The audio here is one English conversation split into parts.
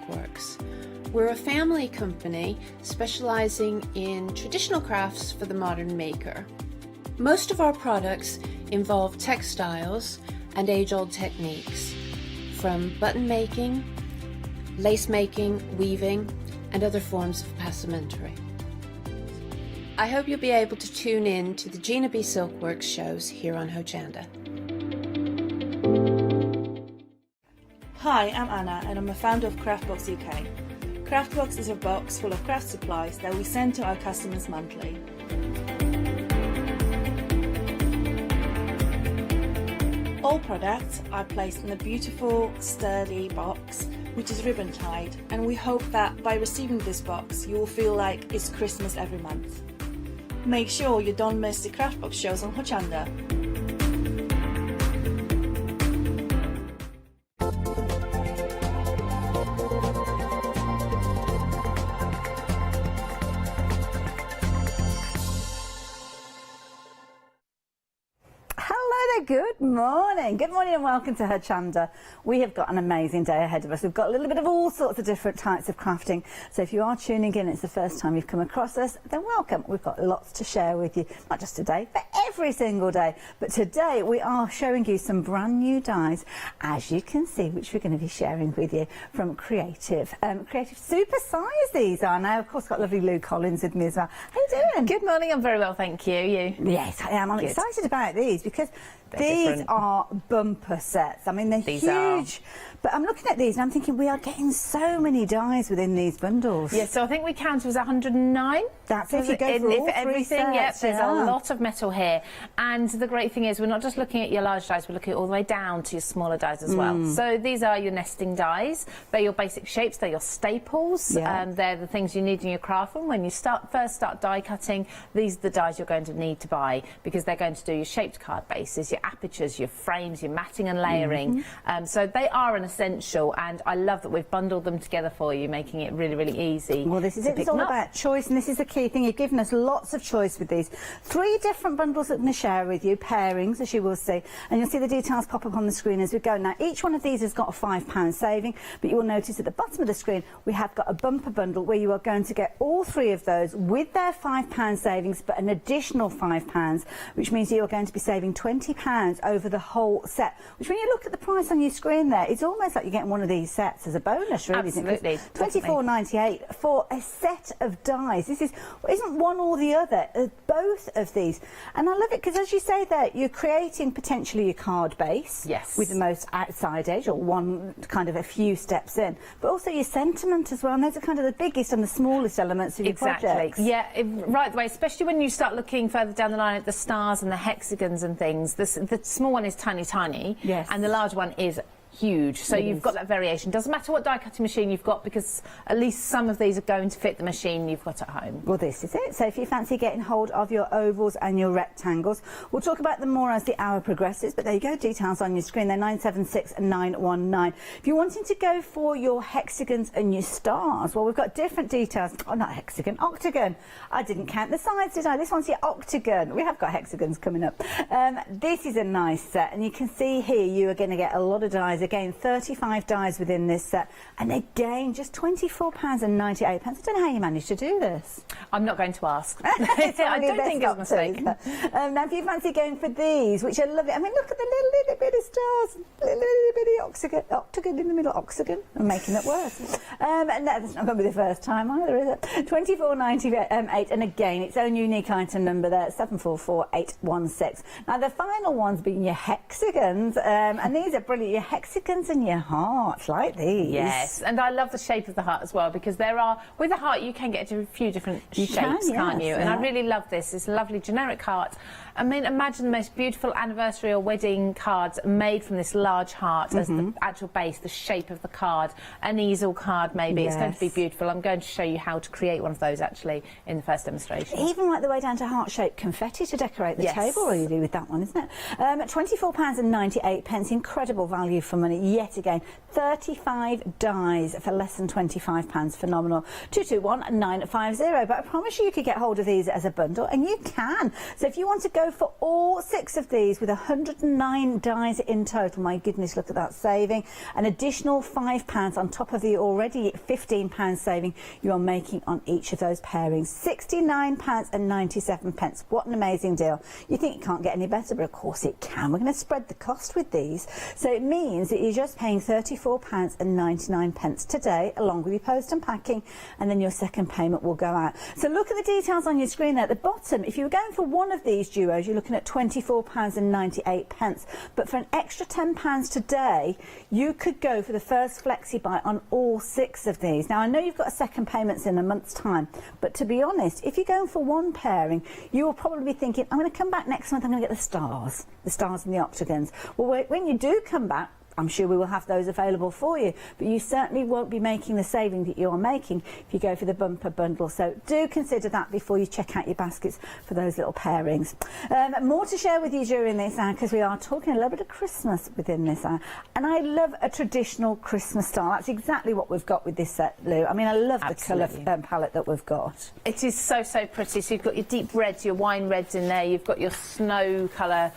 Silkworks. We're a family company specializing in traditional crafts for the modern maker. Most of our products involve textiles and age-old techniques, from button making, lace making, weaving, and other forms of passementerie. I hope you'll be able to tune in to the Gina B. Silkworks shows here on Hochanda. Hi, I'm Anna and I'm a founder of Craftbox UK. Craftbox is a box full of craft supplies that we send to our customers monthly. All products are placed in a beautiful, sturdy box which is ribbon tied, and we hope that by receiving this box you will feel like it's Christmas every month. Make sure you don't miss the Craftbox shows on Hochanda. Good morning. Good morning and welcome to Hochanda. We have got an amazing day ahead of us. We've got a little bit of all sorts of different types of crafting. So if you are tuning in, it's the first time you've come across us, then welcome. We've got lots to share with you, not just today, but every single day. But today we are showing you some brand new dies, as you can see, which we're going to be sharing with you from Creative. Creative Super Size these are now. Of course, got lovely Lou Collins with me as well. How you doing? Good morning. I'm very well, thank you. You? Yes, I am. I'm excited about these because these are bumper sets. I mean, they're huge. But I'm looking at these and I'm thinking we are getting so many dies within these bundles. Yes, so I think we counted was 109. That's if you go for everything. Yep, there's a lot of metal here. And the great thing is we're not just looking at your large dies, we're looking all the way down to your smaller dies as well. So these are your nesting dies. They're your basic shapes, they're your staples. They're the things you need in your craft room. When you first start die cutting, these are the dies you're going to need to buy because they're going to do your shaped card bases, your apertures, your frames, your matting and layering. So they are an essential, and I love that we've bundled them together for you, making it really, really easy. Well, this is it. It's all about choice, and this is the key thing. You've given us lots of choice with these. 3 different bundles that I'm going to share with you, pairings, as you will see, and you'll see the details pop up on the screen as we go. Now, each one of these has got a £5 saving, but you will notice at the bottom of the screen we have got a bumper bundle where you are going to get all 3 of those with their £5 savings, but an additional £5, which means you're going to be saving £20 over the whole set, which when you look at the price on your screen there, it's almost like you're getting one of these sets as a bonus, really. Absolutely. £24.98 for a set of dies. This isn't one or the other, both of these. And I love it because, as you say there, you're creating potentially your card base with the most outside edge, or one kind of a few steps in, but also your sentiment as well. And those are kind of the biggest and the smallest elements of your projects. Yeah, right the way, especially when you start looking further down the line at the stars and the hexagons and things. The small one is tiny, tiny, and the large one is huge, so you've got that variation. Doesn't matter what die cutting machine you've got, because at least some of these are going to fit the machine you've got at home. Well, this is it. So if you fancy getting hold of your ovals and your rectangles, we'll talk about them more as the hour progresses, but there you go, details on your screen. They're 976 and 919. If you're wanting to go for your hexagons and your stars, well, we've got different details. Oh, not hexagon, octagon. I didn't count the sides, did I? This one's your octagon. We have got hexagons coming up. This is a nice set, and you can see here you are going to get a lot of dies. Again, 35 dies within this set, and again, just £24.98. I don't know how you managed to do this. I'm not going to ask. I don't think it's a mistake. Now, if you fancy going for these, which I love it. I mean, look at the little bit of stars, little bitty octagon in the middle. Octagon. I'm making it worse. And that's not going to be the first time either, is it? £24.98, and again, its own unique item number there, 744816. Now, the final ones being your hexagons, and these are brilliant. Your hexagons and your hearts, like these. Yes, and I love the shape of the heart as well, because there are, with a heart you can get a few different shapes, can't you? And I really love this. It's a lovely generic heart. I mean, imagine the most beautiful anniversary or wedding cards made from this large heart as the actual base, the shape of the card. An easel card, maybe. It's going to be beautiful. I'm going to show you how to create one of those, actually, in the first demonstration. Even right the way down to heart-shaped confetti to decorate the table, really, with that one, isn't it? £24.98, incredible value for money. money yet again. 35 dies for less than £25. Phenomenal. 221950. But I promise you could get hold of these as a bundle, and you can. So if you want to go for all 6 of these with 109 dies in total, my goodness, look at that saving. An additional £5 on top of the already £15 saving you are making on each of those pairings. £69.97. What an amazing deal. You think it can't get any better, but of course it can. We're going to spread the cost with these. So it means that you're just paying £34.99 today, along with your post and packing, and then your second payment will go out. So look at the details on your screen there at the bottom. If you were going for one of these duos, you're looking at £24.98. But for an extra £10 today, you could go for the first flexi buy on all 6 of these. Now, I know you've got a second payments in a month's time, but to be honest, if you're going for one pairing, you will probably be thinking, I'm going to come back next month, I'm going to get the stars and the octagons. Well, when you do come back, I'm sure we will have those available for you, but you certainly won't be making the saving that you're making if you go for the bumper bundle. So do consider that before you check out your baskets for those little pairings. More to share with you during this hour, because we are talking a little bit of Christmas within this hour, and I love a traditional Christmas style. That's exactly what we've got with this set, Lou. I mean, I love the colour palette that we've got. It is so pretty. So you've got your deep reds, your wine reds in there, you've got your snow colour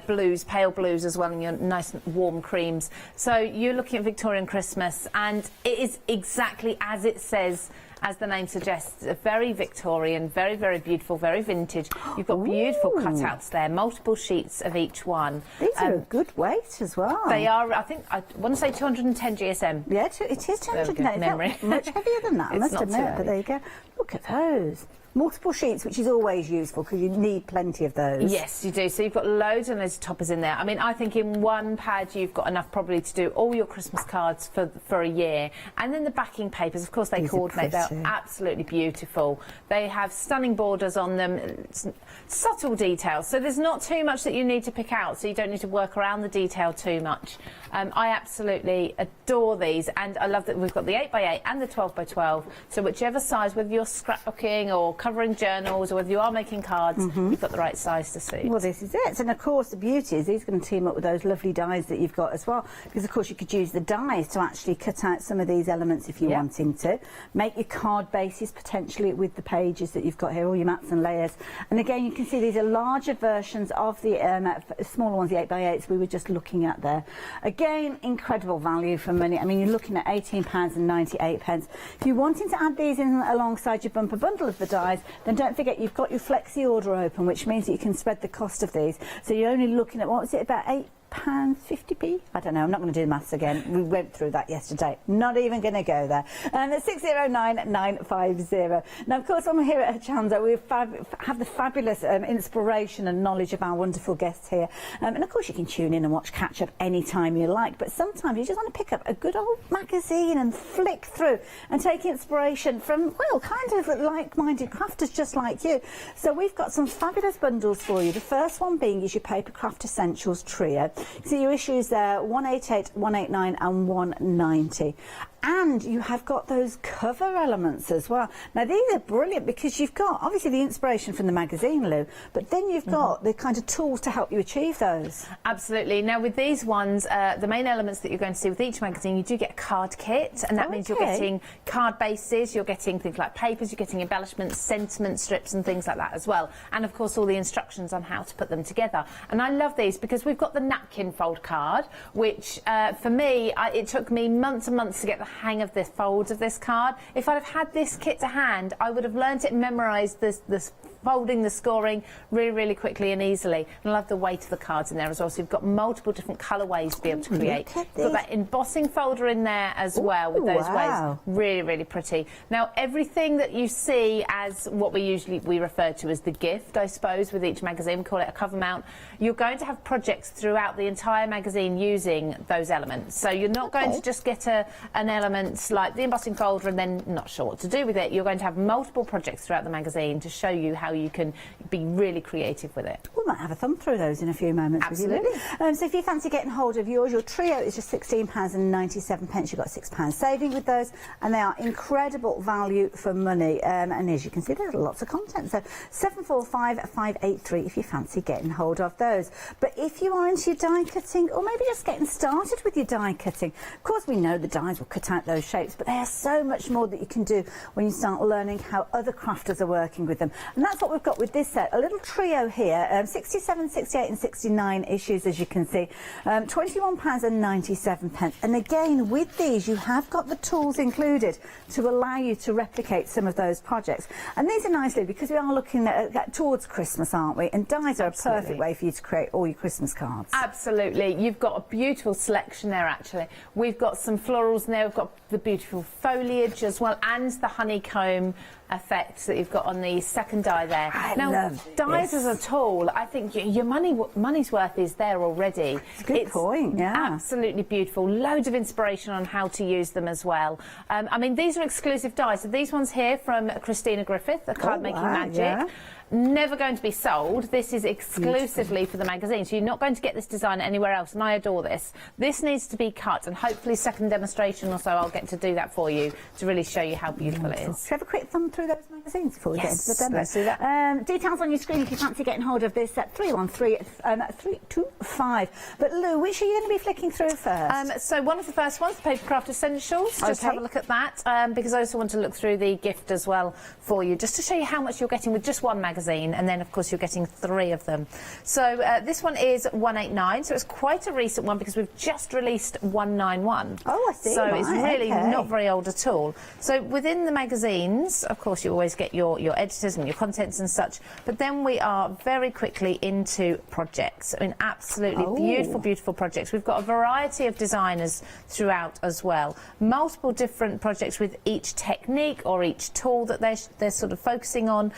blues, pale blues as well, and your nice warm creams. So you're looking at Victorian Christmas, and it is exactly as it says, as the name suggests, very Victorian, very beautiful, very vintage. You've got beautiful cutouts there, multiple sheets of each one. These are a good weight as well. They are, I think, I want to say 210 GSM. Yeah, it is 210. Memory. Much heavier than that, I must admit, but there you go. Look at those. Multiple sheets, which is always useful because you need plenty of those. Yes, you do. So you've got loads and loads of toppers in there. I mean, I think in one pad you've got enough probably to do all your Christmas cards for a year. And then the backing papers, of course, they coordinate. They're absolutely beautiful. They have stunning borders on them, subtle details. So there's not too much that you need to pick out, so you don't need to work around the detail too much. I absolutely adore these, and I love that we've got the 8x8 and the 12x12. So whichever size, whether you're scrapbooking or covering journals, or whether you are making cards, you've got the right size to suit. Well, this is it. And of course, the beauty is these are going to team up with those lovely dies that you've got as well, because of course you could use the dies to actually cut out some of these elements if you're wanting to. Make your card bases potentially with the pages that you've got here, all your mats and layers. And again, you can see these are larger versions of the smaller ones, the 8x8s we were just looking at there. Again, incredible value for money. I mean, you're looking at £18.98. If you're wanting to add these in alongside your bumper bundle of the dies, then don't forget you've got your flexi order open, which means that you can spread the cost of these. So you're only looking at, what was it, about £8.50p? I don't know, I'm not going to do the maths again. We went through that yesterday. Not even going to go there. It's 609950. Now, of course, when we're here at Hochanda, we have the fabulous inspiration and knowledge of our wonderful guests here. And of course, you can tune in and watch Catch Up anytime you like. But sometimes you just want to pick up a good old magazine and flick through and take inspiration from, well, kind of like-minded crafters just like you. So we've got some fabulous bundles for you. The first one being is your Papercraft Essentials Trio. So your issues there, 188, 189 and 190. And you have got those cover elements as well. Now, these are brilliant because you've got, obviously, the inspiration from the magazine, Lou, but then you've got the kind of tools to help you achieve those. Absolutely. Now, with these ones, the main elements that you're going to see with each magazine, you do get a card kit, and that means you're getting card bases, you're getting things like papers, you're getting embellishments, sentiment strips and things like that as well. And, of course, all the instructions on how to put them together. And I love these because we've got the napkin fold card, which, for me, it took me months and months to get the hang of the folds of this card. If I'd have had this kit to hand, I would have learnt it, memorised this folding, the scoring really quickly and easily. And I love the weight of the cards in there as well. So you've got multiple different colourways to be able to create. You've got that embossing folder in there as well with those ways. Really pretty. Now, everything that you see as what we refer to as the gift, I suppose, with each magazine, we call it a cover mount. You're going to have projects throughout the entire magazine using those elements. So you're not going to just get an element like the embossing folder and then not sure what to do with it. You're going to have multiple projects throughout the magazine to show you how how you can be really creative with it. We might have a thumb through those in a few moments. Absolutely. With you, so if you fancy getting hold of yours, your trio is just £16.97. You've got £6 saving with those, and they are incredible value for money. And as you can see, there's lots of content. So 745583 if you fancy getting hold of those. But if you are into your die cutting, or maybe just getting started with your die cutting, of course we know the dies will cut out those shapes, but there's so much more that you can do when you start learning how other crafters are working with them. And that's what we've got with this set, a little trio here, 67, 68 and 69 issues, as you can see, £21.97. And again, with these, you have got the tools included to allow you to replicate some of those projects. And these are nicely, because we are looking at towards Christmas, aren't we? And dies are a perfect way for you to create all your Christmas cards. Absolutely. You've got a beautiful selection there, actually. We've got some florals in there, we've got the beautiful foliage as well, and the honeycomb effect that you've got on the second die there. Now, dies as a tool, I think your money's worth is there already. It's a good point, yeah. Absolutely beautiful. Loads of inspiration on how to use them as well. I mean, these are exclusive dies. So these ones here from Christina Griffith, the Card Making Magic. Yeah. Never going to be sold. This is exclusively for the magazine, so you're not going to get this design anywhere else, and I adore this. This needs to be cut, and hopefully second demonstration or so I'll get to do that for you to really show you how beautiful it is. Should we have a quick thumb through those magazines before we get into the demo? Let's do that. Details on your screen if you fancy getting hold of this at 313-325. But Lou, which are you going to be flicking through first? So one of the first ones, Papercraft Essentials. Just have a look at that, because I also want to look through the gift as well for you, just to show you how much you're getting with just one magazine. And then of course you're getting 3 of them. So this one is 189, so it's quite a recent one because we've just released 191. Oh, I see. So it's really not very old at all. So within the magazines, of course, you always get your editors and your contents and such, but then we are very quickly into projects. I mean, absolutely beautiful projects. We've got a variety of designers throughout as well. Multiple different projects with each technique or each tool that they're sort of focusing on.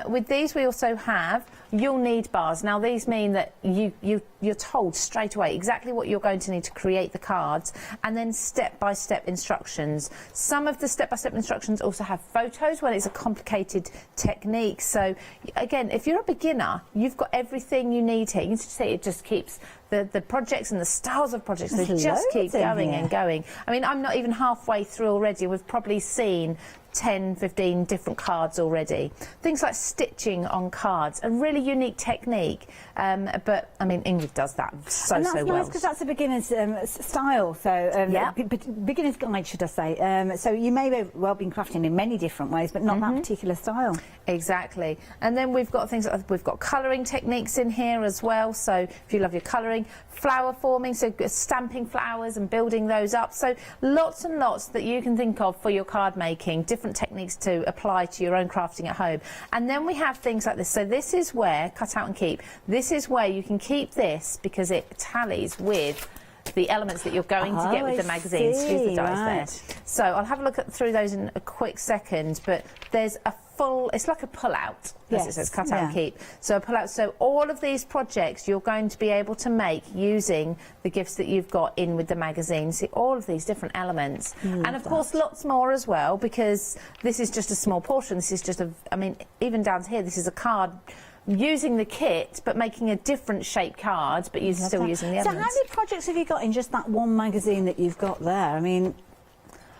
With these we also have you'll need bars. Now these mean that you're told straight away exactly what you're going to need to create the cards, and then step-by-step instructions. Some of the step-by-step instructions also have photos when it's a complicated technique. So again, if you're a beginner, you've got everything you need here. You can see it just keeps the projects and the styles of projects, they just keep going and going. I mean, I'm not even halfway through already. We've probably seen 10, 15 different cards already. Things like stitching on cards, a really unique technique, but I mean, Ingrid does that so well. And that's nice because that's a beginner's style, so beginner's guide, should I say. So you may well been crafting in many different ways, but not that particular style. Exactly. And then we've got things like, we've got colouring techniques in here as well, so if you love your colouring, flower forming, so stamping flowers and building those up. So lots and lots that you can think of for your card making, different techniques to apply to your own crafting at home. And then we have things like this. So this is where, cut out and keep, this is where you can keep this because it tallies with the elements that you're going to get with the magazines. Here's the dies there. So I'll have a look through those in a quick second, but there's a full, it's like a pull-out, as it says, cut out and keep. So a pull-out, so all of these projects you're going to be able to make using the gifts that you've got in with the magazine. See all of these different elements. And of course lots more as well, because this is just a small portion. This is just I mean, even down to here, this is a card using the kit but making a different shaped card, but you're still using the elements. So how many projects have you got in just that one magazine that you've got there? I mean,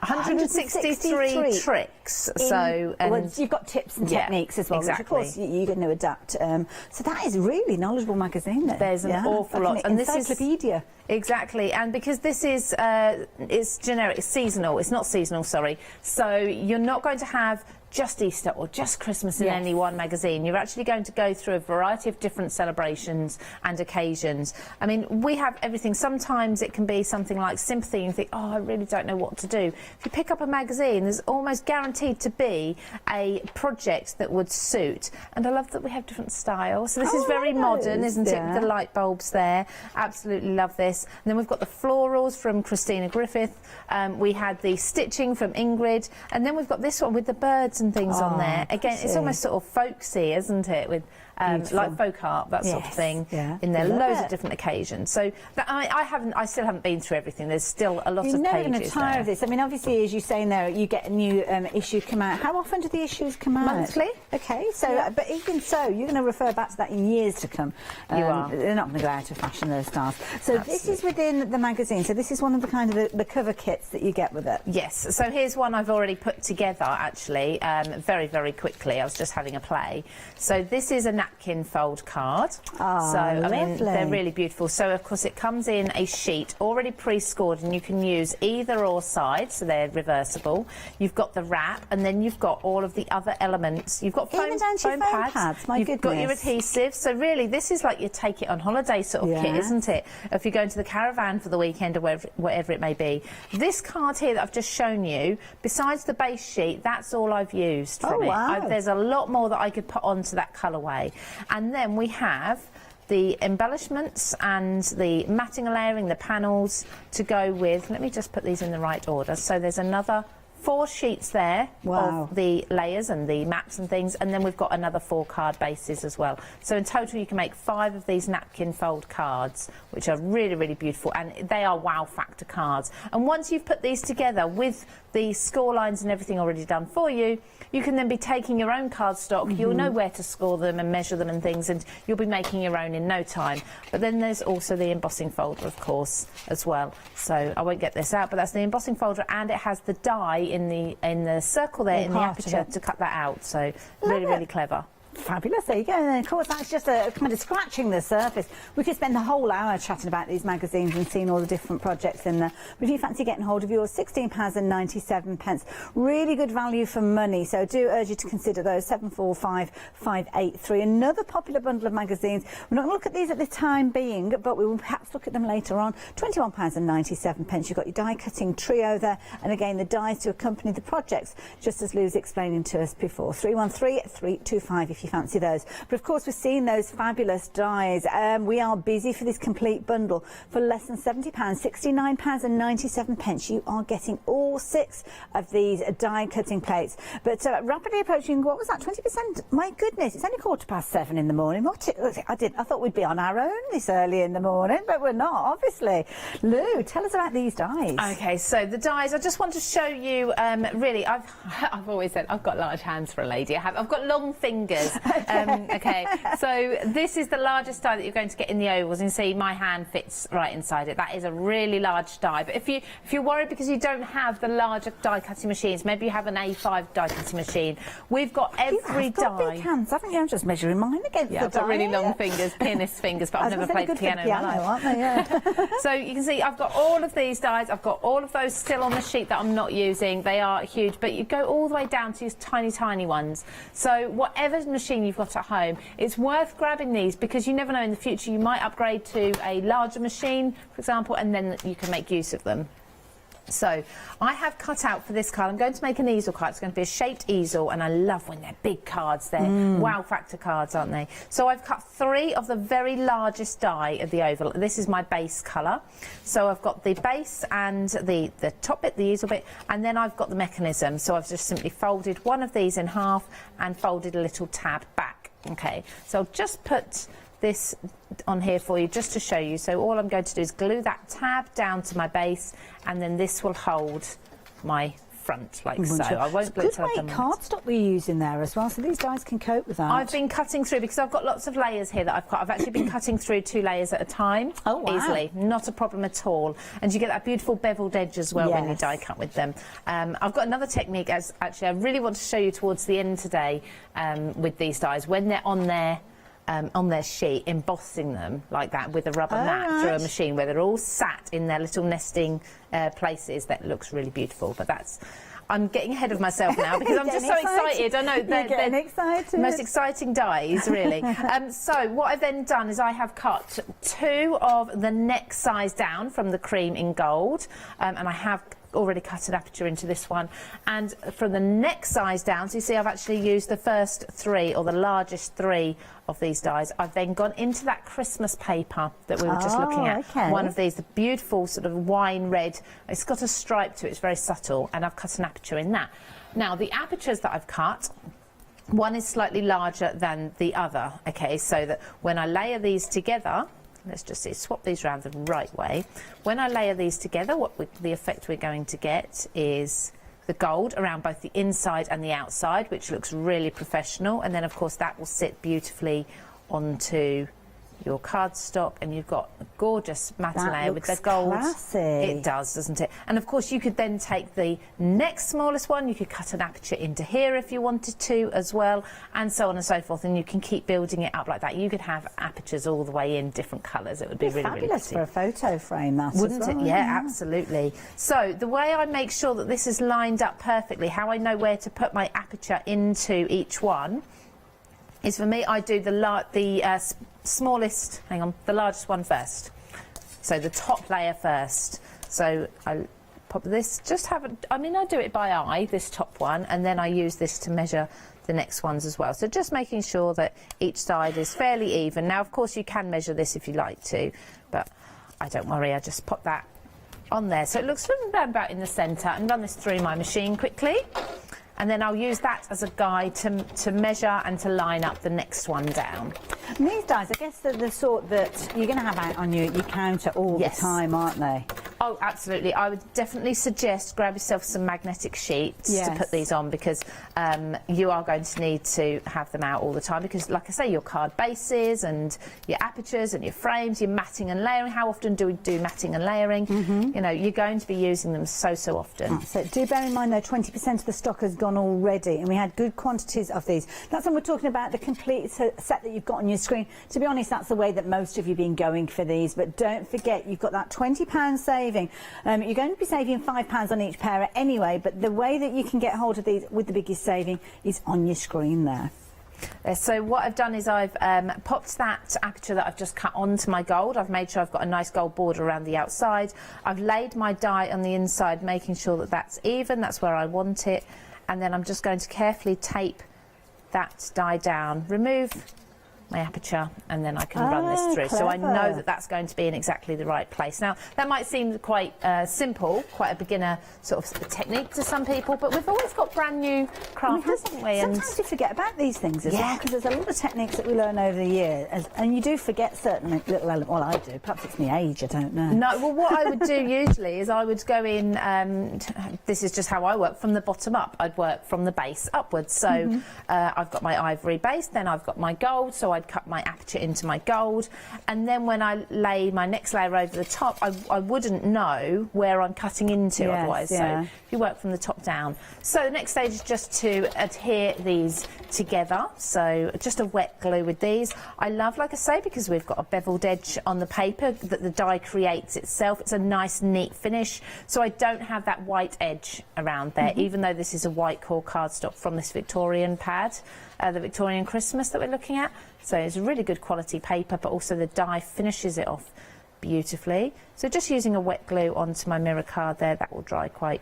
163 tricks. So well, you've got tips and techniques as well, which of course you're going to adapt. So that is a really knowledgeable magazine. There's an awful lot, and this is encyclopedia. Exactly, and because this is it's generic, it's seasonal. It's not seasonal, sorry. So you're not going to have just Easter or just Christmas in any one magazine. You're actually going to go through a variety of different celebrations and occasions. I mean, we have everything. Sometimes it can be something like sympathy, and you think, oh, I really don't know what to do. If you pick up a magazine, there's almost guaranteed to be a project that would suit. And I love that we have different styles. So this is very modern, isn't it? With the light bulbs there. Absolutely love this. And then we've got the florals from Christina Griffith. We had the stitching from Ingrid. And then we've got this one with the birds and things on there. Again, it's almost sort of folksy, isn't it? With like folk art, that sort of thing, in there, loads of different occasions. So I still haven't been through everything. There's still a lot of pages. You're never going to tire of this. I mean, obviously, as you say in there, you get a new issue come out. How often do the issues come out? Monthly. Okay, so but even so, you're going to refer back to that in years to come. You are. They're not going to go out of fashion, those styles. So this is within the magazine. So this is one of the kind of the cover kits that you get with it. Yes. So here's one I've already put together, actually, very, very quickly. I was just having a play. So this is a napkin fold card. Oh, so I mean, lovely. they're really beautiful. So of course it comes in a sheet already pre-scored, and you can use either or side, so they're reversible. You've got the wrap, and then you've got all of the other elements. You've got foam pads. My You've got your adhesive. So really, this is like you take it on holiday sort of kit, isn't it? If you're going to the caravan for the weekend or whatever it may be. This card here that I've just shown you, besides the base sheet, that's all I've used from it. There's a lot more that I could put onto that colourway. And then we have the embellishments and the matting and layering, the panels to go with. Let me just put these in the right order. So there's another 4 sheets there of the layers and the mats and things, and then we've got another 4 card bases as well. So in total you can make 5 of these napkin fold cards, which are really, really beautiful, and they are wow factor cards. And once you've put these together with the score lines and everything already done for you, you can then be taking your own cardstock. You'll know where to score them and measure them and things, and you'll be making your own in no time. But then there's also the embossing folder, of course, as well. So I won't get this out, but that's the embossing folder, and it has the die in the circle there in the aperture to cut that out. So really, really clever. Fabulous, there you go. And of course, that's just a kind of scratching the surface. We could spend the whole hour chatting about these magazines and seeing all the different projects in there. But if you fancy getting hold of yours, £16.97. Really good value for money. So I do urge you to consider those, 745583. Another popular bundle of magazines. We're not going to look at these at the time being, but we will perhaps look at them later on. £21.97. You've got your die cutting trio there. And again, the dies to accompany the projects, just as Lou's explaining to us before. 313-325 if you fancy those. But of course, we're seeing those fabulous dies. We are busy for this complete bundle for less than £70, £69.97. You are getting all 6 of these die cutting plates. But rapidly approaching, what was that, 20%? My goodness, it's only 7:15 in the morning. I thought we'd be on our own this early in the morning, but we're not, obviously. Lou, tell us about these dies. Okay, so the dies, I just want to show you, really, I've always said I've got large hands for a lady. I've got long fingers. Okay, so this is the largest die that you're going to get in the ovals, and see my hand fits right inside it. That is a really large die. But if you're worried because you don't have the larger die cutting machines, maybe you have an A5 die cutting machine, we've got every You've got big hands, haven't you? I'm just measuring mine against the die. I've got really long fingers, pianist fingers, but I've never played the piano in my life. Aren't they? Yeah. So you can see I've got all of these dies. I've got all of those still on the sheet that I'm not using. They are huge, but you go all the way down to these tiny, tiny ones. So whatever machine you've got at home, it's worth grabbing these, because you never know, in the future you might upgrade to a larger machine, for example, and then you can make use of them. So I have cut out for this card, I'm going to make an easel card. It's going to be a shaped easel, and I love when they're big cards. They're wow factor cards, aren't they? So I've cut 3 of the very largest die of the oval. This is my base colour. So I've got the base and the top bit, the easel bit, and then I've got the mechanism. So I've just simply folded one of these in half and folded a little tab back. Okay, so I'll just put this on here for you just to show you. So all I'm going to do is glue that tab down to my base, and then this will hold my front like so. I won't glue it till I've done cardstock we're using there as well, so these dies can cope with that. I've been cutting through, because I've got lots of layers here that I've cut. I've actually been cutting through 2 layers at a time. Oh, wow. Easily, not a problem at all. And you get that beautiful beveled edge as well when you die cut with them. I've got another technique, as actually I really want to show you towards the end today, with these dies, when they're on their sheet, embossing them like that with a rubber mat through a machine, where they're all sat in their little nesting places. That looks really beautiful. But I'm getting ahead of myself now, because I'm just so excited. I know they're excited. The most exciting dies, really. So what I've then done is I have cut 2 of the neck size down from the cream in gold, and I have already cut an aperture into this one, and from the neck size down, so you see I've actually used the first 3, or the largest 3 of these dies. I've then gone into that Christmas paper that we were just looking at. One of these, the beautiful sort of wine red. It's got a stripe to it, it's very subtle, and I've cut an aperture in that. Now the apertures that I've cut one is slightly larger than the other, okay, so that when I layer these together, let's just see, swap these around the right way. When I layer these together, the effect we're going to get is the gold around both the inside and the outside, which looks really professional, and then of course that will sit beautifully onto your cardstock, and you've got a gorgeous matte layer with the gold. Classy. It does, doesn't it? And of course you could then take the next smallest one, you could cut an aperture into here if you wanted to as well, and so on and so forth, and you can keep building it up like that. You could have apertures all the way in different colours. It would be really, really fabulous pretty. for a photo frame, that Wouldn't as well, it? Yeah, absolutely. So the way I make sure that this is lined up perfectly, how I know where to put my aperture into each one, is for me, I do the smallest, the largest one first. So the top layer first. So I pop this, I do it by eye, this top one, and then I use this to measure the next ones as well. So just making sure that each side is fairly even. Now, of course, you can measure this if you like to, but I don't worry, I just pop that on there. So it looks about in the centre, and run this through my machine quickly. And then I'll use that as a guide to measure and to line up the next one down. And these dies, I guess they're the sort that you're going to have out on your counter all the time, aren't they? Oh, absolutely. I would definitely suggest grab yourself some magnetic sheets to put these on, because you are going to need to have them out all the time, because, like I say, your card bases and your apertures and your frames, your matting and layering. How often do we do matting and layering? You know, you're going to be using them so often. So do bear in mind, though, 20% of the stock has gone already, and we had good quantities of these. That's when we're talking about the complete set that you've got on your screen. To be honest, that's the way that most of you have been going for these, but don't forget, you've got that £20 saving. You're going to be saving £5 on each pair anyway, but the way that you can get hold of these with the biggest saving is on your screen there. So what I've done is I've popped that aperture that I've just cut onto my gold. I've made sure I've got a nice gold border around the outside. I've laid my die on the inside, making sure that that's even, that's where I want it, and then I'm just going to carefully tape that die down, remove my aperture, and then I can run this through. Clever. So I know that that's going to be in exactly the right place. Now, that might seem quite simple, quite a beginner sort of technique to some people, but we've always got brand new crafters, haven't we? Sometimes you forget about these things as well, because there's a lot of techniques that we learn over the year, and you do forget certain little elements. Well, I do. Perhaps it's my age, I don't know. No, well, what I would do usually is I would go in, this is just how I work, from the bottom up. I'd work from the base upwards. So I've got my ivory base, then I've got my gold, so I'd cut my aperture into my gold, and then when I lay my next layer over the top, I wouldn't know where I'm cutting into otherwise. So you work from the top down. So the next stage is just to adhere these together. So just a wet glue with these. I love, like I say, because we've got a beveled edge on the paper that the die creates itself. It's a nice, neat finish. So I don't have that white edge around there, even though this is a white core cardstock from this Victorian pad, the Victorian Christmas that we're looking at. So it's a really good quality paper, but also the die finishes it off beautifully. So just using a wet glue onto my mirror card there, that will dry quite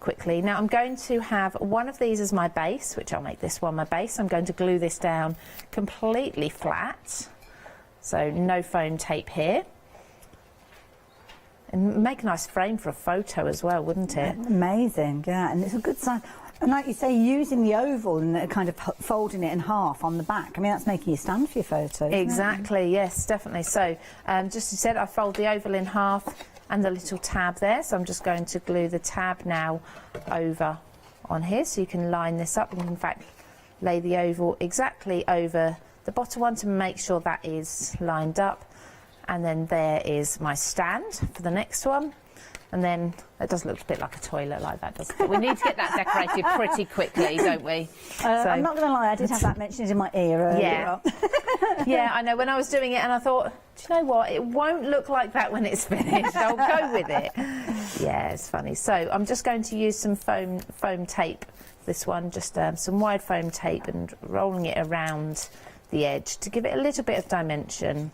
quickly. Now I'm going to have one of these as my base, which I'll make this one my base. I'm going to glue this down completely flat, so no foam tape here. And make a nice frame for a photo as well, wouldn't it? Amazing, yeah, and it's a good sign. And like you say, using the oval and kind of folding it in half on the back, I mean, that's making you stand for your photos. Exactly, yes, definitely. So, just as you said, I fold the oval in half and the little tab there. So I'm just going to glue the tab now over on here, so you can line this up and, in fact, lay the oval exactly over the bottom one to make sure that is lined up. And then there is my stand for the next one. And then it does look a bit like a toilet like that, doesn't it? We need to get that decorated pretty quickly, don't we? So, I'm not going to lie, I did have that mentioned in my ear earlier. Yeah, I know. When I was doing it, and I thought, do you know what? It won't look like that when it's finished. I'll go with it. Yeah, it's funny. So I'm just going to use some foam tape. This one, just some wide foam tape, and rolling it around the edge to give it a little bit of dimension.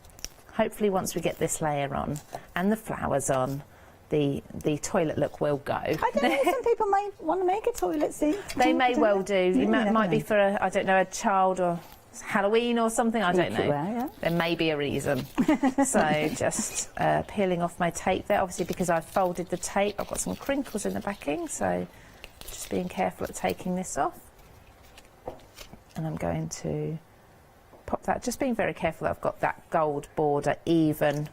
Hopefully, once we get this layer on and the flowers on, the toilet look will go. I don't know, some people may want to make a toilet scene. They may well do. It might be for, I don't know, a child or Halloween or something, I don't know. There may be a reason. So just peeling off my tape there, obviously because I've folded the tape, I've got some crinkles in the backing, so just being careful at taking this off. And I'm going to pop that, just being very careful that I've got that gold border even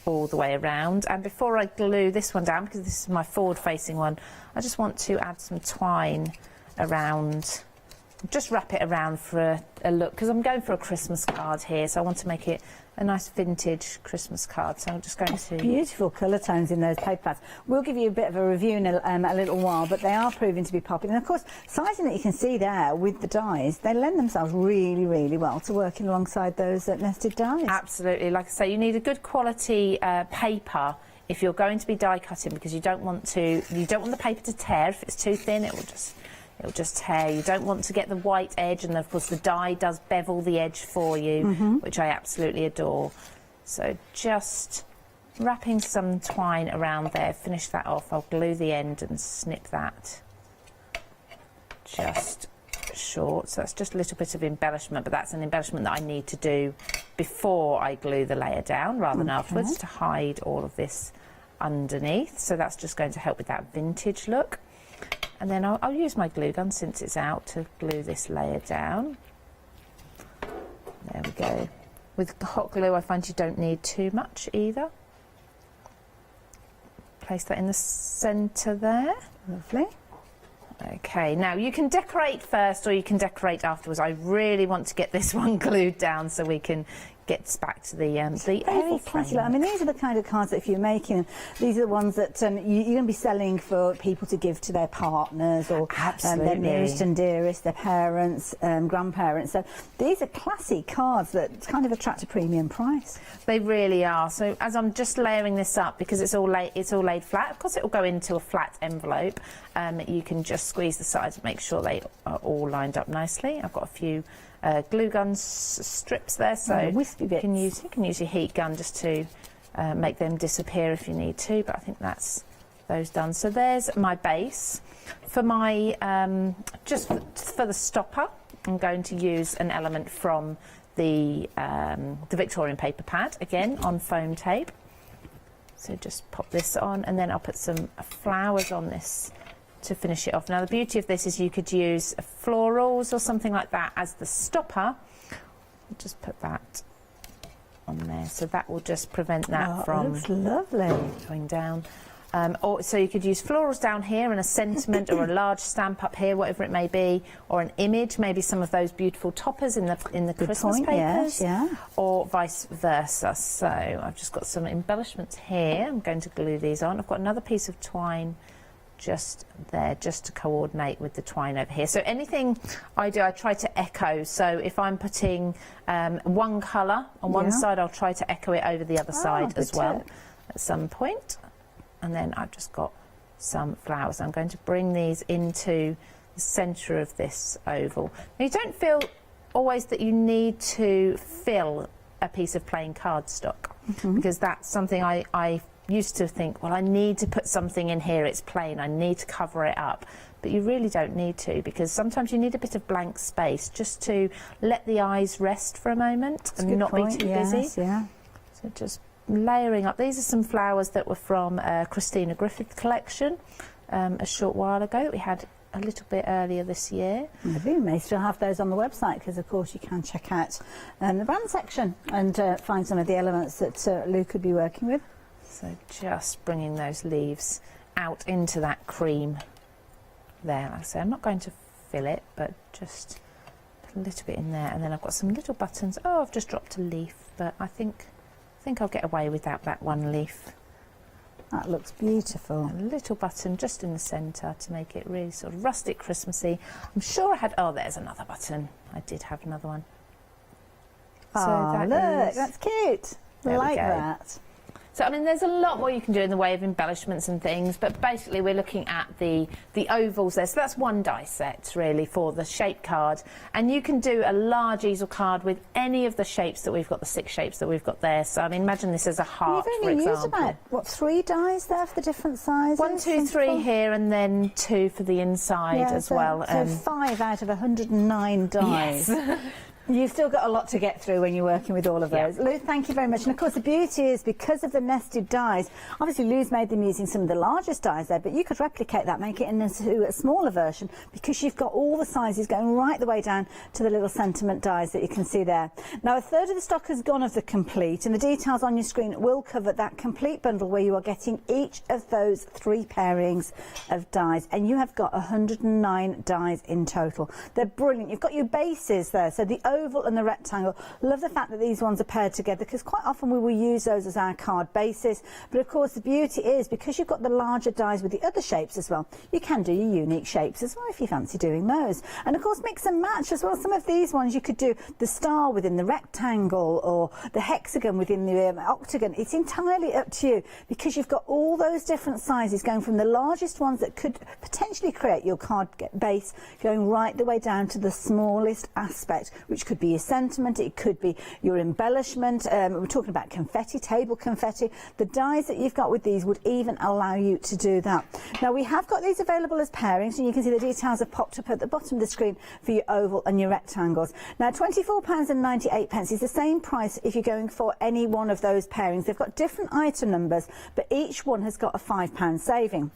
all the way around. And before I glue this one down, because this is my forward facing one, I just want to add some twine around, just wrap it around for a look, because I'm going for a Christmas card here, so I want to make it a nice vintage Christmas card. So I'm just going to... Beautiful colour tones in those paper pads. We'll give you a bit of a review in a little while, but they are proving to be popular. And of course, sizing that you can see there with the dies, they lend themselves really, really well to working alongside those nested dies. Absolutely. Like I say, you need a good quality paper if you're going to be die cutting, because you don't want the paper to tear. If it's too thin, it'll just tear. You don't want to get the white edge, and of course the die does bevel the edge for you, which I absolutely adore. So just wrapping some twine around there, finish that off. I'll glue the end and snip that just short. So that's just a little bit of embellishment, but that's an embellishment that I need to do before I glue the layer down rather than afterwards, to hide all of this underneath. So that's just going to help with that vintage look. And then I'll use my glue gun, since it's out, to glue this layer down. There we go. With hot glue, I find you don't need too much either. Place that in the centre there. Lovely. Okay, now you can decorate first or you can decorate afterwards. I really want to get this one glued down so we can get back to the very classy. I mean, these are the kind of cards that if you're making them, these are the ones that you're going to be selling for people to give to their partners or their nearest and dearest, their parents, grandparents. So these are classy cards that kind of attract a premium price. They really are. So as I'm just layering this up, because it's all laid flat, of course it will go into a flat envelope. You can just squeeze the sides and make sure they are all lined up nicely. I've got a few glue gun strips there, so wispy bits. You can use your heat gun just to make them disappear if you need to, but I think that's those done. So there's my base. For my just for the stopper, I'm going to use an element from the Victorian paper pad, again on foam tape. So just pop this on, and then I'll put some flowers on this to finish it off. Now the beauty of this is you could use florals or something like that as the stopper. I'll just put that on there, so that will just prevent that from going down. Or so you could use florals down here and a sentiment or a large stamp up here, whatever it may be, or an image, maybe some of those beautiful toppers in the Christmas papers, or vice versa. So I've just got some embellishments here. I'm going to glue these on. I've got another piece of twine just there, just to coordinate with the twine over here. So anything I do, I try to echo. So if I'm putting one colour on one side, I'll try to echo it over the other side as well at some point. And then I've just got some flowers. I'm going to bring these into the centre of this oval. Now you don't feel always that you need to fill a piece of plain cardstock, because that's something I used to think, well, I need to put something in here, it's plain, I need to cover it up. But you really don't need to, because sometimes you need a bit of blank space just to let the eyes rest for a moment and not be too busy. So just layering up. These are some flowers that were from Christina Griffith collection a short while ago. We had a little bit earlier this year. Maybe we may still have those on the website, because of course you can check out the brand section and find some of the elements that Lou could be working with. So just bringing those leaves out into that cream there. Like I say, I'm not going to fill it, but just put a little bit in there. And then I've got some little buttons. Oh, I've just dropped a leaf, but I think I'll get away without that one leaf. That looks beautiful. A little button just in the centre to make it really sort of rustic Christmassy. I'm sure I had, oh, there's another button. I did have another one. Oh, look, that's cute. I like that. So, I mean, there's a lot more you can do in the way of embellishments and things, but basically we're looking at the ovals there. So that's one die set, really, for the shape card. And you can do a large easel card with any of the shapes that we've got, the 6 shapes that we've got there. So, I mean, imagine this as a heart, for example. You've only used about, what, 3 dies there for the different sizes? 1, 2, 3 here, and then 2 for the inside as well. So 5 out of 109 dies. Yes. You've still got a lot to get through when you're working with all of those. Lou, thank you very much. And of course, the beauty is because of the nested dies, obviously Lou's made them using some of the largest dies there, but you could replicate that, make it into a smaller version because you've got all the sizes going right the way down to the little sentiment dies that you can see there. Now, a third of the stock has gone of the complete, and the details on your screen will cover that complete bundle where you are getting each of those 3 pairings of dies, and you have got 109 dies in total. They're brilliant. You've got your bases there, so the oval and the rectangle. Love the fact that these ones are paired together because quite often we will use those as our card bases, but of course the beauty is because you've got the larger dies with the other shapes as well, you can do your unique shapes as well if you fancy doing those. And of course mix and match as well. Some of these ones you could do the star within the rectangle or the hexagon within the octagon. It's entirely up to you because you've got all those different sizes going from the largest ones that could potentially create your card base going right the way down to the smallest aspect, which could be your sentiment, it could be your embellishment. We're talking about confetti, table confetti. The dies that you've got with these would even allow you to do that. Now we have got these available as pairings, and you can see the details have popped up at the bottom of the screen for your oval and your rectangles. Now £24.98 is the same price if you're going for any one of those pairings. They've got different item numbers, but each one has got a £5 saving.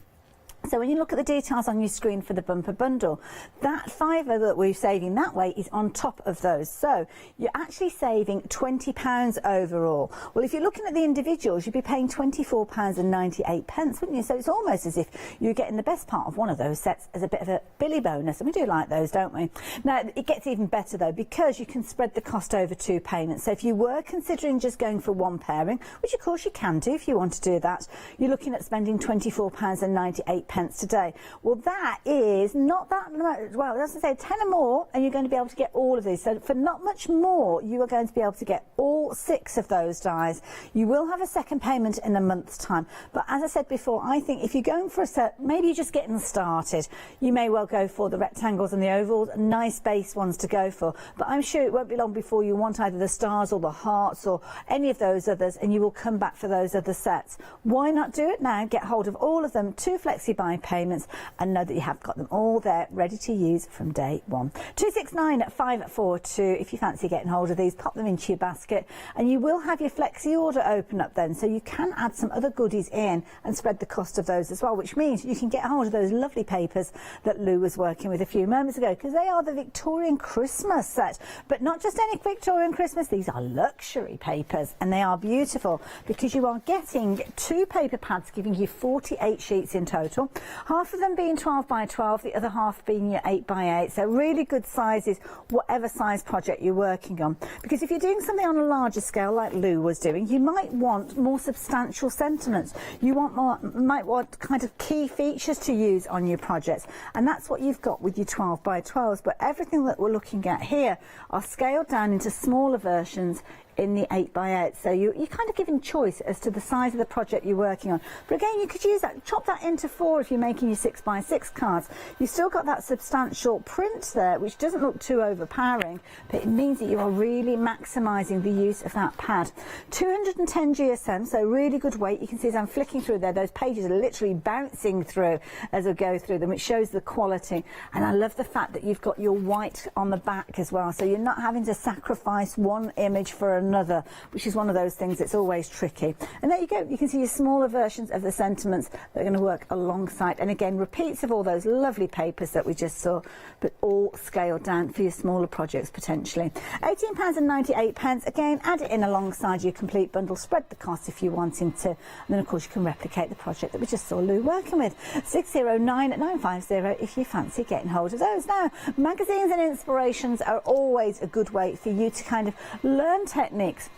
So when you look at the details on your screen for the bumper bundle, that fiver that we're saving that way is on top of those. So you're actually saving £20 overall. Well, if you're looking at the individuals, you'd be paying £24.98, wouldn't you? So it's almost as if you're getting the best part of one of those sets as a bit of a Billy bonus. And we do like those, don't we? Now, it gets even better, though, because you can spread the cost over 2 payments. So if you were considering just going for one pairing, which of course you can do if you want to do that, you're looking at spending £24.98 today. Well, that is not that much. Well, it doesn't say 10 or more, and you're going to be able to get all of these. So for not much more, you are going to be able to get all 6 of those dies. You will have a second payment in a month's time. But as I said before, I think if you're going for a set, maybe you're just getting started, you may well go for the rectangles and the ovals, nice base ones to go for. But I'm sure it won't be long before you want either the stars or the hearts or any of those others, and you will come back for those other sets. Why not do it now? Get hold of all of them, 2 flexi buy payments, and know that you have got them all there ready to use from day one. 269542. If you fancy getting hold of these, pop them into your basket, and you will have your flexi order open up then, so you can add some other goodies in and spread the cost of those as well, which means you can get hold of those lovely papers that Lou was working with a few moments ago, because they are the Victorian Christmas set. But not just any Victorian Christmas, these are luxury papers, and they are beautiful because you are getting 2 paper pads giving you 48 sheets in total, half of them being 12 by 12, the other half being your 8 by 8. So really good sizes, whatever size project you're working on. Because if you're doing something on a larger scale like Lou was doing, you might want more substantial sentiments. You might want kind of key features to use on your projects. And that's what you've got with your 12 by 12s. But everything that we're looking at here are scaled down into smaller versions in the 8 by 8, so you're kind of giving choice as to the size of the project you're working on. But again, you could use that, chop that into 4 if you're making your 6 by 6 cards. You've still got that substantial print there, which doesn't look too overpowering, but it means that you are really maximising the use of that pad. 210 GSM, so really good weight. You can see as I'm flicking through there, those pages are literally bouncing through as I go through them, which shows the quality. And I love the fact that you've got your white on the back as well, so you're not having to sacrifice one image for another, which is one of those things that's always tricky. And there you go, you can see your smaller versions of the sentiments that are going to work alongside, and again repeats of all those lovely papers that we just saw, but all scaled down for your smaller projects potentially. £18.98, again add it in alongside your complete bundle, spread the cost if you're wanting to, and then of course you can replicate the project that we just saw Lou working with. 609950 if you fancy getting hold of those. Now, magazines and inspirations are always a good way for you to kind of learn techniques,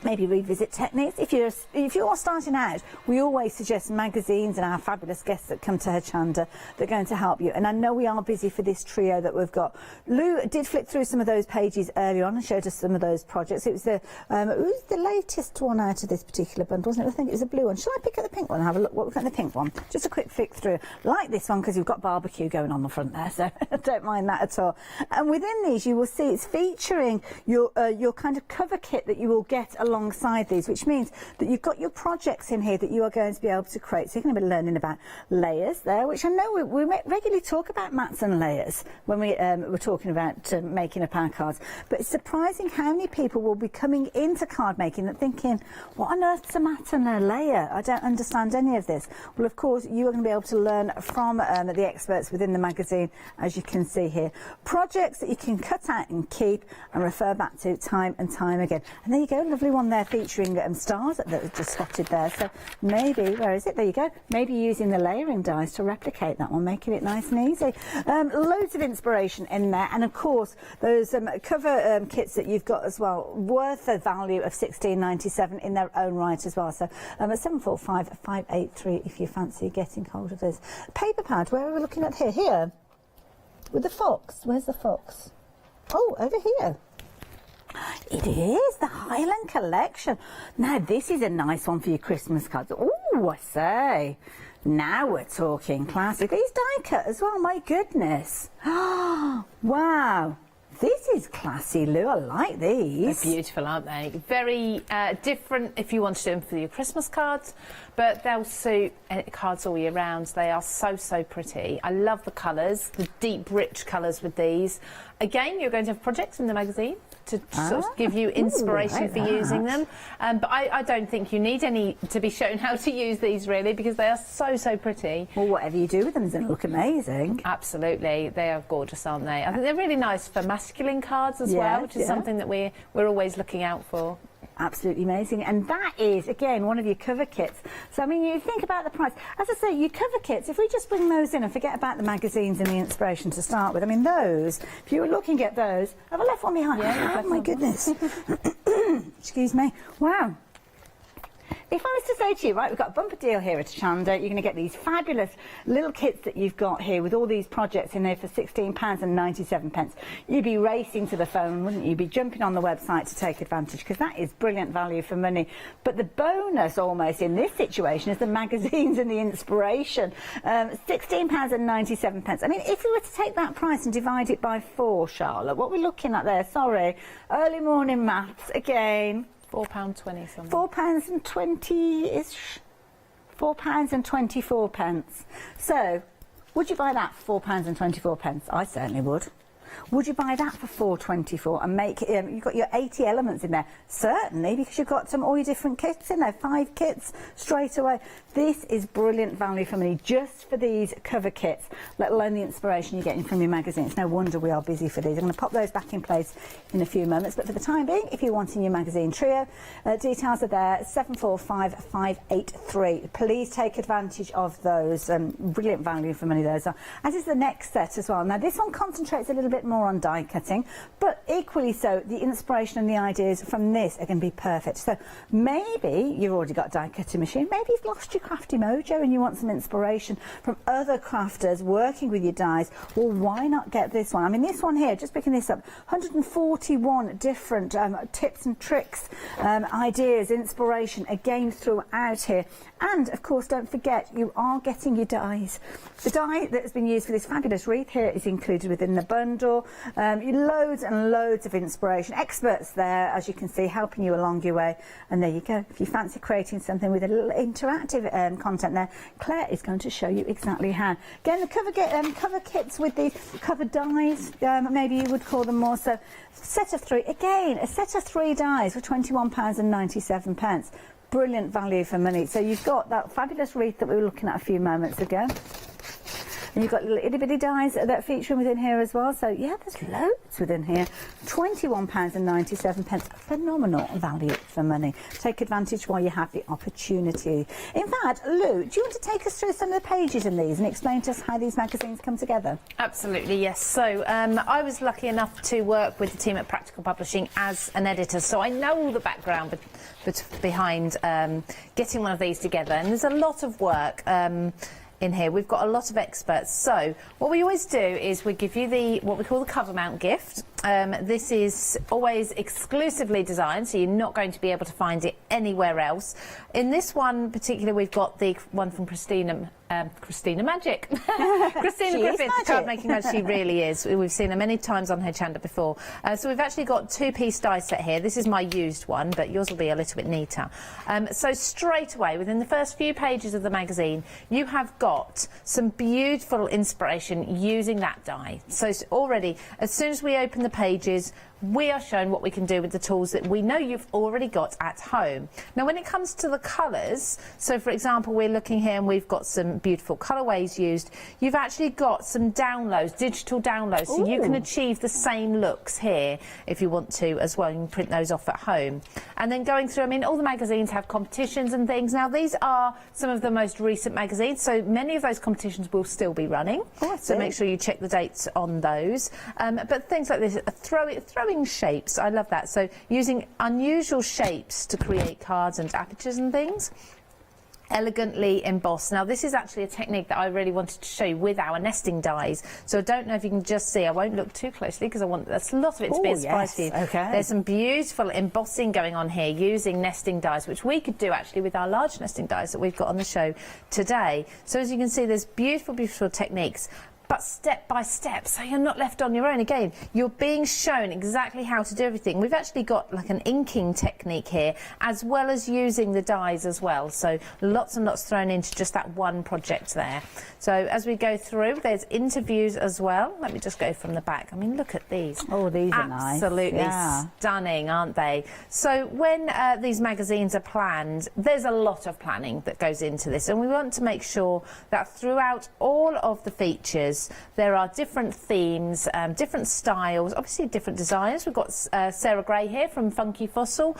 maybe revisit techniques. If you're starting out, we always suggest magazines, and our fabulous guests that come to Hochanda, they're going to help you. And I know we are busy for this trio that we've got. Lou did flick through some of those pages earlier on and showed us some of those projects. It was the latest one out of this particular bundle, wasn't it? I think it was a blue one. Shall I pick up the pink one and have a look what we've got in the pink one? Just a quick flick through. Like this one because you've got barbecue going on the front there, so don't mind that at all. And within these, you will see it's featuring your kind of cover kit that you will get alongside these, which means that you've got your projects in here that you are going to be able to create. So you're going to be learning about layers there, which I know we regularly talk about mats and layers when we're talking about making up our cards. But it's surprising how many people will be coming into card making and thinking, what on earth's a mat and a layer? I don't understand any of this. Well, of course, you are going to be able to learn from the experts within the magazine, as you can see here. Projects that you can cut out and keep and refer back to time and time again. And there you go, lovely one there featuring stars that are just spotted there. So maybe, where is it? There you go. Maybe using the layering dies to replicate that one, making it nice and easy. Loads of inspiration in there, and of course those cover kits that you've got as well, worth a value of £16.97 in their own right as well. So at 745-583 if you fancy getting hold of this. Paper pad, where are we looking at here? Here, with the fox. Where's the fox? Oh, over here. It is the Highland collection. Now this is a nice one for your Christmas cards. Oh, I say. Now we're talking classic. These die cut as well, my goodness. Wow. This is classy, Lou. I like these. They're beautiful, aren't they? Very different if you want to do them for your Christmas cards, but they'll suit cards all year round. They are so, so pretty. I love the colours, the deep, rich colours with these. Again, you're going to have projects in the magazine to sort of give you inspiration for using them. But I don't think you need any to be shown how to use these, really, because they are so, so pretty. Well, whatever you do with them is going to look amazing. Absolutely. They are gorgeous, aren't they? I think they're really nice for masculine cards as well, which is something that we're always looking out for. Absolutely amazing. And that is, again, one of your cover kits. So, I mean, you think about the price. As I say, your cover kits, if we just bring those in and forget about the magazines and the inspiration to start with, I mean, those, if you were looking at those, have I left one behind? Yeah, oh, my goodness. Excuse me. Wow. If I was to say to you, right, we've got a bumper deal here at Hochanda, you're going to get these fabulous little kits that you've got here with all these projects in there for £16.97. You'd be racing to the phone, wouldn't you? You'd be jumping on the website to take advantage, because that is brilliant value for money. But the bonus almost in this situation is the magazines and the inspiration. £16.97. I mean, if we were to take that price and divide it by 4, Charlotte, what we're looking at there, sorry, early morning maths again. £4.20 something. £4.20-ish. £4.24. So, would you buy that for £4.24? I certainly would. Would you buy that for $4.24 and make you've got your 80 elements in there? Certainly, because you've got all your different kits in there, 5 kits straight away. This is brilliant value for money just for these cover kits, let alone the inspiration you're getting from your magazine. It's no wonder we are busy for these. I'm going to pop those back in place in a few moments, but for the time being, if you're wanting your magazine trio, details are there, 745-583. Please take advantage of those. Brilliant value for money those are. As is the next set as well. Now this one concentrates a little bit more on die cutting, but equally so the inspiration and the ideas from this are going to be perfect. So maybe you've already got a die cutting machine, maybe you've lost your crafty mojo and you want some inspiration from other crafters working with your dies. Well, why not get this one? I mean, this one here, just picking this up, 141 different tips and tricks, ideas, inspiration again throughout here. And of course, don't forget, you are getting your dies. The die that has been used for this fabulous wreath here is included within the bundle. Loads and loads of inspiration. Experts there, as you can see, helping you along your way. And there you go. If you fancy creating something with a little interactive content there, Claire is going to show you exactly how. Again, the cover kits with the cover dies, maybe you would call them more so. Set of 3. Again, a set of 3 dies for £21.97. Brilliant value for money. So you've got that fabulous wreath that we were looking at a few moments ago. And you've got little itty bitty dies that are featuring within here as well. So yeah, there's loads within here. £21.97. Phenomenal value for money. Take advantage while you have the opportunity. In fact, Lou, do you want to take us through some of the pages in these and explain to us how these magazines come together? Absolutely, yes. So I was lucky enough to work with the team at Practical Publishing as an editor, so I know all the background behind getting one of these together. And there's a lot of work in here. We've got a lot of experts. So what we always do is we give you what we call the cover mount gift. This is always exclusively designed, so you're not going to be able to find it anywhere else. In this one particular, we've got the one from Christina Magic. Christina Griffith, card making magic. She really is. We've seen her many times on Hochanda before. So we've actually got 2-piece die set here. This is my used one, but yours will be a little bit neater. So straight away, within the first few pages of the magazine, you have got some beautiful inspiration using that die. So already, as soon as we open the pages, we are shown what we can do with the tools that we know you've already got at home. Now, when it comes to the colours, so for example, we're looking here and we've got some beautiful colourways used. You've actually got some downloads, digital downloads, so you can achieve the same looks here if you want to as well. You can print those off at home. And then going through, I mean, all the magazines have competitions and things. Now, these are some of the most recent magazines, so many of those competitions will still be running. So make sure you check the dates on those. But things like this, throwing shapes, I love that. So using unusual shapes to create cards and apertures and things. Elegantly embossed. Now, this is actually a technique that I really wanted to show you with our nesting dies. So I don't know if you can just see. I won't look too closely because I want a lot of it to be a surprise for you. Okay. There's some beautiful embossing going on here using nesting dies, which we could do actually with our large nesting dies that we've got on the show today. So as you can see, there's beautiful, beautiful techniques, but step by step, so you're not left on your own. Again, you're being shown exactly how to do everything. We've actually got like an inking technique here, as well as using the dies as well. So lots and lots thrown into just that one project there. So as we go through, there's interviews as well. Let me just go from the back. I mean, look at these. Oh, these are nice. Absolutely stunning, aren't they? So when these magazines are planned, there's a lot of planning that goes into this, and we want to make sure that throughout all of the features, there are different themes, different styles, obviously different designers. We've got Sarah Gray here from Funky Fossil.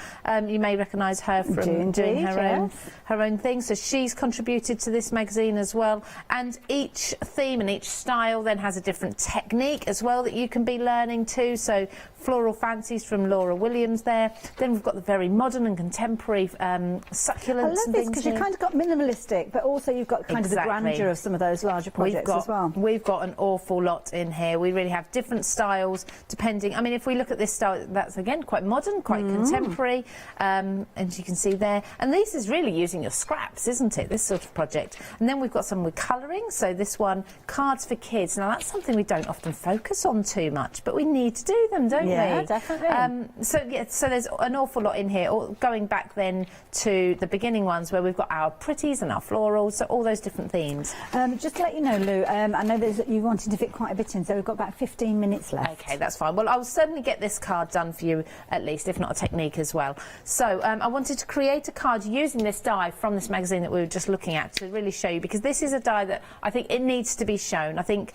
You may recognise her from doing her own thing. So she's contributed to this magazine as well. And each theme and each style then has a different technique as well that you can be learning too. So Floral Fancies from Laura Williams there. Then we've got the very modern and contemporary succulents. I love this because you've kind of got minimalistic, but also you've got kind of the grandeur of some of those larger projects as well. We've got an awful lot in here. We really have different styles depending. I mean, if we look at this style, that's again quite modern, quite contemporary, and you can see there. And this is really using your scraps, isn't it? This sort of project. And then we've got some with colouring. So this one, cards for kids. Now that's something we don't often focus on too much, but we need to do them, don't we? Yeah, definitely. So there's an awful lot in here. Going back then to the beginning ones where we've got our pretties and our florals, so all those different themes. Just to let you know, Lou, I know you wanted to fit quite a bit in, so we've got about 15 minutes left. Okay, that's fine. Well, I'll certainly get this card done for you at least, if not a technique as well. So I wanted to create a card using this die from this magazine that we were just looking at to really show you, because this is a die that I think it needs to be shown. I think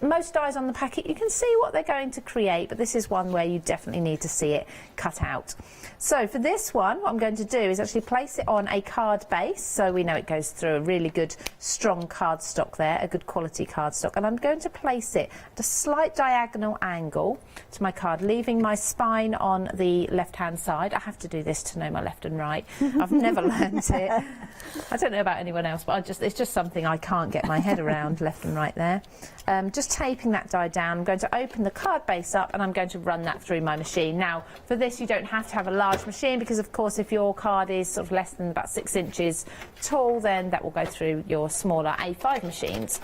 most dies on the packet, you can see what they're going to create, but this is one where you definitely need to see it cut out. So for this one, what I'm going to do is actually place it on a card base, so we know it goes through a really good, strong cardstock there, a good quality cardstock, and I'm going to place it at a slight diagonal angle to my card, leaving my spine on the left-hand side. I have to do this to know my left and right. I've never learned it. I don't know about anyone else, but it's just something I can't get my head around, left and right there. Just taping that die down, I'm going to open the card base up and I'm going to run that through my machine. Now, for this, you don't have to have a large machine because, of course, if your card is sort of less than about 6 inches tall, then that will go through your smaller A5 machines.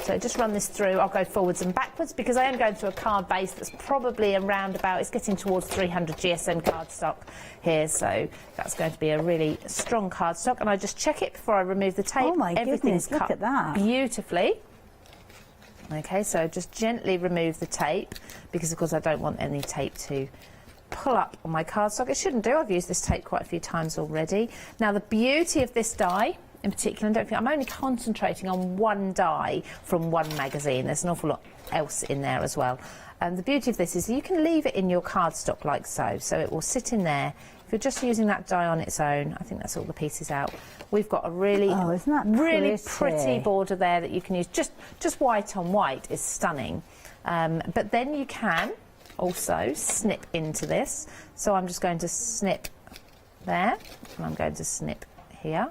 So just run this through. I'll go forwards and backwards because I am going through a card base that's probably around about, it's getting towards 300 GSM cardstock here, so that's going to be a really strong cardstock. And I just check it before I remove the tape. Oh my goodness, look at that. Beautifully. Okay, so just gently remove the tape because, of course, I don't want any tape to pull up on my cardstock. It shouldn't do. I've used this tape quite a few times already. Now, the beauty of this die in particular, and don't think I'm only concentrating on one die from one magazine. There's an awful lot else in there as well. And the beauty of this is you can leave it in your cardstock like so. So it will sit in there. If you're just using that die on its own, I think that's all the pieces out. We've got a really, really pretty border there that you can use. Just white on white is stunning. But then you can also snip into this. So I'm just going to snip there, and I'm going to snip here.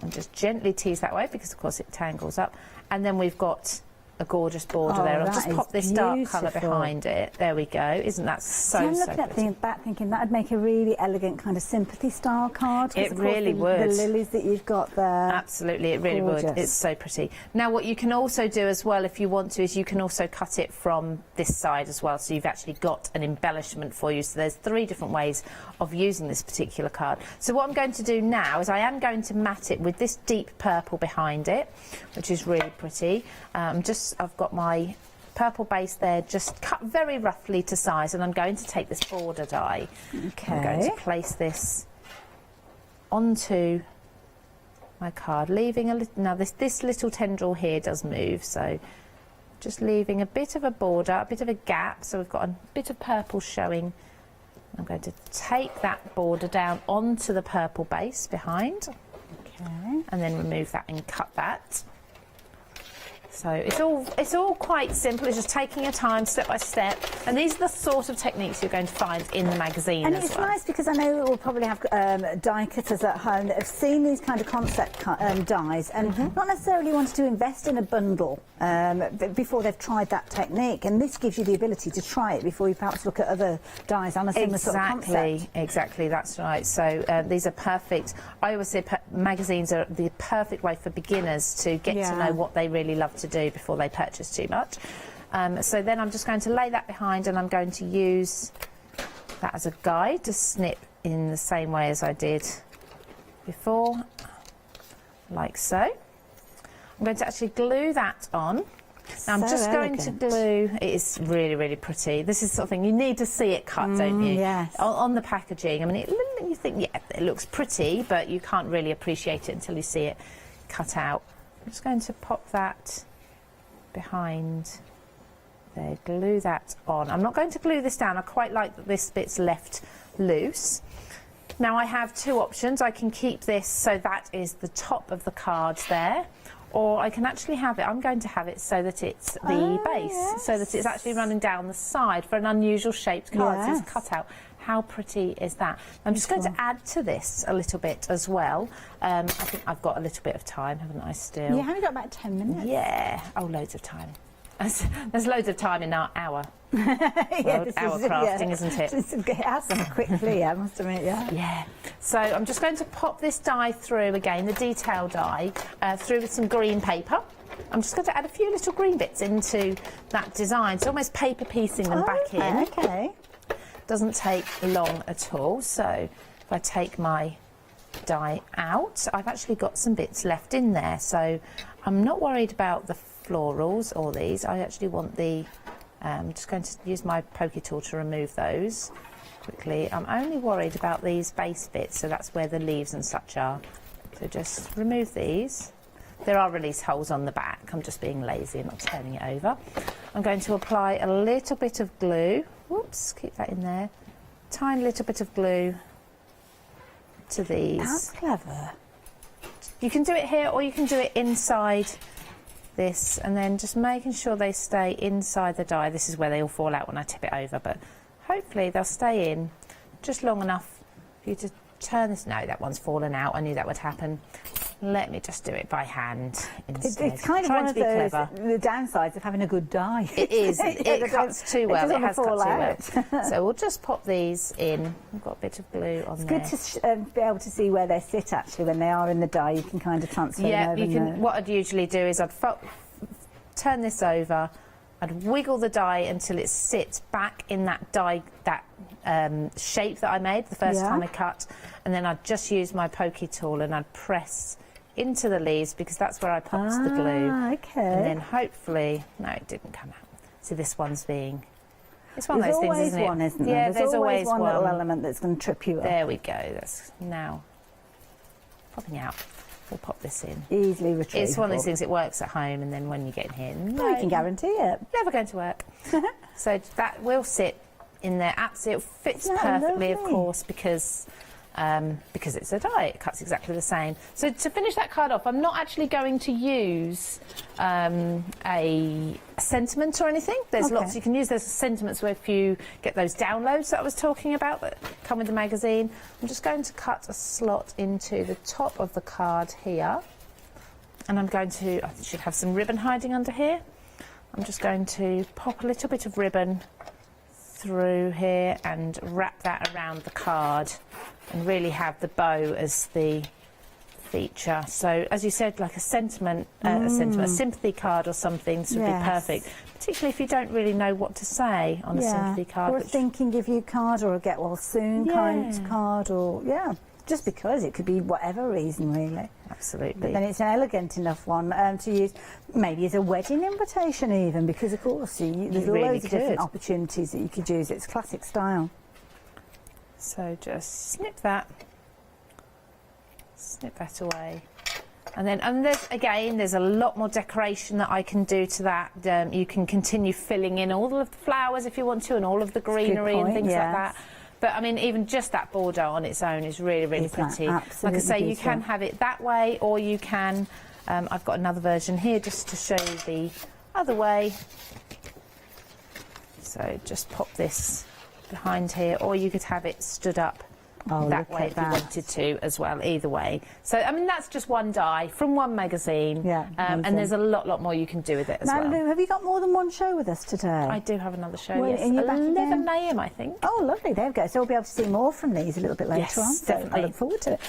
And just gently tease that way because, of course, it tangles up. And then we've got a gorgeous border there. I'll just pop this dark colour behind it. There we go. Isn't that so I'm so looking pretty? at back thinking that would make a really elegant kind of sympathy style card. It really would. The lilies that you've got there. Absolutely, it really would. It's so pretty. Now, what you can also do as well, if you want to, is you can also cut it from this side as well. So you've actually got an embellishment for you. So there's 3 different ways of using this particular card. So what I'm going to do now is I am going to mat it with this deep purple behind it, which is really pretty. I've got my purple base there, just cut very roughly to size, and I'm going to take this border die. Okay. I'm going to place this onto my card, leaving a little. Now this little tendril here does move, so just leaving a bit of a border, a bit of a gap, so we've got a bit of purple showing. I'm going to take that border down onto the purple base behind, and then remove that and cut that. So it's all quite simple. It's just taking your time, step by step. And these are the sort of techniques you're going to find in the magazine as well. And it's nice because I know we'll probably have die cutters at home that have seen these kind of concept dies and not necessarily wanted to invest in a bundle before they've tried that technique. And this gives you the ability to try it before you perhaps look at other dies on a similar sort of concept. Exactly, that's right. So these are perfect. I always say magazines are the perfect way for beginners to get to know what they really love to do before they purchase too much. So then I'm just going to lay that behind, and I'm going to use that as a guide to snip in the same way as I did before, like so. I'm going to actually glue that on. Now I'm just going to glue. It is really, really pretty. This is something you need to see it cut, don't you? Yes. On the packaging. I mean, you think, yeah, it looks pretty, but you can't really appreciate it until you see it cut out. I'm just going to pop that behind there, glue that on. I'm not going to glue this down. I quite like that this bit's left loose. Now I have 2 options. I can keep this so that is the top of the cards there, or I can actually have it, I'm going to have it so that it's the base, so that it's actually running down the side for an unusual shaped card. So it's cut out. How pretty is that? I'm just going to add to this a little bit as well. I think I've got a little bit of time, haven't I, still? Yeah, haven't got about 10 minutes. Yeah. Oh, loads of time. There's loads of time in our hour. Hour crafting, isn't it? Just get out some quickly, I must admit, Yeah. So I'm just going to pop this die through again, the detail die, through with some green paper. I'm just going to add a few little green bits into that design. It's almost paper piecing them back in. Okay. Doesn't take long at all. So if I take my die out, I've actually got some bits left in there. So I'm not worried about the florals or these. I actually want the, I'm just going to use my pokey tool to remove those quickly. I'm only worried about these base bits, so that's where the leaves and such are. So just remove these. There are release holes on the back. I'm just being lazy and not turning it over. I'm going to apply a little bit of glue. Whoops, keep that in there. Tiny little bit of glue to these. That's clever. You can do it here or you can do it inside this, and then just making sure they stay inside the die. This is where they all fall out when I tip it over, but hopefully they'll stay in just long enough for you to turn this. No, that one's fallen out. I knew that would happen. Let me just do it by hand instead. It's kind of one of those, the downsides of having a good die. It is. It cuts too well. It has cut too well. So we'll just pop these in. We've got a bit of glue on there. It's good to be able to see where they sit, actually, when they are in the die. You can kind of transfer them over. Yeah, you can. What I'd usually do is I'd turn this over, I'd wiggle the die until it sits back in that die, that shape that I made the first time I cut, and then I'd just use my pokey tool and I'd press into the leaves, because that's where I popped the glue. Okay. And then hopefully, no, it didn't come out. See, this one's being, it's one of those things, isn't it? There's always one, isn't there? Yeah, there's always one little element that's going to trip you up. There we go. That's now popping out. We'll pop this in. Easily retrievable. It's one of those things, it works at home, and then when you get in here, no, you can guarantee it. Never going to work. So that will sit in there. Absolutely, it fits perfectly, of course, because it's a die. It cuts exactly the same. So to finish that card off, I'm not actually going to use a sentiment or anything. There's lots you can use. There's sentiments where if you get those downloads that I was talking about that come with the magazine. I'm just going to cut a slot into the top of the card here. And I'm going to, I should have some ribbon hiding under here. I'm just going to pop a little bit of ribbon through here and wrap that around the card and really have the bow as the feature. So as you said, like a sympathy card or something, this would be perfect, particularly if you don't really know what to say on a sympathy card. Or a thinking of you card, or a get well soon kind card, or just because it could be whatever reason, really. Absolutely. But then it's an elegant enough one to use maybe as a wedding invitation even, because of course there's loads of different opportunities that you could use. It's classic style. So just snip that away. And then there's a lot more decoration that I can do to that. You can continue filling in all of the flowers if you want to, and all of the greenery and things like that. But I mean, even just that border on its own is really, really pretty. Like I say, you can have it that way, or you can, I've got another version here just to show you the other way. So just pop this behind here, or you could have it stood up that way if you wanted to as well, either way. So I mean, that's just one die from one magazine, and there's a lot more you can do with it as well. Lou, have you got more than one show with us today? I do have another show, yes. 11 a.m. I think. Oh, lovely, there we go. So we'll be able to see more from these a little bit later on. So I look forward to it.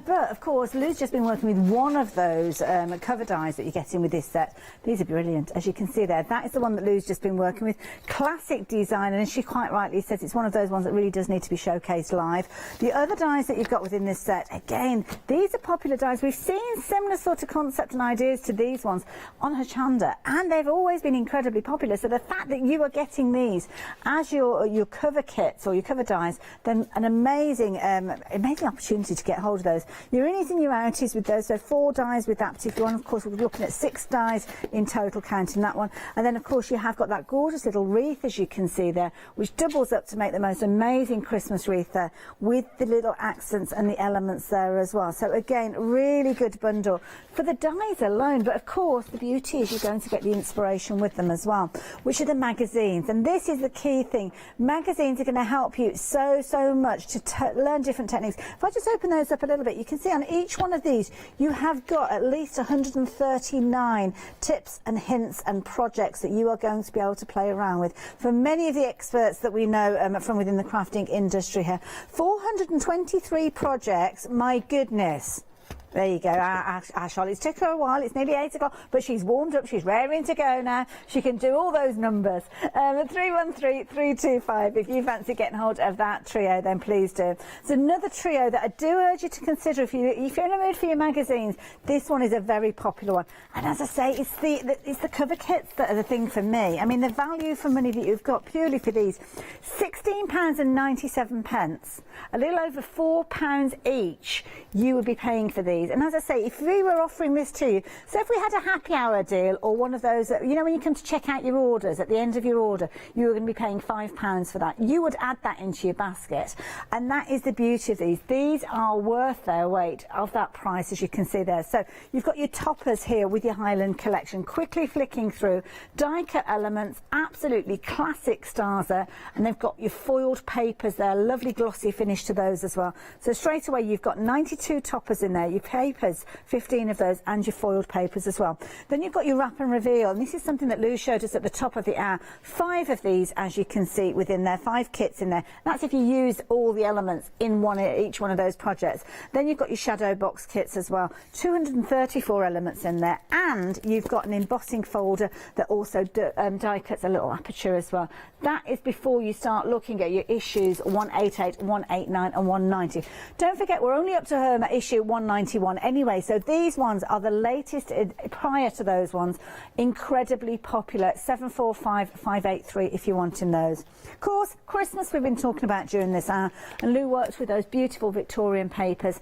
But of course, Lou's just been working with one of those cover dies that you're getting with this set. These are brilliant, as you can see there. That is the one that Lou's just been working with. Classic design, and as she quite rightly says, it's one of those ones that really does need to be showcased live. The other dies that you've got within this set, again, these are popular dies. We've seen similar sort of concept and ideas to these ones on Hochanda, and they've always been incredibly popular. So the fact that you are getting these as your cover kits or your cover dies, then an amazing opportunity to get hold of those. Your innies and your outies with those, so 4 dies with that particular one. Of course, we're looking at 6 dies in total, counting that one. And then, of course, you have got that gorgeous little wreath, as you can see there, which doubles up to make the most amazing Christmas wreath there, with the little accents and the elements there as well. So again, really good bundle for the dies alone. But of course, the beauty is you're going to get the inspiration with them as well, which are the magazines. And this is the key thing. Magazines are going to help you so much to learn different techniques. If I just open those up a little bit, you can see on each one of these, you have got at least 139 tips and hints and projects that you are going to be able to play around with. For many of the experts that we know from within the crafting industry here, 423 projects, my goodness. There you go, our Charlotte's took her a while, it's nearly 8 o'clock, but she's warmed up, she's raring to go now. She can do all those numbers. 313-325, if you fancy getting hold of that trio, then please do. It's another trio that I do urge you to consider if you're in a mood for your magazines. This one is a very popular one. And as I say, it's the cover kits that are the thing for me. I mean, the value for money that you've got purely for these, £16.97, a little over £4 each you would be paying for these. And as I say, if we were offering this to you, so if we had a happy hour deal, or one of those that, you know, when you come to check out your orders, at the end of your order, you were going to be paying £5 for that. You would add that into your basket. And that is the beauty of these. These are worth their weight of that price, as you can see there. So you've got your toppers here with your Highland collection, quickly flicking through, die cut elements, absolutely classic stars there. And they've got your foiled papers there, lovely glossy finish to those as well. So straight away, you've got 92 toppers in there. Your papers, 15 of those, and your foiled papers as well. Then you've got your wrap and reveal, and this is something that Lou showed us at the top of the hour. 5 of these, as you can see within there, 5 kits in there. That's if you use all the elements in each one of those projects. Then you've got your shadow box kits as well, 234 elements in there, and you've got an embossing folder that also die cuts a little aperture as well. That is before you start looking at your issues 188, 189 and 190. Don't forget, we're only up to issue 191 anyway, so these ones are the latest prior to those ones. Incredibly popular, 745583 if you're wanting those. Of course, Christmas we've been talking about during this hour, and Lou works with those beautiful Victorian papers.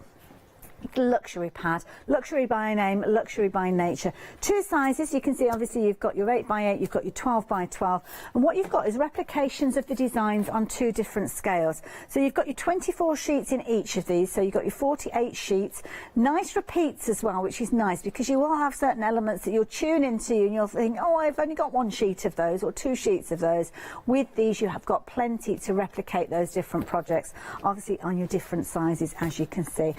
Luxury pad, luxury by name, luxury by nature. 2 sizes, you can see obviously you've got your 8x8, you've got your 12x12, and what you've got is replications of the designs on 2 different scales. So you've got your 24 sheets in each of these, so you've got your 48 sheets. Nice repeats as well, which is nice because you will have certain elements that you'll tune into and you'll think, oh, I've only got 1 sheet of those or 2 sheets of those. With these you have got plenty to replicate those different projects, obviously on your different sizes, as you can see.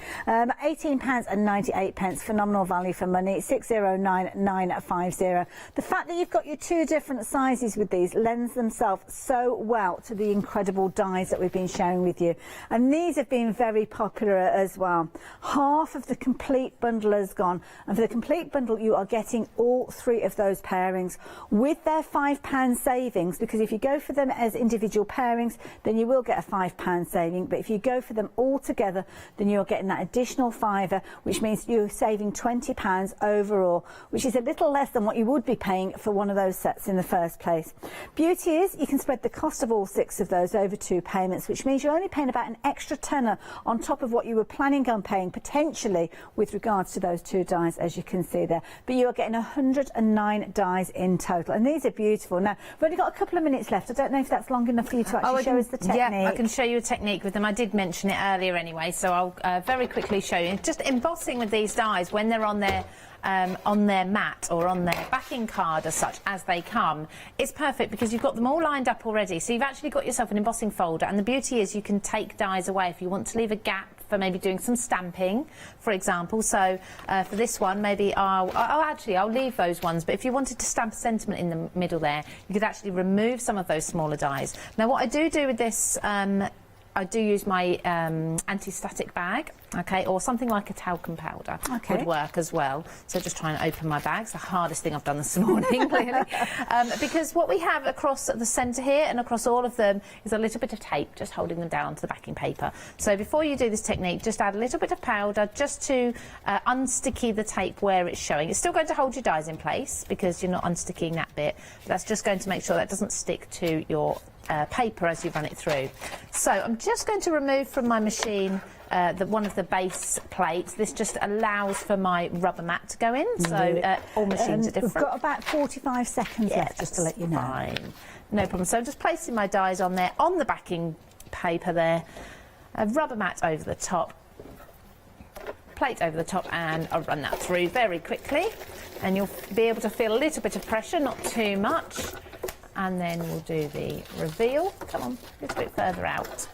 £18.98, phenomenal value for money, 609950. The fact that you've got your two different sizes with these lends themselves so well to the incredible dies that we've been sharing with you. And these have been very popular as well. Half of the complete bundle has gone, and for the complete bundle you are getting all three of those pairings with their £5 savings, because if you go for them as individual pairings then you will get a £5 saving, but if you go for them all together then you're getting that additional £5, which means you're saving £20 overall, which is a little less than what you would be paying for one of those sets in the first place. Beauty is you can spread the cost of all 6 of those over 2 payments, which means you're only paying about an extra tenner on top of what you were planning on paying potentially with regards to those 2 dies, as you can see there. But you are getting 109 dies in total, and these are beautiful. Now we've only got a couple of minutes left. I don't know if that's long enough for you to actually show us the technique. Yeah, I can show you a technique with them. I did mention it earlier anyway, so I'll very quickly show you. Just embossing with these dies when they're on their mat or on their backing card as such as they come, it's perfect because you've got them all lined up already. So you've actually got yourself an embossing folder, and the beauty is you can take dies away if you want to leave a gap for maybe doing some stamping, for example. So for this one, maybe I'll leave those ones, but if you wanted to stamp a sentiment in the middle there, you could actually remove some of those smaller dies. Now what I do with this, I do use my anti-static bag, okay, or something like a talcum powder would work as well. So just trying to open my bag. It's the hardest thing I've done this morning, clearly. Because what we have across the centre here and across all of them is a little bit of tape just holding them down to the backing paper. So before you do this technique, just add a little bit of powder just to unsticky the tape where it's showing. It's still going to hold your dies in place because you're not unsticking that bit. But that's just going to make sure that doesn't stick to your paper as you run it through. So I'm just going to remove from my machine one of the base plates. This just allows for my rubber mat to go in. So all machines are different. We've got about 45 seconds left, just to let you know. Fine. No problem. So I'm just placing my dies on there, on the backing paper there, a rubber mat over the top, plate over the top, and I'll run that through very quickly. And you'll be able to feel a little bit of pressure, not too much. And then we'll do the reveal. Come on, a little bit further out.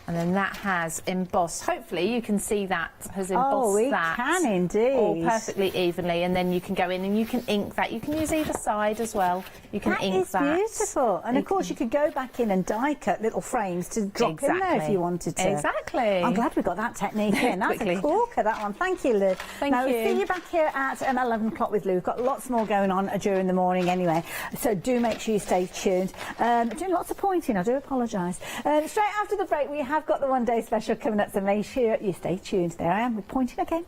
And then that has embossed. Hopefully you can see that has embossed that. Oh, we can indeed. All perfectly evenly, and then you can go in and you can ink that. You can use either side as well. You can ink that. That is beautiful. And of course you could go back in and die cut little frames to drop in there if you wanted to. Exactly. I'm glad we got that technique in. That's a corker, that one. Thank you, Lou. Thank you. We'll see you back here at 11 o'clock with Lou. We've got lots more going on during the morning anyway, so do make sure you stay tuned. Doing lots of pointing, I do apologise. Straight after the break we have got the one-day special coming up, so make sure you stay tuned. There I am with pointing again.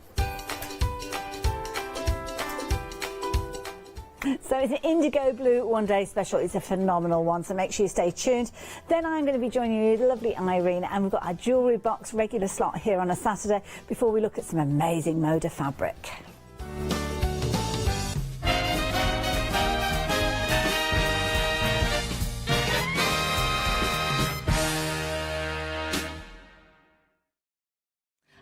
So it's an indigo blue one-day special. It's a phenomenal one, so make sure you stay tuned. Then I'm going to be joining you, lovely Irene, and we've got our jewellery box regular slot here on a Saturday before we look at some amazing Moda fabric.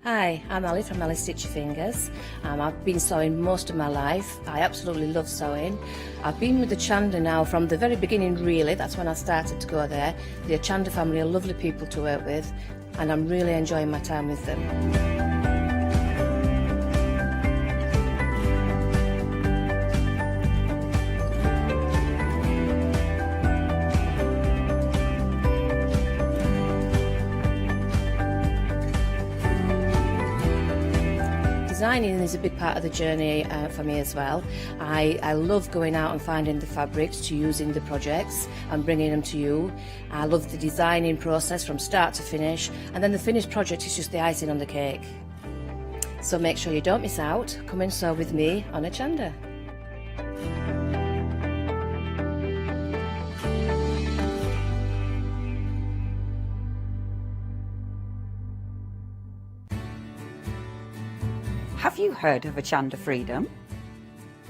Hi, I'm Ali from Ali Stitchy Fingers. I've been sewing most of my life. I absolutely love sewing. I've been with the Hochanda now from the very beginning, really. That's when I started to go there. The Hochanda family are lovely people to work with, and I'm really enjoying my time with them. Designing is a big part of the journey for me as well. I love going out and finding the fabrics to use in the projects and bringing them to you. I love the designing process from start to finish, and then the finished project is just the icing on the cake. So make sure you don't miss out. Come and sew with me on Hochanda. Have you heard of Hochanda Freedom?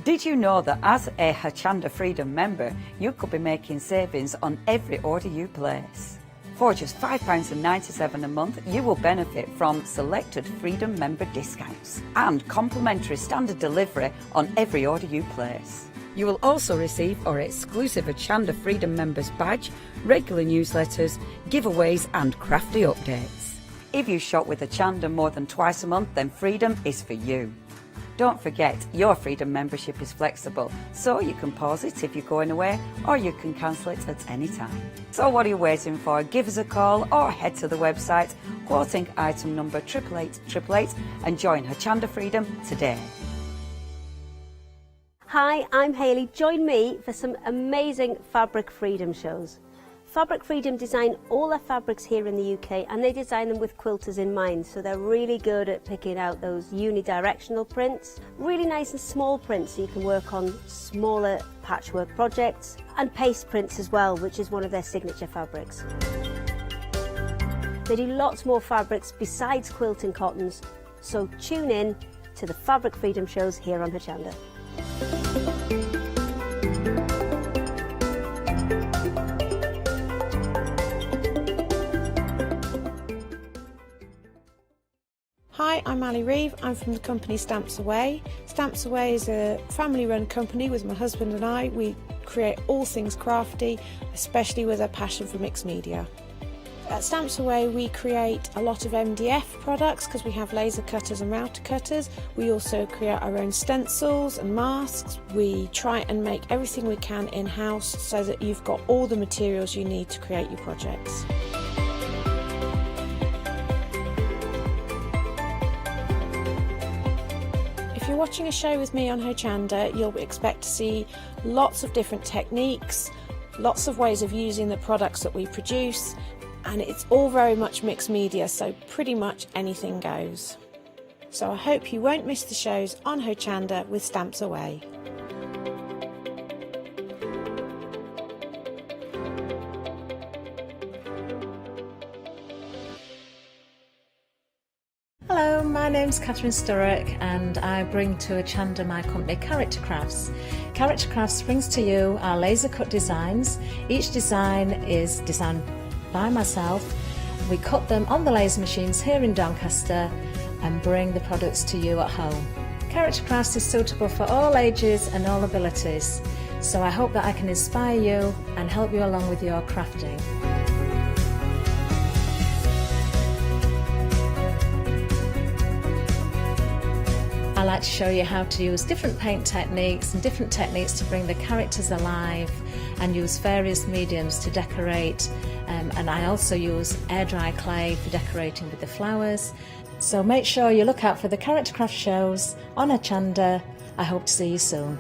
Did you know that as a Hochanda Freedom member, you could be making savings on every order you place? For just £5.97 a month, you will benefit from selected Freedom member discounts and complimentary standard delivery on every order you place. You will also receive our exclusive Hochanda Freedom members badge, regular newsletters, giveaways and crafty updates. If you shop with Hochanda more than twice a month, then Freedom is for you. Don't forget, your Freedom membership is flexible, so you can pause it if you're going away, or you can cancel it at any time. So what are you waiting for? Give us a call or head to the website, quoting item number 88888, and join Hochanda Freedom today. Hi, I'm Hayley. Join me for some amazing Fabric Freedom shows. Fabric Freedom design all their fabrics here in the UK, and they design them with quilters in mind, so they're really good at picking out those unidirectional prints, really nice and small prints so you can work on smaller patchwork projects, and paste prints as well, which is one of their signature fabrics. They do lots more fabrics besides quilt and cottons, so tune in to the Fabric Freedom shows here on Hochanda. Hi, I'm Ali Reeve. I'm from the company Stamps Away. Stamps Away is a family-run company with my husband and I. We create all things crafty, especially with a passion for mixed media. At Stamps Away we create a lot of MDF products because we have laser cutters and router cutters. We also create our own stencils and masks. We try and make everything we can in-house so that you've got all the materials you need to create your projects. If you're watching a show with me on Hochanda, you'll expect to see lots of different techniques, lots of ways of using the products that we produce, and it's all very much mixed media, so pretty much anything goes. So I hope you won't miss the shows on Hochanda with Stamps Away. Hello, my name's Catherine Sturrock and I bring to Hochanda my company Character Crafts. Character Crafts brings to you our laser cut designs. Each design is designed by myself. We cut them on the laser machines here in Doncaster and bring the products to you at home. Character Crafts is suitable for all ages and all abilities, so I hope that I can inspire you and help you along with your crafting. I like to show you how to use different paint techniques and different techniques to bring the characters alive and use various mediums to decorate, and I also use air dry clay for decorating with the flowers. So make sure you look out for the Character Craft shows on Hochanda. I hope to see you soon.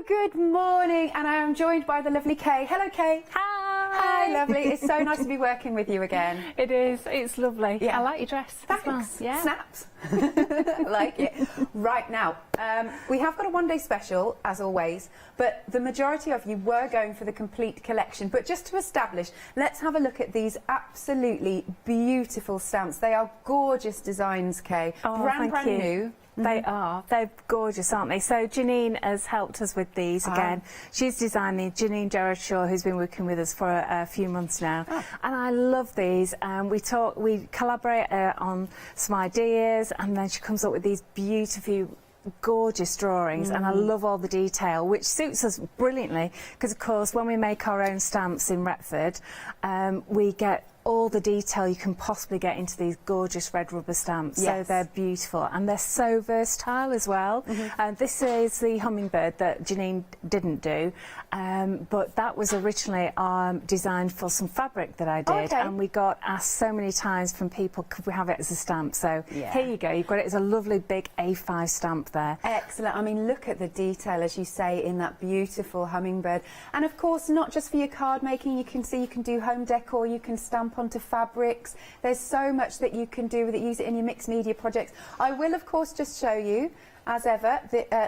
Good morning, and I am joined by the lovely Kay. Hello, Kay. Hi. Hi, lovely. It's so nice to be working with you again. It is. It's lovely. Yeah. I like your dress. Thanks. Well. Yeah. Snaps. I like it. Right now, we have got a one-day special, as always, but the majority of you were going for the complete collection. But just to establish, let's have a look at these absolutely beautiful stamps. They are gorgeous designs, Kay. Oh, brand thank you. new. They are. They're gorgeous, aren't they? So Janine has helped us with these again. She's designed these. Janine Gerard-Shaw, who's been working with us for a few months now. And I love these. We collaborate on some ideas, and then she comes up with these beautiful, gorgeous drawings, and I love all the detail, which suits us brilliantly because, of course, when we make our own stamps in Retford, we get all the detail you can possibly get into these gorgeous red rubber stamps. Yes. So they're beautiful and they're so versatile as well. This is the hummingbird that Janine didn't do, but that was originally designed for some fabric that I did, and we got asked so many times from people, could we have it as a stamp? So here you go, you've got it as a lovely big A5 stamp there. Excellent. I mean, look at the detail, as you say, in that beautiful hummingbird. And of course, not just for your card making, you can see you can do home decor, you can stamp onto fabrics. There's so much that you can do with it. Use it in your mixed media projects. I will, of course, just show you As ever,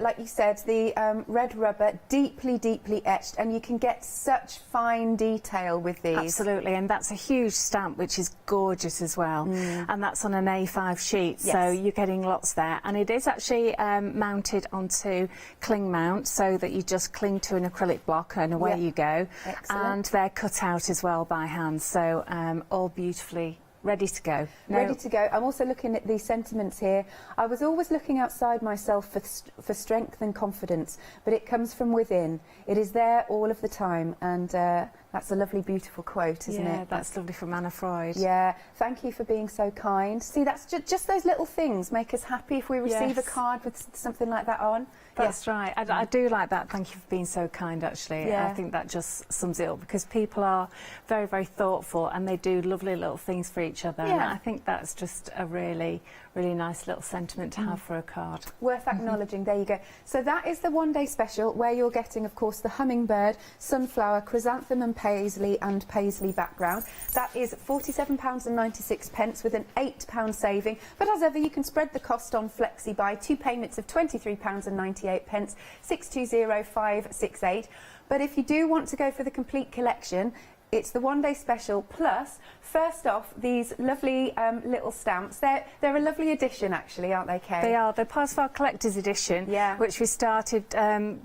like you said, the red rubber, deeply, deeply etched, and you can get such fine detail with these. Absolutely, and that's a huge stamp, which is gorgeous as well. And that's on an A5 sheet, so you're getting lots there. And it is actually mounted onto cling mount, so that you just cling to an acrylic block and away you go. Excellent. And they're cut out as well by hand, so all beautifully ready to go. Ready to go. I'm also looking at the sentiments here. I was always looking outside myself for strength and confidence, but it comes from within. It is there all of the time, and that's a lovely, beautiful quote, isn't it? Yeah, that's lovely from Anna Freud. Yeah, thank you for being so kind. See, that's just those little things make us happy if we receive a card with something like that on. That's right. I do like that. Thank you for being so kind, actually. Yeah. I think that just sums it up, because people are very, very thoughtful, and they do lovely little things for each other. Yeah. And I think that's just a really, really nice little sentiment to have for a card. Worth acknowledging. There you go. So that is the one-day special, where you're getting, of course, the hummingbird, sunflower, chrysanthemum paisley and paisley background. That is £47.96 with an £8 saving. But as ever, you can spread the cost on Flexi by 2 payments of £23.98, 620568. But if you do want to go for the complete collection, it's the one-day special plus, first off, these lovely little stamps. They're a lovely addition, actually, aren't they, Kay? They are. They're part of our collector's edition, Yeah. which we started,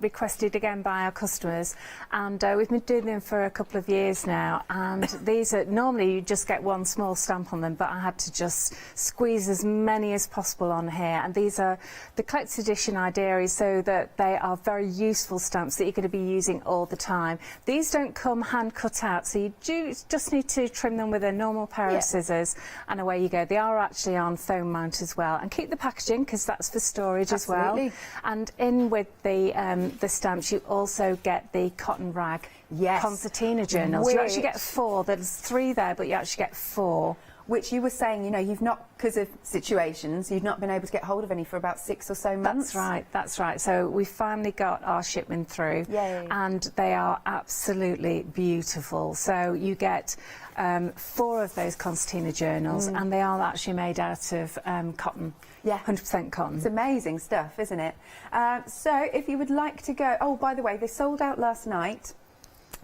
requested again by our customers. And we've been doing them for a couple of years now. And these are, normally you just get one small stamp on them, but I had to just squeeze as many as possible on here. And these are, the collector's edition idea is so that they are very useful stamps that you're going to be using all the time. These don't come hand cut out, so you just need to trim them with a normal pair of scissors, and away you go. They are actually on foam mount as well, and keep the packaging, because that's for storage as well. And in with the stamps, you also get the cotton rag concertina journals. You actually get 4. There's 3 there, but you actually get 4. Which you were saying, you know, you've not, because of situations, you've not been able to get hold of any for about 6 or so months. That's right, that's right. So we finally got our shipment through, and they are absolutely beautiful. So you get 4 of those concertina journals, and they are actually made out of cotton. 100% cotton. It's amazing stuff, isn't it? So if you would like to go, oh, by the way, they sold out last night.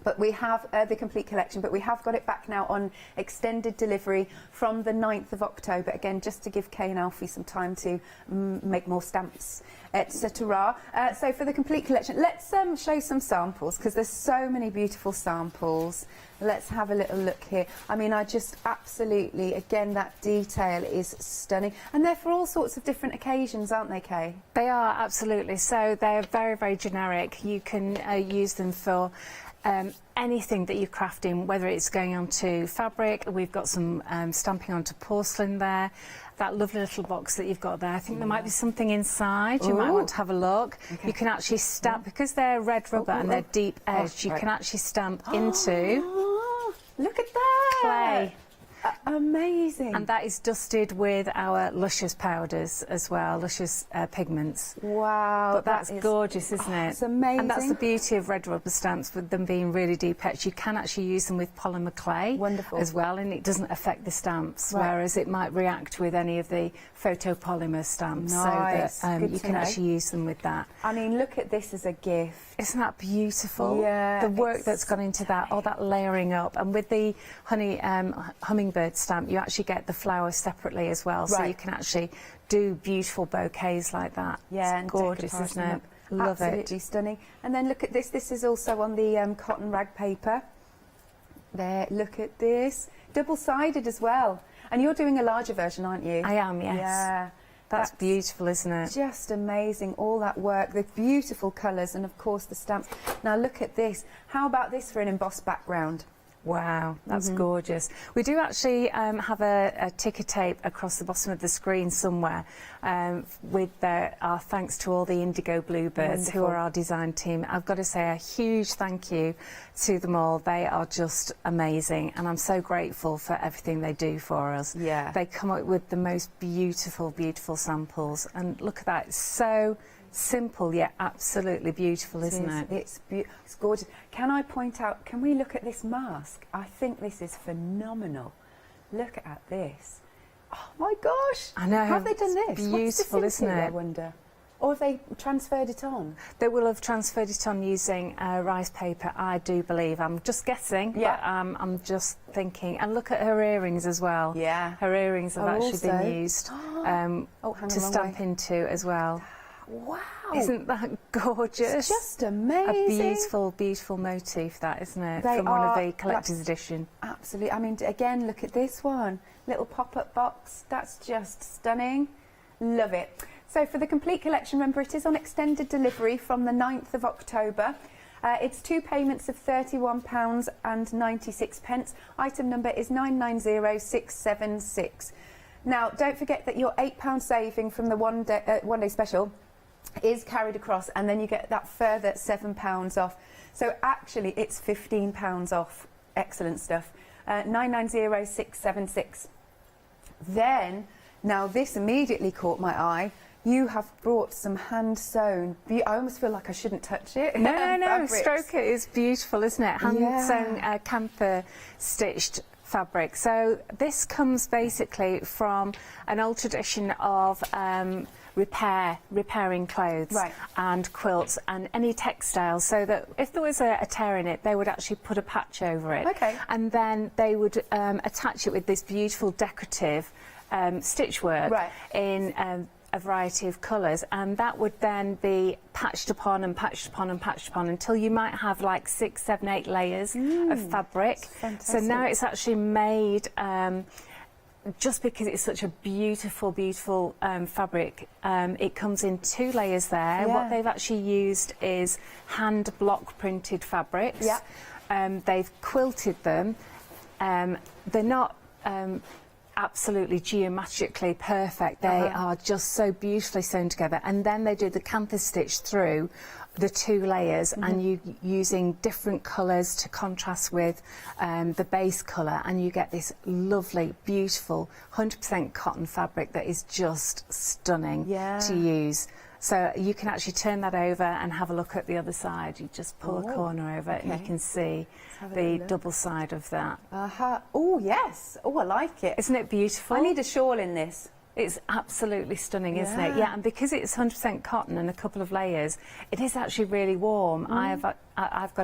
But we have the complete collection, but we have got it back now on extended delivery from the 9th of October. Again, just to give Kay and Alfie some time to make more stamps, etc. So for the complete collection, let's show some samples, because there's so many beautiful samples. Let's have a little look here. I mean, I just absolutely, again, that detail is stunning. And they're for all sorts of different occasions, aren't they, Kay? They are, absolutely. So they're very, very generic. You can use them for anything that you're crafting, whether it's going onto fabric. We've got some stamping onto porcelain there. That lovely little box that you've got there, I think there might be something inside. You might want to have a look. You can actually stamp, because they're red rubber and they're deep edged, you can actually stamp into look at that! clay. Amazing. And that is dusted with our luscious powders as well, luscious pigments. Wow. But that's gorgeous, isn't it? It's amazing. And that's the beauty of red rubber stamps, with them being really deep etched. You can actually use them with polymer clay as well, and it doesn't affect the stamps, whereas it might react with any of the photopolymer stamps. Nice. So that you can actually use them with that. I mean, look at this as a gift. Isn't that beautiful? Yeah. The work that's gone into that, all that layering up. And with the hummingbird stamp, you actually get the flowers separately as well. So you can actually do beautiful bouquets like that. Yeah, it's gorgeous, isn't it? Love it. Absolutely stunning. And then look at this. This is also on the cotton rag paper. There, look at this. Double-sided as well. And you're doing a larger version, aren't you? I am, yes. Yeah. That's beautiful, isn't it? Just amazing, all that work, the beautiful colours, and of course the stamps. Now look at this. How about this for an embossed background? Wow, that's gorgeous. We do actually have a ticker tape across the bottom of the screen somewhere with our thanks to all the indigo bluebirds who are our design team. I've got to say a huge thank you to them all. They are just amazing, and I'm so grateful for everything they do for us. Yeah. They come up with the most beautiful, beautiful samples, and look at that, it's so simple yet absolutely beautiful, isn't it? It's gorgeous. Can I point out, can we look at this mask? I think this is phenomenal. Look at this. Oh my gosh. I know. How have they done this? Beautiful, What's the isn't symbol, it? I wonder. Or have they transferred it on? They will have transferred it on using rice paper, I do believe. I'm just guessing, but I'm just thinking. And look at her earrings as well. Yeah. Her earrings have actually also been used to stamp into as well. Wow. Isn't that gorgeous? It's just amazing. A beautiful, beautiful motif, that, isn't it? They From one of are, the collector's edition. Absolutely. I mean, again, look at this one. Little pop-up box. That's just stunning. Love it. So for the complete collection, remember, it is on extended delivery from the 9th of October. It's 2 payments of £31.96. Item number is 990676. Now, don't forget that your £8 saving from the one day special is carried across, and then you get that further £7 off. So actually, it's £15 off. Excellent stuff. 990676. Then, now this immediately caught my eye. You have brought some hand-sewn. I almost feel like I shouldn't touch it. No, stroke it is beautiful, isn't it? Hand-sewn camphor stitched fabric. So this comes basically from an old tradition of repairing clothes and quilts and any textiles, so that if there was a tear in it, they would actually put a patch over it. Okay. And then they would attach it with this beautiful decorative stitch work in a variety of colours, and that would then be patched upon and patched upon and patched upon until you might have like 6, 7, 8 layers of fabric. So now it's actually made just because it's such a beautiful, beautiful fabric. It comes in 2 layers there. Yeah. What they've actually used is hand block printed fabrics. Yeah. They've quilted them. They're not absolutely geometrically perfect. They are just so beautifully sewn together, and then they do the canvas stitch through the 2 layers, and you using different colours to contrast with the base colour, and you get this lovely, beautiful 100% cotton fabric that is just stunning to use. So you can actually turn that over and have a look at the other side. You just pull a corner over it and you can see the double side of that. Oh, yes. Oh, I like it. Isn't it beautiful? I need a shawl in this. It's absolutely stunning, isn't it? Yeah, and because it's 100% cotton and a couple of layers, it is actually really warm. I've got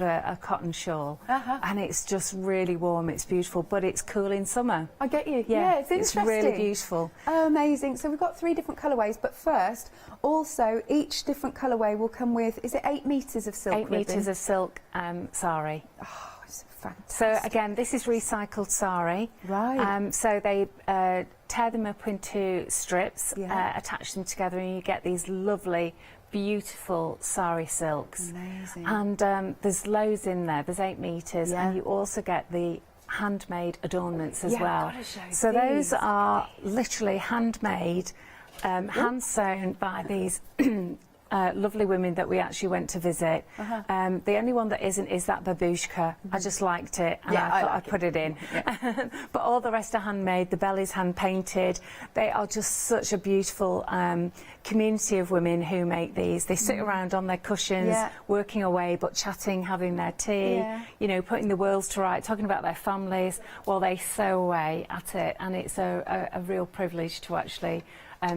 a cotton shawl, and it's just really warm. It's beautiful, but it's cool in summer. I get you. Yeah, it's interesting. It's really beautiful. Oh, amazing. So we've got 3 different colourways, but first, also, each different colourway will come with, is it 8 metres of silk 8 ribbon? metres of silk sari. Oh, it's fantastic. So again, this is recycled sari. Right. So they tear them up into strips, attach them together, and you get these lovely, beautiful sari silks. Amazing. And there's loads in there. There's 8 metres, and you also get the handmade adornments as well. I've gotta show So these. those are literally handmade, hand sewn by these lovely women that we actually went to visit. The only one that isn't is that babushka. I just liked it, and I thought I'd put it in. But all the rest are handmade. The belly's hand painted. They are just such a beautiful community of women who make these. They sit around on their cushions, working away, but chatting, having their tea, you know, putting the worlds to right, talking about their families while they sew away at it. And it's a real privilege to actually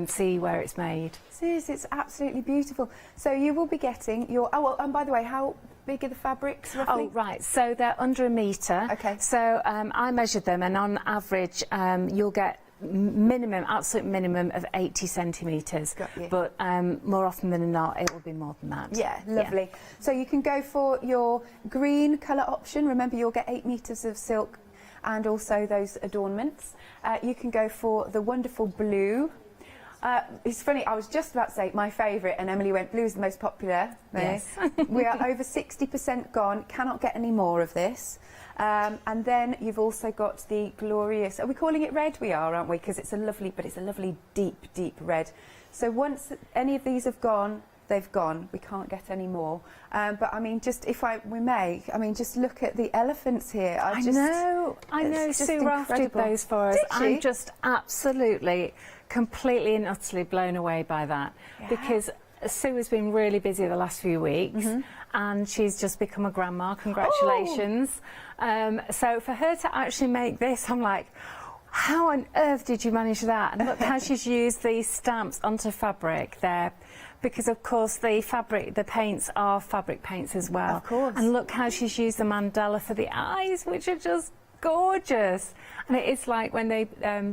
see where it's made. It's absolutely beautiful. So you will be getting your... Oh, well, and by the way, how big are the fabrics roughly? Oh, right. So they're under 1 metre. Okay. So I measured them, and on average, you'll get absolute minimum of 80 centimetres. Got you. But more often than not, it will be more than that. Yeah, lovely. Yeah. So you can go for your green colour option. Remember, you'll get 8 metres of silk and also those adornments. You can go for the wonderful blue. It's funny, I was just about to say my favourite, and Emily went, blue's the most popular. Yes. We are over 60% gone, cannot get any more of this. And then you've also got the glorious, are we calling it red? We are, aren't we? Because it's a lovely, but it's a lovely deep, deep red. So once any of these have gone, they've gone. We can't get any more. But I mean, just we may, I mean, just look at the elephants here. I know. Sue rafted those for us. I'm just absolutely, completely and utterly blown away by that, because Sue has been really busy the last few weeks, and she's just become a grandma. Congratulations. So for her to actually make this, I'm like, how on earth did you manage that? And look how she's used these stamps onto fabric there. Because of course the paints are fabric paints as well. Of course. And look how she's used the mandala for the eyes, which are just gorgeous. And it is like when they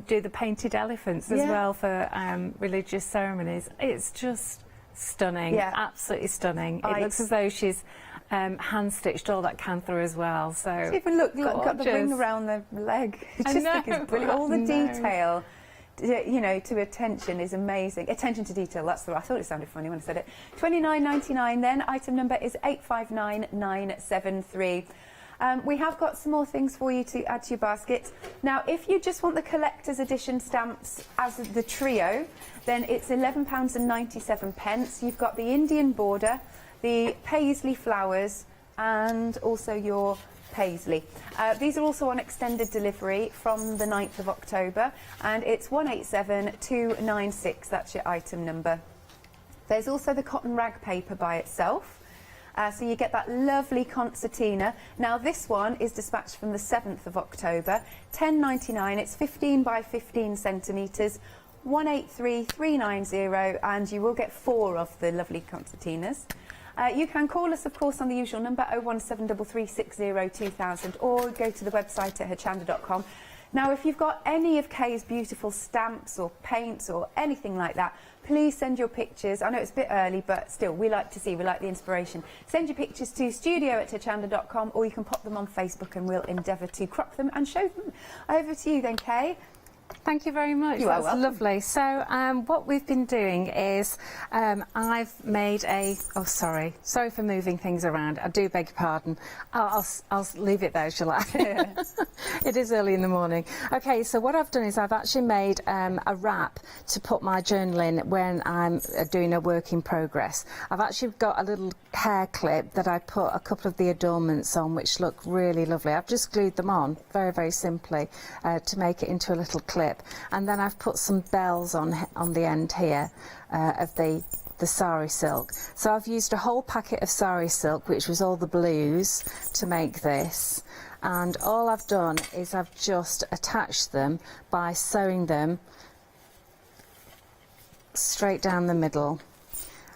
do the painted elephants as well for religious ceremonies. It's just stunning, absolutely stunning. It looks as though she's hand stitched all that cantha as well. So even look, got the ring around the leg. I just think it's brilliant. All the detail, you know, to attention is amazing. Attention to detail, that's the. I thought it sounded funny when I said it. £29.99. Then item number is 859973. We have got some more things for you to add to your basket. Now, if you just want the collector's edition stamps as the trio, then it's £11.97. You've got the Indian border, the paisley flowers, and also your paisley. These are also on extended delivery from the 9th of October, and it's 187296. That's your item number. There's also the cotton rag paper by itself. So you get that lovely concertina. Now this one is dispatched from the 7th of October, £10.99. It's 15 by 15 centimetres, 183390, and you will get 4 of the lovely concertinas. You can call us, of course, on the usual number 01733602000, or go to the website at hochanda.com. Now, if you've got any of Kay's beautiful stamps or paints or anything like that, please send your pictures. I know it's a bit early, but still, we like to see, we like the inspiration. Send your pictures to studio@hochanda.com, or you can pop them on Facebook and we'll endeavour to crop them and show them. Over to you then, Kay. Thank you very much. That's lovely. So what we've been doing is I've made a... Oh, sorry for moving things around. I do beg your pardon. I'll leave it there, shall I? It is early in the morning. Okay, so what I've done is I've actually made a wrap to put my journal in when I'm doing a work in progress. I've actually got a little hair clip that I put a couple of the adornments on, which look really lovely. I've just glued them on very, very simply to make it into a little clip. And then I've put some bells on the end here of the sari silk. So I've used a whole packet of sari silk, which was all the blues, to make this. And all I've done is I've just attached them by sewing them straight down the middle.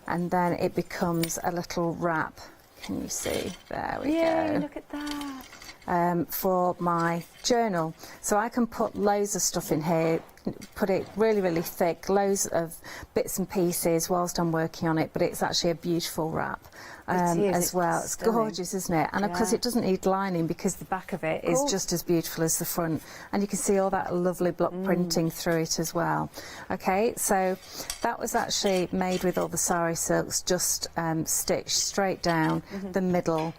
And then it becomes a little wrap. Can you see? There we go. Look at that. For my journal. So I can put loads of stuff in here, put it really, really thick, loads of bits and pieces whilst I'm working on it, but it's actually a beautiful wrap as well. It's gorgeous, isn't it? And of course it doesn't need lining because the back of it is just as beautiful as the front, and you can see all that lovely block printing through it as well. Okay, so that was actually made with all the sari silks just stitched straight down the middle.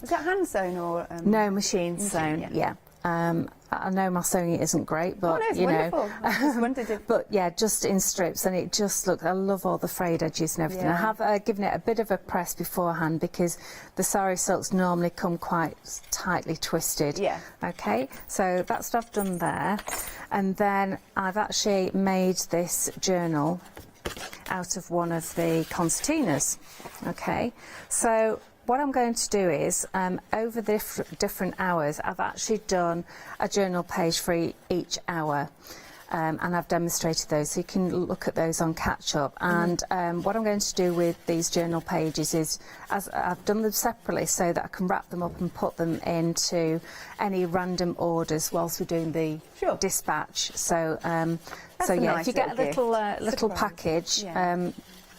Is that hand sewn or...? No, machine sewn, yeah. I know my sewing isn't great, but no, it's you wonderful. know, I just wondered if... but yeah, just in strips, and it just looks. I love all the frayed edges and everything. I have given it a bit of a press beforehand because the sari silks normally come quite tightly twisted. Yeah. Okay, so that's what I've done there, and then I've actually made this journal out of one of the concertinas. Okay, so what I'm going to do is, over the different hours, I've actually done a journal page for each hour, and I've demonstrated those, so you can look at those on Catch Up. And what I'm going to do with these journal pages is, as I've done them separately so that I can wrap them up and put them into any random orders whilst we're doing the dispatch. So, so yeah, if you get a little package.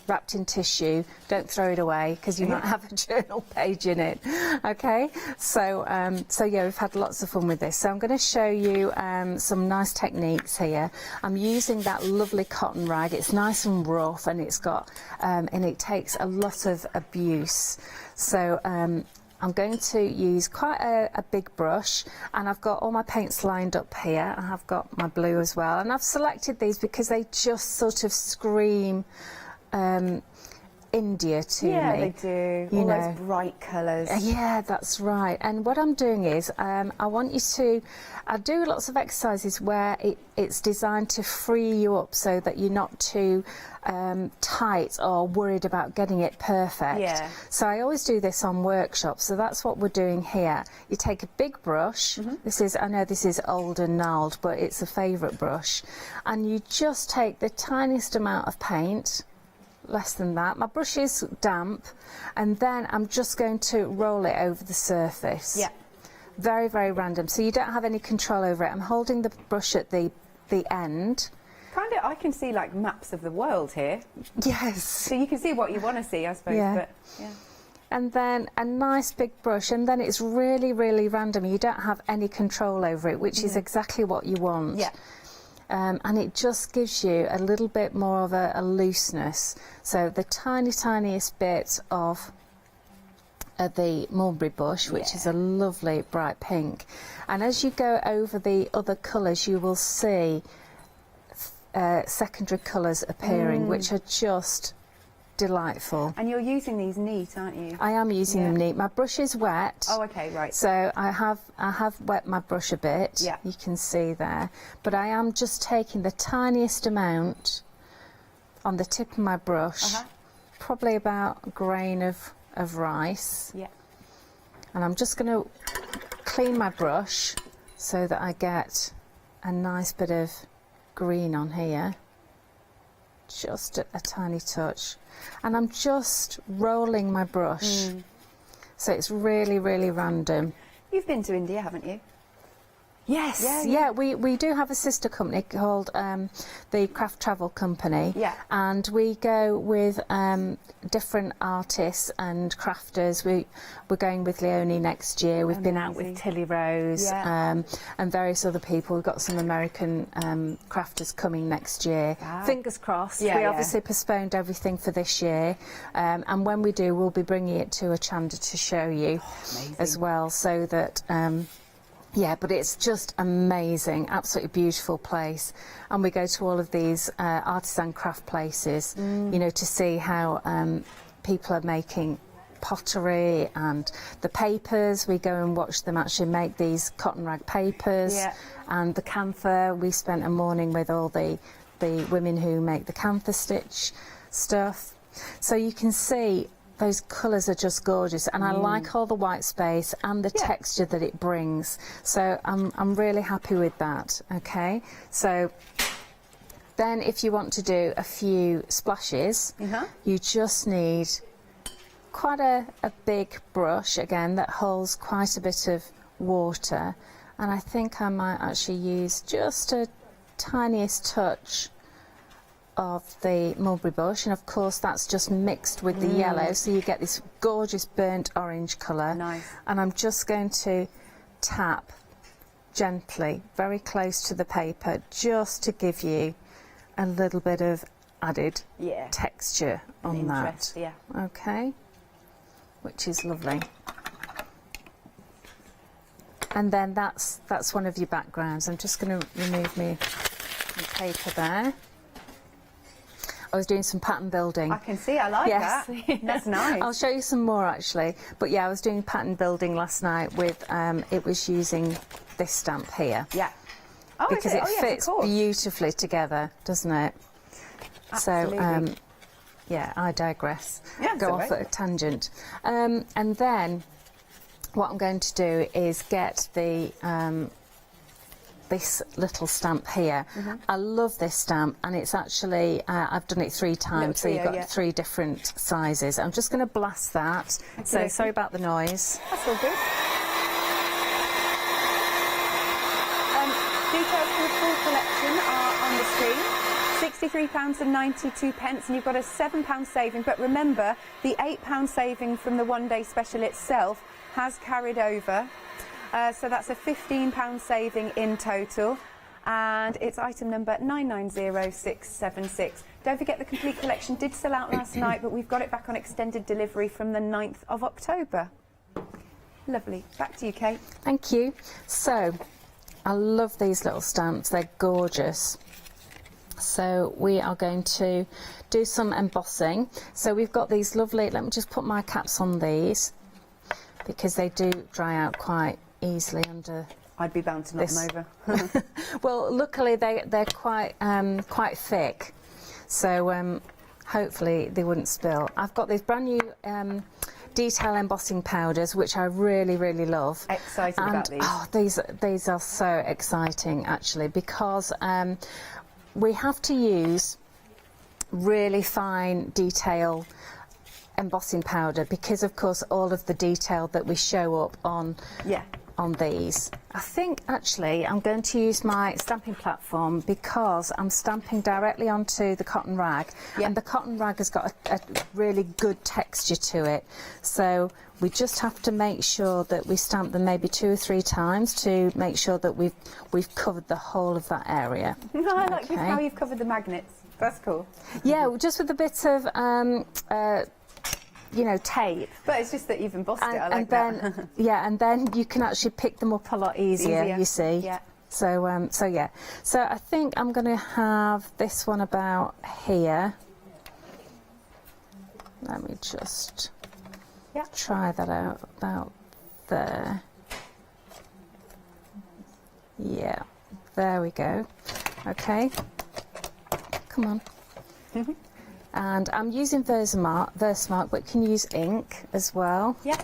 Wrapped in tissue, don't throw it away because you might have a journal page in it. Okay, so so yeah, we've had lots of fun with this. So I'm going to show you some nice techniques here. I'm using that lovely cotton rag. It's nice and rough, and it's got and it takes a lot of abuse. So I'm going to use quite a big brush, and I've got all my paints lined up here. I have got my blue as well, and I've selected these because they just sort of scream India to me. Yeah, they do. You All know. those bright colours. Yeah, that's right. And what I'm doing is I want you to, I do lots of exercises where it's designed to free you up so that you're not too tight or worried about getting it perfect. Yeah. So I always do this on workshops. So that's what we're doing here. You take a big brush. This is, I know this is old and gnarled, but it's a favourite brush. And you just take the tiniest amount of paint, less than that. My brush is damp, and then I'm just going to roll it over the surface. Yeah. Very, very random. So you don't have any control over it. I'm holding the brush at the end. Kind of, I can see like maps of the world here. Yes. So you can see what you want to see, I suppose. Yeah. But, yeah. And then a nice big brush, and then it's really, really random. You don't have any control over it, which is exactly what you want. Yeah. And it just gives you a little bit more of a looseness. So the tiniest bit of the mulberry bush, which is a lovely bright pink. And as you go over the other colours, you will see secondary colours appearing, which are just delightful. And you're using these neat, aren't you? I am using them neat. My brush is wet. Oh, okay, right. So I have wet my brush a bit. Yeah. You can see there. But I am just taking the tiniest amount on the tip of my brush, probably about a grain of rice. Yeah. And I'm just going to clean my brush so that I get a nice bit of green on here. Just a tiny touch. And I'm just rolling my brush. So it's really, really random. You've been to India, haven't you? Yes, yeah, we do have a sister company called the Craft Travel Company. Yeah. And we go with different artists and crafters. We're going with Leonie next year. We've been out with Tilly Rose and various other people. We've got some American crafters coming next year. Wow. Fingers crossed. Yeah, we obviously postponed everything for this year. And when we do, we'll be bringing it to Hochanda to show you as well, so that... yeah, but it's just amazing, absolutely beautiful place. And we go to all of these artisan craft places, you know, to see how people are making pottery and the papers. We go and watch them actually make these cotton rag papers. Yeah. And the camphor, we spent a morning with all the women who make the camphor stitch stuff. So you can see those colours are just gorgeous, and I like all the white space and the texture that it brings. So I'm really happy with that. Okay, so then if you want to do a few splashes, you just need quite a big brush again that holds quite a bit of water, and I think I might actually use just a tiniest touch of the mulberry bush, and of course that's just mixed with the yellow, so you get this gorgeous burnt orange colour. Nice. And I'm just going to tap gently very close to the paper, just to give you a little bit of added texture on that. Yeah. Okay, which is lovely. And then that's one of your backgrounds. I'm just going to remove my paper there. I was doing some pattern building. I can see, I like that. That's nice. I'll show you some more actually. But yeah, I was doing pattern building last night with, it was using this stamp here. Yeah. Oh, because it fits of course. beautifully together, doesn't it? Absolutely. So, yeah, I digress. Yeah, Go off at a tangent. And then what I'm going to do is get the... this little stamp here. I love this stamp, and it's actually I've done it 3 times, so you've got 3 different sizes. I'm just going to blast that. So sorry about the noise. That's all good. Details for the full collection are on the screen. £63.92, and you've got a £7 saving. But remember, the £8 saving from the one-day special itself has carried over. So that's a £15 saving in total, and it's item number 990676. Don't forget the complete collection did sell out last night, but we've got it back on extended delivery from the 9th of October. Lovely. Back to you, Kate. Thank you. So I love these little stamps, they're gorgeous. So we are going to do some embossing. So we've got these lovely, let me just put my caps on these because they do dry out quite easily under. I'd be bound to knock them over. Well, luckily they're quite quite thick, so hopefully they wouldn't spill. I've got these brand new detail embossing powders, which I really love. Excited about these. Oh, these are so exciting actually, because we have to use really fine detail embossing powder because of course all of the detail that we show up on these. I think actually I'm going to use my stamping platform because I'm stamping directly onto the cotton rag, and the cotton rag has got a really good texture to it, so we just have to make sure that we stamp them maybe 2 or 3 times to make sure that we've covered the whole of that area. I like how you've covered the magnets. That's cool. Yeah, just with a bit of you know, tape. But it's just that you've embossed it. I like and then, that. yeah, and then you can actually pick them up a lot easier. You see. Yeah. So, so yeah. So I think I'm going to have this one about here. Let me just try that out about there. Yeah, there we go. Okay. Come on. And I'm using Versamark, but you can use ink as well. Yeah.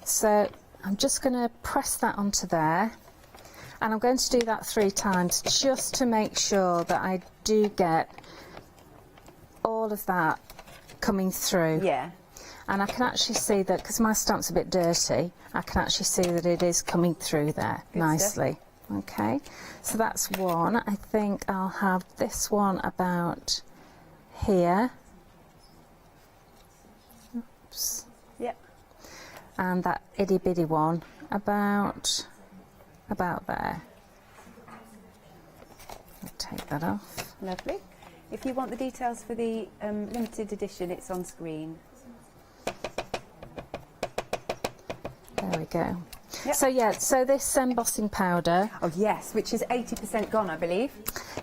So I'm just going to press that onto there, and I'm going to do that 3 times just to make sure that I do get all of that coming through. Yeah. And I can actually see that, because my stamp's a bit dirty, I can actually see that it is coming through there nicely. Okay, so that's one. I think I'll have this one about here. Oops. Yep. And that itty bitty one about there. I'll take that off. Lovely. If you want the details for the limited edition, it's on screen. There we go. Yep. So yeah, so this embossing powder. Oh yes, which is 80% gone, I believe.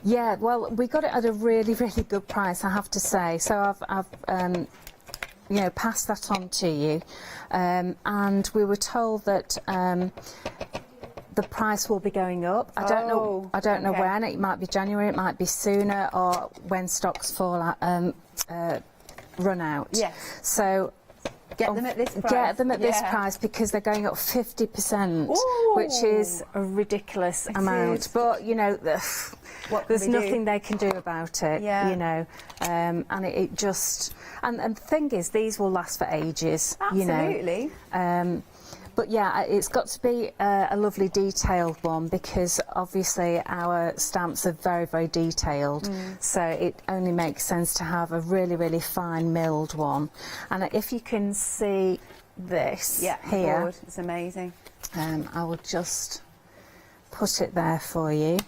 Yeah, well, we got it at a really good price, I have to say. So I've you know, pass that on to you, and we were told that the price will be going up. I don't know when. It might be January, it might be sooner, or when stocks fall out, run out. Yes. So get them at this price. Get them at this price because they're going up 50%, which is a ridiculous amount. But you know, there's nothing they can do about it. You know, and it just and the thing is, these will last for ages. Absolutely. You know. But yeah, it's got to be a lovely detailed one because obviously our stamps are very detailed, so it only makes sense to have a really fine milled one. And if you can see this here, board. It's amazing. I will just put it there for you.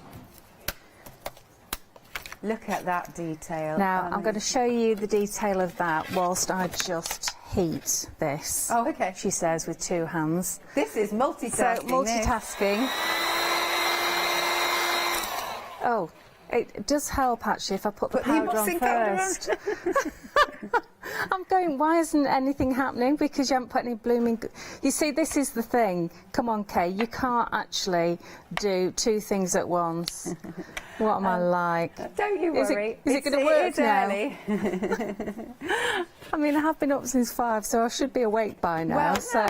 Look at that detail. Now I'm going to show you the detail of that whilst I just heat this. Oh, okay. She says with 2 hands. This is multitasking. So multitasking. Oh, it does help actually if I put the powder on first. I'm going, why isn't anything happening? Because you haven't put any blooming... You see, this is the thing. Come on, Kay, you can't actually do 2 things at once. What am I like? Don't you worry. Is it going to work now? Early. I mean, I have been up since 5, so I should be awake by now. Well, so,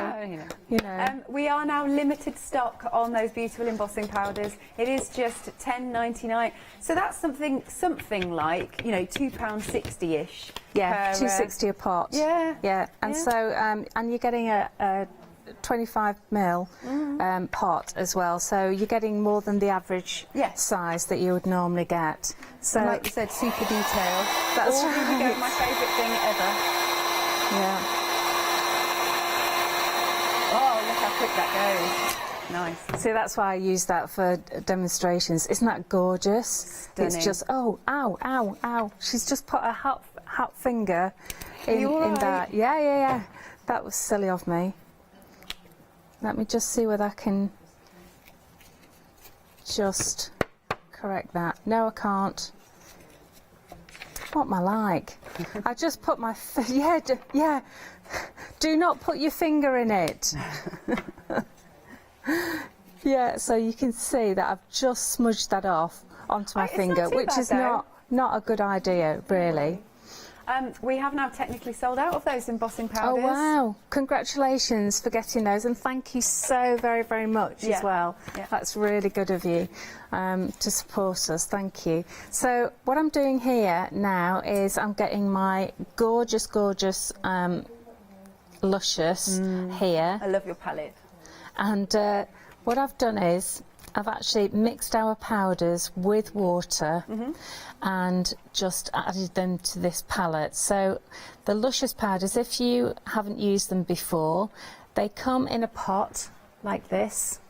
you know. We are now limited stock on those beautiful embossing powders. It is just $10.99. So that's something like, you know, £2.60-ish. Yeah, $2.60 a pot. Yeah. Yeah, and so, and you're getting a 25ml pot as well, so you're getting more than the average size that you would normally get. So, and like you said, super detailed. That's right. Here we go, my favourite thing ever. Yeah. Oh, look how quick that goes. Nice. See, that's why I use that for demonstrations. Isn't that gorgeous? Stunning. It's just, oh, ow, ow, ow. She's just put a hot finger in that. Yeah. That was silly of me. Let me just see whether I can just correct that. No, I can't. what am I like? I just put my, yeah. Do not put your finger in it. Yeah, so you can see that I've just smudged that off onto my finger, which is not a good idea, really. We have now technically sold out of those embossing powders. Oh, wow. Congratulations for getting those, and thank you so very, very much as well. Yeah. That's really good of you to support us. Thank you. So what I'm doing here now is I'm getting my gorgeous, gorgeous Luscious here. I love your palette. And what I've done is I've actually mixed our powders with water and just added them to this palette. So the Luscious powders, if you haven't used them before, they come in a pot like this,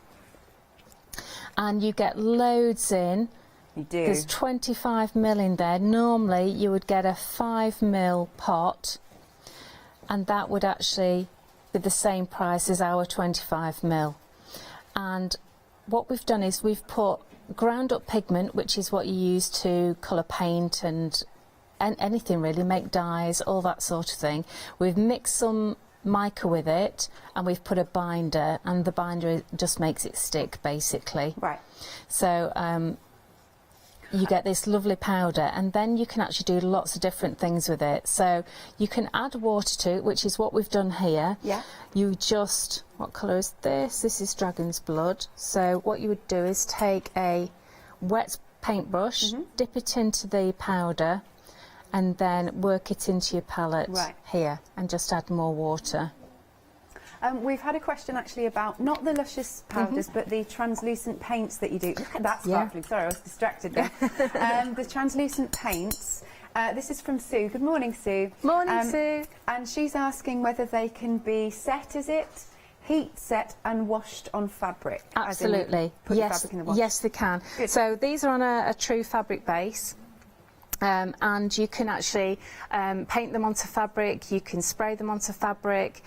and you get loads in. You do. There's 25 ml in there. Normally you would get a 5 ml pot, and that would actually be the same price as our 25 ml. And what we've done is we've put ground up pigment, which is what you use to colour paint and anything really, make dyes, all that sort of thing. We've mixed some mica with it, and we've put a binder, and the binder just makes it stick, basically. Right. So you get this lovely powder, and then you can actually do lots of different things with it. So you can add water to it, which is what we've done here. Yeah. You just, what colour is this? This is dragon's blood. So what you would do is take a wet paintbrush, dip it into the powder, and then work it into your palette here, and just add more water. We've had a question actually about not the Luscious powders, but the translucent paints that you do. Look at that sparkling. Sorry, I was distracted there. The translucent paints. This is from Sue. Good morning, Sue. Morning, Sue. And she's asking whether they can be set, is it? Heat set and washed on fabric. Absolutely. Put the fabric in the wash. Yes, they can. Good. So these are on a true fabric base. And you can actually paint them onto fabric, you can spray them onto fabric,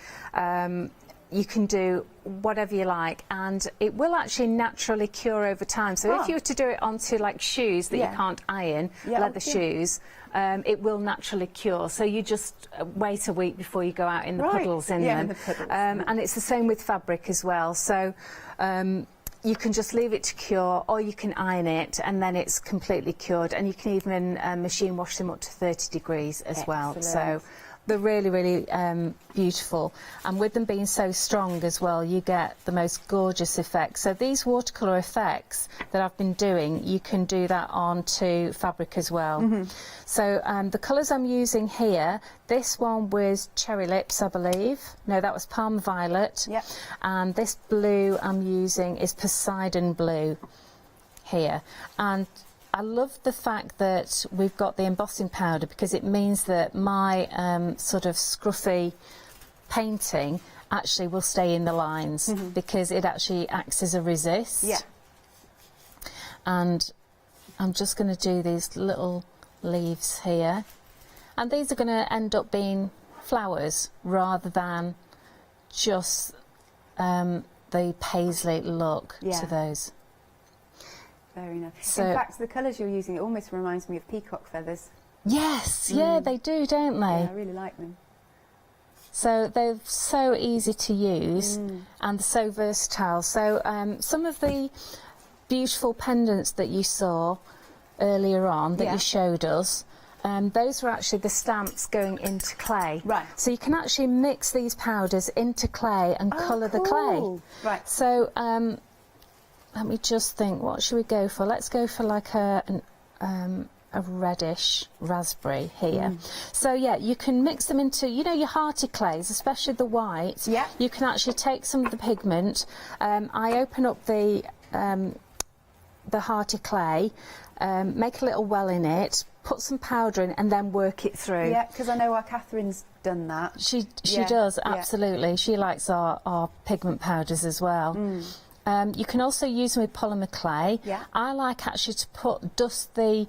you can do whatever you like, and it will actually naturally cure over time. So if you were to do it onto like shoes that you can't iron, leather shoes, it will naturally cure. So you just wait a week before you go out in the puddles in them. In the puddles. And it's the same with fabric as well. So you can just leave it to cure, or you can iron it, and then it's completely cured. And you can even machine wash them up to 30 degrees as well. So they're really, really beautiful. And with them being so strong as well, you get the most gorgeous effects. So these watercolour effects that I've been doing, you can do that onto fabric as well. So the colours I'm using here, this one was Cherry Lips, I believe. No, that was Palm Violet. Yep. And this blue I'm using is Poseidon Blue here. And I love the fact that we've got the embossing powder, because it means that my sort of scruffy painting actually will stay in the lines, because it actually acts as a resist. Yeah. And I'm just going to do these little leaves here, and these are going to end up being flowers rather than just the paisley look to those. Very nice. So, in fact, the colours you're using, it almost reminds me of peacock feathers. Yes, yeah, they do, don't they? Yeah, I really like them. So they're so easy to use and so versatile. So some of the beautiful pendants that you saw earlier on that you showed us, those were actually the stamps going into clay. Right. So you can actually mix these powders into clay and colour the clay. Right. So let me just think, what should we go for? Let's go for like a reddish raspberry here. So yeah, you can mix them into, you know, your hearty clays, especially the white. Yeah. You can actually take some of the pigment. I open up the hearty clay, make a little well in it, put some powder in, and then work it through. Yeah, because I know our Catherine's done that. She does, absolutely. She likes our pigment powders as well. You can also use them with polymer clay. Yeah. I like actually to dust the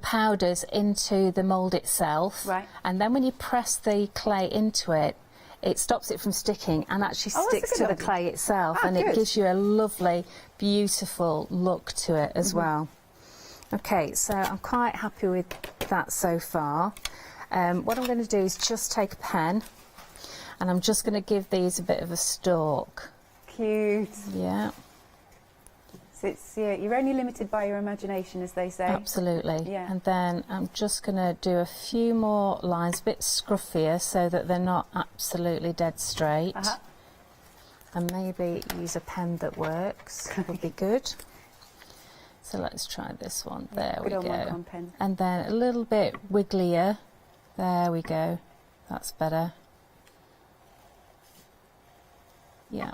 powders into the mould itself. Right. And then when you press the clay into it, it stops it from sticking and actually sticks to the clay itself, and it gives you a lovely, beautiful look to it as well. Okay, so I'm quite happy with that so far. What I'm going to do is just take a pen and I'm just going to give these a bit of a stalk. Cute. Yeah. So it's, you're only limited by your imagination, as they say. Absolutely. Yeah. And then I'm just going to do a few more lines, a bit scruffier, so that they're not absolutely dead straight. And maybe use a pen that works would be good. So let's try this one. There we go. And then a little bit wigglier. There we go. That's better. Yeah.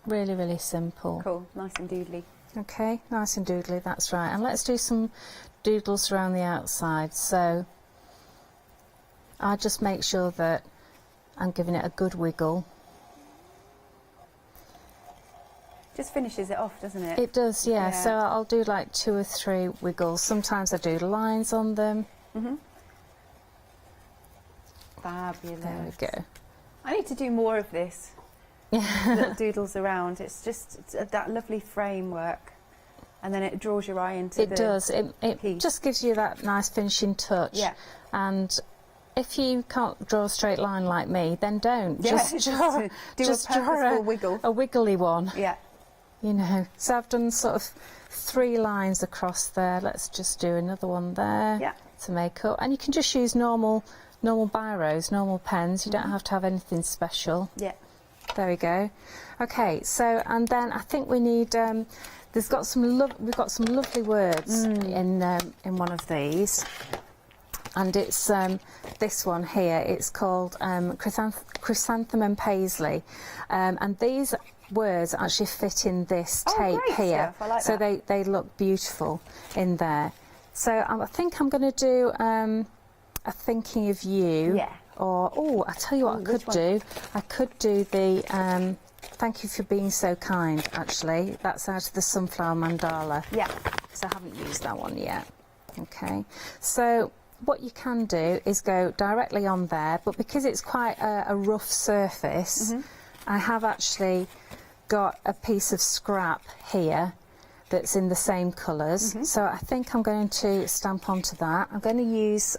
Really, really simple. Cool. Nice and doodly. Okay, nice and doodly, that's right. And let's do some doodles around the outside. So I just make sure that I'm giving it a good wiggle. Just finishes it off, doesn't it? It does, yeah. So I'll do like 2 or 3 wiggles. Sometimes I do lines on them. Fabulous. There we go. I need to do more of this. Little doodles around. It's just that lovely framework, and then it draws your eye into it. It does. It just gives you that nice finishing touch. Yeah. And if you can't draw a straight line like me, then don't. Yeah, just draw, do just a purposeful wiggle. A wiggly one. Yeah. You know. So I've done sort of 3 lines across there. Let's just do another one there. Yeah. To make up, and you can just use normal biros, normal pens. You don't have to have anything special. Yeah. There we go. Okay, so and then I think we need. We've got some lovely words in one of these, and it's this one here. It's called Chrysanthemum Paisley, and these words actually fit in this tape here. I like so that. they look beautiful in there. So I think I'm going to do a Thinking of You. Yeah. Or, I tell you what I could do. I could do the Thank You for Being So Kind, actually. That's out of the Sunflower Mandala. Yeah. Because I haven't used that one yet. Okay. So what you can do is go directly on there, but because it's quite a rough surface, I have actually got a piece of scrap here that's in the same colours. So I think I'm going to stamp onto that. I'm going to use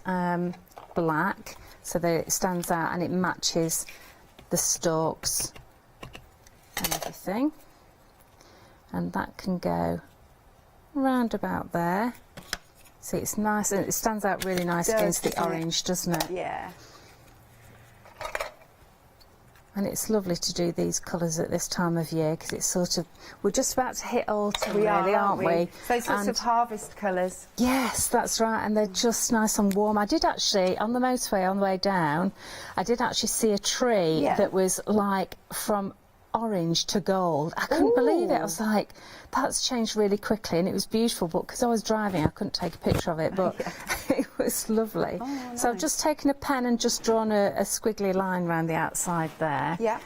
black, so that it stands out and it matches the stalks and everything. And that can go round about there. See, it's nice and it stands out really nice against the orange, doesn't it? Yeah. And it's lovely to do these colours at this time of year because it's sort of, we're just about to hit autumn, really, aren't we? So sorts of harvest colours. Yes, that's right, and they're just nice and warm. I did actually, on the motorway on the way down, I did actually see a tree that was like from orange to gold. I couldn't believe it. I was like, that's changed really quickly, and it was beautiful, but because I was driving I couldn't take a picture of it, but it was lovely. Nice. So I've just taken a pen and just drawn a squiggly line around the outside there. Yeah.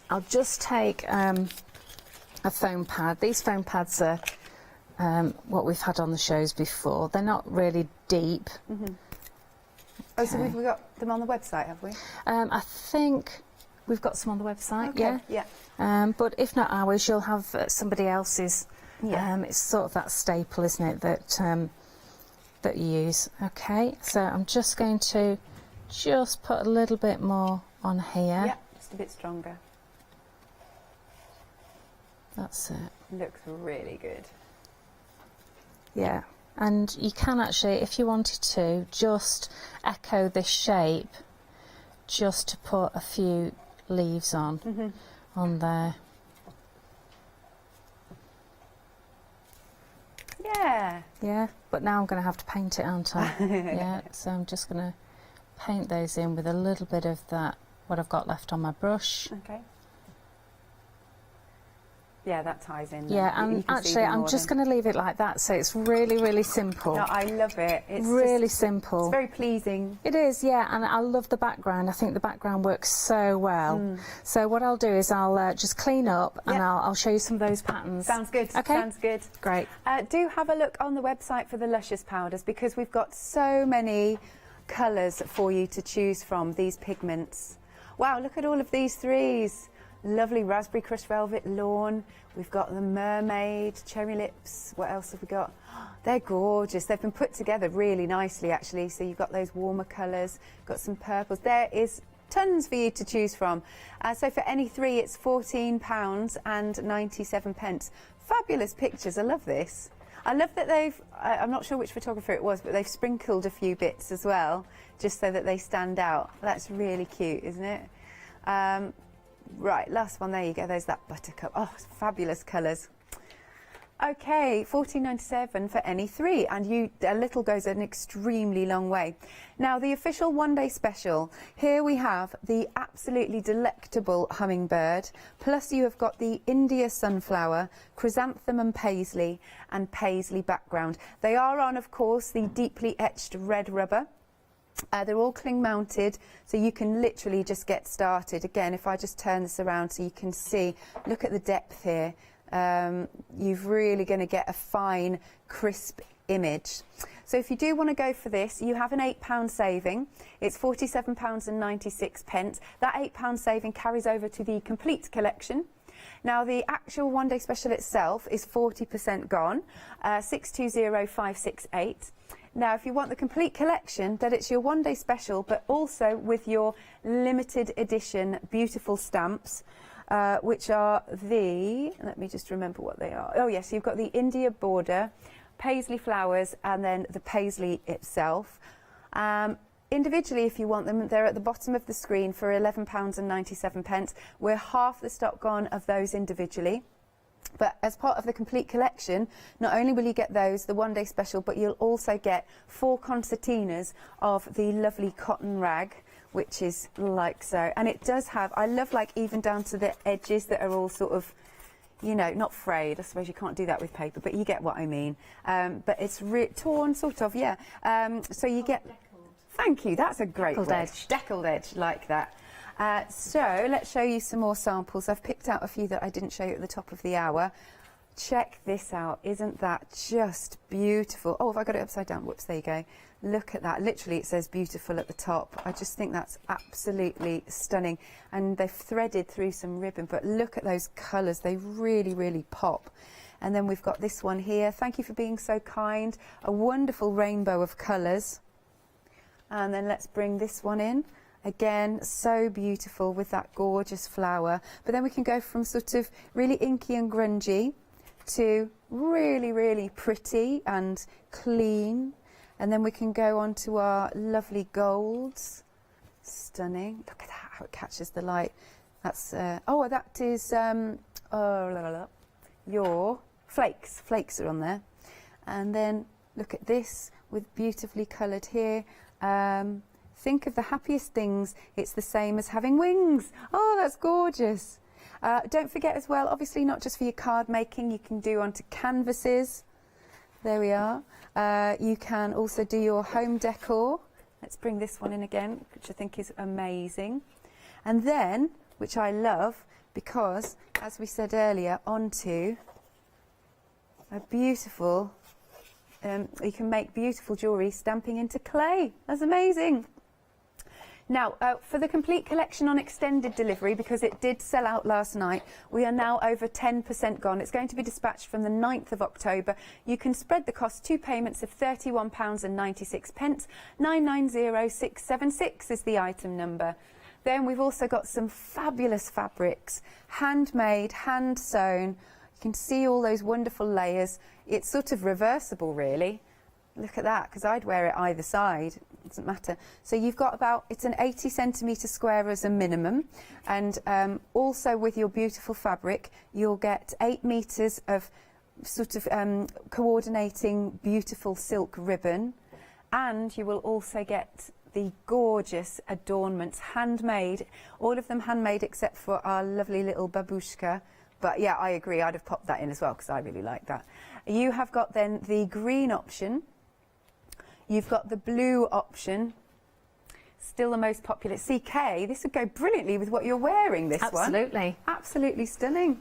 I'll just take a foam pad. These foam pads are what we've had on the shows before. They're not really deep. Oh, so we've got them on the website, have we? I think we've got some on the website, Okay, yeah. But if not ours, you'll have somebody else's. It's sort of that staple, isn't it, that you use. Okay, so I'm just going to just put a little bit more on here. Yeah, just a bit stronger. That's it. Looks really good. Yeah, and you can actually, if you wanted to, just echo this shape, just to put a few leaves on there. Yeah. Yeah, but now I'm going to have to paint it, aren't I? Yeah, so I'm just going to paint those in with a little bit of that, what I've got left on my brush. Okay. Yeah, that ties in. Yeah, and actually I'm just going to leave it like that, so it's really, really simple. No, I love it. It's really just, simple. It's very pleasing. It is, yeah, and I love the background. I think the background works so well. So what I'll do is I'll just clean up and I'll show you some of those patterns. Sounds good. Okay. Sounds good. Great. Do have a look on the website for the Luscious powders, because we've got so many colours for you to choose from, these pigments. Wow, look at all of these threes. lovely raspberry crushed velvet lawn. We've got the mermaid, cherry lips. What else have we got? They're gorgeous. They've been put together really nicely, actually. So you've got those warmer colours, got some purples. There is tons for you to choose from. So for any three, it's £14.97. Fabulous pictures. I love this. I love that I'm not sure which photographer it was, but they've sprinkled a few bits as well, just so that they stand out. That's really cute, isn't it? Right, last one, there you go, there's that buttercup. Oh, fabulous colours. Okay, £14.97 for any three, and a little goes an extremely long way. Now, the official one-day special, here we have the absolutely delectable hummingbird, plus you have got the India sunflower, chrysanthemum and paisley background. They are on, of course, the deeply etched red rubber. They're all cling mounted, so you can literally just get started. Again, if I just turn this around so you can see, look at the depth here. You're really going to get a fine, crisp image. So if you do want to go for this, you have an £8 saving. It's £47.96. That £8 saving carries over to the complete collection. Now, the actual one-day special itself is 40% gone, 620568. Now, if you want the complete collection, then it's your one-day special, but also with your limited edition beautiful stamps, which are let me just remember what they are. Oh, yes, you've got the India border, paisley flowers, and then the paisley itself. Individually, if you want them, they're at the bottom of the screen for £11.97. We're half the stock gone of those individually. But as part of the complete collection, not only will you get those, the one-day special, but you'll also get 4 concertinas of the lovely cotton rag, which is like so. And it does have, I love, like, even down to the edges that are all sort of, you know, not frayed. I suppose you can't do that with paper, but you get what I mean. But it's torn, sort of, yeah. So you get... Thank you, that's a great word. Deckled edge, like that. So let's show you some more samples. I've picked out a few that I didn't show you at the top of the hour. Check this out. Isn't that just beautiful? Oh, have I got it upside down? Whoops, there you go. Look at that. Literally, it says beautiful at the top. I just think that's absolutely stunning. And they've threaded through some ribbon, but look at those colours. They really, really pop. And then we've got this one here. Thank you for being so kind. A wonderful rainbow of colours. And then let's bring this one in. Again, so beautiful with that gorgeous flower. But then we can go from sort of really inky and grungy to really, really pretty and clean. And then we can go on to our lovely golds. Stunning. Look at that, how it catches the light. That's, oh, that is your flakes. Flakes are on there. And then look at this with beautifully coloured here. Think of the happiest things. It's the same as having wings. Oh, that's gorgeous. Don't forget as well, obviously not just for your card making, you can do onto canvases. There we are. You can also do your home decor. Let's bring this one in again, which I think is amazing. And then, which I love, because, as we said earlier, onto a beautiful, you can make beautiful jewellery stamping into clay. That's amazing. Now, for the complete collection on extended delivery, because it did sell out last night, we are now over 10% gone. It's going to be dispatched from the 9th of October. You can spread the cost, 2 payments of £31.96. 990676 is the item number. Then we've also got some fabulous fabrics, handmade, hand sewn. You can see all those wonderful layers. It's sort of reversible, really. Look at that, because I'd wear it either side. It doesn't matter. So you've got about, it's an 80 centimetre square as a minimum. And also with your beautiful fabric, you'll get 8 metres of sort of coordinating beautiful silk ribbon. And you will also get the gorgeous adornments, handmade. All of them handmade except for our lovely little babushka. But yeah, I agree, I'd have popped that in as well because I really like that. You have got then the green option. You've got the blue option, still the most popular. CK, this would go brilliantly with what you're wearing, this one. Absolutely. Absolutely stunning.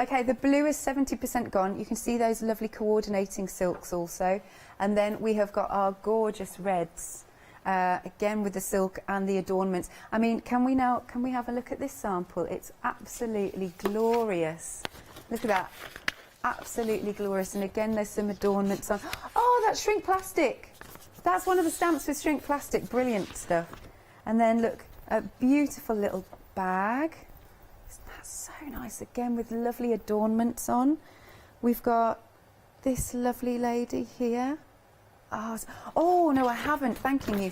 Okay, the blue is 70% gone. You can see those lovely coordinating silks also. And then we have got our gorgeous reds. again with the silk and the adornments. I mean, can we have a look at this sample? It's absolutely glorious. Look at that. Absolutely glorious. And again, there's some adornments on. Oh, that's shrink plastic. That's one of the stamps with shrink plastic. Brilliant stuff. And then look, a beautiful little bag. That's so nice. Again, with lovely adornments on. We've got this lovely lady here. Oh, no, I haven't. Thanking you.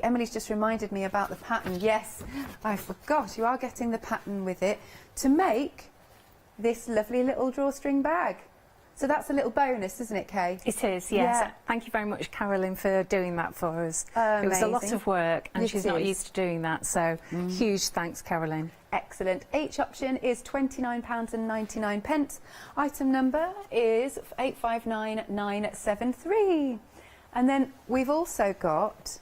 Emily's just reminded me about the pattern. Yes, I forgot. You are getting the pattern with it to make this lovely little drawstring bag. So that's a little bonus, isn't it, Kay? It is, yes. Yeah. Thank you very much, Carolyn, for doing that for us. It was a lot of work, and she's not used to doing that, so huge thanks, Carolyn. Excellent. Each option is £29.99. Item number is 859973. And then we've also got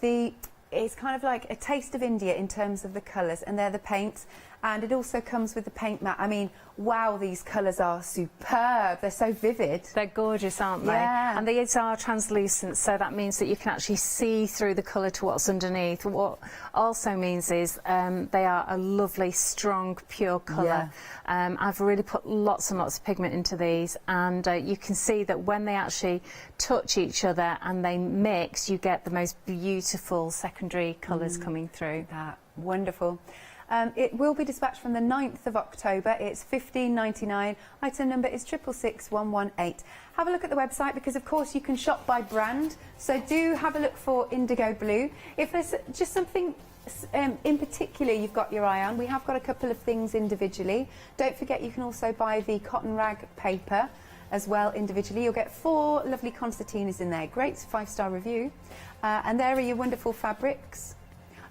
it's kind of like a taste of India in terms of the colours, and they're the paints. And it also comes with the paint mat. I mean, wow, these colours are superb. They're so vivid. They're gorgeous, aren't they? Yeah. And these are translucent, so that means that you can actually see through the colour to what's underneath. What also means is they are a lovely, strong, pure colour. Yeah. I've really put lots and lots of pigment into these, and you can see that when they actually touch each other and they mix, you get the most beautiful secondary colours coming through. Wonderful. It will be dispatched from the 9th of October. It's £15.99. Item number is 666118. Have a look at the website, because of course you can shop by brand. So do have a look for indigo blue. If there's just something in particular you've got your eye on, we have got a couple of things individually. Don't forget you can also buy the cotton rag paper as well individually. You'll get 4 lovely concertinas in there. Great 5-star review. And there are your wonderful fabrics.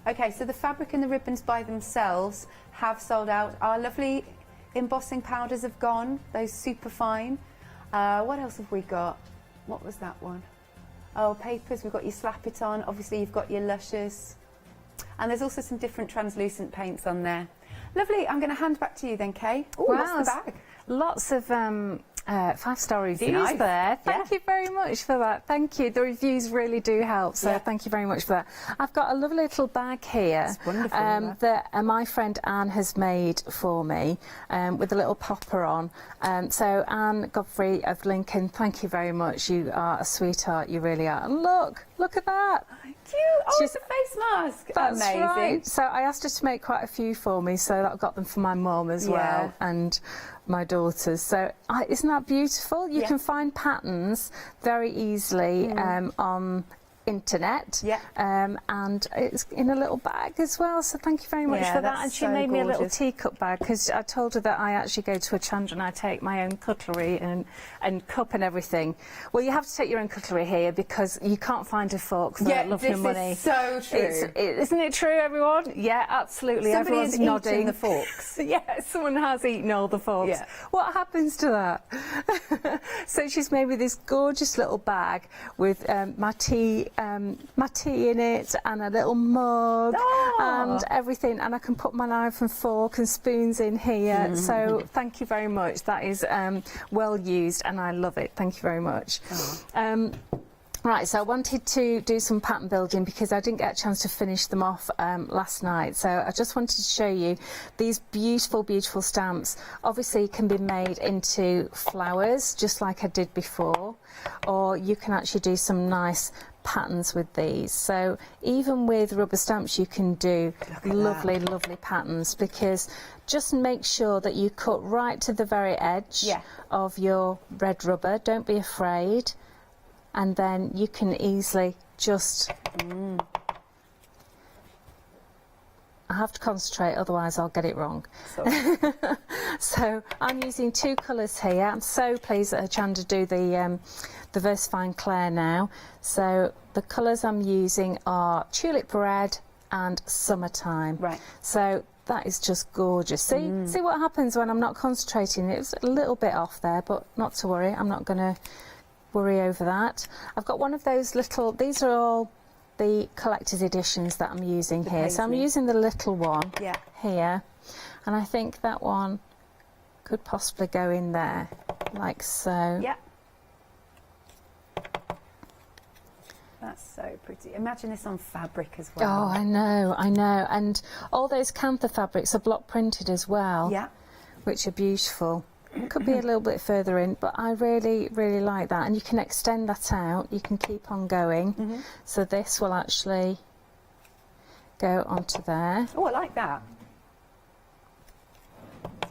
Okay, so the fabric and the ribbons by themselves have sold out. Our lovely embossing powders have gone, those super fine. What else have we got? What was that one? Oh, papers, we've got your slap it on. Obviously, you've got your luscious. And there's also some different translucent paints on there. Lovely, I'm going to hand back to you then, Kay. Ooh, wow, what's the bag? Lots of 5-star reviews there. Thank you very much for that. Thank you. The reviews really do help, so thank you very much for that. I've got a lovely little bag here. It's wonderful. That my friend Anne has made for me with a little popper on. So Anne Godfrey of Lincoln, thank you very much. You are a sweetheart, you really are. And look at that. Cute. Oh, it's a face mask. That's amazing. Right. So I asked her to make quite a few for me, so that got them for my mum as well, and my daughters. So isn't that beautiful? You can find patterns very easily on internet, and it's in a little bag as well, so thank you very much for that. And she made me a little teacup bag, because I told her that I actually go to Hochanda and I take my own cutlery and cup and everything. Well, you have to take your own cutlery here, because you can't find a fork for love nor money. Is so true. Isn't it true, everyone? Yeah, absolutely. Somebody everyone's is nodding. eating the forks. Yeah, someone has eaten all the forks. What happens to that? So she's made me this gorgeous little bag with my tea in it, and a little mug and everything, and I can put my knife and fork and spoons in here. So thank you very much. That is well used, and I love it. Thank you very much. Right, so I wanted to do some pattern building, because I didn't get a chance to finish them off last night. So I just wanted to show you these beautiful, beautiful stamps. Obviously can be made into flowers, just like I did before, or you can actually do some nice patterns with these. So even with rubber stamps you can do lovely, lovely patterns, because just make sure that you cut right to the very edge of your red rubber. Don't be afraid. And then you can easily just... I have to concentrate, otherwise I'll get it wrong. So I'm using 2 colours here. I'm so pleased that Hochanda do the VersaFine Clair now. So the colours I'm using are Tulip Red and Summertime. Right. So that is just gorgeous. See what happens when I'm not concentrating. It was a little bit off there, but not to worry. I'm not going to worry over that. I've got one of those little, these are all the collector's editions that I'm using here. So I'm using the little one here, and I think that one could possibly go in there, like so. That's so pretty. Imagine this on fabric as Oh, well. I know. And all those cantha fabrics are block printed as well. Yeah. Which are beautiful. Could be a little bit further in, but I really, really like that. And you can extend that out. You can keep on going. So this will actually go onto there. Oh, I like that.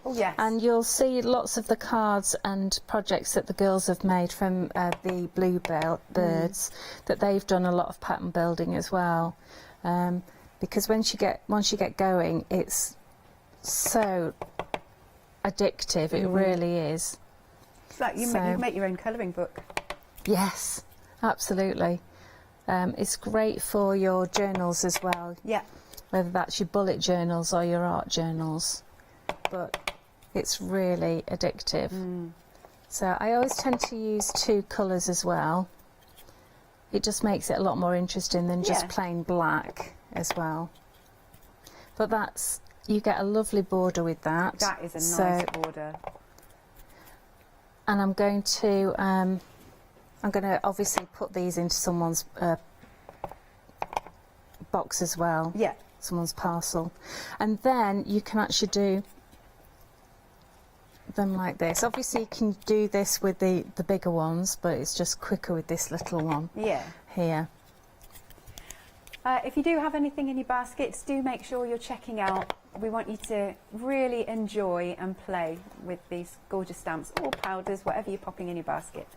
Oh, yes. And you'll see lots of the cards and projects that the girls have made from the bluebirds, that they've done a lot of pattern building as well. Because once you get going, it's so addictive. It really is. It's like you make your own colouring book. Yes, absolutely. It's great for your journals as well. Yeah. Whether that's your bullet journals or your art journals. But it's really addictive. So I always tend to use 2 colours as well. It just makes it a lot more interesting than just plain black as well. But that's, you get a lovely border with that. That is a nice border. And I'm going to obviously put these into someone's box as well. Yeah. Someone's parcel. And then you can actually do them like this. Obviously you can do this with the bigger ones, but it's just quicker with this little one. Yeah. Here. If you do have anything in your baskets, do make sure you're checking out. We want you to really enjoy and play with these gorgeous stamps, or powders, whatever you're popping in your basket.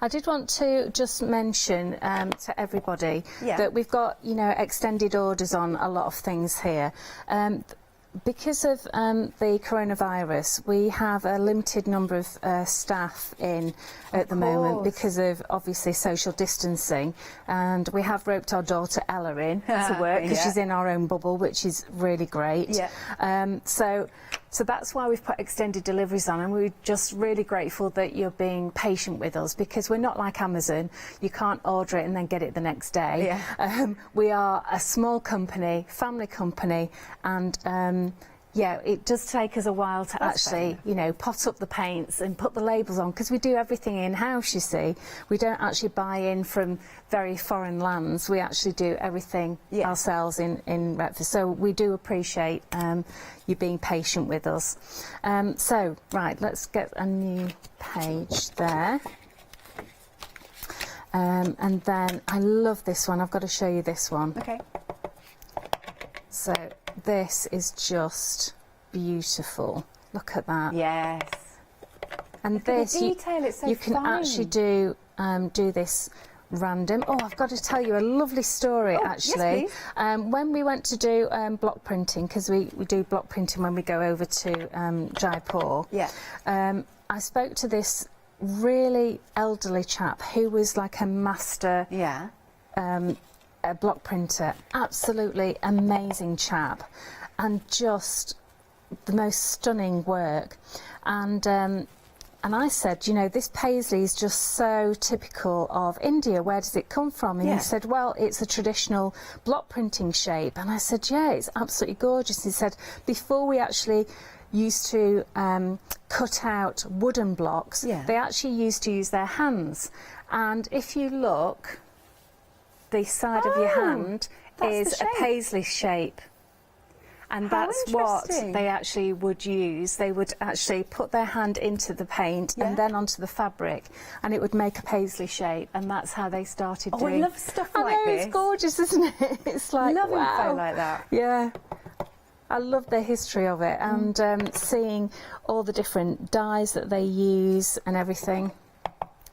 I did want to just mention to everybody that we've got, you know, extended orders on a lot of things here. Because of the coronavirus, we have a limited number of staff in at the moment because of obviously social distancing, and we have roped our daughter Ella in to work because she's in our own bubble, which is really great. Yeah. So that's why we've put extended deliveries on, and we're just really grateful that you're being patient with us, because we're not like Amazon. You can't order it and then get it the next day. Yeah. We are a small company, family company, and yeah, it does take us a while to actually, you know, pot up the paints and put the labels on, because we do everything in-house, you see. We don't actually buy in from very foreign lands. We actually do everything ourselves in Retford. So we do appreciate you being patient with us. So, right, let's get a new page there. And then I love this one. I've got to show you this one. Okay. So this is just beautiful. Look at that. Yes. And Look this, at the detail. It's so you can fine. actually do this random. Oh, I've got to tell you a lovely story actually. Yes, please. When we went to do block printing, because we do block printing when we go over to Jaipur. Yeah. I spoke to this really elderly chap who was like a master. Yeah. A block printer, absolutely amazing chap, and just the most stunning work. And I said, you know, this paisley is just so typical of India. Where does it come from? And he said, well, it's a traditional block printing shape. And I said, yeah, it's absolutely gorgeous. He said, before we actually used to cut out wooden blocks, they actually used to use their hands. And if you look, the side of your hand is a paisley shape, and that's what they actually would use. They would actually put their hand into the paint and then onto the fabric, and it would make a paisley shape, and that's how they started doing. I love stuff like this. It's gorgeous, isn't it? It's like, love wow. info like that. Yeah. I love the history of it, and seeing all the different dyes that they use and everything.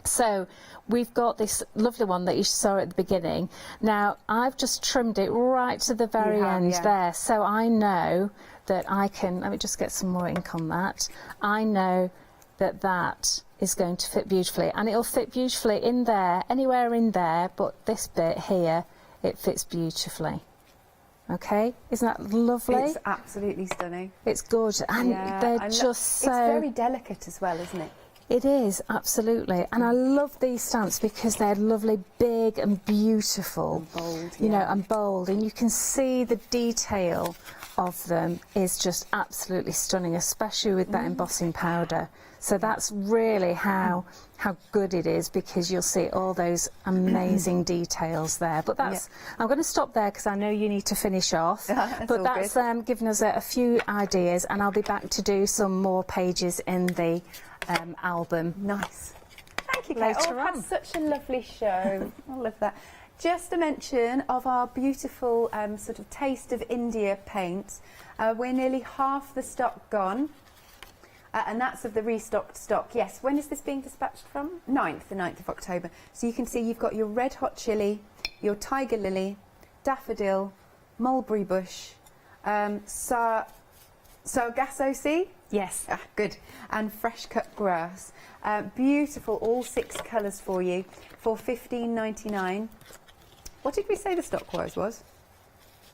So we've got this lovely one that you saw at the beginning. Now I've just trimmed it right to the very end there, so I know that I can, let me just get some more ink on that. I know that that is going to fit beautifully, and it'll fit beautifully in there, anywhere in there, but this bit here, it fits beautifully. Okay, isn't that lovely? It's absolutely stunning. It's gorgeous, and they're just so... It's very delicate as well, isn't it? It is, absolutely. And I love these stamps because they're lovely, big and beautiful. And bold, you know, and bold. And you can see the detail of them is just absolutely stunning, especially with that embossing powder. So that's really how good it is, because you'll see all those amazing details there. But that's, I'm going to stop there because I know you need to finish off. But that's given us a few ideas, and I'll be back to do some more pages in the album. Nice. Thank you, Kate. Later We've had such a lovely show. I love that. Just a mention of our beautiful sort of Taste of India paints. We're nearly half the stock gone. And that's of the restocked stock. Yes, when is this being dispatched from? The 9th of October. So you can see you've got your red hot chili, your tiger lily, daffodil, mulberry bush, sargasso sea? Yes. Ah, good. And fresh cut grass. Beautiful, all 6 colours for you for $15.99. What did we say the stock was?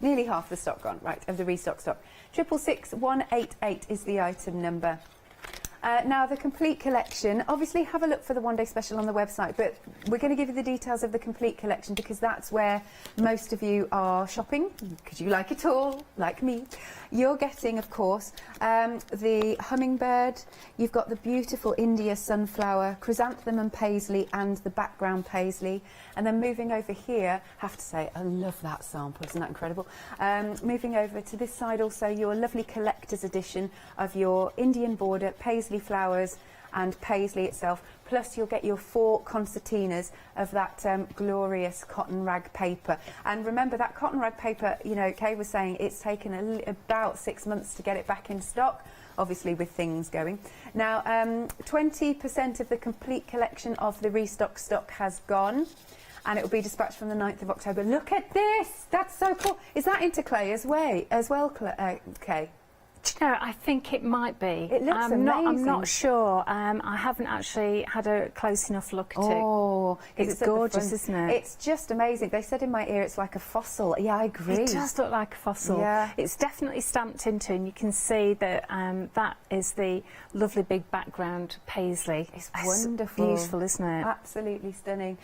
Nearly half the stock gone, right, of the restock stock. 66188 is the item number. Now, the complete collection, obviously have a look for the one-day special on the website, but we're going to give you the details of the complete collection because that's where most of you are shopping, because you like it all, like me. You're getting, of course, the hummingbird, you've got the beautiful India sunflower, chrysanthemum paisley and the background paisley. And then moving over here, I have to say, I love that sample, isn't that incredible? Moving over to this side also, your lovely collector's edition of your Indian border paisley flowers and paisley itself, plus you'll get your 4 concertinas of that glorious cotton rag paper. And remember, that cotton rag paper, you know, Kay was saying it's taken about 6 months to get it back in stock, obviously with things going. Now, 20% of the complete collection of the restock stock has gone, and it will be dispatched from the 9th of October. Look at this! That's so cool. Is that into clay as well, Kay? Do you know, I think it might be. It looks amazing. I'm not sure. I haven't actually had a close enough look at it. Oh, it's gorgeous, isn't it? It's just amazing. They said in my ear it's like a fossil. Yeah, I agree. It does look like a fossil. Yeah. It's definitely stamped into, and you can see that that is the lovely big background paisley. It's wonderful. Beautiful, isn't it? Absolutely stunning.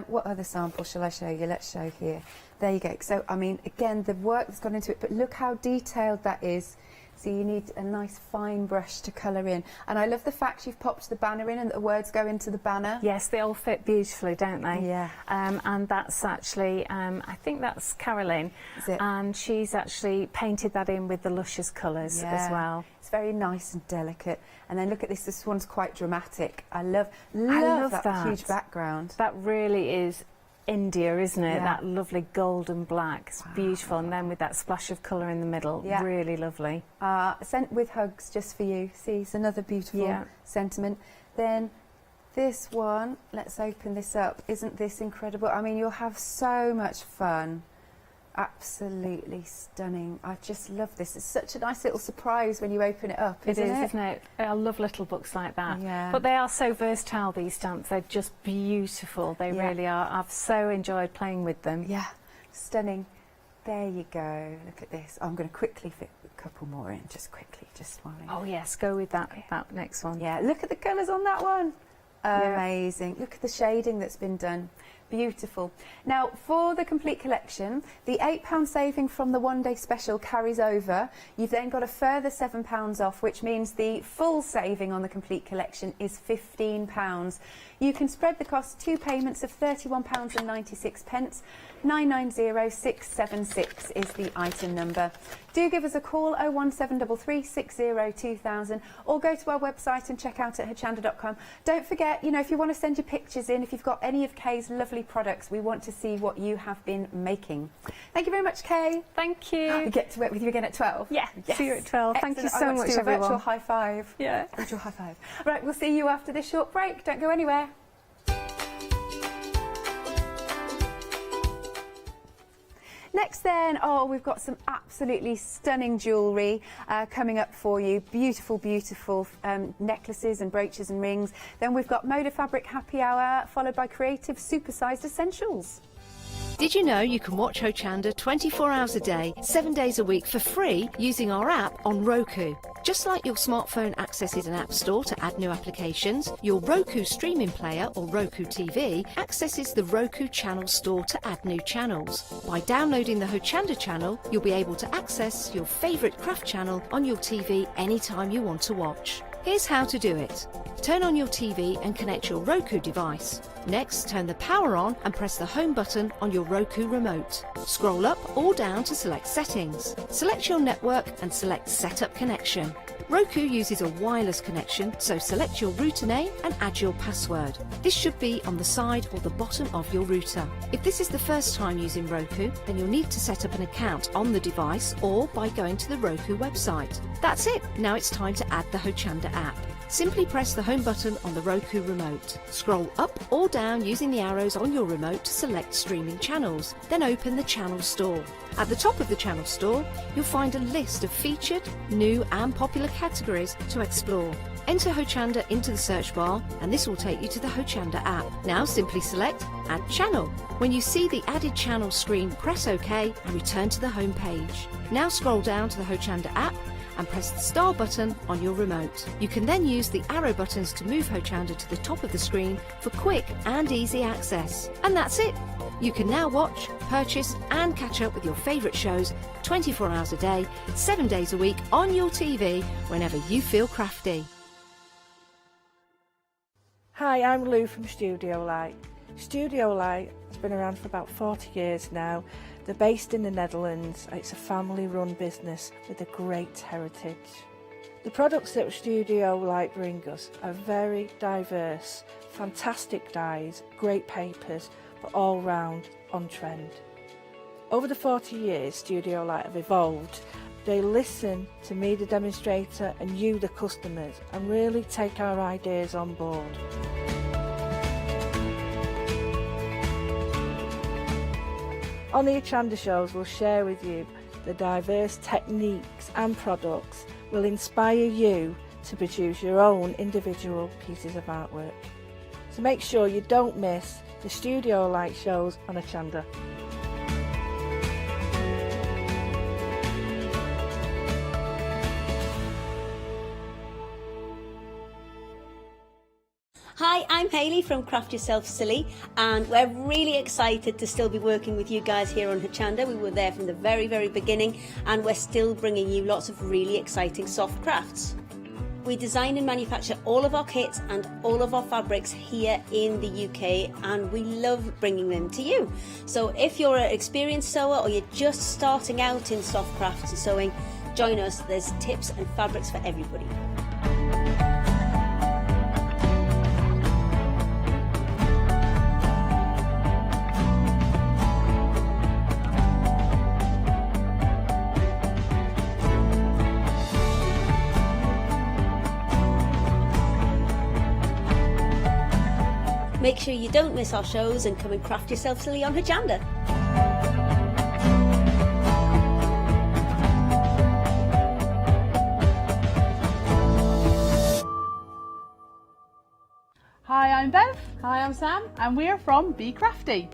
What other sample shall I show you? Let's show here. There you go. So, I mean, again, the work that's gone into it, but look how detailed that is. So you need a nice fine brush to colour in. And I love the fact you've popped the banner in and that the words go into the banner. Yes, they all fit beautifully, don't they? Yeah. And that's actually, I think that's Carolyn. Is it? And she's actually painted that in with the luscious colours as well. It's very nice and delicate. And then look at this. This one's quite dramatic. I love that huge background. That really is India, isn't it? That lovely golden black. It's beautiful. And then with that splash of colour in the middle, really lovely. Sent with hugs just for you. See, it's another beautiful sentiment. Then this one, let's open this up. Isn't this incredible? I mean, you'll have so much fun. Absolutely stunning. I just love this. It's such a nice little surprise when you open it up, isn't it? Isn't it? I love little books like that. Yeah. But they are so versatile, these stamps. They're just beautiful. They really are. I've so enjoyed playing with them. Yeah, stunning. There you go. Look at this. I'm going to quickly fit a couple more in, just quickly, just while Oh yes, go with that next one. Yeah, look at the colours on that one. Amazing. Look at the shading that's been done. Beautiful. Now, for the complete collection, the £8 saving from the one-day special carries over. You've then got a further £7 off, which means the full saving on the complete collection is £15. You can spread the cost 2 payments of £31.96. 990676 is the item number. Do give us a call, 01733 60 2000, or go to our website and check out at hochanda.com. Don't forget, you know, if you want to send your pictures in, if you've got any of Kay's lovely products, we want to see what you have been making. Thank you very much, Kay. Thank you. We get to work with you again at 12. Yeah, see you at 12. Excellent. Thank you so much, do a everyone. virtual high five. Yeah. Virtual high five. Right, we'll see you after this short break. Don't go anywhere. Next then, we've got some absolutely stunning jewellery coming up for you. Beautiful, beautiful necklaces and brooches and rings. Then we've got Moda Fabric Happy Hour, followed by Creative Supersized Essentials. Did you know you can watch Hochanda 24 hours a day, 7 days a week for free using our app on Roku? Just like your smartphone accesses an app store to add new applications, your Roku streaming player or Roku TV accesses the Roku channel store to add new channels. By downloading the Hochanda channel, you'll be able to access your favourite craft channel on your TV anytime you want to watch. Here's how to do it. Turn on your TV and connect your Roku device. Next, turn the power on and press the home button on your Roku remote. Scroll up or down to select Settings. Select your network and select Setup Connection. Roku uses a wireless connection, so select your router name and add your password. This should be on the side or the bottom of your router. If this is the first time using Roku, then you'll need to set up an account on the device or by going to the Roku website. That's it. Now it's time to add the Hochanda app. Simply press the home button on the Roku remote. Scroll up or down using the arrows on your remote to select streaming channels. Then open the channel store. At the top of the channel store, you'll find a list of featured, new and popular categories to explore. Enter Hochanda into the search bar and this will take you to the Hochanda app. Now simply select Add Channel. When you see the added channel screen, press OK and return to the home page. Now scroll down to the Hochanda app and press the star button on your remote. You can then use the arrow buttons to move Hochanda to the top of the screen for quick and easy access. And that's it. You can now watch, purchase and catch up with your favourite shows 24 hours a day, 7 days a week on your TV whenever you feel crafty. Hi, I'm Lou from Studio Light. Studio Light has been around for about 40 years now. They're based in the Netherlands. It's a family-run business with a great heritage. The products that Studio Light bring us are very diverse, fantastic dyes, great papers, but all round on trend. Over the 40 years Studio Light have evolved. They listen to me, the demonstrator, and you, the customers, and really take our ideas on board. On the Hochanda shows, we'll share with you the diverse techniques and products will inspire you to produce your own individual pieces of artwork. So make sure you don't miss the Studio Light shows on Hochanda. Hi, I'm Hayley from Craft Yourself Silly, and we're really excited to still be working with you guys here on Hochanda. We were there from the very, very beginning, and we're still bringing you lots of really exciting soft crafts. We design and manufacture all of our kits and all of our fabrics here in the UK, and we love bringing them to you. So if you're an experienced sewer or you're just starting out in soft crafts and sewing, join us. There's tips and fabrics for everybody. Make sure you don't miss our shows and come and craft yourself silly on Hochanda. Hi, I'm Bev. Hi, I'm Sam, and we're from Be Crafty.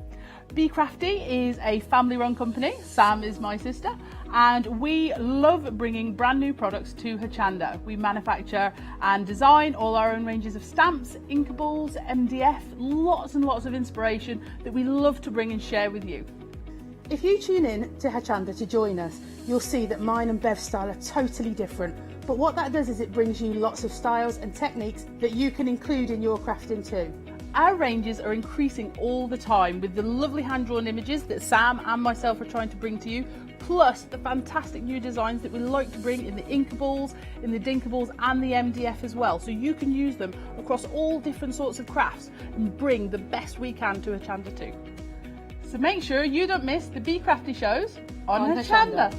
Be Crafty is a family-run company. Sam is my sister, and we love bringing brand new products to Hochanda. We manufacture and design all our own ranges of stamps, inkables, MDF, lots and lots of inspiration that we love to bring and share with you. If you tune in to Hochanda to join us, you'll see that mine and Bev's style are totally different. But what that does is it brings you lots of styles and techniques that you can include in your crafting too. Our ranges are increasing all the time with the lovely hand-drawn images that Sam and myself are trying to bring to you, plus the fantastic new designs that we like to bring in the inkables, in the dinkables and the MDF as well. So you can use them across all different sorts of crafts and bring the best we can to Hochanda too. So make sure you don't miss the Be Crafty shows on Hochanda.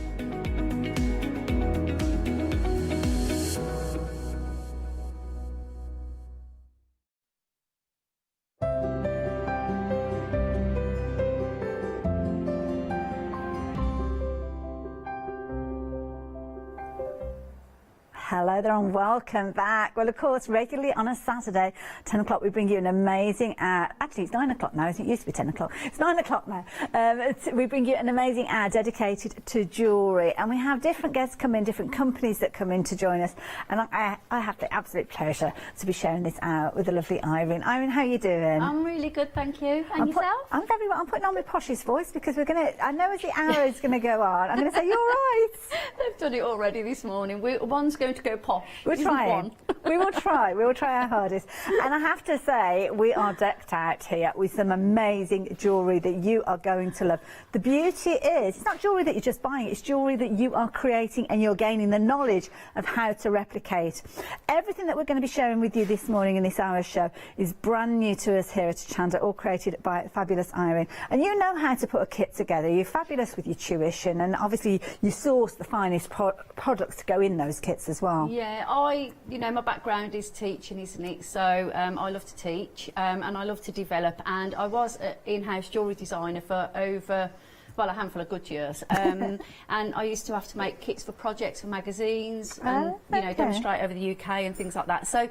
Hello there and welcome back. Well, of course, regularly on a Saturday, 10 o'clock, we bring you an amazing ad. Actually, it's 9 o'clock now. I think it used to be 10 o'clock. It's 9 o'clock now. We bring you an amazing ad dedicated to jewellery. And we have different guests come in, different companies that come in to join us. And I have the absolute pleasure to be sharing this out with the lovely Irene. Irene, how are you doing? I'm really good, thank you. And yourself? I'm very well. I'm putting on my poshest voice because we're going to, I know as the hour is going to go on, I'm going to say, you're right. They've done it already this morning. One's going to go posh. We're trying. We will try. We will try our hardest. And I have to say, we are decked out here with some amazing jewellery that you are going to love. The beauty is, it's not jewellery that you're just buying, it's jewellery that you are creating and you're gaining the knowledge of how to replicate. Everything that we're going to be sharing with you this morning in this hour's show is brand new to us here at Hochanda, all created by fabulous Irene. And you know how to put a kit together. You're fabulous with your tuition, and obviously you source the finest products to go in those kits as well. Yeah, my background is teaching, isn't it? So I love to teach and I love to develop, and I was an in-house jewellery designer for over, well, a handful of good years. And I used to have to make kits for projects for magazines and, demonstrate over the UK and things like that. So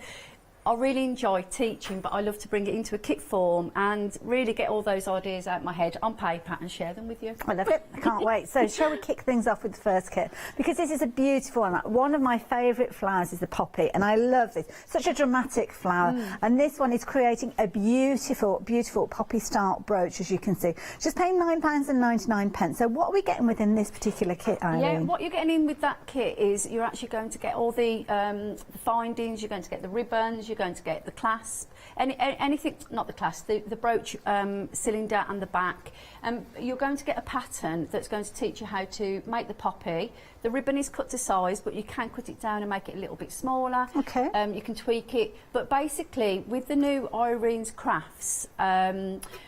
I really enjoy teaching, but I love to bring it into a kit form and really get all those ideas out of my head on paper and share them with you. I love it. I can't wait. So shall we kick things off with the first kit? Because this is a beautiful one. One of my favourite flowers is the poppy, and I love this. Such a dramatic flower. And this one is creating a beautiful, beautiful poppy style brooch, as you can see. Just paying £9.99. So what are we getting within this particular kit, Irene? Yeah, what you're getting in with that kit is you're actually going to get all the findings, you're going to get the ribbons, you're going to get the clasp, anything, not the clasp, the brooch cylinder and the back. You're going to get a pattern that's going to teach you how to make the poppy. The ribbon is cut to size, but you can cut it down and make it a little bit smaller. Okay. You can tweak it. But basically, with the new Irene's Crafts,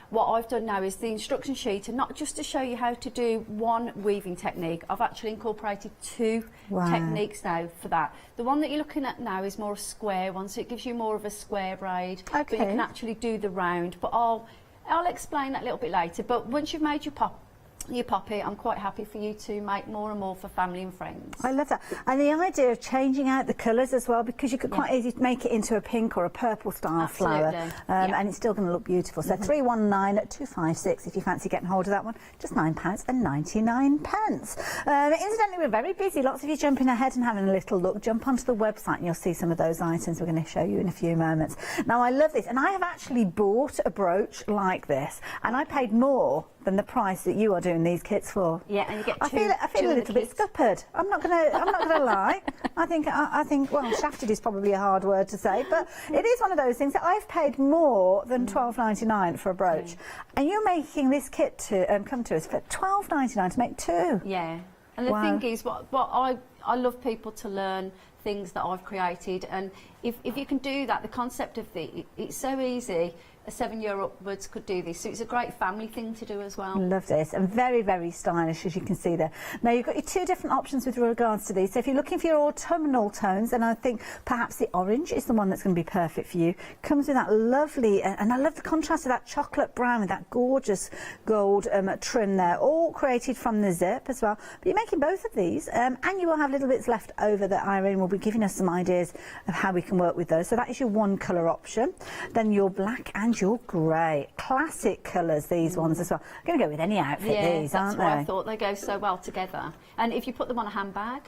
what I've done now is the instruction sheet, and not just to show you how to do one weaving technique, I've actually incorporated two techniques now for that. The one that you're looking at now is more a square one, so it gives you more of a square braid, but you can actually do the round. But I'll explain that a little bit later. But once you've made your poppy, I'm quite happy for you to make more and more for family and friends. I love that. And the idea of changing out the colours as well, because you could quite easily make it into a pink or a purple style flower, and it's still going to look beautiful. So 319256 if you fancy getting hold of that one, just £9.99. Incidentally, we're very busy. Lots of you jumping ahead and having a little look. Jump onto the website and you'll see some of those items we're going to show you in a few moments. Now, I love this, and I have actually bought a brooch like this, and I paid more than the price that you are doing these kits for. Yeah, and you get I feel a little bit scuppered. I'm not gonna lie. I think well, shafted is probably a hard word to say, but it is one of those things that I've paid more than £12.99 for a brooch, and you're making this kit to come to us for £12.99 to make two. Yeah, and the thing is, what I love people to learn things that I've created, and if you can do that, the concept of it's so easy. A 7-year upwards could do this, so it's a great family thing to do as well. Love this, and very, very stylish, as you can see there. Now, you've got your two different options with regards to these. So if you're looking for your autumnal tones, then I think perhaps the orange is the one that's going to be perfect for you. Comes with that lovely, and I love the contrast of that chocolate brown with that gorgeous gold trim there, all created from the zip as well. But you're making both of these, and you will have little bits left over that Irene will be giving us some ideas of how we can work with those. So that is your one colour option. Then your black and your grey. Classic colours, these ones as well. I'm going to go with any outfit, these, aren't they? That's why I thought they go so well together. And if you put them on a handbag,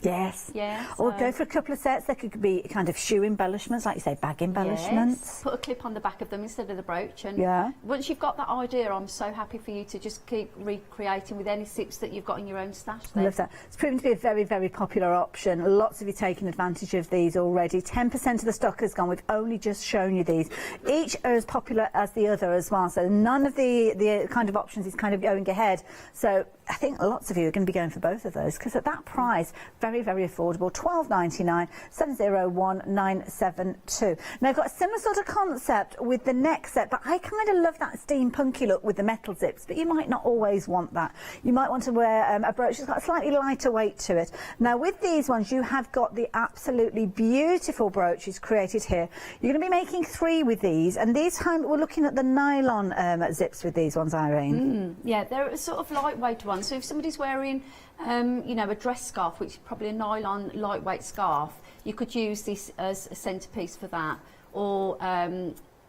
Yes. Yeah. Or go for a couple of sets. There could be kind of shoe embellishments, like you say, bag embellishments. Yes. Put a clip on the back of them instead of the brooch. And once you've got that idea, I'm so happy for you to just keep recreating with any sips that you've got in your own stash there. I love that. It's proven to be a very, very popular option. Lots of you taking advantage of these already. 10% of the stock has gone. We've only just shown you these. Each are as popular as the other as well. So none of the kind of options is kind of going ahead. So I think lots of you are going to be going for both of those, because at that price, very, very affordable. $12.99, 701972. Now, I've got a similar sort of concept with the next set, but I kind of love that steampunky look with the metal zips, but you might not always want that. You might want to wear a brooch that's got a slightly lighter weight to it. Now, with these ones, you have got the absolutely beautiful brooches created here. You're going to be making 3 with these, and these time we're looking at the nylon zips with these ones, Irene. Yeah, they're a sort of lightweight one. So if somebody's wearing, you know, a dress scarf, which probably a nylon lightweight scarf, you could use this as a centrepiece for that, or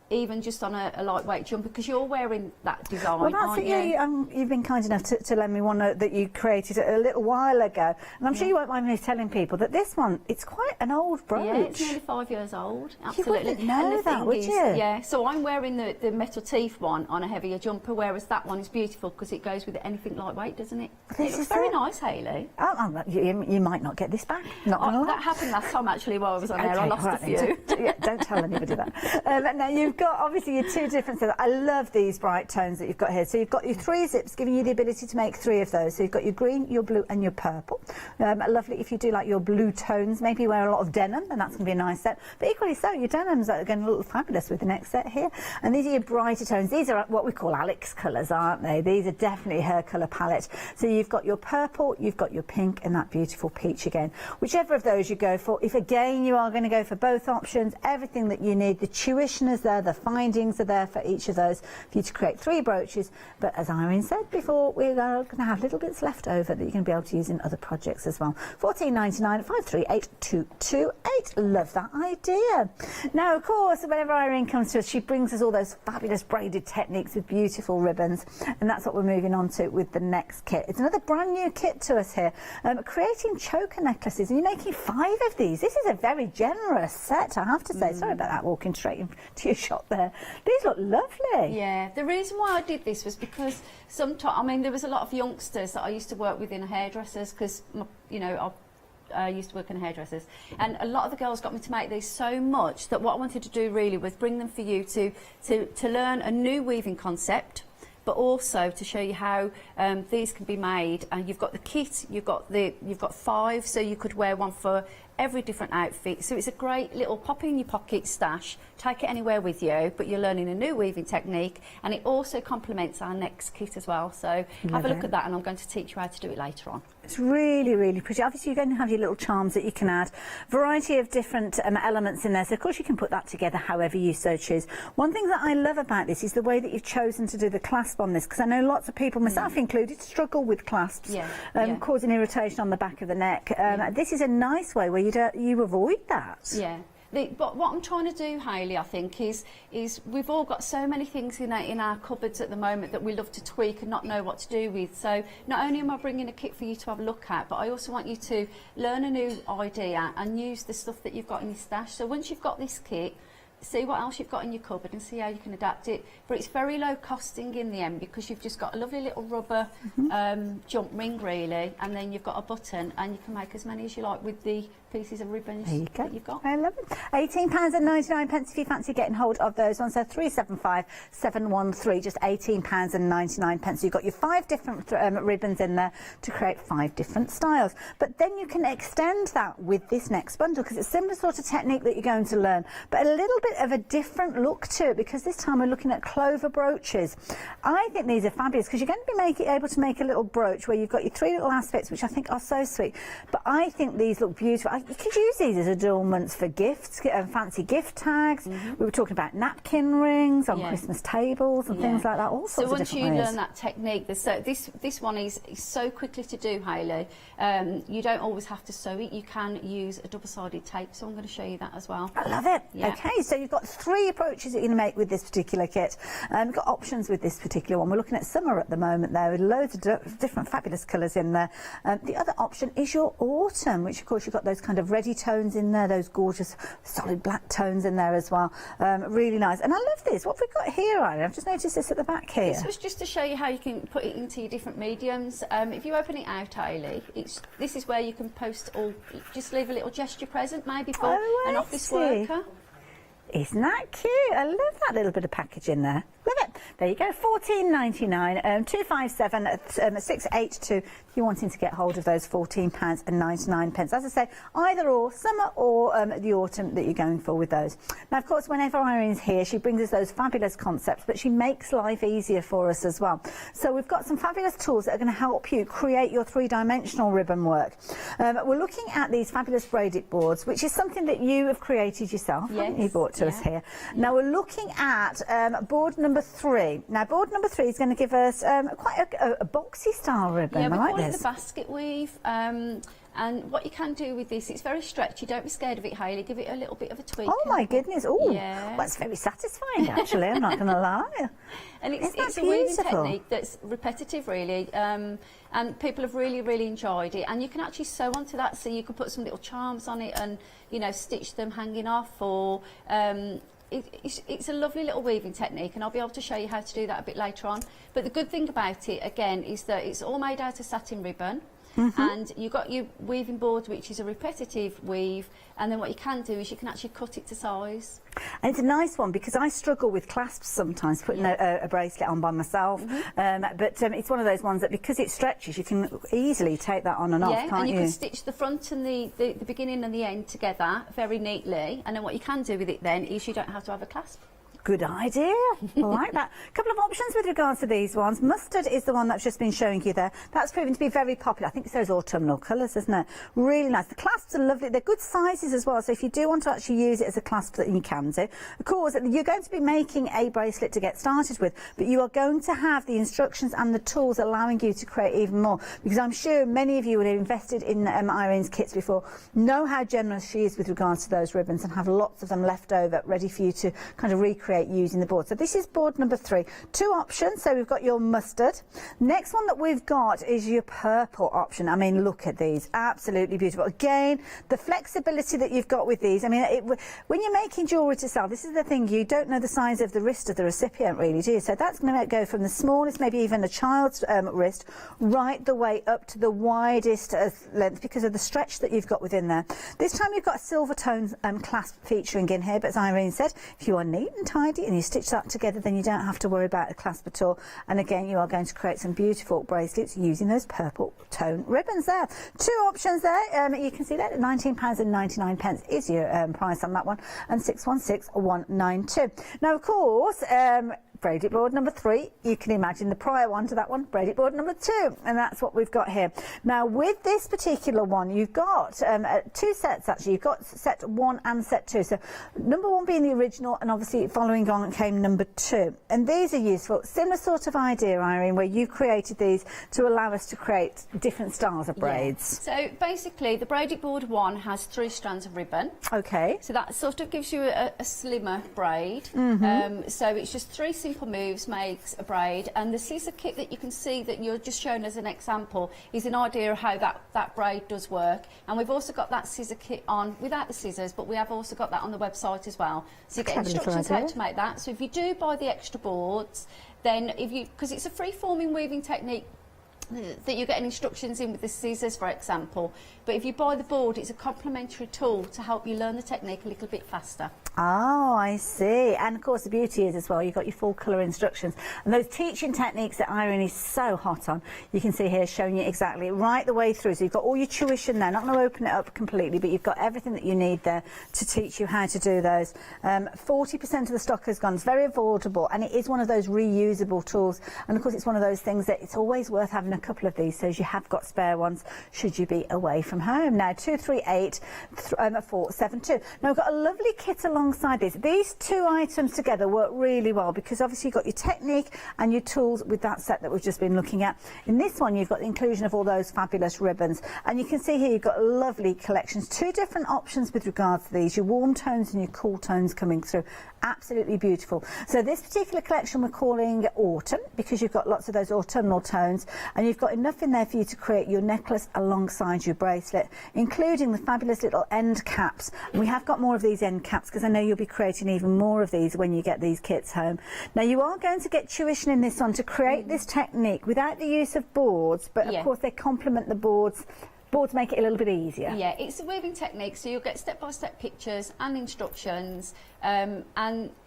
even just on a lightweight jumper, because you're wearing that design, well, that's aren't it, you? yeah, you've been kind enough to lend me one that you created a little while ago, and I'm sure you won't mind me telling people that this one, it's quite an old brooch. Yeah, it's nearly 5 years old. Absolutely. You wouldn't know that, would you? Yeah, so I'm wearing the metal teeth one on a heavier jumper, whereas that one is beautiful because it goes with anything lightweight, doesn't it? It looks very nice, Hayley. Oh, you might not get this back. Not gonna lie. That happened last time, actually, while I was on there. I lost a few. Yeah, don't tell anybody that. Now, you've got, obviously, your two different sets. I love these bright tones that you've got here. So you've got your 3 zips, giving you the ability to make 3 of those. So you've got your green, your blue and your purple. Lovely if you do like your blue tones, maybe wear a lot of denim, and that's going to be a nice set. But equally so, your denims are going to look fabulous with the next set here. And these are your brighter tones. These are what we call Alex colours, aren't they? These are definitely her colour palette. So you've got your purple, you've got your pink and that beautiful peach again. Whichever of those you go for, if again you are going to go for both options, everything that you need, the tuition is there, the findings are there for each of those for you to create 3 brooches. But as Irene said before, we're going to have little bits left over that you're going to be able to use in other projects as well. $14.99, 538228. Love that idea. Now, of course, whenever Irene comes to us, she brings us all those fabulous braided techniques with beautiful ribbons, and that's what we're moving on to with the next kit. It's another brand new kit to us here, creating choker necklaces, and you're making 5 of these. This is a very generous set, I have to say. Sorry about that, walking straight into your shop there. These look lovely. Yeah, the reason why I did this was because sometimes, I mean, there was a lot of youngsters that I used to work with in hairdressers, because, you know, I used to work in hairdressers, and a lot of the girls got me to make these so much that what I wanted to do really was bring them for you to learn a new weaving concept, but also to show you how these can be made. And you've got the kit, you've got 5, so you could wear one for every different outfit. So it's a great little pop in your pocket stash, take it anywhere with you, but you're learning a new weaving technique, and it also complements our next kit as well. So have a look at that, and I'm going to teach you how to do it later on. It's really, really pretty. Obviously, you're going to have your little charms that you can add. Variety of different elements in there. So, of course, you can put that together however you so choose. One thing that I love about this is the way that you've chosen to do the clasp on this, because I know lots of people, myself included, struggle with clasps, causing irritation on the back of the neck. This is a nice way where you avoid that. Yeah. But what I'm trying to do, Hayley, I think, is we've all got so many things in our cupboards at the moment that we love to tweak and not know what to do with. So not only am I bringing a kit for you to have a look at, but I also want you to learn a new idea and use the stuff that you've got in your stash. So once you've got this kit, see what else you've got in your cupboard and see how you can adapt it. But it's very low costing in the end, because you've just got a lovely little rubber jump ring, really, and then you've got a button, and you can make as many as you like with the pieces of ribbons that you've got. I love it. £18.99 if you fancy getting hold of those ones. So 375713, just £18.99. You've got your 5 different ribbons in there to create 5 different styles. But then you can extend that with this next bundle, because it's a similar sort of technique that you're going to learn, but a little bit of a different look to it, because this time we're looking at clover brooches. I think these are fabulous, because you're going to be able to make a little brooch where you've got your 3 little aspects, which I think are so sweet. But I think these look beautiful. You could use these as adornments for gifts, fancy gift tags. We were talking about napkin rings on Christmas tables and things like that. All sorts of different ways. So once you learn that technique, this one is so quickly to do, Hayley. You don't always have to sew it. You can use a double-sided tape. So I'm going to show you that as well. I love it. Yeah. Okay, so you've got 3 approaches that you're going to make with this particular kit. You've got options with this particular one. We're looking at summer at the moment there, with loads of different fabulous colours in there. The other option is your autumn, which of course you've got those kind of ready tones in there, those gorgeous solid black tones in there as well. Really nice. And I love this. What have we got here, Irene? I've just noticed this at the back here. This was just to show you how you can put it into your different mediums. If you open it out, Hayley, this is where you can post just leave a little gesture present, maybe for an office worker. Isn't that cute? I love that little bit of package in there. Love it. There you go, £14.99, 257 682. If you're wanting to get hold of those £14.99. As I say, either or, summer or the autumn that you're going for with those. Now, of course, whenever Irene's here, she brings us those fabulous concepts, but she makes life easier for us as well. So we've got some fabulous tools that are going to help you create your 3-dimensional ribbon work. We're looking at these fabulous braided boards, which is something that you have created yourself, haven't you, brought to us here. Now, we're looking at board number 3. 3. Now, board number 3 is going to give us quite a boxy style ribbon. Yeah, we I like call it this. the basket weave. And what you can do with this, it's very stretchy. Don't be scared of it, Hayley. Give it a little bit of a tweak. Oh my goodness! Oh, yeah. that's very satisfying. Actually, I'm not going to lie. And it's a beautiful? weaving technique that's repetitive, really. And people have really enjoyed it. And you can actually sew onto that, so you can put some little charms on it and stitch them hanging off, or it's a lovely little weaving technique, and I'll be able to show you how to do that a bit later on. But the good thing about it, again, is that it's all made out of satin ribbon. And you've got your weaving board, which is a repetitive weave, and then what you can do is you can actually cut it to size. And it's a nice one because I struggle with clasps sometimes, putting a bracelet on by myself. But it's one of those ones that because it stretches, you can easily take that on and off, can't you? And you can stitch the front and the beginning and the end together very neatly. And then what you can do with it then is you don't have to have a clasp. Good idea. I like that. A couple of options with regards to these ones. Mustard is the one that's just been showing you there. That's proven to be very popular. I think it's those autumnal colours, isn't it? Really nice. The clasps are lovely. They're good sizes as well. So if you do want to actually use it as a clasp, that you can do. Of course, you're going to be making a bracelet to get started with, but you are going to have the instructions and the tools allowing you to create even more. Because I'm sure many of you would have invested in Irene's kits before, know how generous she is with regards to those ribbons, and have lots of them left over ready for you to kind of recreate using the board. So this is board number 3. 2 options. So we've got your mustard. Next one that we've got is your purple option. I mean, look at these. Absolutely beautiful. Again, the flexibility that you've got with these. I mean, when you're making jewellery to sell, this is the thing. You don't know the size of the wrist of the recipient, really, do you? So that's going to go from the smallest, maybe even a child's wrist, right the way up to the widest length because of the stretch that you've got within there. This time you've got a silver tone clasp featuring in here, but as Irene said, if you are neat and tidy and you stitch that together, then you don't have to worry about the clasp at all. And again, you are going to create some beautiful bracelets using those purple tone ribbons there. 2 options there. You can see that at £19.99 is your price on that one, and 616192. Now, of course, braided board number 3, you can imagine the prior one to that one, braided board number 2, and that's what we've got here. Now, with this particular one, you've got 2 sets actually. You've got set 1 and set 2. So number 1 being the original, and obviously following on came number 2. And these are useful. Similar sort of idea, Irene, where you created these to allow us to create different styles of braids. Yeah. So basically, the braided board 1 has 3 strands of ribbon. Okay. So that sort of gives you a slimmer braid. So it's just 3 simple moves makes a braid, and the scissor kit that you can see that you're just shown as an example is an idea of how that braid does work. And we've also got that scissor kit on without the scissors, but we have also got that on the website as well. So you get instructions how to make that. So if you do buy the extra boards, then because it's a free-forming weaving technique that you're getting instructions in with the scissors, for example, but if you buy the board, it's a complementary tool to help you learn the technique a little bit faster. Oh, I see. And of course the beauty is as well, you've got your full colour instructions, and those teaching techniques that Irene is so hot on, you can see here showing you exactly right the way through. So you've got all your tuition there, not going to open it up completely, but you've got everything that you need there to teach you how to do those. 40% of the stock has gone. It's very affordable, and it is one of those reusable tools, and of course it's one of those things that it's always worth having a couple of these so you have got spare ones should you be away from home. Now 238472. Now we've got a lovely kit alongside this. These 2 items together work really well because obviously you've got your technique and your tools with that set that we've just been looking at. In this one you've got the inclusion of all those fabulous ribbons, and you can see here you've got lovely collections. 2 different options with regards to these, your warm tones and your cool tones coming through. Absolutely beautiful. So this particular collection we're calling Autumn because you've got lots of those autumnal tones, and you've got enough in there for you to create your necklace alongside your bracelet, including the fabulous little end caps. And we have got more of these end caps because I know you'll be creating even more of these when you get these kits home. Now you are going to get tuition in this one to create this technique without the use of boards, but of course they complement the boards. Boards make it a little bit easier. Yeah, it's a weaving technique, so you'll get step-by-step pictures and instructions, and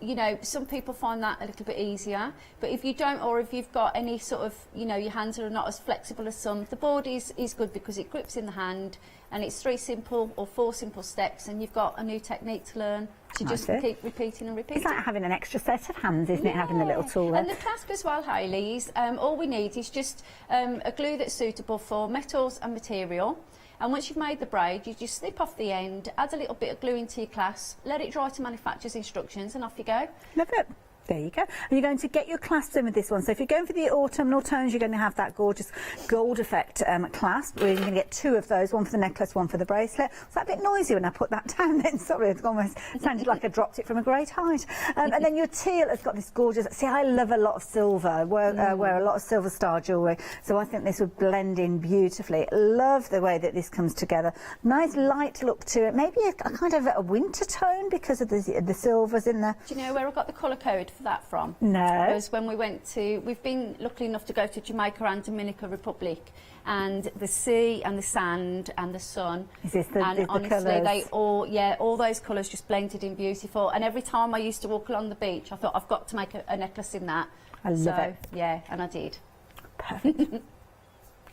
you know, some people find that a little bit easier, but if you don't, or if you've got any sort of, you know, your hands are not as flexible as some, the board is good because it grips in the hand, and it's 3 simple or 4 simple steps, and you've got a new technique to learn to just keep repeating and repeating. It's like having an extra set of hands, isn't it, having the little tool there? And the clasp as well, Hayley, is all we need is just a glue that's suitable for metals and material. And once you've made the braid, you just snip off the end, add a little bit of glue into your clasp, let it dry to manufacturer's instructions, and off you go. Love it. There you go. And you're going to get your clasp in with this one. So if you're going for the autumnal tones, you're going to have that gorgeous gold effect clasp. We're going to get 2 of those, one for the necklace, one for the bracelet. Was that a bit noisy when I put that down then? Sorry, it almost sounded like I dropped it from a great height. And then your teal has got this gorgeous... See, I love a lot of silver. I wear a lot of silver star jewellery. So I think this would blend in beautifully. Love the way that this comes together. Nice light look to it. Maybe a kind of a winter tone because of the silvers in there. Do you know where I got the colour code for that from? No. It was when we went to... We've been lucky enough to go to Jamaica and Dominican Republic, and the sea and the sand and the sun. Is this the, and the honestly, colours? they all those colours just blended in beautiful. And every time I used to walk along the beach, I thought I've got to make a necklace in that. I love it. Yeah, and I did. Perfect.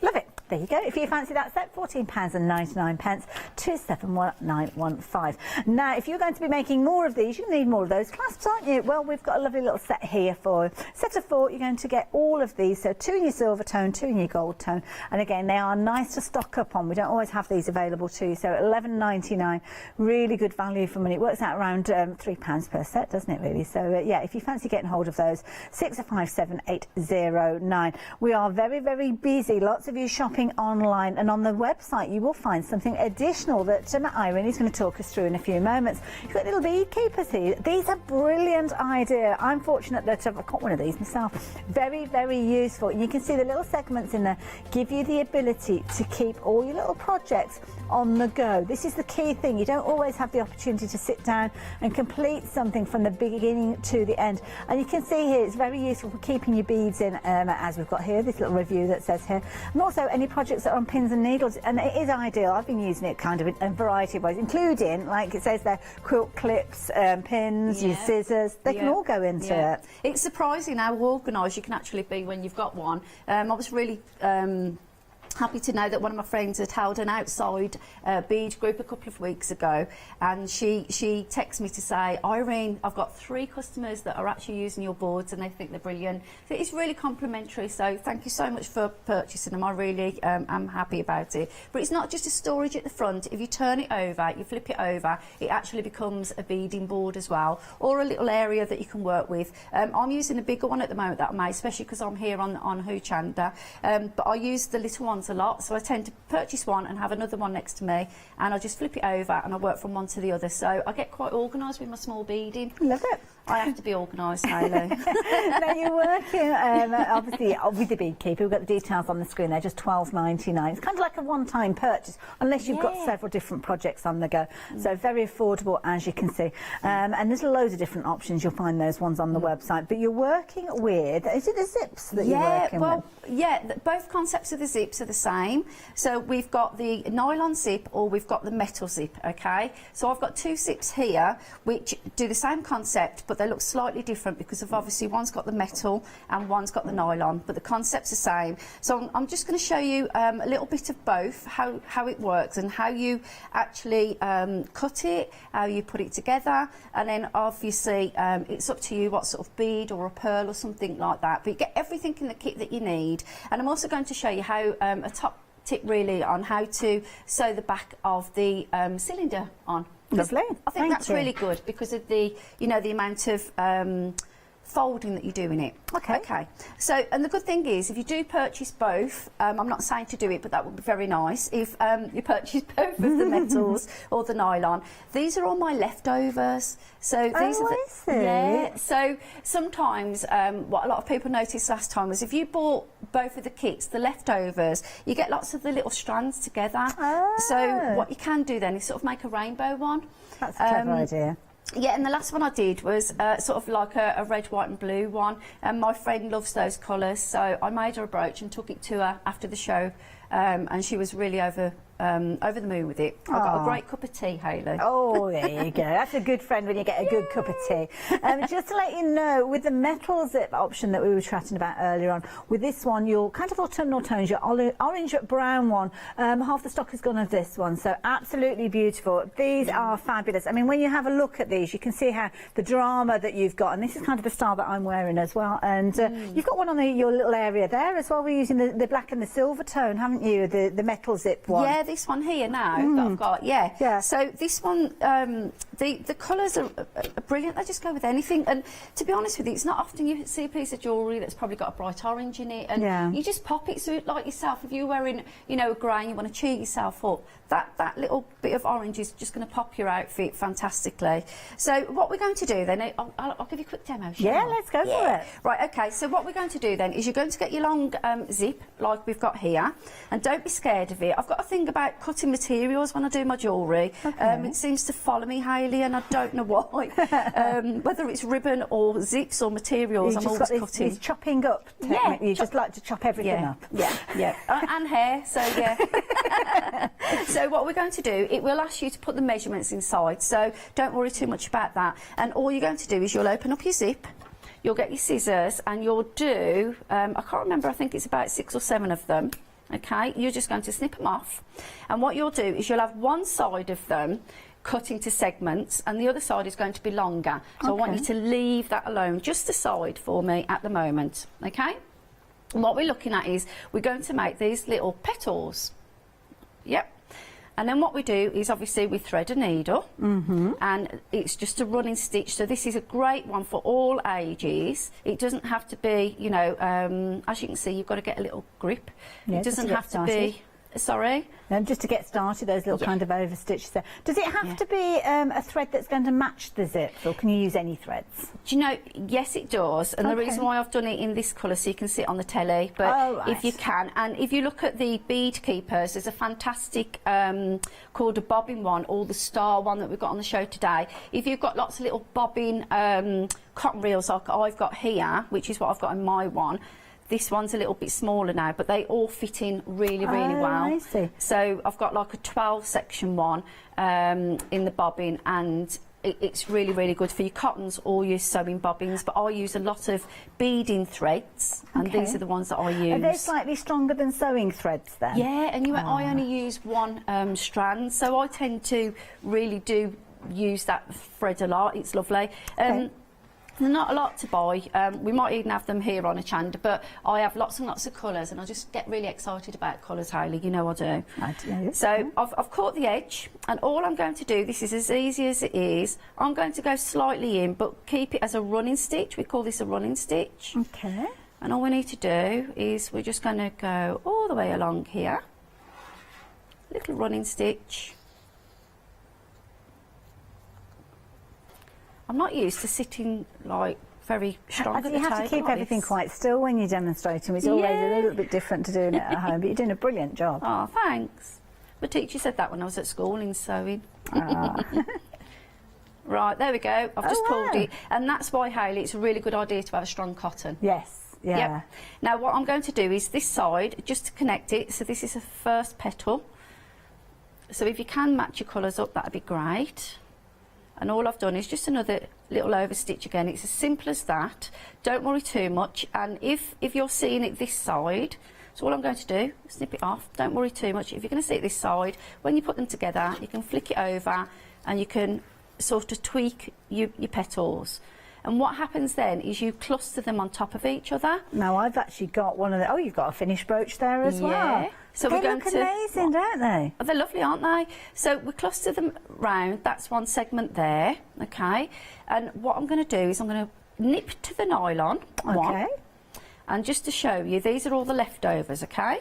Love it. There you go. If you fancy that set, £14.99, 271915. Now, if you're going to be making more of these, you need more of those clasps, aren't you? Well, we've got a lovely little set here for you. Set of 4, you're going to get all of these. So 2 in your silver tone, 2 in your gold tone. And again, they are nice to stock up on. We don't always have these available to you. So £11.99, really good value for money. It works out around £3 per set, doesn't it, really? So, yeah, if you fancy getting hold of those, 657809. We are very, very busy. Lots of you shopping online, and on the website you will find something additional that Irene is going to talk us through in a few moments. You've got little beekeepers here. These are brilliant idea. I'm fortunate that I've got one of these myself. Very, very useful. And you can see the little segments in there give you the ability to keep all your little projects on the go. This is the key thing. You don't always have the opportunity to sit down and complete something from the beginning to the end. And you can see here it's very useful for keeping your beads in, as we've got here, this little review that says here. And also any projects that are on pins and needles, and it is ideal. I've been using it kind of in a variety of ways, including, like it says there, quilt clips, pins, your scissors. They can all go into it. It's surprising how organised you can actually be when you've got one. I was really happy to know that one of my friends had held an outside bead group a couple of weeks ago, and she texted me to say, Irene, I've got 3 customers that are actually using your boards and they think they're brilliant. So it's really complimentary, so thank you so much for purchasing them. I really am happy about it. But it's not just a storage at the front. If you turn it over, you flip it over, it actually becomes a beading board as well, or a little area that you can work with. I'm using a bigger one at the moment that I made, especially because I'm here on Hochanda, but I use the little ones a lot, so I tend to purchase one and have another one next to me, and I just flip it over and I work from one to the other, so I get quite organised with my small beading. Love it. I have to be organised, Hayley. Now you're working, obviously, with the beekeeper. We've got the details on the screen there, just £12.99. It's kind of like a one-time purchase, unless you've got several different projects on the go. So very affordable, as you can see. And there's loads of different options. You'll find those ones on the website. But you're working with, is it the zips that you're working with? Yeah, both concepts of the zips are the same. So we've got the nylon zip or we've got the metal zip, okay? So I've got 2 zips here which do the same concept, but they look slightly different because of obviously one's got the metal and one's got the nylon, but the concept's the same. So I'm just going to show you a little bit of both, how it works and how you actually cut it, how you put it together, and then obviously it's up to you what sort of bead or a pearl or something like that, but you get everything in the kit that you need. And I'm also going to show you how a top tip really on how to sew the back of the cylinder on. Lovely. I think that's really good because of the, the amount of folding that you do in it. Okay. So, and the good thing is, if you do purchase both, I'm not saying to do it, but that would be very nice if you purchase both of the metals or the nylon. These are all my leftovers. So these are I see. So sometimes what a lot of people noticed last time was if you bought both of the kits, the leftovers, you get lots of the little strands together. So what you can do then is sort of make a rainbow one. That's a clever idea. Yeah, and the last one I did was sort of like a red, white and blue one, and my friend loves those colours, so I made her a brooch and took it to her after the show, and she was really over the moon with it. I got a great cup of tea, Hayley. Oh, there you go. That's a good friend when you get a good cup of tea. Just to let you know, with the metal zip option that we were chatting about earlier on, with this one, your kind of autumnal tones, your orange brown one, half the stock has gone of this one, so absolutely beautiful. These are fabulous. I mean, when you have a look at these, you can see how the drama that you've got, and this is kind of the style that I'm wearing as well, and you've got one on your little area there as well. We're using the black and the silver tone, haven't you, the metal zip one? Yeah, this one here now that I've got, yeah. So this one, the colours are brilliant. They just go with anything. And to be honest with you, it's not often you see a piece of jewellery that's probably got a bright orange in it, and you just pop it. So like yourself, if you're wearing, you know, a grey and you want to cheer yourself up, that little bit of orange is just going to pop your outfit fantastically. So what we're going to do then, I'll give you a quick demo, shall I? Let's go for it. Right, okay, so what we're going to do then is you're going to get your long zip, like we've got here, and don't be scared of it. I've got a thing about cutting materials when I do my jewellery. It seems to follow me, Hayley, and I don't know why. Whether it's ribbon or zips or materials, I'm always cutting. This chopping up technique. You just like to chop everything up. Yeah. And hair, so yeah. So what we're going to do, it will ask you to put the measurements inside, so don't worry too much about that. And all you're going to do is you'll open up your zip, you'll get your scissors, and you'll do, I can't remember, I think it's about 6 or 7 of them. Okay, you're just going to snip them off, and what you'll do is you'll have one side of them cut into segments and the other side is going to be longer. So I want you to leave that alone, just the side for me at the moment. Okay, and what we're looking at is we're going to make these little petals. Yep. And then what we do is obviously we thread a needle, and it's just a running stitch. So this is a great one for all ages. It doesn't have to be, you know, as you can see, you've got to get a little grip. It doesn't have to be. Sorry? No, just to get started, those little kind of over stitches there. Does it have to be a thread that's going to match the zips, or can you use any threads? Do you know, yes it does, and the reason why I've done it in this colour so you can see it on the telly, but if you can, and if you look at the bead keepers, there's a fantastic called a bobbin one, or the star one that we've got on the show today. If you've got lots of little bobbin cotton reels like I've got here, which is what I've got in my one, this one's a little bit smaller now, but they all fit in really, really well. I see. So I've got like a 12 section one in the bobbin, and it's really, really good for your cottons or your sewing bobbins, but I use a lot of beading threads, and these are the ones that I use. Are they slightly stronger than sewing threads then? Yeah, and I only use one strand, so I tend to really do use that thread a lot. It's lovely. They're not a lot to buy. We might even have them here on Hochanda, but I have lots and lots of colours, and I just get really excited about colours, Hayley. You know I do. I do. So I've caught the edge, and all I'm going to do, this is as easy as it is, I'm going to go slightly in, but keep it as a running stitch. We call this a running stitch. Okay. And all we need to do is we're just going to go all the way along here. Little running stitch. I'm not used to sitting like very strong. I think you have to keep everything quite still when you're demonstrating. It's always a little bit different to doing it at home, but you're doing a brilliant job. Oh, thanks. My teacher said that when I was at school in sewing. Right, there we go. I've just pulled it. And that's why, Hayley, it's a really good idea to have a strong cotton. Yes, yeah. Yep. Now, what I'm going to do is this side, just to connect it. So this is the first petal. So if you can match your colours up, that'd be great. And all I've done is just another little over stitch again. It's as simple as that. Don't worry too much. And if you're seeing it this side, so all I'm going to do, snip it off. Don't worry too much. If you're going to see it this side, when you put them together, you can flick it over and you can sort of tweak your petals. And what happens then is you cluster them on top of each other. Now I've actually got one of the. Oh, you've got a finished brooch there as well. So they look amazing, don't they? Oh, they're lovely, aren't they? So we cluster them round. That's one segment there. Okay. And what I'm going to do is I'm going to nip to the nylon. Okay. And just to show you, these are all the leftovers. Okay.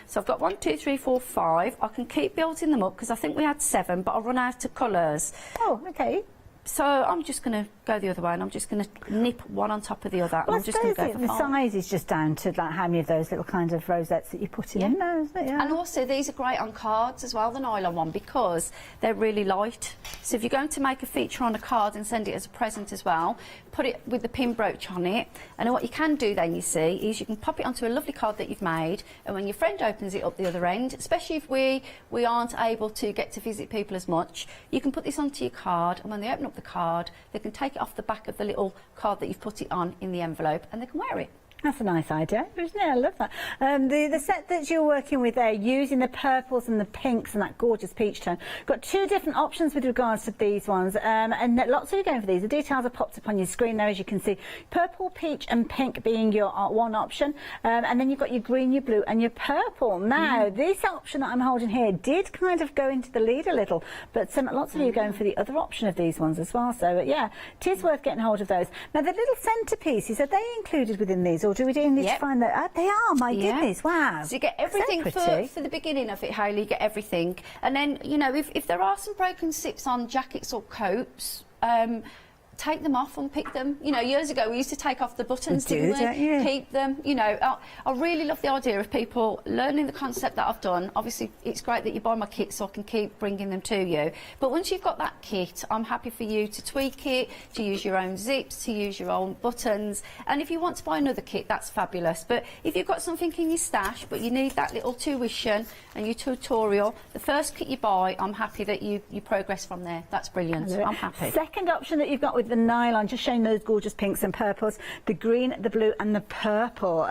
So I've got 1, 2, 3, 4, 5. I can keep building them up because I think we had 7, but I'll run out of colours. Oh, okay. So I'm just going to go the other way, and I'm just going to nip one on top of the other. Well, I'm just going to go for the 5. size is just down to like how many of those little kind of rosettes that you put in there, isn't it? Yeah. And also these are great on cards as well, the nylon one, because they're really light. So if you're going to make a feature on a card and send it as a present as well, put it with the pin brooch on it. And what you can do then, you see, is you can pop it onto a lovely card that you've made, and when your friend opens it up the other end, especially if we aren't able to get to visit people as much, you can put this onto your card, and when they open up the card, they can take it off the back of the little card that you've put it on in the envelope, and they can wear it. That's a nice idea, isn't it? I love that. The set that you're working with there, using the purples and the pinks and that gorgeous peach tone, got 2 different options with regards to these ones, and lots of you going for these. The details are popped up on your screen there, as you can see. Purple, peach and pink being your one option, and then you've got your green, your blue and your purple. Now, this option that I'm holding here did kind of go into the lead a little, but lots of you are going for the other option of these ones as well. So, yeah, it is worth getting hold of those. Now, the little centerpieces, are they included within these, or do we need to find that? They are, my goodness, wow. So you get everything for the beginning of it, Hayley, you get everything. And then, you know, if there are some broken zips on jackets or coats, take them off, unpick them. You know, years ago we used to take off the buttons, didn't we? Keep them. You know, I really love the idea of people learning the concept that I've done. Obviously, it's great that you buy my kit so I can keep bringing them to you. But once you've got that kit, I'm happy for you to tweak it, to use your own zips, to use your own buttons. And if you want to buy another kit, that's fabulous. But if you've got something in your stash, but you need that little tuition and your tutorial, the first kit you buy, I'm happy that you progress from there. That's brilliant. I'm happy. Second option that you've got with the nylon, just showing those gorgeous pinks and purples, the green, the blue and the purple.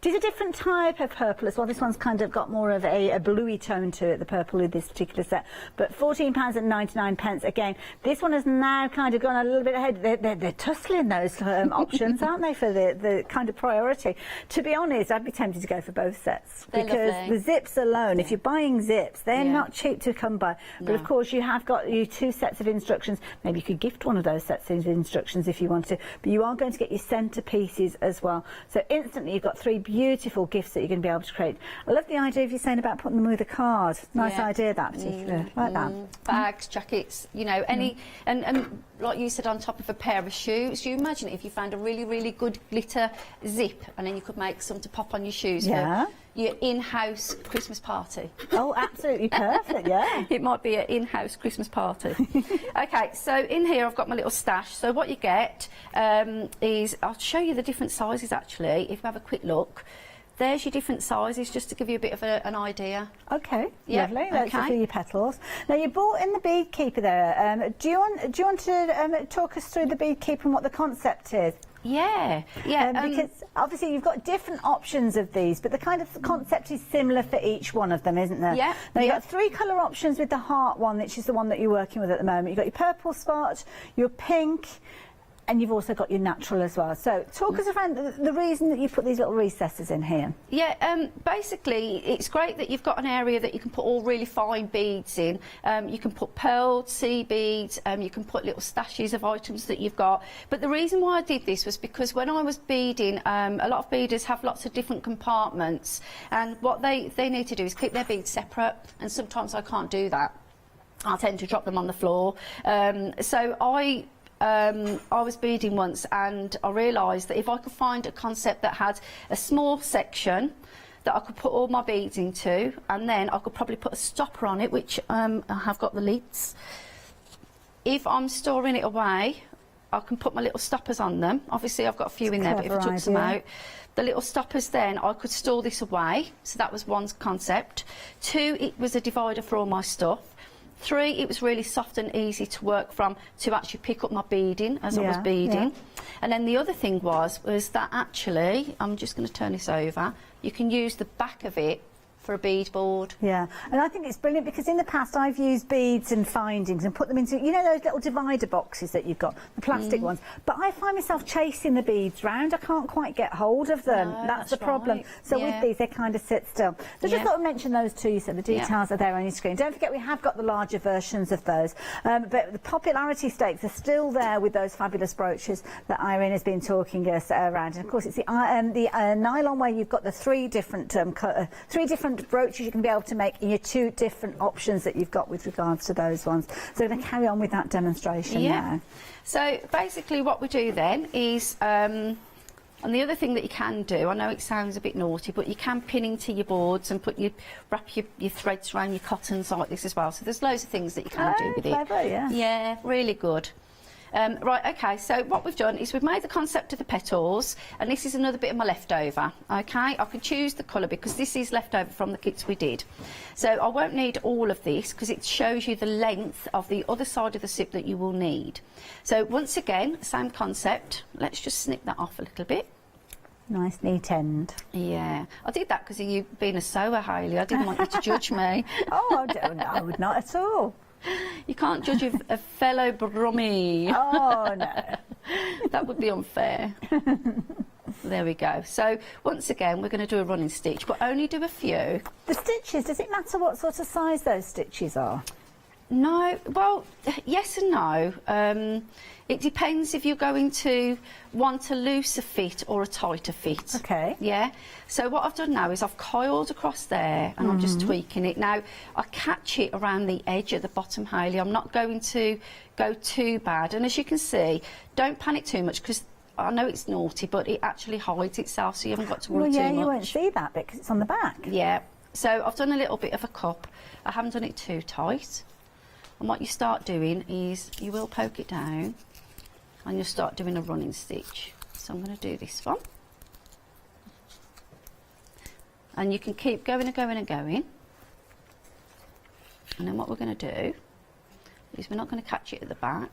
Did a different type of purple as well. This one's kind of got more of a bluey tone to it, the purple in this particular set. But £14.99. Again, this one has now kind of gone a little bit ahead. They're tussling those options, aren't they, for the kind of priority. To be honest, I'd be tempted to go for both sets. Because the zips alone, if you're buying zips, they're not cheap to come by. But of course, you have got your 2 sets of instructions. Maybe you could gift one of those sets of instructions if you want to, but you are going to get your centerpieces as well. So instantly you've got 3 beautiful gifts that you're going to be able to create. I love the idea of you saying about putting them with a card. Nice idea, that particular. Like that. Bags, jackets, you know, any and like you said, on top of a pair of shoes. You imagine if you found a really, really good glitter zip, and then you could make some to pop on your shoes for your in-house Christmas party. Oh, absolutely perfect, yeah. It might be an in-house Christmas party. Okay, so in here I've got my little stash. So what you get is, I'll show you the different sizes actually, if you have a quick look. There's your different sizes, just to give you a bit of an idea. Okay, lovely. That's for your petals. Now, you bought in the bead keeper there. Do you want to talk us through the bead keeper and what the concept is? Yeah. Because obviously you've got different options of these, but the kind of concept is similar for each one of them, isn't there? Yeah. Now you've got 3 colour options with the heart one, which is the one that you're working with at the moment. You've got your purple spot, your pink, and you've also got your natural as well. So talk us around the reason that you put these little recesses in here. Yeah, basically it's great that you've got an area that you can put all really fine beads in. You can put pearls, sea beads, you can put little stashes of items that you've got. But the reason why I did this was because when I was beading, a lot of beaders have lots of different compartments, and what they need to do is keep their beads separate, and sometimes I can't do that. I tend to drop them on the floor. So I was beading once, and I realised that if I could find a concept that had a small section that I could put all my beads into, and then I could probably put a stopper on it, which I have got the lids. If I'm storing it away, I can put my little stoppers on them. Obviously I've got a few in there, but if I took some out, the little stoppers, then I could store this away. So that was one concept. 2, it was a divider for all my stuff. 3, it was really soft and easy to work from, to actually pick up my beading as I was beading. And then the other thing was that actually, I'm just going to turn this over, you can use the back of it for a bead board. Yeah, and I think it's brilliant because in the past I've used beads and findings and put them into, you know, those little divider boxes that you've got, the plastic ones, but I find myself chasing the beads round. I can't quite get hold of them. No, that's the problem. Right. So with these, they kind of sit still. So just thought I'd mention those to you, so the details are there on your screen. Don't forget, we have got the larger versions of those, but the popularity stakes are still there with those fabulous brooches that Irene has been talking us around. And of course, it's the nylon, where you've got the 3 different brooches you can be able to make in your 2 different options that you've got with regards to those ones. So we're going to carry on with that demonstration now. So basically what we do then is, and the other thing that you can do, I know it sounds a bit naughty, but you can pin into your boards and wrap your threads around your cottons like this as well. So there's loads of things that you can do with clever, it. Yeah, really good. Right, okay, so what we've done is we've made the concept of the petals, and this is another bit of my leftover, okay? I can choose the colour because this is leftover from the kits we did. So I won't need all of this because it shows you the length of the other side of the zip that you will need. So once again, same concept. Let's just snip that off a little bit. Nice neat end. Yeah, I did that because of you being a sewer, Hayley. I didn't want you to judge me. Oh, I would not at all. You can't judge a fellow brummie. Oh, no. That would be unfair. There we go. So once again, we're going to do a running stitch, but only do a few. The stitches, does it matter what sort of size those stitches are? No, well, yes and no. It depends if you're going to want a looser fit or a tighter fit. Okay. Yeah. So what I've done now is I've coiled across there and I'm just tweaking it. Now, I catch it around the edge at the bottom, Hayley. I'm not going to go too bad. And as you can see, don't panic too much because I know it's naughty, but it actually hides itself, so you haven't got to worry too much. Well, yeah, you won't see that because it's on the back. Yeah. So I've done a little bit of a cup. I haven't done it too tight. And what you start doing is you will poke it down and you'll start doing a running stitch. So I'm going to do this one. And you can keep going and going and going. And then what we're going to do is we're not going to catch it at the back.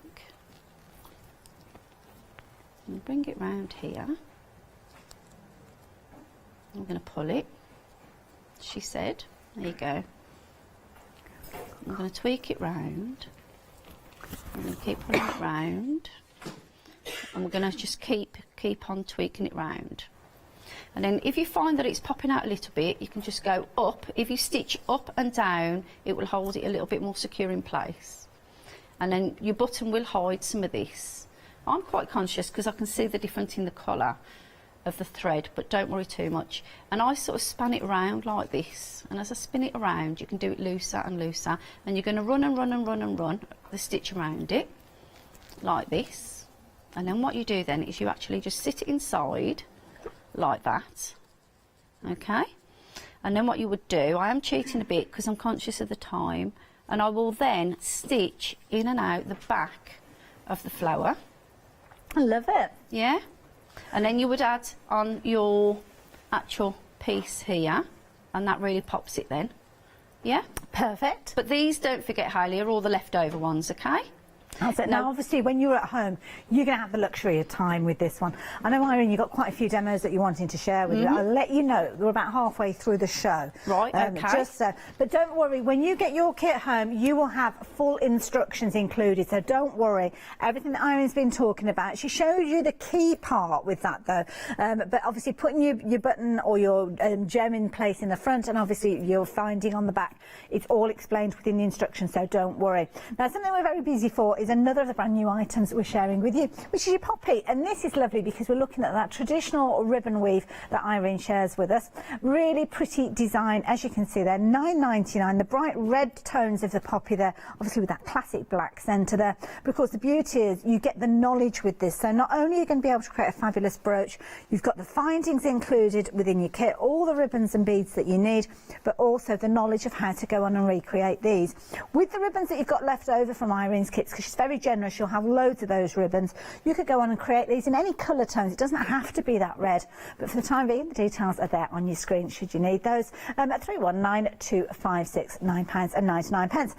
And bring it round here. I'm going to pull it. She said, there you go. I'm going to tweak it round. I'm going to keep pulling it round. And we're going to just keep on tweaking it round. And then if you find that it's popping out a little bit, you can just go up. If you stitch up and down, it will hold it a little bit more secure in place. And then your button will hide some of this. I'm quite conscious because I can see the difference in the colour of the thread, but don't worry too much. And I sort of span it around like this, and as I spin it around you can do it looser and looser, and you're going to run and run and run and run the stitch around it like this. And then what you do then is you actually just sit it inside like that, okay? And then what you would do, I am cheating a bit because I'm conscious of the time, and I will then stitch in and out the back of the flower. I love it. Yeah. And then you would add on your actual piece here, and that really pops it then. Yeah? Perfect. But these, don't forget, Hayley, are all the leftover ones, okay? That's it. Now, obviously, when you're at home, you're going to have the luxury of time with this one. I know, Irene, you've got quite a few demos that you're wanting to share with you. I'll let you know. We're about halfway through the show. Right, okay. Just so. But don't worry, when you get your kit home, you will have full instructions included. So don't worry. Everything that Irene's been talking about, she showed you the key part with that, though. But obviously, putting your button or your gem in place in the front, and obviously your finding on the back, it's all explained within the instructions, so don't worry. Now, something we're very busy for is another of the brand new items that we're sharing with you, which is your poppy. And this is lovely because we're looking at that traditional ribbon weave that Irene shares with us. Really pretty design, as you can see there, £9.99. The bright red tones of the poppy there, obviously with that classic black centre there. But of course, the beauty is you get the knowledge with this. So not only are you going to be able to create a fabulous brooch, you've got the findings included within your kit, all the ribbons and beads that you need, but also the knowledge of how to go on and recreate these. With the ribbons that you've got left over from Irene's kits, because she's very generous, you'll have loads of those ribbons. You could go on and create these in any colour tones. It doesn't have to be that red, but for the time being, the details are there on your screen should you need those. At 319256, £9.99.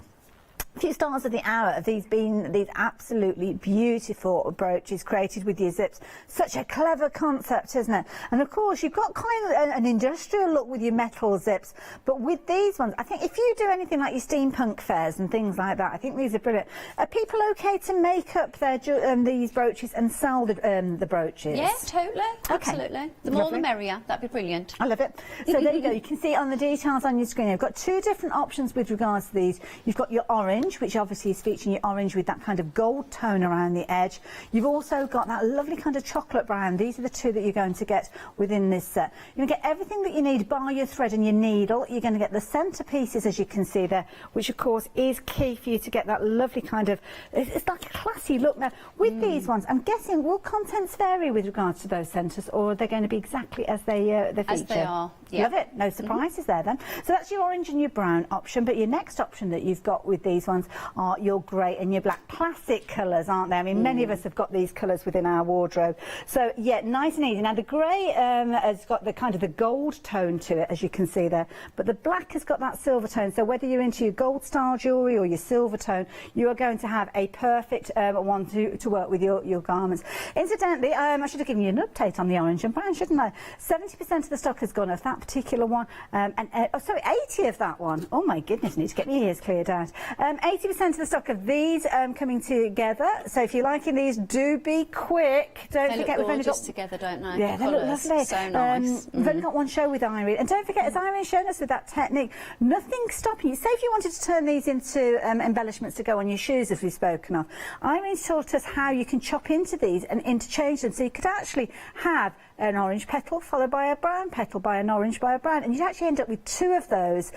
A few stars of the hour of these being these absolutely beautiful brooches created with your zips. Such a clever concept, isn't it? And of course, you've got kind of an industrial look with your metal zips, but with these ones, I think if you do anything like your steampunk fairs and things like that, I think these are brilliant. Are people okay to make up their these brooches and sell the brooches? Yeah, totally. Okay. Absolutely. The more the merrier. That'd be brilliant. I love it. So there you go. You can see on the details on your screen. You've got two different options with regards to these. You've got your orange, which obviously is featuring your orange with that kind of gold tone around the edge. You've also got that lovely kind of chocolate brown. These are the two that you're going to get within this set. You're going to get everything that you need, bar your thread and your needle. You're going to get the centre pieces, as you can see there, which of course is key for you to get that lovely kind of, it's like a classy look. Now, with these ones, I'm guessing, will contents vary with regards to those centres, or are they going to be exactly as they feature? As they are. Love it. No surprises there then. So that's your orange and your brown option, but your next option that you've got with these ones are your grey and your black. Classic colours, aren't they? I mean, many of us have got these colours within our wardrobe. So, yeah, nice and easy. Now, the grey has got the kind of the gold tone to it, as you can see there, but the black has got that silver tone. So whether you're into your gold style jewellery or your silver tone, you are going to have a perfect one to work with your garments. Incidentally, I should have given you an update on the orange and brown, shouldn't I? 70% of the stock has gone off that particular one, and 80 of that one. Oh my goodness, I need to get my ears cleared out. 80% of the stock of these coming together. So if you're liking these, do be quick. Don't forget we've only got together, don't they? Yeah, they look lovely. So nice. We've only got one show with Irene, and don't forget, as Irene's shown us with that technique, nothing's stopping you. Say if you wanted to turn these into embellishments to go on your shoes, as we've spoken of, Irene taught us how you can chop into these and interchange them, so you could actually have an orange petal followed by a brown petal by an orange by a brown, and you'd actually end up with two of those.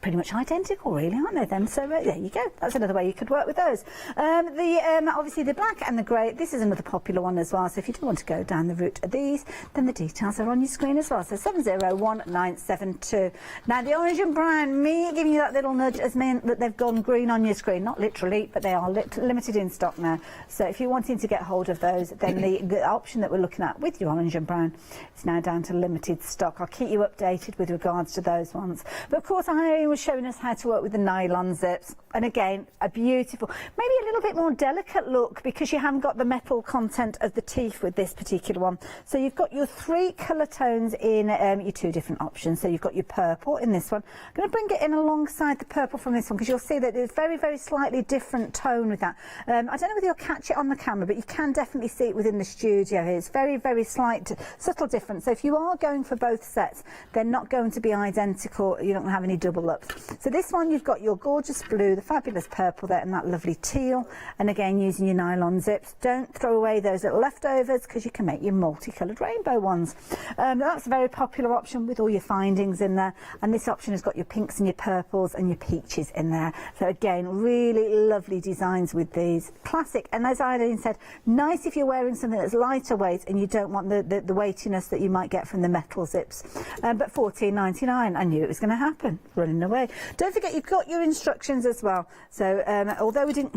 Pretty much identical, really, aren't they then? So there you go. That's another way you could work with those. Obviously the black and the grey, this is another popular one as well, so if you do want to go down the route of these, then the details are on your screen as well. So 701972. Now the orange and brown, me giving you that little nudge has meant that they've gone green on your screen. Not literally, but they are limited in stock now. So if you're wanting to get hold of those, then the option that we're looking at with your orange and brown, it's now down to limited stock. I'll keep you updated with regards to those ones. But of course, Irene was showing us how to work with the nylon zips, and again, a beautiful, maybe a little bit more delicate look because you haven't got the metal content of the teeth with this particular one. So you've got your three colour tones in your two different options. So you've got your purple in this one. I'm going to bring it in alongside the purple from this one because you'll see that there's very, very slightly different tone with that. I don't know whether you'll catch it on the camera, but you can definitely see it within the studio here. It's very, very slight, subtle difference. So if you are going for both sets, they're not going to be identical. You're not going to have any double ups. So this one, you've got your gorgeous blue, the fabulous purple there, and that lovely teal. And again, using your nylon zips. Don't throw away those little leftovers because you can make your multicoloured rainbow ones. That's a very popular option with all your findings in there. And this option has got your pinks and your purples and your peaches in there. So again, really lovely designs with these. Classic. And as Eileen said, nice if you're wearing something that's lighter weight and you don't want the weightiness that you might get from the metal zips. But $14.99, I knew it was going to happen. Running away. Don't forget, you've got your instructions as well. So although we didn't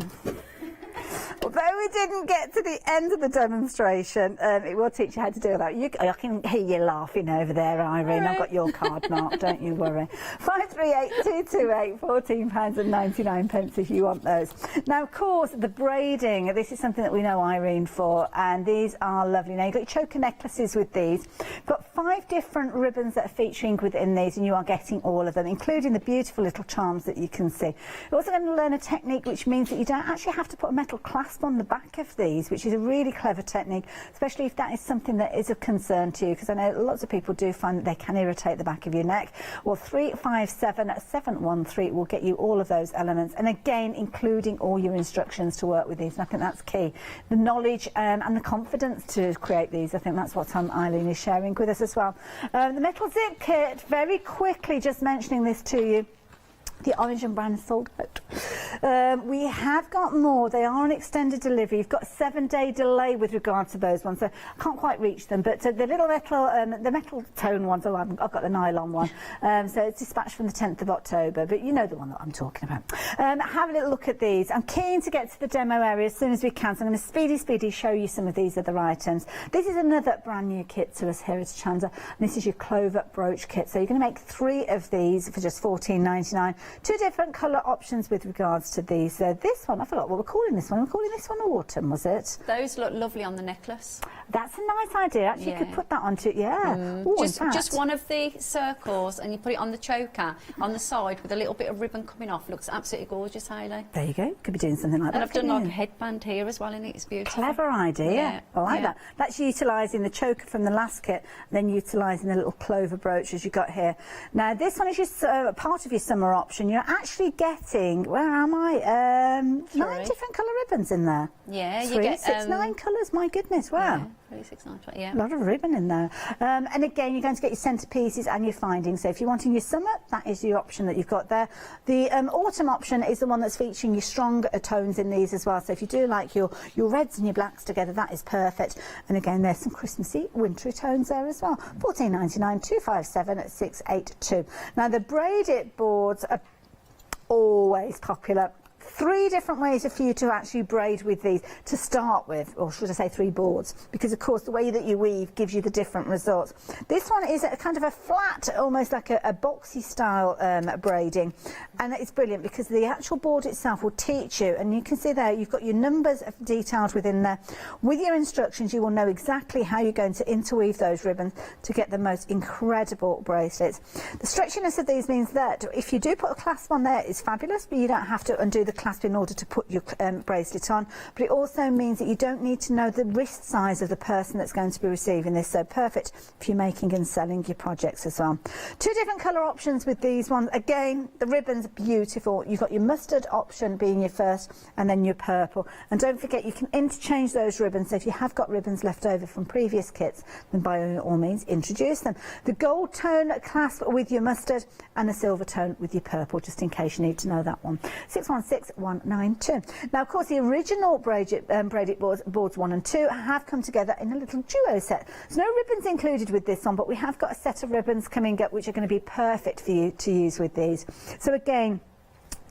get to the end of the demonstration, it will teach you how to do that. I can hear you laughing over there, Irene. I've got your card marked, don't you worry. 538228, £14.99 if you want those. Now, of course, the braiding. This is something that we know Irene for, and these are lovely. Now, you've got your choker necklaces with these. You've got 5 different ribbons that are featuring within these, and you are getting all of them, including the beautiful little charms that you can see. You're also going to learn a technique which means that you don't actually have to put a metal clasp on the back of these, which is a really clever technique, especially if that is something that is of concern to you, because I know lots of people do find that they can irritate the back of your neck. Well, 357713 will get you all of those elements, and again, including all your instructions to work with these. And I think that's key. The knowledge and the confidence to create these. I think that's what Eileen is sharing with us as well. The metal zip kit, very quickly just mentioning this to you. The orange and brown is sold out. We have got more. They are an extended delivery. You've got a 7-day delay with regard to those ones, so I can't quite reach them. But the little metal, the metal tone ones, I've got the nylon one. So it's dispatched from the 10th of October, but you know the one that I'm talking about. Have a little look at these. I'm keen to get to the demo area as soon as we can, so I'm going to speedy show you some of these other items. This is another brand new kit to us here at Hochanda, and this is your clover brooch kit. So you're going to make 3 of these for just $14.99. 2 different colour options with regards to these. So this one, I forgot what we're calling this one. We're calling this one Autumn, was it? Those look lovely on the necklace. That's a nice idea. Actually, you could put that onto, Ooh, just one of the circles, and you put it on the choker on the side with a little bit of ribbon coming off. Looks absolutely gorgeous, Hayley. There you go. Could be doing something like that. And I've done like a headband here as well, and it's beautiful. Clever idea. Yeah. I like that. That's utilising the choker from the last kit, then utilising the little clover brooch as you got here. Now, this one is just part of your summer option. You're actually getting, where am I? 9 different colour ribbons in there. Yeah, 3, you get 6, 9 colours. My goodness, wow. Yeah. 3, 6, 9, 20, yeah. A lot of ribbon in there. And again, you're going to get your centerpieces and your findings. So if you're wanting your summer, that is your option that you've got there. The autumn option is the one that's featuring your stronger tones in these as well. So if you do like your reds and your blacks together, that is perfect. And again, there's some Christmassy, wintry tones there as well. $14.99, 257 682. Now, the braided boards are always popular. 3 different ways for you to actually braid with these to start with, or should I say 3 boards, because of course the way that you weave gives you the different results. This one is a kind of a flat, almost like a boxy style braiding, and it's brilliant because the actual board itself will teach you, and you can see there you've got your numbers detailed within there. With your instructions you will know exactly how you're going to interweave those ribbons to get the most incredible bracelets. The stretchiness of these means that if you do put a clasp on there, it's fabulous, but you don't have to undo the clasp in order to put your bracelet on, but it also means that you don't need to know the wrist size of the person that's going to be receiving this, so perfect if you're making and selling your projects as well. 2 different colour options with these ones. Again, the ribbons are beautiful. You've got your mustard option being your first, and then your purple, and don't forget you can interchange those ribbons, so if you have got ribbons left over from previous kits, then by all means introduce them. The gold tone clasp with your mustard and the silver tone with your purple, just in case you need to know that one. 616192. Now, of course, the original braided boards 1 and 2 have come together in a little duo set. There's no ribbons included with this one, but we have got a set of ribbons coming up which are going to be perfect for you to use with these. So again,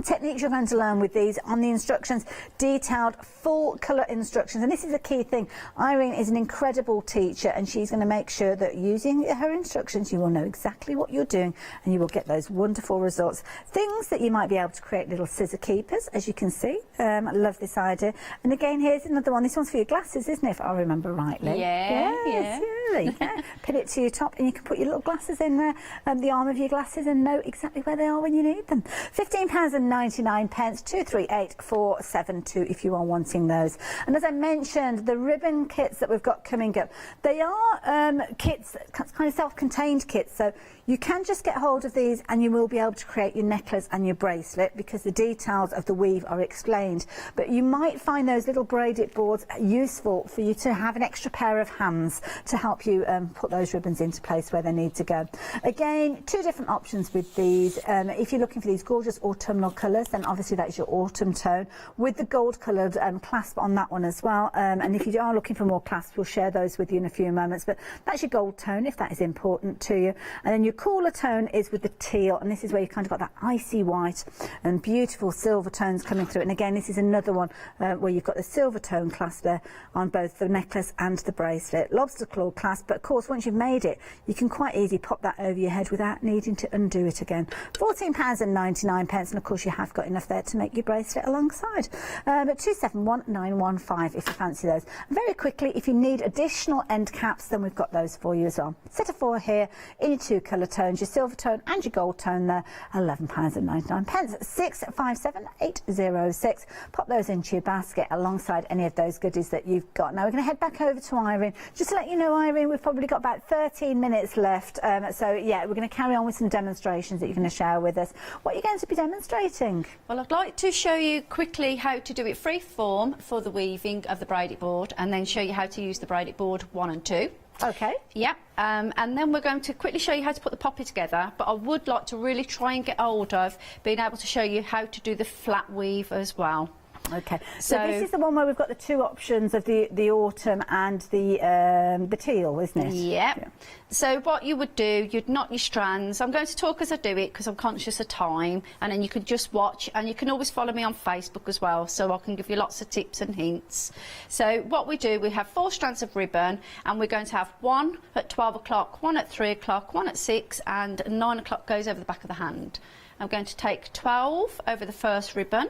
techniques you're going to learn with these on the instructions, detailed full colour instructions, and this is a key thing. Irene is an incredible teacher, and she's going to make sure that using her instructions you will know exactly what you're doing and you will get those wonderful results. Things that you might be able to create little scissor keepers, as you can see. I love this idea. And again, here's another one. This one's for your glasses, isn't it, if I remember rightly? Yes. There you go. Pin it to your top and you can put your little glasses in there, the arm of your glasses, and know exactly where they are when you need them. £15.99, 238472 if you are wanting those. And as I mentioned, the ribbon kits that we've got coming up, they are kits, kind of self-contained kits, so you can just get hold of these and you will be able to create your necklace and your bracelet because the details of the weave are explained. But you might find those little braided boards useful for you to have an extra pair of hands to help you put those ribbons into place where they need to go. Again, 2 different options with these. If you're looking for these gorgeous autumnal colours, then obviously that's your autumn tone with the gold coloured clasp on that one as well. And if you are looking for more clasps, we'll share those with you in a few moments. But that's your gold tone if that is important to you. And then your cooler tone is with the teal, and this is where you kind of got that icy white and beautiful silver tones coming through. And again, this is another one where you've got the silver tone clasp there on both the necklace and the bracelet. Lobster claw clasp, but of course once you've made it you can quite easily pop that over your head without needing to undo it again. £14.99, and of course you have got enough there to make your bracelet alongside. But 271915 if you fancy those. Very quickly, if you need additional end caps, then we've got those for you as well. Set of 4 here in your 2 colour tones, your silver tone and your gold tone there, £11.99, 657806. Pop those into your basket alongside any of those goodies that you've got. Now we're going to head back over to Irene. Just to let you know, Irene, we've probably got about 13 minutes left, so yeah, we're going to carry on with some demonstrations that you're going to share with us. What are you going to be demonstrating? Well, I'd like to show you quickly how to do it free form for the weaving of the braided board, and then show you how to use the braided board 1 and 2. Okay. Yep. And then we're going to quickly show you how to put the poppy together, but I would like to really try and get hold of being able to show you how to do the flat weave as well. Okay, so this is the one where we've got the 2 options of the autumn and the teal, isn't it? Yep. Yeah. So what you would do, you'd knot your strands. I'm going to talk as I do it because I'm conscious of time, and then you can just watch, and you can always follow me on Facebook as well, so I can give you lots of tips and hints. So what we do, we have 4 strands of ribbon, and we're going to have 1 at 12 o'clock, 1 at 3 o'clock, 1 at 6, and 9 o'clock goes over the back of the hand. I'm going to take 12 over the first ribbon,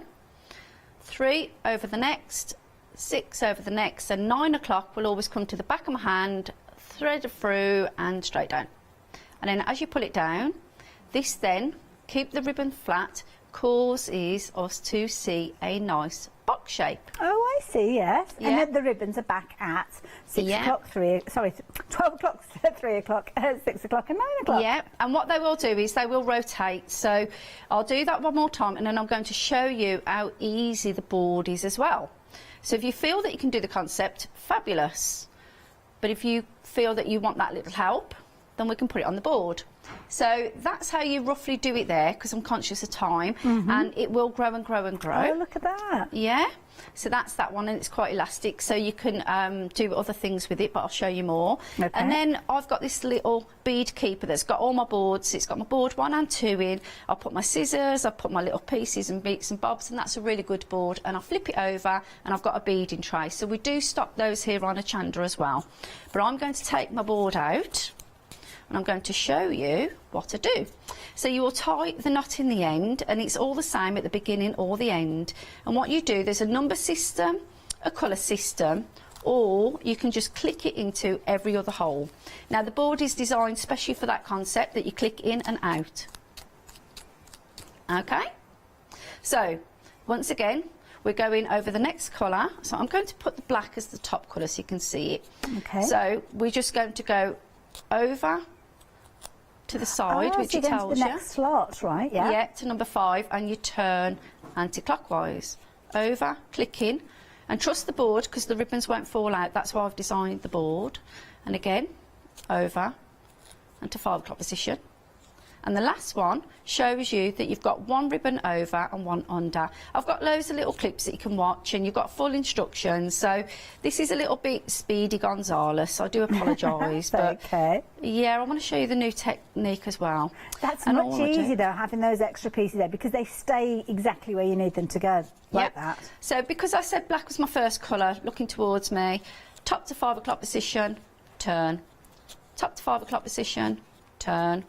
3 over the next, 6 over the next, and 9 o'clock will always come to the back of my hand, thread it through and straight down. And then as you pull it down, this then, keep the ribbon flat, causes us to see a nice box shape. Oh, I see, yes. Yeah. And then the ribbons are back at 6 o'clock, 12 o'clock, 3 o'clock, 6 o'clock and 9 o'clock. Yeah, and what they will do is they will rotate. So I'll do that one more time, and then I'm going to show you how easy the board is as well. So if you feel that you can do the concept, fabulous. but if you feel that you want that little help, then we can put it on the board. So that's how you roughly do it there, because I'm conscious of time, and it will grow and grow and grow. Oh, look at that. Yeah, so that's that one, and it's quite elastic, so you can do other things with it, but I'll show you more. Okay. And then I've got this little bead keeper that's got all my boards. It's got my board 1 and 2 in. I'll put my scissors, I'll put my little pieces and bits and bobs, and that's a really good board. And I'll flip it over, and I've got a beading tray. So we do stock those here on Hochanda as well. But I'm going to take my board out, and I'm going to show you what to do. So you will tie the knot in the end, and it's all the same at the beginning or the end. And what you do, there's a number system, a colour system, or you can just click it into every other hole. Now the board is designed specially for that concept, that you click in and out. Okay? So, once again, we're going over the next colour. So I'm going to put the black as the top colour so you can see it. Okay. So we're just going to go over to the side, which so it you're going tells to the you. next slot, right? Yeah. Yeah, to number 5, and you turn anti-clockwise. Over, click in, and trust the board, because the ribbons won't fall out. That's why I've designed the board. And again, over, and to 5 o'clock position. And the last one shows you that you've got 1 ribbon over and 1 under. I've got loads of little clips that you can watch, and you've got full instructions. So this is a little bit speedy Gonzales. I do apologise. But okay. Yeah, I want to show you the new technique as well. That's And much easier though, having those extra pieces there, because they stay exactly where you need them to go, like that. So because I said black was my first colour, looking towards me, top to 5 o'clock position, turn. Top to 5 o'clock position, turn.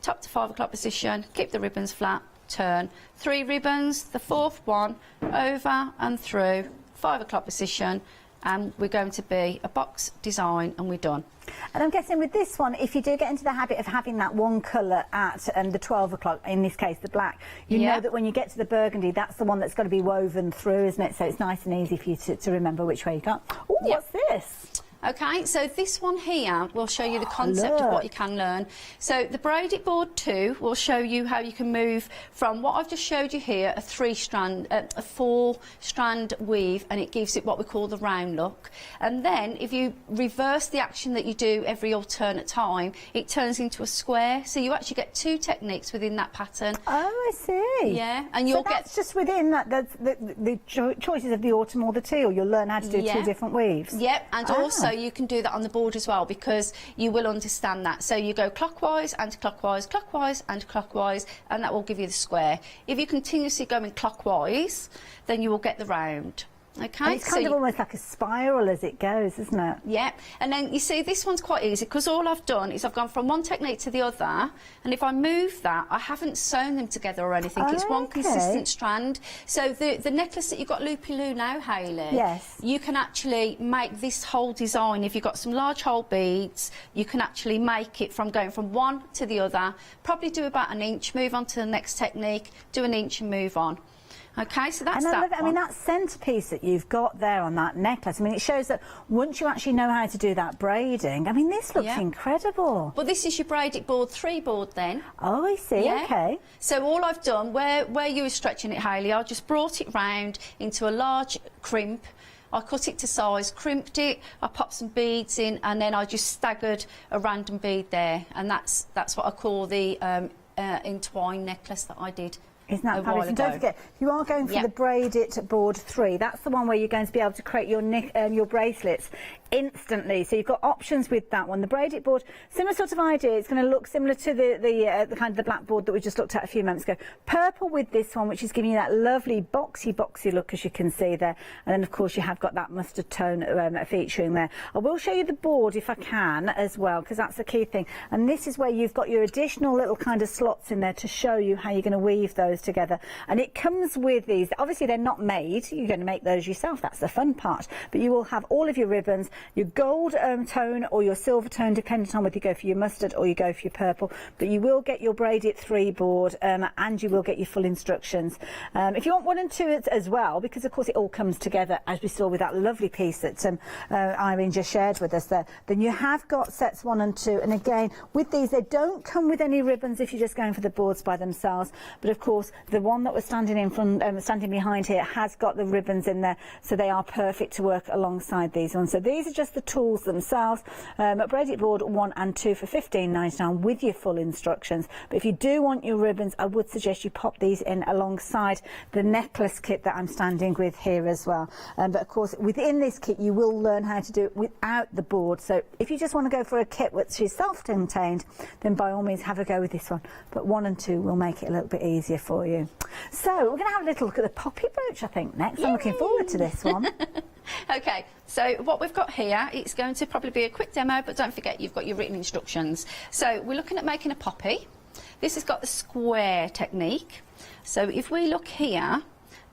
Top to 5 o'clock position, keep the ribbons flat, turn. 3 ribbons, the 4th one, over and through, 5 o'clock position, and we're going to be a box design, and we're done. And I'm guessing with this one, if you do get into the habit of having that one colour at the 12 o'clock, in this case the black, you know that when you get to the burgundy, that's the one that's got to be woven through, isn't it? So it's nice and easy for you to remember which way you go. Oh, what's this? Okay, so this one here will show you the concept of what you can learn. So the braided board 2 will show you how you can move from what I've just showed you here, a 4-strand weave, and it gives it what we call the round look. And then if you reverse the action that you do every alternate time, it turns into a square. So you actually get 2 techniques within that pattern. Oh, I see. Yeah, and you'll that's just within that the choices of the autumn or the teal. You'll learn how to do 2 different weaves. Yep, and also you can do that on the board as well, because you will understand that. So you go clockwise, anti-clockwise, clockwise, anti-clockwise, and that will give you the square. If you continuously going clockwise, then you will get the round. Okay, and it's kind of almost like a spiral as it goes, isn't it? Yeah, and then you see this one's quite easy, because all I've done is I've gone from one technique to the other, and if I move that, I haven't sewn them together or anything. It's one consistent strand. So the necklace that you've got loopy-loo now, Hayley, you can actually make this whole design. If you've got some large hole beads, you can actually make it from going from one to the other, probably do about 1 inch, move on to the next technique, do 1 inch and move on. Okay, so that's and I love it. one. I mean, that centrepiece that you've got there on that necklace, I mean, it shows that once you actually know how to do that braiding, I mean, this looks incredible. Well, this is your braided board 3 board then. Oh, I see, okay. So all I've done, where you were stretching it, Hayley, I just brought it round into a large crimp. I cut it to size, crimped it, I popped some beads in, and then I just staggered a random bead there. And that's what I call the entwined necklace that I did. Isn't that fabulous? And don't forget, if you are going for the braided board 3, that's the one where you're going to be able to create your bracelets instantly. So you've got options with that one. The braided board, similar sort of idea. It's going to look similar to the kind of the black board that we just looked at a few moments ago. Purple with this one, which is giving you that lovely boxy look, as you can see there. And then of course you have got that mustard tone featuring there. I will show you the board if I can as well, because that's the key thing. And this is where you've got your additional little kind of slots in there to show you how you're going to weave those together. And it comes with these. Obviously they're not made. You're going to make those yourself. That's the fun part. But you will have all of your ribbons, your gold tone or your silver tone, depending on whether you go for your mustard or you go for your purple. But you will get your braided 3 board and you will get your full instructions. If you want 1 and 2 as well, because of course it all comes together, as we saw with that lovely piece that Irene just shared with us there, then you have got sets 1 and 2. And again, with these, they don't come with any ribbons if you're just going for the boards by themselves. But of course, course, the one that we're standing in front, standing behind here, has got the ribbons in there, so they are perfect to work alongside these ones. So these are just the tools themselves. Braided board 1 and 2 for $15.99 with your full instructions. But if you do want your ribbons, I would suggest you pop these in alongside the necklace kit that I'm standing with here as well. But of course, within this kit, you will learn how to do it without the board. So if you just want to go for a kit which is self-contained, then by all means have a go with this one. But 1 and 2 will make it a little bit easier for you. So we're going to have a little look at the poppy brooch, I think, next. I'm looking forward to this one. Okay, so what we've got here, it's going to probably be a quick demo, but don't forget you've got your written instructions. So we're looking at making a poppy. This has got the square technique. So if we look here,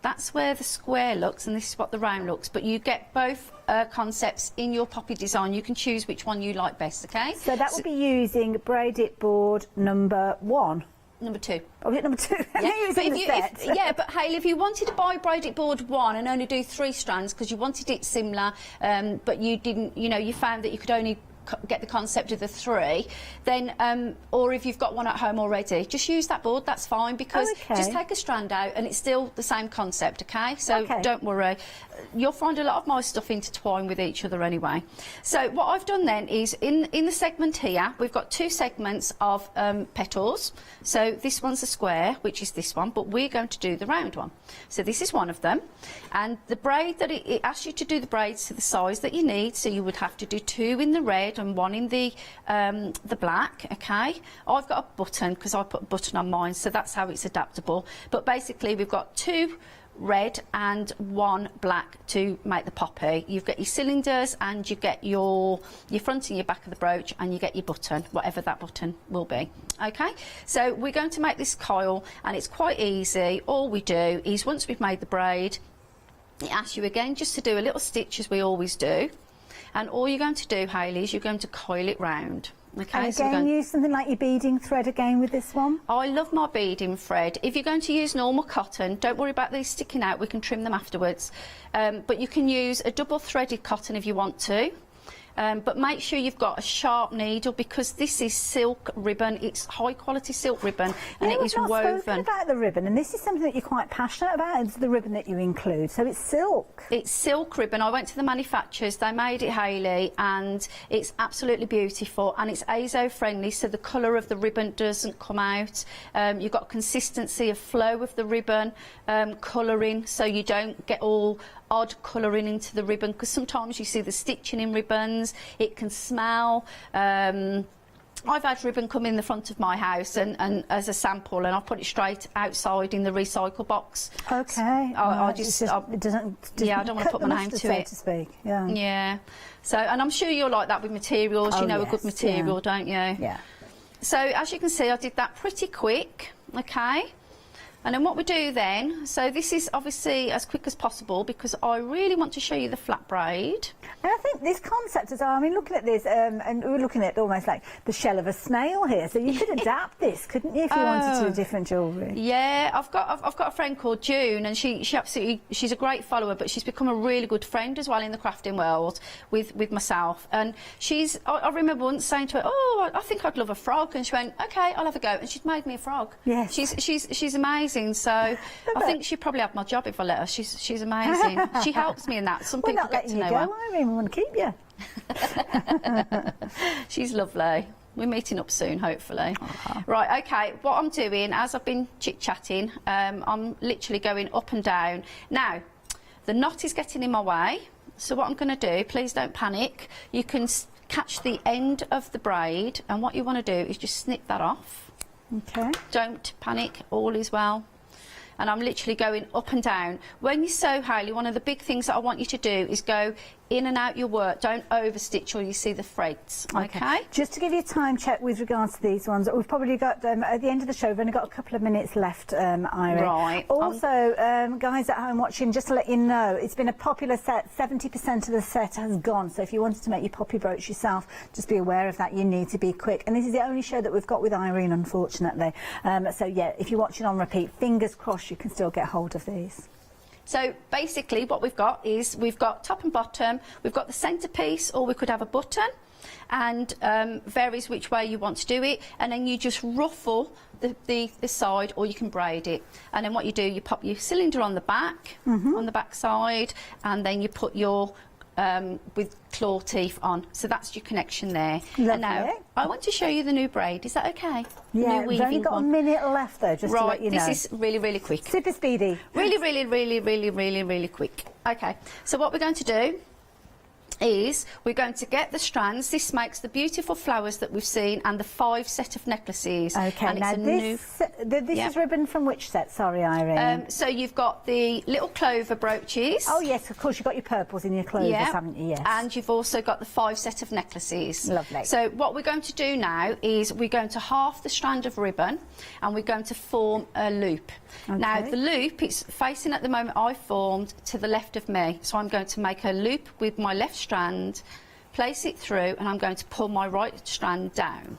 that's where the square looks and this is what the round looks, but you get both concepts in your poppy design. You can choose which one you like best, okay? So that will be using braided board number 1. Number 2. Oh, is it number 2? Yeah, but Hayley, if you wanted to buy braided board 1 and only do 3 strands because you wanted it similar, but you didn't, you know, you found that you could only get the concept of the 3, then or if you've got one at home already, just use that board, that's fine, because just take a strand out and it's still the same concept, okay? So don't worry, you'll find a lot of my stuff intertwined with each other anyway. So what I've done then is in the segment here, we've got 2 segments of petals. So this one's a square, which is this one, but we're going to do the round one. So this is one of them, and the braid that it asks you to do the braids to the size that you need, so you would have to do 2 in the red and 1 in the black, okay? I've got a button because I put a button on mine, so that's how it's adaptable. But basically we've got 2 red and 1 black to make the poppy. You've got your cylinders and you get your front and your back of the brooch, and you get your button, whatever that button will be. Okay, so we're going to make this coil, and it's quite easy. All we do is once we've made the braid, it asks you again just to do a little stitch as we always do, and all you're going to do, Hayley, is you're going to coil it round. Okay, and so again, use something like your beading thread again with this one. I love my beading thread. If you're going to use normal cotton, don't worry about these sticking out, we can trim them afterwards. But you can use a double threaded cotton if you want to. But make sure you've got a sharp needle, because this is silk ribbon. It's high quality silk ribbon, and it is woven. We've not spoken about the ribbon, and this is something that you're quite passionate about. It's the ribbon that you include, so it's silk. It's silk ribbon. I went to the manufacturers, they made it, Hayley, and it's absolutely beautiful, and it's ASO friendly, so the colour of the ribbon doesn't come out. You've got consistency of flow of the ribbon, colouring, so you don't get all odd colouring into the ribbon, because sometimes you see the stitching in ribbons, it can smell. I've had ribbon come in the front of my house and as a sample, and I put it straight outside in the recycle box. Okay. It doesn't yeah, I don't want to put my name to it, so to speak. Yeah. Yeah. So, and I'm sure you're like that with materials. You know, a good material, don't you? Yeah. So as you can see, I did that pretty quick. Okay. And then what we do then, so this is obviously as quick as possible because I really want to show you the flat braid. And I think this concept as well, I mean, looking at this, and we're looking at almost like the shell of a snail here, so you could adapt this, couldn't you, if you wanted to do different jewellery? Yeah, I've got a friend called June, and she's a great follower, but she's become a really good friend as well in the crafting world with myself. And I remember once saying to her, oh, I think I'd love a frog, and she went, okay, I'll have a go, and she's made me a frog. Yes. She's amazing. So I think she'd probably have my job if I let her. She's amazing. She helps me in that. Some people get to know her. We're not letting you go, Irene. We want to keep you. She's lovely. We're meeting up soon, hopefully. Right, okay, what I'm doing, as I've been chit-chatting, I'm literally going up and down. Now, the knot is getting in my way, so what I'm going to do, please don't panic, you can catch the end of the braid, and what you want to do is just snip that off. Okay. Don't panic, all is well. And I'm literally going up and down. When you sew, Hayley, one of the big things that I want you to do is go in and out your work. Don't overstitch or you see the threads, okay? Just to give you a time check with regards to these ones, we've probably got, at the end of the show, we've only got a couple of minutes left, Irene. Right. Also, guys at home watching, just to let you know, it's been a popular set. 70% of the set has gone, so if you wanted to make your poppy brooch yourself, just be aware of that. You need to be quick. And this is the only show that we've got with Irene, unfortunately. So, yeah, if you're watching on repeat, fingers crossed you can still get hold of these. So basically what we've got is we've got top and bottom, we've got the centerpiece, or we could have a button, and varies which way you want to do it, and then you just ruffle the side, or you can braid it. And then what you do, you pop your cylinder on the back, on the back side, and then you put your with claw teeth on. So that's your connection there. Lovely. And now I want to show you the new braid. Is that okay? Yeah, we've only got a minute left though, just to let you know. Right, this is really, really quick. Super speedy. Really, really, really, really, really, really quick. Okay, so what we're going to do is we're going to get the strands. This makes the beautiful flowers that we've seen and the 5 set of necklaces. Okay, and now this is ribbon from which set? Sorry, Irene. So you've got the little clover brooches. Oh yes, of course, you've got your purples in your clovers, haven't you? Yes. And you've also got the 5 set of necklaces. Lovely. So what we're going to do now is we're going to half the strand of ribbon and we're going to form a loop. Okay. Now the loop, it's facing at the moment I've formed to the left of me. So I'm going to make a loop with my left strand, place it through, and I'm going to pull my right strand down.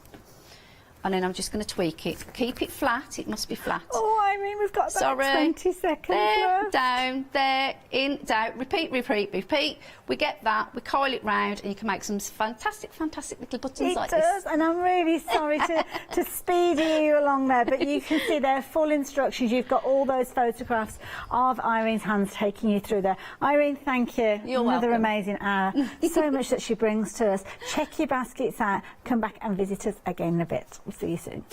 And then I'm just going to tweak it. Keep it flat, it must be flat. Oh, Irene, we've got about 20 seconds there, left. down, there, in, down, repeat, repeat, repeat. We get that, we coil it round, and you can make some fantastic, fantastic little buttons like this. It does, and I'm really sorry to speed you along there, but you can see there full instructions. You've got all those photographs of Irene's hands taking you through there. Irene, thank you. You're Another welcome. amazing hour. So much that she brings to us. Check your baskets out. Come back and visit us again in a bit. We'll see you soon.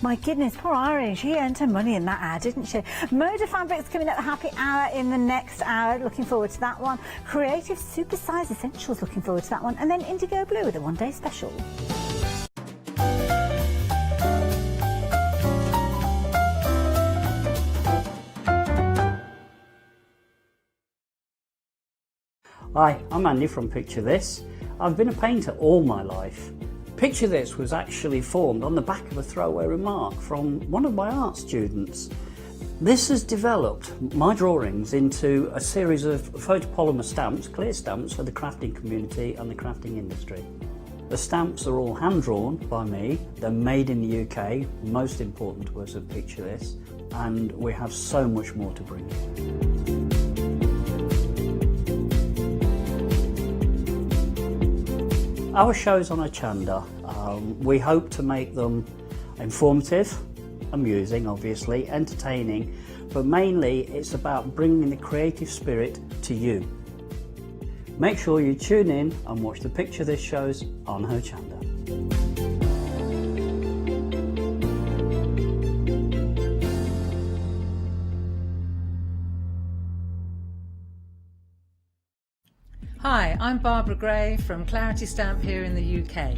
My goodness, poor Irene, she earned her money in that hour, didn't she? Moda Fabrics coming at the happy hour in the next hour, looking forward to that one. Creative Supersize Essentials, looking forward to that one. And then Indigo Blue with a one-day special. Hi, I'm Andy from Picture This. I've been a painter all my life. Picture This was actually formed on the back of a throwaway remark from one of my art students. This has developed my drawings into a series of photopolymer stamps, clear stamps for the crafting community and the crafting industry. The stamps are all hand-drawn by me, they're made in the UK, most important to us at Picture This, and we have so much more to bring you. Our shows on Hochanda, we hope to make them informative, amusing obviously, entertaining, but mainly it's about bringing the creative spirit to you. Make sure you tune in and watch the Picture This shows on Hochanda. Hi, I'm Barbara Gray from Clarity Stamp here in the UK.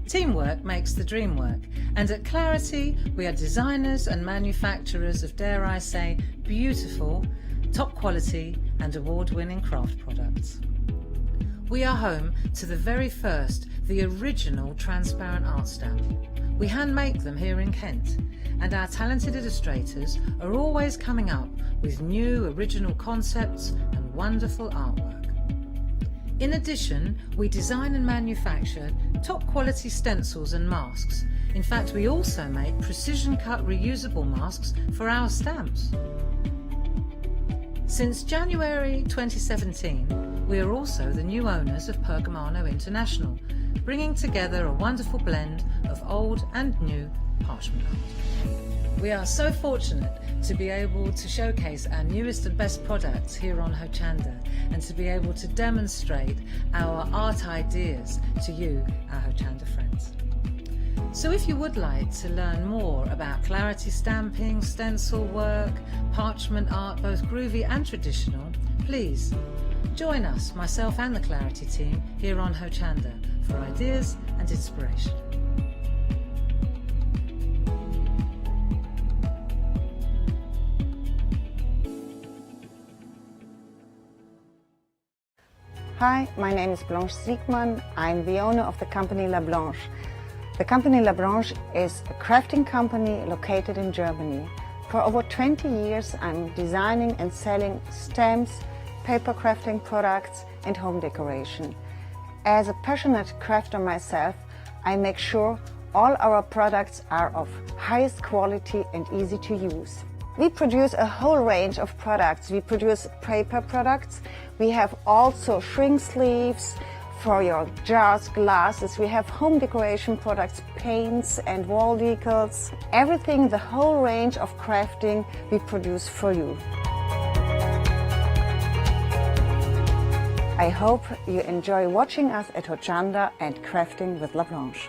Teamwork makes the dream work, and at Clarity we are designers and manufacturers of, dare I say, beautiful, top quality and award-winning craft products. We are home to the very first, the original transparent art stamp. We hand make them here in Kent, and our talented illustrators are always coming up with new original concepts and wonderful artwork. In addition, we design and manufacture top quality stencils and masks. In fact, we also make precision cut reusable masks for our stamps. Since January 2017, we are also the new owners of Pergamano International, bringing together a wonderful blend of old and new parchment art. We are so fortunate to be able to showcase our newest and best products here on Hochanda, and to be able to demonstrate our art ideas to you, our Hochanda friends. So if you would like to learn more about Clarity stamping, stencil work, parchment art, both groovy and traditional, please join us, myself and the Clarity team, here on Hochanda for ideas and inspiration. Hi, my name is Blanche Siegmann. I'm the owner of the company La Blanche. The company La Blanche is a crafting company located in Germany. For over 20 years I'm designing and selling stamps, paper crafting products and home decoration. As a passionate crafter myself, I make sure All our products are of highest quality and easy to use. We produce a whole range of products. We produce paper products. We have also shrink sleeves for your jars, glasses. We have home decoration products, paints and wall decals. Everything, the whole range of crafting we produce for you. I hope you enjoy watching us at Hochanda and crafting with La Blanche.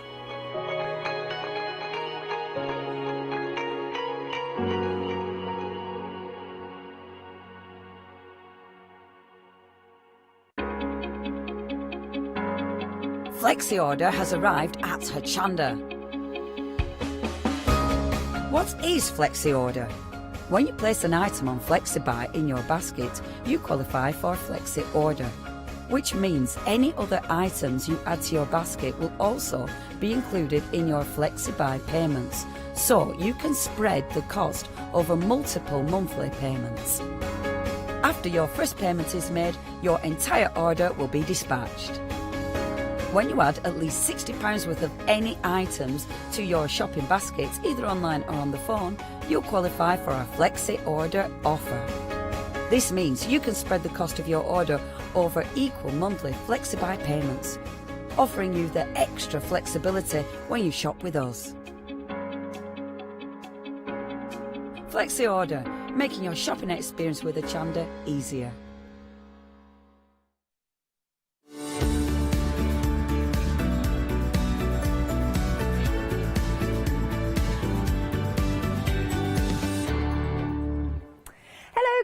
Flexi Order has arrived at Hochanda. What is Flexi Order? When you place an item on FlexiBuy in your basket, you qualify for Flexi Order, which means any other items you add to your basket will also be included in your FlexiBuy payments, so you can spread the cost over multiple monthly payments. After your first payment is made, your entire order will be dispatched. When you add at least £60 worth of any items to your shopping baskets, either online or on the phone, you'll qualify for our Flexi Order offer. This means you can spread the cost of your order over equal monthly FlexiBuy payments, offering you the extra flexibility when you shop with us. Flexi Order, making your shopping experience with Hochanda easier.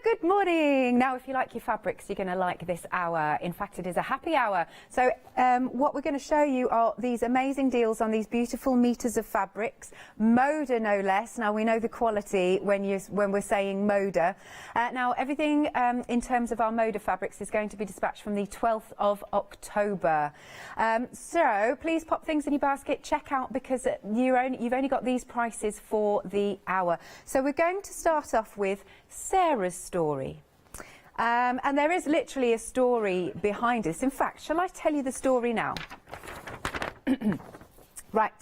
Good morning. Now, if you like your fabrics, you're going to like this hour. In fact, it is a happy hour. So what we're going to show you are these amazing deals on these beautiful meters of fabrics, Moda no less. Now, we know the quality when we're saying Moda. Now, everything in terms of our Moda fabrics is going to be dispatched from the 12th of October. So please pop things in your basket, check out, because you've only got these prices for the hour. So we're going to start off with Sarah's story. And there is literally a story behind this. In fact, shall I tell you the story now? Right.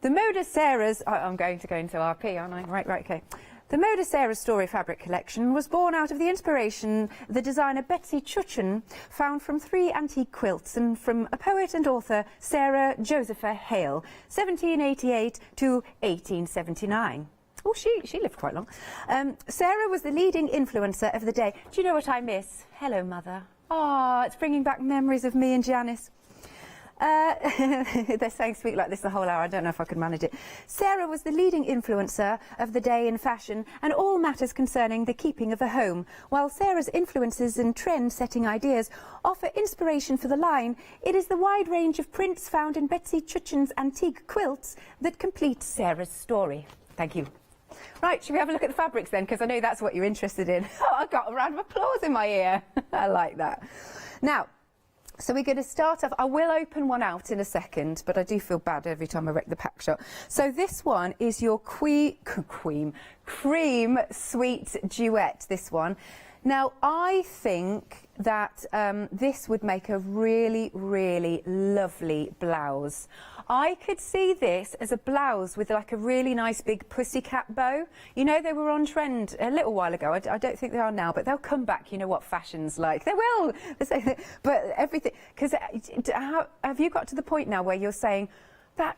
The Moda Sarah's... I'm going to go into RP, aren't I? Right, okay. The Moda Sarah's Story fabric collection was born out of the inspiration the designer Betsy Chuchin found from 3 antique quilts and from a poet and author, Sarah Josepha Hale, 1788 to 1879. Oh, she lived quite long. Sarah was the leading influencer of the day. Do you know what I miss? Hello, Mother. Oh, it's bringing back memories of me and Janice. They're saying speak like this the whole hour. I don't know if I could manage it. Sarah was the leading influencer of the day in fashion and all matters concerning the keeping of a home. While Sarah's influences and trend-setting ideas offer inspiration for the line, it is the wide range of prints found in Betsy Chuchin's antique quilts that complete Sarah's story. Thank you. Right, should we have a look at the fabrics then? Because I know that's what you're interested in. Oh, I got a round of applause in my ear. I like that. Now, so we're going to start off. I will open one out in a second, but I do feel bad every time I wreck the pack shot. So this one is your Cream Sweet Duet, this one. Now, I think that this would make a really, really lovely blouse. I could see this as a blouse with like a really nice big pussycat bow. You know, they were on trend a little while ago. I don't think they are now, but they'll come back. You know what fashion's like. They will. But everything, because have you got to the point now where you're saying that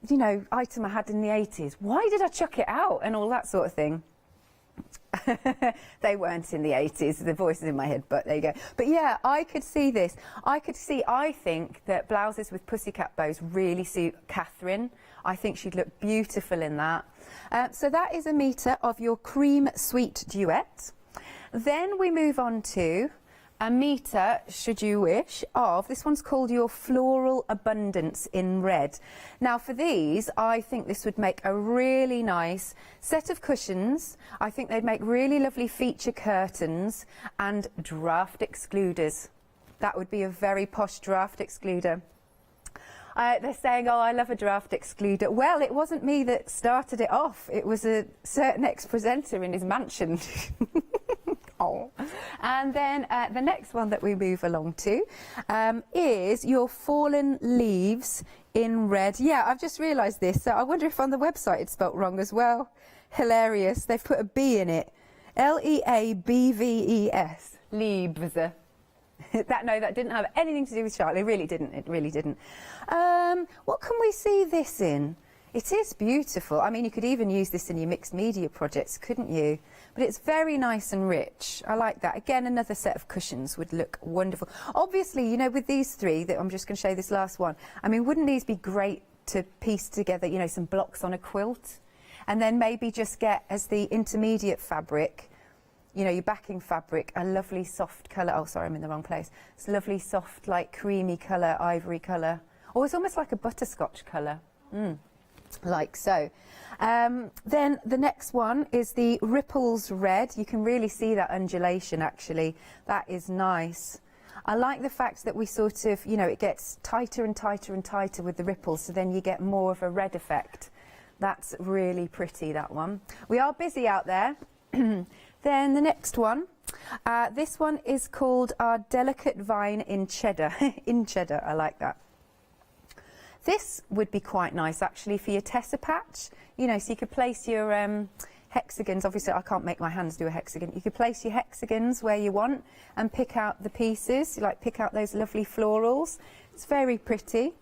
you know, item I had in the 80s, why did I chuck it out and all that sort of thing? They weren't in the 80s, the voice is in my head, but there you go. But yeah, I could see this. I think that blouses with pussycat bows really suit Catherine. I think she'd look beautiful in that. So that is a metre of your Cream Sweet Duet. Then we move on to a metre, should you wish, of, this one's called your Floral Abundance in red. Now for these, I think this would make a really nice set of cushions. I think they'd make really lovely feature curtains and draft excluders. That would be a very posh draft excluder. They're saying, oh, I love a draft excluder. Well, it wasn't me that started it off. It was a certain ex-presenter in his mansion. Oh, Oh. And then the next one that we move along to is your fallen leaves in red. Yeah, I've just realised this. So I wonder if on the website it's spelt wrong as well. Hilarious. They've put a B in it. Leabves. Leaves. That didn't have anything to do with Charlotte. It really didn't. It really didn't. What can we see this in? It is beautiful. I mean, you could even use this in your mixed media projects, couldn't you? But it's very nice and rich. I like that. Again, another set of cushions would look wonderful. Obviously, you know, with these three, that I'm just going to show you this last one. I mean, wouldn't these be great to piece together, you know, some blocks on a quilt? And then maybe just get as the intermediate fabric, you know, your backing fabric, a lovely soft colour. Oh, sorry, I'm in the wrong place. It's a lovely soft, like creamy colour, ivory colour. Oh, it's almost like a butterscotch colour. Like so. Then the next one is the Ripples Red. You can really see that undulation, actually. That is nice. I like the fact that we sort of, you know, it gets tighter and tighter and tighter with the ripples, so then you get more of a red effect. That's really pretty, that one. We are busy out there. Then the next one. This one is called our Delicate Vine in Cheddar. In Cheddar, I like that. This would be quite nice, actually, for your Tessa patch. You know, so you could place your hexagons. Obviously, I can't make my hands do a hexagon. You could place your hexagons where you want and pick out the pieces. You like pick out those lovely florals. It's very pretty.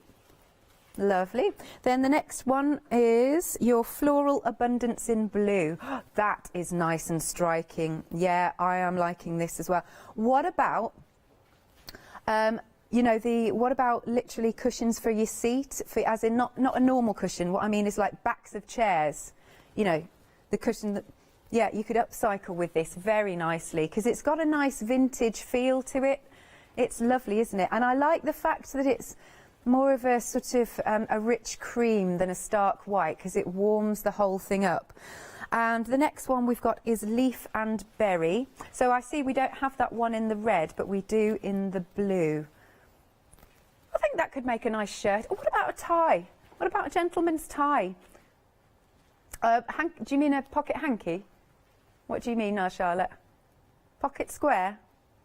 Lovely. Then the next one is your Floral Abundance in Blue. That is nice and striking. Yeah, I am liking this as well. What about... you know, what about literally cushions for your seat, as in not a normal cushion? What I mean is like backs of chairs, you know, the cushion that, yeah, you could upcycle with this very nicely because it's got a nice vintage feel to it. It's lovely, isn't it? And I like the fact that it's more of a sort of a rich cream than a stark white because it warms the whole thing up. And the next one we've got is Leaf and Berry. So I see we don't have that one in the red, but we do in the blue. I think that could make a nice shirt. Oh, what about a tie? What about a gentleman's tie? Do you mean a pocket hanky? What do you mean now, Charlotte? Pocket square?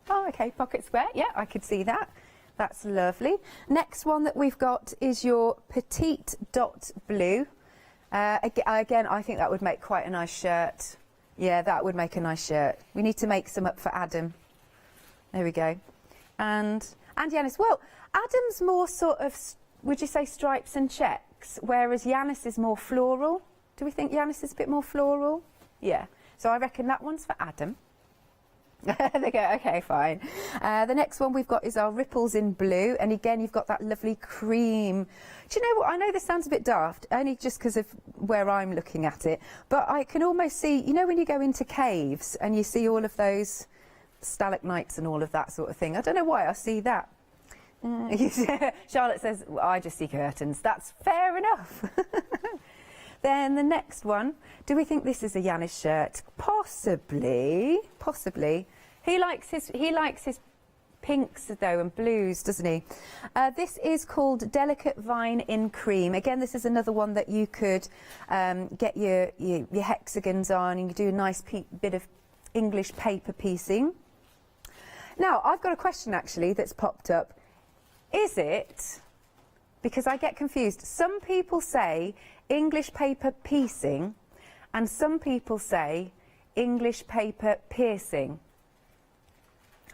Oh, okay, pocket square. Yeah, I could see that. That's lovely. Next one that we've got is your Petite Dot Blue. Again, I think that would make quite a nice shirt. Yeah, that would make a nice shirt. We need to make some up for Adam. There we go. And Yanis. Well, Adam's more sort of, would you say, stripes and checks, whereas Yanis is more floral. Do we think Yanis is a bit more floral? Yeah. So I reckon that one's for Adam. They go, okay, fine. The next one we've got is our Ripples in Blue. And again, you've got that lovely cream. Do you know what? I know this sounds a bit daft, only just because of where I'm looking at it. But I can almost see, you know, when you go into caves and you see all of those stalagmites and all of that sort of thing. I don't know why I see that. Charlotte says, well, I just see curtains. That's fair enough. Then the next one, do we think this is a Yanis shirt? Possibly. He likes his pinks though and blues, doesn't he? This is called Delicate Vine in Cream. Again, this is another one that you could get your hexagons on, and you do a nice bit of English paper piecing. Now, I've got a question actually that's popped up. Is it, because I get confused, some people say English paper piecing and some people say English paper piercing.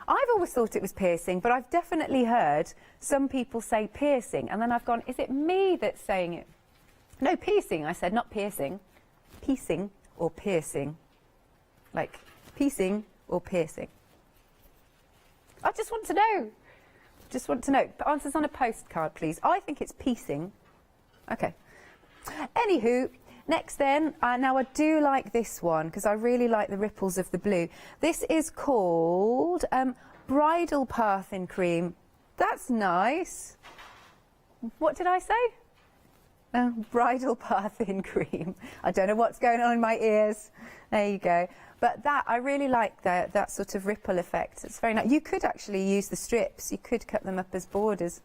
I've always thought it was piercing, but I've definitely heard some people say piercing, and then I've gone, is it me that's saying it? No, piecing, I said, not piercing. Piecing or piercing. Like piecing or piercing. I just want to know. Just want to know. The answer's on a postcard, please. I think it's piecing. Okay. Anywho, next then, now I do like this one because I really like the ripples of the blue. This is called Bridal Path in Cream. That's nice. What did I say? Bridal Path in Cream. I don't know what's going on in my ears. There you go. But that, I really like that sort of ripple effect. It's very nice. You could actually use the strips. You could cut them up as borders.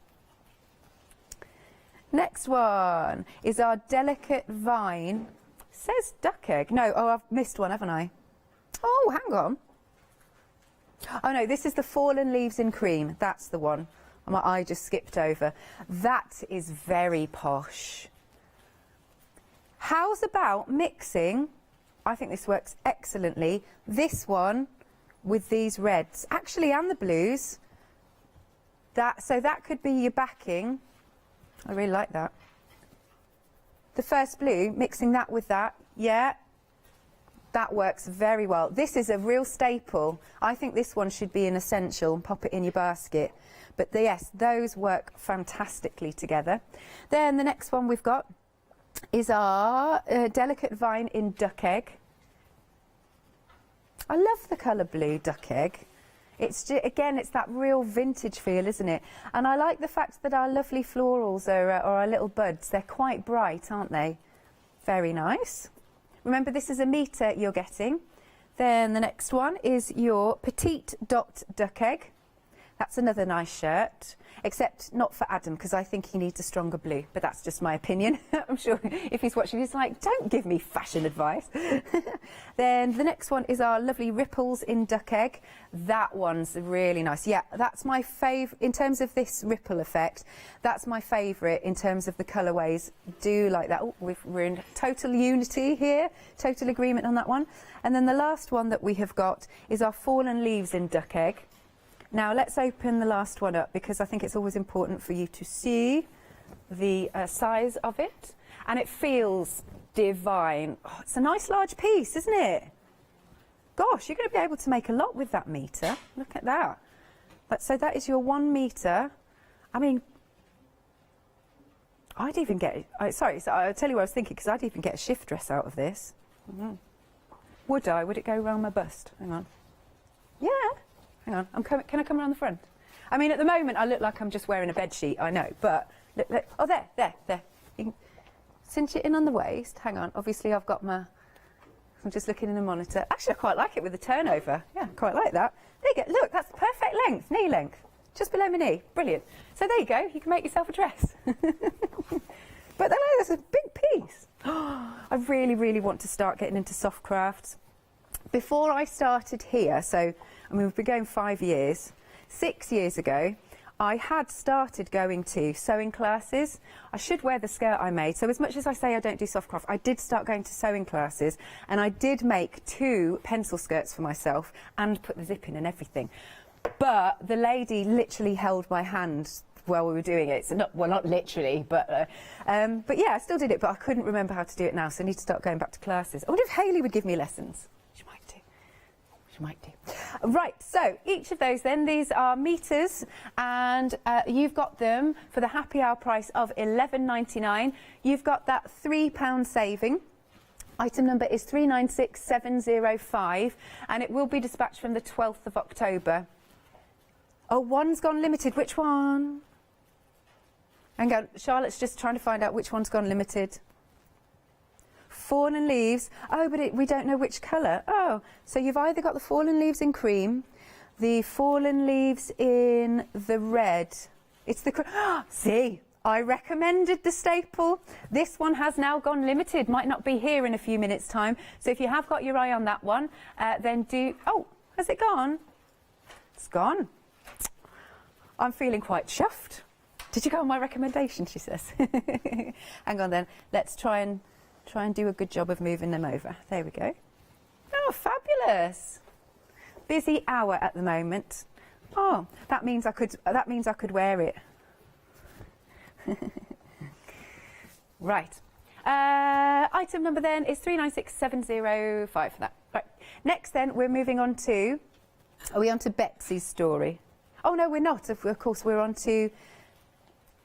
Next one is our Delicate Vine. Says duck egg. No, oh, I've missed one, haven't I? Oh, hang on. Oh no, this is the Fallen Leaves in Cream. That's the one. My eye just skipped over. That is very posh. How's about mixing, I think this works excellently, this one with these reds, actually, and the blues. So that could be your backing. I really like that. The first blue, mixing that with that, yeah, that works very well. This is a real staple. I think this one should be an essential and pop it in your basket. But yes, those work fantastically together. Then the next one we've got is our Delicate Vine in Duck Egg. I love the colour blue Duck Egg. It's again, it's that real vintage feel, isn't it? And I like the fact that our lovely florals are our little buds. They're quite bright, aren't they? Very nice. Remember, this is a metre you're getting. Then the next one is your Petite Dot Duck Egg. That's another nice shirt, except not for Adam, because I think he needs a stronger blue, but that's just my opinion. I'm sure if he's watching, he's like, don't give me fashion advice. Then the next one is our lovely Ripples in Duck Egg. That one's really nice. Yeah, that's my favourite, in terms of this ripple effect, that's my favourite in terms of the colourways. Do like that. Oh, we're in total unity here, total agreement on that one. And then the last one that we have got is our Fallen Leaves in Duck Egg. Now let's open the last one up, because I think it's always important for you to see the size of it. And it feels divine. Oh, it's a nice large piece, isn't it? Gosh, you're going to be able to make a lot with that metre. Look at that. So that is your 1 metre. I mean, I'd even get... sorry, so I'll tell you what I was thinking, because I'd even get a shift dress out of this. Would I? Would it go around my bust? Hang on. Yeah. Hang on, can I come around the front? I mean, at the moment, I look like I'm just wearing a bed sheet, I know, but... Look, oh, there. You can cinch it in on the waist. Hang on, obviously I've got my... I'm just looking in the monitor. Actually, I quite like it with the turnover. Yeah, quite like that. There you go. Look, that's perfect length, knee length. Just below my knee. Brilliant. So there you go. You can make yourself a dress. But that's a big piece. I really, really want to start getting into soft crafts. Before I started here, so, I mean, we've been going 5 years. 6 years ago, I had started going to sewing classes. I should wear the skirt I made. So as much as I say I don't do soft craft, I did start going to sewing classes, and I did make 2 pencil skirts for myself and put the zip in and everything. But the lady literally held my hand while we were doing it. So not literally, but yeah, I still did it, but I couldn't remember how to do it now, so I need to start going back to classes. I wonder if Hayley would give me lessons. She might do. Right, so each of those then, these are metres, and you've got them for the happy hour price of £11.99. You've got that £3 saving. Item number is 396705, and it will be dispatched from the 12th of October. Oh, one's gone limited. Which one? Hang on, Charlotte's just trying to find out which one's gone limited. Fallen Leaves. Oh, but we don't know which colour. Oh, so you've either got the Fallen Leaves in cream, the Fallen Leaves in the red. It's the... See, I recommended the staple. This one has now gone limited. Might not be here in a few minutes' time. So if you have got your eye on that one, then do... Oh, has it gone? It's gone. I'm feeling quite chuffed. Did you go on my recommendation, she says. Hang on then. Let's try and do a good job of moving them over. There we go. Oh, fabulous. Busy hour at the moment. Oh, that means I could wear it. Right. Item number then is 396705 for that. Right. Next then, we're moving on to... Are we on to Betsy's story? Oh, no, we're not. Of course, we're on to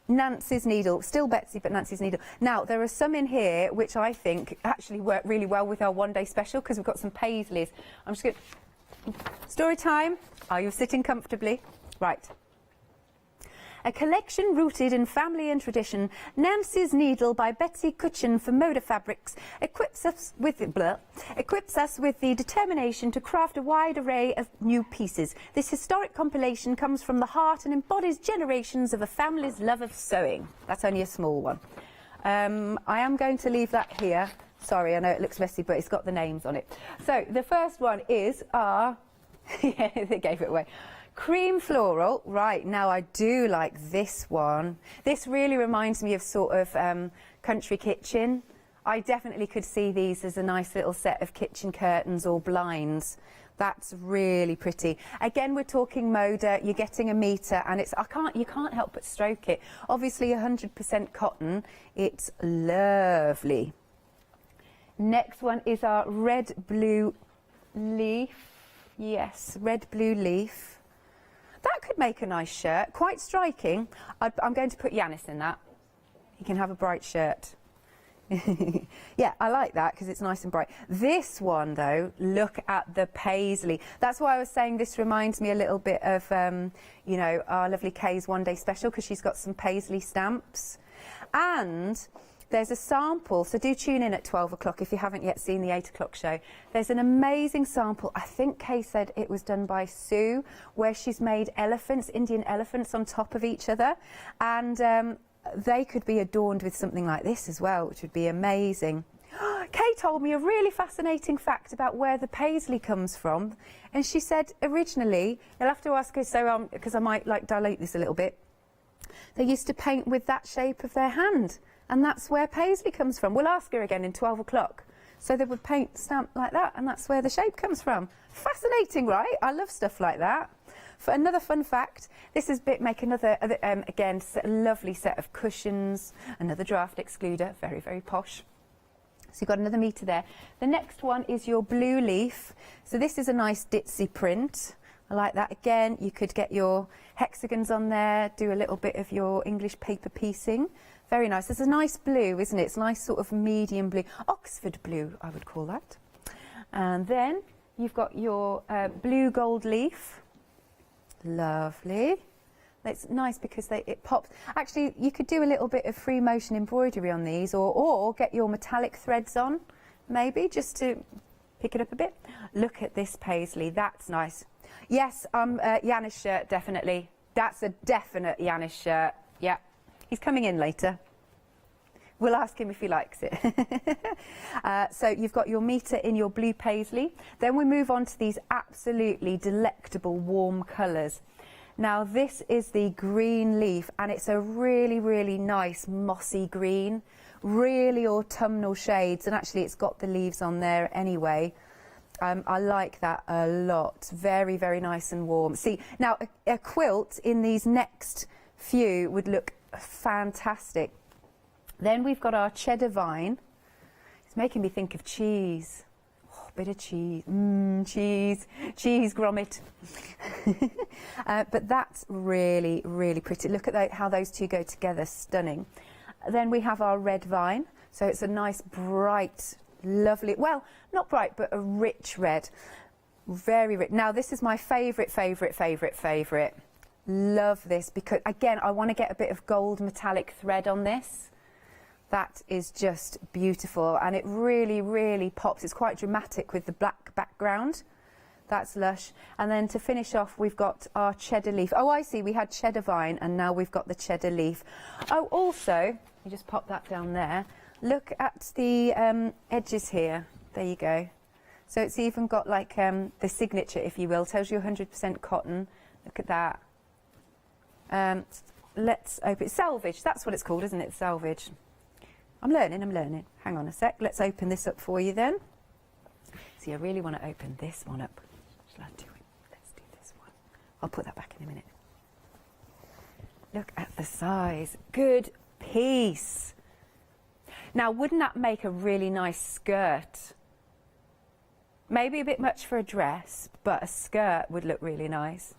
Nancy's needle. Still Betsy, but Nancy's needle. Now, there are some in here which I think actually work really well with our one-day special, because we've got some paisleys. I'm just going to... Story time. Are you sitting comfortably? Right. A collection rooted in family and tradition, Nancy's Needle by Betsy Cutchin for Moda Fabrics equips us with the determination to craft a wide array of new pieces. This historic compilation comes from the heart and embodies generations of a family's love of sewing. That's only a small one. I am going to leave that here. Sorry, I know it looks messy, but it's got the names on it. So the first one is our Yeah, they gave it away. Cream floral, right, now I do like this one. This really reminds me of sort of country kitchen. I definitely could see these as a nice little set of kitchen curtains or blinds. That's really pretty. Again, we're talking Moda, you're getting a metre, and it's, you can't help but stroke it. Obviously 100% cotton, it's lovely. Next one is our red blue leaf. Yes, red blue leaf. That could make a nice shirt, quite striking. I'm going to put Yanis in that. He can have a bright shirt. Yeah, I like that because it's nice and bright. This one, though, look at the paisley. That's why I was saying this reminds me a little bit of, you know, our lovely Kay's One Day Special, because she's got some paisley stamps. And there's a sample, so do tune in at 12 o'clock if you haven't yet seen the 8 o'clock show. There's an amazing sample, I think Kay said it was done by Sue, where she's made elephants, Indian elephants on top of each other. And they could be adorned with something like this as well, which would be amazing. Kay told me a really fascinating fact about where the paisley comes from. And she said originally, you'll have to ask her, so because I might like dilute this a little bit, they used to paint with that shape of their hand. And that's where paisley comes from. We'll ask her again in 12 o'clock. So they would paint stamp like that, and that's where the shape comes from. Fascinating, right? I love stuff like that. For another fun fact, this is make another, again, lovely set of cushions, another draft excluder, very, very posh. So you've got another metre there. The next one is your blue leaf. So this is a nice ditzy print. I like that. Again, you could get your hexagons on there, do a little bit of your English paper piecing. Very nice. It's a nice blue, isn't it? It's a nice sort of medium blue. Oxford blue, I would call that. And then you've got your blue gold leaf. Lovely. It's nice because it pops. Actually, you could do a little bit of free motion embroidery on these, or get your metallic threads on, maybe, just to pick it up a bit. Look at this paisley. That's nice. Yes, Yanis shirt, definitely. That's a definite Yanis shirt. Yeah. He's coming in later. We'll ask him if he likes it. So you've got your metre in your blue paisley. Then we move on to these absolutely delectable warm colours. Now this is the green leaf, and it's a really, really nice mossy green, really autumnal shades, and actually it's got the leaves on there anyway. I like that a lot. Very, very nice and warm. See, now a quilt in these next few would look fantastic. Then we've got our cheddar vine. It's making me think of cheese. Oh, a bit of cheese. Cheese grommet. But that's really, really pretty. Look at how those two go together. Stunning. Then we have our red vine. So it's a nice, bright, lovely, well, not bright, but a rich red. Very rich. Now, this is my favourite. Love this because, again, I want to get a bit of gold metallic thread on this. That is just beautiful, and it really, really pops. It's quite dramatic with the black background. That's lush. And then to finish off, we've got our cheddar leaf. Oh, I see, we had cheddar vine, and now we've got the cheddar leaf. Oh, also, you just pop that down there. Look at the edges here. There you go. So it's even got like the signature, if you will. Tells you 100% cotton. Look at that. Let's open it. Selvage, that's what it's called, isn't it? Selvage. I'm learning. Hang on a sec. Let's open this up for you then. See, I really want to open this one up. Shall I do it? Let's do this one. I'll put that back in a minute. Look at the size. Good piece. Now, wouldn't that make a really nice skirt? Maybe a bit much for a dress, but a skirt would look really nice.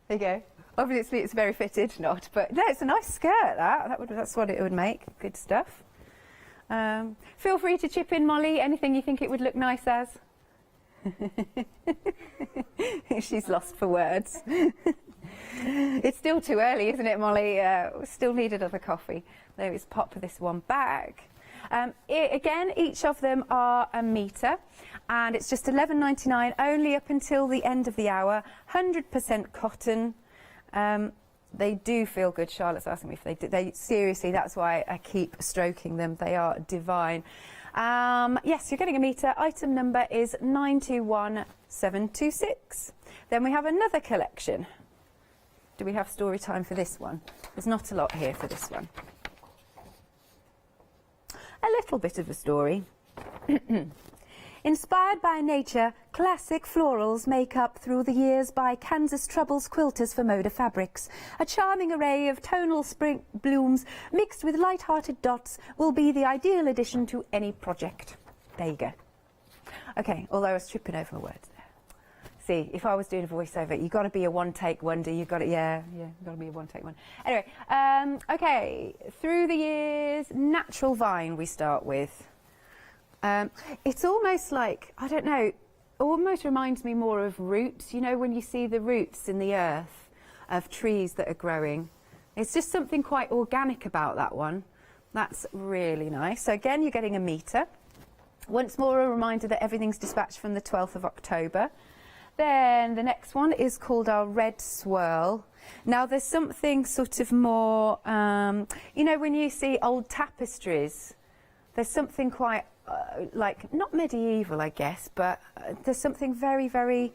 There you go. Obviously, it's very fitted, not, but no, it's a nice skirt. That's what it would make. Good stuff. Feel free to chip in, Molly. Anything you think it would look nice as? She's lost for words. It's still too early, isn't it, Molly? We still need another coffee. Let's pop this one back. Again, each of them are a metre, and it's just $11.99 only up until the end of the hour. 100% cotton. They do feel good. Charlotte's asking me if they do. Seriously, that's why I keep stroking them. They are divine. Yes, you're getting a metre. Item number is 921726. Then we have another collection. Do we have story time for this one? There's not a lot here for this one. A little bit of a story. Inspired by nature, classic florals make up through the years by Kansas Troubles quilters for Moda Fabrics. A charming array of tonal spring blooms mixed with light-hearted dots will be the ideal addition to any project. There you go. Okay, although I was tripping over words there. See, if I was doing a voiceover, you've got to be a one-take wonder. You've got to, you've got to be a one-take one. Anyway, okay, through the years, natural vine we start with. It's almost like, I don't know, almost reminds me more of roots. You know, when you see the roots in the earth of trees that are growing. It's just something quite organic about that one. That's really nice. So again, you're getting a metre. Once more, a reminder that everything's dispatched from the 12th of October. Then the next one is called our Red Swirl. Now, there's something sort of more, you know, when you see old tapestries, there's something quite, like, not medieval, I guess, but there's something very, very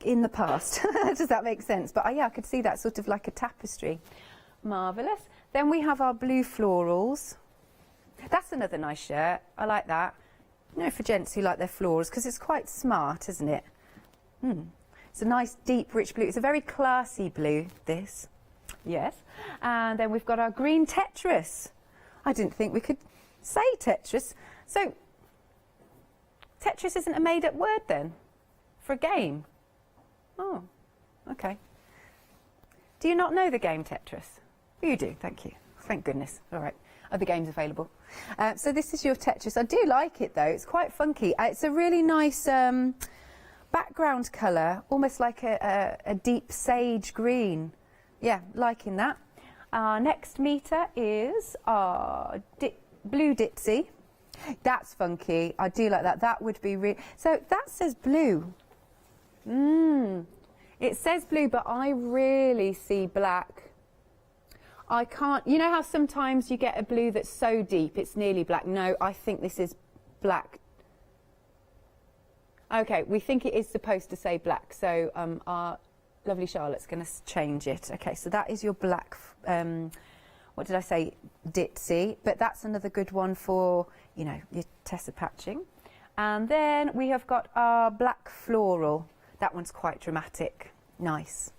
in the past. Does that make sense? But yeah, I could see that sort of like a tapestry. Marvellous. Then we have our blue florals. That's another nice shirt. I like that. You know, for gents who like their florals, because it's quite smart, isn't it? It's a nice, deep, rich blue. It's a very classy blue, this. Yes. And then we've got our green Tetris. I didn't think we could say Tetris. So, Tetris isn't a made-up word then? For a game? Oh, okay. Do you not know the game Tetris? You do, thank you. Thank goodness. All right. Other games available. So this is your Tetris. I do like it, though. It's quite funky. It's a really nice background colour, almost like a deep sage green. Yeah, liking that. Our next metre is our blue ditzy. That's funky. I do like that. That would be really... So that says blue. It says blue, but I really see black. I can't... You know how sometimes you get a blue that's so deep it's nearly black? No, I think this is black. Okay, we think it is supposed to say black, so our lovely Charlotte's going to change it. Okay, so that is your black... what did I say? Ditzy. But that's another good one for, you know, your Tessa patching. And then we have got our black floral. That one's quite dramatic. Nice.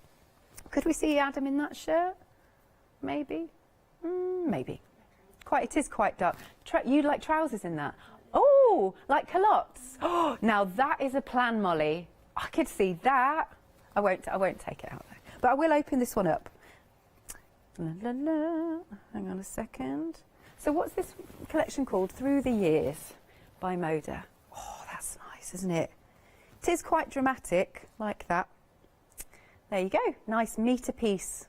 Could we see Adam in that shirt? Maybe? Maybe. It is quite dark. You'd like trousers in that? Oh, like culottes. Oh, now that is a plan, Molly. I could see that. I won't take it out though. But I will open this one up. La, la, la. Hang on a second. So what's this collection called? Through the Years by Moda. Oh, that's nice, isn't it? It is quite dramatic, like that. There you go. Nice metre piece.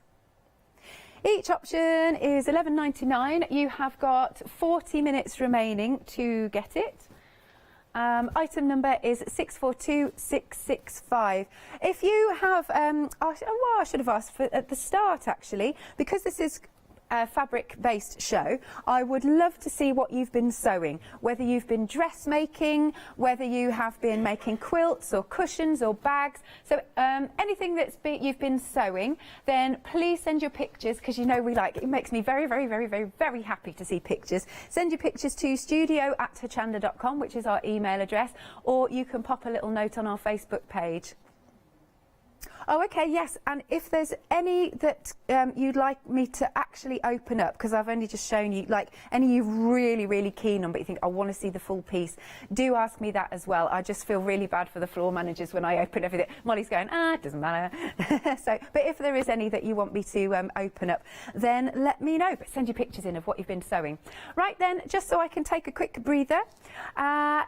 Each option is $11.99. You have got 40 minutes remaining to get it. Item number is 642665. If you have, I should have asked for at the start actually, because this is a fabric-based show, I would love to see what you've been sewing, whether you've been dressmaking, whether you have been making quilts or cushions or bags. So anything you've been sewing, then please send your pictures, because you know it makes me very, very, very, very, very happy to see pictures. Send your pictures to studio@hochanda.com, which is our email address, or you can pop a little note on our Facebook page. Oh, okay, yes, and if there's any that you'd like me to actually open up, because I've only just shown you, like, any you're really, really keen on, but you think, I want to see the full piece, do ask me that as well. I just feel really bad for the floor managers when I open everything. Molly's going, it doesn't matter. But if there is any that you want me to open up, then let me know. But send your pictures in of what you've been sewing. Right then, just so I can take a quick breather,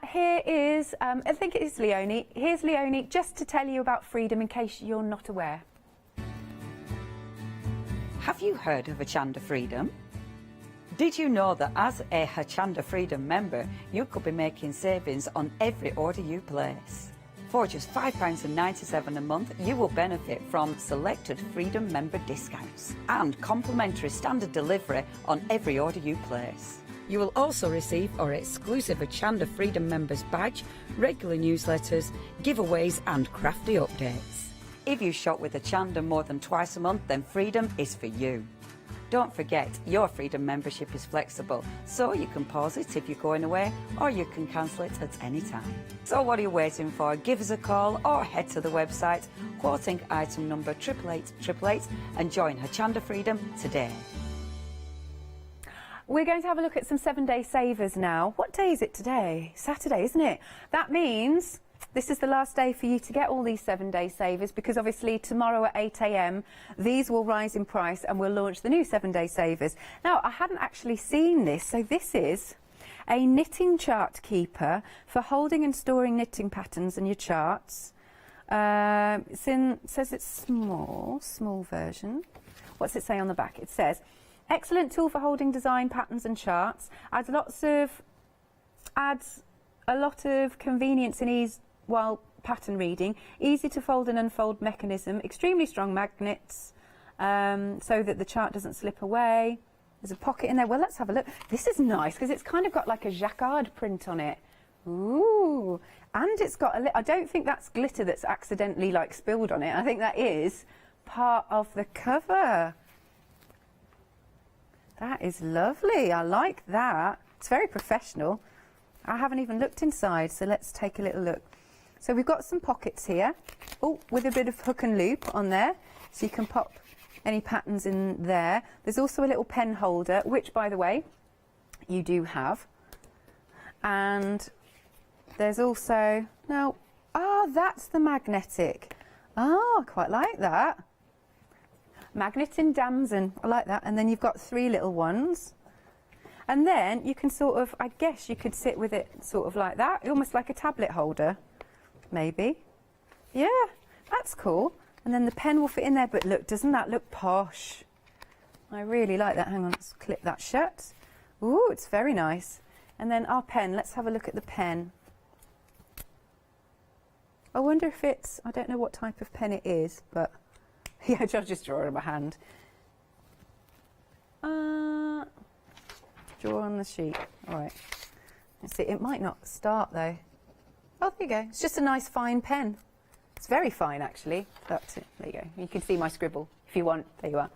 here is, I think it is Leonie. Here's Leonie, just to tell you about freedom in case you're not aware. Have you heard of Hochanda Freedom? Did you know that as a Hochanda Freedom member, you could be making savings on every order you place? For just £5.97 a month, you will benefit from selected Freedom member discounts and complimentary standard delivery on every order you place. You will also receive our exclusive Hochanda Freedom Members badge, regular newsletters, giveaways and crafty updates. If you shop with Hochanda more than twice a month, then Freedom is for you. Don't forget, your Freedom membership is flexible, so you can pause it if you're going away, or you can cancel it at any time. So what are you waiting for? Give us a call or head to the website, quoting item number 88888 and join Hochanda Freedom today. We're going to have a look at some 7-day savers now. What day is it today? Saturday, isn't it? That means this is the last day for you to get all these 7-day savers, because obviously tomorrow at 8 a.m. these will rise in price and we'll launch the new 7-day savers. Now, I hadn't actually seen this, so this is a knitting chart keeper for holding and storing knitting patterns and your charts. Says it's small version. What's it say on the back? It says, excellent tool for holding design patterns and charts. Adds a lot of convenience and ease while pattern reading. Easy to fold and unfold mechanism. Extremely strong magnets so that the chart doesn't slip away. There's a pocket in there. Well, let's have a look. This is nice because it's kind of got like a jacquard print on it. Ooh, and it's got I don't think that's glitter that's accidentally like spilled on it. I think that is part of the cover. That is lovely. I like that. It's very professional. I haven't even looked inside, so let's take a little look. So we've got some pockets here. Oh, with a bit of hook and loop on there, so you can pop any patterns in there. There's also a little pen holder, which, by the way, you do have. And there's also, that's the magnetic. I quite like that. Magnet in damson, I like that. And then you've got 3 little ones. And then you can sort of, I guess you could sit with it sort of like that, almost like a tablet holder, maybe. Yeah, that's cool. And then the pen will fit in there, but look, doesn't that look posh? I really like that. Hang on, let's clip that shut. Ooh, it's very nice. And then our pen, let's have a look at the pen. I wonder if it's, I don't know what type of pen it is, but yeah, I'll just draw it on my hand. Draw on the sheet. All right. Let's see, it might not start though. Oh, there you go. It's just a nice fine pen. It's very fine actually. That's it. There you go. You can see my scribble if you want. There you are.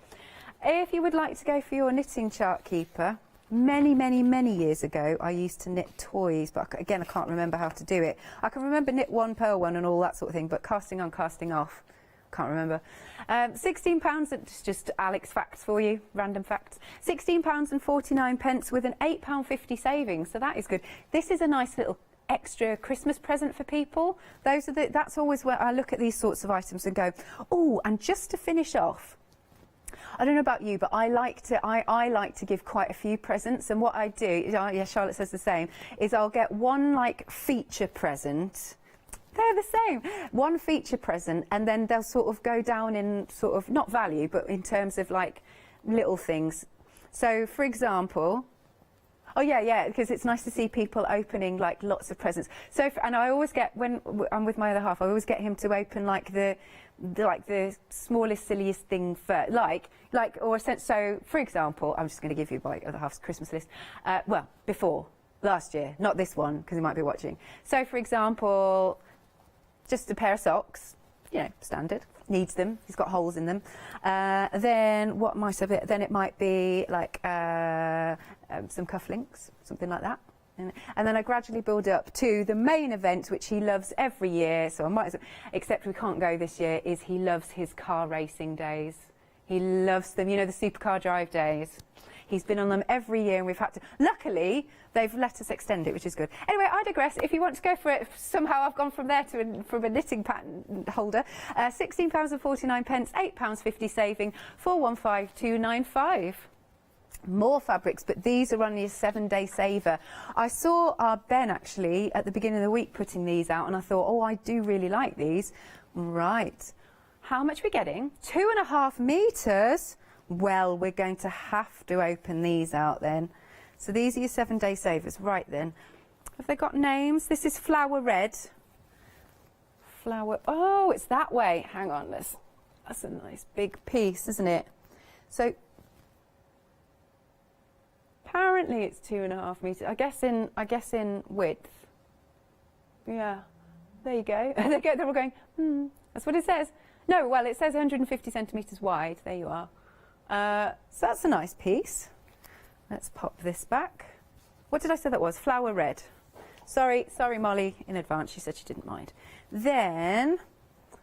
If you would like to go for your knitting chart keeper, many years ago I used to knit toys, but again I can't remember how to do it. I can remember knit one, purl one and all that sort of thing, but casting on, casting off, can't remember. £16, it's just Alex facts for you, random facts. £16.49 with an £8.50 savings, so that is good. This is a nice little extra Christmas present for people. That's always where I look at these sorts of items and go, oh, and just to finish off, I don't know about you, but I like to give quite a few presents, and what I do, yeah, Charlotte says the same, is I'll get one like feature present. They're the same. One feature present, and then they'll sort of go down in sort of, not value, but in terms of like little things. So, for example, oh yeah, because it's nice to see people opening like lots of presents. So, and I always get, when I'm with my other half, I always get him to open like the smallest, silliest thing first. So, for example, I'm just going to give you my other half's Christmas list. Well, before, last year, not this one, because he might be watching. So, for example, just a pair of socks, you know, standard, needs them, he's got holes in them. Then what might have it? Then it might be like some cufflinks, something like that. And then I gradually build up to the main event, which he loves every year, so I might as well, except we can't go this year, is he loves his car racing days. He loves them, you know, the supercar drive days. He's been on them every year, and we've had to... Luckily, they've let us extend it, which is good. Anyway, I digress. If you want to go for it, somehow I've gone from there to from a knitting pattern holder. £16.49, £8.50 saving, 415295. More fabrics, but these are only a 7-day saver. I saw our Ben actually at the beginning of the week putting these out, and I thought, oh, I do really like these. Right. How much are we getting? 2.5 metres. Well, we're going to have to open these out then. So these are your 7-day savers. Right then. Have they got names? This is Flower Red. Flower... Oh, it's that way. Hang on. That's a nice big piece, isn't it? So... apparently it's 2.5 metres. I guess in width. Yeah, there you go. They're all going, that's what it says. No, well, it says 150 centimetres wide. There you are. So that's a nice piece. Let's pop this back. What did I say that was? Flower red. Sorry, Molly, in advance. She said she didn't mind. Then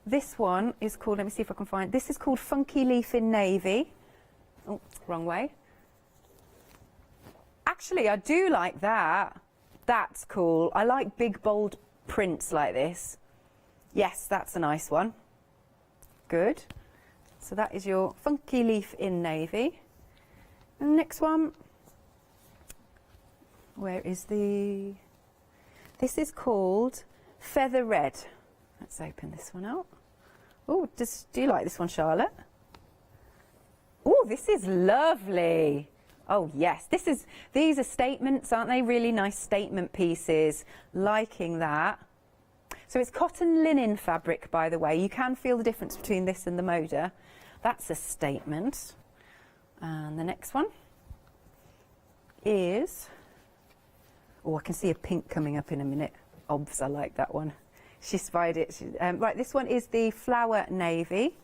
this one is called, let me see if I can find, this is called Funky Leaf in Navy. Oh, wrong way. Actually, I do like that. That's cool. I like big, bold prints like this. Yes, that's a nice one. Good. So that is your Funky Leaf in Navy. And the next one, where is the... This is called Feather Red. Let's open this one out. Oh, do you like this one, Charlotte? Oh, this is lovely. Oh, yes. These are statements, aren't they? Really nice statement pieces. Liking that. So it's cotton linen fabric, by the way. You can feel the difference between this and the Moda. That's a statement. And the next one is... Oh, I can see a pink coming up in a minute. Obs, I like that one. She spied it. Right, this one is the Flower Navy.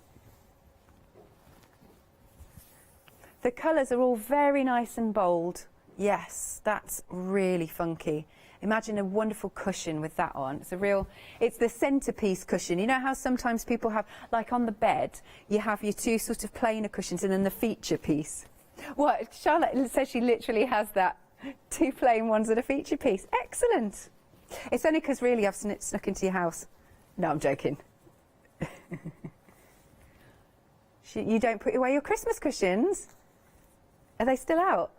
The colours are all very nice and bold. Yes, that's really funky. Imagine a wonderful cushion with that on. It's the centrepiece cushion. You know how sometimes people have, like on the bed, you have your two sort of plainer cushions and then the feature piece. What? Charlotte says she literally has that. 2 plain ones and a feature piece. Excellent. It's only because really I've snuck into your house. No, I'm joking. You don't put away your Christmas cushions? Are they still out?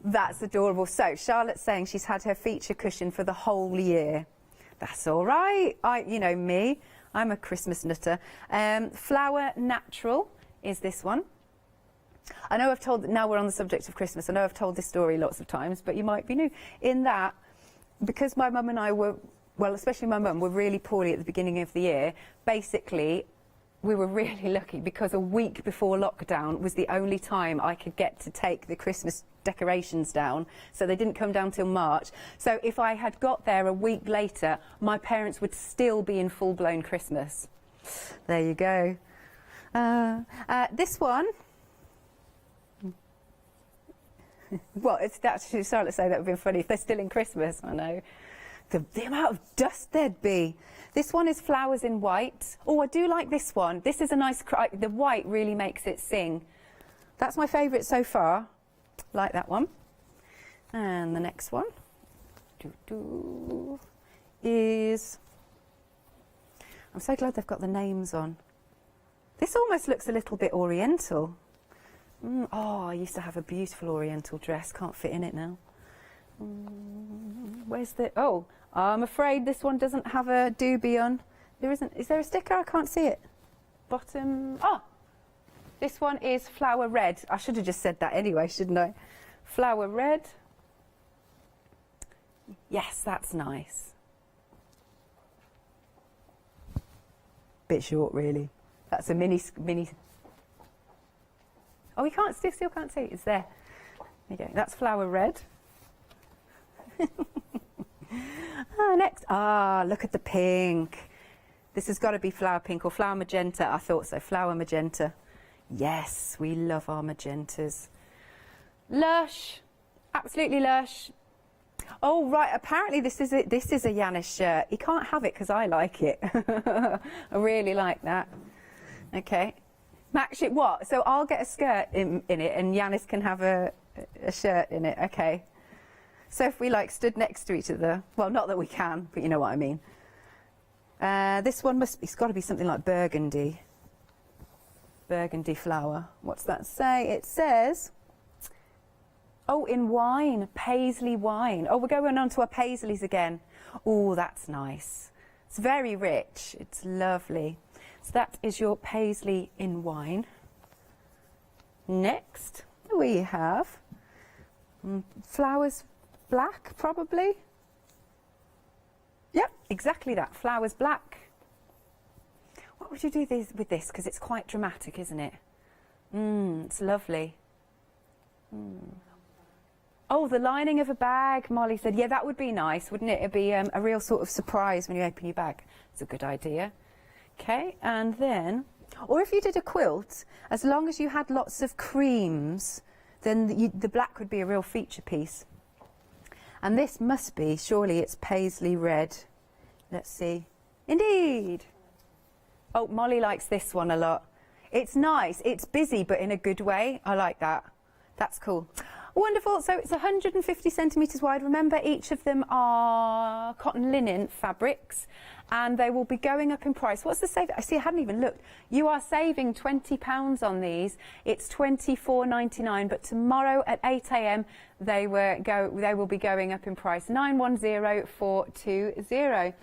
That's adorable. So Charlotte's saying she's had her feature cushion for the whole year. That's all right. You know me. I'm a Christmas nutter. Flower Natural is this one. I know now we're on the subject of Christmas, I know I've told this story lots of times, but you might be new. In that, because my mum and I were, well, especially my mum, were really poorly at the beginning of the year, basically, we were really lucky because a week before lockdown was the only time I could get to take the Christmas decorations down, so they didn't come down till March. So if I had got there a week later, my parents would still be in full-blown Christmas. There you go. This one... Well, it's actually, Charlotte say that would be funny if they're still in Christmas. I know. The amount of dust there'd be. This one is Flowers in White. Oh, I do like this one. This is a nice... The white really makes it sing. That's my favourite so far. Like that one. And the next one is... I'm so glad they've got the names on. This almost looks a little bit oriental. Oh, I used to have a beautiful oriental dress. Can't fit in it now. Where's the... Oh, I'm afraid this one doesn't have a doobie on. There isn't... Is there a sticker? I can't see it. Bottom... Oh! This one is Flower Red. I should have just said that anyway, shouldn't I? Flower Red. Yes, that's nice. Bit short, really. That's a mini... Oh, you can't still can't see it. It's there. There you go. That's Flower Red. Next. Look at the pink. This has got to be Flower Pink or Flower Magenta. I thought so. Flower Magenta. Yes, we love our magentas. Lush. Absolutely lush. Oh, right. Apparently this is a Yanis shirt. He can't have it because I like it. I really like that. Okay. Match it what? So I'll get a skirt in it and Yanis can have a shirt in it. Okay. So if we stood next to each other, well, not that we can, but you know what I mean. This one it's got to be something like burgundy. Burgundy flower. What's that say? It says, oh, in wine, paisley wine. Oh, we're going on to our paisleys again. Oh, that's nice. It's very rich. It's lovely. So that is your paisley in wine. Next, we have flowers black, probably. Yep, exactly that, flowers black. What would you do with this? Because it's quite dramatic, isn't it? It's lovely. Oh, the lining of a bag, Molly said. Yeah, that would be nice, wouldn't it? It'd be a real sort of surprise when you open your bag. It's a good idea. Okay, and then, or if you did a quilt, as long as you had lots of creams, then the black would be a real feature piece. And this must be, surely it's paisley red. Let's see. Indeed. Oh, Molly likes this one a lot. It's nice. It's busy, but in a good way. I like that. That's cool. Wonderful. So it's 150 centimetres wide. Remember, each of them are cotton linen fabrics, and they will be going up in price. What's the save? I see, I hadn't even looked. You are saving £20 on these. It's £24.99, but tomorrow at 8 a.m. they will be going up in price. 910420.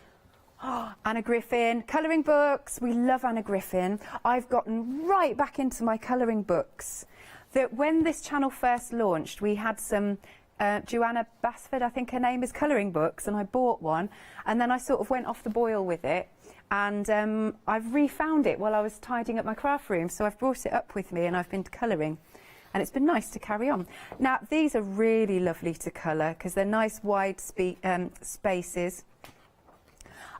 Oh, Anna Griffin, colouring books. We love Anna Griffin. I've gotten right back into my colouring books. That when this channel first launched, we had some Joanna Basford, I think her name is, colouring books, and I bought one, and then I sort of went off the boil with it, and I've refound it while I was tidying up my craft room, so I've brought it up with me and I've been colouring, and it's been nice to carry on. Now, these are really lovely to colour because they're nice wide spaces.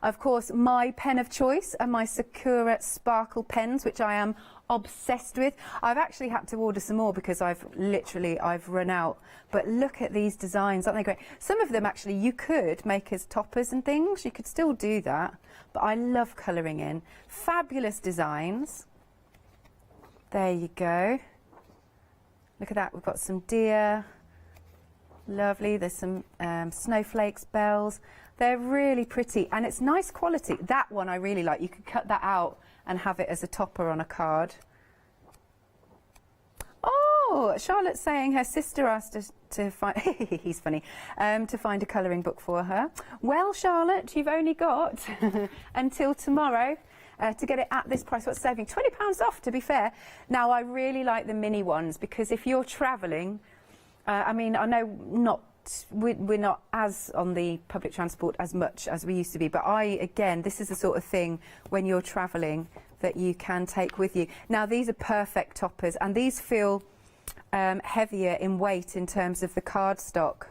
Of course, my pen of choice are my Sakura Sparkle pens, which I am obsessed with. I've actually had to order some more because I've run out. But look at these designs, aren't they great? Some of them actually you could make as toppers and things. You could still do that. But I love colouring in. Fabulous designs. There you go. Look at that. We've got some deer. Lovely. There's some snowflakes, bells. They're really pretty, and it's nice quality. That one I really like. You could cut that out and have it as a topper on a card. Oh, Charlotte's saying her sister asked us to find, he's funny, to find a colouring book for her. Well, Charlotte, you've only got until tomorrow to get it at this price. What's saving? £20 off, to be fair. Now, I really like the mini ones because if you're travelling, I mean, I know we're not as on the public transport as much as we used to be, but again, this is the sort of thing when you're travelling that you can take with you. Now, these are perfect toppers, and these feel heavier in weight in terms of the cardstock.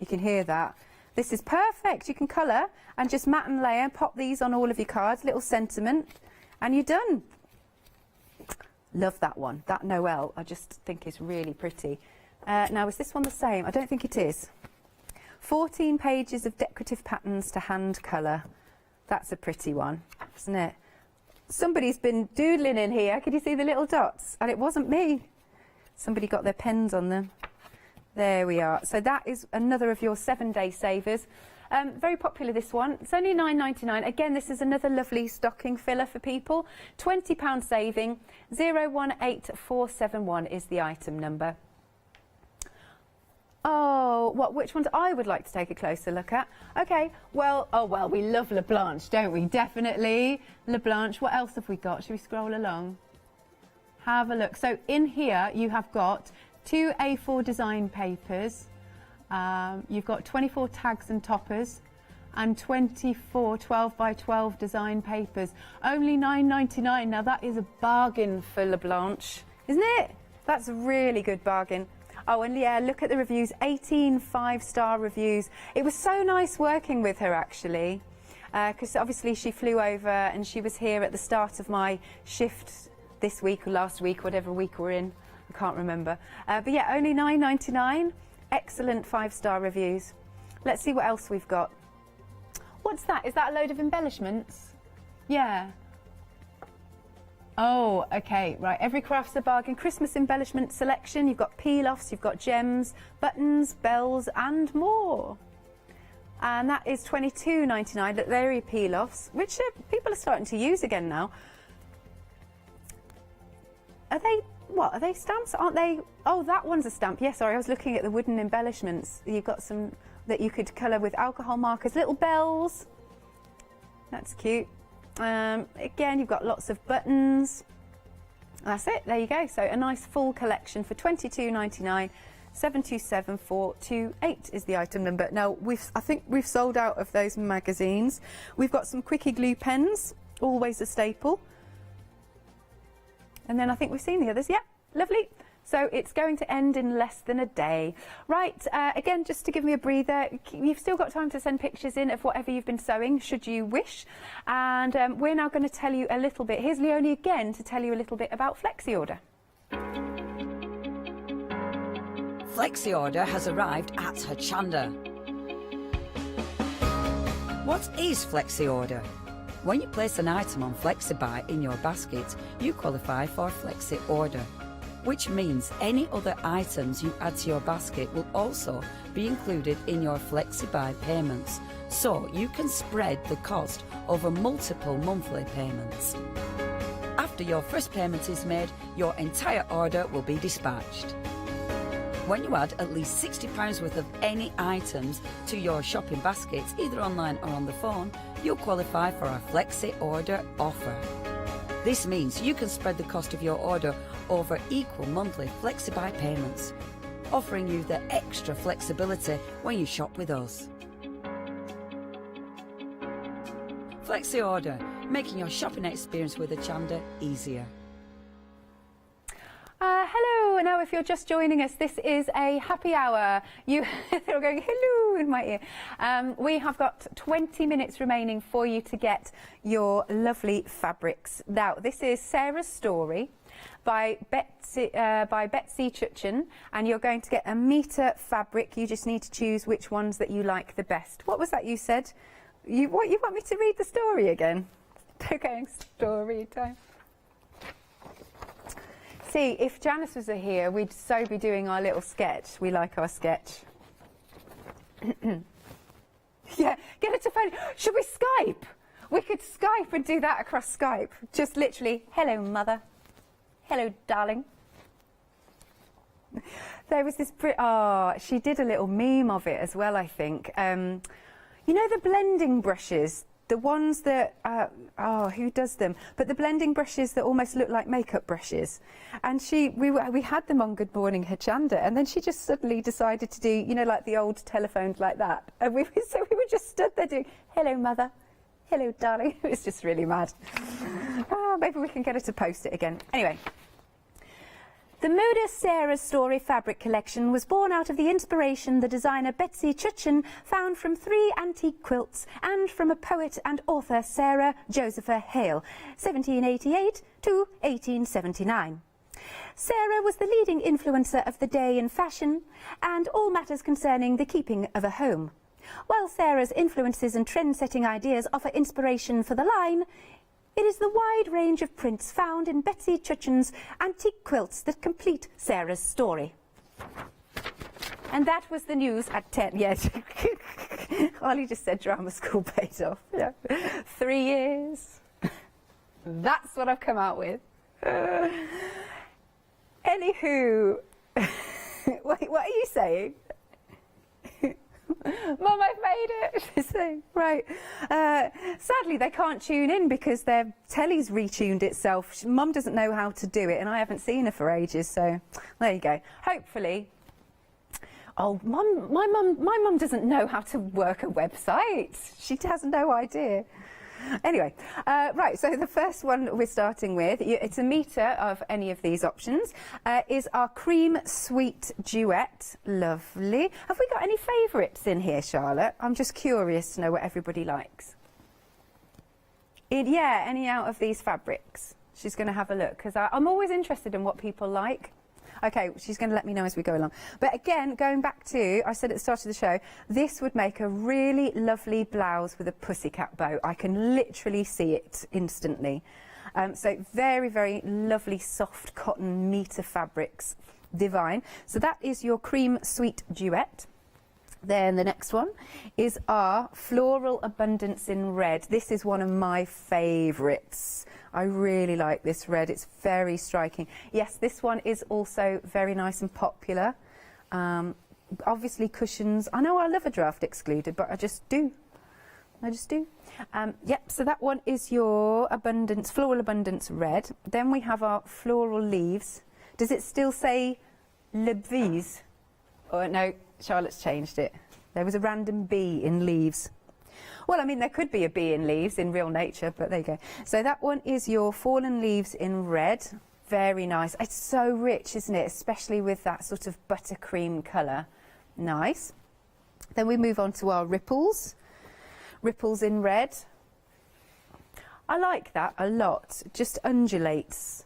You can hear that. This is perfect. You can colour and just mat and layer, pop these on all of your cards, little sentiment, and you're done. Love that one. That Noel, I just think is really pretty. Now, is this one the same? I don't think it is. 14 pages of decorative patterns to hand colour. That's a pretty one, isn't it? Somebody's been doodling in here. Could you see the little dots? And it wasn't me. Somebody got their pens on them. There we are. So that is another of your 7-day savers. Very popular, this one. It's only £9.99. Again, this is another lovely stocking filler for people. £20 saving. 018471 is the item number. Oh, which ones I would like to take a closer look at? Okay, well, we love La Blanche, don't we? Definitely. La Blanche. What else have we got? Should we scroll along? Have a look. So in here you have got 2 A4 design papers. You've got 24 tags and toppers and 24 12 by 12 design papers. Only £9.99. Now that is a bargain for La Blanche, isn't it? That's a really good bargain. Oh, and yeah, look at the reviews, 18 5-star reviews. It was so nice working with her, actually, because obviously she flew over and she was here at the start of my shift this week or last week, whatever week we're in. I can't remember. But yeah, only £9.99. Excellent 5-star reviews. Let's see what else we've got. What's that? Is that a load of embellishments? Yeah. Oh, okay, right. Every craft's a bargain. Christmas embellishment selection. You've got peel-offs, you've got gems, buttons, bells, and more. And that is £22.99. Look, there are your peel-offs, which people are starting to use again now. Are they, what, are they stamps? Aren't they? Oh, that one's a stamp. Yeah, sorry, I was looking at the wooden embellishments. You've got some that you could colour with alcohol markers. Little bells. That's cute. Again, you've got lots of buttons. That's it, there you go. So a nice full collection for £22.99. 727428 is the item number. Now, I think we've sold out of those magazines. We've got some Quickie glue pens, always a staple. And then I think we've seen the others. Yeah, lovely. So it's going to end in less than a day. Right, again, just to give me a breather, you've still got time to send pictures in of whatever you've been sewing, should you wish. And we're now going to tell you a little bit. Here's Leonie again to tell you a little bit about Flexi Order. Flexi Order has arrived at Hochanda. What is Flexi Order? When you place an item on FlexiBuy in your basket, you qualify for Flexi Order, which means any other items you add to your basket will also be included in your FlexiBuy payments, so you can spread the cost over multiple monthly payments. After your first payment is made, your entire order will be dispatched. When you add at least £60 worth of any items to your shopping baskets, either online or on the phone, you'll qualify for our Flexi Order offer. This means you can spread the cost of your order over equal monthly FlexiBuy payments, offering you the extra flexibility when you shop with us. Flexi Order, making your shopping experience with Hochanda easier. Hello, now if you're just joining us, this is a happy hour. They're all going hello in my ear. We have got 20 minutes remaining for you to get your lovely fabrics. Now, this is Sarah's Story by Betsy Chuchin, and you're going to get a metre fabric. You just need to choose which ones that you like the best. What was that you said? You want me to read the story again? Okay, story time. See, if Janice was here, we'd so be doing our little sketch. We like our sketch. Yeah, get her to phone. Should we Skype? We could Skype and do that across Skype. Just literally, hello, mother. Hello, darling. There was this... she did a little meme of it as well, I think. You know the blending brushes? The ones that, who does them? But the blending brushes that almost look like makeup brushes. And we had them on Good Morning Hochanda, and then she just suddenly decided to do, you know, like the old telephones like that. And we were just stood there doing, hello, mother. Hello, darling. It was just really mad. Maybe we can get her to post it again. Anyway. The Moda Sarah's Story fabric collection was born out of the inspiration the designer Betsy Chuchin found from 3 antique quilts and from a poet and author Sarah Josepha Hale, 1788 to 1879. Sarah was the leading influencer of the day in fashion and all matters concerning the keeping of a home. While Sarah's influences and trend-setting ideas offer inspiration for the line, it is the wide range of prints found in Betsy Chuchin's antique quilts that complete Sarah's story. And that was the news at 10. Yes. Ollie just said drama school paid off. Yeah. 3 years. That's what I've come out with. Anywho. Wait, what are you saying? Mum, I've made it. She's saying, right. Sadly, they can't tune in because their telly's retuned itself. Mum doesn't know how to do it, and I haven't seen her for ages. So there you go. Hopefully. Oh, my mum doesn't know how to work a website. She has no idea. Anyway, right, so the first one we're starting with, it's a metre of any of these options, is our Cream Sweet Duet. Lovely. Have we got any favourites in here, Charlotte? I'm just curious to know what everybody likes. Yeah, any out of these fabrics? She's going to have a look, because I'm always interested in what people like. Okay, she's going to let me know as we go along. But again, going back to, I said at the start of the show, this would make a really lovely blouse with a pussycat bow. I can literally see it instantly. So very, very lovely soft cotton metre fabrics. Divine. So that is your Cream Sweet Duet. Then the next one is our Floral Abundance in Red. This is one of my favourites. I really like this red. It's very striking. Yes, this one is also very nice and popular. Obviously cushions. I know I love a draft excluded, but I just do. Yep, so that one is your Abundance, Floral Abundance Red. Then we have our Floral Leaves. Does it still say Le Bise? Oh, no, Charlotte's changed it. There was a random B in leaves. Well, I mean, there could be a bee in leaves in real nature, but there you go. So that one is your Fallen Leaves in Red. Very nice. It's so rich, isn't it? Especially with that sort of buttercream colour. Nice. Then we move on to our ripples. Ripples in red. I like that a lot. Just undulates.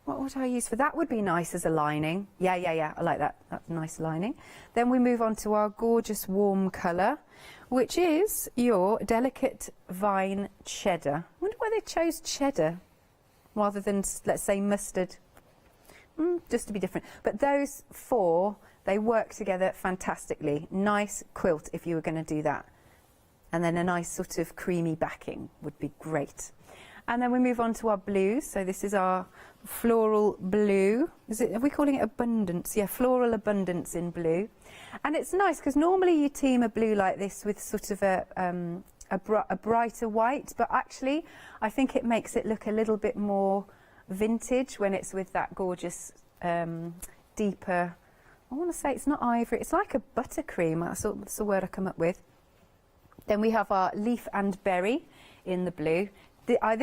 What would I use for that? Would be nice as a lining. Yeah. I like that. That's a nice lining. Then we move on to our gorgeous warm colour, which is your delicate vine cheddar. I wonder why they chose cheddar rather than, let's say, mustard. Just to be different. But those four, they work together fantastically. Nice quilt if you were going to do that. And then a nice sort of creamy backing would be great. And then we move on to our blues. So this is our floral blue. Are we calling it abundance? Yeah, floral abundance in blue. And it's nice because normally you team a blue like this with sort of a brighter white, but actually I think it makes it look a little bit more vintage when it's with that gorgeous deeper, I want to say it's not ivory, it's like a buttercream. That's the word I come up with. Then we have our leaf and berry in the blue. I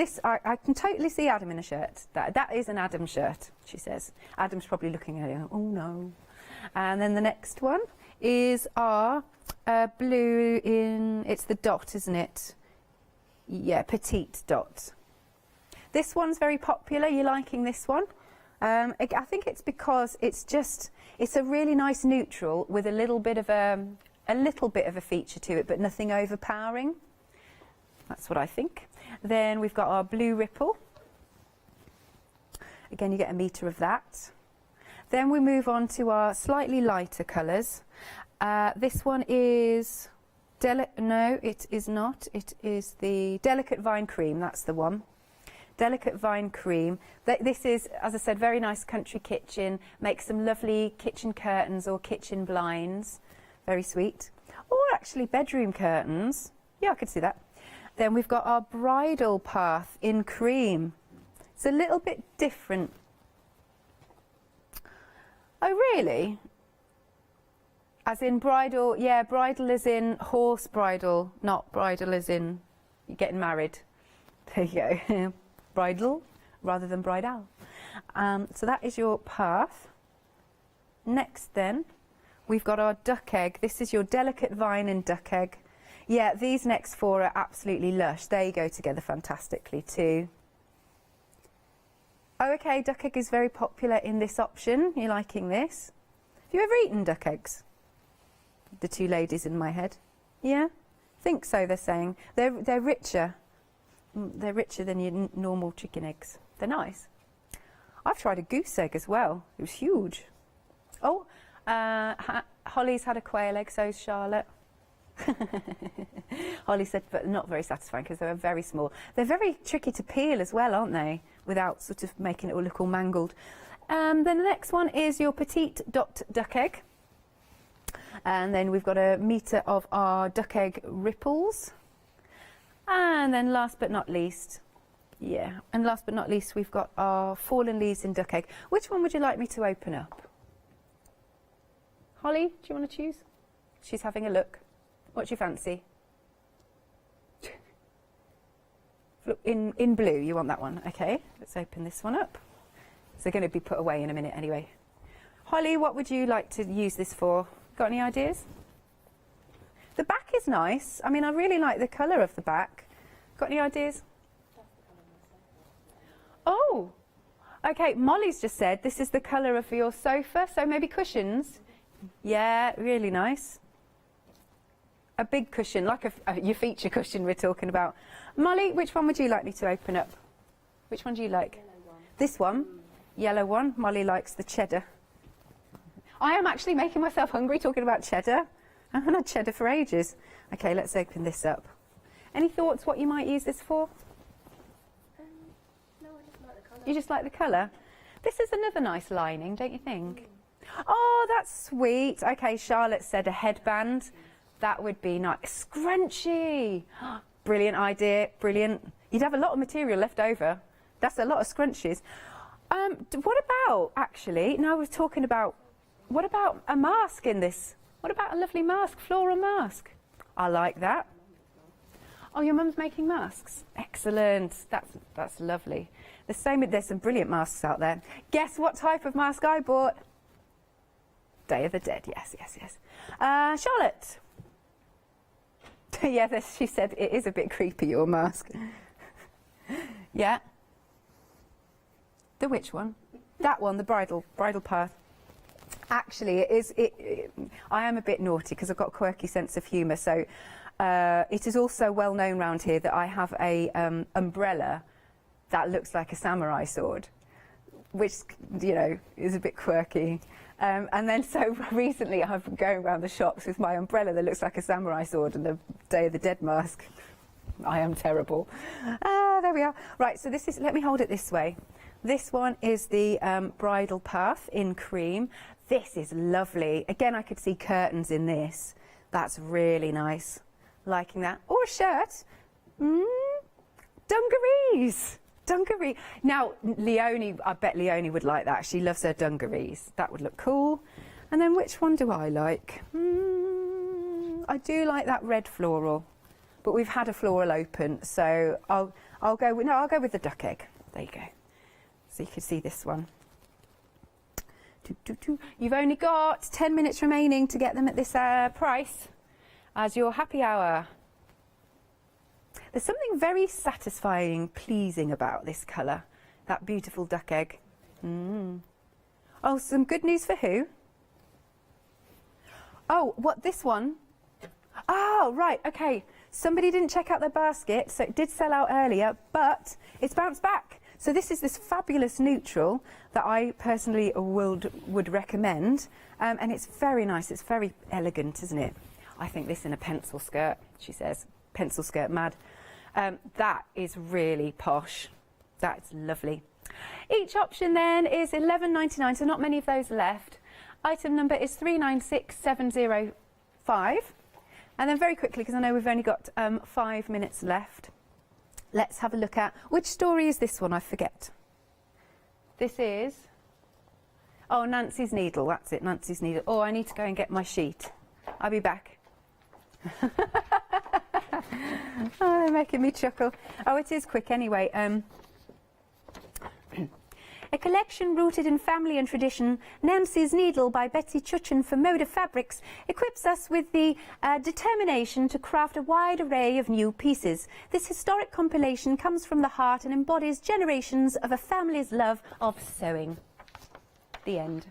can totally see Adam in a shirt. That is an Adam shirt, she says. Adam's probably looking at it, oh no. And then the next one is our blue in, it's the dot, isn't it? Yeah, petite dot. This one's very popular. You're liking this one? I think it's because it's a really nice neutral with a little bit of a feature to it, but nothing overpowering. That's what I think. Then we've got our blue ripple. Again, you get a metre of that. Then we move on to our slightly lighter colours. This one is, no, it is not. It is the Delicate Vine Cream, that's the one. Delicate Vine Cream. This is, as I said, very nice country kitchen. Make some lovely kitchen curtains or kitchen blinds. Very sweet. Or actually bedroom curtains. Yeah, I could see that. Then we've got our bridal path in cream. It's a little bit different. Oh, really? As in bridal, yeah, bridal as in horse bridal, not bridal as in you're getting married. There you go. Bridal rather than bridal. So that is your path. Next then, we've got our duck egg. This is your Delicate Vine and duck egg. Yeah, these next four are absolutely lush. They go together fantastically too. Oh, okay, duck egg is very popular in this option. You're liking this? Have you ever eaten duck eggs? The two ladies in my head. Yeah? Think so, they're saying. They're richer. They're richer than your normal chicken eggs. They're nice. I've tried a goose egg as well. It was huge. Oh, Holly's had a quail egg, so's Charlotte. Holly said, but not very satisfying because they were very small. They're very tricky to peel as well, aren't they? Without sort of making it all look all mangled. Then the next one is your petite dot duck egg. And then we've got a metre of our duck egg ripples. And then last but not least, yeah, and last but not least, we've got our fallen leaves in duck egg. Which one would you like me to open up? Holly, do you want to choose? She's having a look. What do you fancy? In blue, you want that one? Okay, let's open this one up. So they're going to be put away in a minute anyway. Holly, what would you like to use this for? Got any ideas? The back is nice. I mean, I really like the colour of the back. Got any ideas? Oh, okay, Molly's just said this is the colour of your sofa, so maybe cushions? Yeah, really nice. A big cushion, like your feature cushion we're talking about. Molly, which one would you like me to open up? Which one do you like? Yellow one. This one? Yellow one. Molly likes the cheddar. I am actually making myself hungry talking about cheddar. I haven't had cheddar for ages. Okay, let's open this up. Any thoughts what you might use this for? No, I just like the colour. You just like the colour? This is another nice lining, don't you think? Oh, that's sweet. Okay, Charlotte said a headband. That would be nice. Scrunchie. Brilliant idea. Brilliant. You'd have a lot of material left over. That's a lot of scrunchies. What about, actually, now we're talking about, what about a mask in this? What about a lovely mask, floral mask? I like that. Oh, your mum's making masks? Excellent. That's lovely. The same, there's some brilliant masks out there. Guess what type of mask I bought? Day of the Dead, yes. Charlotte? Yeah, she said it is a bit creepy, your mask. Yeah. The which one? That one, the bridal path. Actually, I am a bit naughty because I've got a quirky sense of humour, so it is also well known round here that I have a umbrella that looks like a samurai sword, which, you know, is a bit quirky. And then so recently I've been going around the shops with my umbrella that looks like a samurai sword and the Day of the Dead mask. I am terrible. There we are. Right, so this is, let me hold it this way. This one is the bridal path in cream. This is lovely. Again, I could see curtains in this. That's really nice. Liking that. Or a shirt. Dungarees. Dungaree. Now, Leonie, I bet Leonie would like that. She loves her dungarees. That would look cool. And then which one do I like? I do like that red floral, but we've had a floral open, so I'll go with the duck egg. There you go. So you can see this one. You've only got 10 minutes remaining to get them at this price as your happy hour. There's something very satisfying, pleasing about this colour, that beautiful duck egg. Oh, some good news for who? Oh, what, this one? Oh, right, okay. Somebody didn't check out their basket, so it did sell out earlier, but it's bounced back. So this is this fabulous neutral that I personally would recommend, and it's very nice. It's very elegant, isn't it? I think this in a pencil skirt, she says. Pencil skirt mad. That is really posh. That's lovely. Each option then is £11.99, so not many of those left. Item number is 396705. And then very quickly, because I know we've only got 5 minutes left, let's have a look at, which story is this one? I forget. This is, oh, Nancy's Needle. That's it, Nancy's Needle. Oh, I need to go and get my sheet. I'll be back. Oh, they're making me chuckle. Oh, it is quick anyway. A collection rooted in family and tradition, Nancy's Needle by Betsy Chuchin for Moda Fabrics equips us with the determination to craft a wide array of new pieces. This historic compilation comes from the heart and embodies generations of a family's love of sewing. The end.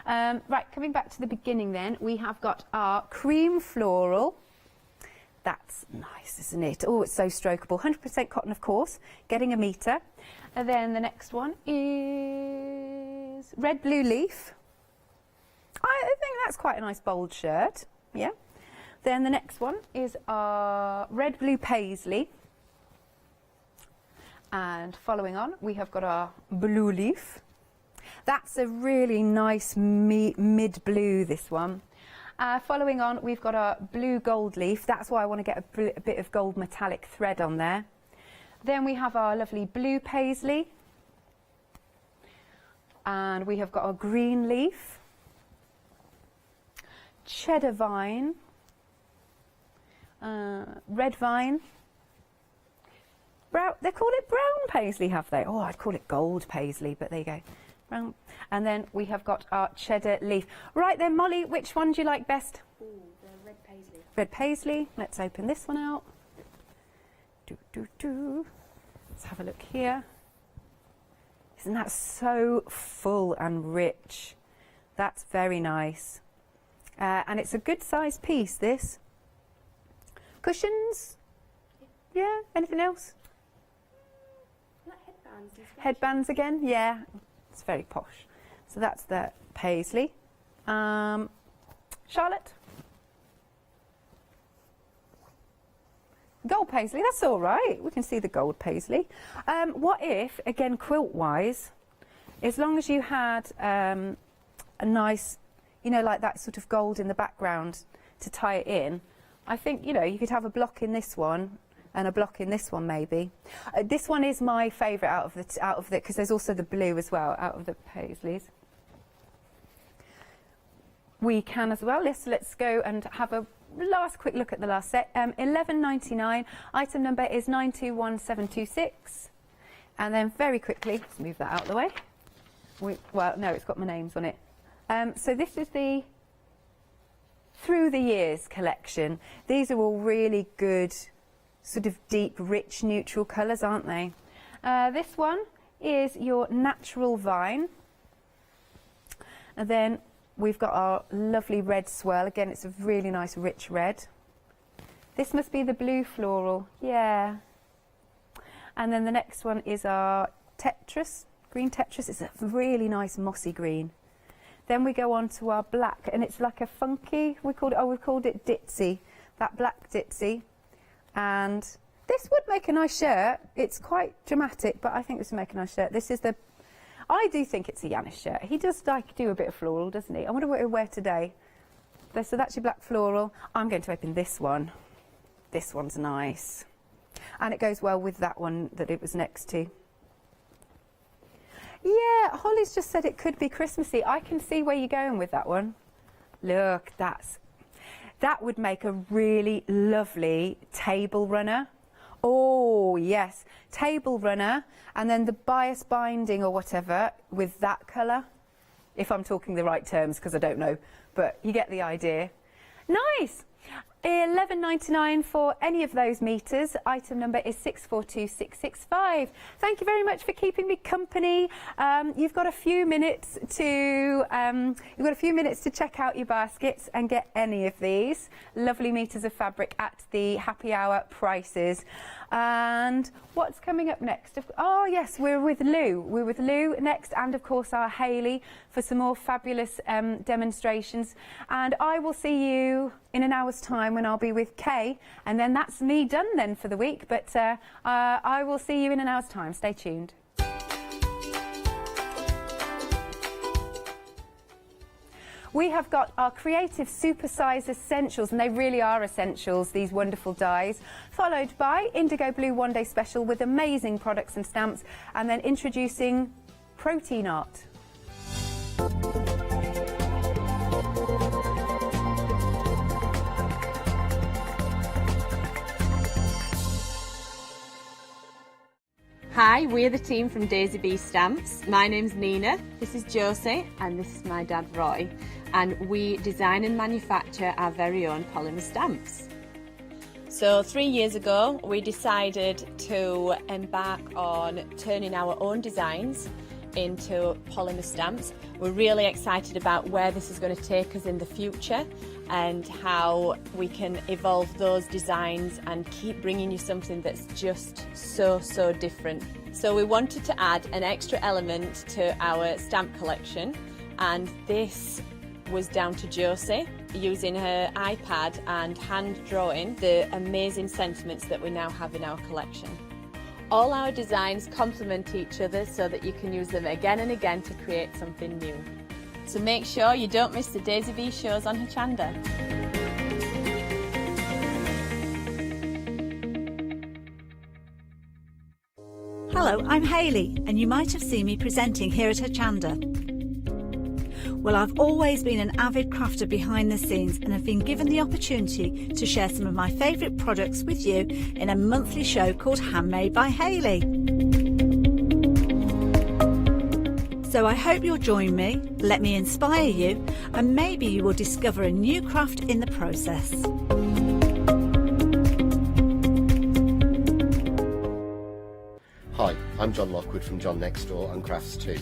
Right, coming back to the beginning then, we have got our cream floral. That's nice, isn't it? Oh, it's so strokeable. 100% cotton, of course, getting a metre. And then the next one is red blue leaf. I think that's quite a nice bold shirt, yeah. Then the next one is our red blue paisley. And following on, we have got our blue leaf. That's a really nice mid-blue, this one. Following on, we've got our blue gold leaf. That's why I want to get a bit of gold metallic thread on there. Then we have our lovely blue paisley. And we have got our green leaf. Cheddar vine. Red vine. They call it brown paisley, have they? Oh, I'd call it gold paisley, but there you go. Brown. And then we have got our cheddar leaf. Right then, Molly, which one do you like best? Ooh, the red paisley. Red paisley. Let's open this one out. Let's have a look here. Isn't that so full and rich? That's very nice. And it's a good sized piece, this. Cushions? Yeah, anything else? Like headbands. Headbands again? Yeah. It's very posh. So that's the paisley. Charlotte? Gold paisley, that's all right. We can see the gold paisley. What if, again, quilt-wise, as long as you had a nice, you know, like that sort of gold in the background to tie it in, I think, you know, you could have a block in this one and a block in this one maybe. This one is my favourite out of the because there's also the blue as well out of the paisleys. We can as well. Let's go and have a last quick look at the last set. £11.99. Item number is 921726. And then very quickly, let's move that out of the way. Well, no, it's got my names on it. So this is the Through the Years collection. These are all really good, sort of deep, rich, neutral colours, aren't they? This one is your Natural Vine. And then we've got our lovely red swirl. Again, it's a really nice, rich red. This must be the Blue Floral. Yeah. And then the next one is our Tetris, green Tetris. It's a really nice mossy green. Then we go on to our black, and it's like a funky, we've called it Ditzy, that black Ditzy. And this would make a nice shirt. It's quite dramatic, but I think this would make a nice shirt. This is the, I do think it's a Yanis shirt. He does like do a bit of floral, doesn't he? I wonder what he'll wear today. So that's your black floral. I'm going to open this one. This one's nice. And it goes well with that one that it was next to. Yeah, Holly's just said it could be Christmassy. I can see where you're going with that one. Look, that would make a really lovely table runner. Oh, yes, table runner. And then the bias binding or whatever with that colour. If I'm talking the right terms, because I don't know. But you get the idea. Nice. £11.99 for any of those meters. Item number is 642665. Thank you very much for keeping me company. You've got a few minutes to check out your baskets and get any of these lovely meters of fabric at the happy hour prices. And what's coming up next? Oh yes, we're with Lou. We're with Lou next, and of course our Hayley for some more fabulous demonstrations. And I will see you in an hour's time when I'll be with Kay, and then that's me done then for the week. But I will see you in an hour's time. Stay tuned. We have got our creative supersize essentials, and they really are essentials, these wonderful dies, followed by Indigo Blue One Day Special with amazing products and stamps, and then introducing Protein Art. Hi, we're the team from Daisy Bee Stamps. My name's Nina, this is Josie, and this is my dad Roy. And we design and manufacture our very own polymer stamps. So 3 years ago, we decided to embark on turning our own designs into polymer stamps. We're really excited about where this is going to take us in the future and how we can evolve those designs and keep bringing you something that's just so different. So we wanted to add an extra element to our stamp collection, and this was down to Josie using her iPad and hand drawing the amazing sentiments that we now have in our collection. All our designs complement each other so that you can use them again and again to create something new. So make sure you don't miss the Daisy Bee shows on Hochanda. Hello, I'm Hayley, and you might have seen me presenting here at Hochanda. Well, I've always been an avid crafter behind the scenes and have been given the opportunity to share some of my favourite products with you in a monthly show called Handmade by Hayley. So I hope you'll join me, let me inspire you, and maybe you will discover a new craft in the process. Hi, I'm John Lockwood from John Next Door and Crafts 2.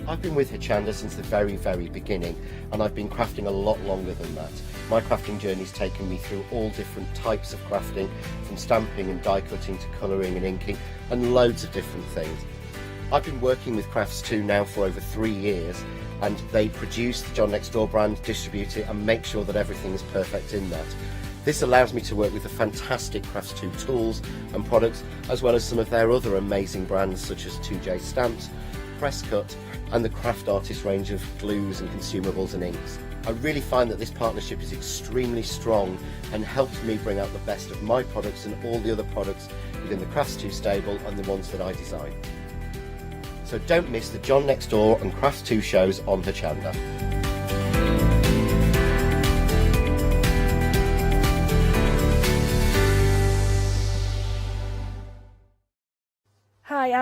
I've been with Hochanda since the very beginning, and I've been crafting a lot longer than that. My crafting journey's taken me through all different types of crafting, from stamping and die cutting to colouring and inking, and loads of different things. I've been working with Crafts 2 now for over 3 years, and they produce the John Next Door brand, distribute it, and make sure that everything is perfect in that. This allows me to work with the fantastic Crafts 2 tools and products, as well as some of their other amazing brands such as 2J Stamps, Press Cut, and the Craft Artist range of glues and consumables and inks. I really find that this partnership is extremely strong and helps me bring out the best of my products and all the other products within the Crafts 2 stable and the ones that I design. So don't miss the John Next Door and Crafts 2 shows on Hochanda.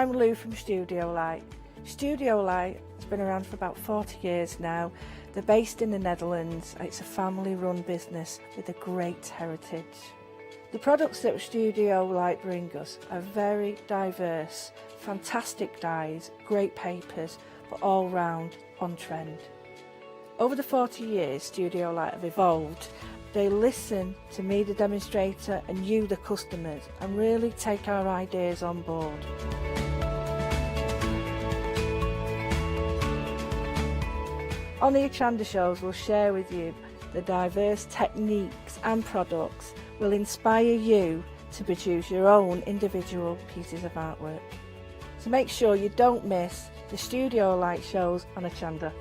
I'm Lou from Studio Light. Studio Light has been around for about 40 years now. They're based in the Netherlands. It's a family-run business with a great heritage. The products that Studio Light bring us are very diverse, fantastic dyes, great papers, but all round on trend. Over the 40 years Studio Light have evolved. They listen to me, the demonstrator, and you, the customers, and really take our ideas on board. On the Hochanda shows, we'll share with you the diverse techniques and products will inspire you to produce your own individual pieces of artwork. So make sure you don't miss the Studio Light shows on Hochanda.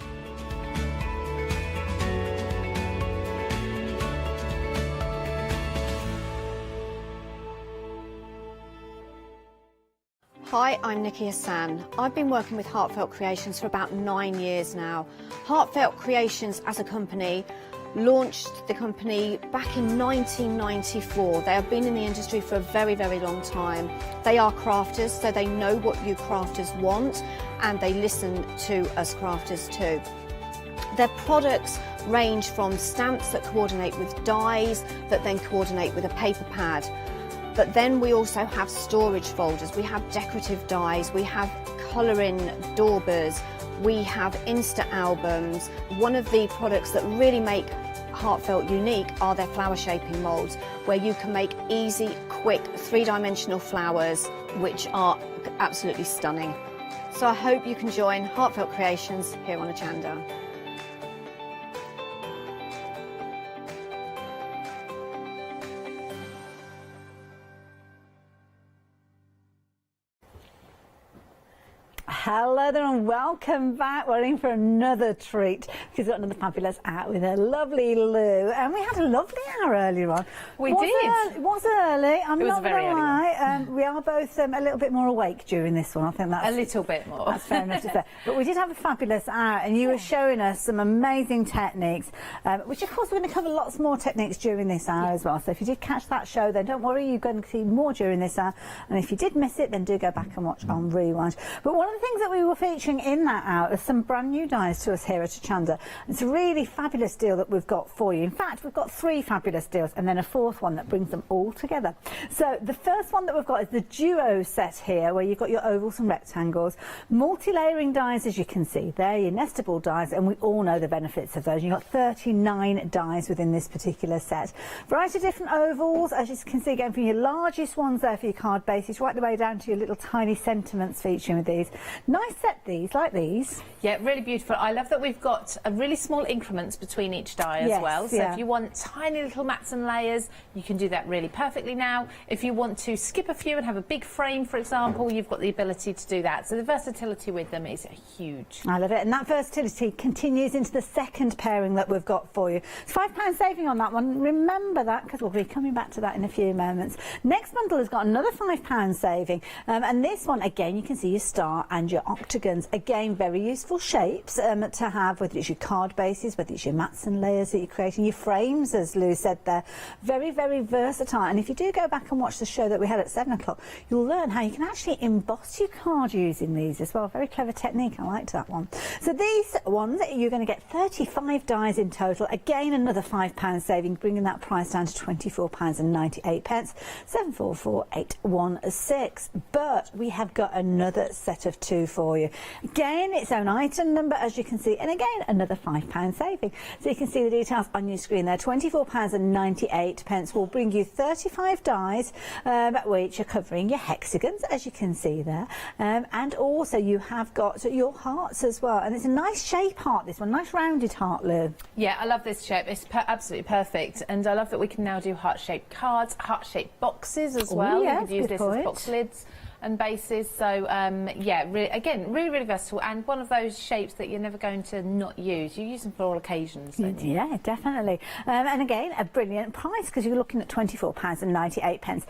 Hi, I'm Nikki Hassan. I've been working with Heartfelt Creations for about 9 years now. Heartfelt Creations as a company launched the company back in 1994. They have been in the industry for a very, very long time. They are crafters, so they know what you crafters want, and they listen to us crafters too. Their products range from stamps that coordinate with dies that then coordinate with a paper pad. But then we also have storage folders, we have decorative dies, we have colouring daubers, we have Insta albums. One of the products that really make Heartfelt unique are their flower shaping moulds, where you can make easy, quick, three-dimensional flowers, which are absolutely stunning. So I hope you can join Heartfelt Creations here on Hochanda. Hello there and welcome back. We're in for another treat because we've got another fabulous hour with a lovely Lou, and we had a lovely hour earlier on. We did. It was early. I'm it was not very going to lie. We are both a little bit more awake during this one. I think that's a little bit more. That's fair enough to say. But we did have a fabulous hour, and you were showing us some amazing techniques, which of course we're going to cover lots more techniques during this hour as well. So if you did catch that show, then don't worry, you're going to see more during this hour. And if you did miss it, then do go back and watch on Rewind. But one of the things that we were featuring in that hour is some brand new dies to us here at Hochanda. It's a really fabulous deal that we've got for you. In fact, we've got 3 fabulous deals and then a 4th one that brings them all together. So the first one that we've got is the duo set here, where you've got your ovals and rectangles, multi-layering dies, as you can see there, your nestable dies, and we all know the benefits of those. You've got 39 dies within this particular set. Variety of different ovals, as you can see, again, from your largest ones there for your card bases, right the way down to your little tiny sentiments featuring with these. Nice set these, like these. Yeah, really beautiful. I love that we've got a really small increments between each die as well. So if you want tiny little mats and layers, you can do that really perfectly now. If you want to skip a few and have a big frame, for example, you've got the ability to do that. So the versatility with them is huge. I love it. And that versatility continues into the second pairing that we've got for you. It's £5 saving on that one. Remember that, because we'll be coming back to that in a few moments. Next bundle has got another £5 saving. And this one, again, you can see your star and your octagons. Again, very useful shapes to have, whether it's your card bases, whether it's your mats and layers that you're creating, your frames, as Lou said there. Very, very versatile. And if you do go back and watch the show that we had at 7 o'clock, you'll learn how you can actually emboss your card using these as well. Very clever technique. I liked that one. So these ones, you're going to get 35 dies in total. Again, another £5 saving, bringing that price down to £24.98. 744816. But we have got another set of 2 for you. Again, its own item number, as you can see, and again, another £5 saving. So you can see the details on your screen there. £24.98 will bring you 35 dies, which are covering your hexagons, as you can see there. And also you have got your hearts as well. And it's a nice shape heart, this one, nice rounded heart, Lou. Yeah, I love this shape. It's absolutely perfect. And I love that we can now do heart-shaped cards, heart-shaped boxes as well. Yes, you can use this as box lids and bases. So yeah, again, really versatile, and one of those shapes that you're never going to not use. You use them for all occasions, don't you? Yeah, definitely. And again, a brilliant price, because you're looking at £24.98.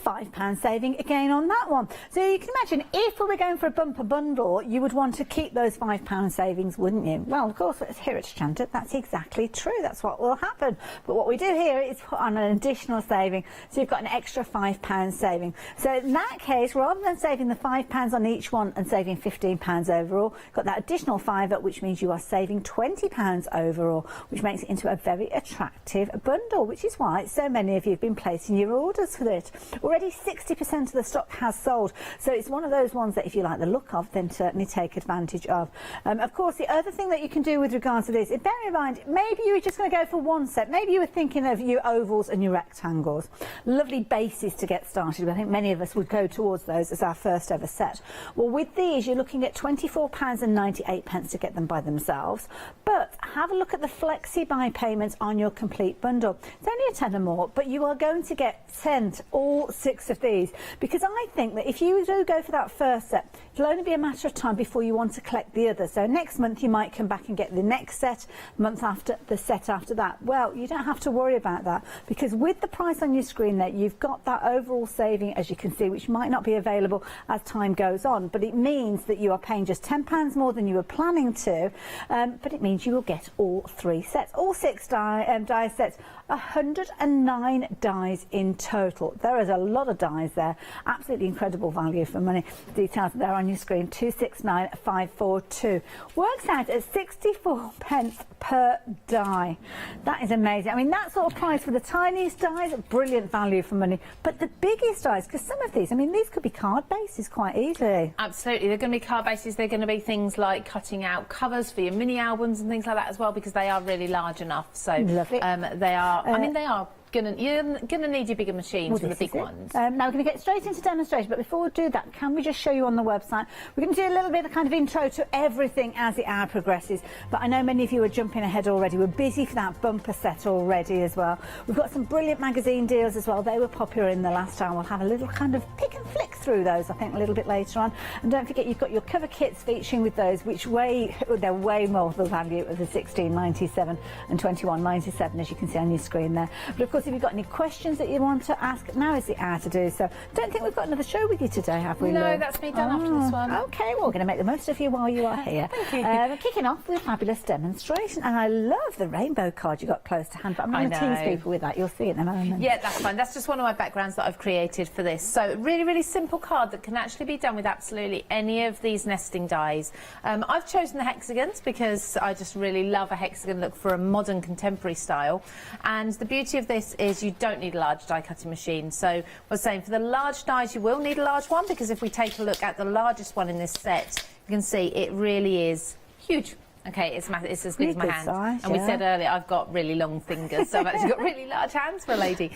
£5 saving again on that one. So you can imagine, if we were going for a bumper bundle, you would want to keep those £5 savings, wouldn't you? Well, of course, here at Hochanda, that's exactly true. That's what will happen. But what we do here is put on an additional saving, so you've got an extra £5 saving. So in that case, rather than saving the £5 on each one and saving £15 overall, got that additional £5, which means you are saving £20 overall, which makes it into a very attractive bundle, which is why so many of you have been placing your orders for it. Already 60% of the stock has sold, so it's one of those ones that if you like the look of, then certainly take advantage of. Of course, the other thing that you can do with regards to this is bear in mind, maybe you were just going to go for one set, maybe you were thinking of your ovals and your rectangles. Lovely bases to get started with. I think many of us would go towards those as our first ever set. Well, with these you're looking at £24.98 to get them by themselves, but have a look at the flexi buy payments on your complete bundle. It's only a tenner more, but you are going to get sent all 6 of these, because I think that if you do go for that first set, it'll only be a matter of time before you want to collect the other. So next month you might come back and get the next set, month after the set after that. Well, you don't have to worry about that, because with the price on your screen there, you've got that overall saving, as you can see, which might not be available as time goes on, but it means that you are paying just £10 more than you were planning to, but it means you will get all 3 sets, all 6 die sets, 109 dies in total. There is a lot of dies there, absolutely incredible value for money. Details are there on your screen, 269542. Works out at 64 pence per die. That is amazing. I mean, that sort of price for the tiniest dies, brilliant value for money. But the biggest dies, because some of these, I mean, these could be card bases quite easily. Absolutely, they're going to be card bases. They're going to be things like cutting out covers for your mini albums and things like that as well, because they are really large enough. So lovely. They are. I mean, they are. You're gonna need your bigger machines for the big ones. Now we're going to get straight into demonstration, but before we do that, can we just show you on the website? We're going to do a little bit of kind of intro to everything as the hour progresses, but I know many of you are jumping ahead already. We're busy for that bumper set already as well. We've got some brilliant magazine deals as well. They were popular in the last hour. We'll have a little kind of pick and flick through those, I think, a little bit later on. And don't forget, you've got your cover kits featuring with those, which they're way more the value of the £16.97 and £21.97, as you can see on your screen there. But of course, if you've got any questions that you want to ask, now is the hour to do so. Don't think we've got another show with you today, have we, No, Lou? that's me done after this one. Okay, well, we're going to make the most of you while you are here. Thank you. We're kicking off with a fabulous demonstration, and I love the rainbow card you got close to hand, but I'm not going to tease people with that. You'll see it in a moment. Yeah, that's fine. That's just one of my backgrounds that I've created for this. So really, really simple card that can actually be done with absolutely any of these nesting dies. I've chosen the hexagons because I just really love a hexagon look for a modern contemporary style. And the beauty of this is you don't need a large die cutting machine. So I was saying, for the large dies you will need a large one, because if we take a look at the largest one in this set, you can see it really is huge. Okay, it's massive. It's as big as my hand. Size, and we said earlier, I've got really long fingers, so I've actually got really large hands for a lady.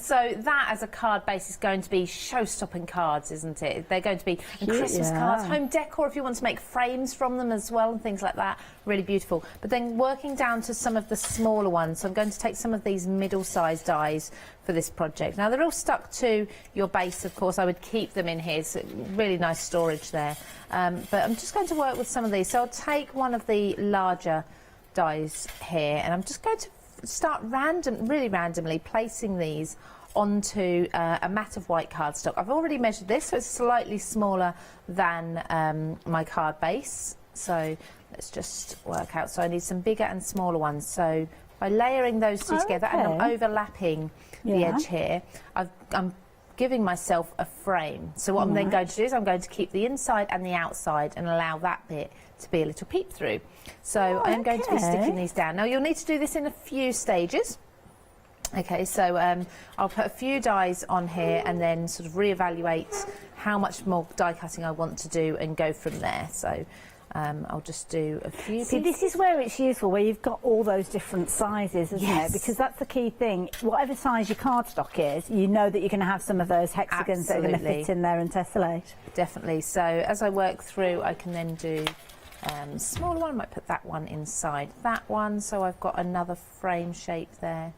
So that, as a card base, is going to be show-stopping cards, isn't it? They're going to be Christmas cards, home decor, if you want to make frames from them as well, and things like that. Really beautiful. But then working down to some of the smaller ones, so I'm going to take some of these middle-sized dies for this project. Now, they're all stuck to your base, of course. I would keep them in here, so really nice storage there. But I'm just going to work with some of these. So I'll take one of the larger dies here, and I'm just going to start really randomly placing these onto a mat of white cardstock. I've already measured this, so it's slightly smaller than my card base. So let's just work out. So I need some bigger and smaller ones. So by layering those two together, and I'm overlapping the edge here, I'm giving myself a frame. So what I'm then going to do is I'm going to keep the inside and the outside and allow that bit to be a little peep through. So I'm going to be sticking these down. Now, you'll need to do this in a few stages. Okay, so I'll put a few dies on here and then sort of reevaluate how much more die cutting I want to do and go from there. So I'll just do a few pieces. See, this is where it's useful, where you've got all those different sizes, isn't it? Because that's the key thing. Whatever size your cardstock is, you know that you're going to have some of those hexagons that are going to fit in there and tessellate. Definitely. So as I work through, I can then do smaller one. I might put that one inside that one, so I've got another frame shape there,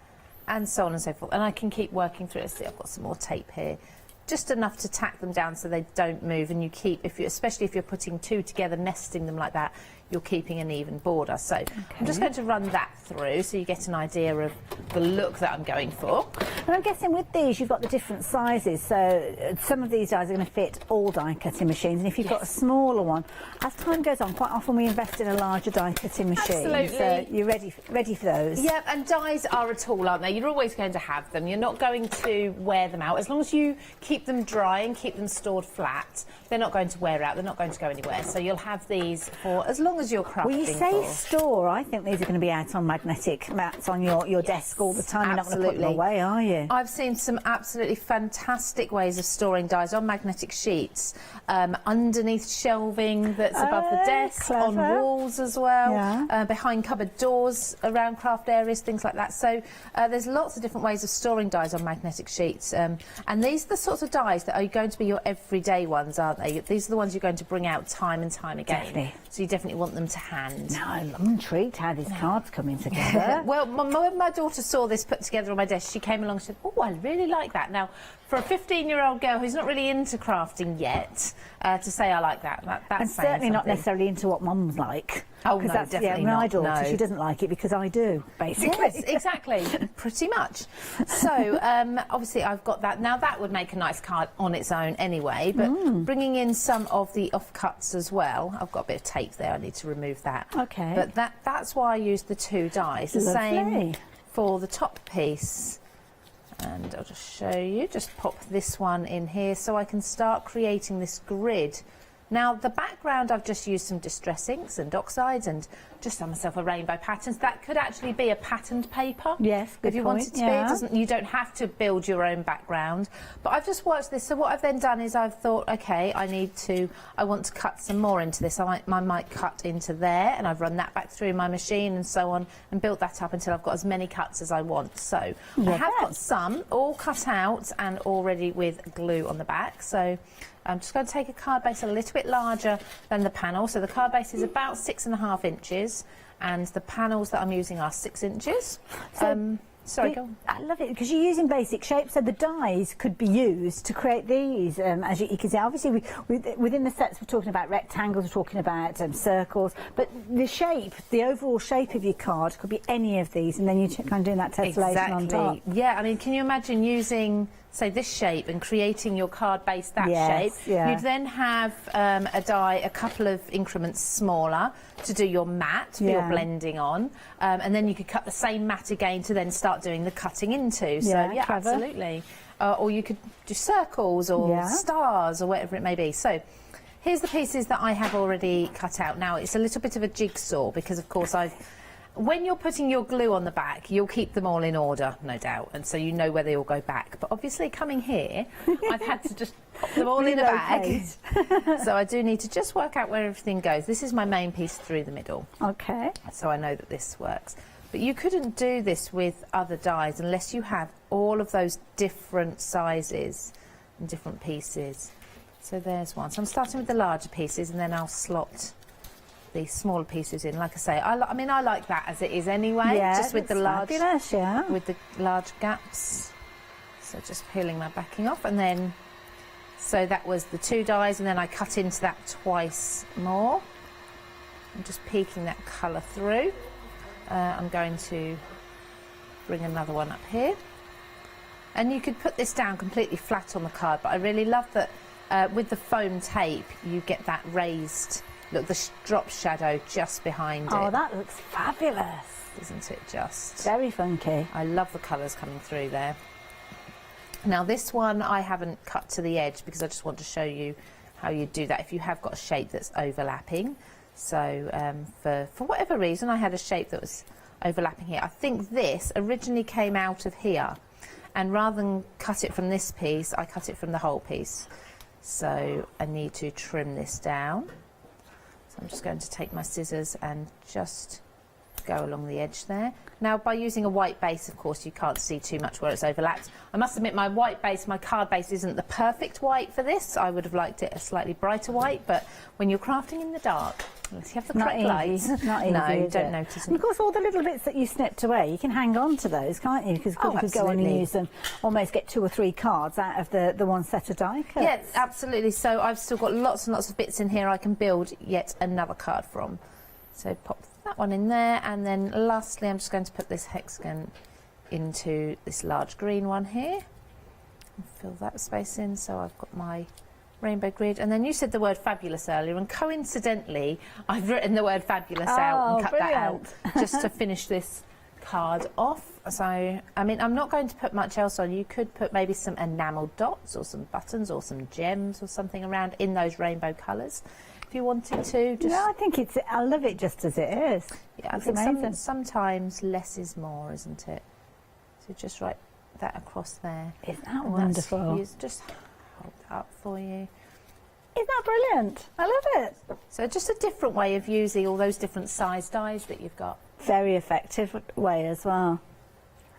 and so on and so forth. And I can keep working through it. See, I've got some more tape here. Just enough to tack them down so they don't move, and you keep, especially if you're putting two together, nesting them like that, you're keeping an even border. So I'm just going to run that through so you get an idea of the look that I'm going for. And I'm guessing with these you've got the different sizes, so some of these dies are going to fit all die cutting machines, and if you've got a smaller one, as time goes on, quite often we invest in a larger die cutting machine. Absolutely. So you're ready for those. Yeah, and dies are a tool, aren't they? You're always going to have them. You're not going to wear them out. As long as you keep them dry and keep them stored flat, they're not going to wear out, they're not going to go anywhere. So you'll have these for as long as you're crafting. Well, you say store, I think these are going to be out on magnetic mats on your desk all the time. You're not going to put them away, are you? I've seen some absolutely fantastic ways of storing dies on magnetic sheets, underneath shelving that's above the desk, on walls as well, behind cupboard doors, around craft areas, things like that. So there's lots of different ways of storing dies on magnetic sheets, and these are the sorts of dies that are going to be your everyday ones, aren't they? These are the ones you're going to bring out time and time again. Definitely. So you definitely want them to hand. No, I'm intrigued how these cards coming together. Well, when my daughter saw this put together on my desk, she came along and said, "Oh, I really like that." Now, for a 15-year-old girl who's not really into crafting yet, to say I like that, that's and saying certainly not something. necessarily into what Mum's like. Oh, no, that's, definitely my not, daughter, no. she doesn't like it because I do, basically. Yes, exactly, pretty much. So, obviously I've got that. Now, that would make a nice card on its own anyway, but bringing in some of the offcuts as well. I've got a bit of tape there, I need to remove that. Okay. But that's why I use the two dies. The same Lovely. for the top piece. And I'll just show you, just pop this one in here so I can start creating this grid. Now, the background, I've just used some distress inks and oxides and just done myself a rainbow patterns. That could actually be a patterned paper. Yes, good if you point, wanted to be. It doesn't, you don't have to build your own background. But I've just watched this. So what I've then done is I've thought, OK, I want to cut some more into this. I might cut into there, and I've run that back through my machine and so on and built that up until I've got as many cuts as I want. So I have got some all cut out and already with glue on the back. So I'm just going to take a card base a little bit larger than the panel. So the card base is about 6.5 inches, and the panels that I'm using are 6 inches. So sorry, go on. I love it because you're using basic shapes, so the dies could be used to create these. As you can see, obviously within the sets we're talking about rectangles, we're talking about circles, but the shape, the overall shape of your card could be any of these, and then you're kind of doing that tessellation on top. Yeah, I mean, can you imagine using, say, this shape and creating your card base that shape? Yeah. You'd then have a die a couple of increments smaller to do your mat for your blending on, and then you could cut the same mat again to then start doing the cutting into. So yeah, clever. absolutely. Or you could do circles or stars or whatever it may be. So here's the pieces that I have already cut out. Now, it's a little bit of a jigsaw because, of course, when you're putting your glue on the back, you'll keep them all in order, no doubt, and so you know where they all go back. But obviously, coming here, I've had to just pop them all in a bag. So I do need to just work out where everything goes. This is my main piece through the middle. Okay. So I know that this works. But you couldn't do this with other dies unless you have all of those different sizes and different pieces. So there's one. So I'm starting with the larger pieces, and then I'll slot the smaller pieces in. Like I say, I mean, I like that as it is anyway, just with the large, with the large gaps. So just peeling my backing off, and then, so that was the two dies, and then I cut into that twice more. I'm just peeking that colour through. I'm going to bring another one up here. And you could put this down completely flat on the card, but I really love that with the foam tape, you get that raised look, the drop shadow just behind it. Oh, that looks fabulous. Isn't it just? Very funky. I love the colours coming through there. Now this one I haven't cut to the edge because I just want to show you how you do that if you have got a shape that's overlapping. So for whatever reason I had a shape that was overlapping here. I think this originally came out of here, and rather than cut it from this piece, I cut it from the whole piece. So I need to trim this down. So I'm just going to take my scissors and just go along the edge there. Now, by using a white base, of course, you can't see too much where it's overlapped. I must admit, my white base, my card base, isn't the perfect white for this. I would have liked it a slightly brighter white, but when you're crafting in the dark, unless you have the correct lights, not easy, no, don't notice. And of course, all the little bits that you snipped away, you can hang on to those, can't you? Because you could go on and use them, almost get 2 or 3 cards out of the one set of die cuts. Yes, absolutely. So I've still got lots and lots of bits in here I can build yet another card from. So pop that one in there, and then lastly I'm just going to put this hexagon into this large green one here and fill that space in, so I've got my rainbow grid. And then you said the word fabulous earlier, and coincidentally I've written the word fabulous out and cut that out just to finish this card off. So I mean, I'm not going to put much else on. You could put maybe some enamel dots or some buttons or some gems or something around in those rainbow colours if you wanted to. Just No, I think I love it just as it is. Yeah, I It's think amazing. sometimes less is more, isn't it? So just write that across there. Isn't that And wonderful? just hold that up for you. Isn't that brilliant? I love it. So just a different way of using all those different size dies that you've got. Very effective way as well.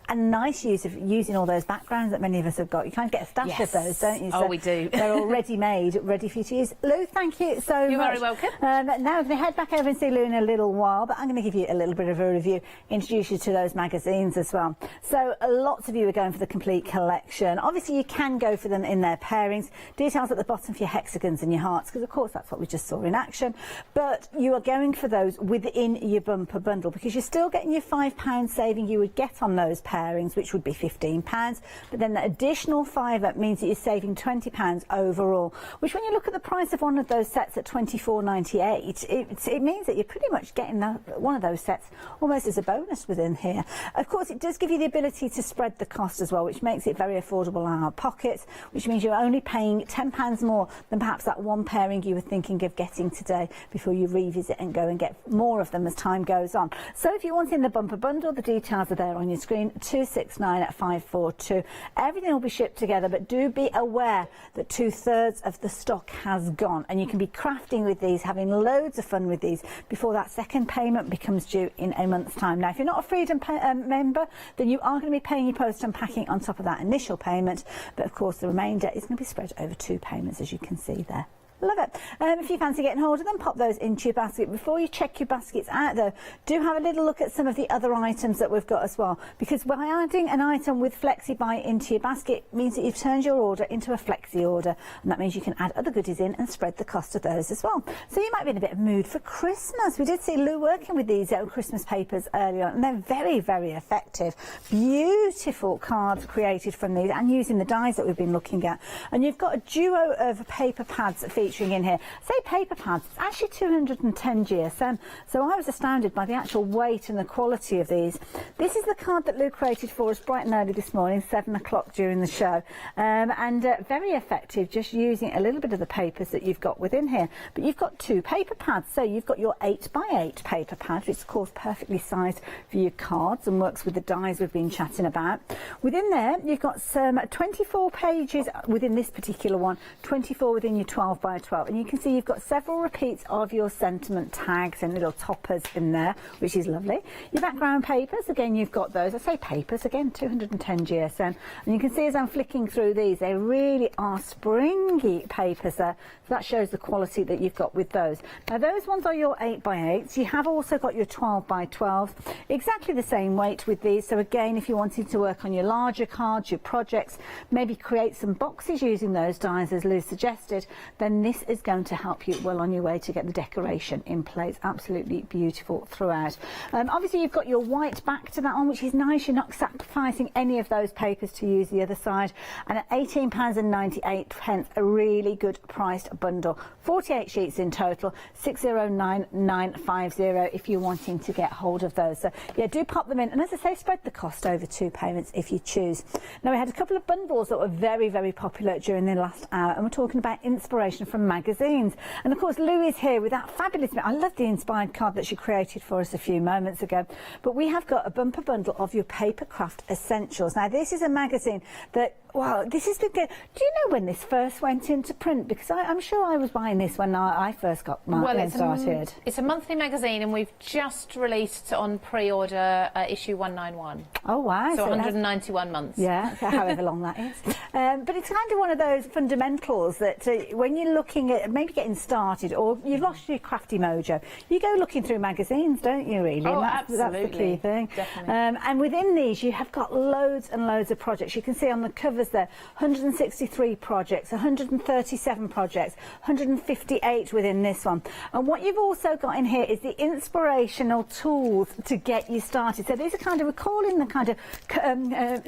And nice use of using all those backgrounds that many of us have got. You kind of get a stash Yes. of those, don't you? Oh, we do. They're all ready-made, ready for you to use. Lou, thank you so You're much. very welcome. Now we're going to head back over and see Lou in a little while, but I'm going to give you a little bit of a review, introduce you to those magazines as well. So lots of you are going for the complete collection. Obviously, you can go for them in their pairings. Details at the bottom for your hexagons and your hearts, because of course that's what we just saw in action. But you are going for those within your bumper bundle, because you're still getting your £5 saving you would get on those pairings, which would be £15, but then the additional £5 means that you're saving £20 overall, which when you look at the price of one of those sets at £24.98, it means that you're pretty much getting one of those sets almost as a bonus within here. Of course, it does give you the ability to spread the cost as well, which makes it very affordable in our pockets, which means you're only paying £10 more than perhaps that one pairing you were thinking of getting today before you revisit and go and get more of them as time goes on. So if you want in the bumper bundle, the details are there on your screen, 269-542. Everything will be shipped together, but do be aware that 2/3 of the stock has gone, and you can be crafting with these, having loads of fun with these before that second payment becomes due in a month's time. Now, if you're not a Freedom member, then you are going to be paying your post and packing on top of that initial payment, but of course the remainder is going to be spread over 2 payments, as you can see there. Love it. If you fancy getting hold of them, pop those into your basket. Before you check your baskets out, though, do have a little look at some of the other items that we've got as well, because by adding an item with Flexi Buy into your basket means that you've turned your order into a Flexi order, and that means you can add other goodies in and spread the cost of those as well. So you might be in a bit of mood for Christmas. We did see Lou working with these Christmas papers earlier on, and they're very, very effective. Beautiful cards created from these, and using the dies that we've been looking at. And you've got a duo of paper pads featuring in here. Say paper pads, it's actually 210 GSM, so I was astounded by the actual weight and the quality of these. This is the card that Lou created for us bright and early this morning, 7 o'clock during the show, and very effective, just using a little bit of the papers that you've got within here. But you've got 2 paper pads, so you've got your 8x8 paper pad, which is of course perfectly sized for your cards and works with the dies we've been chatting about. Within there you've got some 24 pages within this particular one, 24 within your 12x12, and you can see you've got several repeats of your sentiment tags and little toppers in there, which is lovely. Your background papers, again you've got those, I say papers, again 210 GSM, and you can see as I'm flicking through these, they really are springy papers there, so that shows the quality that you've got with those. Now those ones are your 8x8s, you have also got your 12x12s, exactly the same weight with these, so again if you wanted to work on your larger cards, your projects, maybe create some boxes using those dies as Lou suggested, then this is going to help you well on your way to get the decoration in place. Absolutely beautiful throughout. Obviously you've got your white back to that one, which is nice. You're not sacrificing any of those papers to use the other side, and at £18.98, a really good priced bundle. 48 sheets in total, 609950 if you're wanting to get hold of those. So yeah, do pop them in, and as I say, spread the cost over 2 payments if you choose. Now we had a couple of bundles that were very, very popular during the last hour, and we're talking about inspiration from magazines. And of course Lou is here with that fabulous, I love the inspired card that she created for us a few moments ago, but we have got a bumper bundle of your papercraft essentials. Now this is a magazine that, wow, this is the good. Do you know when this first went into print? Because I'm sure I was buying this when I first got mine started. It's a monthly magazine, and we've just released on pre-order issue 191. Oh wow! So 191 months. Yeah, however long that is. But it's kind of one of those fundamentals that when you're looking at maybe getting started, or you've lost your crafty mojo, you go looking through magazines, don't you? Really? Oh, and that's the key thing. Definitely. And within these, you have got loads and loads of projects. You can see on the cover covers there, 163 projects, 137 projects, 158 within this one. And what you've also got in here is the inspirational tools to get you started. So these are kind of, we're calling the kind of,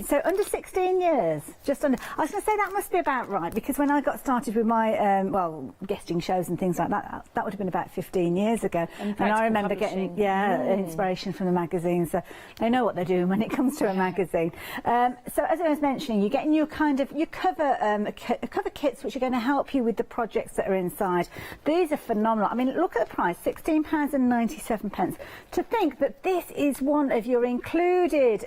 so under 16 years, just under. I was going to say that must be about right, because when I got started with my, well, guesting shows and things like that, that would have been about 15 years ago. And I remember getting, inspiration from the magazines. So they know what they're doing when it comes to a magazine. So as I was mentioning, you're getting your kind of, your cover kits, which are going to help you with the projects that are inside. These are phenomenal. I mean, look at the price, £16.97. To think that this is one of your included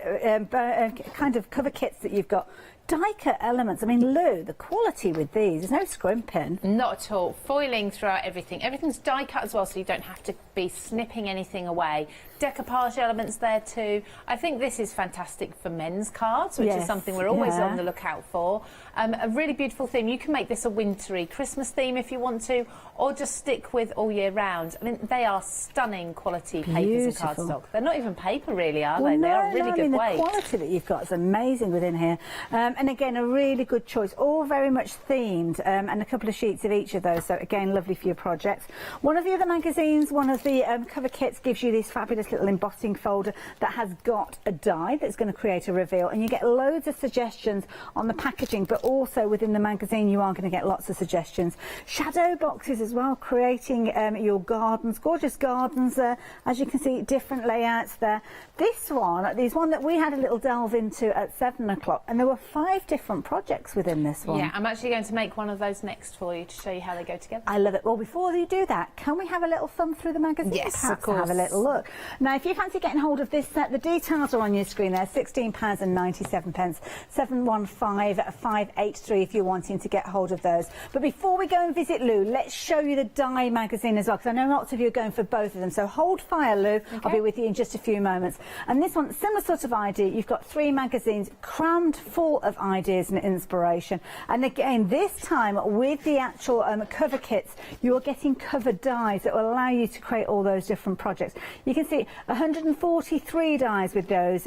kind of cover kits that you've got. Die-cut elements. I mean, Lou, the quality with these, there's no scrimping. Not at all. Foiling throughout everything. Everything's die-cut as well, so you don't have to be snipping anything away. Decoupage elements there too. I think this is fantastic for men's cards, which is something we're always on the lookout for. A really beautiful theme. You can make this a wintry Christmas theme if you want to, or just stick with all year round. I mean, they are stunning quality papers and cardstock. They're not even paper really, are they? They are really good weight. The quality that you've got is amazing within here. And again, a really good choice. All very much themed, and a couple of sheets of each of those. So again, lovely for your projects. One of the other magazines, one of the cover kits gives you this fabulous little embossing folder that has got a die that's going to create a reveal, and you get loads of suggestions on the packaging, but also within the magazine you are going to get lots of suggestions. Shadow boxes as well, creating your gardens, gorgeous gardens there. As you can see, different layouts there. This one is one that we had a little delve into at 7 o'clock, and there were 5 different projects within this one. Yeah, I'm actually going to make one of those next for you to show you how they go together. I love it. Well, before you do that, can we have a little thumb through the magazine? Yes, perhaps, of course. have a little look. Now, if you fancy getting hold of this set, the details are on your screen there, £16.97, 715583 if you're wanting to get hold of those. But before we go and visit Lou, let's show you the Die magazine as well, because I know lots of you are going for both of them. So hold fire, Lou. Okay. I'll be with you in just a few moments. And this one, similar sort of idea. You've got 3 magazines crammed full of ideas and inspiration. And again, this time with the actual cover kits, you're getting cover dies that will allow you to create all those different projects. You can see 143 dies with those.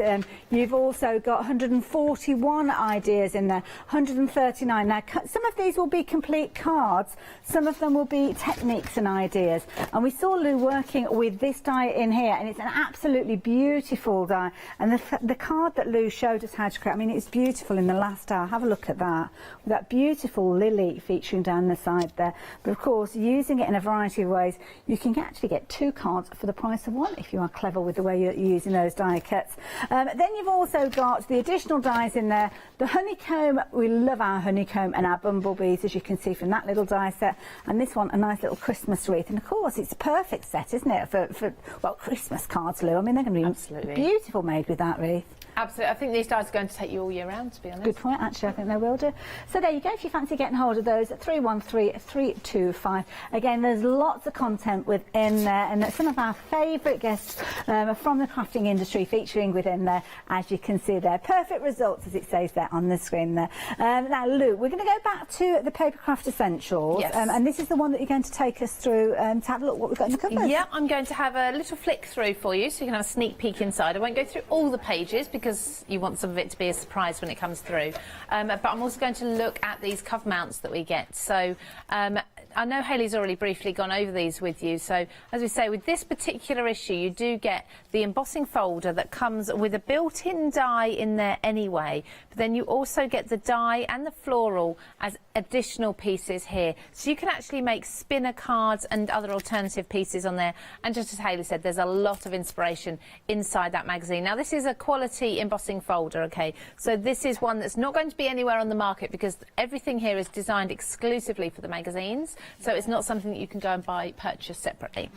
You've also got 141 ideas in there, 139. Now, some of these will be complete cards, some of them will be techniques and ideas. And we saw Lou working with this die in here, and it's an absolutely beautiful die. And the card that Lou showed us how to create, I mean, it's beautiful in the last hour. Have a look at that, with that beautiful lily featuring down the side there. But of course, using it in a variety of ways, you can actually get 2 cards for the price of 1 if you are clever with the way you're using those die cuts. Then you've also got the additional dies in there. The honeycomb, we love our honeycomb and our bumblebees, as you can see from that little die set. And this one, a nice little Christmas wreath. And of course, it's a perfect set, isn't it, for well, Christmas cards, Lou. I mean, they're going to be beautiful made with that wreath. Absolutely. I think these dies are going to take you all year round, to be honest. Good point, actually. I think they will do. So there you go. If you fancy getting hold of those, 313-325. Again, there's lots of content within there, and some of our favourite guests from the crafting industry featuring within there, as you can see there. Perfect results, as it says there on the screen there. Now, Lou, we're going to go back to the Papercraft Essentials. Yes. And this is the one that you're going to take us through to have a look what we've got in the cupboard. Yeah, I'm going to have a little flick through for you, so you can have a sneak peek inside. I won't go through all the pages, because you want some of it to be a surprise when it comes through. But I'm also going to look at these cover mounts that we get. So I know Hayley's already briefly gone over these with you. So as we say, with this particular issue, you do get the embossing folder that comes with a built-in die in there anyway. But then you also get the die and the floral as additional pieces here. So you can actually make spinner cards and other alternative pieces on there. And just as Hayley said, there's a lot of inspiration inside that magazine. Now, this is a quality embossing folder, okay? So this is one that's not going to be anywhere on the market, because everything here is designed exclusively for the magazines. So it's not something that you can go and purchase separately.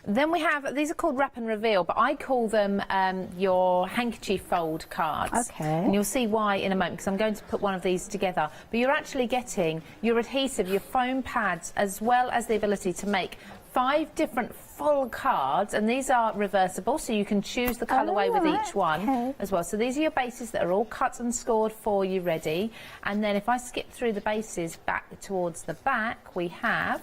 Then we have, these are called Wrap and Reveal, but I call them your handkerchief fold cards. Okay. And you'll see why in a moment, because I'm going to put one of these together. But you're actually getting your adhesive, your foam pads, as well as the ability to make 5 different full cards, and these are reversible, so you can choose the colourway with each one as well. So these are your bases that are all cut and scored for you ready. And then if I skip through the bases back towards the back, we have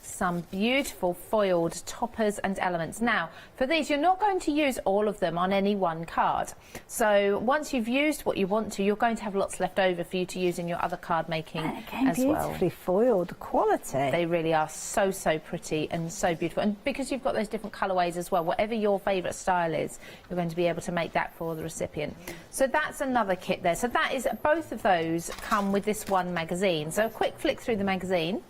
some beautiful foiled toppers and elements. Now, for these, you're not going to use all of them on any one card. So once you've used what you want to, you're going to have lots left over for you to use in your other card making as well. Beautifully foiled, quality. They really are so pretty and so beautiful. And because you've got those different colourways as well, whatever your favourite style is, you're going to be able to make that for the recipient. So that's another kit there. So that is, both of those come with this one magazine. So a quick flick through the magazine.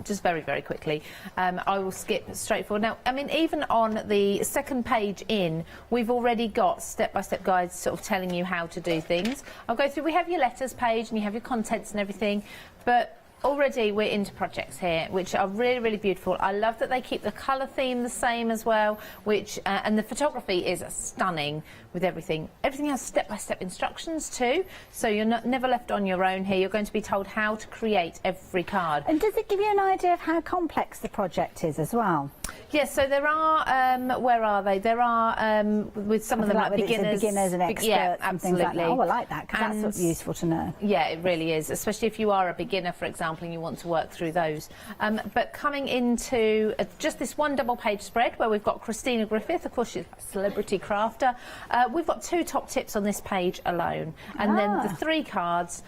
Just very quickly. I will skip straight forward. Now, I mean, even on the second page in, we've already got step-by-step guides sort of telling you how to do things. I'll go through, we have your letters page and you have your contents and everything, but already we're into projects here, which are really beautiful. I love that they keep the colour theme the same as well, which and the photography is stunning with everything. Everything has step-by-step instructions too, so you're never left on your own here. You're going to be told how to create every card. And does it give you an idea of how complex the project is as well? Yes, so there are, where are they? There are, with some of them, like beginners and experts, yeah, and things like that. absolutely. Oh, I like that, because that's useful to know. Yeah, it really is, especially if you are a beginner, for example, and you want to work through those. But coming into just this one double-page spread where we've got Christina Griffith, of course, she's a celebrity crafter. We've got 2 top tips on this page alone, and then the 3 cards,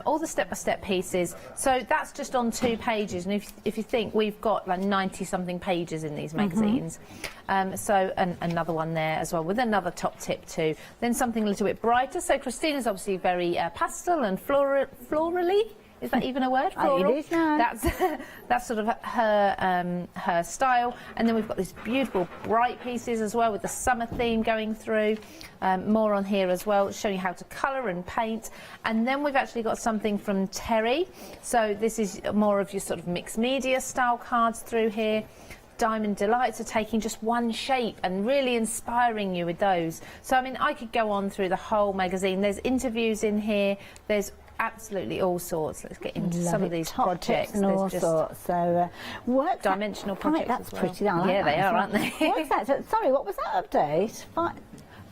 all the step-by-step pieces. So that's just on 2 pages, and if you think we've got like 90-something pages in these magazines. So another one there as well with another top tip too. Then something a little bit brighter. So Christina's obviously very pastel and florally. Is that even a word? Floral? It is now. That's sort of her style. And then we've got these beautiful bright pieces as well with the summer theme going through. More on here as well, showing you how to colour and paint. And then we've actually got something from Terry. So this is more of your sort of mixed media style cards through here. Diamond Delights are taking just one shape and really inspiring you with those. So, I mean, I could go on through the whole magazine. There's interviews in here. There's absolutely all sorts. Let's get into some of these projects. And all sorts. So, dimensional projects that's as well. pretty. I like yeah, that they are, aren't they? What's that? Sorry, what was that update?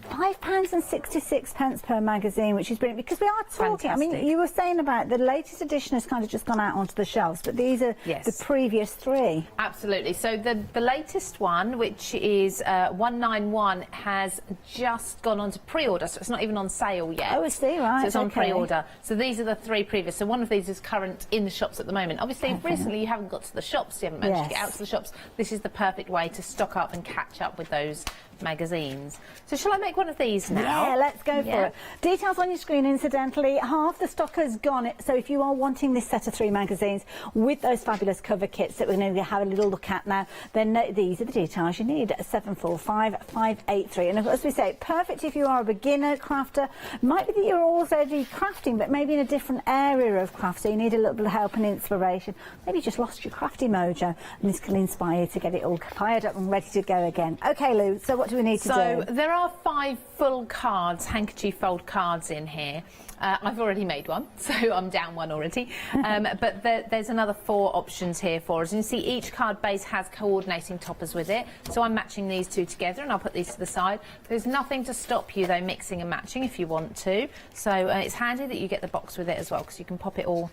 £5.66 per magazine, which is brilliant, because we are talking. Fantastic. I mean, you were saying about the latest edition has kind of just gone out onto the shelves, but these are the previous 3. Absolutely. So the latest one, which is 191, has just gone on to pre-order, so it's not even on sale yet. Oh, I see, right. So it's on okay. pre-order. So these are the 3 previous. So one of these is current in the shops at the moment. Obviously, if recently you haven't got to the shops, you haven't managed to get out to the shops, this is the perfect way to stock up and catch up with those magazines. So shall I make one of these now? Yeah, let's go for it. Details on your screen, incidentally. Half the stock has gone. So if you are wanting this set of 3 magazines with those fabulous cover kits that we're going to have a little look at now, then these are the details you need. 745583. And as we say, perfect if you are a beginner crafter. Might be that you're already crafting, but maybe in a different area of craft, so you need a little bit of help and inspiration. Maybe you just lost your crafty mojo, and this can inspire you to get it all fired up and ready to go again. OK, Lou, so what do we need to do? So there are 5 full cards, handkerchief fold cards in here. I've already made one, so I'm down one already. But there's another 4 options here for us. And you see each card base has coordinating toppers with it. So I'm matching these 2 together, and I'll put these to the side. There's nothing to stop you, though, mixing and matching if you want to. So it's handy that you get the box with it as well, because you can pop it all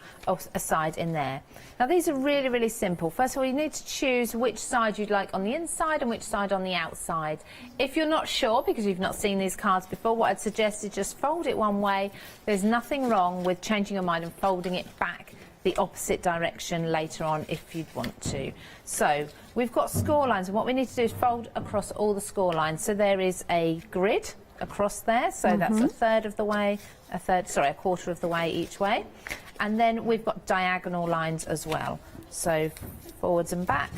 aside in there. Now, these are really simple. First of all, you need to choose which side you'd like on the inside and which side on the outside. If you're not sure, because you've not seen these cards before, what I'd suggest is just fold it one way. There's nothing wrong with changing your mind and folding it back the opposite direction later on if you'd want to. So we've got score lines, and what we need to do is fold across all the score lines. So there is a grid across there, so that's a third of the way, a quarter of the way each way. And then we've got diagonal lines as well, so forwards and back.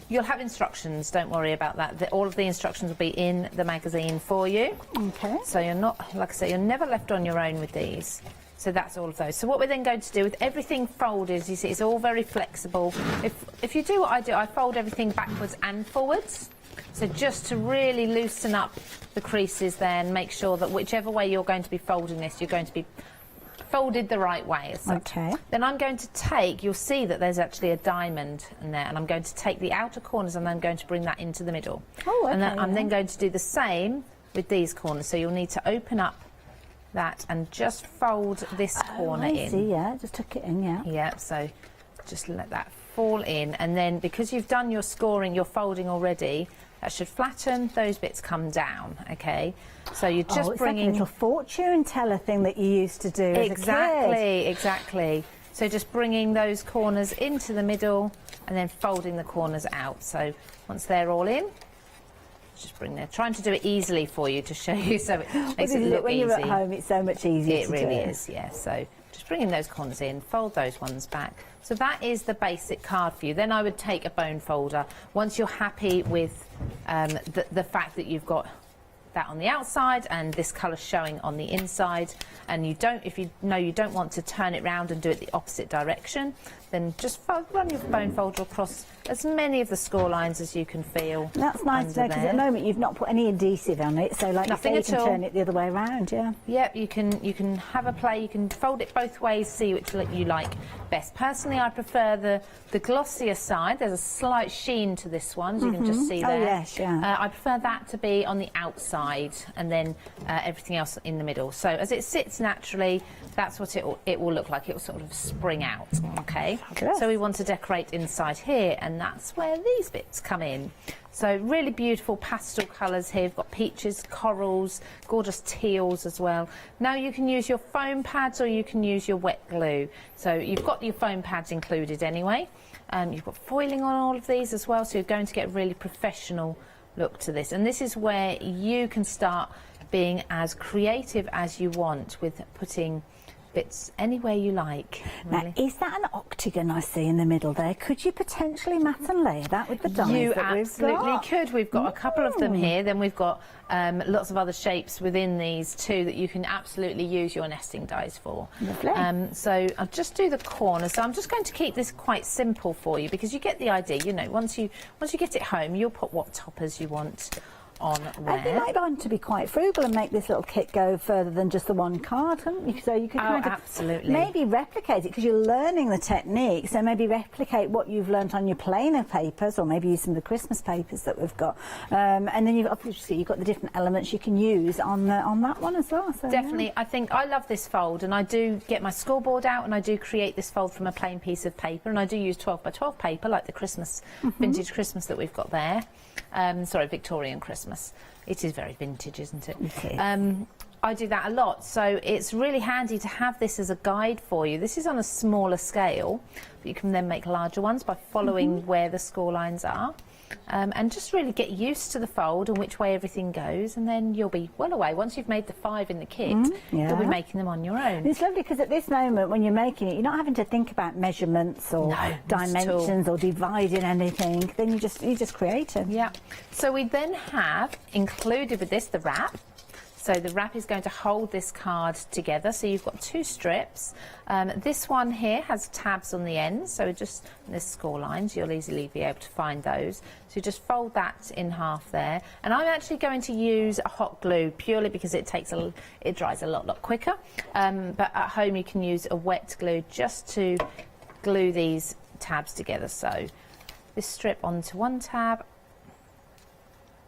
You'll have instructions, don't worry about that. All of the instructions will be in the magazine for you. Okay. So you're not, like I say, you're never left on your own with these. So that's all of those. So what we're then going to do with everything folded, you see, it's all very flexible. If you do what I do, I fold everything backwards and forwards. So just to really loosen up the creases there and make sure that whichever way you're going to be folding this, you're going to be folded the right way as such. Okay. Then I'm going to take, you'll see that there's actually a diamond in there, and I'm going to take the outer corners and I'm going to bring that into the middle. Oh, okay. And then I'm then going to do the same with these corners. So you'll need to open up that and just fold this corner in. I see, yeah, just tuck it in, yeah. Yeah, so just let that fall in, and then because you've done your scoring, your folding already, that should flatten, those bits come down, okay? So you're just it's bringing... like a little fortune teller thing that you used to do as a kid. Exactly, exactly. So just bringing those corners into the middle and then folding the corners out. So once they're all in, just bring them. Trying to do it easily for you to show you, so it makes it look when easy. When you're at home, it's so much easier It really is, yeah. So just bringing those corners in, fold those ones back. So that is the basic card for you. Then I would take a bone folder. Once you're happy with the fact that you've got that on the outside and this colour showing on the inside, and you don't, if you know you don't want to turn it round and do it the opposite direction, then just run your bone folder across as many of the score lines as you can feel. That's nice to know, because at the moment you've not put any adhesive on it, so like Nothing you at say, you all. can turn it the other way around, yeah. Yep, you can have a play, you can fold it both ways, see which you like best. Personally, I prefer the glossier side. There's a slight sheen to this one, as you can just see there. Oh yes, yeah. I prefer that to be on the outside, and then everything else in the middle. So as it sits naturally, that's what it will look like. It will sort of spring out, okay? Fabulous. So we want to decorate inside here, and that's where these bits come in. So really beautiful pastel colours here. We've got peaches, corals, gorgeous teals as well. Now you can use your foam pads or you can use your wet glue. So you've got your foam pads included anyway. You've got foiling on all of these as well, so you're going to get a really professional look to this. And this is where you can start being as creative as you want with putting bits anywhere you like. Really. Now, is that an octagon I see in the middle there? Could you potentially mat and layer that with the dies You that we've absolutely got? could. We've got a couple of them here. Then we've got lots of other shapes within these too that you can absolutely use your nesting dies for. Lovely. So I'll just do the corner. So I'm just going to keep this quite simple for you, because you get the idea. You know, once you get it home, you'll put what toppers you want on there. I think I want to be quite frugal and make this little kit go further than just the one card, couldn't you? So you could kind of absolutely. maybe replicate it, because you're learning the technique, so maybe replicate what you've learnt on your plainer papers, or maybe use some of the Christmas papers that we've got, and then you've obviously you've got the different elements you can use on that one as well. So, definitely. yeah. I think I love this fold, and I do get my scoreboard out and I do create this fold from a plain piece of paper, and I do use 12 by 12 paper like the Christmas vintage Christmas that we've got there. Sorry, Victorian Christmas. It is very vintage, isn't it? It is. I do that a lot, so it's really handy to have this as a guide for you. This is on a smaller scale, but you can then make larger ones by following where the score lines are. And just really get used to the fold and which way everything goes, and then you'll be well away. Once you've made the 5 in the kit, you'll be making them on your own. And it's lovely, because at this moment when you're making it, you're not having to think about measurements or dimensions or dividing anything. Then you just create it. Yeah. So we then have included with this the wrap. So the wrap is going to hold this card together. So you've got 2 strips. This one here has tabs on the ends, so just there's score lines. You'll easily be able to find those. So just fold that in half there. And I'm actually going to use a hot glue purely because it dries a lot quicker. But at home you can use a wet glue just to glue these tabs together. So this strip onto one tab,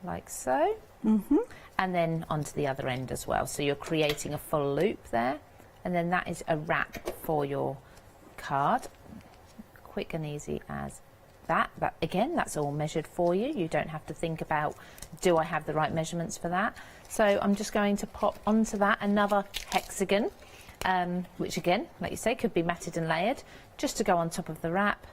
like so. And then onto the other end as well. So you're creating a full loop there. And then that is a wrap for your card. Quick and easy as that. But again, that's all measured for you. You don't have to think about, do I have the right measurements for that? So I'm just going to pop onto that another hexagon, which again, like you say, could be matted and layered, just to go on top of the wrap.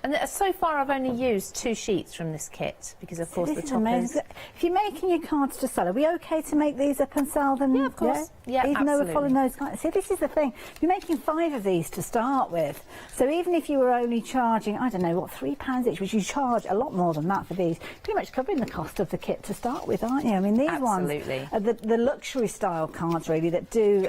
And so far I've only used 2 sheets from this kit, because of course the top is... If you're making your cards to sell, are we okay to make these up and sell them? Yeah, of course. Yeah, even though we're absolutely. following those guys. See, this is the thing. You're making 5 of these to start with. So even if you were only charging, I don't know, what, £3 each, which you charge a lot more than that for these, pretty much covering the cost of the kit to start with, aren't you? I mean, these Absolutely. ones are the luxury style cards, really, that do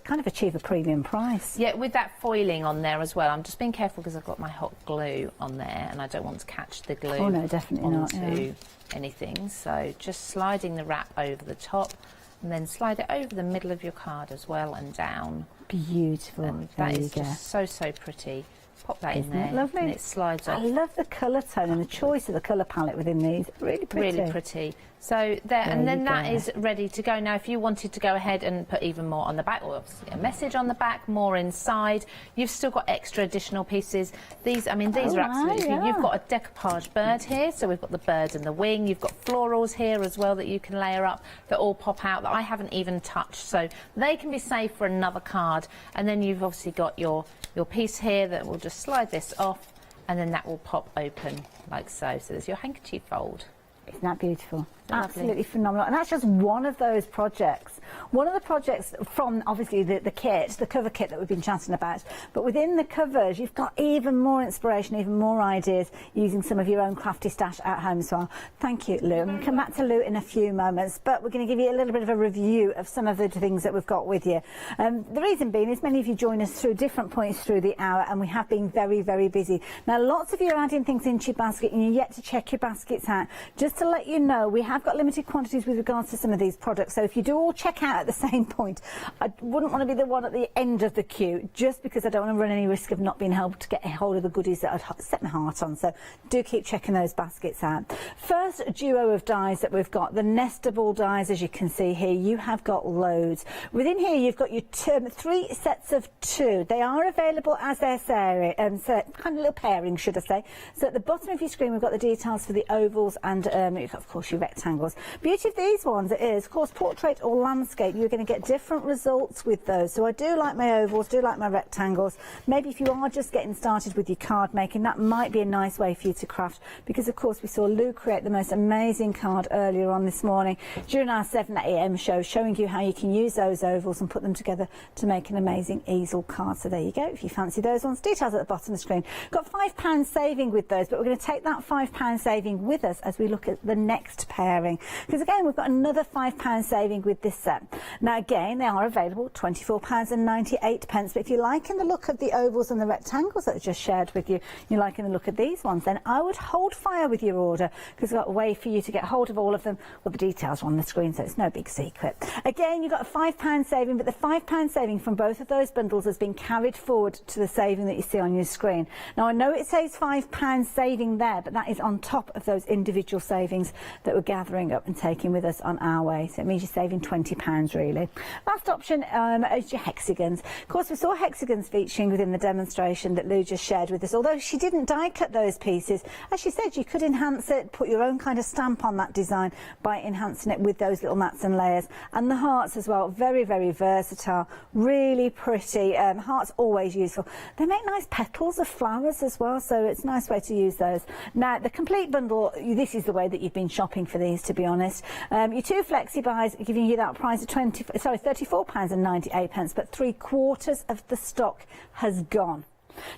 kind of achieve a premium price. Yeah, with that foiling on there as well. I'm just being careful because I've got my hot glue on there and I don't want to catch the glue Oh, no, definitely not, onto anything. So just sliding the wrap over the top and then slide it over the middle of your card as well and down. Beautiful. And that is just so pretty. Pop that in Isn't there. it lovely? And it slides off. I love the colour tone and the choice of the colour palette within these. Really pretty. Really pretty. So there, and then that is ready to go. Now, if you wanted to go ahead and put even more on the back, or obviously a message on the back, more inside, you've still got extra additional pieces. These, I mean, these are absolutely. You've got a decoupage bird here, so we've got the bird and the wing. You've got florals here as well that you can layer up that all pop out that I haven't even touched. So they can be saved for another card. And then you've obviously got your piece here that will just slide this off, and then that will pop open like so. So there's your handkerchief fold. Isn't that beautiful? Lovely. Absolutely phenomenal. And that's just one of those projects. One of the projects from, obviously, the kit, the cover kit that we've been chatting about. But within the covers, you've got even more inspiration, even more ideas using some of your own crafty stash at home as well. Thank you, Lou. I'm going to come back to Lou in a few moments, but we're going to give you a little bit of a review of some of the things that we've got with you. The reason being is many of you join us through different points through the hour, and we have been very, very busy. Now, lots of you are adding things into your basket, and you're yet to check your baskets out. Just to let you know, we have got limited quantities with regards to some of these products, so if you do all check out at the same point, I wouldn't want to be the one at the end of the queue, just because I don't want to run any risk of not being able to get a hold of the goodies that I've set my heart on. So do keep checking those baskets out. First duo of dies that we've got, the nestable dies, as you can see here. You have got loads within here. You've got your 3 sets of 2. They are available as their so kind of little pairing, should I say. So at the bottom of your screen, we've got the details for the ovals and of course your rectangles. Beauty of these ones is, of course, portrait or landscape. You're going to get different results with those. So I do like my ovals, do like my rectangles. Maybe if you are just getting started with your card making, that might be a nice way for you to craft, because of course we saw Lou create the most amazing card earlier on this morning during our 7 AM show, showing you how you can use those ovals and put them together to make an amazing easel card. So there you go, if you fancy those ones. Details at the bottom of the screen. Got £5 saving with those, but we're going to take that £5 saving with us as we look at the next pairing, because again we've got another £5 saving with this set. Now again, they are available £24.98, but if you're liking the look of the ovals and the rectangles that I just shared with you, you're liking the look of these ones, then I would hold fire with your order, because I've got a way for you to get hold of all of them. Well, the details are on the screen, so it's no big secret. Again, you've got a £5 saving, but the £5 saving from both of those bundles has been carried forward to the saving that you see on your screen. Now I know it says £5 saving there, but that is on top of those individual savings that we're gathering up and taking with us on our way. So it means you're saving £20 really. Last option is your hexagons. Of course, we saw hexagons featuring within the demonstration that Lou just shared with us. Although she didn't die cut those pieces, as she said, you could enhance it, put your own kind of stamp on that design by enhancing it with those little mats and layers. And the hearts as well, very, very versatile, really pretty. Hearts always useful. They make nice petals of flowers as well, so it's a nice way to use those. Now, the complete bundle, this is the way that you've been shopping for these, to be honest. Your 2 flexi buys giving you that price of £34.98, but 3/4 of the stock has gone.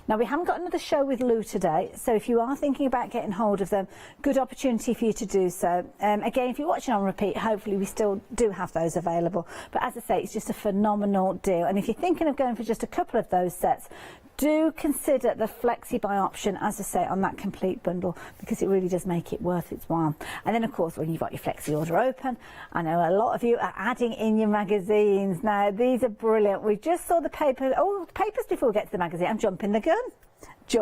Now, we haven't got another show with Lou today, so if you are thinking about getting hold of them, good opportunity for you to do so. Again, if you're watching on repeat, hopefully we still do have those available. But as I say, it's just a phenomenal deal. And if you're thinking of going for just a couple of those sets, do consider the flexi buy option, as I say, on that complete bundle, because it really does make it worth its while. And then, of course, when you've got your flexi order open, I know a lot of you are adding in your magazines. Now, these are brilliant. We just saw the papers before we get to the magazine. I'm jumping the gun. I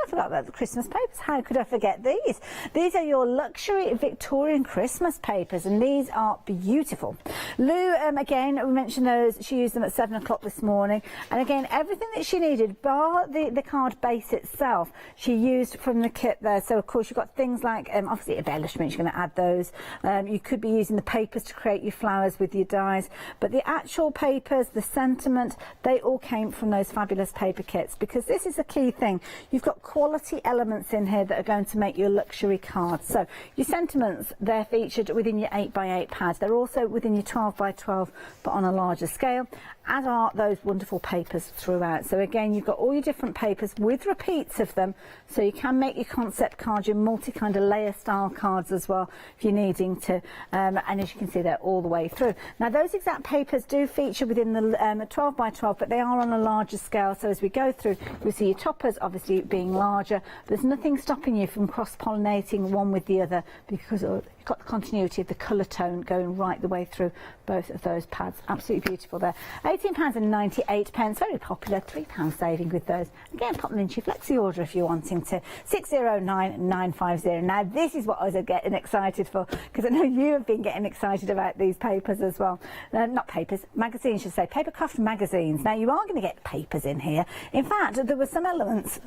forgot about the Christmas papers. How could I forget these? These are your luxury Victorian Christmas papers, and these are beautiful. Lou, again, we mentioned those. She used them at 7 o'clock this morning, and again, everything that she needed, bar the card base itself, she used from the kit there. So of course you've got things like obviously embellishments. You're going to add those. You could be using the papers to create your flowers with your dies, but the actual papers, the sentiment, they all came from those fabulous paper kits, because this is a key thing. You've got quality elements in here that are going to make your luxury cards. So your sentiments, they're featured within your 8x8 pads. They're also within your 12x12, but on a larger scale, as are those wonderful papers throughout. So again, you've got all your different papers with repeats of them, so you can make your concept cards, your multi kind of layer style cards as well, if you're needing to. And as you can see, they're all the way through. Now, those exact papers do feature within the 12x12, but they are on a larger scale. So as we go through, you'll see your toppers, obviously obviously being larger. But there's nothing stopping you from cross-pollinating one with the other because you've got the continuity of the colour tone going right the way through both of those pads. Absolutely beautiful there. £18.98, very popular, £3 saving with those. Again, pop them into your flexi order if you're wanting to. 609950. Now this is what I was getting excited for, because I know you have been getting excited about these papers as well. Not papers, magazines should say, papercraft magazines. Now you are going to get papers in here. In fact, there were some elements,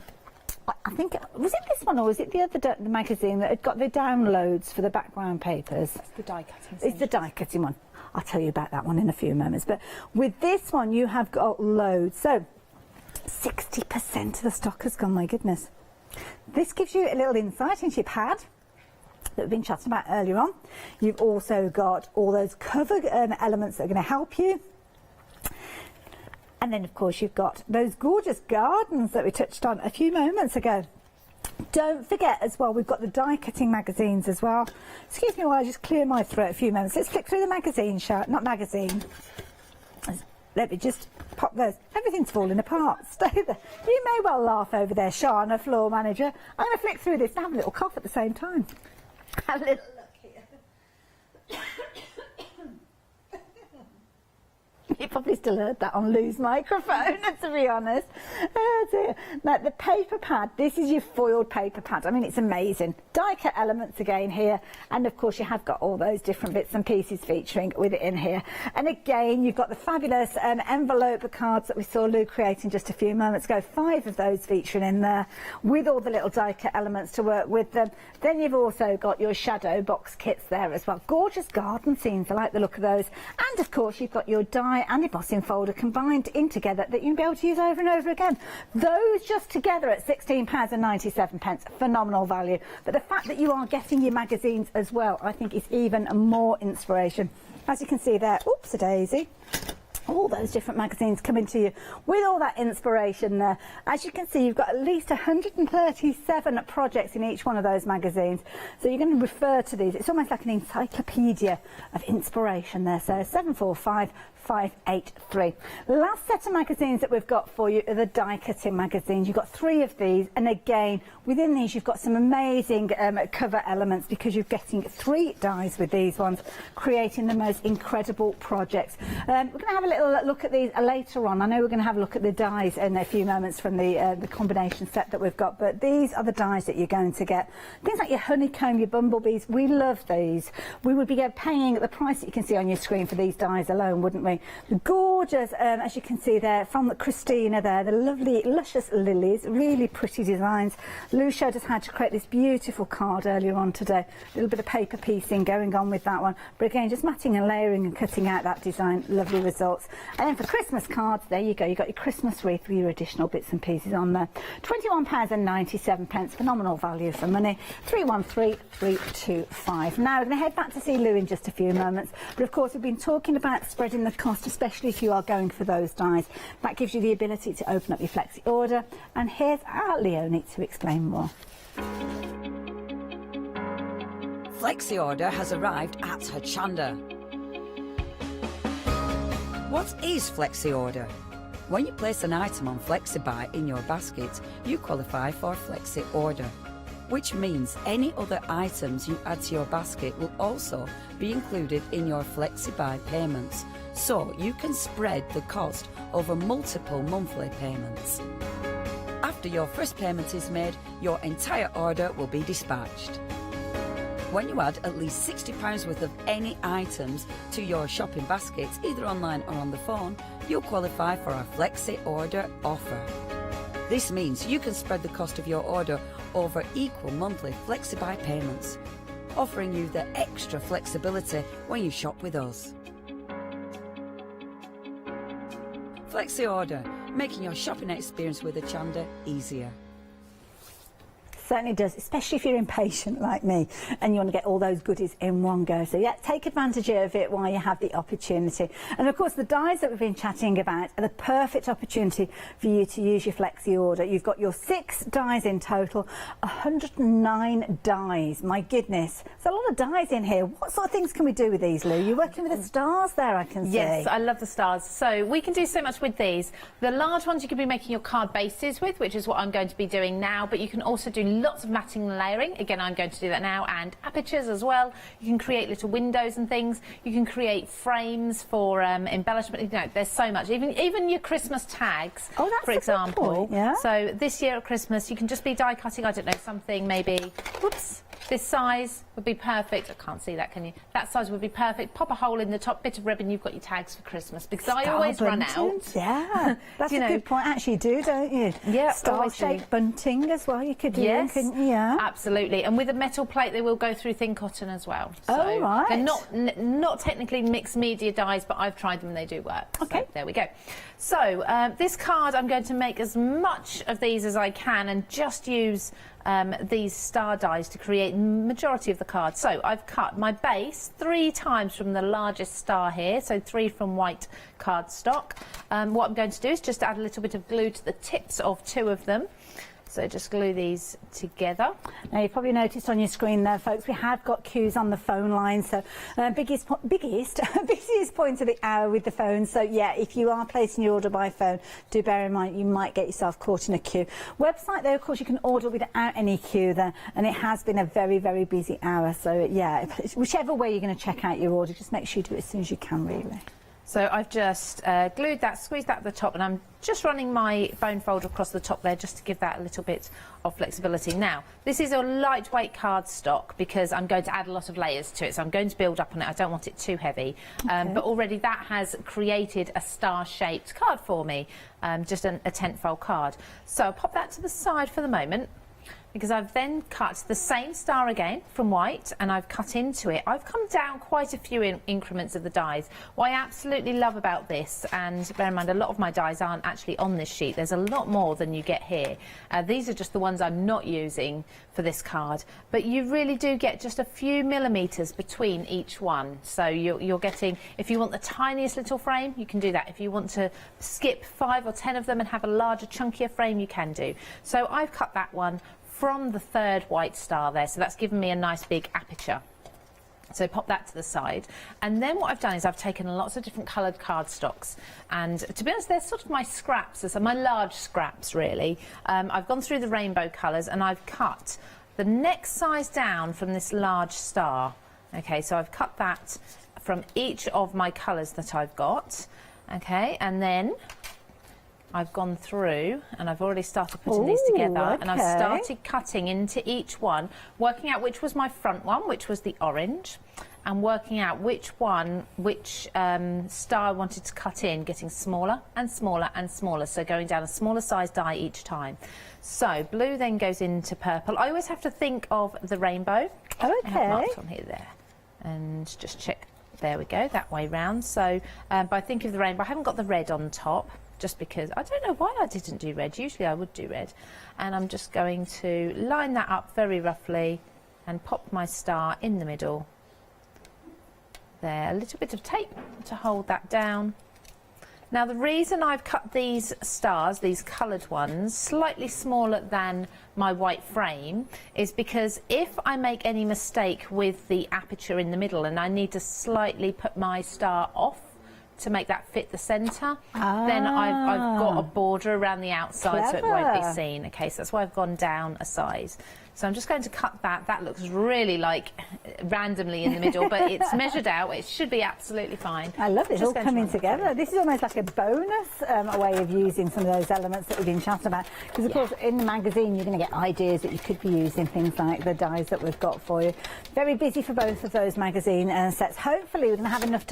I think, was it this one or was it the other the magazine that had got the downloads for the background papers? It's the die cutting. It's the die cutting one. I'll tell you about that one in a few moments. But with this one, you have got loads. So 60% of the stock has gone, my goodness. This gives you a little insight into your pad that we've been chatting about earlier on. You've also got all those cover elements that are going to help you. And then, of course, you've got those gorgeous gardens that we touched on a few moments ago. Don't forget as well, we've got the die cutting magazines as well. Excuse me while I just clear my throat a few moments. Let's flick through the magazine, not magazine. Let me just pop those. Everything's falling apart. Stay there. You may well laugh over there, Shana, floor manager. I'm going to flick through this and have a little cough at the same time. Have a little look here. You probably still heard that on Lou's microphone, to be honest. Oh dear. Now, the paper pad, this is your foiled paper pad. I mean, it's amazing. Die cut elements again here. And, of course, you have got all those different bits and pieces featuring with it in here. And, again, you've got the fabulous envelope cards that we saw Lou creating just a few moments ago. 5 of those featuring in there with all the little die cut elements to work with them. Then you've also got your shadow box kits there as well. Gorgeous garden scenes. I like the look of those. And, of course, you've got your die and embossing folder combined in together that you'll be able to use over and over again. Those just together at £16.97, phenomenal value. But the fact that you are getting your magazines as well, I think is even more inspiration. As you can see there, oops-a-daisy. All those different magazines coming to you with all that inspiration there. As you can see, you've got at least 137 projects in each one of those magazines. So you're going to refer to these. It's almost like an encyclopedia of inspiration there. So 745583. Last set of magazines that we've got for you are the die cutting magazines. You've got 3 of these, and again within these you've got some amazing cover elements because you're getting 3 dies with these ones, creating the most incredible projects. We're going to have a little look at these later on. I know we're going to have a look at the dies in a few moments from the combination set that we've got, but these are the dies that you're going to get. Things like your honeycomb, your bumblebees, we love these. We would be paying the price that you can see on your screen for these dies alone, wouldn't we? The gorgeous, as you can see there, from Christina there, the lovely, luscious lilies, really pretty designs. Lou showed us how to create this beautiful card earlier on today. A little bit of paper piecing going on with that one. But again, just matting and layering and cutting out that design, lovely results. And then for Christmas cards, there you go. You've got your Christmas wreath with your additional bits and pieces on there. £21.97, phenomenal value for money. 313325. Now, we're going to head back to see Lou in just a few moments. But of course, we've been talking about spreading the cost, especially if you are going for those dies. That gives you the ability to open up your flexi order. And here's our Leonie to explain more. Flexi order has arrived at Hochanda. What is Flexi order? When you place an item on FlexiBuy in your basket, you qualify for Flexi order, which means any other items you add to your basket will also be included in your FlexiBuy payments, so you can spread the cost over multiple monthly payments. After your first payment is made, your entire order will be dispatched. When you add at least £60 worth of any items to your shopping baskets, either online or on the phone, you'll qualify for our Flexi Order offer. This means you can spread the cost of your order over equal monthly FlexiBuy payments, offering you the extra flexibility when you shop with us. Flexi Order, making your shopping experience with Hochanda easier. certainly does, especially if you're impatient like me and you want to get all those goodies in one go. So yeah, take advantage of it while you have the opportunity. And of course, the dies that we've been chatting about are the perfect opportunity for you to use your flexi order. You've got your 6 dies in total, 109 dies. My goodness, there's a lot of dies in here. What sort of things can we do with these, Lou? You're working with the stars there, I can see. Yes, I love the stars. So we can do so much with these. The large ones you could be making your card bases with, which is what I'm going to be doing now, but you can also do lots of matting and layering. Again, I'm going to do that now, and apertures as well. You can create little windows and things. You can create frames for embellishment. You know, there's so much. Even your Christmas tags, for example. Yeah. So this year at Christmas, you can just be die cutting, I don't know, something maybe, whoops, this size would be perfect. I can't see that, can you? That size would be perfect. Pop a hole in the top bit of ribbon. You've got your tags for Christmas, because I always run out. Yeah, that's a good point. Actually, you do, don't you? Yeah, star-shaped bunting as well. You could do them, couldn't you? Yeah, absolutely. And with a metal plate, they will go through thin cotton as well. So oh right. They're not technically mixed media dies, but I've tried them and they do work. Okay, so there we go. So this card, I'm going to make as much of these as I can and just use these star dies to create the majority of the card. So I've cut my base 3 times from the largest star here, so 3 from white cardstock. What I'm going to do is just add a little bit of glue to the tips of 2 of them. So just glue these together. Now you've probably noticed on your screen there, folks, we have got queues on the phone line. So busiest point of the hour with the phone. So yeah, if you are placing your order by phone, do bear in mind you might get yourself caught in a queue. Website though, of course, you can order without any queue there, and it has been a very, very busy hour. So yeah, whichever way you're going to check out your order, just make sure you do it as soon as you can, really. So I've just glued that, squeezed that at the top, and I'm just running my bone folder across the top there just to give that a little bit of flexibility. Now, this is a lightweight cardstock because I'm going to add a lot of layers to it, so I'm going to build up on it. I don't want it too heavy. But already that has created a star-shaped card for me, just a tentfold card. So I'll pop that to the side for the moment, because I've then cut the same star again from white and I've cut into it. I've come down quite a few increments of the dies. What I absolutely love about this, and bear in mind a lot of my dies aren't actually on this sheet, there's a lot more than you get here. These are just the ones I'm not using for this card, but you really do get just a few millimetres between each one. So you're getting, if you want the tiniest little frame, you can do that. If you want to skip 5 or 10 of them and have a larger, chunkier frame, you can do. So I've cut that one from the 3rd white star there, so that's given me a nice big aperture. So pop that to the side, and then what I've done is I've taken lots of different coloured cardstocks, and to be honest, they're sort of my scraps, so my large scraps really. I've gone through the rainbow colours and I've cut the next size down from this large star. Okay, so I've cut that from each of my colours that I've got. Okay, and then I've gone through and I've already started putting these together, and I've started cutting into each one, working out which was my front one, which was the orange, and working out which star I wanted to cut in, getting smaller and smaller and smaller, so going down a smaller size die each time. So blue then goes into purple. I always have to think of the rainbow. I have marked on here there, and just check. There we go, that way round. So by thinking of the rainbow, I haven't got the red on top, just because I don't know why I didn't do red. Usually I would do red. And I'm just going to line that up very roughly and pop my star in the middle there. A little bit of tape to hold that down. Now the reason I've cut these stars, these coloured ones, slightly smaller than my white frame is because if I make any mistake with the aperture in the middle and I need to slightly put my star off to make that fit the centre, then I've got a border around the outside so it won't be seen. Okay, so that's why I've gone down a size. So I'm just going to cut that. That looks really like randomly in the middle, but it's measured out. It should be absolutely fine. I love it all coming together. This is almost like a bonus a way of using some of those elements that we've been chatting about. Because, of course, in the magazine, you're going to get ideas that you could be using, things like the dies that we've got for you. Very busy for both of those magazine sets. Hopefully, we're going to have enough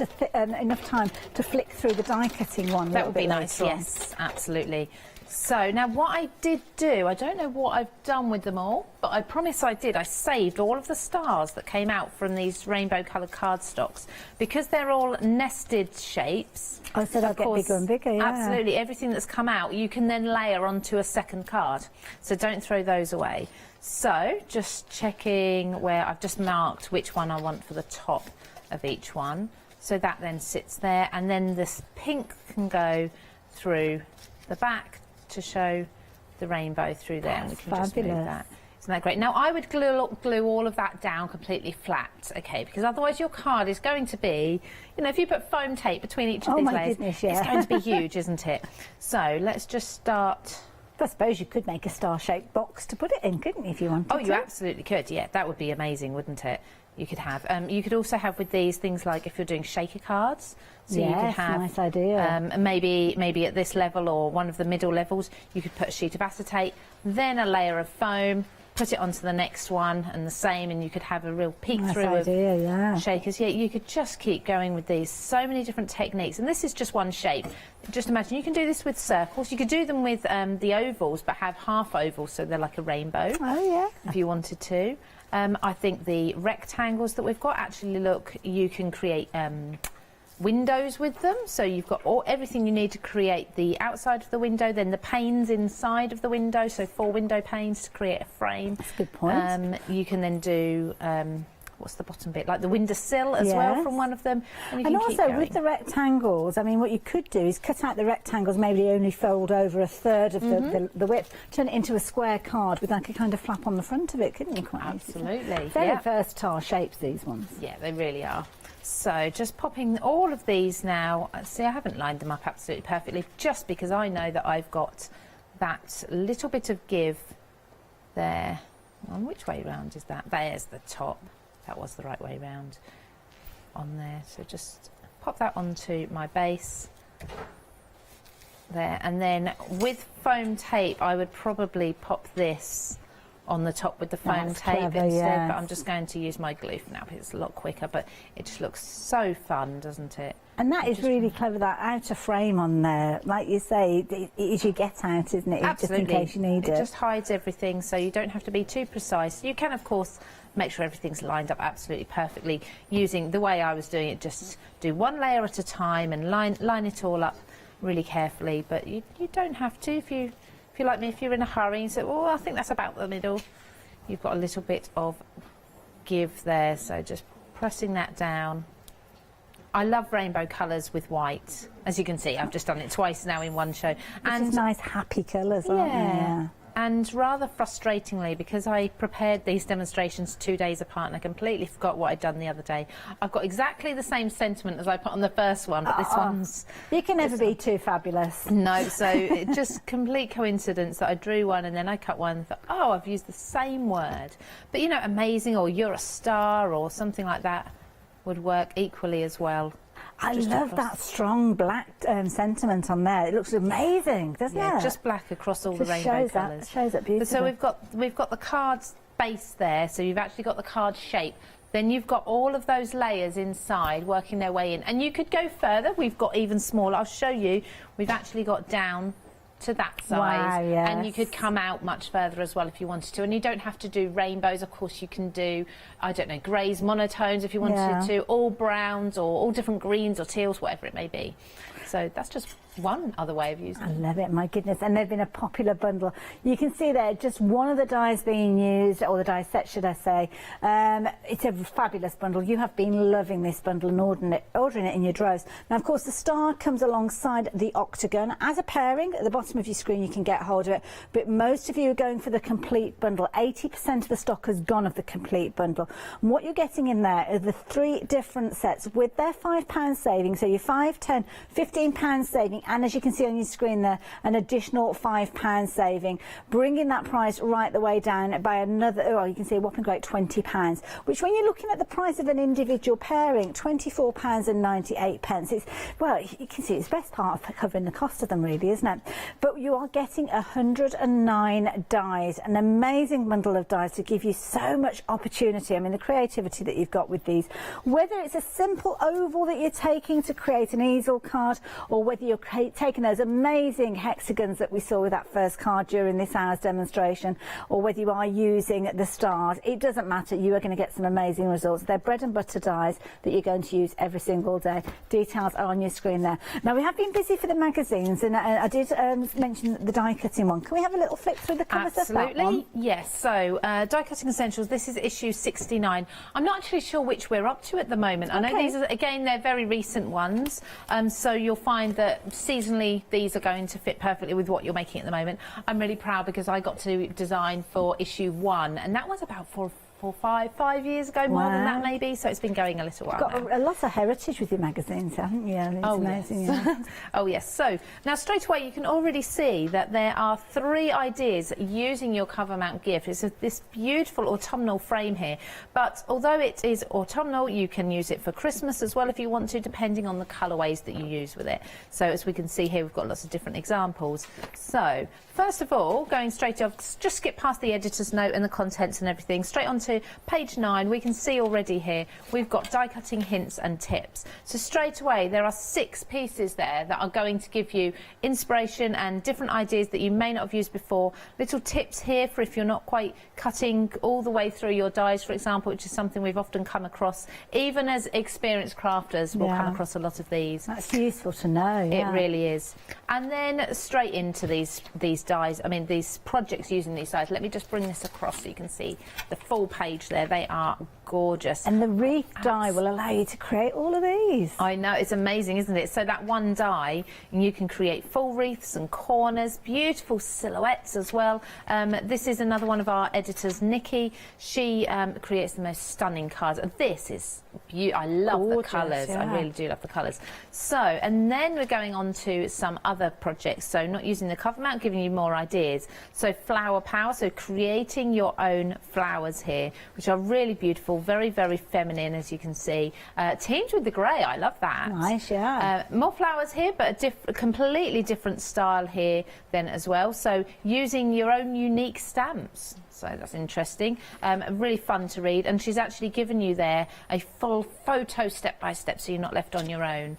time to flick through the die cutting one. That would be nice, yes, absolutely. So now what I did do, I don't know what I've done with them all, but I promise I did. I saved all of the stars that came out from these rainbow coloured cardstocks because they're all nested shapes. Oh, so they'll get bigger and bigger, yeah. Absolutely. Everything that's come out, you can then layer onto a second card. So don't throw those away. So just checking where I've just marked which one I want for the top of each one. So that then sits there, and then this pink can go through the back to show the rainbow through there. And we can just move that. Isn't that great? Now I would glue all of that down completely flat, okay? Because otherwise your card is going to be, you know, if you put foam tape between each of these layers, goodness, yeah. it's going to be huge, isn't it? So let's just start. I suppose you could make a star-shaped box to put it in, couldn't you, if you wanted to? Oh, you absolutely could. Yeah, that would be amazing, wouldn't it? You could have. You could also have with these things like if you're doing shaker cards. So you could have, nice idea. Maybe at this level or one of the middle levels, you could put a sheet of acetate, then a layer of foam, put it onto the next one, and the same, and you could have a real peek through of shakers. Yeah, you could just keep going with these. So many different techniques, and this is just one shape. Just imagine you can do this with circles. You could do them with the ovals, but have half ovals, so they're like a rainbow. Oh yeah. If you wanted to. I think the rectangles that we've got actually look. You can create windows with them, so you've got everything you need to create the outside of the window, then the panes inside of the window, so 4 window panes to create a frame. That's a good point. You can then do what's the bottom bit, like the windowsill as well from one of them, and you can keep also going. with the rectangles, I mean, what you could do is cut out the rectangles, maybe only fold over a third of the width, turn it into a square card with like a kind of flap on the front of it, couldn't you? Quite Absolutely. Very versatile shapes, these ones. Yeah, they really are. So just popping all of these now. See, I haven't lined them up absolutely perfectly, just because I know that I've got that little bit of give there. On which way round is that? There's the top. That was the right way round on there. So just pop that onto my base there, and then with foam tape I would probably pop this on the top with the foam tape instead, but I'm just going to use my glue for now because it's a lot quicker, but it just looks so fun, doesn't it? And that is really clever, that outer frame on there. Like you say, it is your get out, isn't it? Absolutely. Just in case you need it. It just hides everything, so you don't have to be too precise. You can, of course, make sure everything's lined up absolutely perfectly using the way I was doing it. Just do one layer at a time and line it all up really carefully, but you don't have to if you like me, if you're in a hurry and say, oh, I think that's about the middle. You've got a little bit of give there, so just pressing that down. I love rainbow colours with white. As you can see, I've just done it twice now in one show. And nice, happy colours, aren't they? Yeah. And rather frustratingly, because I prepared these demonstrations 2 days apart and I completely forgot what I'd done the other day, I've got exactly the same sentiment as I put on the first one, but this one's... You can never be too fabulous. No, so it just complete coincidence that I drew one and then I cut one and thought, oh, I've used the same word. But, you know, amazing, or you're a star, or something like that would work equally as well. I love that strong black sentiment on there. It looks amazing, doesn't it? Just black across all the rainbow colours. Shows up beautifully. So we've got the card's base there, so you've actually got the card shape. Then you've got all of those layers inside working their way in. And you could go further. We've got even smaller. I'll show you. We've actually got down to that size. Wow, yes. And you could come out much further as well if you wanted to. And you don't have to do rainbows. Of course, you can do, I don't know, greys, monotones if you wanted to, all browns or all different greens or teals, whatever it may be. So that's just one other way of using it. I love it, my goodness. And they've been a popular bundle. You can see there just one of the dies being used, or the die set, should I say. It's a fabulous bundle. You have been loving this bundle and ordering it in your droves. Now, of course, the star comes alongside the octagon. As a pairing, at the bottom of your screen, you can get hold of it. But most of you are going for the complete bundle. 80% of the stock has gone of the complete bundle. And what you're getting in there are the 3 different sets with their £5 saving. So your £5, £10, £15 saving. And as you can see on your screen there, an additional £5 saving, bringing that price right the way down by another, well, you can see a whopping great £20, which when you're looking at the price of an individual pairing, £24.98. It's, well, you can see it's the best part of covering the cost of them, really, isn't it? But you are getting 109 dies, an amazing bundle of dies to give you so much opportunity. I mean, the creativity that you've got with these, whether it's a simple oval that you're taking to create an easel card, or whether you're taking those amazing hexagons that we saw with that first card during this hour's demonstration, or whether you are using the stars, it doesn't matter. You are going to get some amazing results. They're bread and butter dies that you're going to use every single day. Details are on your screen there. Now, we have been busy for the magazines, and I did mention the die cutting one. Can we have a little flick through the covers of that one? Yes. So Die Cutting Essentials, this is issue 69. I'm not actually sure which we're up to at the moment. I know these are, again, they're very recent ones, so you'll find that seasonally these are going to fit perfectly with what you're making at the moment. I'm really proud because I got to design for issue 1, and that was about 5 years ago, more than that maybe, so it's been going a little while. You've got a lot of heritage with your magazines, haven't you? It's amazing. Yes. Yeah. Oh yes. So now straight away you can already see that there are 3 ideas using your cover mount gift. It's this beautiful autumnal frame here, but although it is autumnal, you can use it for Christmas as well if you want to, depending on the colourways that you use with it. So as we can see here, we've got lots of different examples. So first of all, going straight off, just skip past the editor's note and the contents and everything, straight onto page 9, we can see already here we've got die cutting hints and tips. So straight away there are 6 pieces there that are going to give you inspiration and different ideas that you may not have used before. Little tips here for if you're not quite cutting all the way through your dies, for example, which is something we've often come across. Even as experienced crafters, we'll come across a lot of these. That's useful to know. It really is. And then straight into these dies, I mean these projects using these dies. Let me just bring this across so you can see the full page there. They are gorgeous. And the wreath die will allow you to create all of these. I know, it's amazing, isn't it? So that one die, you can create full wreaths and corners, beautiful silhouettes as well. This is another one of our editors, Nikki. She creates the most stunning cards. And this is beautiful. I love the colours. I really do love the colours. So, and then we're going on to some other projects. So not using the cover mount, giving you more ideas. So flower power, so creating your own flowers here, which are really beautiful, very, very feminine, as you can see. Teamed with the grey, I love that. Nice, yeah. More flowers here, but a completely different style here then as well. So using your own unique stamps. So that's interesting, really fun to read, and she's actually given you there a full photo step-by-step, so you're not left on your own.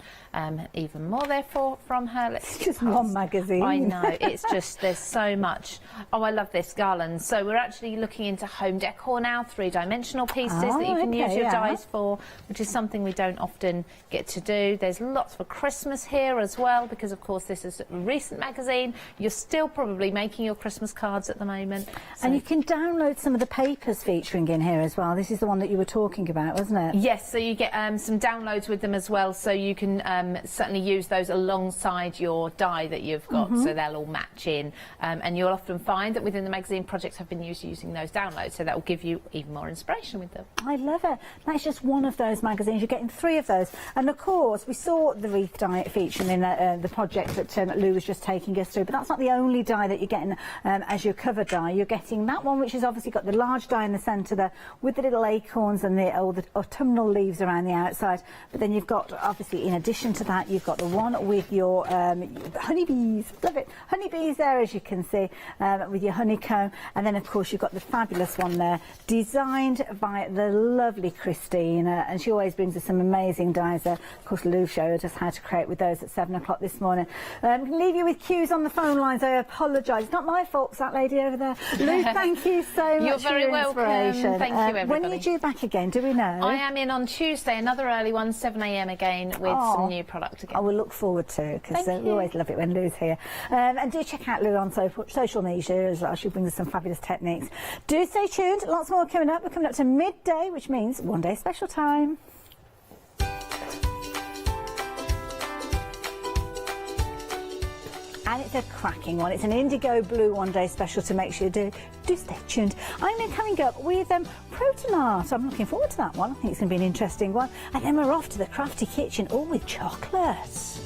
Even more therefore from her. Let's just one magazine. I know, it's just, there's so much. Oh, I love this garland. So we're actually looking into home decor now, 3-dimensional pieces that you can use your dies for, which is something we don't often get to do. There's lots for Christmas here as well, because of course this is a recent magazine. You're still probably making your Christmas cards at the moment. So and you can download some of the papers featuring in here as well. This is the one that you were talking about, wasn't it? Yes, so you get some downloads with them as well, so you can certainly use those alongside your die that you've got, so they'll all match in. And you'll often find that within the magazine, projects have been using those downloads, so that will give you even more inspiration with them. I love it. That's just one of those magazines. You're getting 3 of those. And of course, we saw the wreath die featuring in the project that Lou was just taking us through, but that's not the only die that you're getting as your cover die. You're getting that one, which has obviously got the large die in the centre there with the little acorns and all the autumnal leaves around the outside. But then you've got, obviously, in addition to that, you've got the one with your honeybees. Love it. Honeybees there, as you can see, with your honeycomb. And then, of course, you've got the fabulous one there, designed by the lovely Christine. And she always brings us some amazing dies there. Of course, Lou showed us how to create with those at 7 o'clock this morning. I can leave you with cues on the phone lines. I apologise. It's not my fault, it's that lady over there. Lou, thank you so much. You're very for your welcome. inspiration. Thank you, everybody. When are you due back again? Do we know? I am in on Tuesday, another early one, 7 a.m. again, with some new product again. I will look forward to it, because we always love it when Lou's here. And do check out Lou on social media as well. She brings us some fabulous techniques. Do stay tuned. Lots more coming up. We're coming up to midday, which means one day special time. And it's a cracking one. It's an indigo blue one day special to make sure you do stay tuned. I'm then coming up with proton art. I'm looking forward to that one. I think it's going to be an interesting one. And then we're off to the crafty kitchen, all with chocolates.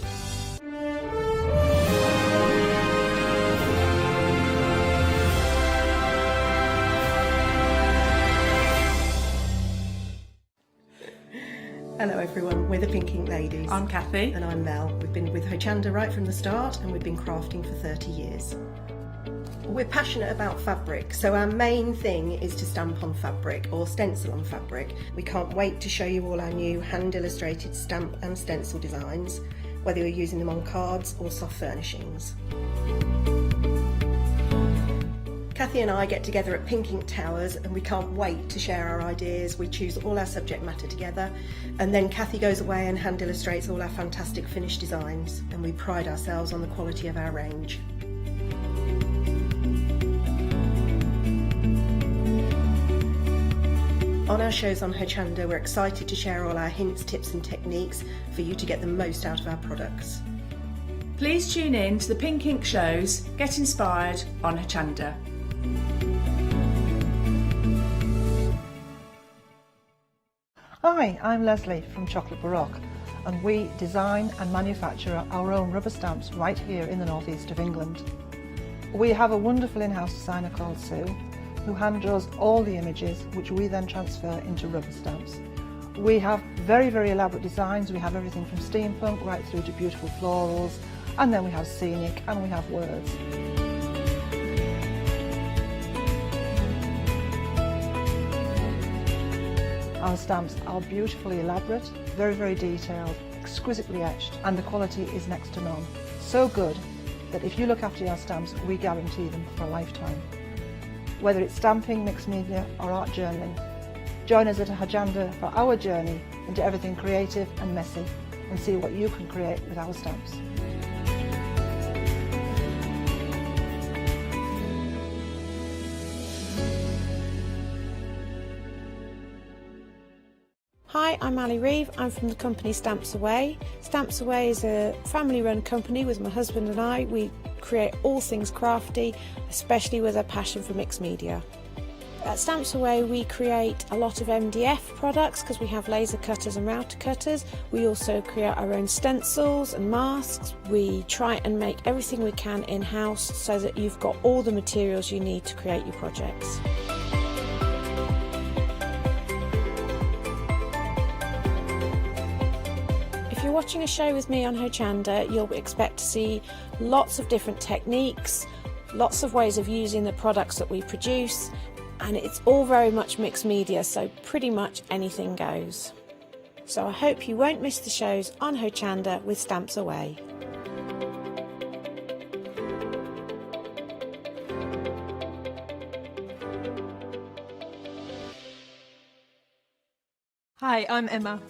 Hello everyone, we're the Pink Ink Ladies. I'm Kathy. And I'm Mel. We've been with Hochanda right from the start, and we've been crafting for 30 years. We're passionate about fabric, so our main thing is to stamp on fabric or stencil on fabric. We can't wait to show you all our new hand illustrated stamp and stencil designs. whether you're using them on cards or soft furnishings. Kathy and I get together at Pink Ink Towers and we can't wait to share our ideas. We choose all our subject matter together and then Kathy goes away and hand illustrates all our fantastic finished designs, and we pride ourselves on the quality of our range. On our shows on Hochanda, we're excited to share all our hints, tips and techniques for you to get the most out of our products. Please tune in to the Pink Ink shows, Get Inspired on Hochanda. Hi, I'm Leslie from Chocolate Baroque, and we design and manufacture our own rubber stamps right here in the northeast of England. We have a wonderful in-house designer called Sue, who hand draws all the images which we then transfer into rubber stamps. We have very, very elaborate designs. We have everything from steampunk right through to beautiful florals, and then we have scenic and we have words. Our stamps are beautifully elaborate, very, very detailed, exquisitely etched, and the quality is next to none. So good that if you look after your stamps, we guarantee them for a lifetime. Whether it's stamping, mixed media or art journaling, join us at Hochanda for our journey into everything creative and messy and see what you can create with our stamps. Hi, I'm Ali Reeve. I'm from the company Stamps Away. Stamps Away is a family-run company with my husband and I. We create all things crafty, especially with a passion for mixed media. At Stamps Away we create a lot of MDF products because we have laser cutters and router cutters. We also create our own stencils and masks. We try and make everything we can in-house so that you've got all the materials you need to create your projects. If you're watching a show with me on Hochanda, you'll expect to see lots of different techniques, lots of ways of using the products that we produce, and it's all very much mixed media, so pretty much anything goes. So I hope you won't miss the shows on Hochanda with Stamps Away. Hi, I'm Emma.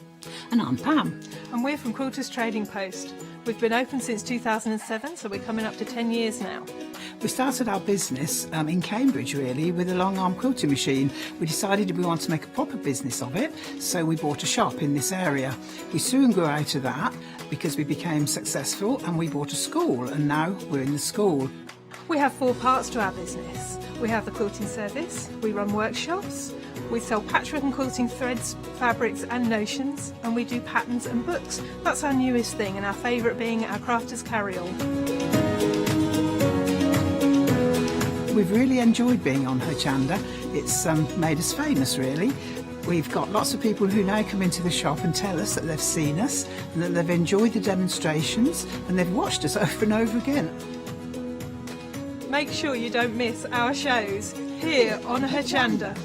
And I'm Pam. And we're from Quilters Trading Post. We've been open since 2007, so we're coming up to 10 years now. We started our business in Cambridge, really, with a long-arm quilting machine. We decided we wanted to make a proper business of it, so we bought a shop in this area. We soon grew out of that because we became successful, and we bought a school, and now we're in the school. We have 4 parts to our business. We have the quilting service, we run workshops, we sell patchwork and quilting threads, fabrics and notions, and we do patterns and books. That's our newest thing, and our favourite being our Crafters Carry-All. We've really enjoyed being on Hochanda. It's made us famous, really. We've got lots of people who now come into the shop and tell us that they've seen us and that they've enjoyed the demonstrations and they've watched us over and over again. Make sure you don't miss our shows here on Hochanda.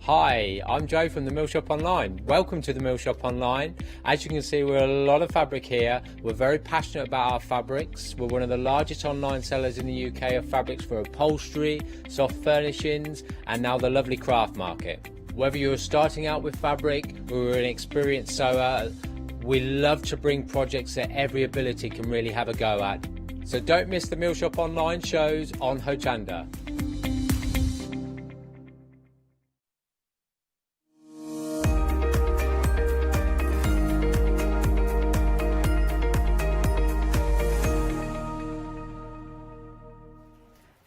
Hi, I'm Joe from the Mill Shop Online. Welcome to the Mill Shop Online. As you can see, we're a lot of fabric here. We're very passionate about our fabrics. We're one of the largest online sellers in the UK of fabrics for upholstery, soft furnishings, and now the lovely craft market. Whether you're starting out with fabric or an experienced sewer, we love to bring projects that every ability can really have a go at. So don't miss the Mill Shop Online shows on Hochanda.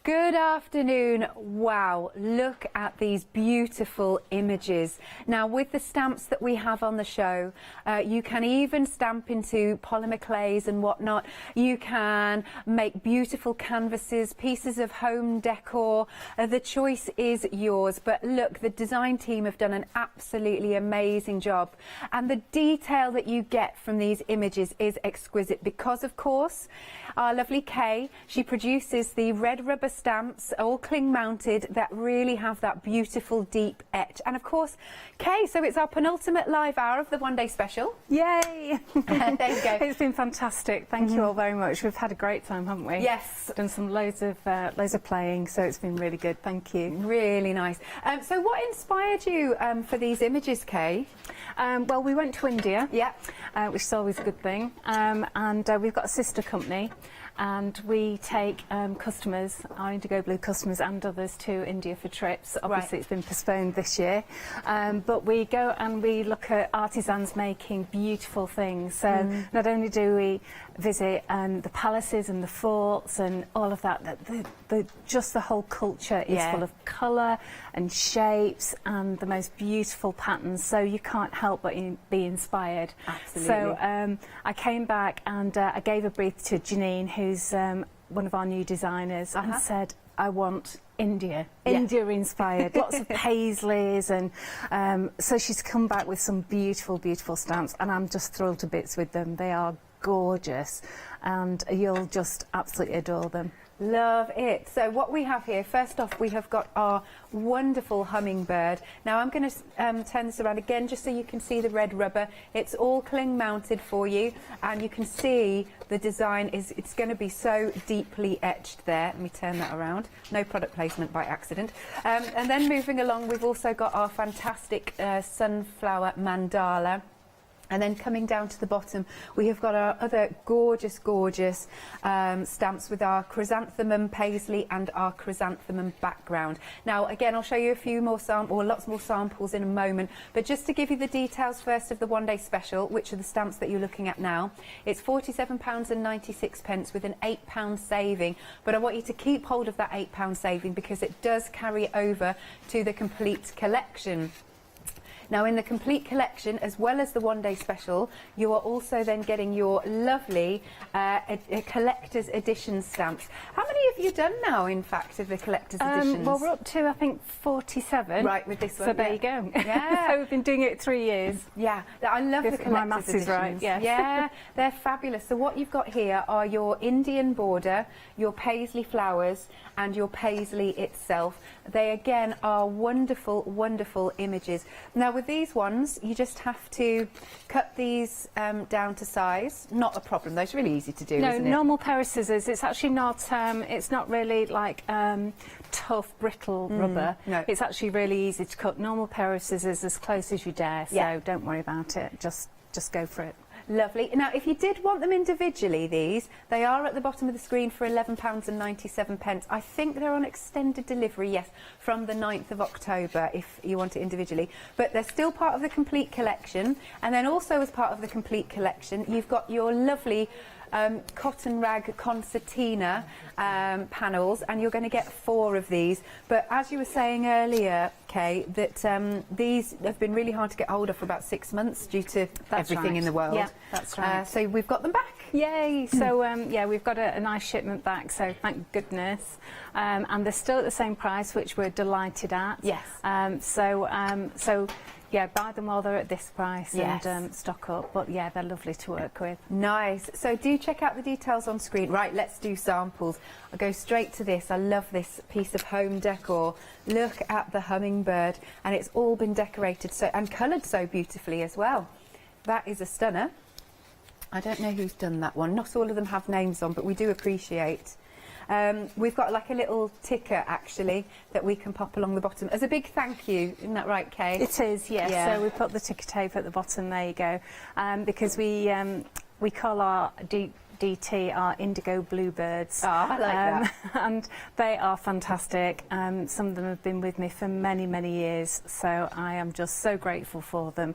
Good afternoon. Wow, look at these beautiful images. Now, with the stamps that we have on the show, you can even stamp into polymer clays and whatnot. You can make beautiful canvases, pieces of home decor. The choice is yours. But look, the design team have done an absolutely amazing job. And the detail that you get from these images is exquisite because, of course, our lovely Kay, she produces the red rubber stamps stamps, all cling mounted, that really have that beautiful deep etch. And of course, Kay, so it's our penultimate live hour of the one day special. Yay! There you go. It's been fantastic. Thank you all very much. We've had a great time, haven't we? Yes. Done some loads of playing, so it's been really good. Thank you. Really nice. So what inspired you for these images, Kay? Well, we went to India, yeah, which is always a good thing, and we've got a sister company, and we take customers, our Indigo Blue customers and others, to India for trips. Obviously it's been postponed this year, but we go and we look at artisans making beautiful things. So not only do we visit the palaces and the forts and all of that, just the whole culture is full of colour and shapes and the most beautiful patterns, so you can't help but be inspired. Absolutely. So I came back and I gave a brief to Janine, who's one of our new designers, and said, I want India inspired, lots of paisleys, and so she's come back with some beautiful stamps, and I'm just thrilled to bits with them. They are gorgeous and you'll just absolutely adore them. Love it. So what we have here, first off, we have got our wonderful hummingbird. Now I'm going to turn this around again just so you can see the red rubber. It's all cling mounted for you, and you can see the design it's going to be so deeply etched there. Let me turn that around. No product placement by accident. And then moving along, we've also got our fantastic sunflower mandala. And then coming down to the bottom, we have got our other gorgeous stamps with our chrysanthemum paisley and our chrysanthemum background. Now, again, I'll show you a few more lots more samples in a moment, but just to give you the details first of the one day special, which are the stamps that you're looking at now, it's £47.96 with an £8 saving. But I want you to keep hold of that £8 saving because it does carry over to the complete collection. Now, in the complete collection, as well as the one day special, you are also then getting your lovely collector's edition stamps. How many have you done now, in fact, of the collector's editions? Well, we're up to, I think, 47. Right, with this one. So there you go. Yeah. So we've been doing it 3 years. Yeah, I love the collector's my maths editions. is right, yes. Yeah, they're fabulous. So what you've got here are your Indian border, your paisley flowers, and your paisley itself. They again are wonderful images. Now with these ones, you just have to cut these down to size. Not a problem, those are really easy to do, isn't it? No, normal pair of scissors. It's actually not, it's not really like tough, brittle rubber. No. It's actually really easy to cut. Normal pair of scissors as close as you dare, so don't worry about it. Just go for it. Lovely. Now, if you did want them individually, they are at the bottom of the screen for £11.97. I think they're on extended delivery, yes, from the 9th of October, if you want it individually. But they're still part of the complete collection. And then also as part of the complete collection, you've got your lovely cotton rag concertina panels, and you're going to get 4 of these. But as you were saying earlier, Kay, that these have been really hard to get hold of for about 6 months due to everything in the world. Yeah, that's right. So we've got them back. Yay! So yeah, we've got a nice shipment back, so thank goodness. And they're still at the same price, which we're delighted at. Yes. So yeah, buy them while they're at this price, yes, and stock up. But yeah, they're lovely to work with. Nice. So do check out the details on screen. Right, let's do samples. I'll go straight to this. I love this piece of home decor. Look at the hummingbird, and it's all been decorated and coloured so beautifully as well. That is a stunner. I don't know who's done that one. Not all of them have names on, but we do appreciate. We've got like a little ticker actually that we can pop along the bottom as a big thank you. Isn't that right, Kay? It is, yes. Yeah. So we put the ticker tape at the bottom. There you go. Because we call our DT our indigo bluebirds. Oh, I like that. And they are fantastic. Some of them have been with me for many, many years, so I am just so grateful for them.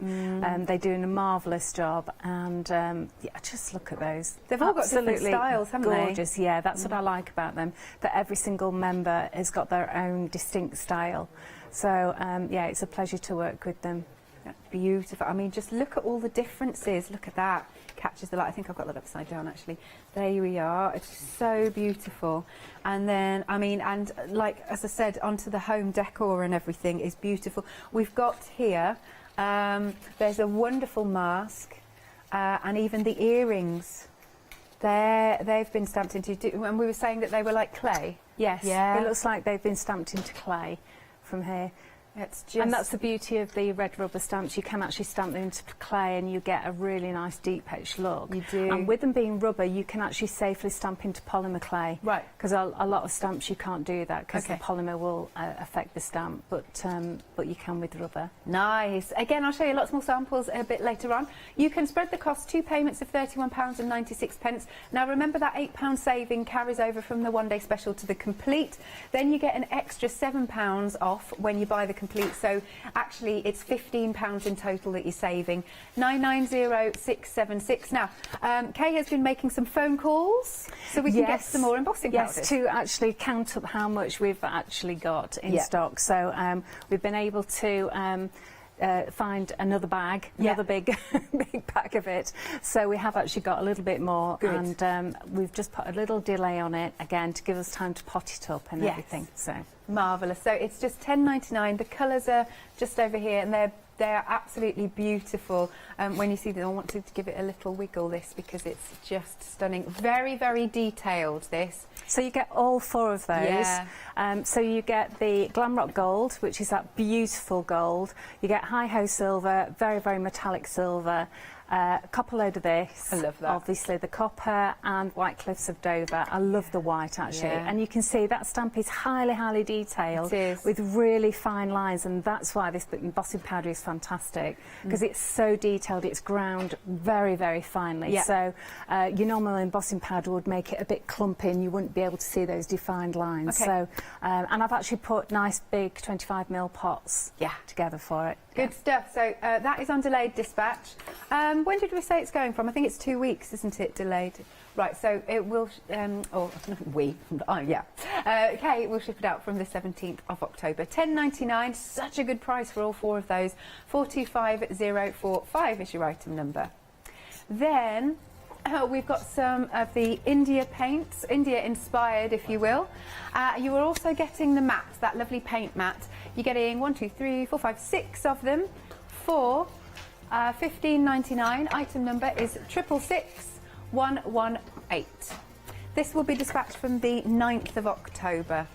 They're doing a marvellous job, and yeah, just look at those. They've all got different styles, haven't they? Gorgeous, yeah, that's what I like about them, that every single member has got their own distinct style. So yeah, it's a pleasure to work with them. That's beautiful. I mean, just look at all the differences. Look at that. Catches the light. I think I've got that upside down actually. There we are. It's so beautiful. And then, I mean, and like as I said, onto the home decor and everything is beautiful. We've got here, there's a wonderful mask, and even the earrings. They've been stamped into, and we were saying that they were like clay. Yes, Yeah. it looks like they've been stamped into clay from here. It's just... And that's the beauty of the red rubber stamps. You can actually stamp them into clay and you get a really nice deep etched look. You do. And with them being rubber, you can actually safely stamp into polymer clay. Right. Because a lot of stamps you can't do that because the polymer will affect the stamp, but you can with rubber. Nice. Again, I'll show you lots more samples a bit later on. You can spread the cost, 2 payments of £31.96. Now remember that £8 saving carries over from the one-day special to the complete. Then you get an extra £7 off when you buy the complete. So actually it's £15 in total that you're saving. 990676. Now, Kay has been making some phone calls so we can get some more embossing powders. Yes, to actually count up how much we've actually got in stock. So we've been able to find another bag, another big bag of it. So we have actually got a little bit more. Good. And we've just put a little delay on it again to give us time to pot it up and everything. So marvellous. So it's just £10.99. The colours are just over here and they're absolutely beautiful. When you see them, I wanted to give it a little wiggle, this, because it's just stunning. Very, very detailed, this. So you get all 4 of those. Yeah. So you get the Glamrock Gold, which is that beautiful gold. You get Hi-Ho Silver, very, very metallic silver. Copper load of this. I love that. Obviously the copper and White Cliffs of Dover. I love the white actually. Yeah. And you can see that stamp is highly, highly detailed. It is. With really fine lines, and that's why this embossing powder is fantastic, because it's so detailed, it's ground very, very finely. Yeah. So your normal embossing powder would make it a bit clumpy and you wouldn't be able to see those defined lines. Okay. So, and I've actually put nice big 25mm pots together for it. Good stuff. So that is on delayed dispatch. When did we say it's going from? I think it's 2 weeks, isn't it, delayed? Right, so it will, Kate will ship it out from the 17th of October. £10.99, such a good price for all 4 of those. 425045 is your item number. Then we've got some of the India paints, India inspired, if you will. You are also getting the mats, that lovely paint mat. You're getting 1, 2, 3, 4, 5, 6 of them for £15.99. Item number is 666118. This will be dispatched from the 9th of October.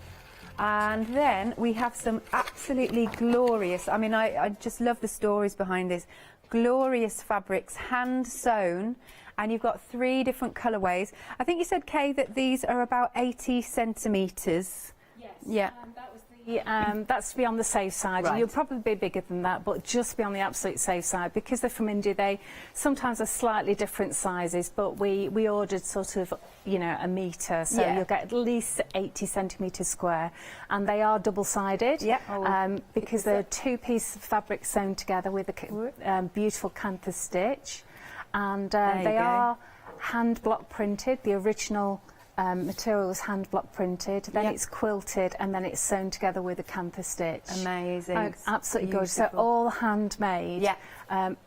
And then we have some absolutely glorious, I mean, I just love the stories behind this. Glorious fabrics, hand sewn. And you've got 3 different colourways. I think you said, Kay, that these are about 80 centimetres. Yes. Yeah. That was that's to be on the safe side. Right. You'll probably be bigger than that, but just be on the absolute safe side. Because they're from India, they sometimes are slightly different sizes, but we ordered sort of, you know, a metre, so you'll get at least 80 centimetres square. And they are double-sided, because they're 2 pieces of fabric sewn together with a beautiful canthus stitch. And they are hand block printed. The original material was hand block printed, then it's quilted, and then it's sewn together with a canthus stitch. Amazing. Absolutely gorgeous. So all handmade.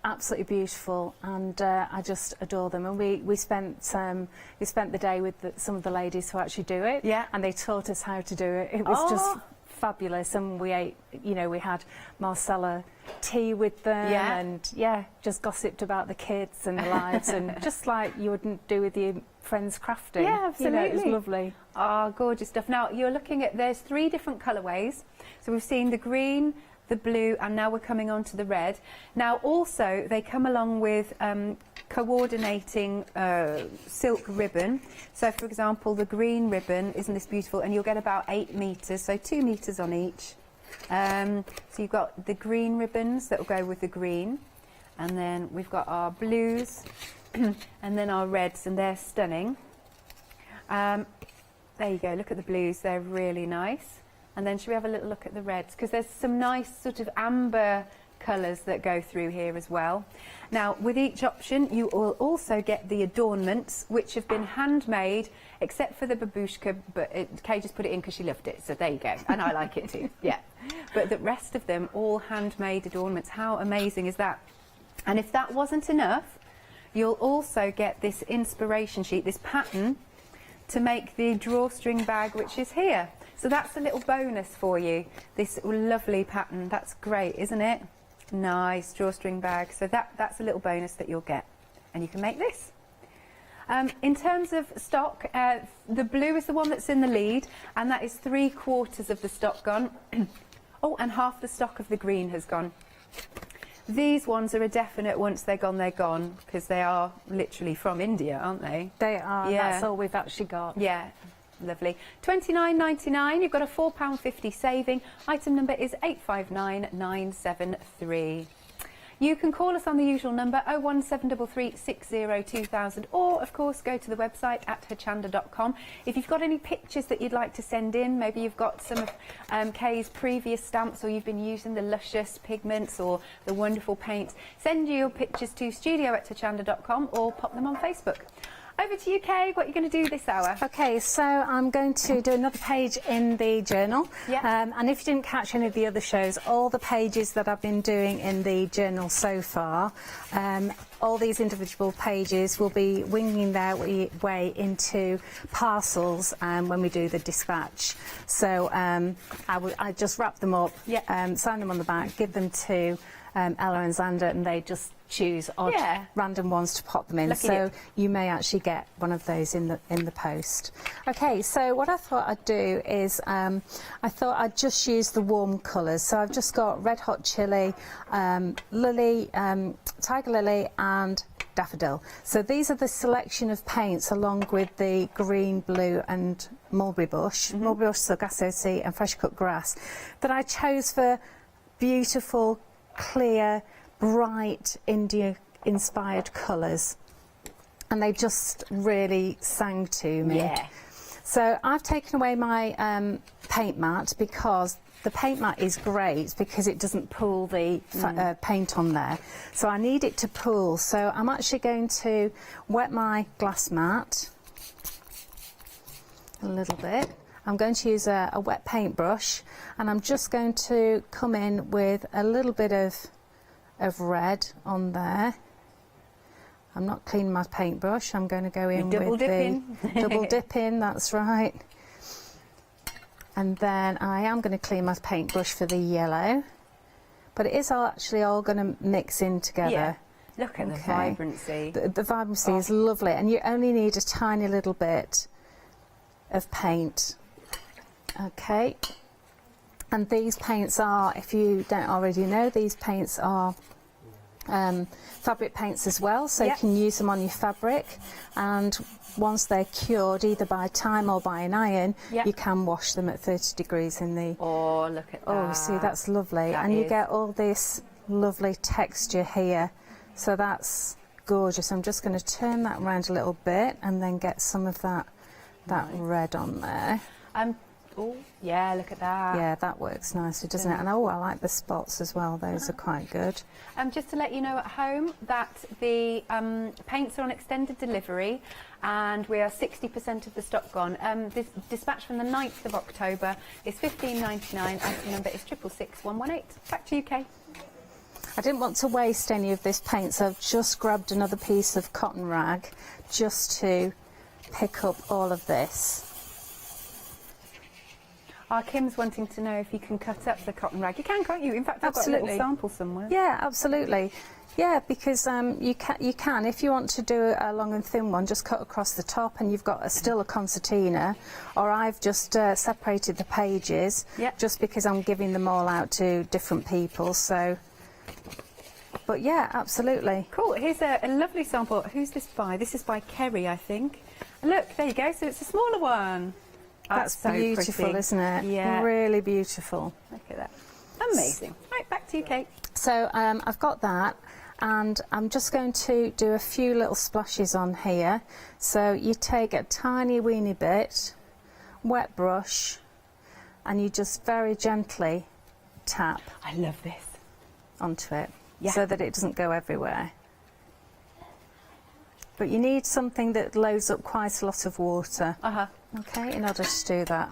Absolutely beautiful, and I just adore them. And we spent the day with some of the ladies who actually do it. And they taught us how to do it. It was just fabulous, and we ate, you know, we had Marcella tea with them, and just gossiped about the kids and the lives, and just like you wouldn't do with your friends crafting. Yeah, absolutely. You know, it was lovely. Oh, gorgeous stuff. Now you're looking at, there's 3 different colourways. So we've seen the green, the blue, and now we're coming on to the red. Now also they come along with coordinating silk ribbon. So for example, the green ribbon, isn't this beautiful? And you'll get about 8 metres, so 2 metres on each. So you've got the green ribbons that will go with the green, and then we've got our blues and then our reds, and they're stunning. There you go, look at the blues, they're really nice. And then should we have a little look at the reds, because there's some nice sort of amber colours that go through here as well. Now with each option you will also get the adornments, which have been handmade, except for the babushka, but Kay just put it in because she loved it, so there you go, and I like it too. But the rest of them all handmade adornments. How amazing is that? And if that wasn't enough, you'll also get this inspiration sheet, this pattern to make the drawstring bag, which is here. So that's a little bonus for you, this lovely pattern. That's great, isn't it? Nice drawstring bag. So that's a little bonus that you'll get, and you can make this. In terms of stock, the blue is the one that's in the lead, and that is 3/4 of the stock gone. Oh, and half the stock of the green has gone. These ones are a definite once they're gone, because they are literally from India, aren't they? They are, Yeah. that's all we've actually got. Yeah, lovely. £29.99, you've got a £4.50 saving. Item number is 859973. You can call us on the usual number 01733 60 2000, or of course go to the website at hochanda.com. If you've got any pictures that you'd like to send in, maybe you've got some of Kay's previous stamps, or you've been using the luscious pigments or the wonderful paints, send your pictures to studio@hochanda.com or pop them on Facebook. Over to you, Kay. What are you going to do this hour? Okay, so I'm going to do another page in the journal. And if you didn't catch any of the other shows, all the pages that I've been doing in the journal so far, all these individual pages will be winging their way into parcels when we do the dispatch. So I just wrap them up, sign them on the back, give them to Ella and Xander, and they just choose odd random ones to pop them in. Lucky so dip. you may actually get one of those in the post. Okay, so what I thought I'd do is I thought I'd just use the warm colours. So I've just got red hot chili, lily, tiger lily and daffodil. So these are the selection of paints along with the green, blue and mulberry bush, mulberry bush, sargasso sea and fresh cut grass that I chose for beautiful, clear, bright India-inspired colours, and they just really sang to me. Yeah. So I've taken away my paint mat, because the paint mat is great because it doesn't pool the paint on there. So I need it to pool. So I'm actually going to wet my glass mat a little bit. I'm going to use a wet paintbrush, and I'm just going to come in with a little bit of red on there. I'm not cleaning my paintbrush, I'm going to go in double with dipping. the double dipping, that's right. And then I am going to clean my paintbrush for the yellow, but it is actually all going to mix in together. Yeah. Look at the vibrancy. The vibrancy is lovely, and you only need a tiny little bit of paint. Okay. And these paints are, if you don't already know, these paints are fabric paints as well, so you can use them on your fabric, and once they're cured either by time or by an iron, you can wash them at 30 degrees in the... Oh, look at that. Oh, you see, that's lovely. That and you is. get all this lovely texture here, so that's gorgeous. I'm just going to turn that around a little bit and then get some of that red on there. Oh, yeah, look at that. Yeah, that works nicely, doesn't it? And oh, I like the spots as well. Those are quite good. Just to let you know at home that the paints are on extended delivery, and we are 60% of the stock gone. This dispatch from the 9th of October is £15.99. Item number is 666118. Back to you, Kay. I didn't want to waste any of this paint, so I've just grabbed another piece of cotton rag just to pick up all of this. Kim's wanting to know if you can cut up the cotton rag. You can, can't you? In fact, I've got a little sample somewhere. Yeah, absolutely. Yeah, because you can. If you want to do a long and thin one, just cut across the top, and you've got still a concertina. Or I've just separated the pages, just because I'm giving them all out to different people. So, but yeah, absolutely. Cool. Here's a lovely sample. Who's this by? This is by Kerry, I think. And look, there you go. So it's a smaller one. That's so beautiful, pretty. isn't it? Yeah. Really beautiful. Look at that. Amazing. Right, back to you, Kate. So I've got that, and I'm just going to do a few little splashes on here. So you take a tiny weeny bit, wet brush, and you just very gently tap. I love this. Onto it, so that it doesn't go everywhere. But you need something that loads up quite a lot of water. Okay, in order to do that.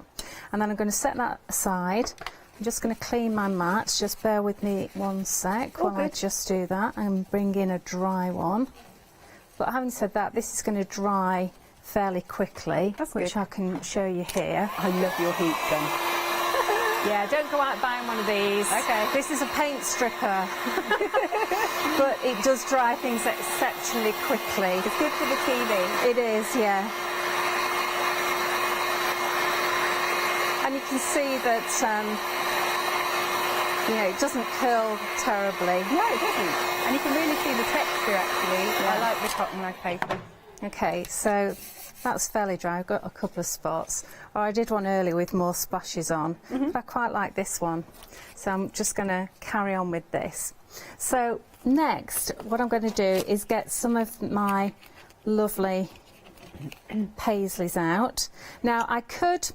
And then I'm going to set that aside. I'm just going to clean my mat. Just bear with me one sec while I just do that and bring in a dry one. But having said that, this is going to dry fairly quickly, which I can show you here. I love your heat gun. Yeah, don't go out buying one of these. Okay. This is a paint stripper, but it does dry things exceptionally quickly. It's good for the TV. It is, yeah. And you can see that, you know, it doesn't curl terribly. No, it doesn't. And you can really see the texture, actually. Yeah. I like the cotton rag paper. Okay, so that's fairly dry. I've got a couple of spots. Oh, I did one earlier with more splashes on, but I quite like this one. So I'm just going to carry on with this. So next, what I'm going to do is get some of my lovely paisleys out. Now, I could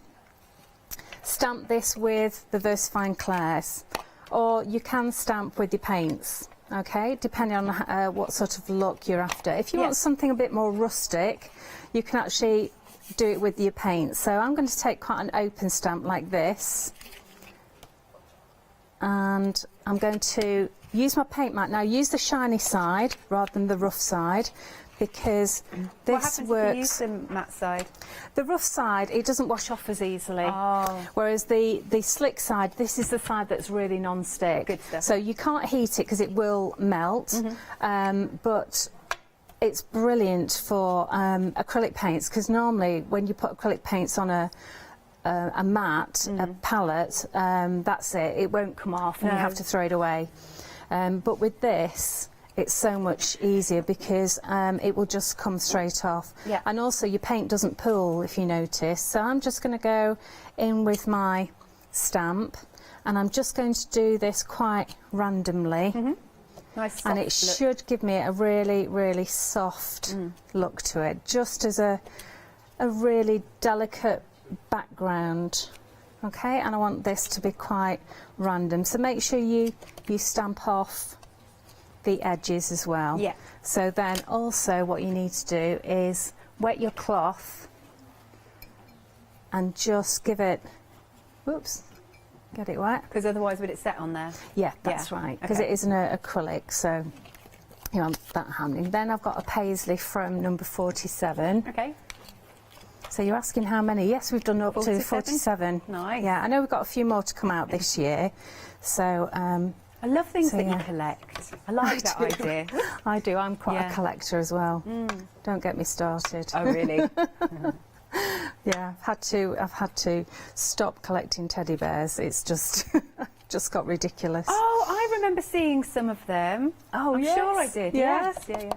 stamp this with the VersaFine Clairs, or you can stamp with your paints. Okay, depending on what sort of look you're after. If you want something a bit more rustic, you can actually do it with your paint. So I'm going to take quite an open stamp like this, and I'm going to use my paint mat. Now use the shiny side rather than the rough side, because this what happens works. if you use the matte side? The rough side, it doesn't wash off as easily. Oh. Whereas the slick side, this is the side that's really non-stick. Good stuff. So you can't heat it because it will melt, but it's brilliant for acrylic paints, because normally when you put acrylic paints on a mat, a palette, that's it. It won't come off and you have to throw it away. But with this, it's so much easier because it will just come straight off. Yeah. And also your paint doesn't pool, if you notice. So I'm just going to go in with my stamp, and I'm just going to do this quite randomly. Nice soft and it look. should give me a really, really soft look to it, just as a really delicate background. Okay, and I want this to be quite random. So make sure you stamp off the edges as well. Yeah. So then also what you need to do is wet your cloth and just give it, whoops, get it wet. Because otherwise would it set on there? Yeah, that's right, because Okay. it is an acrylic, so you want that happening. Then I've got a paisley from number 47. Okay. So you're asking how many? Yes, we've done up to 47. 47. Nice. Yeah, I know we've got a few more to come out this year. So I love things so that yeah. you collect. I like that idea. I do. I'm quite Yeah. a collector as well. Don't get me started. Oh, really? Yeah, I've had to stop collecting teddy bears. It's just just got ridiculous. Oh, I remember seeing some of them. Oh, I'm yes. sure I did. Yeah. Yes. Yeah, yeah.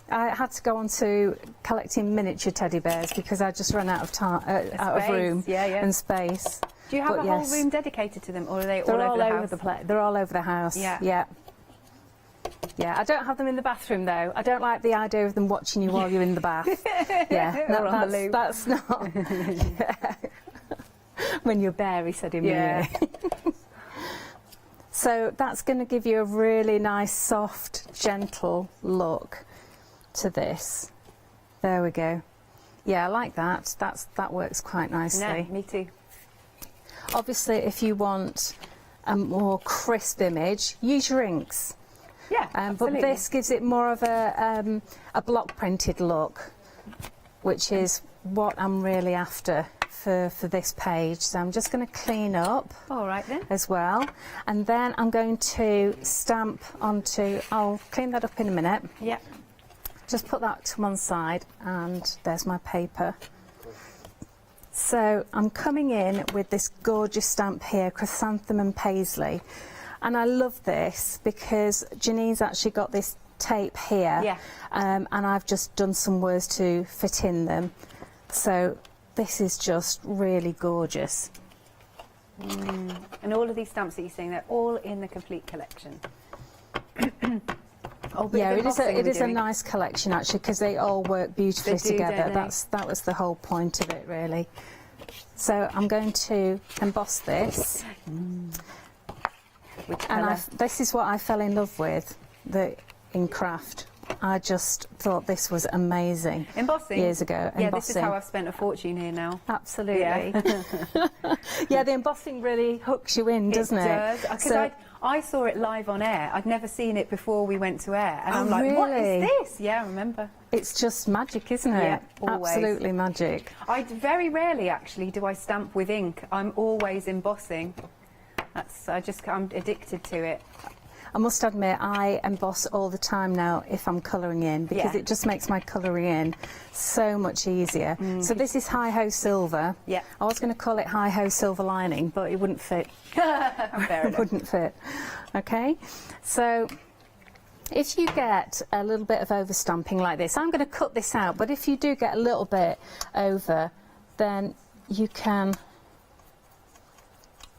I had to go on to collecting miniature teddy bears because I just ran out of time, out of room and space. Do you have But a whole yes, room dedicated to them, or are they they're all over the house? They're all over the house. Yeah. Yeah. Yeah, I don't have them in the bathroom though. I don't like the idea of them watching you while you're in the bath. Yeah, Or on the loo. that's not. Yeah. When you're bare, he said in Yeah. So that's going to give you a really nice, soft, gentle look to this. There we go. Yeah, I like that. That works quite nicely. No, me too. Obviously, if you want a more crisp image, use your inks. Yeah, But absolutely. this gives it more of a block printed look, which is what I'm really after for this page. So I'm just going to clean up All right then. as well, and then I'm going to stamp onto, I'll clean that up in a minute. Yeah. Just put that to one side, and there's my paper. So I'm coming in with this gorgeous stamp here, Chrysanthemum Paisley. And I love this because Janine's actually got this tape here, Yeah. and I've just done some words to fit in them. So this is just really gorgeous. And all of these stamps that you're seeing, they're all in the complete collection. Oh, Yeah, it is a nice collection actually, because they all work beautifully They do, together. don't they? That was the whole point of it, really. So I'm going to emboss this. Which And colour? this is what I fell in love with in craft, I just thought this was amazing. Embossing? Years ago. Yeah, embossing. this is how I've spent a fortune here now. Absolutely. Yeah, yeah, the embossing really hooks you in, doesn't it? It does. Because I saw it live on air. I'd never seen it before we went to air. And I'm like, really? what is this? Yeah, I remember. It's just magic, isn't it? Yeah, always. Absolutely magic. Very rarely, actually, do I stamp with ink. I'm always embossing. I'm addicted to it. I must admit, I emboss all the time now if I'm colouring in, because it just makes my colouring in so much easier. So this is Hi-Ho Silver. Yeah. I was going to call it Hi-Ho Silver Lining, but it wouldn't fit. It wouldn't fit. Okay, so if you get a little bit of overstamping like this, I'm going to cut this out, but if you do get a little bit over, then you can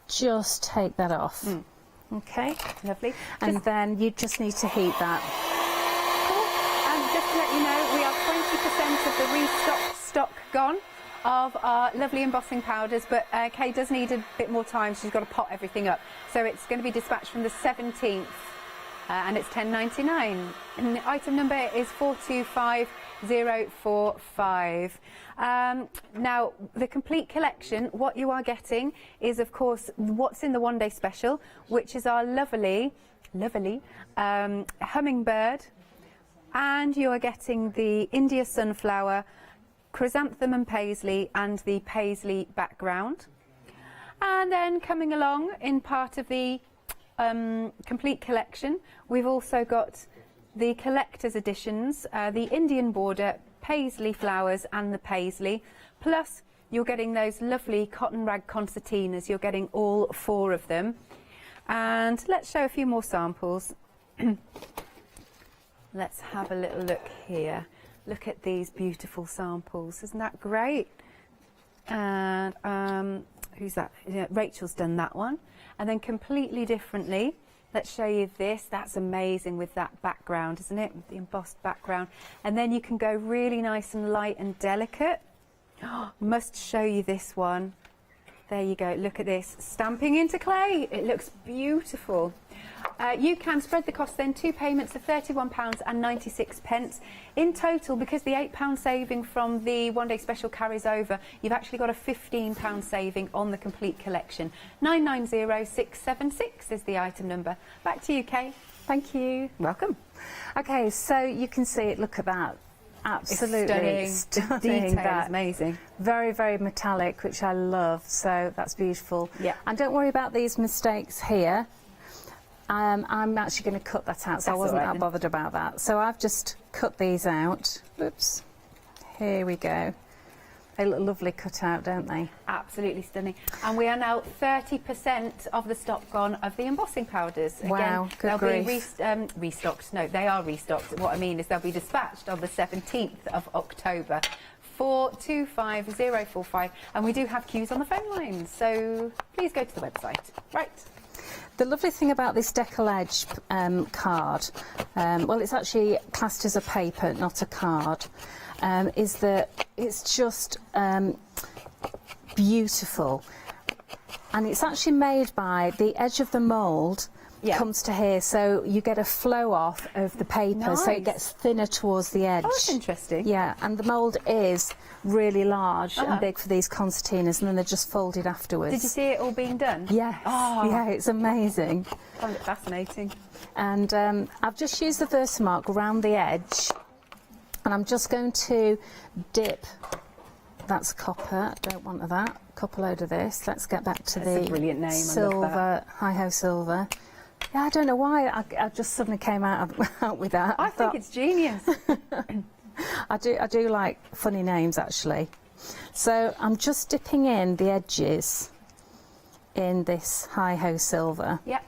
just take that off. Okay, lovely. And then you just need to heat that. Cool. And just to let you know, we are 20% of the restocked stock gone of our lovely embossing powders, but Kay does need a bit more time. She's got to pot everything up. So it's going to be dispatched from the 17th, and it's £10.99. And the item number is 425045. Now, the complete collection, what you are getting is, of course, what's in the one-day special, which is our lovely hummingbird, and you are getting the India sunflower, chrysanthemum and paisley, and the paisley background. And then coming along in part of the complete collection, we've also got the collector's editions, the Indian border, paisley flowers and the paisley, plus you're getting those lovely cotton rag concertinas. You're getting all 4 of them. And let's show a few more samples. Let's have a little look here. Look at these beautiful samples. Isn't that great? And who's that? Yeah, Rachel's done that one. And then completely differently, let's show you this. That's amazing with that background, isn't it? With the embossed background. And then you can go really nice and light and delicate. Must show you this one. There you go. Look at this. Stamping into clay. It looks beautiful. You can spread the cost then, 2 payments of £31.96. In total, because the £8 saving from the one-day special carries over, you've actually got a £15 saving on the complete collection. 990676 is the item number. Back to you, Kay. Thank you. Welcome. Okay, so you can see it. Look at that. Absolutely stunning. Detail is amazing. Very, very metallic, which I love. So that's beautiful. Yeah. And don't worry about these mistakes here. I'm actually going to cut that out, so I wasn't that bothered about that. So I've just cut these out. Oops. Here we go. They look lovely cut out, don't they? Absolutely stunning. And we are now 30% of the stock gone of the embossing powders. Wow, Again, good they'll grief. be restocked. No, they are restocked. What I mean is they'll be dispatched on the 17th of October. 425045. And we do have queues on the phone lines, so please go to the website. Right. The lovely thing about this decollage card, well, it's actually classed as a paper, not a card, is that it's just beautiful. And it's actually made by the edge of the mould comes to here, so you get a flow off of the paper, so it gets thinner towards the edge. Oh, that's interesting. Yeah, and the mould is really large and big for these concertinas, and then they're just folded afterwards. Did you see it all being done? Yes. Oh. Yeah, it's amazing. I find it fascinating. And I've just used the Versamark around the edge, and I'm just going to dip. That's copper. I don't want that. Copper load of this. Let's get back to That's a brilliant name. silver, Hi-Ho Silver. Yeah, I don't know why I just suddenly came out with that. I think it's genius. I do like funny names, actually. So I'm just dipping in the edges in this Hi-Ho Silver. Yep.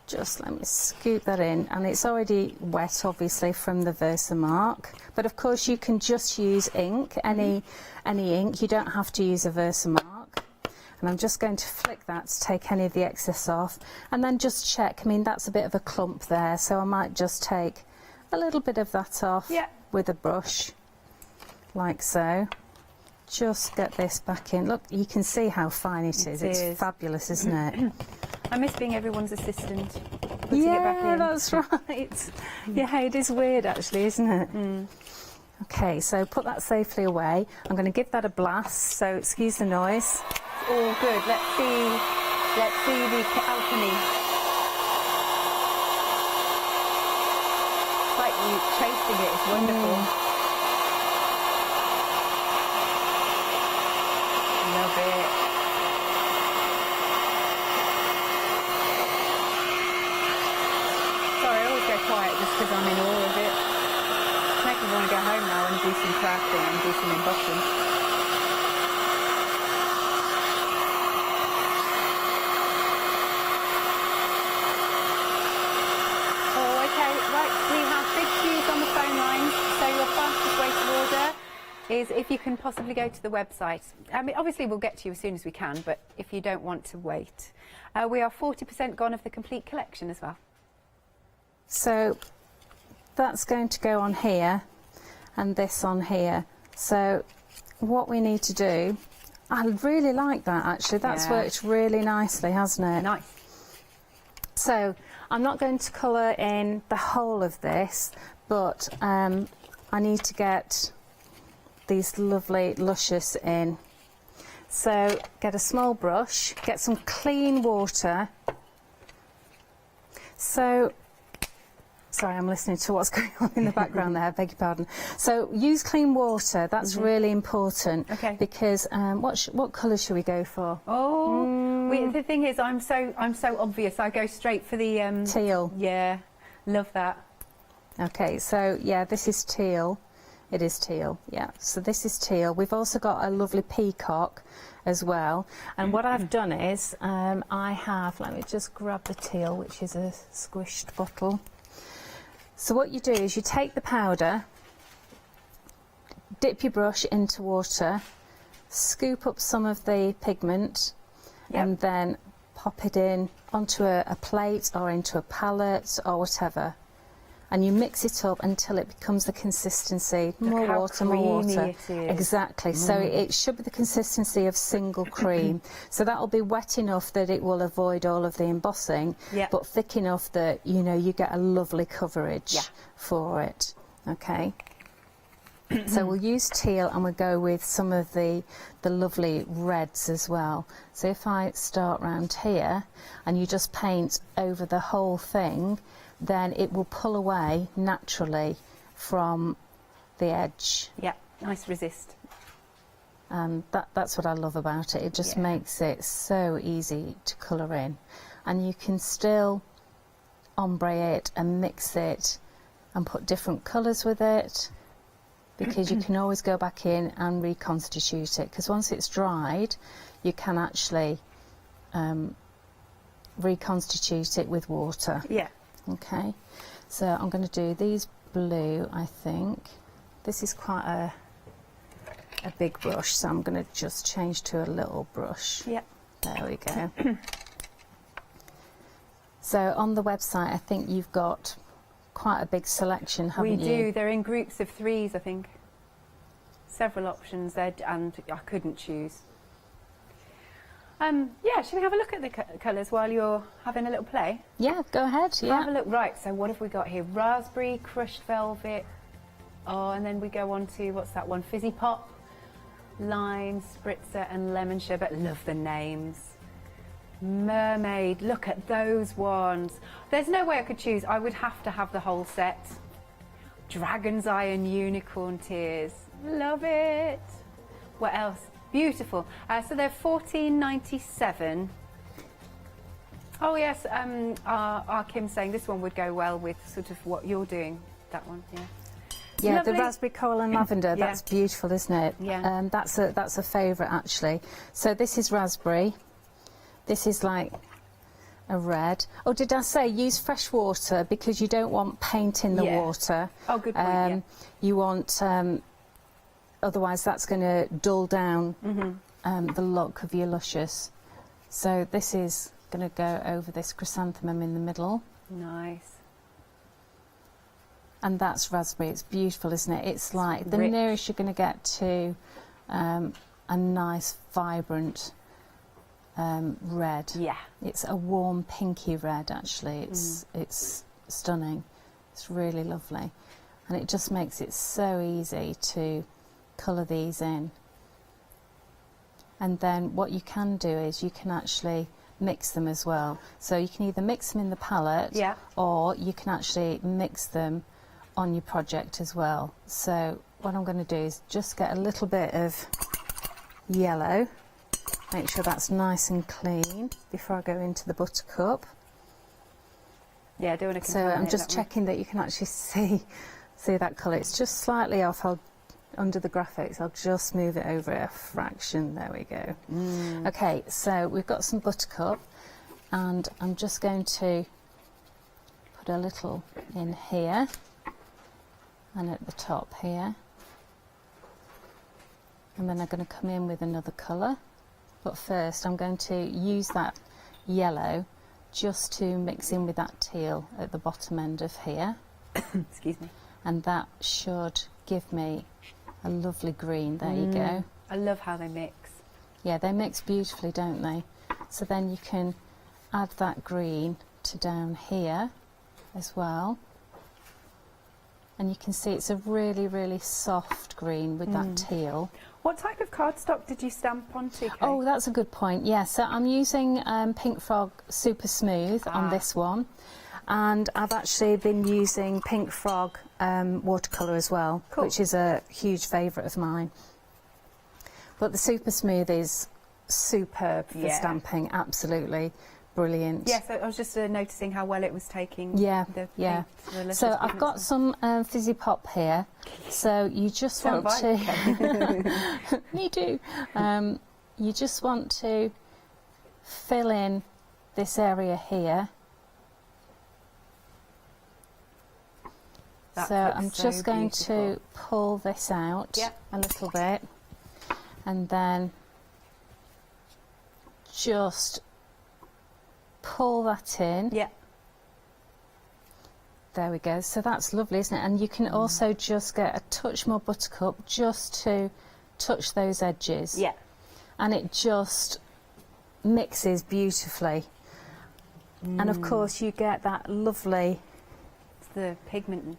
Just let me scoop that in, and it's already wet, obviously, from the Versamark. But of course, you can just use ink, any ink. You don't have to use a Versamark. And I'm just going to flick that to take any of the excess off, and then just check. I mean, that's a bit of a clump there, so I might just take a little bit of that off with a brush, like so. Just get this back in. Look, you can see how fine it is. It's fabulous, isn't it? I miss being everyone's assistant. putting it back in. Yeah, that's right. Yeah, it is weird actually, isn't it? Okay, so put that safely away. I'm going to give that a blast, so excuse the noise. It's all good. Let's see the alchemy. It's like you chasing it. It's wonderful. Love it. Sorry, I always go quiet just because I'm in awe of it. Make me want to go home now and do some crafting and do some embossing. Oh, okay, right, we have big queues on the phone lines, so your fastest way to order is if you can possibly go to the website. I mean, obviously we'll get to you as soon as we can, but if you don't want to wait. We are 40% gone of the complete collection as well. So that's going to go on here and this on here. So what we need to do, I really like that actually, that's worked really nicely, hasn't it? Nice. So I'm not going to colour in the whole of this, but I need to get these lovely luscious in. So get a small brush, get some clean water. So sorry, I'm listening to what's going on in the background there, beg your pardon. So use clean water, that's really important. Okay. Because what colour should we go for? Oh, the thing is, I'm so obvious. I go straight for the teal. Yeah, love that. Okay, so yeah, this is teal. It is teal, yeah. So this is teal. We've also got a lovely peacock as well. And what I've done is, let me just grab the teal, which is a squished bottle. So what you do is you take the powder, dip your brush into water, scoop up some of the pigment, and then pop it in onto a plate or into a palette or whatever. And you mix it up until it becomes the consistency. More water, more water. It is. Exactly. So it should be the consistency of single cream. So that'll be wet enough that it will avoid all of the embossing, but thick enough that you get a lovely coverage for it. Okay. So we'll use teal and we'll go with some of the lovely reds as well. So if I start round here and you just paint over the whole thing, then it will pull away naturally from the edge. Yeah, nice resist. And that's what I love about it. It just makes it so easy to colour in. And you can still ombre it and mix it and put different colours with it, because you can always go back in and reconstitute it, because once it's dried you can actually reconstitute it with water. Yeah. Okay, so I'm going to do these blue, I think. This is quite a big brush, so I'm going to just change to a little brush. Yep. There we go. So on the website I think you've got quite a big selection, haven't you? We do. They're in groups of 3s, I think. Several options there, and I couldn't choose. Yeah, should we have a look at the colours while you're having a little play? Yeah, go ahead. Yeah. Have a look. Right, so what have we got here? Raspberry, crushed velvet. Oh, and then we go on to, what's that one? Fizzy Pop, lime, spritzer and lemon sherbet. Love the names. Mermaid, look at those ones. There's no way I could choose. I would have to have the whole set. Dragon's Eye and Unicorn Tears. Love it. What else? Beautiful. So they're $14.97. Oh yes, our Kim's saying this one would go well with sort of what you're doing. That one, yeah. Yeah, Lovely. the raspberry coral and lavender. Yeah. That's beautiful, isn't it? Yeah. That's a favourite actually. So this is raspberry. This is like a red. Oh, did I say use fresh water, because you don't want paint in the water. Oh, good point. You want. Otherwise that's going to dull down the look of your luscious. So this is going to go over this chrysanthemum in the middle. Nice. And that's raspberry. It's beautiful, isn't it? It's like the rich. nearest you're going to get to a nice, vibrant red. Yeah. It's a warm pinky red, actually. It's stunning. It's really lovely. And it just makes it so easy to colour these in. And then what you can do is you can actually mix them as well. So you can either mix them in the palette, or you can actually mix them on your project as well. So what I'm going to do is just get a little bit of yellow, make sure that's nice and clean before I go into the buttercup. Yeah, don't want to So I'm just checking that you can actually see that colour. It's just slightly off. Under the graphics, I'll just move it over a fraction. There we go. Okay, so we've got some buttercup, and I'm just going to put a little in here and at the top here, and then I'm going to come in with another colour, but first I'm going to use that yellow just to mix in with that teal at the bottom end of here. Excuse me. And that should give me a lovely green. There you go. I love how they mix. Yeah, they mix beautifully, don't they? So then you can add that green to down here as well. And you can see it's a really, really soft green with that teal. What type of cardstock did you stamp onto, Kate? Oh, that's a good point. Yeah, so I'm using Pink Frog Super Smooth on this one. And I've actually been using Pink Frog watercolour as well, which is a huge favourite of mine. But the Super Smooth is superb for stamping, absolutely brilliant. Yeah, so I was just noticing how well it was taking the yeah. paint. So I've got some Fizzy Pop here, so you just want to... Me too. You just want to fill in this area here. So I'm just going to pull this out a little bit, and then just pull that in. There we go. So that's lovely, isn't it? And you can also just get a touch more buttercup just to touch those edges. And it just mixes beautifully. And of course you get that lovely the pigment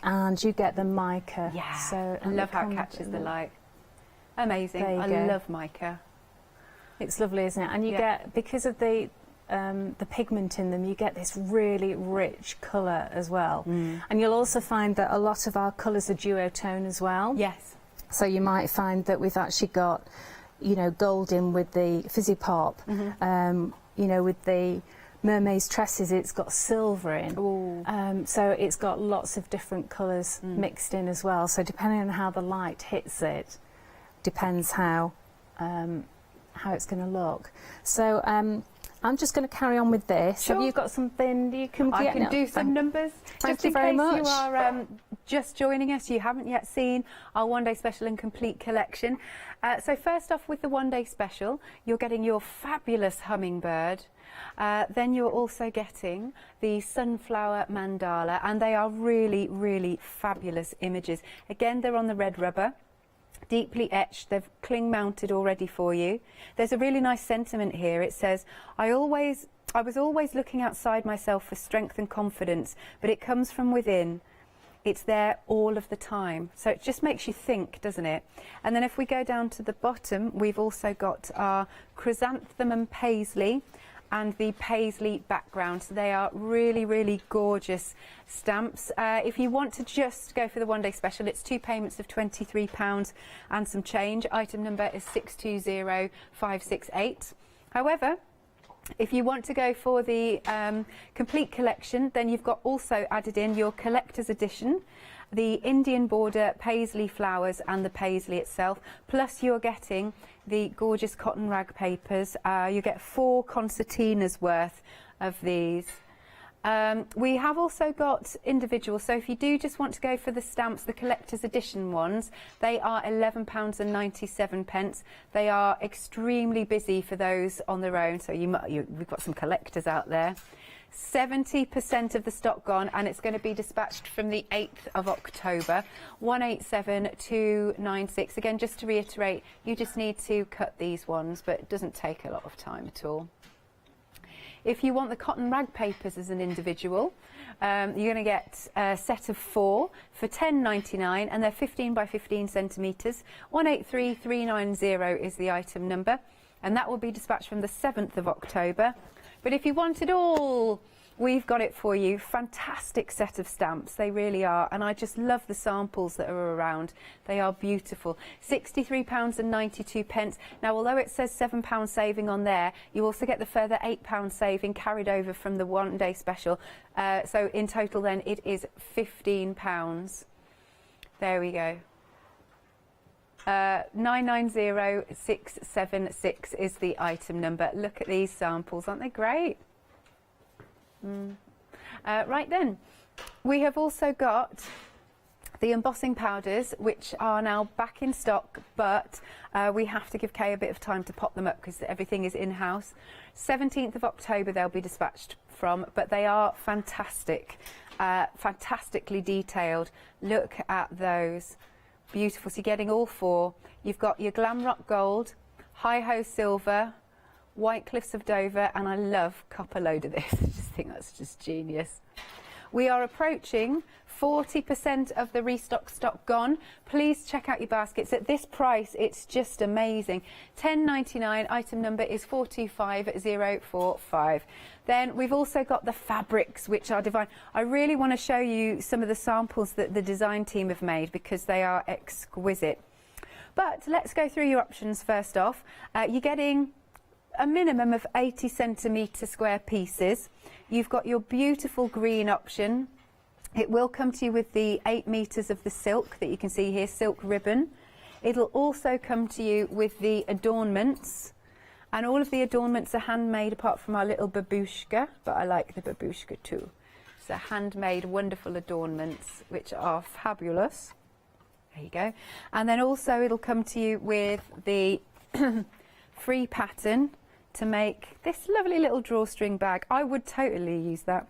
and you get the mica. So I love how it catches the light. Amazing. I love mica. It's lovely, isn't it? And you get, because of the pigment in them, you get this really rich colour as well. And you'll also find that a lot of our colours are duotone as well. So you might find that we've actually got, you know, gold in with the Fizzy Pop, you know, with the Mermaid's Tresses, it's got silver in. So it's got lots of different colours mixed in as well. So depending on how the light hits it, depends how it's going to look. So I'm just going to carry on with this. Have you got something you can... I can do some numbers. Thank just you very much. In case you are just joining us, you haven't yet seen our one-day special and complete collection. So first off, with the one-day special, you're getting your fabulous hummingbird. Then you're also getting the sunflower mandala, and they are really, really fabulous images. Again, they're on the red rubber, deeply etched. They've cling mounted already for you. There's a really nice sentiment here. It says, I was always looking outside myself for strength and confidence, but it comes from within. It's there all of the time. So it just makes you think, doesn't it? And then if we go down to the bottom, we've also got our chrysanthemum paisley and the paisley background. So they are really, really gorgeous stamps. If you want to just go for the one-day special, it's 2 payments of £23 and some change. Item number is 620568. However, if you want to go for the complete collection, then you've got also added in your collector's edition, the Indian border paisley flowers and the paisley itself, plus you're getting the gorgeous cotton rag papers. You get 4 concertinas worth of these. We have also got individual, so if you do just want to go for the stamps, the collector's edition ones, they are £11.97. They are extremely busy for those on their own, so we've got some collectors out there. 70% of the stock gone, and it's going to be dispatched from the 8th of October. 187296. Again, just to reiterate, you just need to cut these ones, but it doesn't take a lot of time at all. If you want the cotton rag papers as an individual, you're going to get a set of 4 for £10.99, and they're 15 by 15 centimetres. 183390 is the item number, and that will be dispatched from the 7th of October. But if you want it all, we've got it for you. Fantastic set of stamps, they really are, and I just love the samples that are around. They are beautiful. £63.92. Now, although it says £7 saving on there, you also get the further £8 saving carried over from the one-day special. So in total then it is £15. There we go. 990676 is the item number. Look at these samples, aren't they great? Right then, we have also got the embossing powders, which are now back in stock, but we have to give Kay a bit of time to pop them up because everything is in-house. 17th of October they'll be dispatched from, but they are fantastic, fantastically detailed. Look at those. Beautiful. So you're getting all 4. You've got your Glam Rock Gold, Hi Ho Silver, White Cliffs of Dover, and I love copper load of this. I just think that's just genius. We are approaching 40% of the restock stock gone. Please check out your baskets. At this price, it's just amazing. £10.99, item number is 425045. Then we've also got the fabrics, which are divine. I really want to show you some of the samples that the design team have made because they are exquisite. But let's go through your options first off. You're getting a minimum of 80 centimetre square pieces. You've got your beautiful green option. It will come to you with the 8 metres of the silk that you can see here, silk ribbon. It'll also come to you with the adornments, and all of the adornments are handmade apart from our little babushka, but I like the babushka too. So handmade wonderful adornments which are fabulous. There you go. And then also it'll come to you with the free pattern to make this lovely little drawstring bag. I would totally use that.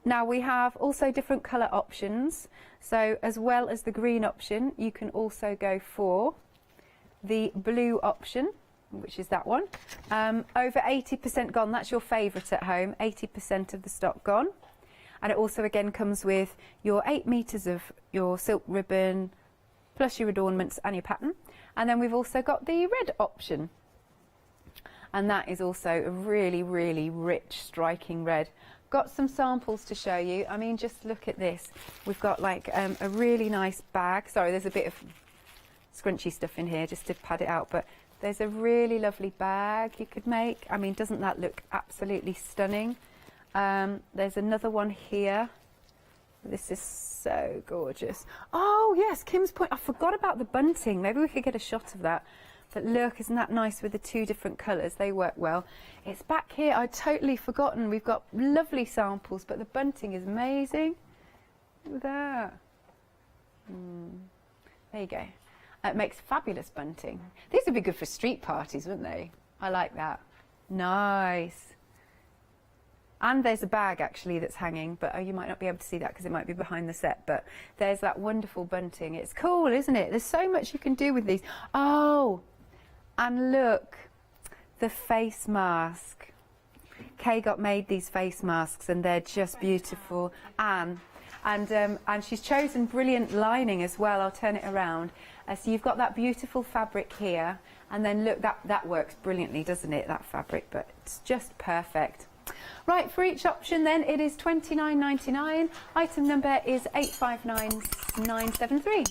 Now we have also different colour options, so as well as the green option you can also go for the blue option, which is that one. Over 80% gone, that's your favourite at home, 80% of the stock gone. And it also again comes with your 8 metres of your silk ribbon plus your adornments and your pattern. And then we've also got the red option, and that is also a really, really rich, striking red. Got some samples to show you. I mean, just look at this. We've got like a really nice bag. Sorry, there's a bit of scrunchy stuff in here just to pad it out, but there's a really lovely bag you could make. I mean, doesn't that look absolutely stunning? There's another one here. This is so gorgeous. Oh yes, Kim's point. I forgot about the bunting. Maybe we could get a shot of that. But look, isn't that nice with the 2 different colours? They work well. It's back here. I'd totally forgotten. We've got lovely samples, but the bunting is amazing. Look at that. There you go. It makes fabulous bunting. These would be good for street parties, wouldn't they? I like that. Nice. And there's a bag actually that's hanging, but you might not be able to see that because it might be behind the set, but there's that wonderful bunting. It's cool, isn't it? There's so much you can do with these. Oh, and look, the face mask. Kay made these face masks and they're just beautiful. And she's chosen brilliant lining as well. I'll turn it around. So you've got that beautiful fabric here, and then look, that works brilliantly, doesn't it, that fabric? But it's just perfect. Right, for each option then it is £29.99. Item number is 859973.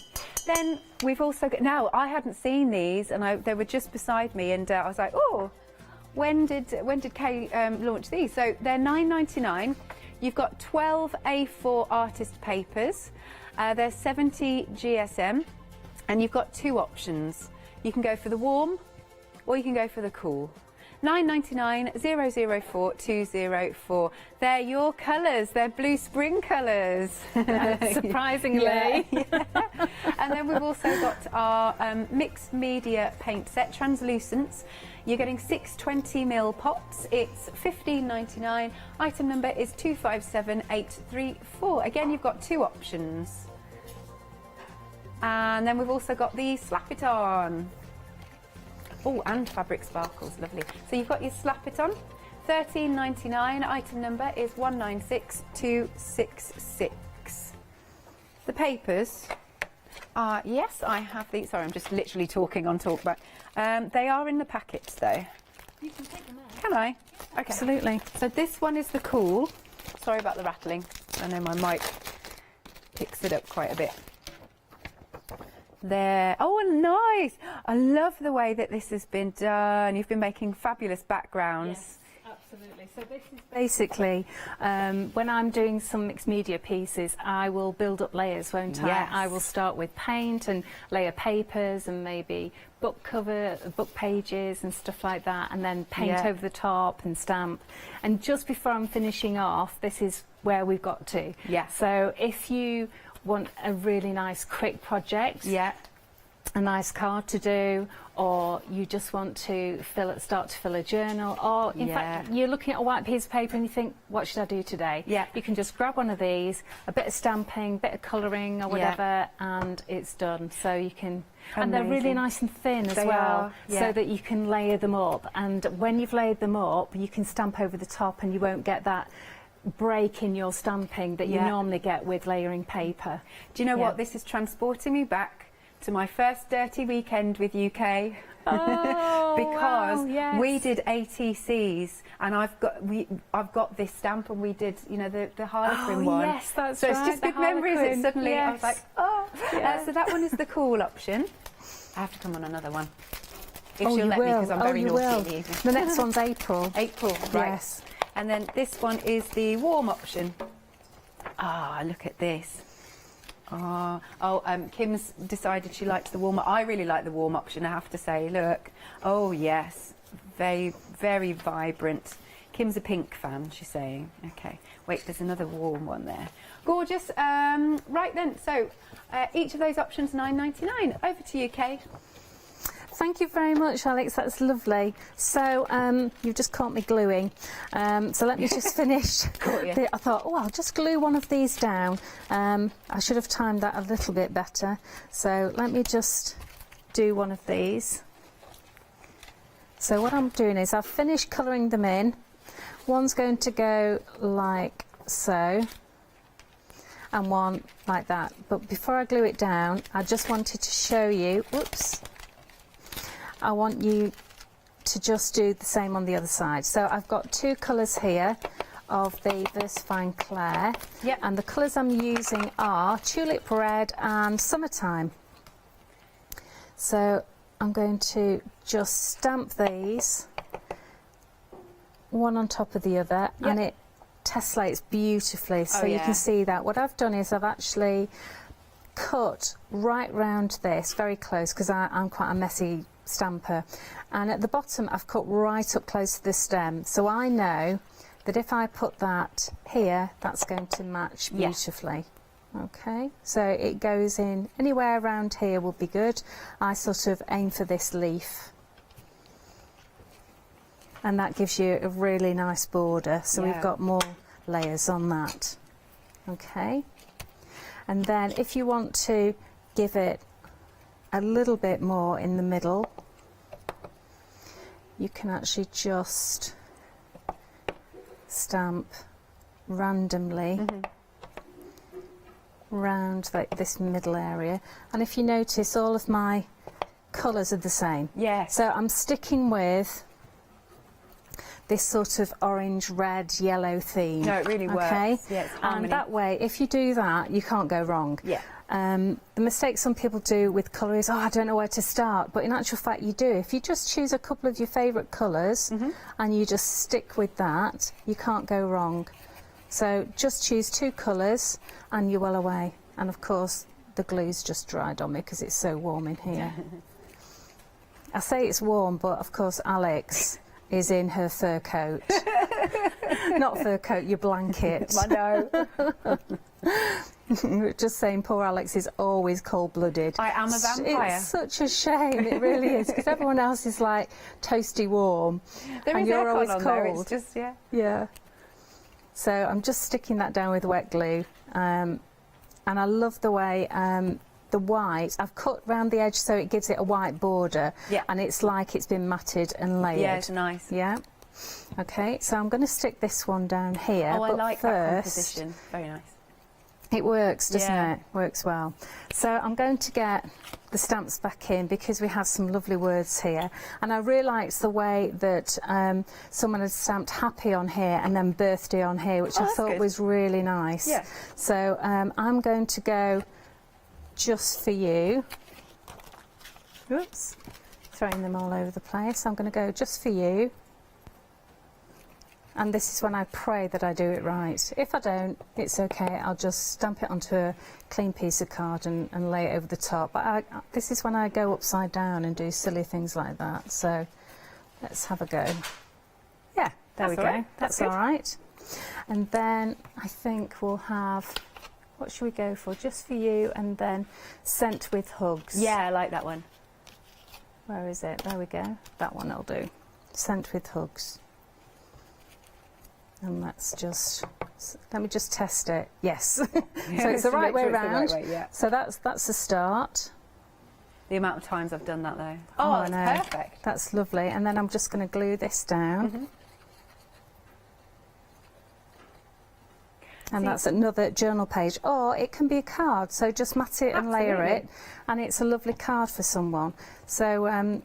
Then we've also got, now I hadn't seen these and they were just beside me, and I was like, oh, when did Kay launch these? So they're £9.99. You've got 12 A4 artist papers. They're 70 GSM, and you've got 2 options. You can go for the warm or you can go for the cool. 999 004 204. They're your colours. They're blue spring colours. Surprisingly. Yeah. And then we've also got our mixed media paint set, translucents. You're getting 6 20mm pots. It's $15.99. Item number is 257834. Again, you've got 2 options. And then we've also got the Slap It On. Oh, and fabric sparkles, lovely. So you've got your Slap It On, $13.99. Item number is 196266. The papers are, yes, I have these. Sorry, I'm just literally talking on talkback. They are in the packets though. You can take them out. Can I? Okay. Absolutely. So this one is the cool. Sorry about the rattling. I know my mic picks it up quite a bit. There. Oh, nice. I love the way that this has been done. You've been making fabulous backgrounds. Yes, absolutely. So this is basically, when I'm doing some mixed media pieces, I will build up layers, won't I? Yes. I will start with paint and layer papers and maybe book cover, book pages and stuff like that, and then paint over the top and stamp. And just before I'm finishing off, this is where we've got to. Yeah. So if you want a really nice quick project, a nice card to do, or you just want to start to fill a journal, or in fact you're looking at a white piece of paper and you think, what should I do today? You can just grab one of these, a bit of stamping, bit of colouring or whatever, and it's done. So you can, and they're really nice and thin as well, so that you can layer them up, and when you've layered them up you can stamp over the top and you won't get that break in your stamping that you normally get with layering paper. Do you know what? This is transporting me back to my first dirty weekend with UK. Oh, because wow, yes. we did ATCs, and I've got this stamp, and we did, you know, the Harlequin one. Yes, that's so right. it's just the good memories that Harlequin. suddenly I was like, oh. Yes. So that one is the cool option. I have to come on another one. If Oh, she'll you let me, will. because I'm Oh, very you naughty will. in the evening. The next one's April. April, right. Yes. And then this one is the warm option. Ah, look at this. Kim's decided she likes the warm. I really like the warm option, I have to say. Look. Oh, yes. Very, very vibrant. Kim's a pink fan, she's saying. Okay. Wait, there's another warm one there. Gorgeous. Right then, so each of those options $9.99. Over to you, Kay. Thank you very much, Alex. That's lovely. So you've just caught me gluing. So let me just finish. I thought, oh, I'll just glue one of these down. I should have timed that a little bit better. So let me just do one of these. So what I'm doing is I've finished colouring them in. One's going to go like so, and one like that. But before I glue it down, I just wanted to show you, whoops, I want you to just do the same on the other side. So I've got 2 colours here of the VersaFine Claire, and the colours I'm using are Tulip Red and Summertime. So I'm going to just stamp these one on top of the other, and it tessellates beautifully, so you can see that. What I've done is I've actually cut right round this, very close, because I'm quite a messy stamper, and at the bottom I've cut right up close to the stem, so I know that if I put that here, that's going to match beautifully. Okay, so it goes in anywhere around here will be good. I sort of aim for this leaf, and that gives you a really nice border, so we've got more layers on that. Okay, and then if you want to give it a little bit more in the middle, you can actually just stamp randomly round like this middle area, and if you notice all of my colours are the same. So I'm sticking with this sort of orange, red, yellow theme. No, it really works. Okay? Yeah, it's harmony. And that way, if you do that, you can't go wrong. The mistake some people do with colour is, oh, I don't know where to start. But in actual fact, you do. If you just choose a couple of your favourite colours and you just stick with that, you can't go wrong. So just choose 2 colours and you're well away. And of course, the glue's just dried on me because it's so warm in here. I say it's warm, but of course, Alex is in her fur coat. Not fur coat, your blanket. I know. Just saying, poor Alex is always cold-blooded. I am a vampire. It's such a shame, it really is, because everyone else is like toasty warm. There and is you're aircon always on cold. there, it's just, yeah. Yeah. So I'm just sticking that down with wet glue. And I love the way the white, I've cut round the edge so it gives it a white border. Yeah. And it's like it's been matted and layered. Yeah, it's nice. Yeah. Okay, so I'm going to stick this one down here. Oh, I but like first, that composition. Very nice. It works, doesn't Yeah. it? Works well. So I'm going to get the stamps back in because we have some lovely words here. And I really liked the way that someone had stamped happy on here and then birthday on here, which I thought was really nice. Yeah. So I'm going to go just for you. Oops. Throwing them all over the place. I'm going to go just for you. And this is when I pray that I do it right. If I don't, it's okay. I'll just stamp it onto a clean piece of card and lay it over the top. But this is when I go upside down and do silly things like that. So let's have a go. Yeah, there we go. Right. That's all right. And then I think we'll have, what should we go for? Just for you, and then Sent with Hugs. Yeah, I like that one. Where is it? There we go. That one will do. Sent with Hugs. And let's just, let me just test it. Yes. Yeah, so it's the right way round. Yeah. So that's a start. The amount of times I've done that though. Oh, Oh, no. that's perfect. That's lovely. And then I'm just going to glue this down. And that's another journal page. Or it can be a card. So just mat it and layer it. And it's a lovely card for someone. So,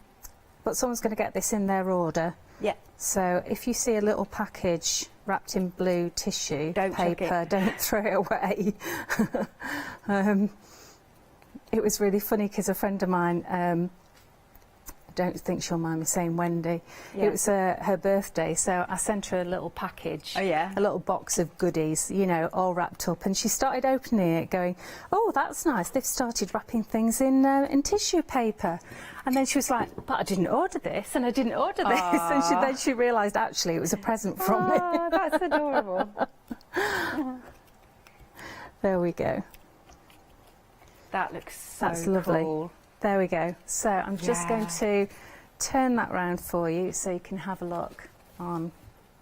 but someone's going to get this in their order. Yeah. So if you see a little package wrapped in blue tissue paper, don't throw it away. It was really funny because a friend of mine, I don't think she'll mind me saying Wendy, Yeah. it was her birthday, so I sent her a little package, Oh, yeah? a little box of goodies, you know, all wrapped up, and she started opening it going, oh, that's nice, they've started wrapping things in tissue paper. And then she was like, but I didn't order this, and I didn't order this. And then she realised, actually, it was a present from me. Oh, that's adorable. There we go. That looks so That's lovely. cool. There we go. So I'm just Yeah. going to turn that round for you so you can have a look on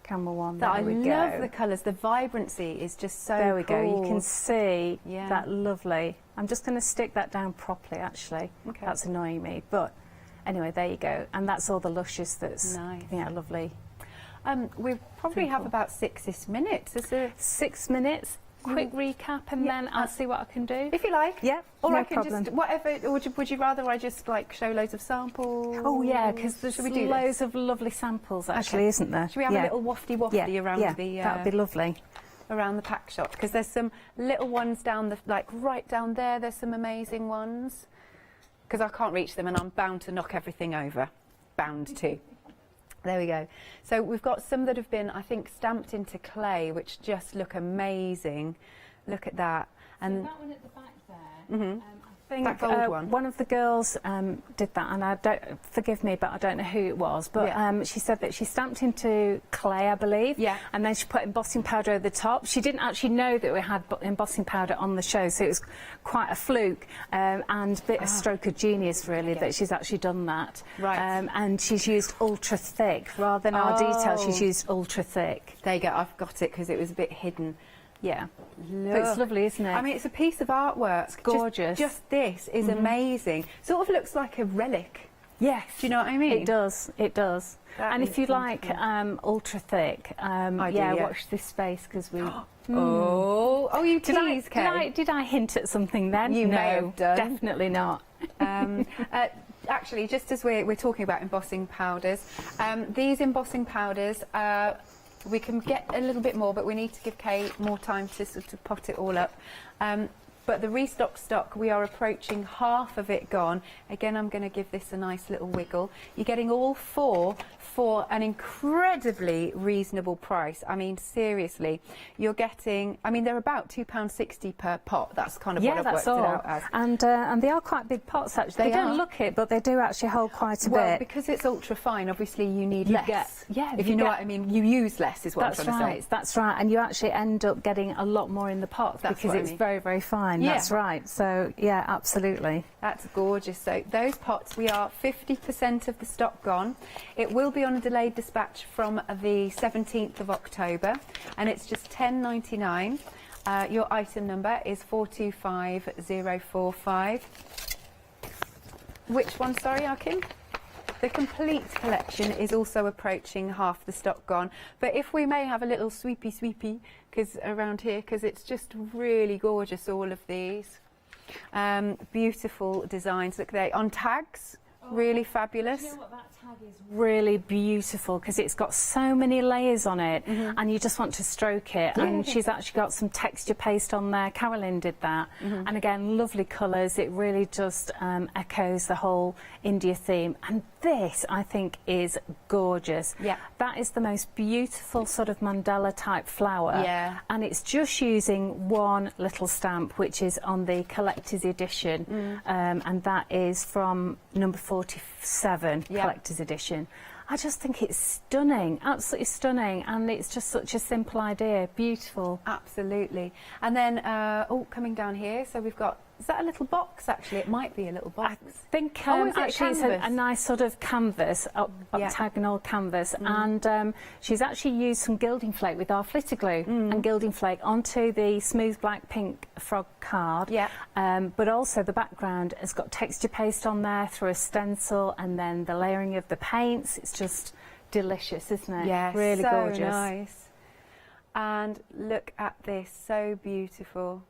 camera one. There I we love go. the colours. The vibrancy is just so There we cool. go. You can see Yeah. that lovely. I'm just going to stick that down properly, actually. Okay. That's annoying me. But anyway, there you go. And that's all the luscious that's Nice. yeah, lovely. We probably have about 6 minutes. Is there 6 minutes? Quick recap, and then I'll see what I can do. If you like. Yeah, Or no I can problem. just, whatever, or would you rather I just like show loads of samples? Oh yeah, because there's Should we do loads this? of lovely samples actually, Okay. isn't there? Should we have a little wafty around the... that'd be lovely. Around the pack shop, because there's some little ones down the, like right down there, there's some amazing ones. Because I can't reach them and I'm bound to knock everything over. Bound to. There we go. So we've got some that have been, I think, stamped into clay, which just look amazing. Look at that. And that one at the back there. I think that gold one. One of the girls did that, and I don't, forgive me, but I don't know who it was. But she said that she stamped into clay, I believe. Yeah. And then she put embossing powder over the top. She didn't actually know that we had embossing powder on the show, so it was quite a fluke and a bit of stroke of genius, really, that she's actually done that. Right. And she's used ultra thick rather than our detail. She's used ultra thick. there you go. I've got it because it was a bit hidden. Yeah. Look. But it's lovely, isn't it? I mean, it's a piece of artwork. It's gorgeous. Just this is amazing. Sort of looks like a relic. Yes. Do you know what I mean? It does. It does. That And is if you like wonderful. ultra thick, do, yeah. watch this space because we. Oh, you tease, Kay. Did I hint at something then? You no, may have done. Definitely not. Actually, just as we're talking about embossing powders, these embossing powders, we can get a little bit more, but we need to give Kay more time to sort of pot it all up. But the restock stock, we are approaching half of it gone. Again, I'm going to give this a nice little wiggle. You're getting all 4 for an incredibly reasonable price. I mean, seriously, you're getting, I mean, they're about £2.60 per pot. That's kind of what I've worked it out as. And they are quite big pots, actually. They don't look it, but they do actually hold quite a bit. Well, because it's ultra fine, obviously you need less. If you know what I mean, you use less is what I'm trying to say. That's right, and you actually end up getting a lot more in the pot because it's very, very fine. That's right. So, yeah, absolutely. That's gorgeous. So those pots, we are 50% of the stock gone. It will be on a delayed dispatch from the 17th of October, and it's just £10.99. Your item number is 425045. Which one, sorry, Akim? The complete collection is also approaching half the stock gone. But if we may have a little sweepy, because around here, because it's just really gorgeous, all of these. Beautiful designs. Look, they on tags. Really fabulous. Do you know what, that tag is really beautiful because it's got so many layers on it, and you just want to stroke it. And she's actually got some texture paste on there. Carolyn did that, and again, lovely colours. It really just echoes the whole India theme. And this, I think, is gorgeous. Yeah, that is the most beautiful sort of mandala type flower. Yeah, and it's just using one little stamp, which is on the collector's edition, and that is from number 47, collector's edition. I just think it's stunning, absolutely stunning, and it's just such a simple idea, beautiful. Absolutely. And then, coming down here, so we've got, is that a little box actually? It might be a little box. I think actually it's a nice sort of canvas, octagonal canvas, and she's actually used some gilding flake with our flitter glue and gilding flake onto the smooth black pink frog card. But also the background has got texture paste on there through a stencil, and then the layering of the paints. It's just delicious, isn't it? Yes, really so gorgeous. Nice. And look at this, so beautiful.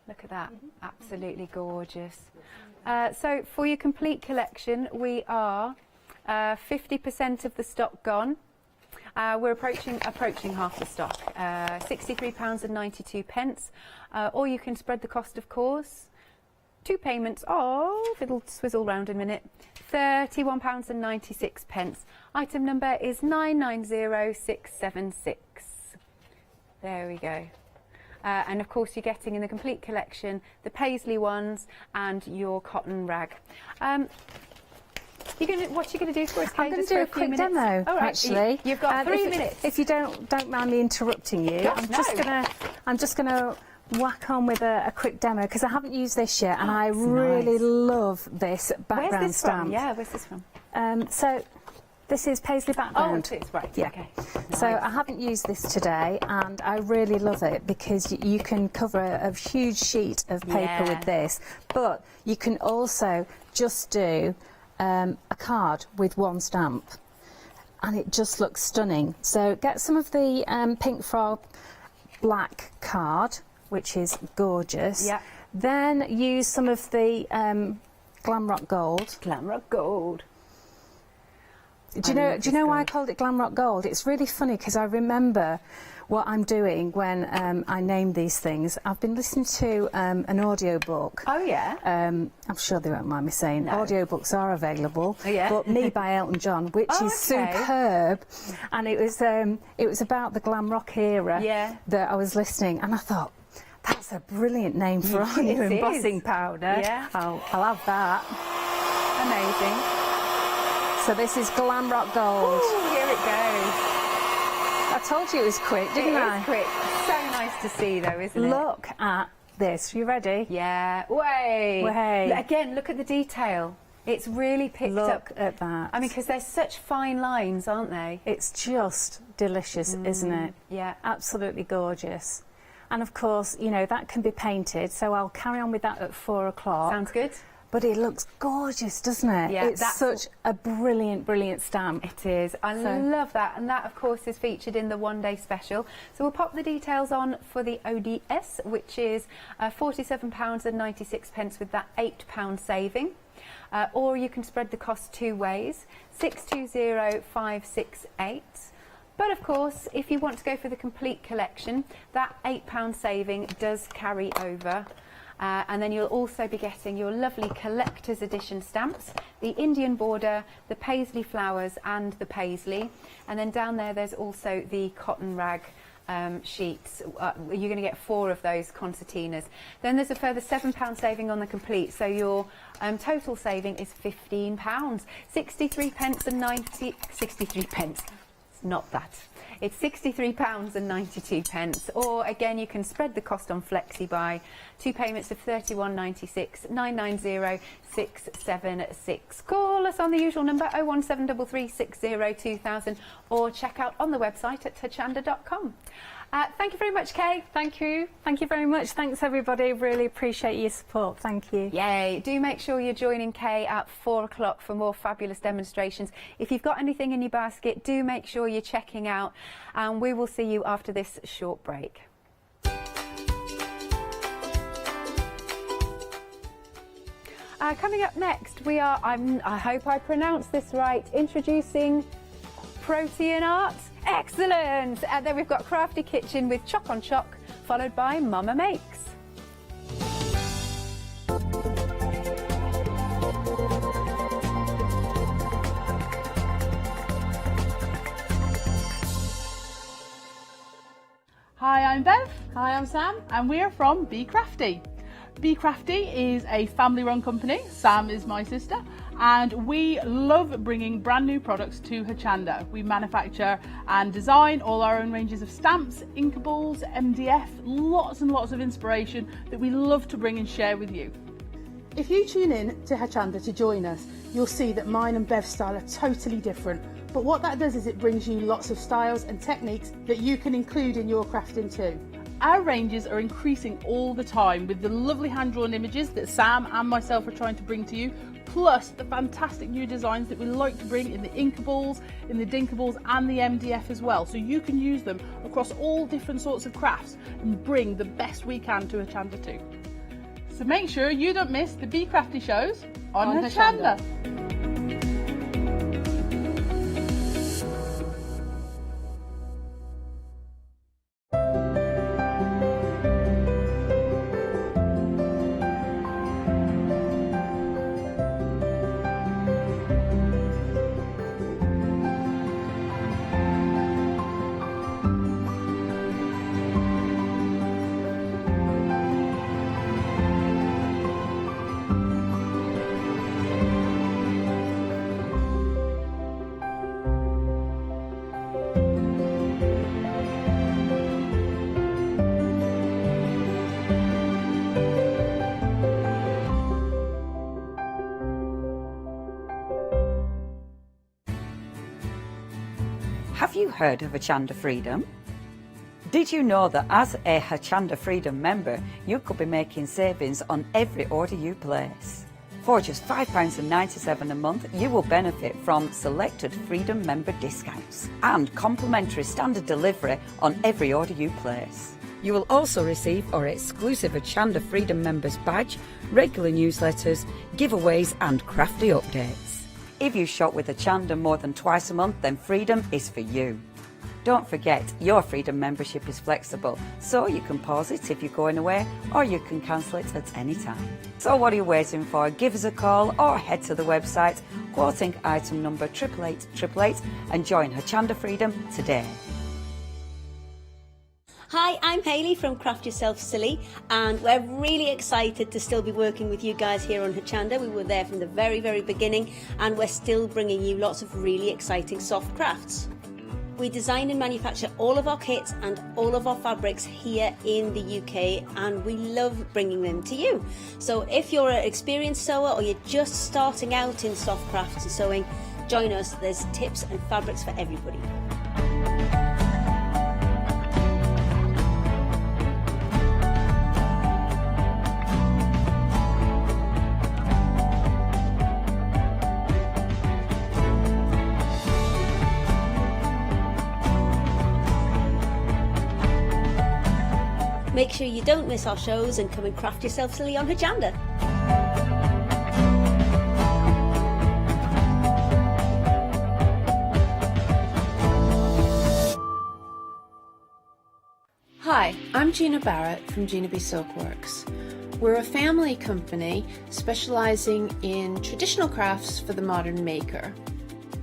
Look at that, absolutely gorgeous. So for your complete collection, we are 50% of the stock gone. We're approaching half the stock, £63.92. Or you can spread the cost, of course. 2 payments of, it'll swizzle round in a minute, £31.96. Item number is 990676. There we go. And of course you're getting in the complete collection the paisley ones and your cotton rag. What are you going to do for us, Kate? I'm going to do a quick demo, actually. You've got 3 minutes. If you don't mind me interrupting you, Gosh, I'm just going to whack on with a quick demo because I haven't used this yet, and I really love this background Where's this stamp. from? Yeah, where's this from? So this is paisley background. Oh, it is, right. Yeah. Okay. So I haven't used this today, and I really love it because you can cover a huge sheet of paper with this, but you can also just do a card with one stamp, and it just looks stunning. So get some of the pink frog black card, which is gorgeous. Yeah. Then use some of the Glamrock Gold. Glamrock Gold. Do you know why I called it Glamrock Gold? It's really funny because I remember what I'm doing when I name these things. I've been listening to an audiobook. Oh, yeah? I'm sure they won't mind me saying. No. Audiobooks are available. Oh, yeah? But Me by Elton John, which is superb. And it was about the glam rock era that I was listening, and I thought, that's a brilliant name for our new embossing powder. Yeah. I'll have that. Amazing. So this is Glamrock Gold. Ooh, here it goes. I told you it was quick, didn't I? It is quick. So nice to see, though, isn't it? Look at this. You ready? Yeah. Way. Again, look at the detail. It's really picked up. Look at that. I mean, because there's such fine lines, aren't they? It's just delicious, isn't it? Yeah. Absolutely gorgeous. And of course, you know, that can be painted, so I'll carry on with that at 4 o'clock. Sounds good. But it looks gorgeous, doesn't it? Yeah, it's such a brilliant, brilliant stamp. It is. I love that. And that, of course, is featured in the one-day special. So we'll pop the details on for the ODS, which is £47.96 with that £8 saving. Or you can spread the cost 2 ways, 620568. But of course, if you want to go for the complete collection, that £8 saving does carry over. And then you'll also be getting your lovely collector's edition stamps, the Indian border, the paisley flowers and the paisley. And then down there's also the cotton rag sheets. You're going to get 4 of those concertinas. Then there's a further £7 saving on the complete, so your total saving is £15. 63 pence and 63 pence. It's not that. It's £63 and 92 pence. Or again, you can spread the cost on FlexiBuy. 2 payments of £31.96, 990 676. Call us on the usual number 01733 60 2000 or check out on the website at hochanda.com. Thank you very much, Kay. Thank you. Thank you very much. Thanks, everybody. Really appreciate your support. Thank you. Yay. Do make sure you're joining Kay at 4 o'clock for more fabulous demonstrations. If you've got anything in your basket, do make sure you're checking out. And we will see you after this short break. Coming up next, we are, I hope I pronounced this right, introducing Protein Arts. Excellent! And then we've got Crafty Kitchen with Choc on Choc, followed by Mama Makes. Hi, I'm Bev. Hi, I'm Sam, and we're from Be Crafty. Be Crafty is a family-run company. Sam is my sister, and we love bringing brand new products to Hochanda. We manufacture and design all our own ranges of stamps, inkables, MDF, lots and lots of inspiration that we love to bring and share with you. If you tune in to Hochanda to join us, you'll see that mine and Bev's style are totally different. But what that does is it brings you lots of styles and techniques that you can include in your crafting too. Our ranges are increasing all the time with the lovely hand-drawn images that Sam and myself are trying to bring to you, plus the fantastic new designs that we like to bring in the inkables, in the dinkables and the MDF as well, so you can use them across all different sorts of crafts and bring the best we can to Hochanda too. So make sure you don't miss the Be Crafty shows on Hochanda. Have you heard of Hochanda Freedom? Did you know that as a Hochanda Freedom member, you could be making savings on every order you place? For just £5.97 a month, you will benefit from selected Freedom member discounts and complimentary standard delivery on every order you place. You will also receive our exclusive Hochanda Freedom members badge, regular newsletters, giveaways and crafty updates. If you shop with Hochanda more than twice a month, then Freedom is for you. Don't forget, your Freedom membership is flexible, so you can pause it if you're going away, or you can cancel it at any time. So what are you waiting for? Give us a call or head to the website, quoting item number 88888 and join Hochanda Freedom today. Hi, I'm Hayley from Craft Yourself Silly, and we're really excited to still be working with you guys here on Hochanda. We were there from the very, very beginning, and we're still bringing you lots of really exciting soft crafts. We design and manufacture all of our kits and all of our fabrics here in the UK, and we love bringing them to you. So if you're an experienced sewer or you're just starting out in soft crafts and sewing, join us. There's tips and fabrics for everybody. Make sure you don't miss our shows and come and craft yourself silly on Hochanda. Hi, I'm Gina Barrett from Gina B Silkworks. We're a family company specializing in traditional crafts for the modern maker.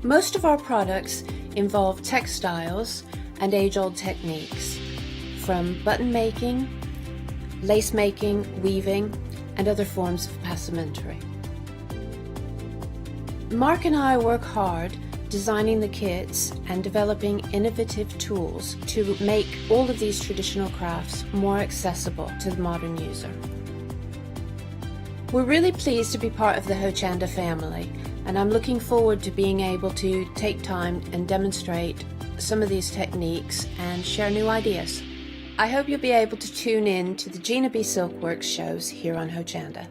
Most of our products involve textiles and age-old techniques, from button making, lace making, weaving, and other forms of passementerie. Mark and I work hard designing the kits and developing innovative tools to make all of these traditional crafts more accessible to the modern user. We're really pleased to be part of the Hochanda family, and I'm looking forward to being able to take time and demonstrate some of these techniques and share new ideas. I hope you'll be able to tune in to the Gina B Silkworks shows here on Hochanda.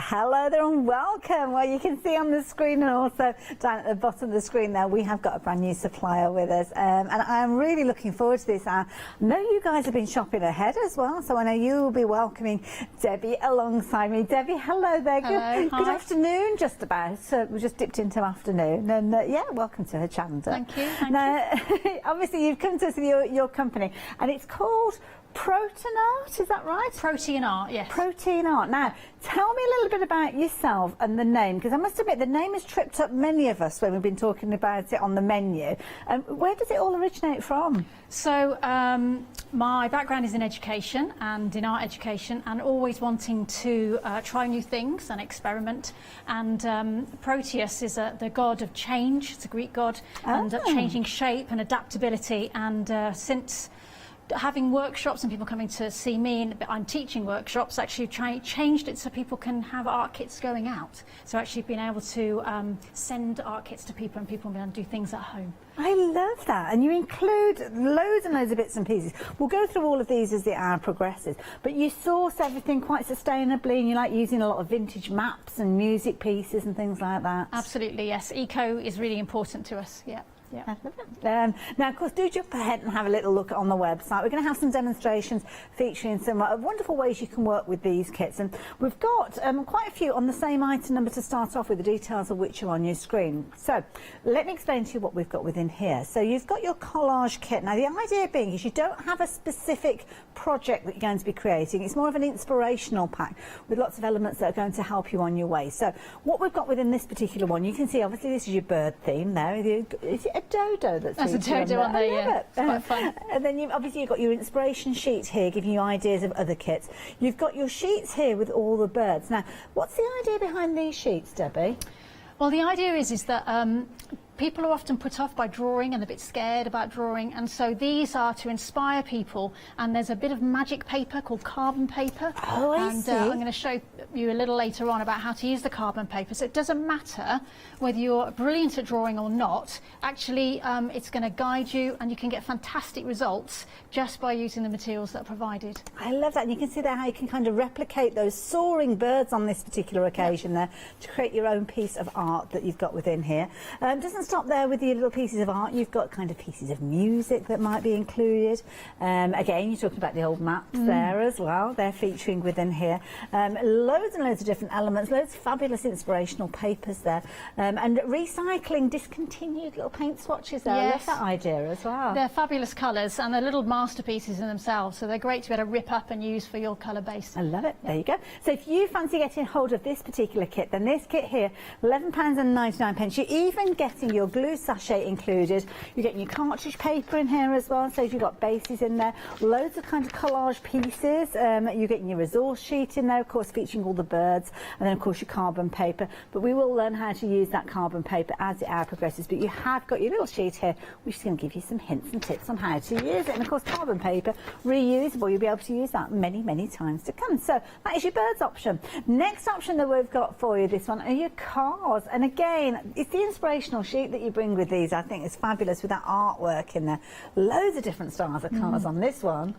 Hello there and welcome. Well, you can see on the screen and also down at the bottom of the screen there, we have got a brand new supplier with us. And I'm really looking forward to this. I know you guys have been shopping ahead as well, so I know you will be welcoming Debbie alongside me. Debbie, hello there. Hello, good afternoon, just about. So we just dipped into afternoon. And yeah, welcome to Hochanda. Thank you. Obviously, you've come to us with your company, and it's called Protein Art, is that right? Protein Art, yes. Protein Art. Now, tell me a little bit about yourself and the name, because I must admit the name has tripped up many of us when we've been talking about it on the menu. Where does it all originate from? So, my background is in education and in art education, and always wanting to try new things and experiment. And Proteus is the god of change. It's a Greek god, and changing shape and adaptability. And since having workshops and people coming to see me, and I'm teaching workshops, actually changed it so people can have art kits going out. So actually being able to send art kits to people, and people can do things at home. I love that. And you include loads and loads of bits and pieces. We'll go through all of these as the hour progresses, but you source everything quite sustainably, and you like using a lot of vintage maps and music pieces and things like that. Absolutely, yes. Eco is really important to us, yeah. Yeah. I love it. Now, of course, do jump ahead and have a little look on the website. We're going to have some demonstrations featuring some wonderful ways you can work with these kits. And we've got quite a few on the same item number to start off with, the details of which are on your screen. So let me explain to you what we've got within here. So you've got your collage kit. Now, the idea being is you don't have a specific project that you're going to be creating. It's more of an inspirational pack with lots of elements that are going to help you on your way. So what we've got within this particular one, you can see obviously this is your bird theme there. Is it a dodo that's a dodo on there, yeah. It's quite fun. And then you've got your inspiration sheet here giving you ideas of other kits. You've got your sheets here with all the birds. Now, what's the idea behind these sheets, Debbie? Well, the idea is that people are often put off by drawing and a bit scared about drawing, and so these are to inspire people. And there's a bit of magic paper called carbon paper. Oh, I see. I'm going to show you a little later on about how to use the carbon paper. So it doesn't matter whether you're brilliant at drawing or not. Actually, it's going to guide you, and you can get fantastic results just by using the materials that are provided. I love that. And you can see there how you can kind of replicate those soaring birds on this particular occasion there to create your own piece of art that you've got within here. Doesn't stop there with your little pieces of art. You've got kind of pieces of music that might be included. Again, you're talking about the old maps there as well. They're featuring within here. Loads and loads of different elements, loads of fabulous inspirational papers there. And recycling discontinued little paint swatches there. Yes. I love that idea as well. They're fabulous colours, and they're little masterpieces in themselves, so they're great to be able to rip up and use for your colour base. I love it. There you go. So if you fancy getting hold of this particular kit, then this kit here, £11.99. You're even getting your glue sachet included. You're getting your cartridge paper in here as well, so you've got bases in there, loads of kind of collage pieces. You're getting your resource sheet in there, of course, featuring all the birds, and then of course your carbon paper. But we will learn how to use that carbon paper as the hour progresses. But you have got your little sheet here, which is going to give you some hints and tips on how to use it. And of course, carbon paper, reusable. You'll be able to use that many, many times to come. So that is your birds option. Next option that we've got for you, this one, are your cars. And again, it's the inspirational sheet that you bring with these. I think is fabulous with that artwork in there. Loads of different styles of cars on this one.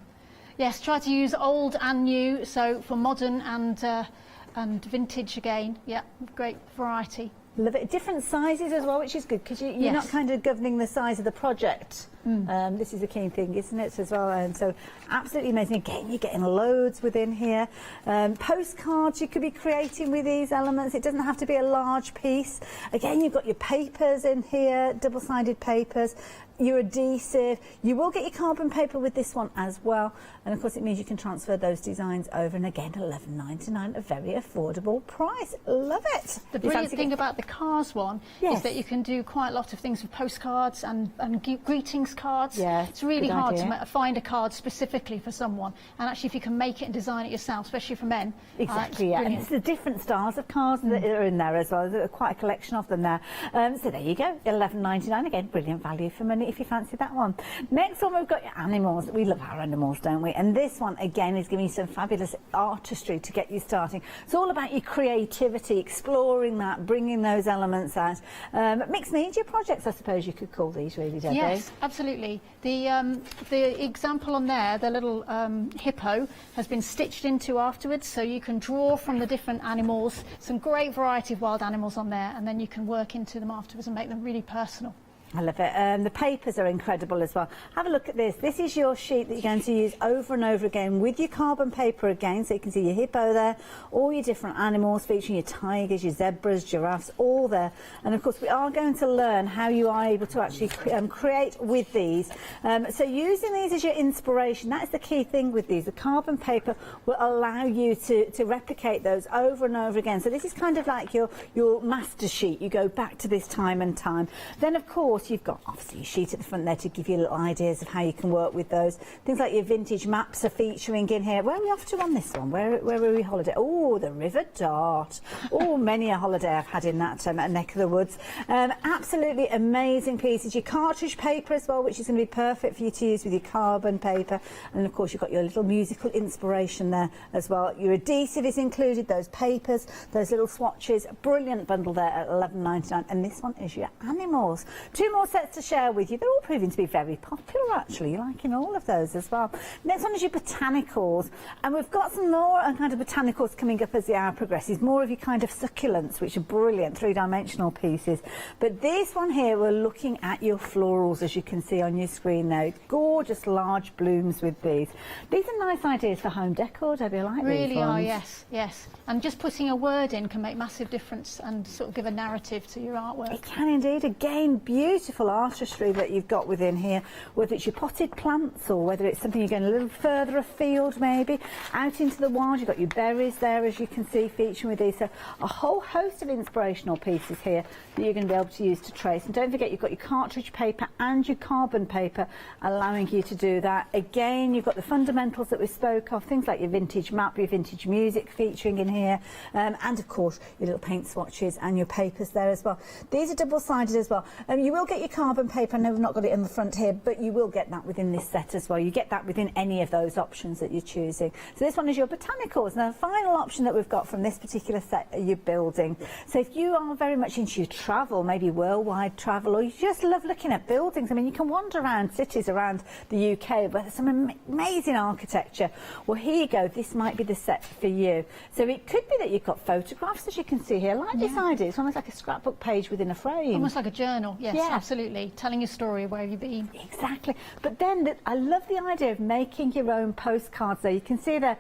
Yes, try to use old and new, so for modern and vintage again. Yeah, great variety. Love it. Different sizes as well, which is good because you're not kind of governing the size of the project This is a key thing, isn't it, as well? And so absolutely amazing. Again, you're getting loads within here. Postcards you could be creating with these elements. It doesn't have to be a large piece. Again, you've got your papers in here, double-sided papers, your adhesive. You will get your carbon paper with this one as well, and of course it means you can transfer those designs over, and again £11.99, a very affordable price. Love it. The brilliant thing about the cars one is that you can do quite a lot of things with postcards and greetings cards. Yeah, it's really good hard idea. to find a card specifically for someone, and actually if you can make it and design it yourself, especially for men. Exactly, yeah. And it's the different styles of cards that are in there as well. There's quite a collection of them there. So there you go, £11.99, again, brilliant value for money if you fancy that one. Next one, we've got your animals. We love our animals, don't we? And this one, again, is giving you some fabulous artistry to get you starting. It's all about your creativity, exploring that, bringing those elements out. Mixed media projects, I suppose you could call these, really, Debbie. Yes, absolutely. The example on there, the little hippo, has been stitched into afterwards, so you can draw from the different animals, some great variety of wild animals on there, and then you can work into them afterwards and make them really personal. I love it. The papers are incredible as well. Have a look at this. This is your sheet that you're going to use over and over again with your carbon paper again, so you can see your hippo there, all your different animals featuring your tigers, your zebras, giraffes, all there. And of course we are going to learn how you are able to actually create with these. So using these as your inspiration, that is the key thing with these. The carbon paper will allow you to replicate those over and over again. So this is kind of like your master sheet. You go back to this time and time. Then of course you've got obviously your sheet at the front there to give you little ideas of how you can work with those. Things like your vintage maps are featuring in here. Where are we off to on this one? Where were we holiday? Oh, the River Dart. Oh, many a holiday I've had in that neck of the woods. Absolutely amazing pieces. Your cartridge paper as well, which is going to be perfect for you to use with your carbon paper. And of course you've got your little musical inspiration there as well. Your adhesive is included, those papers, those little swatches. Brilliant bundle there at £11.99. And this one is your animals. Two more sets to share with you. They're all proving to be very popular, actually. You're liking all of those as well. Next one is your botanicals. And we've got some more kind of botanicals coming up as the hour progresses. More of your kind of succulents, which are brilliant, three-dimensional pieces. But this one here, we're looking at your florals, as you can see on your screen there. Gorgeous large blooms with these. These are nice ideas for home decor, Debbie. I like these Really ones. are, yes, yes. And just putting a word in can make massive difference and sort of give a narrative to your artwork. It can indeed. Again, beautiful artistry that you've got within here, whether it's your potted plants or whether it's something you're going a little further afield, maybe out into the wild. You've got your berries there, as you can see, featuring with these. So a whole host of inspirational pieces here that you're going to be able to use to trace. And don't forget, you've got your cartridge paper and your carbon paper, allowing you to do that. Again, you've got the fundamentals that we spoke of, things like your vintage map, your vintage music featuring in here, and of course your little paint swatches and your papers there as well. These are double-sided as well. You will get your carbon paper. I know we've not got it in the front here, but you will get that within this set as well. You get that within any of those options that you're choosing. So this one is your botanicals. Now the final option that we've got from this particular set are your building. So if you are very much into your travel, maybe worldwide travel, or you just love looking at buildings, I mean, you can wander around cities around the UK where there's some amazing architecture. Well, here you go. This might be the set for you. So it could be that you've got photographs, as you can see here. I like this idea. It's almost like a scrapbook page within a frame. Almost like a journal, yes, Yeah. absolutely. Telling your story, where you've been. Exactly. But then I love the idea of making your own postcards there. You can see there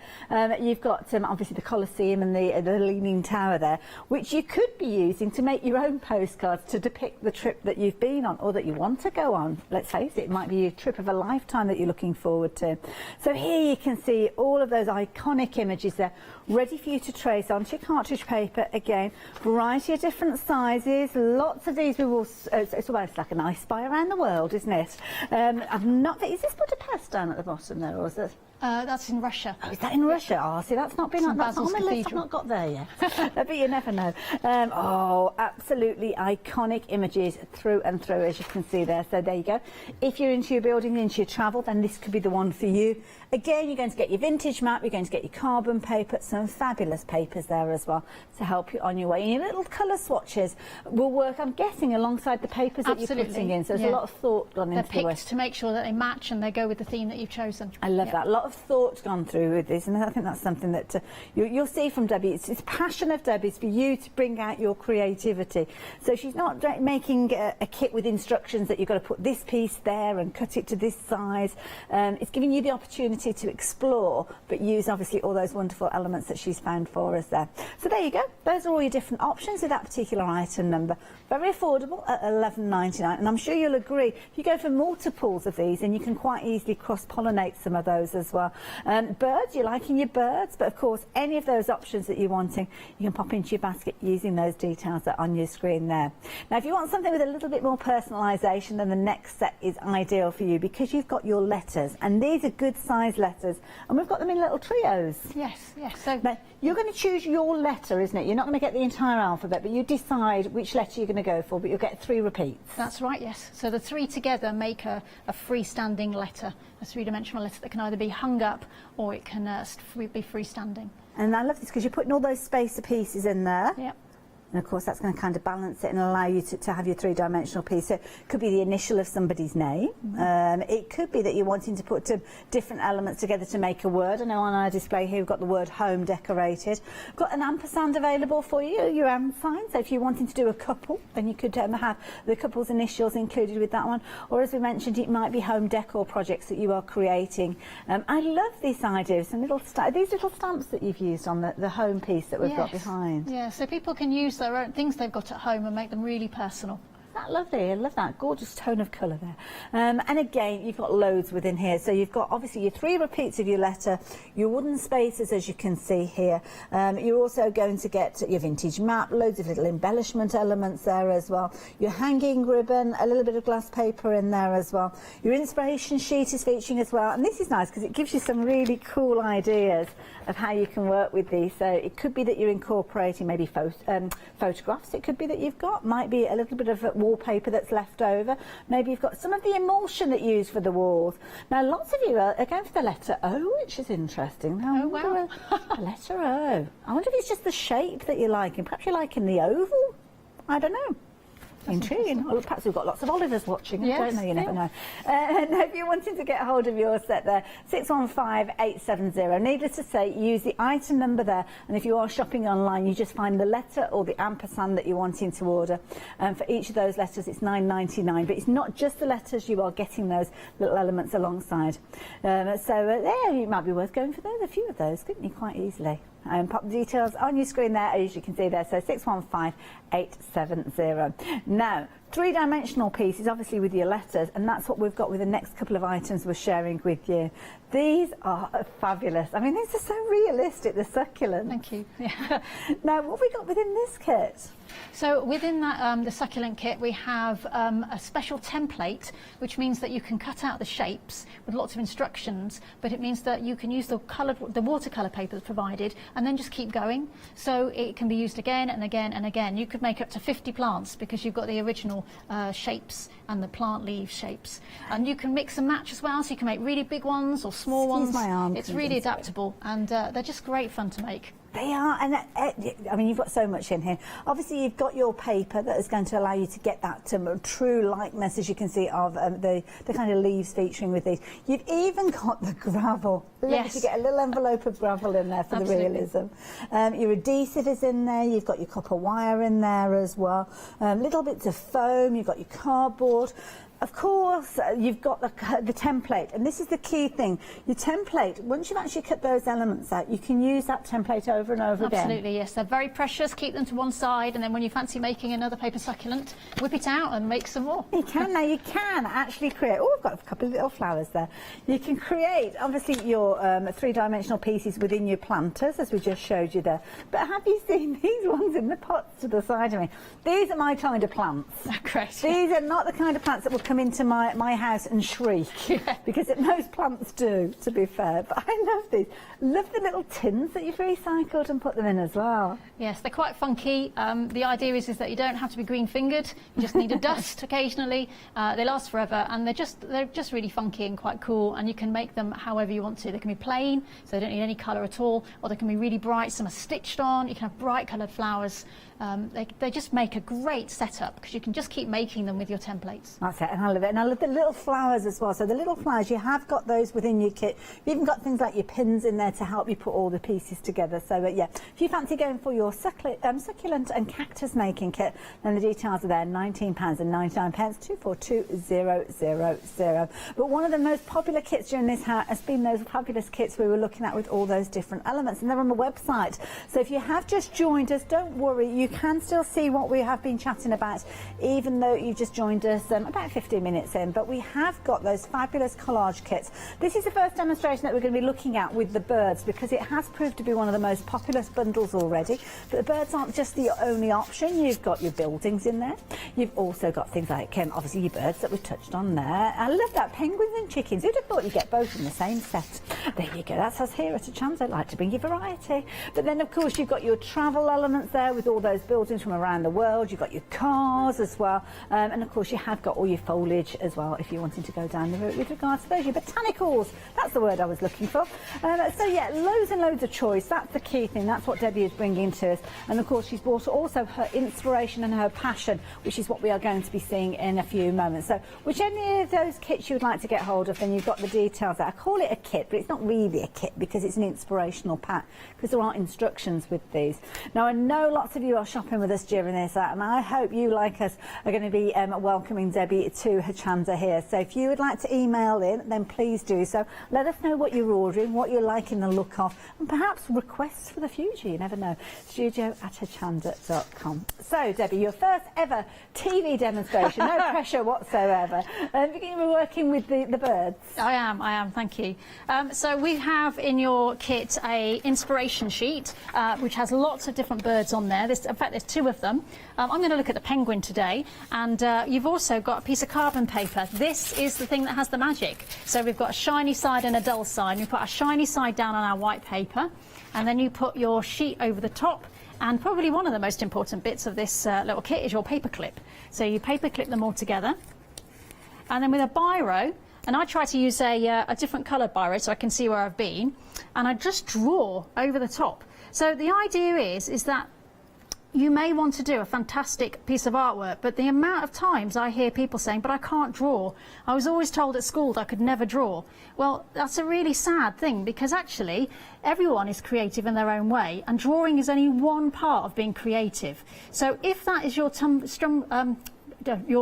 you've got obviously the Colosseum and the Leaning Tower there, which you could be using to make your own postcards to depict the trip that you've been on or that you want to go on. Let's face it, it might be your trip of a lifetime that you're looking forward to. So here you can see all of those iconic images there, ready for you to trace onto your cartridge paper. Again, variety of different sizes, lots of these. We will. It's almost like an I Spy around the world, isn't it? I've not. Is this Budapest down at the bottom there, or is it? That's in Russia. Oh, is that in Russia? Oh, see, that's not been on, that's on my list. I've Cathedral. not got there yet. But you never know. Oh, absolutely iconic images through and through, as you can see there. So there you go. If you're into your building, into your travel, then this could be the one for you. Again, you're going to get your vintage map, you're going to get your carbon paper, some fabulous papers there as well to help you on your way. And your little colour swatches will work, I'm guessing, alongside the papers that you're putting in. So there's a lot of thought gone into it. They're picked to make sure that they match and they go with the theme that you've chosen. I love that. A lot of thought gone through with this, and I think that's something that you'll see from Debbie. It's passion of Debbie's for you to bring out your creativity. So she's not making a kit with instructions that you've got to put this piece there and cut it to this size. It's giving you the opportunity to explore, but use obviously all those wonderful elements that she's found for us there. So there you go. Those are all your different options with that particular item number. Very affordable at $11.99, and I'm sure you'll agree, if you go for multiples of these, and you can quite easily cross-pollinate some of those as well. Birds, you're liking your birds, but of course any of those options that you're wanting, you can pop into your basket using those details that are on your screen there. Now if you want something with a little bit more personalisation, then the next set is ideal for you, because you've got your letters, and these are good size letters, and we've got them in little trios. Yes, yes. So now, you're going to choose your letter, isn't it? You're not going to get the entire alphabet, but you decide which letter you're going to go for, but you'll get 3 repeats. That's right, yes. So the 3 together make a freestanding letter, a 3-dimensional letter that can either be hung up or it can be freestanding. And I love this because you're putting all those spacer pieces in there. Yep. And of course that's going to kind of balance it and allow you to have your 3-dimensional piece. So it could be the initial of somebody's name. It could be that you're wanting to put different elements together to make a word. I know on our display here we've got the word home decorated. We've got an ampersand available for you, your amp sign. So if you're wanting to do a couple, then you could have the couple's initials included with that one. Or as we mentioned, it might be home decor projects that you are creating. I love this idea of some these little stamps that you've used on the home piece that we've got behind. Yeah, so people can use their own things they've got at home and make them really personal. That lovely, I love that gorgeous tone of colour there. And again, you've got loads within here. So you've got obviously your 3 repeats of your letter, your wooden spacers as you can see here. You're also going to get your vintage map, loads of little embellishment elements there as well. Your hanging ribbon, a little bit of glass paper in there as well. Your inspiration sheet is featuring as well. And this is nice because it gives you some really cool ideas of how you can work with these. So it could be that you're incorporating maybe photographs. It could be that you've got, might be a little bit of wallpaper that's left over. Maybe you've got some of the emulsion that you use for the walls. Now lots of you are going for the letter O, which is interesting. Now, oh wow. Letter O. I wonder if it's just the shape that you're liking. Perhaps you're liking the oval? I don't know. Intriguing. Well, perhaps we've got lots of Olivers watching. Yes, I don't know, you never know. Now, if you're wanting to get hold of your set there, 615870. Needless to say, use the item number there, and if you are shopping online, you just find the letter or the ampersand that you're wanting to order. For each of those letters, it's $9.99. But it's not just the letters, you are getting those little elements alongside. There, it might be worth going for those, a few of those, couldn't you, quite easily? Pop the details on your screen there, as you can see there, so 615870. Now, 3-dimensional pieces, obviously with your letters, and that's what we've got with the next couple of items we're sharing with you. These are fabulous. I mean, these are so realistic, they're succulent. Thank you. Yeah. Now, what have we got within this kit? So within that, the succulent kit, we have a special template, which means that you can cut out the shapes with lots of instructions, but it means that you can use the watercolour papers provided and then just keep going. So it can be used again and again and again. You could make up to 50 plants because you've got the original shapes and the plant leaf shapes. And you can mix and match as well, so you can make really big ones or small ones. My arm. It's really adaptable, and they're just great fun to make. They are, and I mean, you've got so much in here. Obviously, you've got your paper that is going to allow you to get that true likeness, as you can see, of the kind of leaves featuring with these. You've even got the gravel. Yes. You get a little envelope of gravel in there for Absolutely. the realism. Your adhesive is in there. You've got your copper wire in there as well. Little bits of foam. You've got your cardboard. Of course, you've got the template, and this is the key thing. Your template, once you've actually cut those elements out, you can use that template over and over again. Absolutely, yes. They're very precious. Keep them to one side, and then when you fancy making another paper succulent, whip it out and make some more. You can. Now, you can actually create... Oh, we've got a couple of little flowers there. You can create, obviously, your 3-dimensional pieces within your planters, as we just showed you there. But have you seen these ones in the pots to the side of me? These are my kind of plants. Great. These are not the kind of plants that will come into my house and shriek, because most plants do, to be fair. But I love these. Love the little tins that you've recycled and put them in as well. Yes, they're quite funky. The idea is that you don't have to be green fingered. You just need a dust occasionally. They last forever, and they're just really funky and quite cool. And you can make them however you want to. They can be plain, so they don't need any colour at all, or they can be really bright. Some are stitched on. You can have bright coloured flowers. They just make a great setup because you can just keep making them with your templates. That's it. and I love it. And I love the little flowers as well. So the little flowers, you have got those within your kit. You've even got things like your pins in there to help you put all the pieces together. So yeah, if you fancy going for your succulent and cactus making kit, then the details are there, £19.99, 242000. But one of the most popular kits during this has been those fabulous kits we were looking at with all those different elements, and they're on the website. So if you have just joined us, don't worry, you can still see what we have been chatting about, even though you've just joined us about 15 minutes in. But we have got those fabulous collage kits. This is the first demonstration that we're going to be looking at with the birds, because it has proved to be one of the most popular bundles already. But the birds aren't just the only option. You've got your buildings in there. You've also got things like, obviously, your birds that we've touched on there. I love that, penguins and chickens. Who'd have thought you'd get both in the same set? There you go. That's us here at Hochanda, like to bring you variety. But then, of course, you've got your travel elements there with all those buildings from around the world. You've got your cars as well. And, of course, you have got all your foliage as well if you're wanting to go down the route with regards to those. Your botanicals. That's the word I was looking for. So, yeah, loads and loads of choice. That's the key thing. That's what Debbie is bringing to us. And, of course, she's brought also her inspiration and her passion, which is what we are going to be seeing in a few moments. So, which any of those kits you would like to get hold of, then you've got the details there. I call it a kit, but it's not really a kit because it's an inspirational pack, because there aren't instructions with these. Now, I know lots of you are shopping with us during this, and I hope you, like us, are going to be welcoming Debbie to Hochanda here. So if you would like to email in, then please do so. Let us know what you're ordering, what you're liking the look of, and perhaps requests for the future. You never know. studio@hochanda.com. So, Debbie, your first ever TV demonstration, no pressure whatsoever. You're working with the birds. I am, thank you. So we have in your kit a inspiration sheet, which has lots of different birds on there. In fact, there's two of them. I'm going to look at the penguin today, and you've also got a piece of carbon paper. This is the thing that has the magic. So we've got a shiny side and a dull side. We put a shiny side down on our white paper, and then you put your sheet over the top. And probably one of the most important bits of this little kit is your paper clip. So you paper clip them all together, and then with a biro, and I try to use a different coloured biro so I can see where I've been, and I just draw over the top. So the idea is that you may want to do a fantastic piece of artwork, but the amount of times I hear people saying, but I can't draw. I was always told at school that I could never draw. Well, that's a really sad thing, because actually everyone is creative in their own way, and drawing is only one part of being creative. So if that is your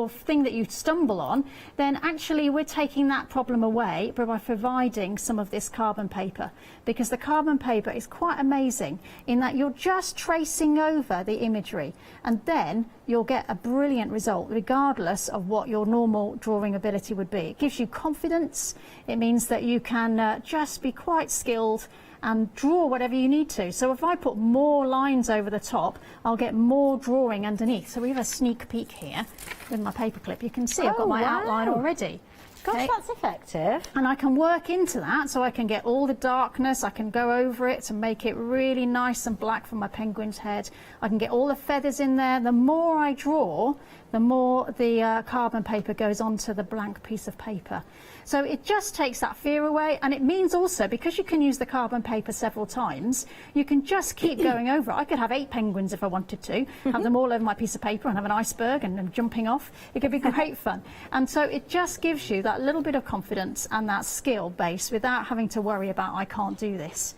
thing that you stumble on, then actually we're taking that problem away by providing some of this carbon paper, because the carbon paper is quite amazing in that you're just tracing over the imagery, and then you'll get a brilliant result regardless of what your normal drawing ability would be. It gives you confidence. It means that you can just be quite skilled and draw whatever you need to. So if I put more lines over the top, I'll get more drawing underneath. So we have a sneak peek here with my paperclip. You can see I've got my outline already. Gosh, that's effective. And I can work into that, so I can get all the darkness. I can go over it to make it really nice and black for my penguin's head. I can get all the feathers in there. The more I draw, the more the carbon paper goes onto the blank piece of paper. So it just takes that fear away, and it means also, because you can use the carbon paper several times, you can just keep going over it. I could have 8 penguins if I wanted to, have them all over my piece of paper and have an iceberg and them jumping off. It could be great fun. And so it just gives you that little bit of confidence and that skill base without having to worry about, I can't do this.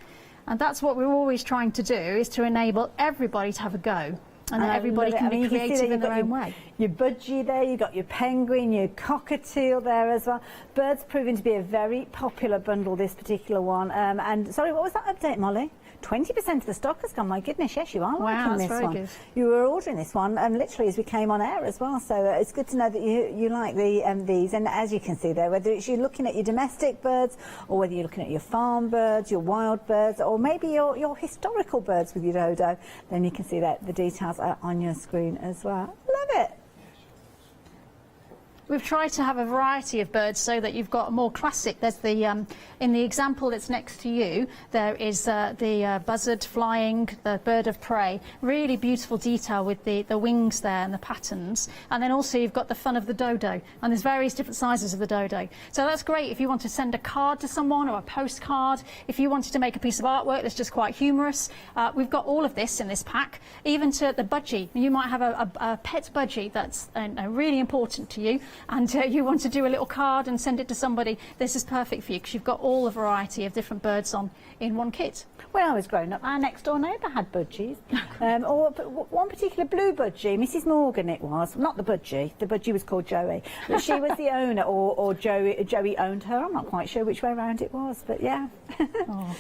And that's what we're always trying to do, is to enable everybody to have a go. And then everybody can be creative in their own way. Your budgie there, you've got your penguin, your cockatiel there as well. Birds proving to be a very popular bundle, this particular one. And sorry, what was that update, Molly? 20% of the stock has gone. My goodness, yes, you are liking this one. Good. You were ordering this one, literally as we came on air as well. So it's good to know that you like these. And as you can see there, whether it's you're looking at your domestic birds, or whether you're looking at your farm birds, your wild birds, or maybe your historical birds with your dodo, then you can see that the details are on your screen as well. Love it. We've tried to have a variety of birds so that you've got more classic. There's the, in the example that's next to you, there is the buzzard flying, the bird of prey. Really beautiful detail with the wings there and the patterns. And then also you've got the fun of the dodo. And there's various different sizes of the dodo. So that's great if you want to send a card to someone or a postcard. If you wanted to make a piece of artwork that's just quite humorous. We've got all of this in this pack. Even to the budgie. You might have a pet budgie that's really important to you. and you want to do a little card and send it to somebody, this is perfect for you because you've got all the variety of different birds on in one kit. When I was growing up, our next door neighbour had budgies, or one particular blue budgie, Mrs Morgan it was, not the budgie was called Joey, but she was the owner, or Joey owned her. I'm not quite sure which way around it was, but yeah. Oh.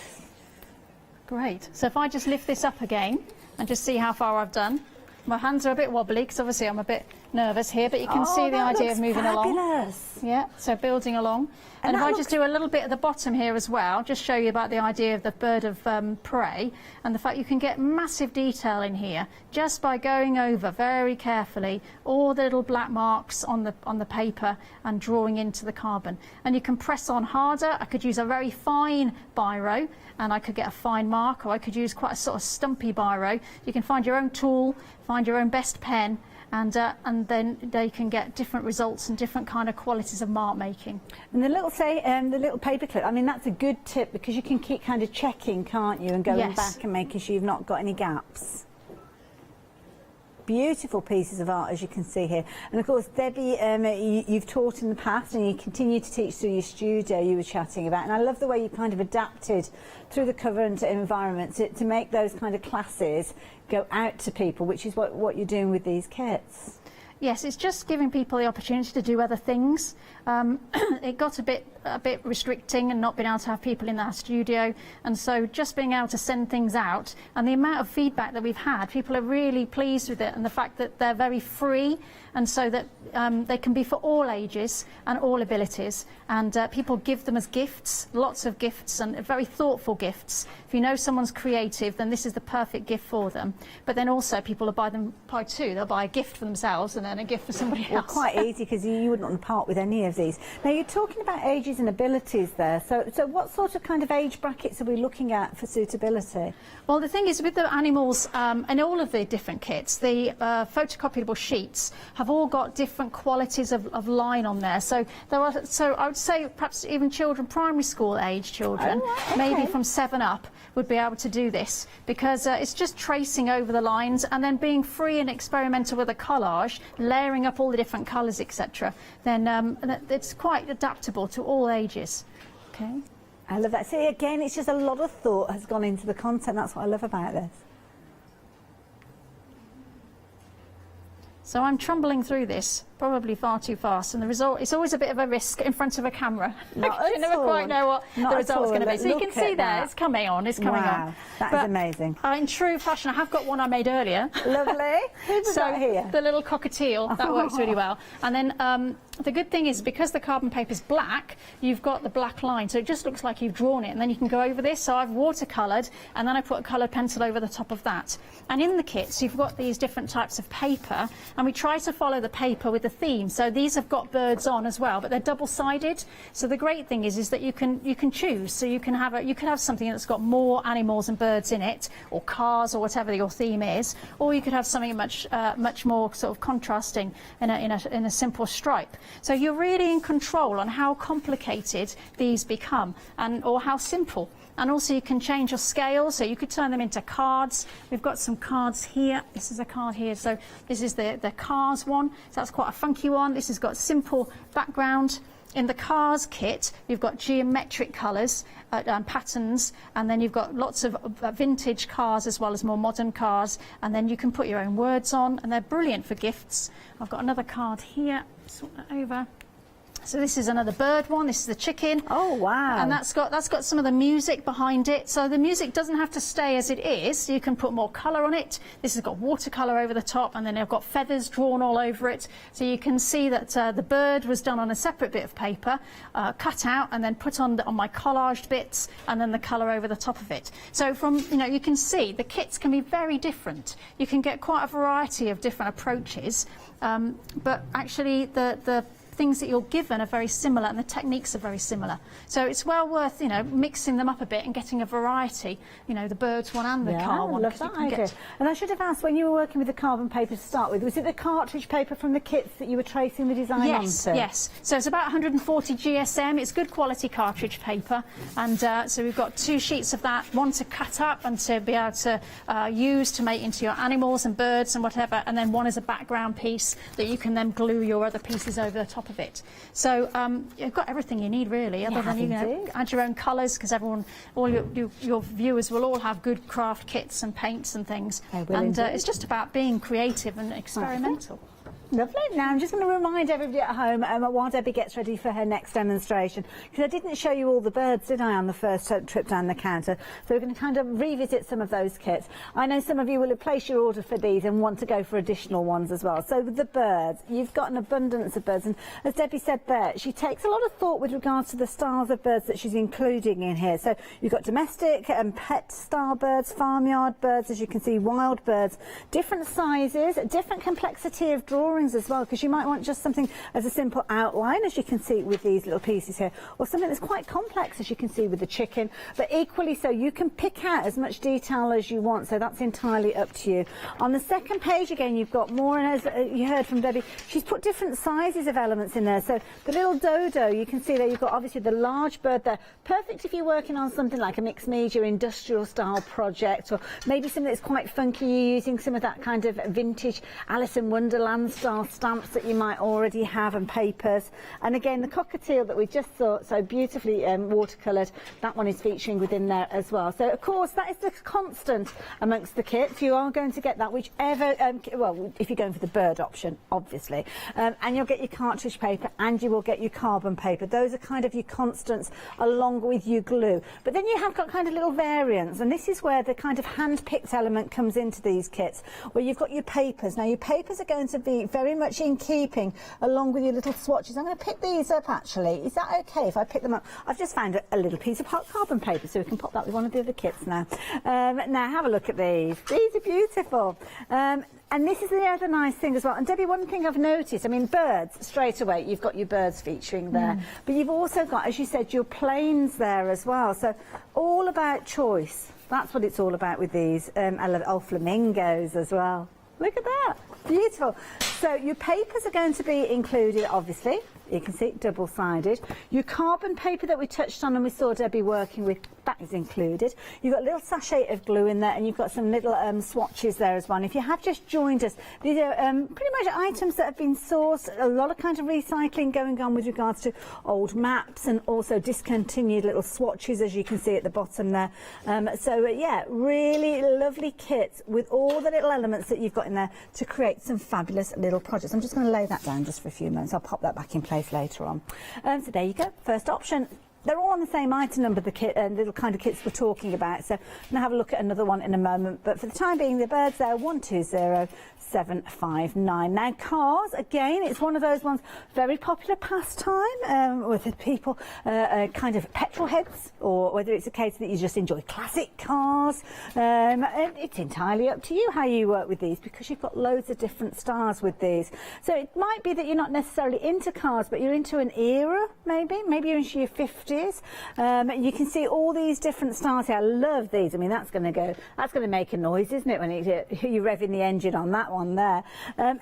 Great. So if I just lift this up again and just see how far I've done. My hands are a bit wobbly because obviously I'm a bit nervous here, but you can see the idea of moving along. Yeah, so building along. And if I just do a little bit at the bottom here as well, just show you about the idea of the bird of prey and the fact you can get massive detail in here just by going over very carefully all the little black marks on the paper and drawing into the carbon. And you can press on harder. I could use a very fine biro and I could get a fine mark, or I could use quite a sort of stumpy biro. You can find your own tool, find your own best pen, and then they can get different results and different kind of qualities of mark making. And the little paper clip, I mean, that's a good tip because you can keep kind of checking, can't you, and going back and making sure you've not got any gaps. Beautiful pieces of art, as you can see here. And of course, Debbie, you've taught in the past and you continue to teach through your studio you were chatting about. And I love the way you kind of adapted through the current environment to make those kind of classes go out to people, which is what you're doing with these kits. Yes, it's just giving people the opportunity to do other things. It got a bit restricting and not being able to have people in our studio, and so just being able to send things out and the amount of feedback that we've had, people are really pleased with it, and the fact that they're very free, and so that they can be for all ages and all abilities, and people give them as gifts, lots of gifts, and very thoughtful gifts. If you know someone's creative, then this is the perfect gift for them. But then also people will buy two. They'll buy a gift for themselves and then a gift for somebody else. Well, quite easy because you wouldn't want to part with any of these. Now, you're talking about ages and abilities there. So what sort of kind of age brackets are we looking at for suitability? Well, the thing is, with the animals and all of the different kits, the photocopyable sheets have all got different qualities of line on there. So I would say perhaps even children, primary school age children, maybe from 7 up, would be able to do this because it's just tracing over the lines and then being free and experimental with a collage, layering up all the different colours, etc. Then it's quite adaptable to all ages. Okay. I love that. See, again, it's just a lot of thought has gone into the content. That's what I love about this. So I'm trumbling through this, probably far too fast, and the result, it's always a bit of a risk in front of a camera. You never quite know what the result's going to be. So you can see there, it's coming on, it's coming on. That is amazing. In true fashion, I have got one I made earlier. Lovely. Who's got here? The little cockatiel, that works really well. And then the good thing is, because the carbon paper's black, you've got the black line, so it just looks like you've drawn it, and then you can go over this. So I've watercoloured, and then I put a coloured pencil over the top of that. And in the kits, you've got these different types of paper, and we try to follow the paper with the theme. So these have got birds on as well, but they're double-sided. So the great thing is that you can choose. So you can have something that's got more animals and birds in it, or cars, or whatever your theme is, or you could have something much more sort of contrasting in a simple stripe. So you're really in control on how complicated these become, or how simple. And also you can change your scale, so you could turn them into cards. We've got some cards here. This is a card here, so this is the cars one. So that's quite a funky one. This has got simple background. In the cars kit, you've got geometric colours and patterns, and then you've got lots of vintage cars as well as more modern cars, and then you can put your own words on, and they're brilliant for gifts. I've got another card here. Sort that over. So this is another bird one. This is the chicken. Oh wow! And that's got some of the music behind it. So the music doesn't have to stay as it is. You can put more colour on it. This has got watercolour over the top, and then I've got feathers drawn all over it. So you can see that the bird was done on a separate bit of paper, cut out, and then put on my collaged bits, and then the colour over the top of it. So you can see the kits can be very different. You can get quite a variety of different approaches, but actually the things that you're given are very similar, and the techniques are very similar. So it's well worth, mixing them up a bit and getting a variety, the birds one and the car one. I love that idea. And I should have asked, when you were working with the carbon paper to start with, was it the cartridge paper from the kits that you were tracing the design onto? Yes. So it's about 140 GSM. It's good quality cartridge paper, and so we've got 2 sheets of that, one to cut up and to be able to use to make into your animals and birds and whatever, and then one is a background piece that you can then glue your other pieces over the top top of it. So you've got everything you need really, other than you know, add your own colours, because all your viewers will all have good craft kits and paints and things. And it's just about being creative and experimental. Lovely. Now I'm just going to remind everybody at home while Debbie gets ready for her next demonstration, because I didn't show you all the birds, did I, on the first trip down the counter? So we're going to kind of revisit some of those kits. I know some of you will have placed your order for these and want to go for additional ones as well. So with the birds, you've got an abundance of birds, and as Debbie said there, she takes a lot of thought with regards to the styles of birds that she's including in here. So you've got domestic and pet style birds, farmyard birds, as you can see, wild birds, different sizes, different complexity of drawings as well, because you might want just something as a simple outline, as you can see with these little pieces here, or something that's quite complex, as you can see with the chicken, but equally so you can pick out as much detail as you want, so that's entirely up to you. On the second page again, you've got more, and as you heard from Debbie, she's put different sizes of elements in there. So the little dodo, you can see there, you've got obviously the large bird there, perfect if you're working on something like a mixed media industrial style project, or maybe something that's quite funky, you're using some of that kind of vintage Alice in Wonderland style stamps that you might already have, and papers. And again, the cockatiel that we just saw so beautifully watercoloured, that one is featuring within there as well. So of course that is the constant amongst the kits. You are going to get that whichever, well, if you're going for the bird option, obviously, and you'll get your cartridge paper and you will get your carbon paper. Those are kind of your constants along with your glue. But then you have got kind of little variants, and this is where the kind of hand-picked element comes into these kits, where you've got your papers. Now your papers are going to be very much in keeping along with your little swatches. I'm going to pick these up actually. Is that okay if I pick them up? I've just found a little piece of hot carbon paper, so we can pop that with one of the other kits now. Now have a look at these. These are beautiful. And this is the other nice thing as well. And Debbie, one thing I've noticed, I mean, birds, straight away, you've got your birds featuring there. But you've also got, as you said, your planes there as well. So all about choice. That's what it's all about with these. I love flamingos as well. Look at that. Beautiful. So your papers are going to be included, obviously. You can see double-sided. Your carbon paper that we touched on and we saw Debbie working with, that is included. You've got a little sachet of glue in there, and you've got some little swatches there as well. And if you have just joined us, these are pretty much items that have been sourced, a lot of kind of recycling going on with regards to old maps and also discontinued little swatches, as you can see at the bottom there. Yeah, really lovely kits with all the little elements that you've got in there to create some fabulous little projects. I'm just going to lay that down just for a few moments. I'll pop that back in place later on. So there you go, first option. They're all on the same item number, the kit, little kind of kits we're talking about. So I'm going to have a look at another one in a moment. But for the time being, the birds there, 120759. Now cars, again, it's one of those ones, very popular pastime with the people, kind of petrol heads, or whether it's a case that you just enjoy classic cars. It's entirely up to you how you work with these, because you've got loads of different styles with these. So it might be that you're not necessarily into cars, but you're into an era, maybe you're into your 50s. You can see all these different styles here. I love these. I mean, that's going to make a noise, isn't it, when you're revving the engine on that one there.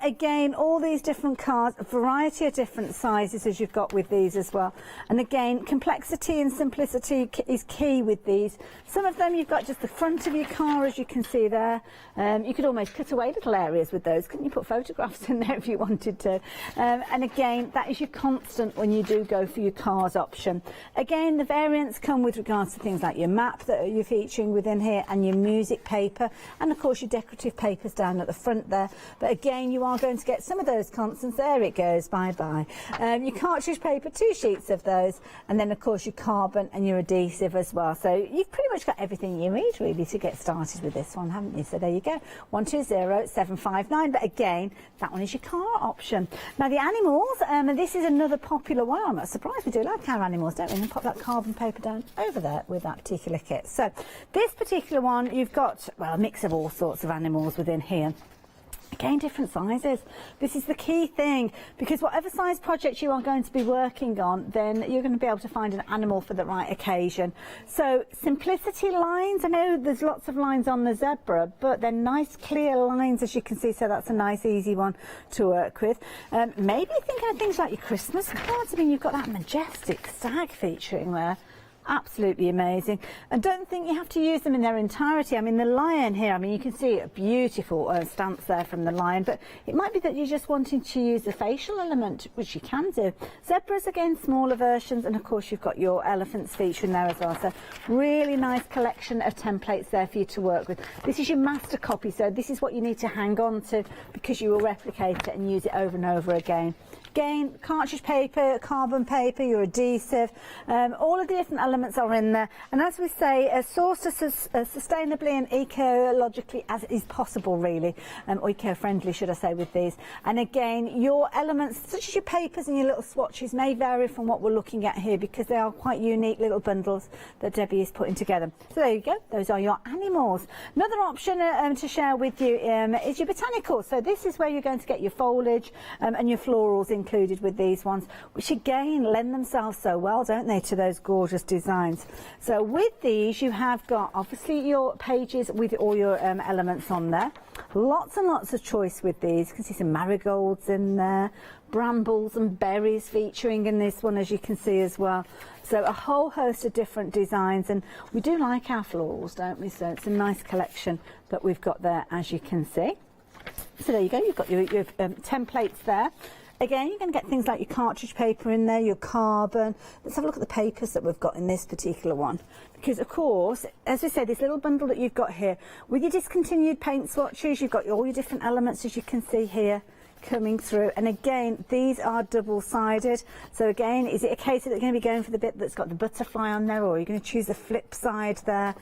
Again, all these different cars, a variety of different sizes as you've got with these as well. And again, complexity and simplicity is key with these. Some of them you've got just the front of your car, as you can see there. You could almost cut away little areas with those. Couldn't you put photographs in there if you wanted to? And again, that is your constant when you do go for your cars option. Again, the variants come with regards to things like your map that you're featuring within here, and your music paper, and of course your decorative papers down at the front there. But again, you are going to get some of those constants. There it goes, bye-bye. Your cartridge paper, 2 sheets of those, and then of course your carbon and your adhesive as well. So you've pretty much got everything you need really to get started with this one, haven't you? So there you go, 120759. But again, that one is your car option. Now the animals, and this is another popular one. I'm not surprised, we do like our animals, don't we? And pop that carbon paper down over there with that particular kit. So this particular one, you've got, well, a mix of all sorts of animals within here. Again, different sizes. This is the key thing, because whatever size project you are going to be working on, then you're going to be able to find an animal for the right occasion. So simplicity lines, I know there's lots of lines on the zebra, but they're nice clear lines, as you can see, so that's a nice easy one to work with. Maybe think of things like your Christmas cards. I mean, you've got that majestic stag featuring there. Absolutely amazing. And don't think you have to use them in their entirety. I mean, the lion here, I mean, you can see a beautiful stamps there from the lion, but it might be that you're just wanting to use the facial element, which you can do. Zebras, again, smaller versions, and of course you've got your elephants featuring there as well. So really nice collection of templates there for you to work with. This is your master copy, so this is what you need to hang on to because you will replicate it and use it over and over again. Again, cartridge paper, carbon paper, your adhesive, all of the different elements are in there. And as we say, sourced as sustainably and ecologically as is possible, really, or eco-friendly, should I say, with these. And again, your elements, such as your papers and your little swatches, may vary from what we're looking at here because they are quite unique little bundles that Debbie is putting together. So there you go, those are your animals. Another option to share with you is your botanicals. So this is where you're going to get your foliage and your florals included with these ones, which again lend themselves so well, don't they, to those gorgeous designs. So with these you have got obviously your pages with all your elements on there. Lots and lots of choice with these. You can see some marigolds in there, brambles and berries featuring in this one, as you can see as well. So a whole host of different designs, and we do like our florals, don't we? So it's a nice collection that we've got there, as you can see. So there you go, you've got your templates there. Again, you're going to get things like your cartridge paper in there, your carbon. Let's have a look at the papers that we've got in this particular one. Because, of course, as we said, this little bundle that you've got here, with your discontinued paint swatches, you've got all your different elements, as you can see here, coming through. And again, these are double-sided. So again, is it a case that you're going to be going for the bit that's got the butterfly on there, or are you going to choose the flip side there?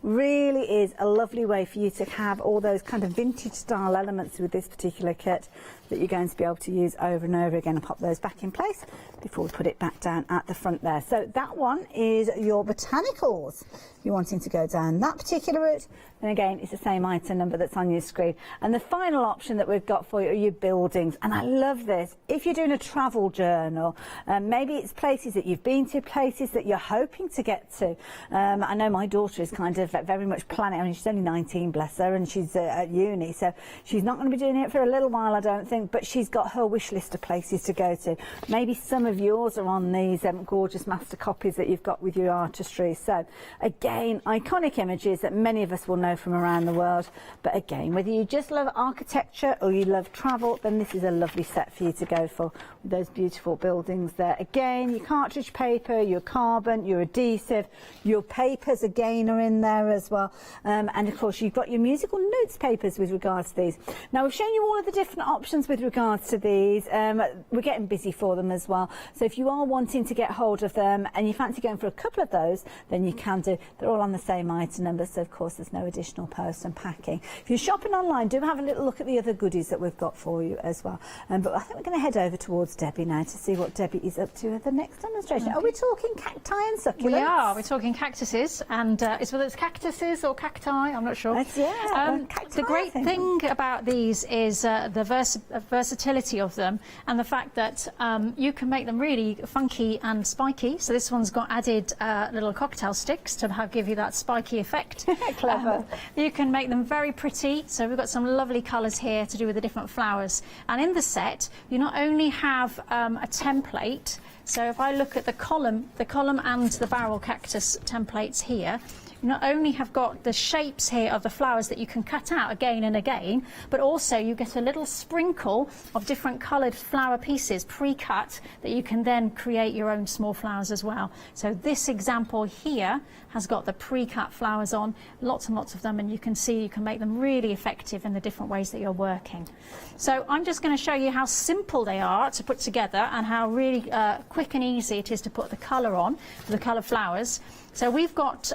Really is a lovely way for you to have all those kind of vintage style elements with this particular kit that you're going to be able to use over and over again, and pop those back in place before we put it back down at the front there. So that one is your botanicals. If you're wanting to go down that particular route, then again, it's the same item number that's on your screen. And the final option that we've got for you are your buildings. And I love this. If you're doing a travel journal, maybe it's places that you've been to, places that you're hoping to get to. I know my daughter is kind of very much planning. I mean, she's only 19, bless her, and she's at uni, so she's not going to be doing it for a little while, I don't think, but she's got her wish list of places to go to. Maybe some of yours are on these gorgeous master copies that you've got with your artistry. So again, iconic images that many of us will know from around the world. But again, whether you just love architecture or you love travel, then this is a lovely set for you to go for, with those beautiful buildings there. Again, your cartridge paper, your carbon, your adhesive, your papers again are in there as well. And of course, you've got your musical notes papers with regards to these. Now, we've shown you all of the different options with regards to these. We're getting busy for them as well. So if you are wanting to get hold of them and you fancy going for a couple of those, then you can do. They're all on the same item number, so of course there's no additional post and packing. If you're shopping online, do have a little look at the other goodies that we've got for you as well. But I think we're going to head over towards Debbie now to see what Debbie is up to at the next demonstration. Are we talking cacti and succulents? We are. We're talking cactuses, and it's whether it's cactuses or cacti, I'm not sure. The great thing about these is the versatility of them, and the fact that you can make them really funky and spiky. So this one's got added little cocktail sticks to give you that spiky effect. Clever. You can make them very pretty. So we've got some lovely colours here to do with the different flowers. And in the set, you not only have a template. So if I look at the column and the barrel cactus templates here, you not only have got the shapes here of the flowers that you can cut out again and again, but also you get a little sprinkle of different coloured flower pieces pre-cut that you can then create your own small flowers as well. So this example here has got the pre-cut flowers on, lots and lots of them, and you can see you can make them really effective in the different ways that you're working. So I'm just going to show you how simple they are to put together and how really quick and easy it is to put the colour on, the colour flowers. So we've got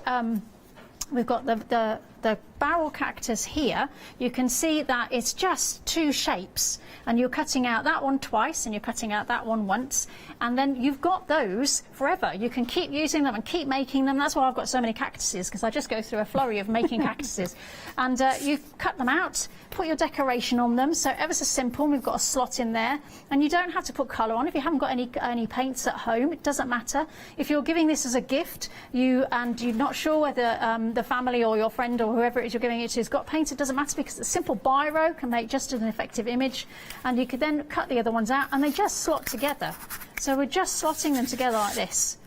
the barrel cactus here. You can see that it's just two shapes, and you're cutting out that one twice and you're cutting out that one once, and then you've got those forever. You can keep using them and keep making them. That's why I've got so many cactuses, because I just go through a flurry of making cactuses. And you cut them out, put your decoration on them, so ever so simple. We've got a slot in there, and you don't have to put colour on. If you haven't got any paints at home, it doesn't matter. If you're giving this as a gift you're not sure whether the family or your friend or whoever it is you're giving it to has got paint, it doesn't matter, because a simple biro can make just an effective image, and you could then cut the other ones out and they just slot together. So we're just slotting them together like this.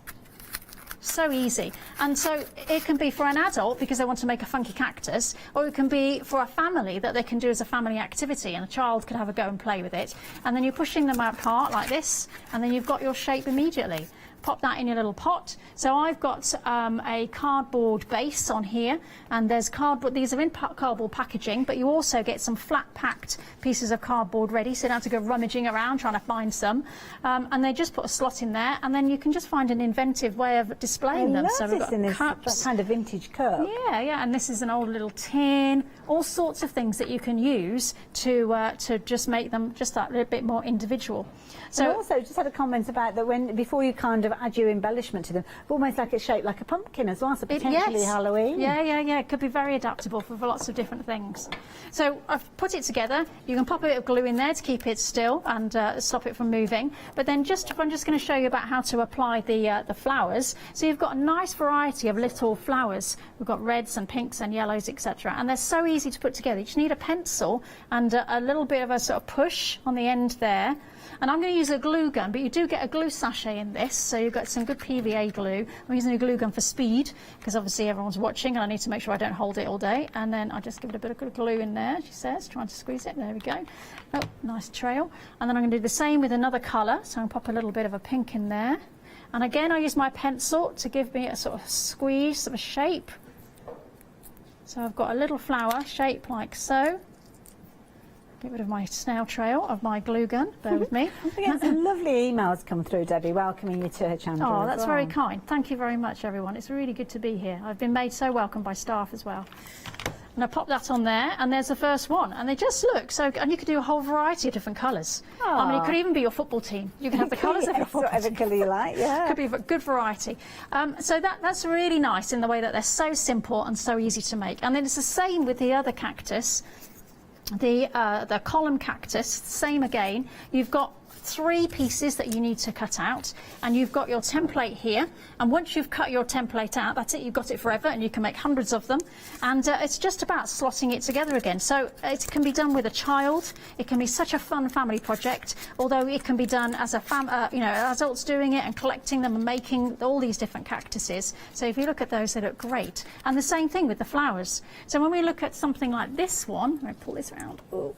So easy. And so it can be for an adult because they want to make a funky cactus, or it can be for a family that they can do as a family activity, and a child could have a go and play with it. And then you're pushing them apart like this, and then you've got your shape immediately. Pop that in your little pot. So I've got a cardboard base on here, and there's cardboard. These are in cardboard packaging, but you also get some flat packed pieces of cardboard ready, so you don't have to go rummaging around trying to find some. And they just put a slot in there, and then you can just find an inventive way of displaying them. So we've got cups, that kind of vintage cup. Yeah, and this is an old little tin. All sorts of things that you can use to just make them just that little bit more individual. So and also, just had a comment about that before you kind of add your embellishment to them, almost like it's shaped like a pumpkin as well, so potentially Halloween. Yeah. It could be very adaptable for lots of different things. So I've put it together. You can pop a bit of glue in there to keep it still and stop it from moving. But then I'm just going to show you about how to apply the flowers. So you've got a nice variety of little flowers. We've got reds and pinks and yellows, etc. And they're so easy to put together. You just need a pencil and a little bit of a sort of push on the end there. And I'm going to use a glue gun, but you do get a glue sachet in this, so you've got some good PVA glue. I'm using a glue gun for speed, because obviously everyone's watching and I need to make sure I don't hold it all day. And then I just give it a bit of good glue in there, she says, trying to squeeze it. There we go. Oh, nice trail. And then I'm going to do the same with another colour, so I'm going to pop a little bit of a pink in there. And again, I use my pencil to give me a sort of squeeze of a shape. So I've got a little flower shape like so. Get rid of my snail trail of my glue gun. Bear with me. We get some lovely emails come through, Debbie, welcoming you to Hochanda. Oh, that's very kind. Thank you very much, everyone. It's really good to be here. I've been made so welcome by staff as well. And I pop that on there, and there's the first one. And they just look so, and you could do a whole variety of different colours. I mean, it could even be your football team. You can have the colours of your football team. Whatever colour you like, yeah. Could be a good variety. So that's really nice in the way that they're so simple and so easy to make. And then it's the same with the other cactus. The column cactus, same again. You've got 3 pieces that you need to cut out, and you've got your template here, and once you've cut your template out, that's it, you've got it forever, and you can make hundreds of them. And it's just about slotting it together again. So it can be done with a child. It can be such a fun family project, although it can be done as a adults doing it and collecting them and making all these different cactuses. So if you look at those, they look great. And the same thing with the flowers. So when we look at something like this one, I'm going to pull this around. Ooh.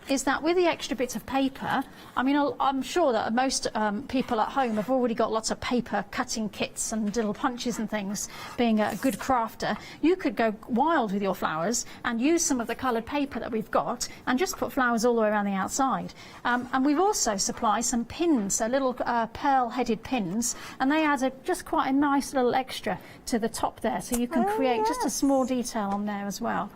Is that with the extra bits of paper, I mean, I'm sure that most people at home have already got lots of paper cutting kits and little punches and things. Being a good crafter, you could go wild with your flowers and use some of the coloured paper that we've got and just put flowers all the way around the outside. And we've also supplied some pins, so little pearl-headed pins, and they add just quite a nice little extra to the top there, so you can create just a small detail on there as well.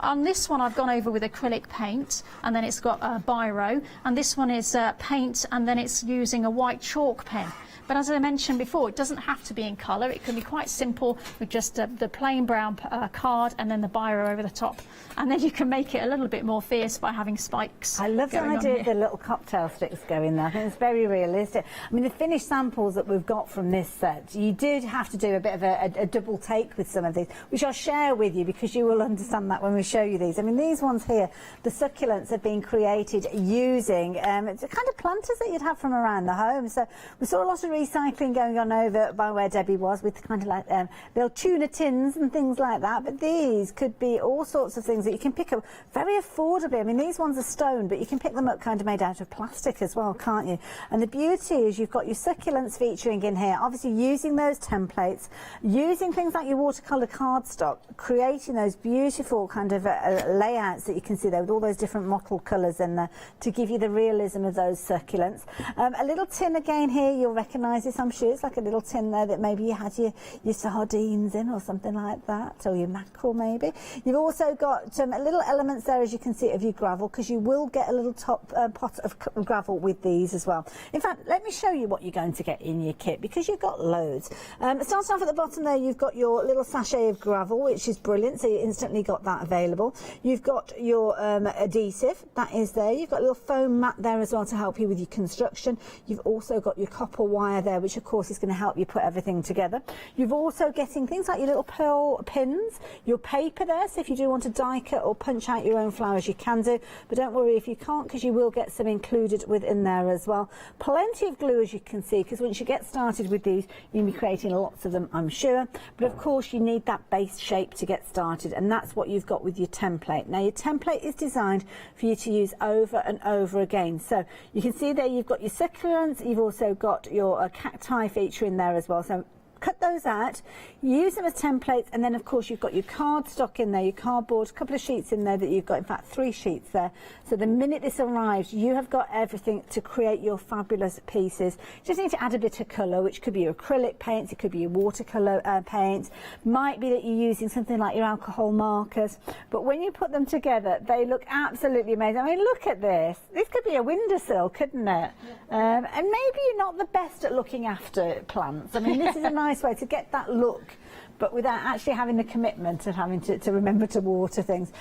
On this one, I've gone over with acrylic paint, and then it's got biro, and this one is paint, and then it's using a white chalk pen. But as I mentioned before, it doesn't have to be in colour. It can be quite simple with just the plain brown card and then the biro over the top. And then you can make it a little bit more fierce by having spikes. I love the idea of the little cocktail sticks going there. I think it's very realistic. I mean, the finished samples that we've got from this set, you did have to do a bit of a double take with some of these, which I'll share with you because you will understand that when we show you these. I mean, these ones here, the succulents have been created using the kind of planters that you'd have from around the home. So we saw a lot of recycling going on over by where Debbie was with kind of like little tuna tins and things like that. But these could be all sorts of things that you can pick up very affordably. I mean, these ones are stone, but you can pick them up kind of made out of plastic as well, can't you? And the beauty is you've got your succulents featuring in here, obviously using those templates, using things like your watercolour cardstock, creating those beautiful kind of layouts that you can see there with all those different mottled colours in there to give you the realism of those succulents. A little tin again here, you'll recognise this, I'm sure. It's like a little tin there that maybe you had your sardines in or something like that, or your mackerel maybe. You've also got little elements there, as you can see, of your gravel, because you will get a little top pot of gravel with these as well. In fact, let me show you what you're going to get in your kit, because you've got loads. Starting off at the bottom there, you've got your little sachet of gravel, which is brilliant, so you instantly got that available. You've got your adhesive, that is there. You've got a little foam mat there as well to help you with your construction. You've also got your copper wire wire there, which of course is going to help you put everything together. You've also getting things like your little pearl pins, your paper there, so if you do want to die cut or punch out your own flowers, you can do, but don't worry if you can't, because you will get some included within there as well. Plenty of glue, as you can see, because once you get started with these, you'll be creating lots of them, I'm sure, but of course you need that base shape to get started, and that's what you've got with your template. Now your template is designed for you to use over and over again, so you can see there you've got your succulents, you've also got your cacti feature in there as well, so cut those out, use them as templates, and then of course you've got your cardstock in there, your cardboard, a couple of sheets in there that you've got, in fact 3 sheets there. So the minute this arrives, you have got everything to create your fabulous pieces. You just need to add a bit of colour, which could be your acrylic paints, it could be your watercolour paints, might be that you're using something like your alcohol markers, but when you put them together, they look absolutely amazing. I mean, look at this. This could be a windowsill, couldn't it? And maybe you're not the best at looking after plants. I mean, this is a nice way to get that look, but without actually having the commitment of having to remember to water things.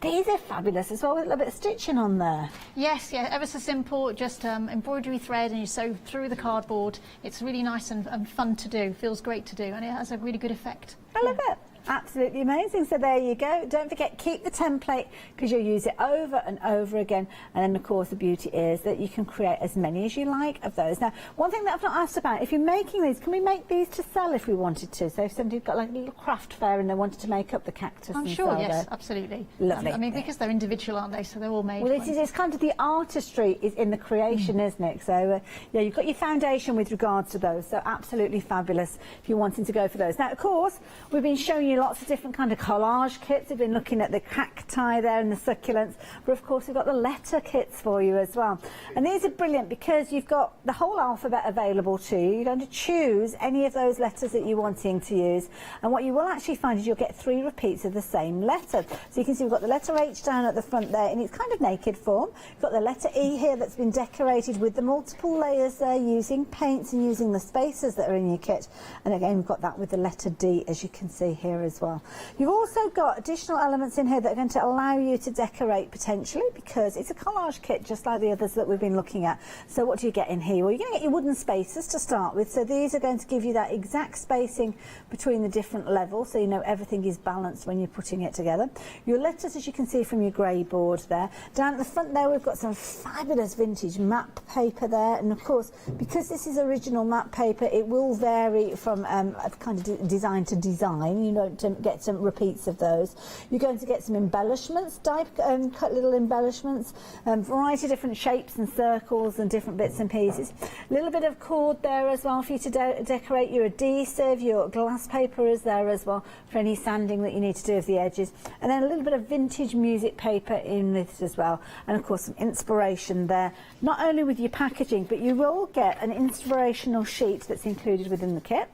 These are fabulous as well, with a little bit of stitching on there. Yes, yeah, ever so simple, just embroidery thread, and you sew through the cardboard. It's really nice and fun to do, feels great to do, and it has a really good effect. I love it. Absolutely amazing. So there you go. Don't forget, keep the template, because you'll use it over and over again. And then of course the beauty is that you can create as many as you like of those. Now, one thing that I've not asked about, if you're making these, can we make these to sell if we wanted to? So if somebody's got like a little craft fair and they wanted to make up the cactus I'm and sure, sell yes, those. absolutely. Lovely. I mean, because they're individual, aren't they? So they're all made. Well, it's kind of the artistry is in the creation, isn't it? So yeah, you've got your foundation with regards to those. So absolutely fabulous if you're wanting to go for those. Now, of course, we've been showing you lots of different kind of collage kits. We've been looking at the cacti there and the succulents, but of course we've got the letter kits for you as well. And these are brilliant because you've got the whole alphabet available to you. You're going to choose any of those letters that you're wanting to use, and what you will actually find is you'll get 3 repeats of the same letter. So you can see we've got the letter H down at the front there in its kind of naked form. You've got the letter E here that's been decorated with the multiple layers there, using paints and using the spacers that are in your kit. And again, we've got that with the letter D, as you can see here as well. You've also got additional elements in here that are going to allow you to decorate potentially, because it's a collage kit just like the others that we've been looking at. So what do you get in here? Well, you're going to get your wooden spacers to start with. So these are going to give you that exact spacing between the different levels, so you know everything is balanced when you're putting it together. Your letters, as you can see from your grey board there. Down at the front there, we've got some fabulous vintage map paper there, and of course, because this is original map paper, it will vary from kind of design to design. You don't get some repeats of those. You're going to get some embellishments, cut little embellishments, variety of different shapes and circles and different bits and pieces. A little bit of cord there as well for you to decorate. Your adhesive, your glass paper is there as well for any sanding that you need to do of the edges, and then a little bit of vintage music paper in this as well, and of course some inspiration there, not only with your packaging, but you will get an inspirational sheet that's included within the kit.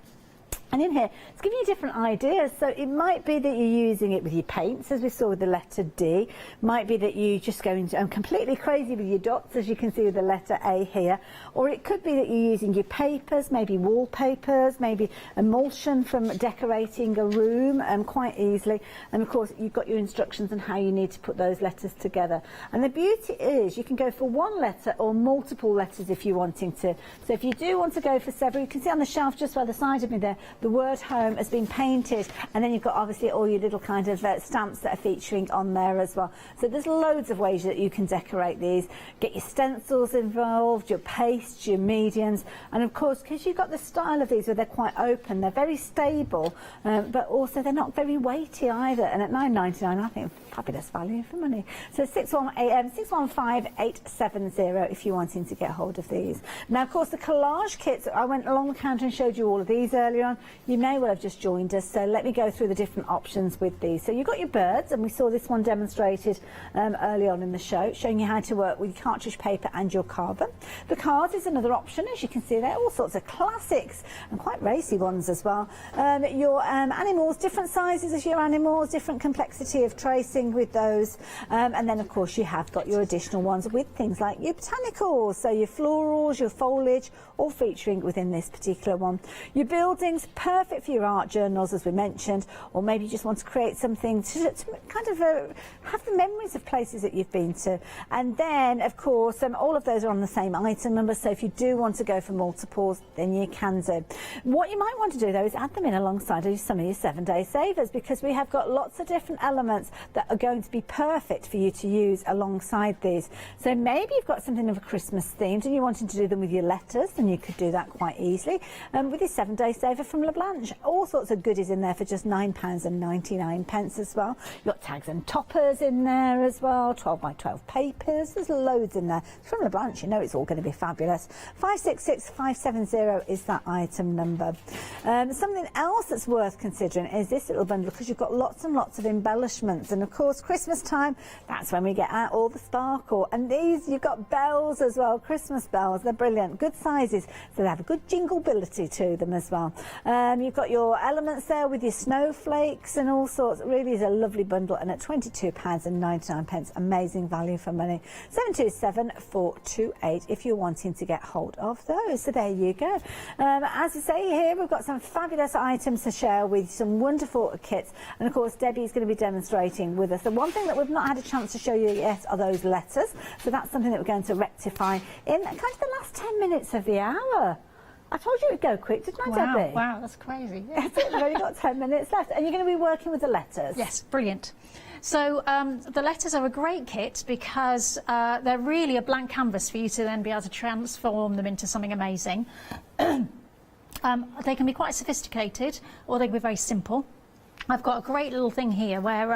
And in here, it's giving you different ideas. So it might be that you're using it with your paints, as we saw with the letter D. Might be that you just go into completely crazy with your dots, as you can see with the letter A here. Or it could be that you're using your papers, maybe wallpapers, maybe emulsion from decorating a room quite easily. And of course, you've got your instructions on how you need to put those letters together. And the beauty is you can go for one letter or multiple letters if you're wanting to. So if you do want to go for several, you can see on the shelf just by the side of me there, the word home has been painted, and then you've got obviously all your little kind of stamps that are featuring on there as well. So there's loads of ways that you can decorate these. Get your stencils involved, your pastes, your mediums, and of course, because you've got the style of these where they're quite open, they're very stable, but also they're not very weighty either. And at $9.99, I think fabulous value for money. So 615-870 if you're wanting to get hold of these. Now, of course, the collage kits, I went along the counter and showed you all of these earlier on. You may well have just joined us, so let me go through the different options with these. So you've got your birds, and we saw this one demonstrated early on in the show, showing you how to work with your cartridge paper and your carbon. The cards is another option, as you can see there, all sorts of classics and quite racy ones as well. Your animals, different sizes as your animals, different complexity of tracing with those, and then of course you have got your additional ones with things like your botanicals, so your florals, your foliage, all featuring within this particular one. Your buildings, Perfect for your art journals, as we mentioned, or maybe you just want to create something to kind of have the memories of places that you've been to. And then, of course, all of those are on the same item number, so if you do want to go for multiples, then you can do. What you might want to do, though, is add them in alongside some of your 7-day savers, because we have got lots of different elements that are going to be perfect for you to use alongside these. So maybe you've got something of a Christmas themed and you're wanting to do them with your letters, then you could do that quite easily. With your 7-day saver from LeBlanche, all sorts of goodies in there for just £9.99 as well. You've got tags and toppers in there as well, 12 by 12 papers, there's loads in there. From LeBlanche, you know it's all going to be fabulous. 566570 is that item number. Something else that's worth considering is this little bundle, because you've got lots and lots of embellishments, and of course Christmas time, that's when we get out all the sparkle. And these, you've got bells as well, Christmas bells, they're brilliant, good sizes, so they have a good jingleability to them as well. You've got your elements there with your snowflakes and all sorts. It really is a lovely bundle, and at £22.99, amazing value for money. 727428 if you're wanting to get hold of those. So there you go. As I say here, we've got some fabulous items to share with, some wonderful kits, and of course Debbie's going to be demonstrating with us. The one thing that we've not had a chance to show you yet are those letters, so that's something that we're going to rectify in kind of the last 10 minutes of the hour. I told you it would go quick, didn't I, Debbie? Wow, that's crazy. That's it, we've only got 10 minutes left, and you're going to be working with the letters. Yes, brilliant. So the letters are a great kit because they're really a blank canvas for you to then be able to transform them into something amazing. They can be quite sophisticated, or they can be very simple. I've got a great little thing here where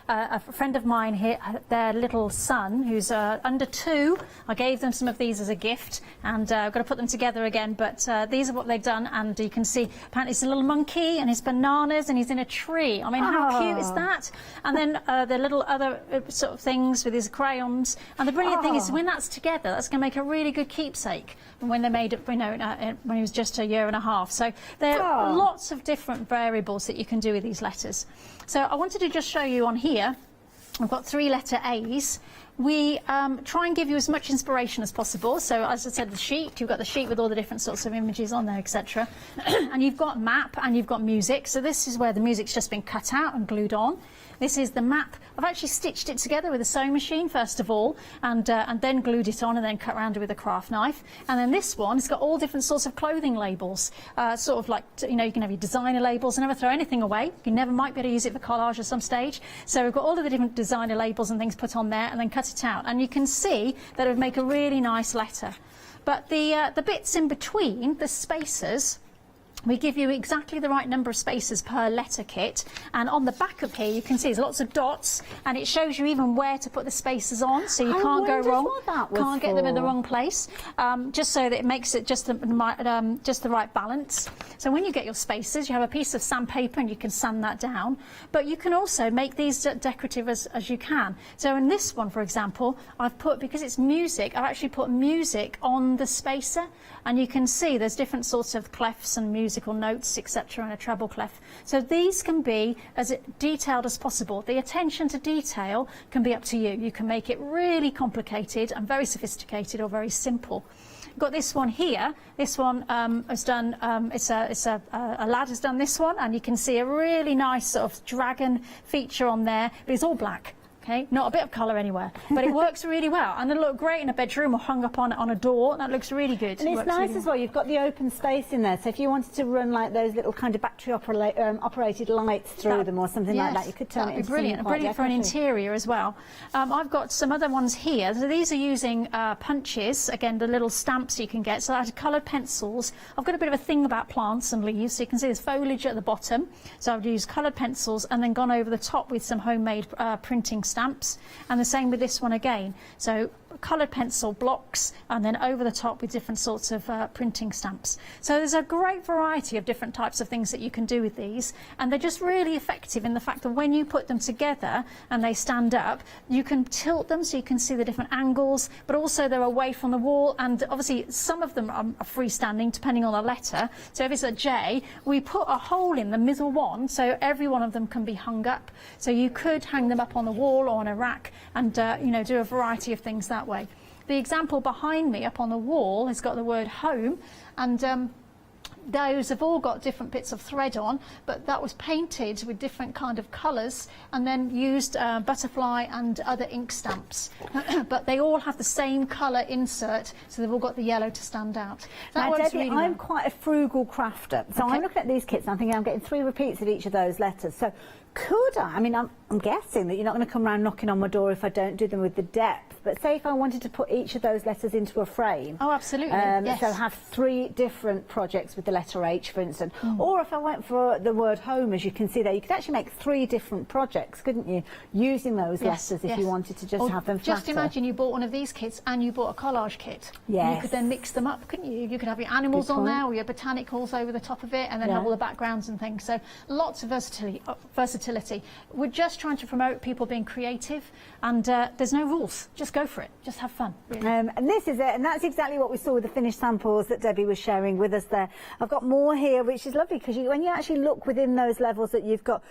a friend of mine here, their little son, who's under 2, I gave them some of these as a gift, and I've got to put them together again, but these are what they've done, and you can see apparently it's a little monkey and his bananas and he's in a tree. I mean, how cute is that? And then the little other sort of things with his crayons, and the brilliant thing is when that's together, that's going to make a really good keepsake when they made it, you know, when he was just 1.5 years. So there are lots of different variables that you can do with these letters. So I wanted to just show you on here, I've got 3 letter A's. We try and give you as much inspiration as possible. So as I said, the sheet, you've got the sheet with all the different sorts of images on there, etc. And you've got map and you've got music. So this is where the music's just been cut out and glued on. This is the map. I've actually stitched it together with a sewing machine first of all, and then glued it on and then cut around it with a craft knife. And then this one, it's got all different sorts of clothing labels, sort of like, you know, you can have your designer labels and never throw anything away. You never might be able to use it for collage at some stage. So we've got all of the different designer labels and things put on there, and then cut it out. And you can see that it would make a really nice letter. But the bits in between, the spaces, we give you exactly the right number of spaces per letter kit, and on the back of here you can see there's lots of dots, and it shows you even where to put the spaces on, so you can't go wrong, can't get them in the wrong place, just so that it makes it just the right balance. So when you get your spaces, you have a piece of sandpaper and you can sand that down, but you can also make these decorative as you can. So in this one, for example, I've put, because it's music, I've actually put music on the spacer, and you can see there's different sorts of clefs and musical notes, etc., and a treble clef. So these can be as detailed as possible. The attention to detail can be up to you. You can make it really complicated and very sophisticated, or very simple. Got this one here. This one has done. A lad has done this one, and you can see a really nice sort of dragon feature on there. But it's all black. Okay, not a bit of colour anywhere, but it works really well, and it'll look great in a bedroom or hung up on a door. That looks really good. And it's nice as well, you've got the open space in there, so if you wanted to run like those little kind of battery operated lights through them or something like that, you could turn it into brilliant. Brilliant for an interior as well. I've got some other ones here. So these are using punches, again, the little stamps you can get. So I had coloured pencils. I've got a bit of a thing about plants and leaves, so you can see there's foliage at the bottom. So I've used coloured pencils and then gone over the top with some homemade printing stamps, and the same with this one again. So coloured pencil blocks and then over the top with different sorts of printing stamps. So there's a great variety of different types of things that you can do with these, and they're just really effective in the fact that when you put them together and they stand up, you can tilt them so you can see the different angles, but also they're away from the wall, and obviously some of them are freestanding depending on the letter. So if it's a J, we put a hole in the middle one so every one of them can be hung up. So you could hang them up on the wall or on a rack and you know, do a variety of things that way. The example behind me up on the wall has got the word home, and those have all got different bits of thread on, but that was painted with different kind of colours and then used butterfly and other ink stamps. But they all have the same colour insert, so they've all got the yellow to stand out. That Now, works Debbie, really I'm well. quite a frugal crafter, so I'm looking at these kits and I'm thinking I'm getting 3 repeats of each of those letters. So could I mean, I'm guessing that you're not going to come around knocking on my door if I don't do them with the depth, but say if I wanted to put each of those letters into a frame. Oh, absolutely, yes. So have 3 different projects with the letter H, for instance. Or if I went for the word home, as you can see there, you could actually make 3 different projects, couldn't you, using those letters if you wanted to just have them flatter. Just imagine you bought one of these kits and you bought a collage kit. Yes. You could then mix them up, couldn't you? You could have your animals on there or your botanicals over the top of it, and then have all the backgrounds and things. So lots of versatility. We're just trying to promote people being creative, and there's no rules. Just go for it. Just have fun. Really. And this is it, and that's exactly what we saw with the finished samples that Debbie was sharing with us there. I've got more here, which is lovely, because when you actually look within those levels that you've got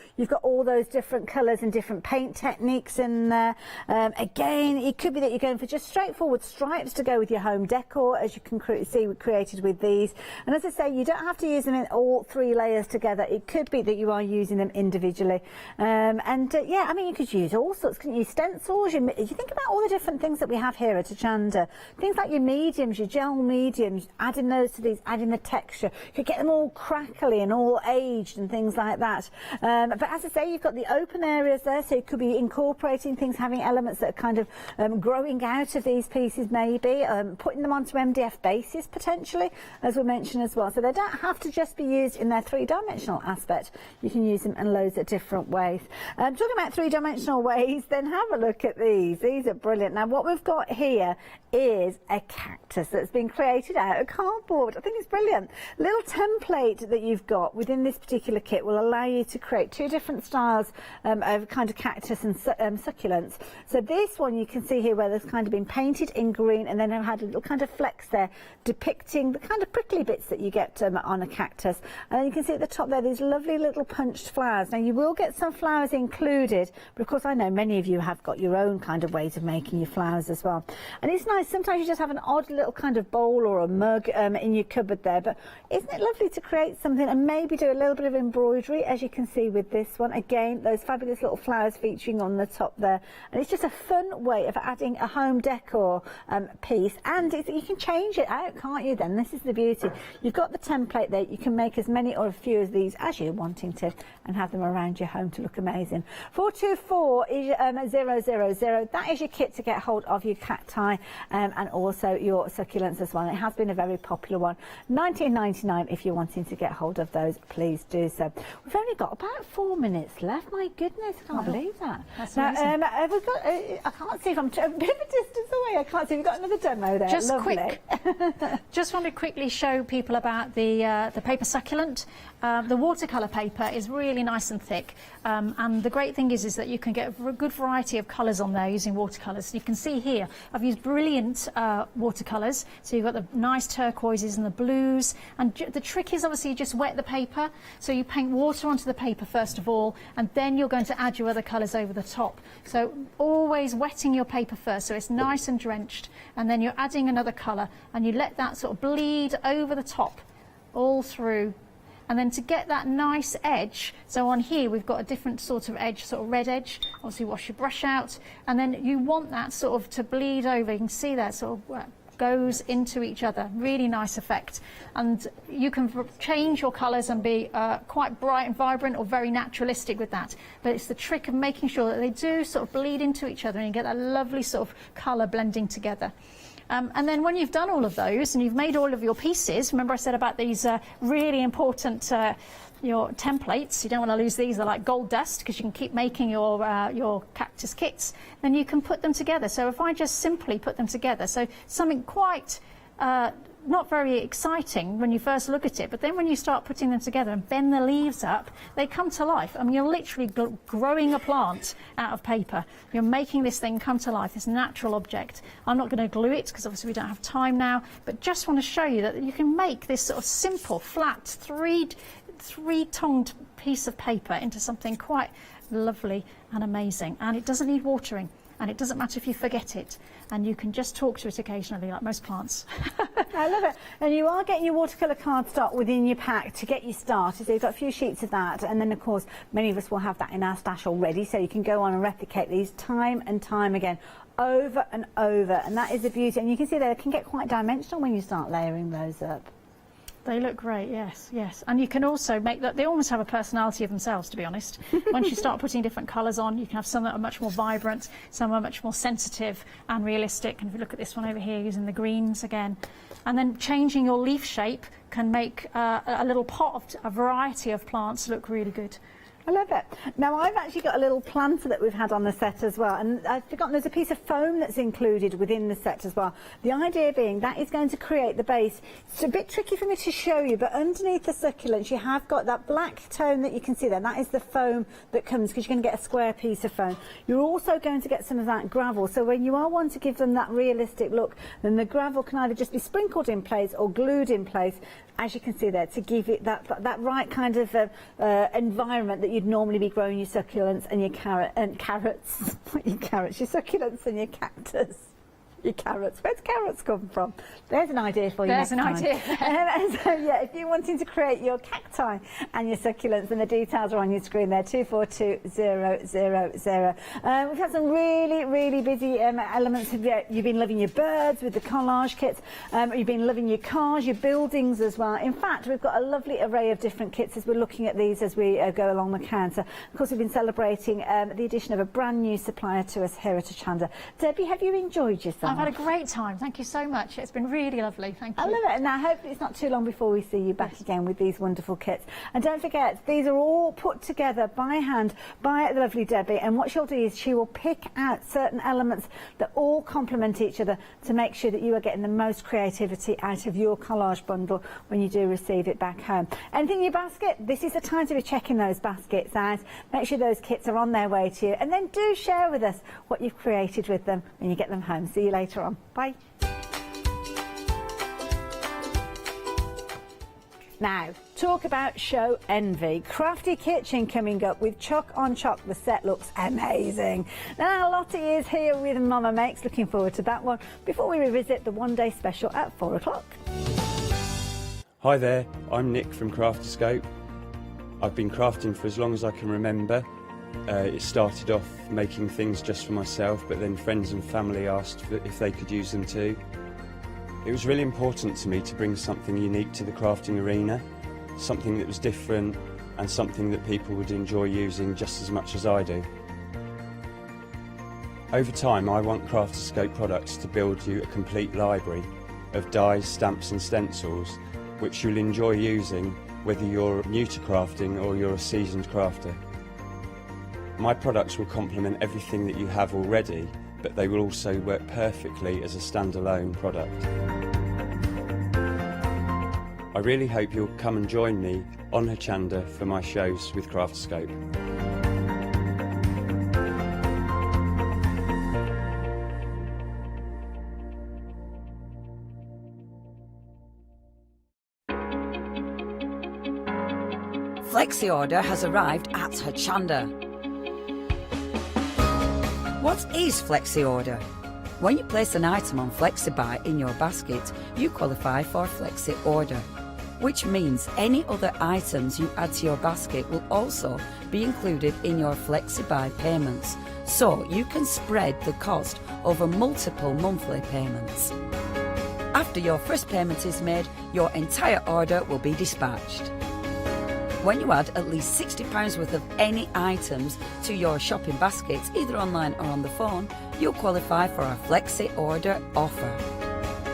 all those different colours and different paint techniques in there. Again, it could be that you're going for just straightforward stripes to go with your home decor, as you can see we created with these. And as I say, you don't have to use them in all 3 layers together. It could be that you are using them individually. Yeah, I mean, you could use all sorts, couldn't you? Stencils, you think about all the different things that we have here at Hochanda. Things like your mediums, your gel mediums, adding those to these, adding the texture. You could get them all crackly and all aged and things like that. But as I say, you've got the open areas there, so you could be incorporating things, having elements that are kind of growing out of these pieces maybe, putting them onto MDF bases potentially, as we mentioned as well. So they don't have to just be used in their 3-dimensional aspect. You can use them in loads of different ways. Talking about 3-dimensional ways, then have a look at these. These are brilliant. Now what we've got here is a cactus that's been created out of cardboard. I think it's brilliant. Little template that you've got within this particular kit will allow you to create 2 different styles of kind of cactus and succulents. So this one you can see here where there's kind of been painted in green, and then I've had a little kind of flecks there depicting the kind of prickly bits that you get on a cactus. And then you can see at the top there these lovely little punched flowers. Now you will get some flowers included, but of course I know many of you have got your own kind of ways of making your flowers as well. And it's nice, sometimes you just have an odd little kind of bowl or a mug in your cupboard there, but isn't it lovely to create something and maybe do a little bit of embroidery, as you can see with this one. Again, those fabulous little flowers featuring on the top there, and it's just a fun way of adding a home decor piece, and you can change it out, can't you then? This is the beauty. You've got the template there, you can make as many or a few of these as you're wanting to and have them around your home to look amazing. 424 is 000. That is your kit to get hold of your cacti and also your succulents as well. It has been a very popular one. $19.99 if you're wanting to get hold of those, please do so. We've only got about 4 minutes left. My goodness, I can't believe that. That's now, amazing. have we got, I can't see if I'm a bit of a distance away. I can't see. We've got another demo there. Just Lovely. quick. Just want to quickly show people about the paper succulent. The watercolour paper is really nice and thick, and the great thing is that you can get a good variety of colours on there using watercolours. You can see here I've used brilliant watercolours, so you've got the nice turquoises and the blues, and the trick is obviously you just wet the paper, so you paint water onto the paper first of all, and then you're going to add your other colours over the top. So always wetting your paper first so it's nice and drenched, and then you're adding another colour, and you let that sort of bleed over the top all through. And then to get that nice edge, so on here we've got a different sort of edge, sort of red edge. Obviously wash your brush out, and then you want that sort of to bleed over. You can see that sort of goes into each other. Really nice effect. And you can change your colours and be quite bright and vibrant or very naturalistic with that. But it's the trick of making sure that they do sort of bleed into each other and you get that lovely sort of colour blending together. And then when you've done all of those and you've made all of your pieces, remember I said about these really important your templates, you don't want to lose these, they're like gold dust because you can keep making your cactus kits, then you can put them together. So if I just simply put them together, so something quite not very exciting when you first look at it, but then when you start putting them together and bend the leaves up, they come to life. I mean, you're literally growing a plant out of paper. You're making this thing come to life, this natural object. I'm not going to glue it because obviously we don't have time now, but just want to show you that you can make this sort of simple, flat, three-tongued piece of paper into something quite lovely and amazing. And it doesn't need watering. and it doesn't matter if you forget it, and you can just talk to it occasionally like most plants. I love it. And you are getting your watercolour cardstock within your pack to get you started. So you've got a few sheets of that, and then of course many of us will have that in our stash already, so you can go on and replicate these time and time again, over and over, and that is the beauty. And you can see they can get quite dimensional when you start layering those up. They look great, yes, yes. And you can also make that, they almost have a personality of themselves, to be honest. Once you start putting different colours on, you can have some that are much more vibrant, some are much more sensitive and realistic. And if you look at this one over here, using the greens again. And then changing your leaf shape can make a little pot of a variety of plants look really good. I love it. Now I've actually got a little planter that we've had on the set as well, and I've forgotten there's a piece of foam that's included within the set as well. The idea being that is going to create the base. It's a bit tricky for me to show you, but underneath the succulents you have got that black tone that you can see there. That is the foam that comes, because you're going to get a square piece of foam. You're also going to get some of that gravel, so when you are wanting to give them that realistic look, then the gravel can either just be sprinkled in place or glued in place, as you can see there, to give it that right kind of environment that you'd normally be growing your succulents and your carrots, not your carrots, your succulents and your cactus. Your carrots. Where's carrots come from? There's an idea for you. There's an idea. So yeah, if you're wanting to create your cacti and your succulents, then the details are on your screen there, 242000. We've had some really busy elements. You've been loving your birds with the collage kits. You've been loving your cars, your buildings as well. In fact, we've got a lovely array of different kits as we're looking at these as we go along the counter. Of course, we've been celebrating the addition of a brand new supplier to us here at Hochanda. Debbie, have you enjoyed yourself? I've had a great time. Thank you so much. It's been really lovely. Thank you. I love it. And now hopefully it's not too long before we see you back again with these wonderful kits. And don't forget, these are all put together by hand by the lovely Debbie. And what she'll do is she will pick out certain elements that all complement each other to make sure that you are getting the most creativity out of your collage bundle when you do receive it back home. Anything in your basket? This is the time to be checking those baskets out. Make sure those kits are on their way to you. And then do share with us what you've created with them when you get them home. See you later on. Bye. Now, talk about show envy. Crafty Kitchen coming up with Choc on Choc. The set looks amazing. Now, Lottie is here with Mama Makes. Looking forward to that one before we revisit the one-day special at 4 o'clock. Hi there, I'm Nick from Crafterscope. I've been crafting for as long as I can remember. It started off making things just for myself, but then friends and family asked if they could use them too. It was really important to me to bring something unique to the crafting arena, something that was different and something that people would enjoy using just as much as I do. Over time, I want Crafterscope products to build you a complete library of dies, stamps and stencils which you'll enjoy using whether you're new to crafting or you're a seasoned crafter. My products will complement everything that you have already, but they will also work perfectly as a standalone product. I really hope you'll come and join me on Hochanda for my shows with Crafterscope. Flexi Order has arrived at Hochanda. What is Flexi Order? When you place an item on FlexiBuy in your basket, you qualify for Flexi Order, which means any other items you add to your basket will also be included in your FlexiBuy payments, so you can spread the cost over multiple monthly payments. After your first payment is made, your entire order will be dispatched. When you add at least £60 worth of any items to your shopping baskets, either online or on the phone, you'll qualify for our Flexi Order offer.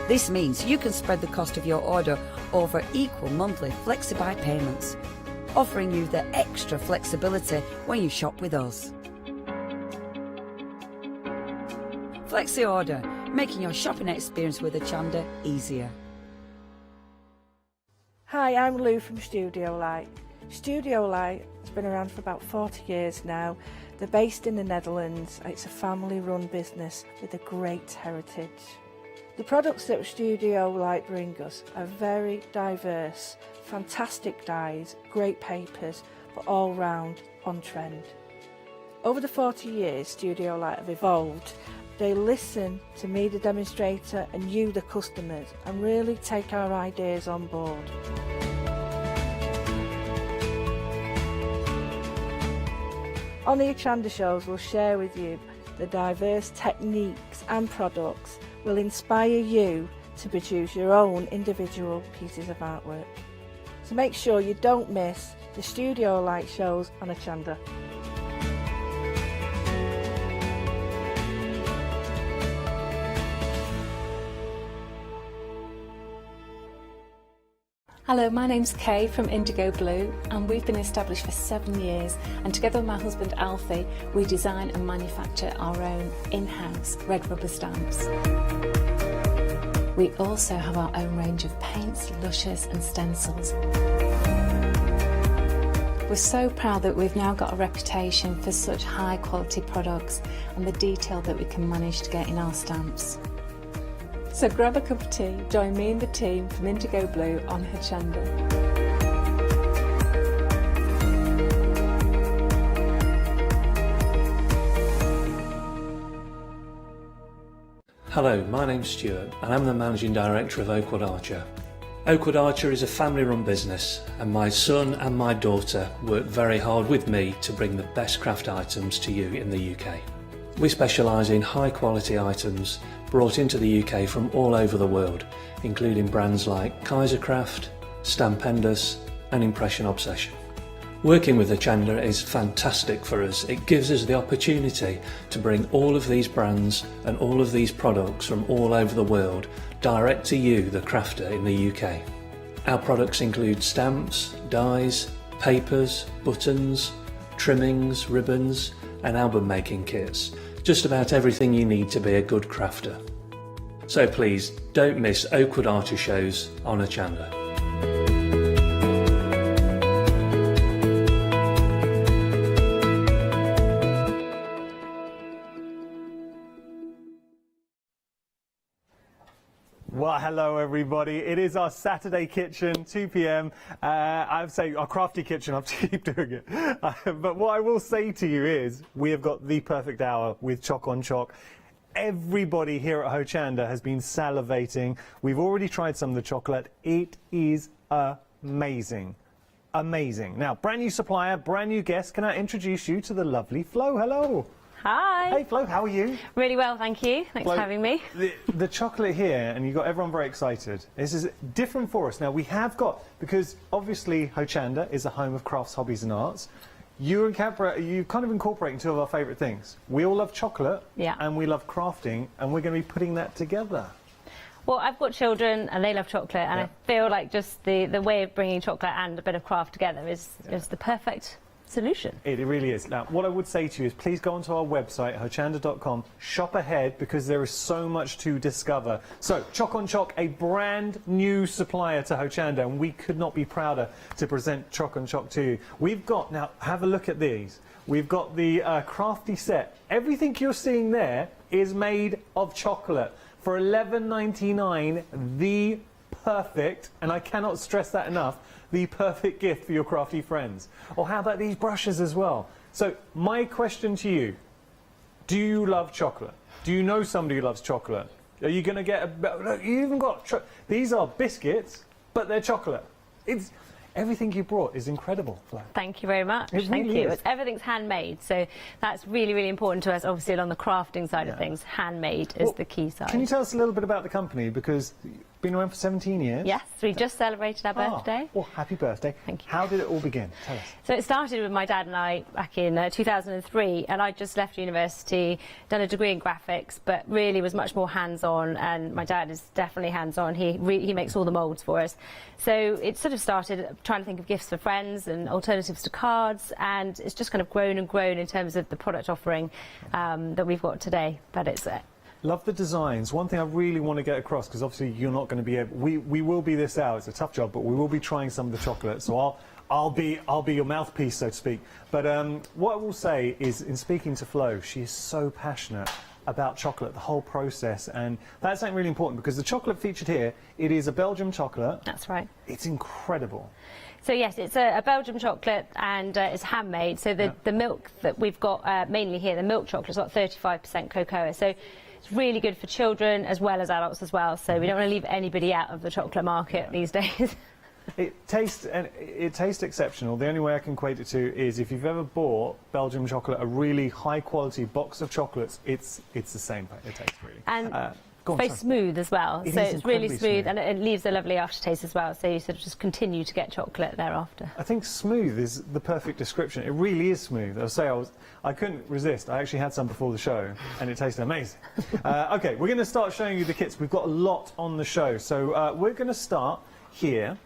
This means you can spread the cost of your order over equal monthly FlexiBuy payments, offering you the extra flexibility when you shop with us. Flexi Order, making your shopping experience with Hochanda easier. Hi, I'm Lou from Studio Light. Studio Light has been around for about 40 years now. They're based in the Netherlands. It's a family-run business with a great heritage. The products that Studio Light bring us are very diverse, fantastic dyes, great papers, but all round on trend. Over the 40 years Studio Light have evolved. They listen to me, the demonstrator, and you, the customers, and really take our ideas on board. On the Hochanda shows, we'll share with you the diverse techniques and products will inspire you to produce your own individual pieces of artwork. So make sure you don't miss the Studio Light shows on Hochanda. Hello, my name's Kay from Indigo Blue, and we've been established for 7 years, and together with my husband Alfie we design and manufacture our own in-house red rubber stamps. We also have our own range of paints, lushes and stencils. We're so proud that we've now got a reputation for such high quality products and the detail that we can manage to get in our stamps. So grab a cup of tea, join me and the team from Indigo Blue on Hochanda. Hello, my name's Stuart and I'm the Managing Director of Oakwood Archer. Oakwood Archer is a family-run business and my son and my daughter work very hard with me to bring the best craft items to you in the UK. We specialise in high-quality items brought into the UK from all over the world, including brands like Kaisercraft, Stampendous and Impression Obsession. Working with Hochanda is fantastic for us. It gives us the opportunity to bring all of these brands and all of these products from all over the world direct to you, the crafter in the UK. Our products include stamps, dies, papers, buttons, trimmings, ribbons and album making kits. Just about everything you need to be a good crafter. So please don't miss Oakwood Archer shows on Hochanda. Well, hello everybody. It is our Saturday kitchen, 2 p.m. I would say our crafty kitchen, I have to keep doing it. But what I will say to you is we have got the perfect hour with Choc on Choc. Everybody here at Hochanda has been salivating. We've already tried some of the chocolate. It is amazing. Amazing. Now, brand new supplier, brand new guest. Can I introduce you to the lovely Flo? Hello. Hi. Hey Flo, how are you? Really well, thank you. Thanks Flo, for having me. The chocolate here, and you've got everyone very excited. This is different for us. Now we have got, because obviously Hochanda is the home of crafts, hobbies and arts. You kind of incorporating two of our favourite things. We all love chocolate, and we love crafting, and we're going to be putting that together. Well, I've got children and they love chocolate, and I feel like just the way of bringing chocolate and a bit of craft together is the perfect solution. It really is. Now, what I would say to you is please go onto our website, hochanda.com, shop ahead because there is so much to discover. So, Choc on Choc, a brand new supplier to Hochanda, and we could not be prouder to present Choc on Choc to you. We've got, now have a look at these. We've got the crafty set. Everything you're seeing there is made of chocolate. For $11.99, the perfect, and I cannot stress that enough, the perfect gift for your crafty friends. Or how about these brushes as well? So my question to you, do you love chocolate? Do you know somebody who loves chocolate? Are you going to get look, you even got, these are biscuits, but they're chocolate. It's, everything you brought is incredible, Flo. Thank you very much. It Thank really you. is. Everything's handmade, so that's really, really important to us. Obviously, on the crafting side of things, handmade is the key side. Can you tell us a little bit about the company? Because been around for 17 years. Yes, we just celebrated our birthday. Well, happy birthday. Thank you. How did it all begin? Tell us. So it started with my dad and I back in 2003, and I just left university, done a degree in graphics, but really was much more hands-on, and my dad is definitely hands-on. He makes all the moulds for us. So it sort of started trying to think of gifts for friends and alternatives to cards, and it's just kind of grown and grown in terms of the product offering that we've got today. But it's love the designs. One thing I really want to get across, because obviously you're not going to be able, we will be this hour, it's a tough job, but we will be trying some of the chocolate, so I'll be your mouthpiece, so to speak. But what I will say is, in speaking to Flo, she is so passionate about chocolate, the whole process, and that's something really important because the chocolate featured here, it is a Belgium chocolate. That's right. It's incredible. So yes, it's a Belgium chocolate and it's handmade. So the milk that we've got mainly here, the milk chocolate's got 35% cocoa. So it's really good for children as well as adults as well. So we don't want to leave anybody out of the chocolate market these days. It tastes exceptional. The only way I can equate it to is if you've ever bought Belgium chocolate, a really high quality box of chocolates, it's the same. It tastes really. And go on, very sorry. smooth as well. It So is it's really incredibly smooth, smooth. and it leaves a lovely aftertaste as well. So you sort of just continue to get chocolate thereafter. I think smooth is the perfect description. It really is smooth. I'll say I couldn't resist. I actually had some before the show, and it tasted amazing. Okay, we're going to start showing you the kits. We've got a lot on the show, so we're going to start here.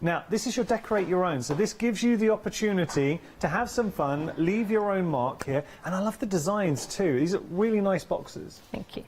Now, this is your decorate your own, so this gives you the opportunity to have some fun, leave your own mark here, and I love the designs too. These are really nice boxes. Thank you.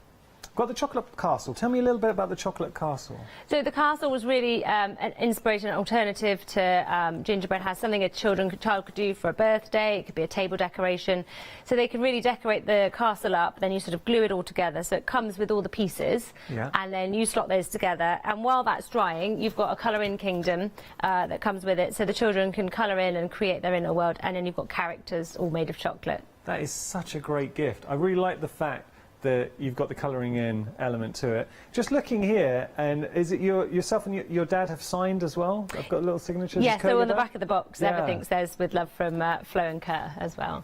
Got the chocolate castle. Tell me a little bit about the chocolate castle. So the castle was really an inspiration, an alternative to gingerbread house, something a child could do for a birthday. It could be a table decoration. So they can really decorate the castle up, then you sort of glue it all together. So it comes with all the pieces, and then you slot those together. And while that's drying, you've got a colour-in kingdom that comes with it, so the children can colour in and create their inner world. And then you've got characters all made of chocolate. That is such a great gift. I really like the fact that you've got the colouring in element to it. Just looking here, and is it yourself and your dad have signed as well? I've got little signatures. Yeah, so on the back of the box, Yeah. everything says with love from Flo and Kerr as well.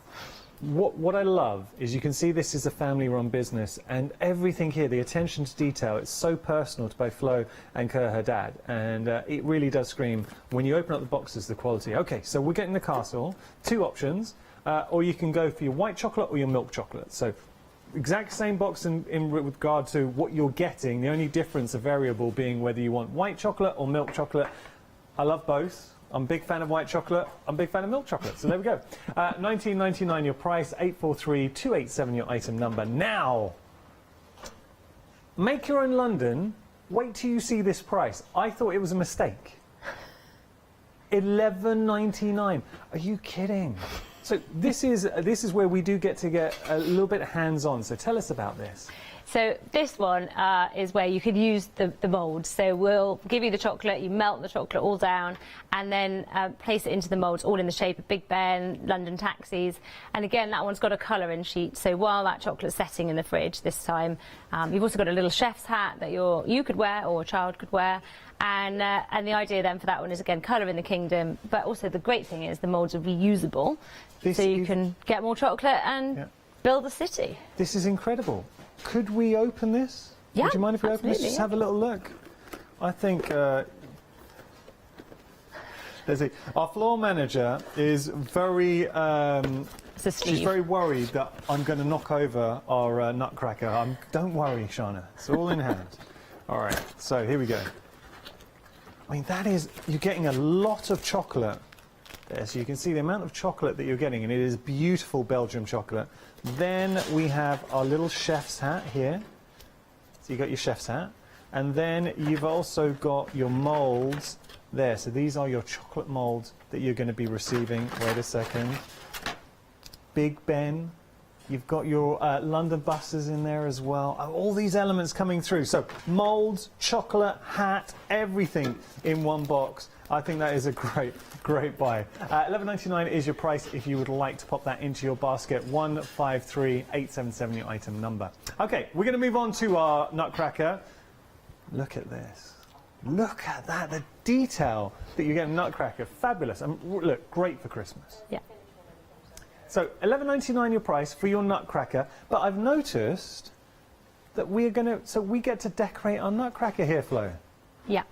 What I love is you can see this is a family-run business, and everything here, the attention to detail, it's so personal to both Flo and Kerr, her dad, and it really does scream when you open up the boxes the quality. Okay, so we're getting the castle, 2 options, or you can go for your white chocolate or your milk chocolate. So exact same box in regard to what you're getting, the only difference, a variable, being whether you want white chocolate or milk chocolate. I love both. I'm a big fan of white chocolate. I'm a big fan of milk chocolate. So there we go. $19.99 your price, 843-287 your item number. Now, make your own London. Wait till you see this price. I thought it was a mistake. $11.99. Are you kidding? So this is where we do get a little bit hands-on. So tell us about this. So this one is where you could use the mould. So we'll give you the chocolate, you melt the chocolate all down, and then place it into the moulds, all in the shape of Big Ben, London taxis. And again, that one's got a colouring sheet. So while that chocolate's setting in the fridge this time, you've also got a little chef's hat that you could wear or a child could wear. And the idea then for that one is, again, colour in the kingdom. But also the great thing is the moulds are reusable. So you can get more chocolate and build a city. This is incredible. Could we open this? Yeah, Would you mind if we open this? absolutely, Just have a little look. I think our floor manager is very she's very worried that I'm going to knock over our nutcracker. Don't worry, Shana. It's all in hand. All right. So here we go. I mean, you're getting a lot of chocolate there, so you can see the amount of chocolate that you're getting, and it is beautiful Belgium chocolate. Then we have our little chef's hat here. So you got your chef's hat, and then you've also got your moulds there. So these are your chocolate moulds that you're going to be receiving. Wait a second. Big Ben. You've got your London buses in there as well. All these elements coming through. So moulds, chocolate, hat, everything in one box. I think that is a great buy. $11.99 is your price if you would like to pop that into your basket. 153-877 your item number. Okay, we're going to move on to our nutcracker. Look at this. Look at that. The detail that you get in nutcracker. Fabulous. Look, great for Christmas. Yeah. So $11.99 your price for your nutcracker, but I've noticed that we get to decorate our nutcracker here, Flo. Yeah.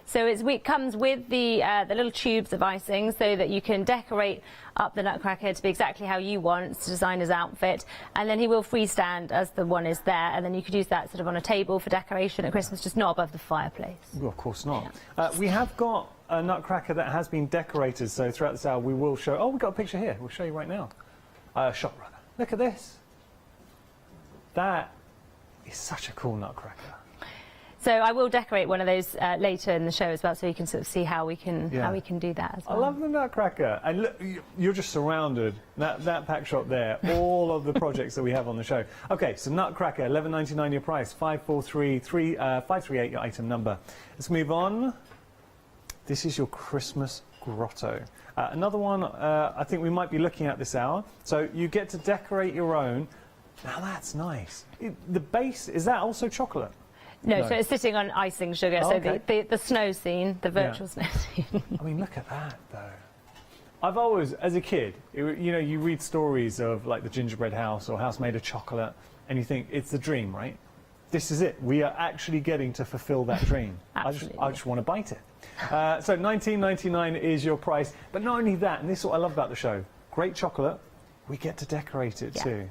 So it comes with the little tubes of icing, so that you can decorate up the nutcracker to be exactly how you want. It's designer's outfit, and then he will freestand as the one is there, and then you could use that sort of on a table for decoration at Christmas, just not above the fireplace. Well, of course not. We have got a nutcracker that has been decorated, so throughout this hour we will show. Oh, we've got a picture here. We'll show you right now. Shot rather. Look at this. That is such a cool nutcracker. So I will decorate one of those later in the show as well, so you can sort of see how we can do that as well. I love the Nutcracker, and look, you're just surrounded. That pack shop there, all of the projects that we have on the show. Okay, so Nutcracker, $11.99 your price, 538 your item number. Let's move on. This is your Christmas grotto. Another one I think we might be looking at this hour. So you get to decorate your own. Now that's nice. The base, is that also chocolate? No, so it's sitting on icing sugar. Oh, so okay. the snow scene, the virtual snow scene. I mean, look at that, though. I've always, as a kid, you know, you read stories of like the gingerbread house or house made of chocolate, and you think it's the dream, right? This is it. We are actually getting to fulfill that dream. I just want to bite it. So $19.99 is your price. But not only that, and this is what I love about the show, great chocolate, we get to decorate it too.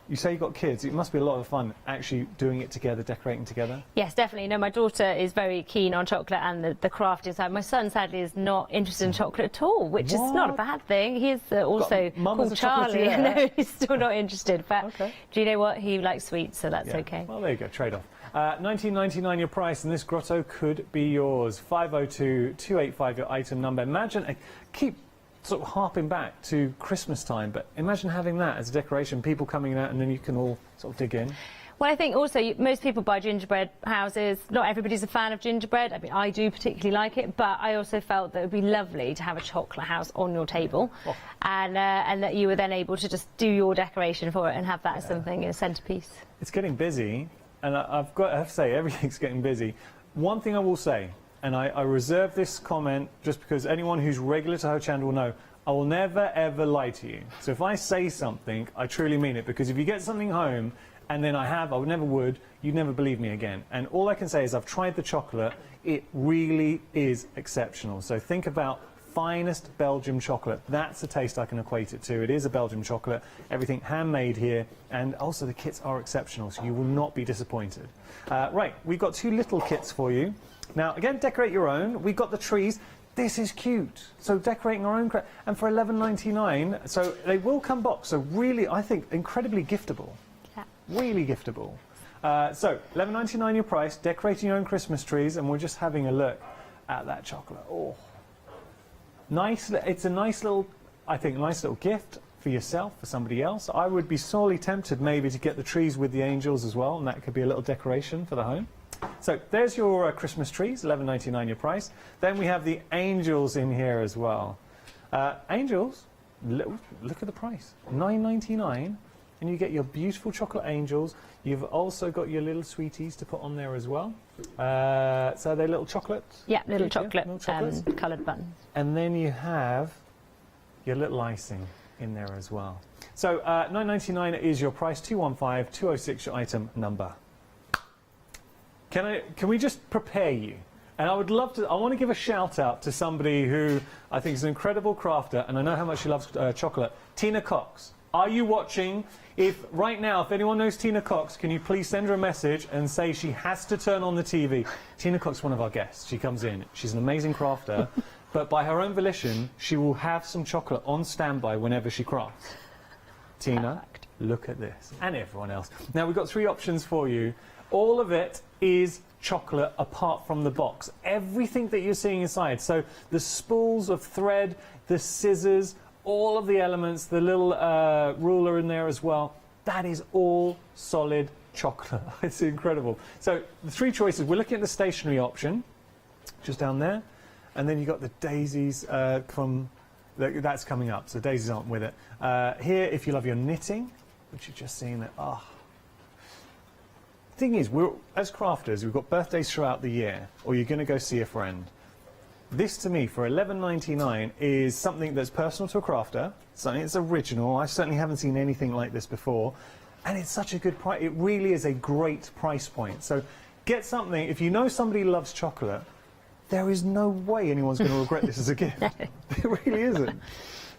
You say you've got kids, it must be a lot of fun actually doing it together, decorating together. Yes, definitely. No, my daughter is very keen on chocolate and the crafting side. My son, sadly, is not interested in chocolate at all, which is not a bad thing. He's also called Charlie. No, he's still not interested. But do you know what? He likes sweets, so that's okay. Well, there you go, trade-off. $19.99 your price, and this grotto could be yours. 502-285 your item number. Imagine, keep sort of harping back to Christmas time, but imagine having that as a decoration, people coming out, and then you can all sort of dig in. Well, I think also most people buy gingerbread houses. Not everybody's a fan of gingerbread. I mean, I do particularly like it, but I also felt that it would be lovely to have a chocolate house on your table, and that you were then able to just do your decoration for it and have that as something, a centrepiece. It's getting busy, and I have to say, everything's getting busy. One thing I will say, and I reserve this comment just because anyone who's regular to Hochanda will know, I will never ever lie to you. So if I say something, I truly mean it, because if you get something home and then I never would, you'd never believe me again. And all I can say is I've tried the chocolate, it really is exceptional. So think about finest Belgium chocolate. That's the taste I can equate it to. It is a Belgium chocolate, everything handmade here, and also the kits are exceptional, so you will not be disappointed. Right, we've got two little kits for you. Now, again, decorate your own. We've got the trees. This is cute. So decorating our own, and for $11.99, so they will come boxed. So really, I think, incredibly giftable. Yeah. Really giftable. So $11.99 your price, decorating your own Christmas trees, and we're just having a look at that chocolate. Oh, nice. It's a nice little, I think, nice little gift for yourself, for somebody else. I would be sorely tempted maybe to get the trees with the angels as well, and that could be a little decoration for the home. So there's your Christmas trees, $11.99 your price. Then we have the angels in here as well. Angels, look at the price, $9.99, and you get your beautiful chocolate angels. You've also got your little sweeties to put on there as well. So they're little chocolate? Yeah, little chocolate, coloured buttons. And then you have your little icing in there as well. So $9.99 is your price, 215-206 your item number. Can we just prepare you? And I would love to, I want to give a shout out to somebody who I think is an incredible crafter, and I know how much she loves chocolate. Tina Cox. Are you watching? If right now, if anyone knows Tina Cox, can you please send her a message and say she has to turn on the TV? Tina Cox is one of our guests. She comes in. She's an amazing crafter, but by her own volition, she will have some chocolate on standby whenever she crafts. Tina, look at this. And everyone else. Now, we've got three options for you. All of it is chocolate apart from the box. Everything that you're seeing inside. So the spools of thread, the scissors, all of the elements, the little ruler in there as well, that is all solid chocolate. It's incredible. So the three choices, we're looking at the stationery option, just down there, and then you've got the daisies that's coming up, so daisies aren't with it. Here, if you love your knitting, which you're just seeing that, thing is, as crafters, we've got birthdays throughout the year, or you're going to go see a friend. This, to me, for $11.99, is something that's personal to a crafter, something that's original. I certainly haven't seen anything like this before, and it's such a good price. It really is a great price point. So get something. If you know somebody loves chocolate, there is no way anyone's going to regret this as a gift. It really isn't.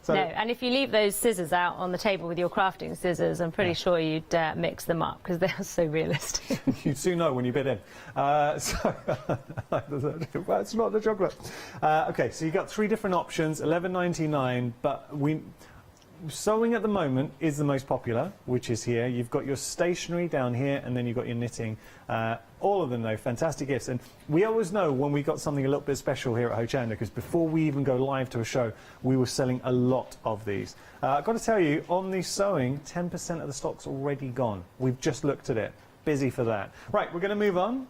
So, no, and if you leave those scissors out on the table with your crafting scissors, I'm pretty sure you'd mix them up, because they are so realistic. You'd soon know when you bit in. Well, it's not the chocolate. Okay, so you've got three different options, $11.99, but sewing at the moment is the most popular, which is here. You've got your stationery down here, and then you've got your knitting. all of them, though, fantastic gifts. And we always know when we got something a little bit special here at Hochanda, because before we even go live to a show, we were selling a lot of these. I've got to tell you, on the sewing, 10% of the stock's already gone. We've just looked at it. Busy for that. Right, we're going to move on.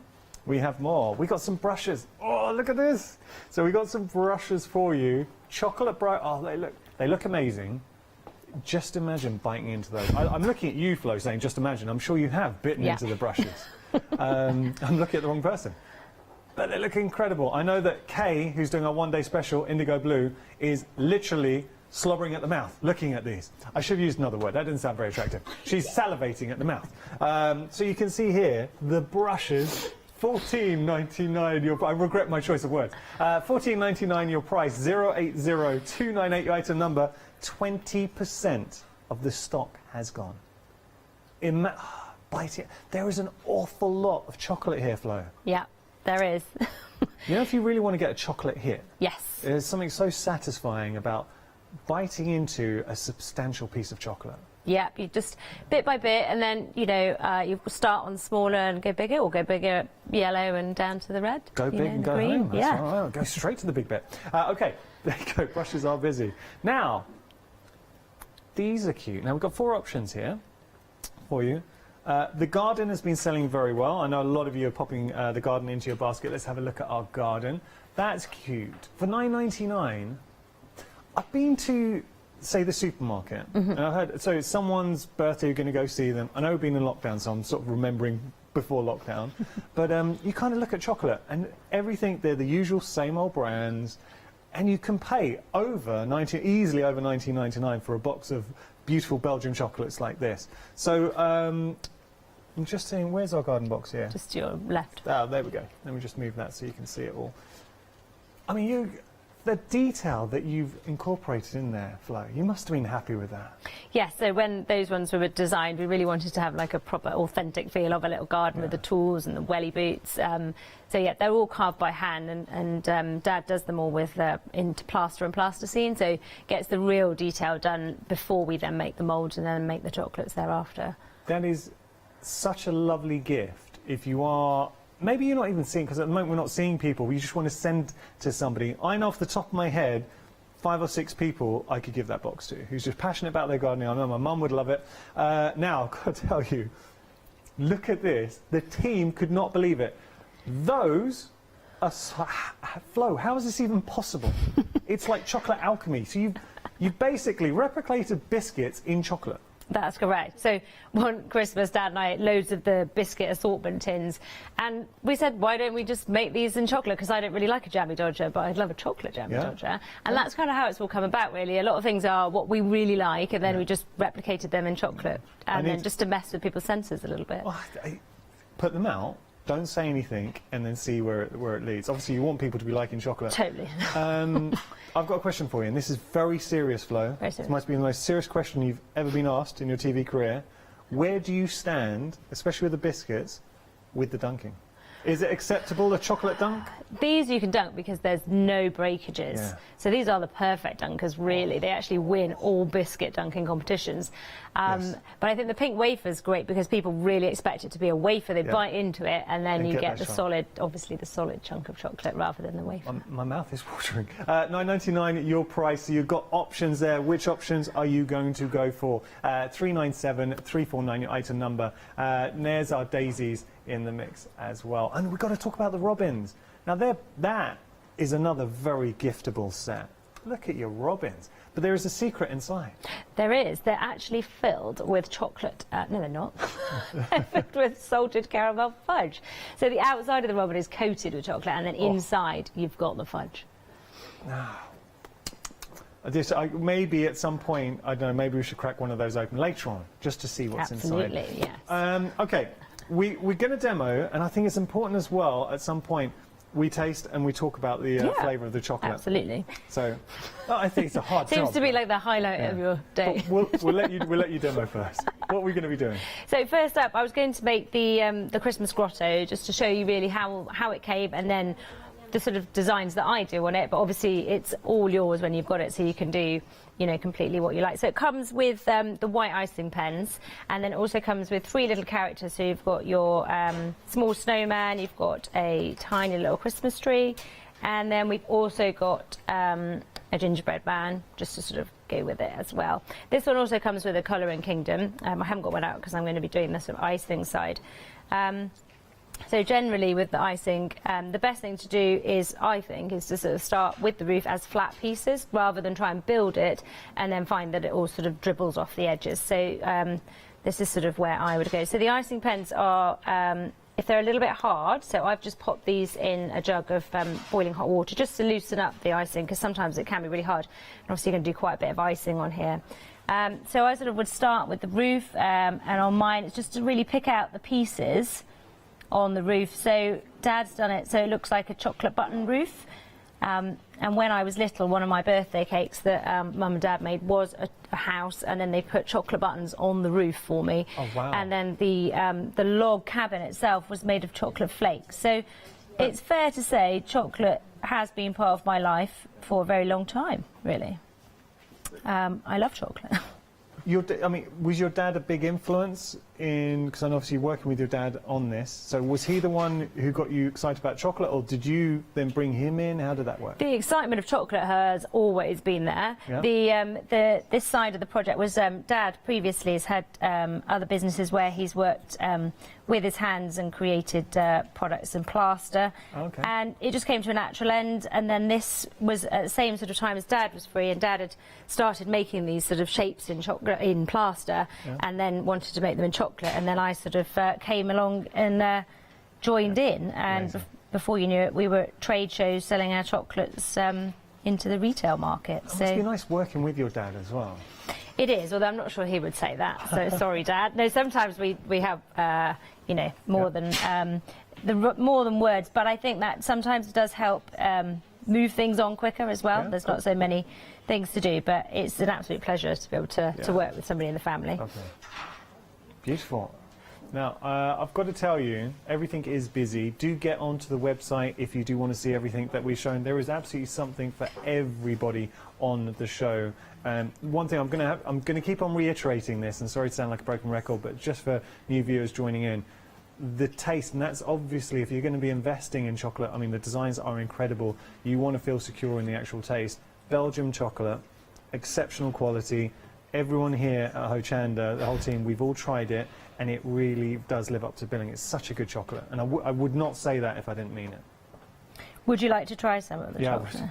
We have more. We got some brushes. Oh, look at this. So we got some brushes for you. Chocolate bright. Oh, they look amazing. Just imagine biting into those. I'm looking at you, Flo, saying just imagine. I'm sure you have bitten into the brushes. I'm looking at the wrong person. But they look incredible. I know that Kay, who's doing our one-day special, Indigo Blue, is literally slobbering at the mouth, looking at these. I should have used another word. That didn't sound very attractive. She's salivating at the mouth. So you can see here, the brushes, $14.99. I regret my choice of words. $14.99 your price, 080298 your item number. 20% of the stock has gone. Bite it. There is an awful lot of chocolate here, Flo. Yeah, there is. You know, if you really want to get a chocolate hit, yes, there's something so satisfying about biting into a substantial piece of chocolate. Yeah, you just bit by bit, and then, you know, you start on smaller and go bigger, or go bigger, yellow and down to the red. Go big and go green. home. That's right. Go straight to the big bit. OK, there you go. Brushes are busy. Now, these are cute. Now, we've got 4 options here for you. The garden has been selling very well. I know a lot of you are popping the garden into your basket. Let's have a look at our garden. That's cute. For $9.99, I've been to, say, the supermarket. And I heard, so it's someone's birthday, you're going to go see them. I know we've been in lockdown, so I'm sort of remembering before lockdown. But you kind of look at chocolate, and everything, they're the usual same old brands. And you can pay easily over $19.99 for a box of beautiful Belgian chocolates like this. So I'm just saying, where's our garden box here? Just to your left. Oh, there we go. Let me just move that so you can see it all. I mean, the detail that you've incorporated in there, Flo, you must have been happy with that. Yes, so when those ones were designed, we really wanted to have like a proper authentic feel of a little garden with the tools and the welly boots. So yeah, they're all carved by hand, and Dad does them all with into plaster and plasticine, so gets the real detail done before we then make the moulds and then make the chocolates thereafter. That is such a lovely gift if you are... Maybe you're not even seeing, because at the moment we're not seeing people, you just want to send to somebody. I know off the top of my head 5 or 6 people I could give that box to, who's just passionate about their gardening. I know my mum would love it. Now, I've got to tell you, look at this. The team could not believe it. Those are... Flo, how is this even possible? It's like chocolate alchemy. So you've basically replicated biscuits in chocolate. That's correct. So one Christmas, Dad and I ate loads of the biscuit assortment tins, and we said, why don't we just make these in chocolate? Because I don't really like a jammy dodger, but I'd love a chocolate jammy dodger. And that's kind of how it's all come about, really. A lot of things are what we really like, and then we just replicated them in chocolate, and then just to mess with people's senses a little bit. Well, put them out. Don't say anything, and then see where it leads. Obviously, you want people to be liking chocolate. Totally. I've got a question for you, and this is very serious, Flo. Very serious. This might be the most serious question you've ever been asked in your TV career. Where do you stand, especially with the biscuits, with the dunking? Is it acceptable, a chocolate dunk? These you can dunk because there's no breakages. Yeah. So these are the perfect dunkers, really. They actually win all biscuit dunking competitions. But I think the pink wafer's great because people really expect it to be a wafer. They bite into it, and then you get the solid, obviously the solid chunk of chocolate rather than the wafer. My mouth is watering. $9.99 your price. So you've got options there. Which options are you going to go for? 397-349 your item number. There's our daisies in the mix as well. And we've got to talk about the robins. Now that is another very giftable set. Look at your robins. But there is a secret inside. There is. They're actually filled with chocolate. No, they're not. They're filled with salted caramel fudge. So the outside of the robin is coated with chocolate, and then inside you've got the fudge. Maybe at some point, I don't know, maybe we should crack one of those open later on, just to see what's inside. Absolutely, yes. OK, we're going to demo, and I think it's important as well, at some point, we taste and we talk about the flavour of the chocolate. Absolutely. So, I think it's a hard job. Seems to be like the highlight of your day. We'll let you demo first. What are we going to be doing? So first up, I was going to make the Christmas grotto, just to show you really how it came, and then the sort of designs that I do on it, but obviously it's all yours when you've got it, so you can do, you know, completely what you like. So it comes with the white icing pens, and then it also comes with 3 little characters. So you've got your small snowman, you've got a tiny little Christmas tree, and then we've also got a gingerbread man, just to sort of go with it as well. This one also comes with a colouring kingdom. I haven't got one out because I'm going to be doing the sort of icing side. So generally with the icing, the best thing to do is, I think, is to sort of start with the roof as flat pieces rather than try and build it and then find that it all sort of dribbles off the edges. So this is sort of where I would go. So the icing pens are, if they're a little bit hard, so I've just popped these in a jug of boiling hot water just to loosen up the icing, because sometimes it can be really hard. And obviously you're going to do quite a bit of icing on here. So I sort of would start with the roof, and on mine it's just to really pick out the pieces on the roof. So Dad's done it so it looks like a chocolate button roof, and when I was little, one of my birthday cakes that Mum and Dad made was a house, and then they put chocolate buttons on the roof for me. Oh, wow. And then the log cabin itself was made of chocolate flakes. So it's fair to say chocolate has been part of my life for a very long time, really. I love chocolate. I mean, was your dad a big influence in, because I'm obviously working with your dad on this, so was he the one who got you excited about chocolate, or did you then bring him in? How did that work? The excitement of chocolate has always been there. Yeah. This side of the project was Dad previously has had other businesses where he's worked with his hands and created products in plaster. Okay. And it just came to a natural end, and then this was at the same sort of time as Dad was free, and Dad had started making these sort of shapes in chocolate, in plaster, and then wanted to make them in chocolate, and then I sort of came along and joined in, and before you knew it, we were at trade shows selling our chocolates into the retail market. It must be nice working with your dad as well. It is, although I'm not sure he would say that, so sorry, Dad. No, sometimes we have, you know, more than more than words, but I think that sometimes it does help move things on quicker as well. There's not so many things to do, but it's an absolute pleasure to be able to work with somebody in the family. Okay. Beautiful. Now, I've got to tell you, everything is busy. Do get onto the website if you do want to see everything that we've shown. There is absolutely something for everybody on the show. One thing I'm going to keep on reiterating this, and sorry to sound like a broken record, but just for new viewers joining in, the taste, and that's obviously, if you're going to be investing in chocolate, I mean, the designs are incredible. You want to feel secure in the actual taste. Belgium chocolate, exceptional quality. Everyone here at Hochanda, the whole team, we've all tried it, and it really does live up to billing. It's such a good chocolate, and I would not say that if I didn't mean it. Would you like to try some of the chocolate?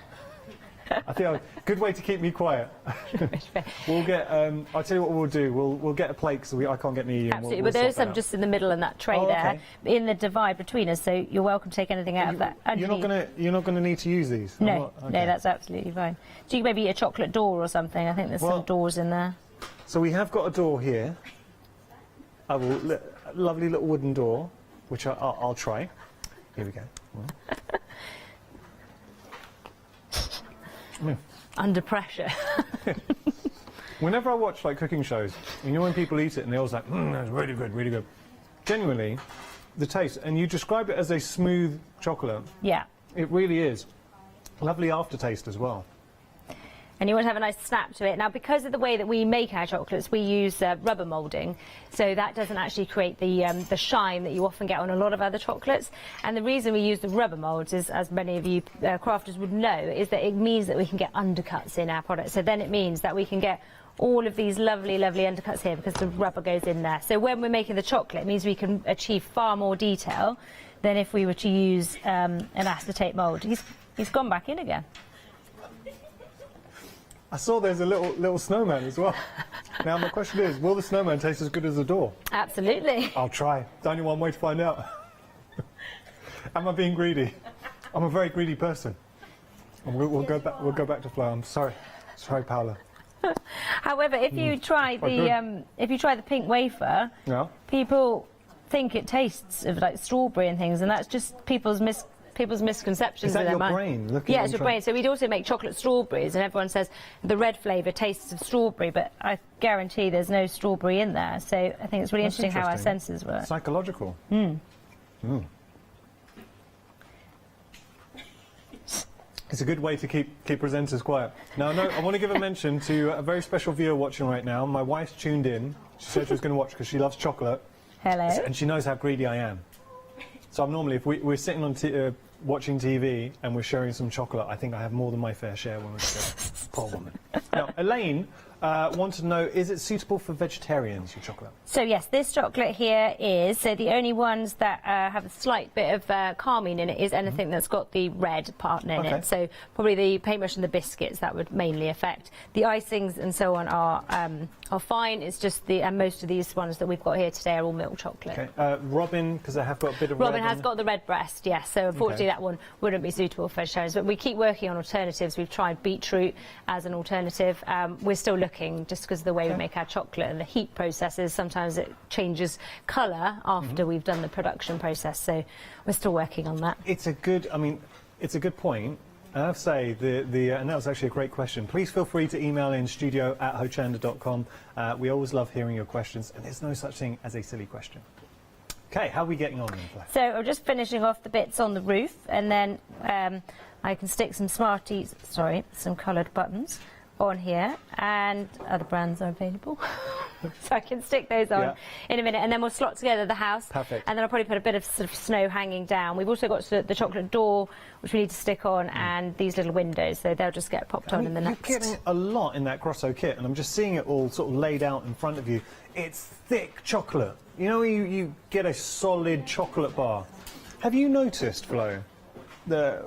I think good way to keep me quiet. We'll get. I'll tell you what we'll do. We'll get a plate so I can't get near you. Absolutely, but there's some just in the middle in that tray there, in the divide between us. So you're welcome to take anything out of that. You're not gonna need to use these. No, no, that's absolutely fine. Do you maybe a chocolate door or something? I think there's some doors in there. So we have got a door here. A lovely little wooden door, which I'll try. Here we go. Under pressure. Whenever I watch like cooking shows, you know when people eat it and they're always like, that's really good, really good. Genuinely, the taste, and you describe it as a smooth chocolate. Yeah. It really is. Lovely aftertaste as well. And you want to have a nice snap to it. Now, because of the way that we make our chocolates, we use rubber moulding, so that doesn't actually create the shine that you often get on a lot of other chocolates. And the reason we use the rubber moulds is, as many of you crafters would know, is that it means that we can get undercuts in our products. So then it means that we can get all of these lovely, lovely undercuts here because the rubber goes in there. So when we're making the chocolate, it means we can achieve far more detail than if we were to use an acetate mould. He's gone back in again. I saw there's a little snowman as well. Now my question is, will the snowman taste as good as the door? Absolutely. I'll try. There's only one way to find out. Am I being greedy? I'm a very greedy person. And we'll go back to flour. I'm sorry. Sorry, Paula. However, if you try the pink wafer, people think it tastes of like strawberry and things, and that's just people's misconceptions. Is that in their your mind. brain? Yeah, it's your brain. So we'd also make chocolate strawberries, and everyone says the red flavour tastes of strawberry, but I guarantee there's no strawberry in there. So I think it's really interesting how our senses work. Psychological. It's a good way to keep presenters quiet. Now, no, I want to give a mention to a very special viewer watching right now. My wife's tuned in. She said she was going to watch because she loves chocolate. Hello. And she knows how greedy I am. So I'm normally, if we're sitting on watching TV and we're sharing some chocolate, I think I have more than my fair share when we're together. Poor woman. Now, Elaine wanted to know, is it suitable for vegetarians, your chocolate? So yes, this chocolate here is, so the only ones that have a slight bit of carmine in it is anything that's got the red part in it. So probably the paintbrush and the biscuits that would mainly affect. The icings and so on are fine. It's just and most of these ones that we've got here today are all milk chocolate. Okay. Robin, because I have got a bit of Robin red has got the red breast, yes. So unfortunately that one wouldn't be suitable for vegetarians. But we keep working on alternatives. We've tried beetroot as an alternative. We're still looking, just because of the way we make our chocolate and the heat processes, sometimes it changes colour after we've done the production process. So we're still working on that. It's a good, it's a good point. I have to say, and that was actually a great question. Please feel free to email in studio@hochanda.com. We always love hearing your questions, and there's no such thing as a silly question. Okay, how are we getting on then, Claire? So I'm just finishing off the bits on the roof, and then I can stick some some coloured buttons on here, and other brands are available. So I can stick those on in a minute, and then we'll slot together the house. Perfect. And then I'll probably put a bit of sort of snow hanging down. We've also got the chocolate door, which we need to stick on, and these little windows, so they'll just get popped on in the next. You're getting a lot in that grotto kit, and I'm just seeing it all sort of laid out in front of you. It's thick chocolate. You know, you get a solid chocolate bar. Have you noticed, Flo, that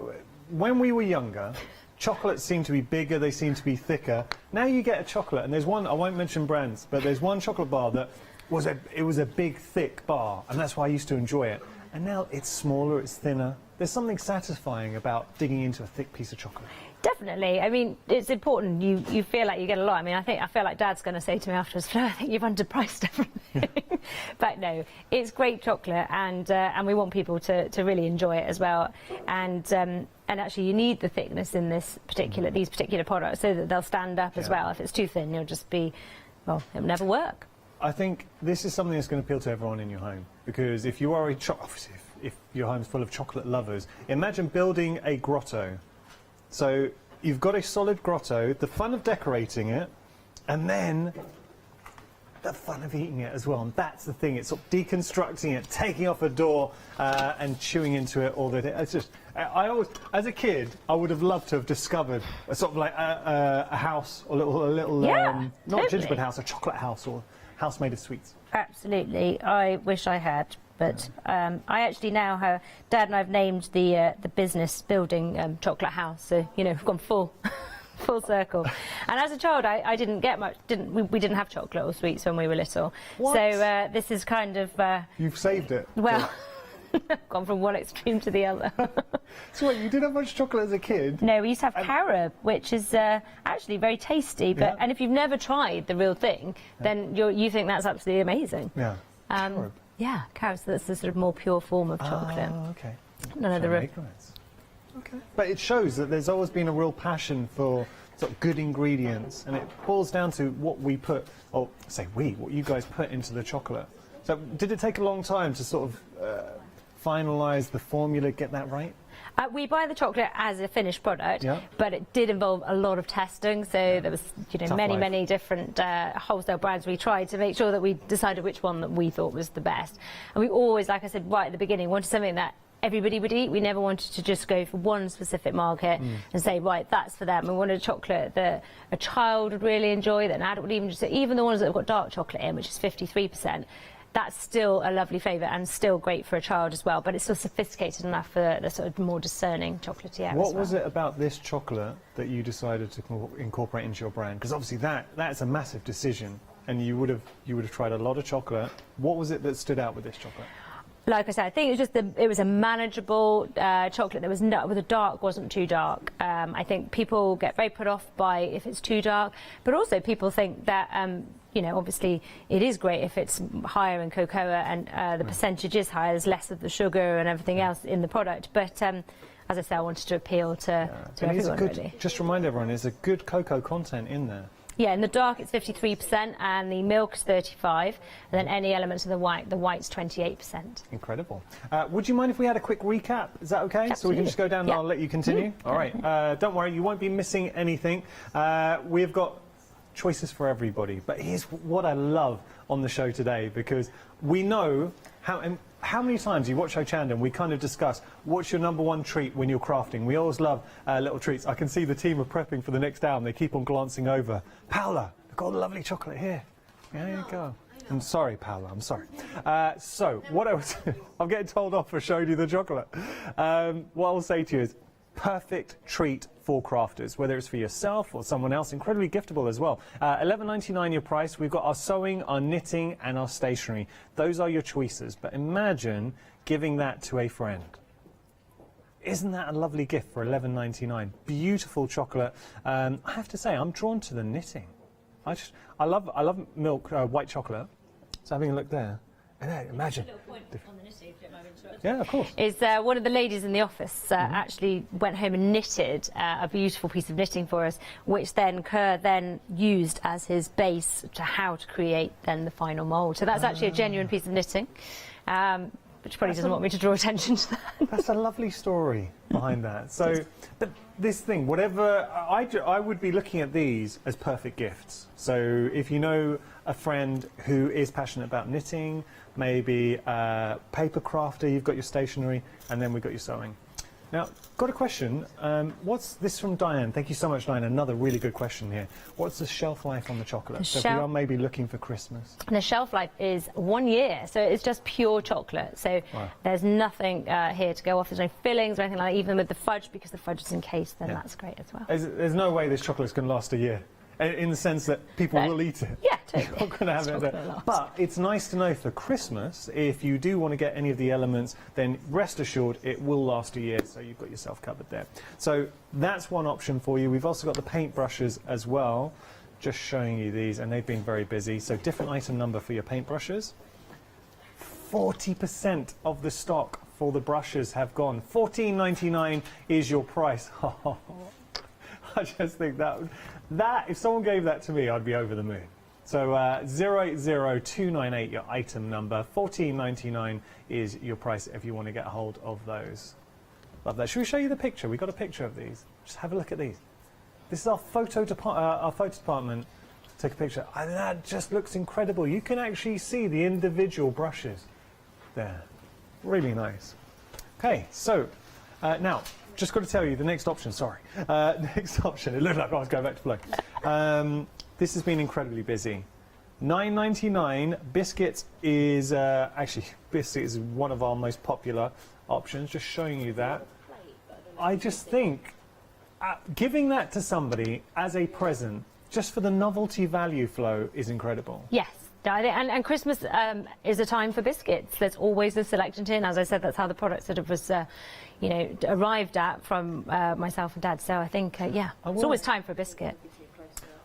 when we were younger, chocolates seem to be bigger, they seem to be thicker. Now you get a chocolate, and there's one, I won't mention brands, but there's one chocolate bar that was a big, thick bar, and that's why I used to enjoy it. And now it's smaller, it's thinner. There's something satisfying about digging into a thick piece of chocolate. Definitely. I mean, it's important. You feel like you get a lot. I mean, I feel like Dad's going to say to me afterwards, Flo, I think you've underpriced everything. But no, it's great chocolate, and we want people to really enjoy it as well. And actually, you need the thickness in these particular products so that they'll stand up as well. If it's too thin, you'll just be, well, it'll never work. I think this is something that's going to appeal to everyone in your home, because if you are obviously, if your home's full of chocolate lovers, imagine building a grotto. So you've got a solid grotto, the fun of decorating it, and then the fun of eating it as well. And that's the thing, it's sort of deconstructing it, taking off a door and chewing into it all the day. It's just, I always, as a kid, I would have loved to have discovered a sort of like a house, or a little not a gingerbread house, a chocolate house, or house made of sweets. Absolutely. I wish I had. But I actually now have, Dad and I've named the business building Chocolate House. So, you know, we've gone full circle. And as a child, I didn't get much, we didn't have chocolate or sweets when we were little. What? So this is kind of... You've saved it. Well, gone from one extreme to the other. So what, you didn't have much chocolate as a kid? No, we used to have carob, which is actually very tasty. But and if you've never tried the real thing, then you think that's absolutely amazing. Yeah. Carob. Yeah, carob, so that's the sort of more pure form of chocolate. Oh, okay. None of the Okay. But it shows that there's always been a real passion for sort of good ingredients, and it boils down to what we put, or say what you guys put into the chocolate. So did it take a long time to sort of finalise the formula, get that right? We buy the chocolate as a finished product, but it did involve a lot of testing. So there was, you know, many different wholesale brands we tried to make sure that we decided which one that we thought was the best. And we always, like I said right at the beginning, wanted something that everybody would eat. We never wanted to just go for one specific market and say, right, that's for them. We wanted a chocolate that a child would really enjoy, that an adult would even just, even the ones that have got dark chocolate in, which is 53%. That's still a lovely flavour and still great for a child as well, but it's still sophisticated enough for the sort of more discerning chocolatier. What was it about this chocolate that you decided to incorporate into your brand? Because obviously that's a massive decision, and you would have tried a lot of chocolate. What was it that stood out with this chocolate? Like I said, I think it was just it was a manageable chocolate that was with the dark wasn't too dark. I think people get very put off by if it's too dark, but also people think that you know, obviously it is great if it's higher in cocoa and the percentage is higher. There's less of the sugar and everything else in the product, but as I say, I wanted to appeal to everyone. Really. Just remind everyone, there's a good cocoa content in there. Yeah, in the dark it's 53% and the milk is 35%, and then any elements of the white's 28%. Incredible. Would you mind if we had a quick recap? Is that okay? So we can just go down and I'll let you continue? All right. Don't worry, you won't be missing anything. We've got choices for everybody. But here's what I love on the show today, because we know how many times you watch Hochanda and we kind of discuss what's your #1 treat when you're crafting. We always love little treats. I can see the team are prepping for the next hour and they keep on glancing over. Paola, I've got a lovely chocolate here. There you go. I'm sorry, Paola, I'm sorry. So, what I was... I'm getting told off for showing you the chocolate. What I'll say to you is, perfect treat for crafters, whether it's for yourself or someone else. Incredibly giftable as well. $11.99 your price. We've got our sewing, our knitting and our stationery. Those are your choices, but imagine giving that to a friend. Isn't that a lovely gift for $11.99? Beautiful chocolate. I have to say, I'm drawn to the knitting. I love milk, white chocolate. So having a look there. And then imagine. Yeah, of course. Is one of the ladies in the office actually went home and knitted a beautiful piece of knitting for us, which then Kerr then used as his base to how to create then the final mould. So that's actually a genuine piece of knitting, which probably doesn't want me to draw attention to that. That's a lovely story behind that. So, but this thing, whatever, I would be looking at these as perfect gifts. So if you know a friend who is passionate about knitting, maybe a paper crafter, you've got your stationery, and then we've got your sewing. Now, got a question. What's this from Diane? Thank you so much, Diane. Another really good question here. What's the shelf life on the chocolate? So if we are maybe looking for Christmas. The shelf life is 1 year, so it's just pure chocolate. So there's nothing here to go off. There's no fillings or anything like that, even with the fudge, because the fudge is encased, then that's great as well. There's no way this chocolate's going to last a year. In the sense that people will eat it. Yeah, totally. You're not going to have it there. But it's nice to know for Christmas, if you do want to get any of the elements, then rest assured it will last a year, so you've got yourself covered there. So that's one option for you. We've also got the paint brushes as well, just showing you these, and they've been very busy. So different item number for your paint brushes. 40% of the stock for the brushes have gone. $14.99 is your price. I just think that if someone gave that to me, I'd be over the moon. So 080298 your item number, $14.99 is your price if you want to get a hold of those. Love that. Should we show you the picture? We've got a picture of these. Just have a look at these. This is our photo department. Take a picture. And that just looks incredible. You can actually see the individual brushes there. Really nice. Okay, so now, just got to tell you the next option, sorry. Next option, it looked like I was going back to flow. This has been incredibly busy. $9.99, biscuits is, actually, biscuits is one of our most popular options, just showing you that. I just think giving that to somebody as a present, just for the novelty value flow, is incredible. Yes. And Christmas is a time for biscuits. There's always a selection tin. As I said, that's how the product sort of was, you know, arrived at from myself and Dad. So I think, yeah, it's always time for a biscuit.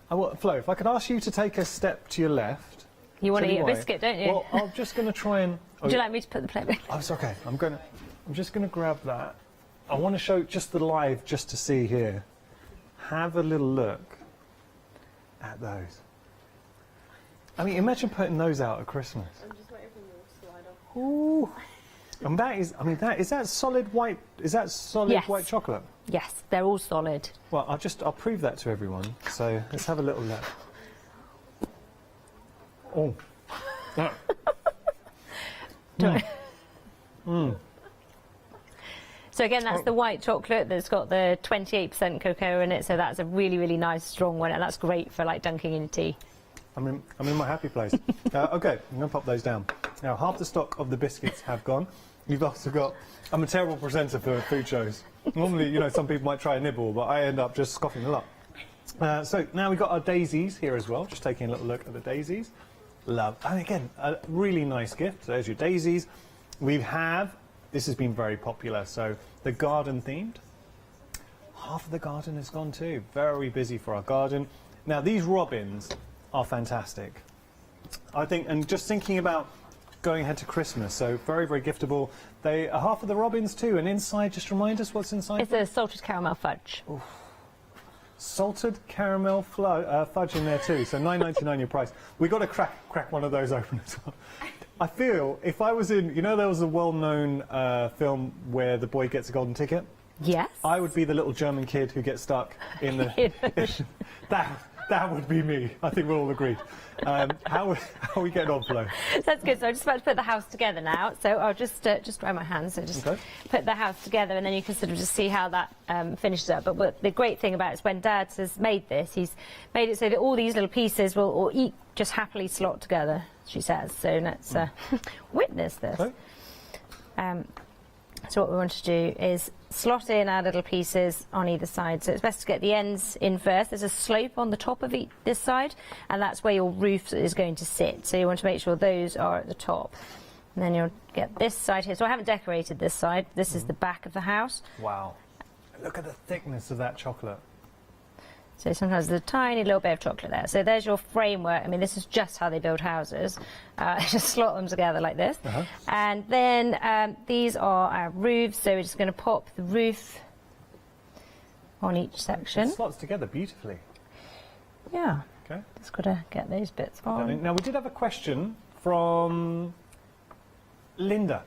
Flo, if I could ask you to take a step to your left. You want to eat a biscuit, don't you? Well, I'm just going to try and... Would you like me to put the plate back? Oh, it's okay. I'm just going to grab that. I want to show just the live, just to see here. Have a little look at those. I mean, imagine putting those out at Christmas. I'm just waiting for them to slide off. Ooh. And that is, I mean, is that solid white? Is that solid white chocolate? Yes, they're all solid. Well, I'll prove that to everyone. So let's have a little look. Oh. So again, that's the white chocolate that's got the 28% cocoa in it. So that's a really, really nice, strong one, and that's great for like dunking in tea. I'm in my happy place. Okay, I'm going to pop those down. Now, half the stock of the biscuits have gone. You've also got... I'm a terrible presenter for food shows. Normally, you know, some people might try a nibble, but I end up just scoffing a lot. So now we've got our daisies here as well. Just taking a little look at the daisies. Love. And again, a really nice gift. There's your daisies. We have... This has been very popular. So the garden themed. Half of the garden has gone too. Very busy for our garden. Now, these robins are fantastic. I think, and just thinking about going ahead to Christmas, so very, very giftable. They are half of the robins too, and inside, just remind us what's inside. It's a salted caramel fudge. Oof. salted caramel fudge in there too. So $9.99 your price. We got to crack one of those open as well. I feel if I was in, you know, there was a well-known film where the boy gets a golden ticket. Yes. I would be the little German kid who gets stuck in the. That would be me. I think we're all agreed. How are we getting on, Flo? That's good. So I'm just about to put the house together now. So I'll just dry my hands. So just put the house together, and then you can sort of just see how that finishes up. But the great thing about it is when Dad has made this, he's made it so that all these little pieces will all just happily slot together, she says. So let's witness this. Okay. So what we want to do is slot in our little pieces on either side. So it's best to get the ends in first. There's a slope on the top of this side, and that's where your roof is going to sit. So you want to make sure those are at the top. And then you'll get this side here. So I haven't decorated this side. This is the back of the house. Wow. Look at the thickness of that chocolate. So sometimes there's a tiny little bit of chocolate there. So there's your framework. I mean, this is just how they build houses. Just slot them together like this. And then these are our roofs. So we're just going to pop the roof on each section. It slots together beautifully. Yeah. Okay. Just got to get those bits on. Now, we did have a question from Linda.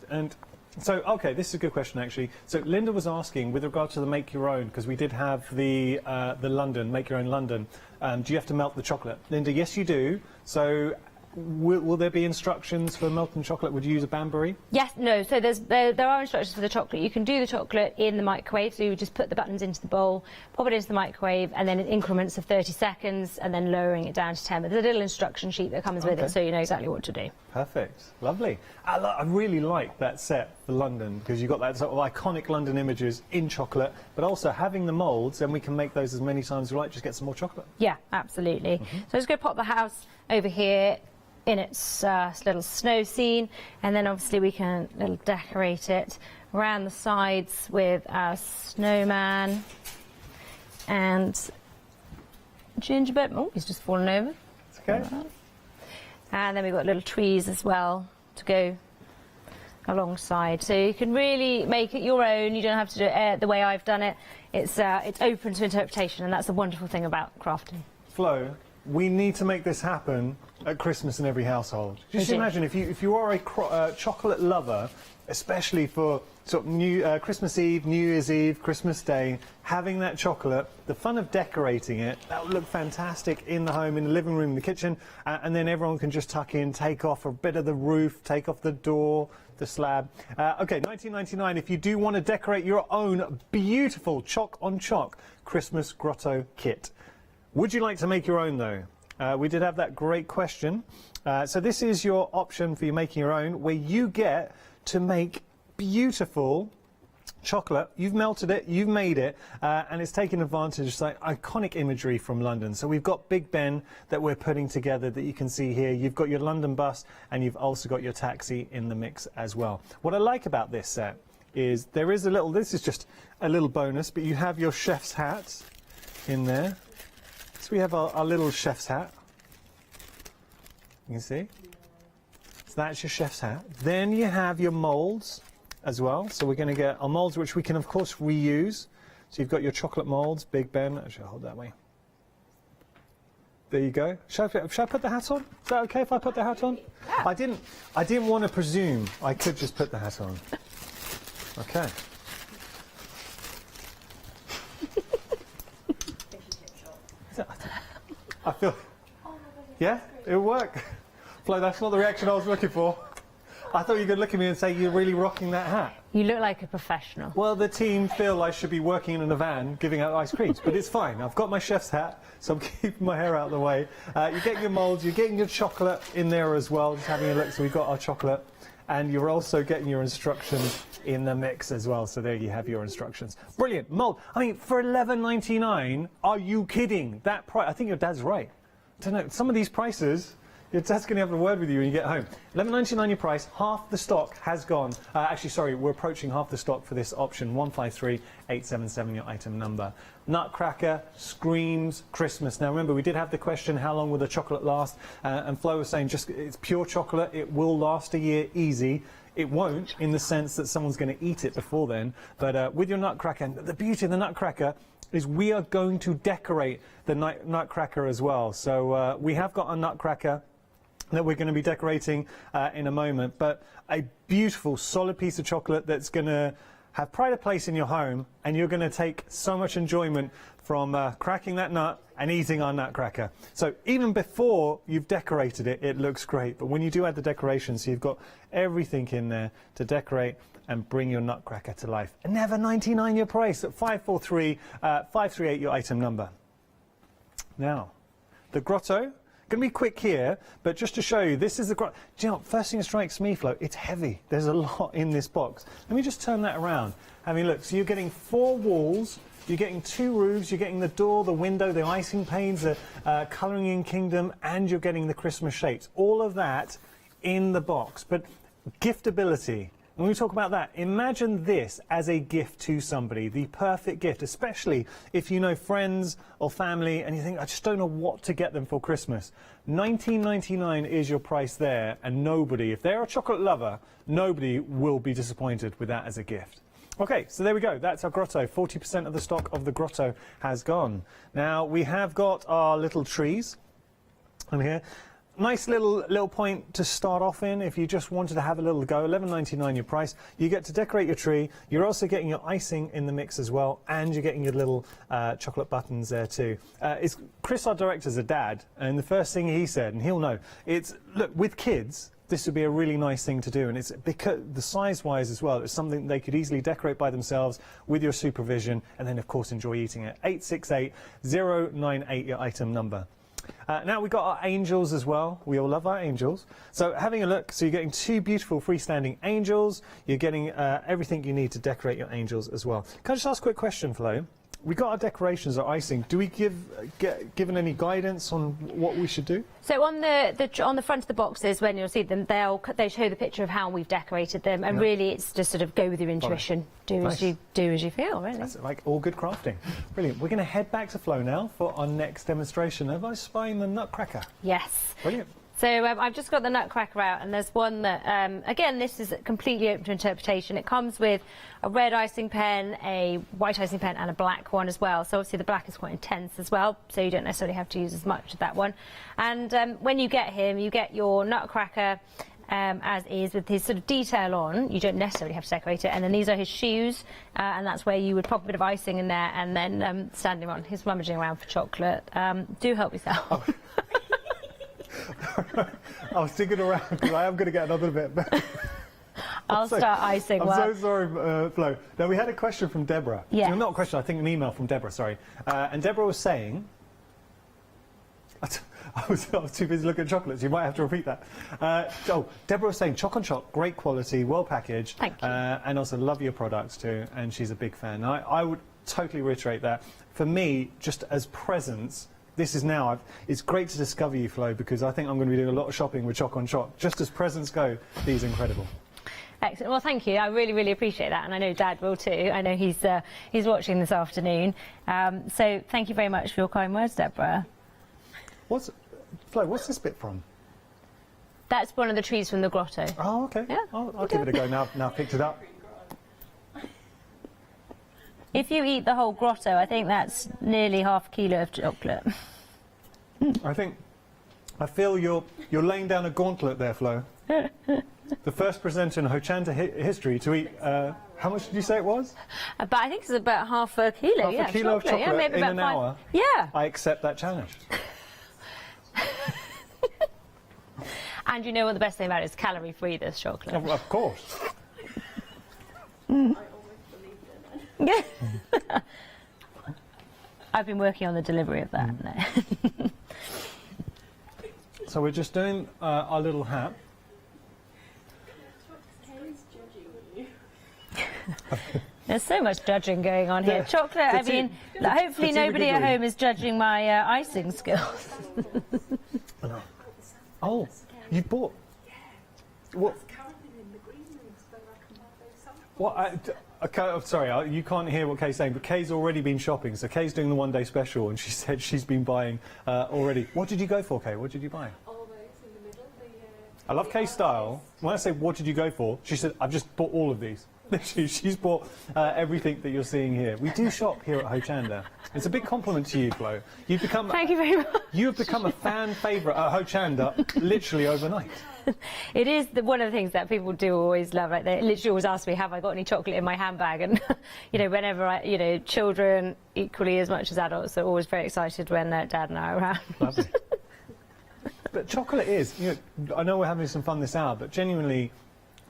And so, okay, this is a good question, actually. So Linda was asking, with regard to the make your own, because we did have the London, make your own London, do you have to melt the chocolate? Linda, yes, you do. So will there be instructions for melting chocolate? Would you use a Banbury? Yes, no. So there are instructions for the chocolate. You can do the chocolate in the microwave. So you just put the buttons into the bowl, pop it into the microwave, and then in increments of 30 seconds, and then lowering it down to 10. But there's a little instruction sheet that comes with it, so you know exactly what to do. Perfect. Lovely. I really like that set for London, because you've got that sort of iconic London images in chocolate, but also having the moulds, and we can make those as many times as we like, just get some more chocolate. Yeah, absolutely. So I'm just going to pop the house over here in its little snow scene, and then obviously we can decorate it around the sides with our snowman and gingerbread. Oh, he's just fallen over. It's okay. And then we've got little trees as well to go alongside. So you can really make it your own. You don't have to do it the way I've done it. It's open to interpretation, and that's the wonderful thing about crafting. Flo, we need to make this happen at Christmas in every household. Just imagine if you are a chocolate lover, especially for sort of Christmas Eve, New Year's Eve, Christmas Day, having that chocolate, the fun of decorating it, that would look fantastic in the home, in the living room, in the kitchen, and then everyone can just tuck in, take off a bit of the roof, take off the door, the slab. Okay, $19.99 if you do want to decorate your own beautiful chock-on-chock Christmas grotto kit. Would you like to make your own, though? We did have that great question. So this is your option for you making your own, where you get to make beautiful chocolate. You've melted it, you've made it, and it's taking advantage of like iconic imagery from London. So we've got Big Ben that we're putting together that you can see here. You've got your London bus, and you've also got your taxi in the mix as well. What I like about this set is there is a little, this is just a little bonus, but you have your chef's hat in there. So we have our little chef's hat. You can see. So that's your chef's hat. Then you have your moulds as well. So we're going to get our moulds, which we can, of course, reuse. So you've got your chocolate moulds, Big Ben. Actually, I'll hold that way. There you go. Shall I put the hat on? Is that okay if I put the hat on? Yeah. I didn't want to presume I could just put the hat on. Okay. I feel, yeah, it'll work. Flo, that's not the reaction I was looking for. I thought you could look at me and say you're really rocking that hat. You look like a professional. Well, the team feel I should be working in a van giving out ice creams, but it's fine. I've got my chef's hat, so I'm keeping my hair out of the way. You're getting your moulds, you're getting your chocolate in there as well, just having a look. So we've got our chocolate, and you're also getting your instructions in the mix as well. So there you have your instructions. Brilliant. Mould. I mean, for $11.99, are you kidding? That price, I think your dad's right. I don't know, some of these prices, your dad's going to have a word with you when you get home. $11.99 your price, half the stock has gone. Actually, sorry, we're approaching half the stock for this option, 153877, your item number. Nutcracker screams Christmas. Now remember, we did have the question, how long will the chocolate last? And Flo was saying, just it's pure chocolate, it will last a year easy. It won't, in the sense that someone's going to eat it before then. But with your Nutcracker, the beauty of the Nutcracker, is we are going to decorate the nutcracker as well. So we have got a nutcracker that we're going to be decorating in a moment, but a beautiful solid piece of chocolate that's going to have pride of place in your home, and you're going to take so much enjoyment from cracking that nut and eating our nutcracker. So even before you've decorated it, it looks great, but when you do add the decorations, you've got everything in there to decorate and bring your nutcracker to life. And never 99 your price at 538 your item number. Now, the grotto. Going to be quick here, but just to show you, this is the grotto. Do you know what, first thing that strikes me, Flo, it's heavy. There's a lot in this box. Let me just turn that around. Having a look. So you're getting 4 walls, you're getting 2 roofs, you're getting the door, the window, the icing panes, the colouring in kingdom, and you're getting the Christmas shapes. All of that in the box. But giftability. When we talk about that, imagine this as a gift to somebody, the perfect gift, especially if you know friends or family and you think, I just don't know what to get them for Christmas. $19.99 is your price there, and nobody, if they're a chocolate lover, nobody will be disappointed with that as a gift. Okay, so there we go. That's our grotto. 40% of the stock of the grotto has gone. Now, we have got our little trees on here. Nice little point to start off in if you just wanted to have a little go. $11.99 your price. You get to decorate your tree. You're also getting your icing in the mix as well, and you're getting your little chocolate buttons there too. Chris, our director's a dad, and the first thing he said, and he'll know, it's, look, with kids, this would be a really nice thing to do, and it's because the size-wise as well, it's something they could easily decorate by themselves with your supervision, and then of course enjoy eating it. 868098 your item number. Now we've got our angels as well. We all love our angels. So having a look, so you're getting 2 beautiful freestanding angels. You're getting everything you need to decorate your angels as well. Can I just ask a quick question, Flo? We got our decorations, our icing. Do we given any guidance on what we should do? So on the front of the boxes, when you'll see them, they show the picture of how we've decorated them, and really it's just sort of go with your intuition, do as you feel, really. That's like all good crafting. Brilliant. We're going to head back to Flo now for our next demonstration of us spying the nutcracker. Yes. Brilliant. So I've just got the nutcracker out, and there's one that, again, this is completely open to interpretation. It comes with a red icing pen, a white icing pen, and a black one as well. So obviously the black is quite intense as well, so you don't necessarily have to use as much of that one. And when you get him, you get your nutcracker as is with his sort of detail on. You don't necessarily have to decorate it. And then these are his shoes, and that's where you would pop a bit of icing in there, and then stand him on. He's rummaging around for chocolate. Do help yourself. Oh. I was digging around because I am going to get another bit. I'll start icing. I'm so sorry, Flo. Now, we had a question from Deborah. Yeah. No, not a question, I think an email from Deborah, sorry. And Deborah was saying... I was too busy looking at chocolates. You might have to repeat that. Deborah was saying, Choc on Choc, great quality, well packaged. Thank you. And also love your products too, and she's a big fan. I would totally reiterate that. For me, just as presents... This is now, it's great to discover you, Flo, because I think I'm going to be doing a lot of shopping with Choc on Choc. Just as presents go, these are incredible. Excellent. Well, thank you. I really, really appreciate that, and I know Dad will too. I know he's watching this afternoon. So thank you very much for your kind words, Deborah. Flo, what's this bit from? That's one of the trees from the grotto. Oh, okay. Yeah. I'll give it a go now. Now I've picked it up. If you eat the whole grotto, I think that's nearly half a kilo of chocolate. I feel you're laying down a gauntlet there, Flo. The first presenter in Hochanda history to eat, how much did you say it was? But I think it's about half a kilo, half a kilo of chocolate maybe in about an 5. hour? Yeah. I accept that challenge. And you know what the best thing about it is calorie-free, this chocolate. Oh, of course. I've been working on the delivery of that. No. So we're just doing our little hat. There's so much judging going on here. Chocolate, I mean, hopefully nobody at home is judging my icing skills. Oh, you bought... What? What? Sorry, you can't hear what Kay's saying, but Kay's already been shopping. So Kay's doing the one-day special, and she said she's been buying already. What did you go for, Kay? What did you buy? All those in the middle. I love Kay's style. When I say, what did you go for? She said, I've just bought all of these. Literally, she's bought everything that you're seeing here. We do shop here at Hochanda. It's a big compliment to you, Flo. You've become... Thank you very much. You have become a fan favourite at Hochanda literally overnight. It is one of the things that people do always love. Like they literally always ask me, have I got any chocolate in my handbag? And, you know, whenever children equally as much as adults are always very excited when Dad and I are around. Lovely. But chocolate is, I know we're having some fun this hour, but genuinely,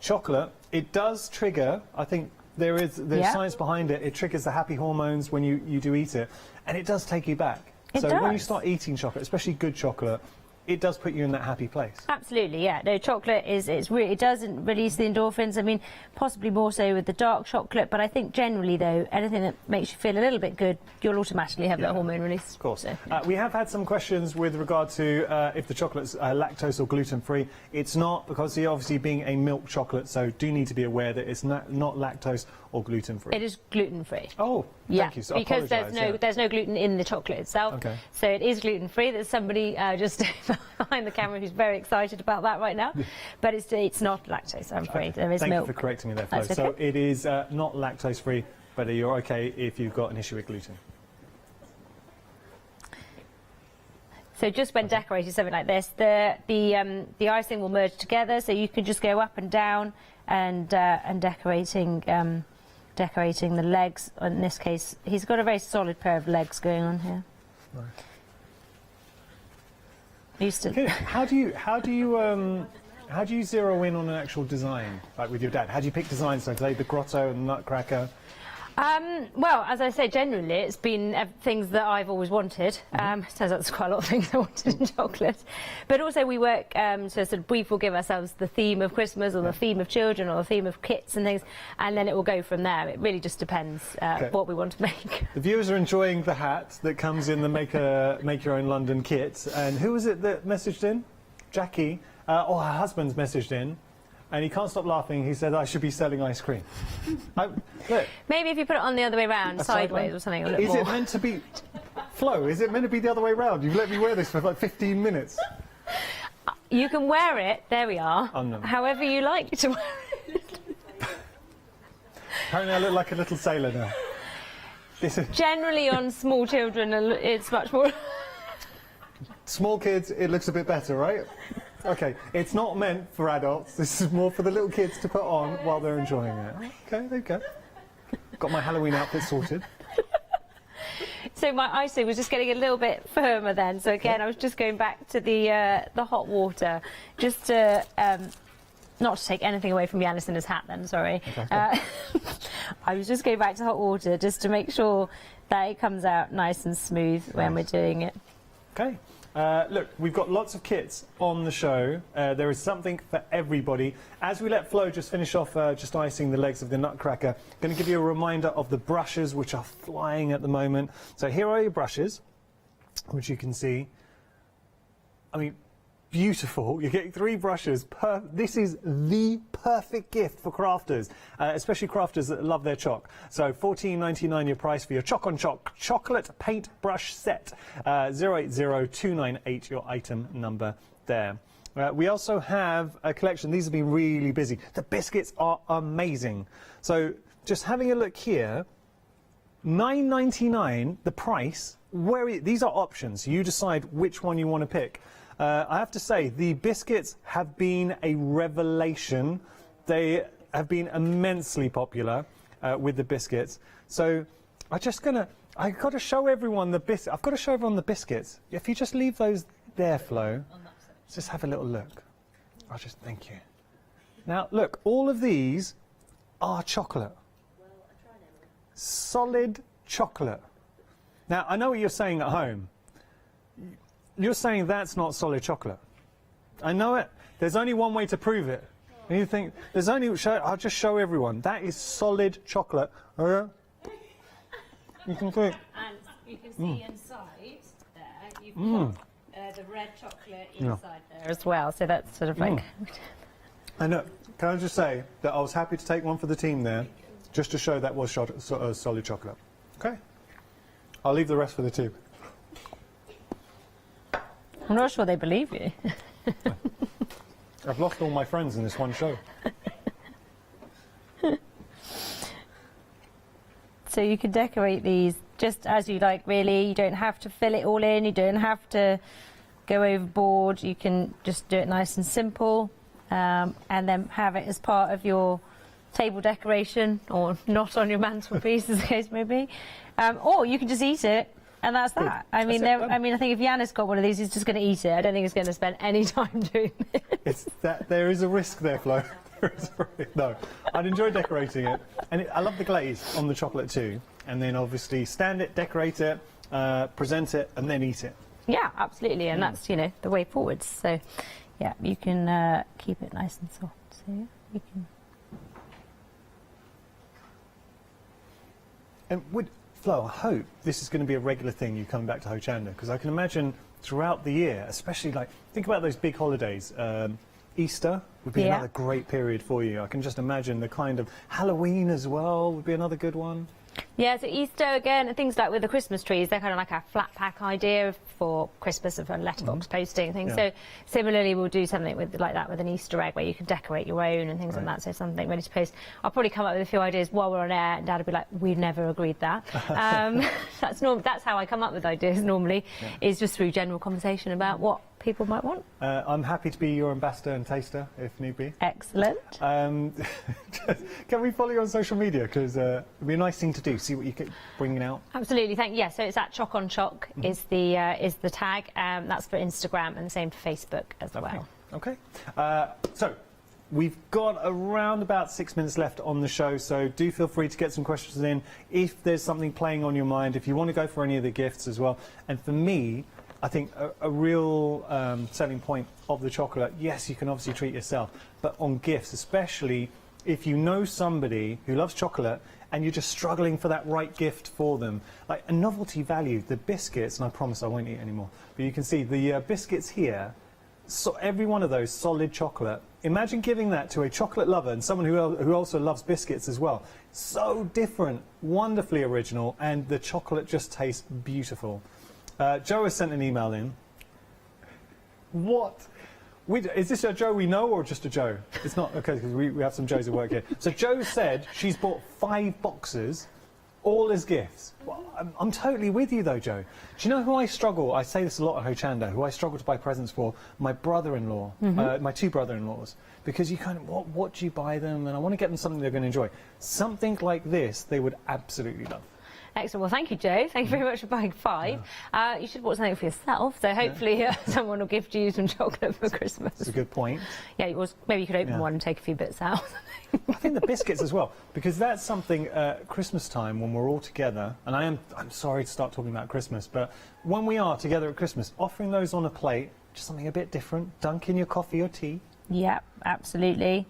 chocolate, it does trigger, I think there's science behind it, it triggers the happy hormones when you do eat it, and it does take you back. So when you start eating chocolate, especially good chocolate, it does put you in that happy place. Absolutely, yeah. No, chocolate it doesn't release the endorphins. I mean, possibly more so with the dark chocolate, but I think generally, though, anything that makes you feel a little bit good, you'll automatically have that hormone release. Of course. So, we have had some questions with regard to if the chocolate's lactose or gluten-free. It's not, because obviously being a milk chocolate, so do need to be aware that it's not lactose or gluten-free. It is gluten-free. Oh, thank you. So because there's no gluten in the chocolate itself. Okay. So it is gluten-free. There's somebody just behind the camera who's very excited about that right now. But it's not lactose, I'm afraid. There is Thank milk. you for correcting me there, Flo. That's okay. So it is not lactose-free, but you're okay if you've got an issue with gluten. So just when decorating something like this, the icing will merge together, so you can just go up and down and decorating the legs. In this case, he's got a very solid pair of legs going on here. Right. Okay, how do you zero in on an actual design, like with your dad? How do you pick designs? So say the grotto and the nutcracker. Well, as I say, generally it's been things that I've always wanted. Turns out there's quite a lot of things I wanted in chocolate. But also we work so sort of we will give ourselves the theme of Christmas or the theme of children or the theme of kits and things, and then it will go from there. It really just depends what we want to make. The viewers are enjoying the hat that comes in the Make Your Own London kit. And who was it that messaged in? Jackie. Or her husband's messaged in. And he can't stop laughing. He said, I should be selling ice cream. Look. Maybe if you put it on the other way round, sideways or something. Is it meant to be... Flo, is it meant to be the other way round? You've let me wear this for like 15 minutes. You can wear it, there we are, however you like to wear it. Apparently I look like a little sailor now. Generally on small children, it's much more... Small kids, it looks a bit better, right? Okay, it's not meant for adults. This is more for the little kids to put on while they're enjoying it. Okay, there you go. Got my Halloween outfit sorted. So my icing was just getting a little bit firmer then. So again, I was just going back to the hot water, just to not to take anything away from Yanis and his hat. Then sorry, I was just going back to hot water just to make sure that it comes out nice and smooth when we're doing it. Okay. Look, we've got lots of kits on the show. There is something for everybody. As we let Flo just finish off just icing the legs of the nutcracker, I'm going to give you a reminder of the brushes which are flying at the moment. So here are your brushes, which you can see. I mean, beautiful. You're getting 3 brushes. This is the perfect gift for crafters, especially crafters that love their chalk. So $14.99 your price for your Chalk on Chalk chocolate paint brush set. 080298 your item number there. We also have a collection. These have been really busy. The biscuits are amazing. So just having a look here, $9.99 the price. These are options. You decide which one you want to pick. I have to say, the biscuits have been a revelation. They have been immensely popular with the biscuits. So I've got to show everyone the biscuits. I've got to show everyone the biscuits. If you just leave those there, Flo, let's just have a little look. Thank you. Now, look, all of these are chocolate. Solid chocolate. Now, I know what you're saying at home. You're saying that's not solid chocolate. I know it. There's only one way to prove it. And you think, I'll just show everyone. That is solid chocolate. You can see. And you can see inside there, you've got the red chocolate inside there as well. So that's sort of like... And look, can I just say that I was happy to take one for the team there, just to show that was solid chocolate. Okay. I'll leave the rest for the team. I'm not sure they believe you. I've lost all my friends in this one show. So you can decorate these just as you like, really. You don't have to fill it all in. You don't have to go overboard. You can just do it nice and simple, and then have it as part of your table decoration, or not on your mantelpiece, as the case may be. Or you can just eat it, and that's that. I mean, I think if Yanis got one of these, he's just going to eat it. I don't think he's going to spend any time doing this. There is a risk there, Flo. No, I'd enjoy decorating it, and I love the glaze on the chocolate too. And then obviously stand it, decorate it, present it, and then eat it. Yeah, absolutely, and that's, you know, the way forwards. So, yeah, you can keep it nice and soft. So yeah, you can. And Flo, I hope this is going to be a regular thing, you coming back to Hochanda, because I can imagine throughout the year, especially like, think about those big holidays. Easter would be another great period for you. I can just imagine the kind of Halloween as well would be another good one. Yeah, so Easter again, and things like with the Christmas trees, they're kind of like a flat pack idea for Christmas and for letterbox posting and things. Yeah. So similarly, we'll do something with like that with an Easter egg where you can decorate your own and things like that. So something ready to post. I'll probably come up with a few ideas while we're on air, and Dad will be like, "We've never agreed that." That's how I come up with ideas normally, is just through general conversation about what people might want. I'm happy to be your ambassador and taster if need be. Excellent. Can we follow you on social media? Because it'd be a nice thing to do. See what you keep bringing out. Absolutely, thank you. Yeah, so it's at Choc on Choc is the tag. That's for Instagram, and the same for Facebook as well. Okay. So we've got around about 6 minutes left on the show, so do feel free to get some questions in if there's something playing on your mind, if you want to go for any of the gifts as well. And for me, I think a real selling point of the chocolate, yes, you can obviously treat yourself, but on gifts, especially if you know somebody who loves chocolate and you're just struggling for that right gift for them. Like a novelty value, the biscuits, and I promise I won't eat anymore, but you can see the biscuits here, so every one of those solid chocolate. Imagine giving that to a chocolate lover and someone who also loves biscuits as well. So different, wonderfully original, and the chocolate just tastes beautiful. Joe has sent an email in. What? Is this a Joe we know or just a Joe? It's not, okay, because we have some Joes at work here. So Joe said she's bought 5 boxes, all as gifts. Well, I'm totally with you though, Joe. Do you know who I struggle? I say this a lot at Hochanda, who I struggle to buy presents for? My brother-in-law, my 2 brother-in-laws. Because you kind of, what do you buy them? And I want to get them something they're going to enjoy. Something like this, they would absolutely love. Excellent. Well, thank you, Joe. Thank you very much for buying 5. You should have bought something for yourself, so hopefully someone will gift you some chocolate for Christmas. That's a good point. Yeah, maybe you could open one and take a few bits out. I think the biscuits as well, because that's something Christmas time when we're all together, and I'm sorry to start talking about Christmas, but when we are together at Christmas, offering those on a plate, just something a bit different, dunk in your coffee or tea. Yeah, absolutely.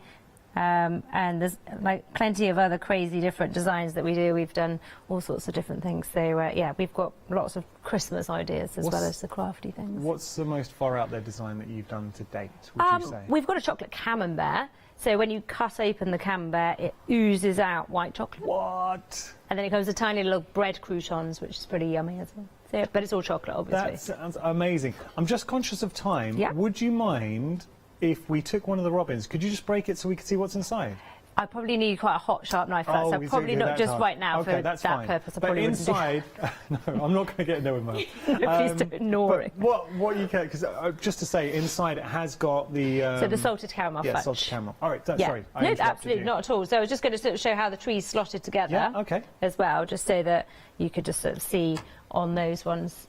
And there's like plenty of other crazy different designs that we do. We've done all sorts of different things. So yeah, we've got lots of Christmas ideas as well as the crafty things. What's the most far out there design that you've done to date, would you say? We've got a chocolate camembert. So when you cut open the camembert, it oozes out white chocolate. What? And then it comes with tiny little bread croutons, which is pretty yummy as well. So, but it's all chocolate, obviously. That sounds amazing. I'm just conscious of time. Yeah. Would you mind if we took one of the robins? Could you just break it so we could see what's inside? I probably need quite a hot, sharp knife first. So probably not just right now for that purpose. But inside, no, I'm not going to get in there with my. Please don't ignore it. What you can, because just to say, inside it has got the. So the salted caramel fudge. Yeah, salted caramel. All right, sorry. No, absolutely not at all. So I was just going to sort of show how the tree's slotted together. Yeah, okay. As well, just so that you could just sort of see on those ones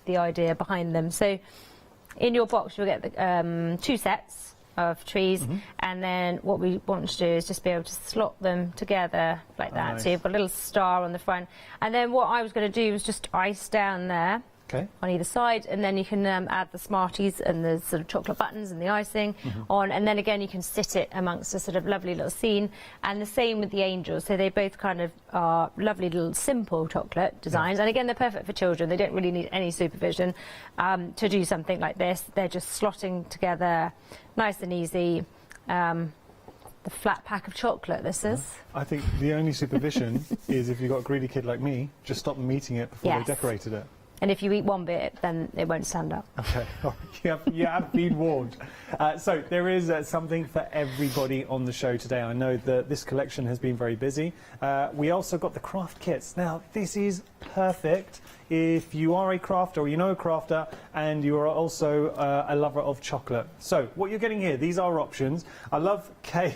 the idea behind them. So in your box you'll get the 2 sets of trees, and then what we want to do is just be able to slot them together like that. Nice. So you've got a little star on the front, and then what I was going to do was just ice down there on either side, and then you can add the Smarties and the sort of chocolate buttons and the icing on, and then again you can sit it amongst a sort of lovely little scene. And the same with the angels, so they both kind of are lovely little simple chocolate designs, and again they're perfect for children. They don't really need any supervision to do something like this. They're just slotting together nice and easy. The flat pack of chocolate, this is. I think the only supervision is if you've got a greedy kid like me, just stop them eating it before they decorated it. And if you eat one bit, then it won't stand up. Okay, you have been warned. So there is something for everybody on the show today. I know that this collection has been very busy. We also got the craft kits. Now, this is perfect if you are a crafter or you know a crafter and you are also a lover of chocolate. So what you're getting here, these are options. I love Kay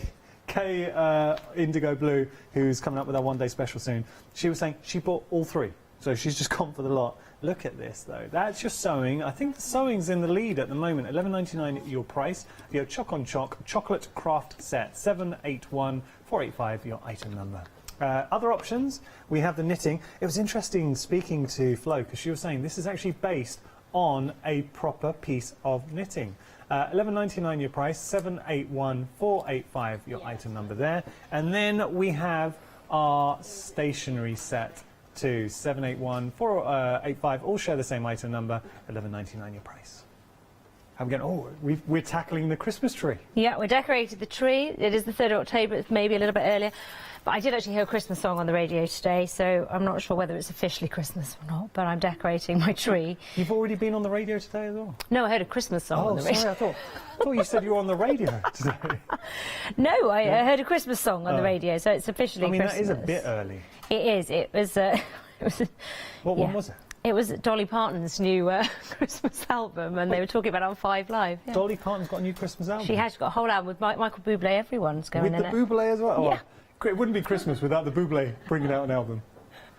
Indigo Blue, who's coming up with our one-day special soon. She was saying she bought all 3. So she's just gone for the lot. Look at this, though. That's your sewing. I think the sewing's in the lead at the moment. $11.99 your price. Your Choc on Choc chocolate craft set. 781485 your item number. Other options, we have the knitting. It was interesting speaking to Flo because she was saying this is actually based on a proper piece of knitting. $11.99 your price. 781485 your item number there. And then we have our stationery set. 781-485 all share the same item number. $11.99 your price. I'm going. Oh, we're tackling the Christmas tree. Yeah, we decorated the tree. It is the 3rd of October. It's maybe a little bit earlier, but I did actually hear a Christmas song on the radio today, so I'm not sure whether it's officially Christmas or not. But I'm decorating my tree. You've already been on the radio today as well. No, I heard a Christmas song on the radio. Sorry, I thought you said you were on the radio today. No, I heard a Christmas song on the radio, so it's officially Christmas. That is a bit early. It is. It was. What one was it? It was Dolly Parton's new Christmas album, and they were talking about it on 5 Live. Yeah. Dolly Parton's got a new Christmas album? She has. She's got a whole album with Michael Bublé. Everyone's going in it. With the Bublé as well? Yeah. Oh, it wouldn't be Christmas without the Bublé bringing out an album.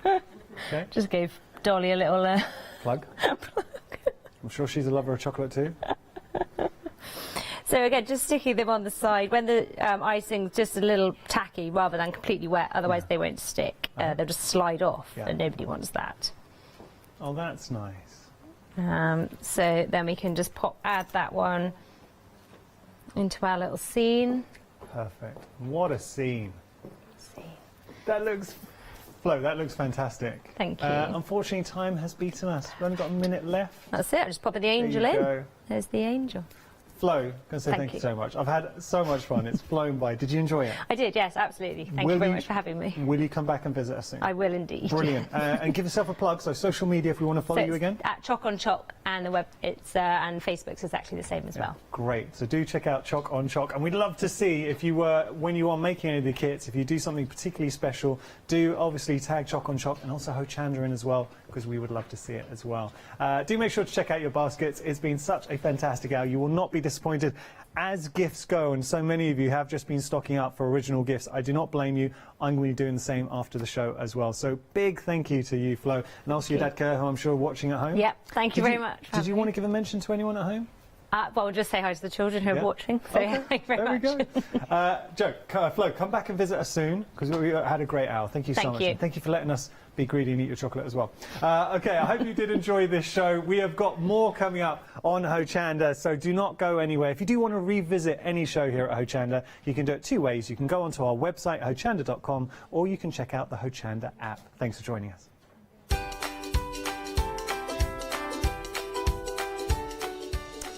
Okay. Just gave Dolly a little... Plug. I'm sure she's a lover of chocolate too. So again, just sticking them on the side. When the icing's just a little tacky rather than completely wet, otherwise they won't stick. They'll just slide off, and nobody wants that. Oh, that's nice. So then we can just add that one into our little scene. Perfect. What a scene. That looks... Flo, that looks fantastic. Thank you. Unfortunately, time has beaten us. We've only got a minute left. That's it. I'm just popping the angel in. Go. There's the angel. Flo, I'm going to say thank you so much. I've had so much fun. It's flown by. Did you enjoy it? I did, yes, absolutely. Thank you very much for having me. Will you come back and visit us soon? I will indeed. Brilliant. And give yourself a plug. So social media, if we want to follow you again. At Choc on Choc, and the web, and Facebook's exactly the same as well. Great. So do check out Choc on Choc, and we'd love to see if you were, when you are making any of the kits, if you do something particularly special, do obviously tag Choc on Choc and also Hochanda in as well, because we would love to see it as well. Do make sure to check out your baskets. It's been such a fantastic hour. You will not be disappointed. As gifts go, and so many of you have just been stocking up for original gifts, I do not blame you. I'm going to be doing the same after the show as well. So big thank you to you, Flo, and also your dad, Kerr, who I'm sure watching at home. Yep, thank you very much. Did you want to give a mention to anyone at home? Well, we'll just say hi to the children who are watching. So Okay. yeah, thank you very much. There we go. Joe, Flo, come back and visit us soon, because we had a great hour. Thank you so much. you. And thank you for letting us be greedy and eat your chocolate as well. Okay, I hope you did enjoy this show. We have got more coming up on Hochanda, so do not go anywhere. If you do want to revisit any show here at Hochanda, you can do it 2 ways. You can go onto our website, hochanda.com, or you can check out the Hochanda app. Thanks for joining us.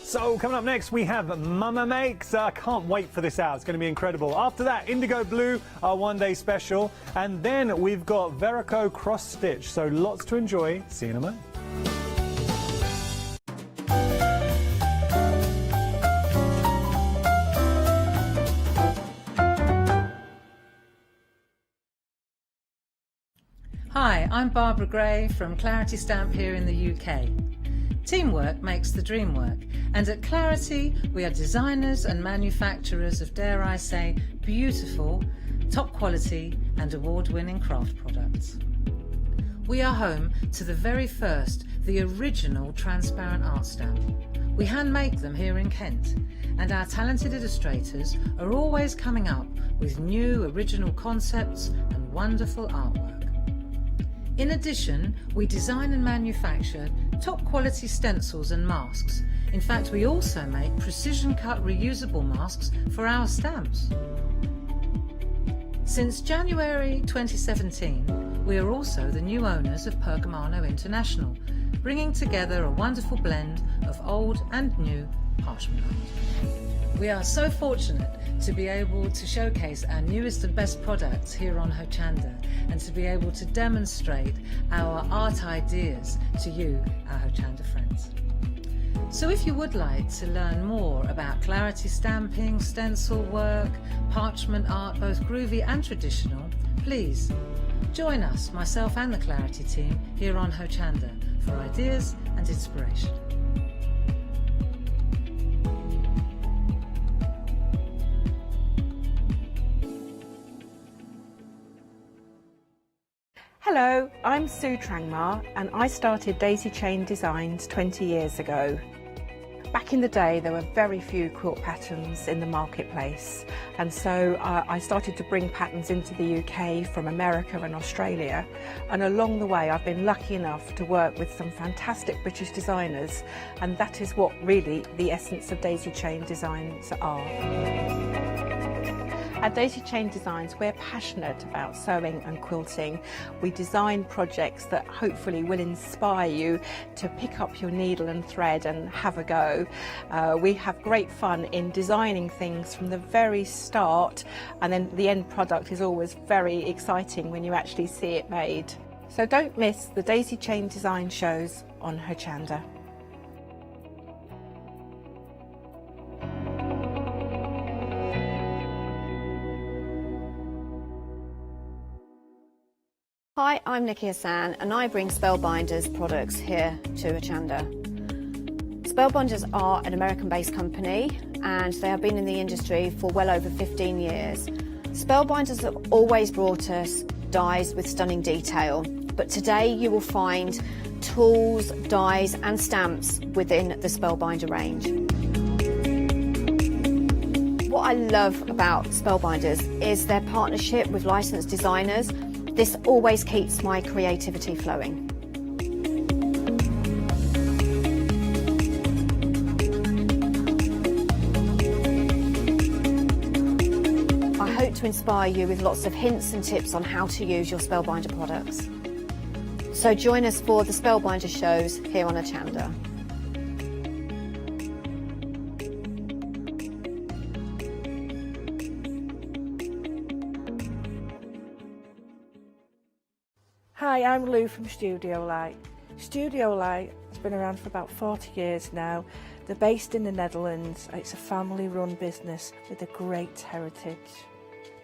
So, coming up next, we have Mama Makes. I can't wait for this hour. It's going to be incredible. After that, Indigo Blue, our one-day special. And then we've got Verico Cross Stitch. So, lots to enjoy. See you in a moment. Hi, I'm Barbara Gray from Clarity Stamp here in the UK. Teamwork makes the dream work, and at Clarity we are designers and manufacturers of, dare I say, beautiful, top quality and award-winning craft products. We are home to the very first, the original transparent art stamp. We hand make them here in Kent, and our talented illustrators are always coming up with new original concepts and wonderful artwork. In addition, we design and manufacture top quality stencils and masks. In fact, we also make precision cut reusable masks for our stamps. Since January 2017, we are also the new owners of Pergamano International, bringing together a wonderful blend of old and new parchment art. We are so fortunate to be able to showcase our newest and best products here on Hochanda and to be able to demonstrate our art ideas to you, our Hochanda friends. So if you would like to learn more about clarity stamping, stencil work, parchment art, both groovy and traditional, please join us, myself and the Clarity team, here on Hochanda for ideas and inspiration. Hello, I'm Sue Trangmar and I started Daisy Chain Designs 20 years ago. Back in the day there were very few quilt patterns in the marketplace, and so I started to bring patterns into the UK from America and Australia, and along the way I've been lucky enough to work with some fantastic British designers, and that is what really the essence of Daisy Chain Designs are. At Daisy Chain Designs, we're passionate about sewing and quilting. We design projects that hopefully will inspire you to pick up your needle and thread and have a go. We have great fun in designing things from the very start, and then the end product is always very exciting when you actually see it made. So don't miss the Daisy Chain Design shows on Hochanda. Hi, I'm Nikki Hassan and I bring Spellbinders products here to Hochanda. Spellbinders are an American-based company and they have been in the industry for well over 15 years. Spellbinders have always brought us dies with stunning detail, but today you will find tools, dies and stamps within the Spellbinder range. What I love about Spellbinders is their partnership with licensed designers. This always keeps my creativity flowing. I hope to inspire you with lots of hints and tips on how to use your Spellbinder products. So join us for the Spellbinder shows here on Hochanda. Hi, I'm Lou from Studio Light. Studio Light has been around for about 40 years now. They're based in the Netherlands. It's a family-run business with a great heritage.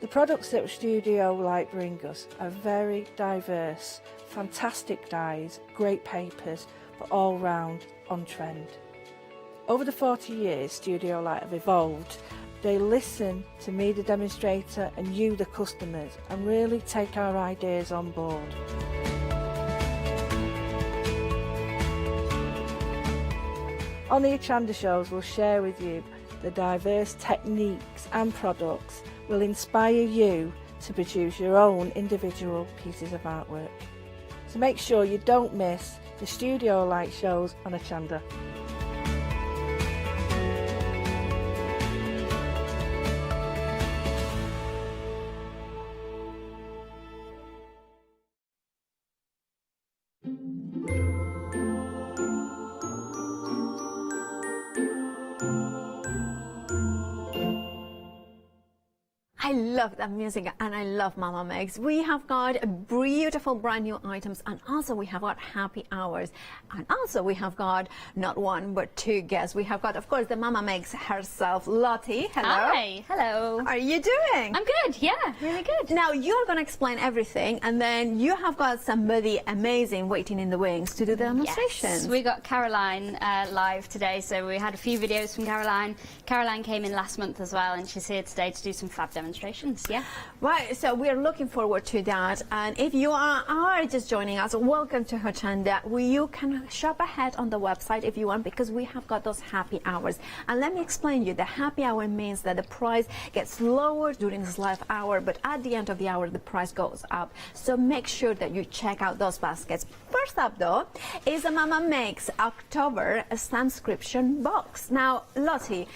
The products that Studio Light bring us are very diverse, fantastic dies, great papers, but all round on trend. Over the 40 years Studio Light have evolved. They listen to me, the demonstrator, and you, the customers, and really take our ideas on board. On the Hochanda shows, we'll share with you the diverse techniques and products will inspire you to produce your own individual pieces of artwork. So make sure you don't miss the Studio Light shows on Hochanda. I love that music and I love Mama Makes. We have got beautiful brand new items, and also we have got happy hours, and also we have got not one but two guests. We have got, of course, the Mama Makes herself, Lottie. Hello. Hi. Hello. How are you doing? I'm good. Yeah, really good. Now you're going to explain everything, and then you have got somebody amazing waiting in the wings to do the demonstrations. Yes, we got Caroline live today, so we had a few videos from Caroline. Caroline came in last month as well, and she's here today to do some fab demonstrations. Yeah. Right, so we're looking forward to that. And if you are just joining us, welcome to Hochanda. You can shop ahead on the website if you want, because we have got those happy hours. And let me explain you, the happy hour means that the price gets lower during this live hour, but at the end of the hour, the price goes up. So make sure that you check out those baskets. First up, though, is a Mama Makes October subscription box. Now, Lottie,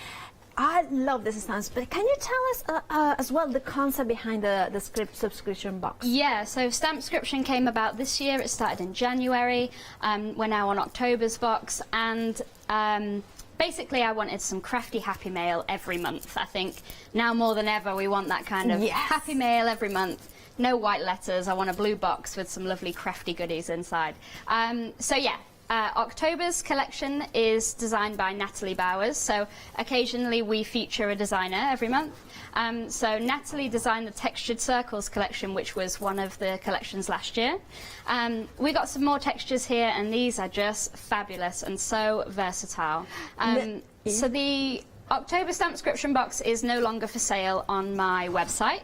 I love this stamps, but can you tell us as well the concept behind the subscription box? Yeah, so Stampscription came about this year. It started in January. We're now on October's box, and basically I wanted some crafty happy mail every month. I think now more than ever we want that kind of happy mail every month. No white letters. I want a blue box with some lovely crafty goodies inside. So yeah. October's collection is designed by Natalie Bowers, so occasionally we feature a designer every month. So Natalie designed the Textured Circles collection, which was one of the collections last year. We got some more textures here, and these are just fabulous and so versatile. So the October stamp subscription box is no longer for sale on my website.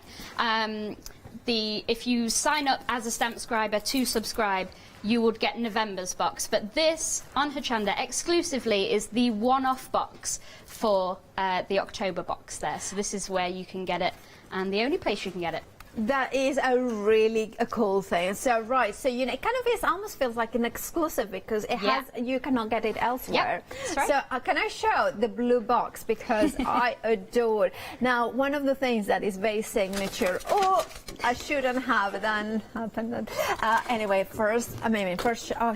If you sign up as a stamp subscriber to subscribe, you would get November's box. But this, on Hochanda, exclusively is the one-off box for the October box there. So this is where you can get it, and the only place you can get it. That is a really cool thing. So right, so you know, it kind of is almost feels like an exclusive because it has you cannot get it elsewhere. That's right. So can I show the blue box because I adore. Now, one of the things that is very signature. Oh, I shouldn't have done happened. Anyway, first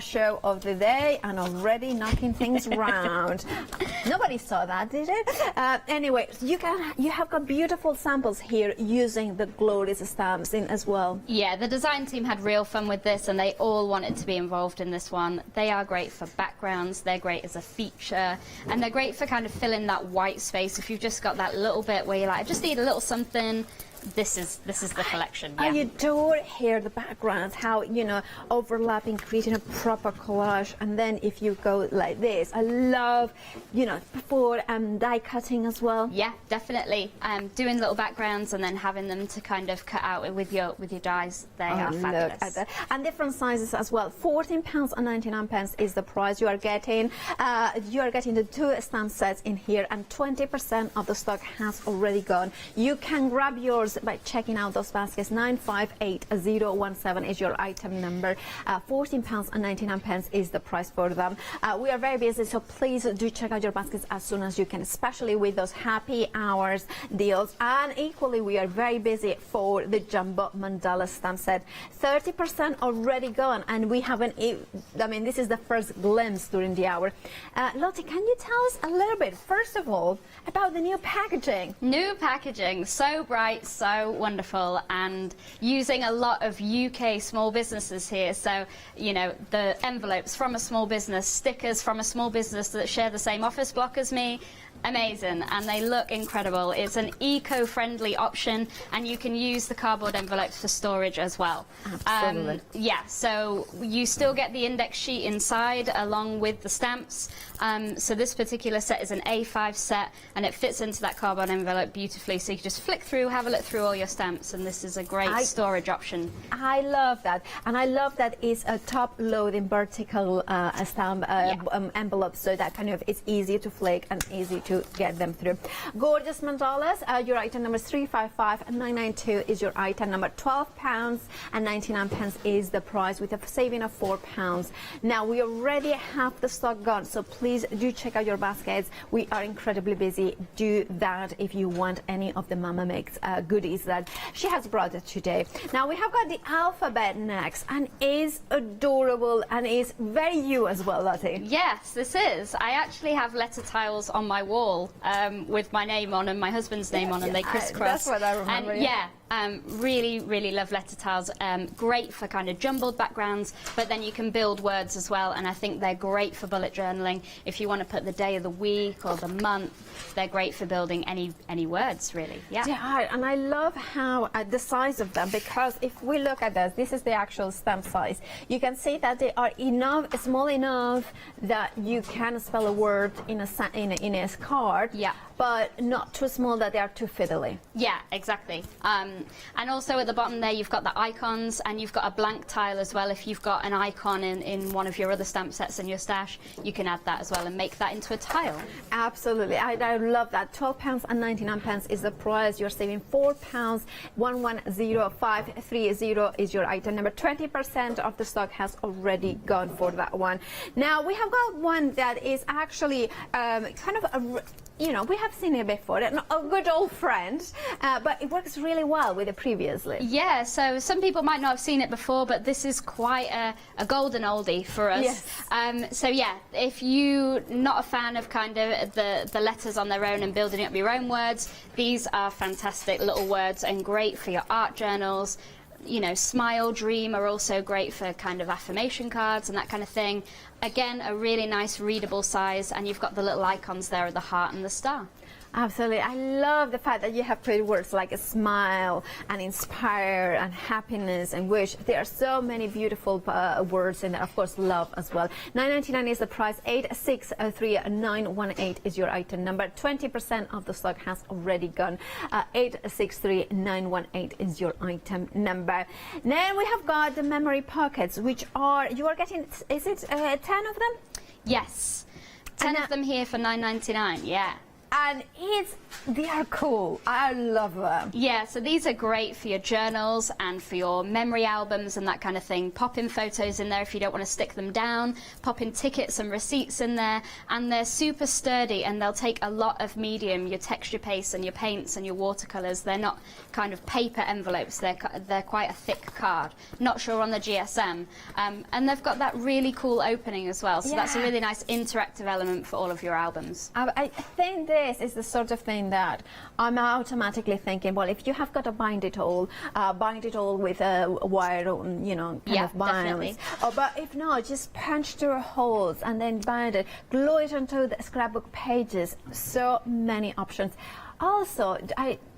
show of the day and already knocking things round. Nobody saw that, did it? Anyway, you have got beautiful samples here using the glorious stamps in as well. Yeah, the design team had real fun with this and they all wanted to be involved in this one. They are great for backgrounds, they're great as a feature, and they're great for kind of filling that white space if you've just got that little bit where you're like, I just need a little something. This is the collection. I adore here the backgrounds, how, you know, overlapping, creating a proper collage. And then if you go like this, I love, you know, for die cutting as well. Yeah, definitely. Doing little backgrounds and then having them to kind of cut out with your dies. They are fabulous. Look at that. And different sizes as well. £14.99 is the price you are getting. You are getting the 2 stamp sets in here, and 20% of the stock has already gone. You can grab yours by checking out those baskets. 958017 is your item number. £14.99 is the price for them. We are very busy, so please do check out your baskets as soon as you can, especially with those happy hours deals. And equally, we are very busy for the jumbo mandala stamp set. 30% already gone, and we haven't. I mean, this is the first glimpse during the hour. Lottie, can you tell us a little bit, first of all, about the new packaging? New packaging, so bright, so wonderful, and using a lot of UK small businesses here. So, you know, the envelopes from a small business, stickers from a small business that share the same office block as me. Amazing, and they look incredible. It's an eco-friendly option, and you can use the cardboard envelopes for storage as well. Absolutely. Yeah, so you still get the index sheet inside along with the stamps. So this particular set is an A5 set, and it fits into that cardboard envelope beautifully. So you can just flick through, have a look through all your stamps, and this is a great storage option. I love that, and I love that it's a top-loading vertical stamp envelope, so that kind of it's easy to flick and easy to get them through. Gorgeous mandalas. Your item number 355992 is your item number. £12.99 is the price, with a saving of £4. Now we already have the stock gone, so please do check out your baskets. We are incredibly busy. Do that if you want any of the Mama Mix goodies that she has brought today. Now we have got the alphabet next, and is adorable and is very you as well, Lottie. Yes, this is. I actually have letter tiles on my wall with my name on and my husband's name on, and they crisscross. That's what I remember. And really love letter tiles. Great for kind of jumbled backgrounds, but then you can build words as well, and I think they're great for bullet journaling. If you want to put the day of the week or the month, they're great for building any words, really. Yeah. They are, and I love how the size of them, because if we look at this is the actual stamp size. You can see that they are small enough that you can spell a word in a card. Yeah. But not too small that they are too fiddly. Yeah, exactly. And also at the bottom there, you've got the icons, and you've got a blank tile as well. If you've got an icon in one of your other stamp sets in your stash, you can add that as well and make that into a tile. Absolutely. I love that. £12.99 is the price. You're saving £4. 110530 is your item number. 20% of the stock has already gone for that one. Now we have got one that is actually kind of a you know, we have seen it before, a good old friend, but it works really well with the previous lid. Yeah, so some people might not have seen it before, but this is quite a golden oldie for us. Yes. So yeah, if you're not a fan of kind of the letters on their own and building up your own words, these are fantastic little words and great for your art journals. You know, smile, dream are also great for kind of affirmation cards and that kind of thing. Again, a really nice readable size, and you've got the little icons there of the heart and the star. Absolutely. I love the fact that you have put words like a smile and inspire and happiness and wish. There are so many beautiful words in there. Of course, love as well. $9.99 is the price. 863918 is your item number. 20% of the stock has already gone. 863918 is your item number. Then we have got the memory pockets, which are, you are getting, is it 10 of them? Yes. 10 of them here for $9.99, yeah. And they are cool. I love them. Yeah, so these are great for your journals and for your memory albums and that kind of thing. Pop in photos in there if you don't want to stick them down. Pop in tickets and receipts in there. And they're super sturdy, and they'll take a lot of medium, your texture pastes and your paints and your watercolours. They're not kind of paper envelopes. They're quite a thick card. Not sure on the GSM. And they've got that really cool opening as well. So that's a really nice interactive element for all of your albums. I think this is the sort of thing that I'm automatically thinking, well, if you have got to bind it all with a wire, you know, kind of binds. But if not, just punch through holes and then bind it, glue it onto the scrapbook pages. So many options. Also,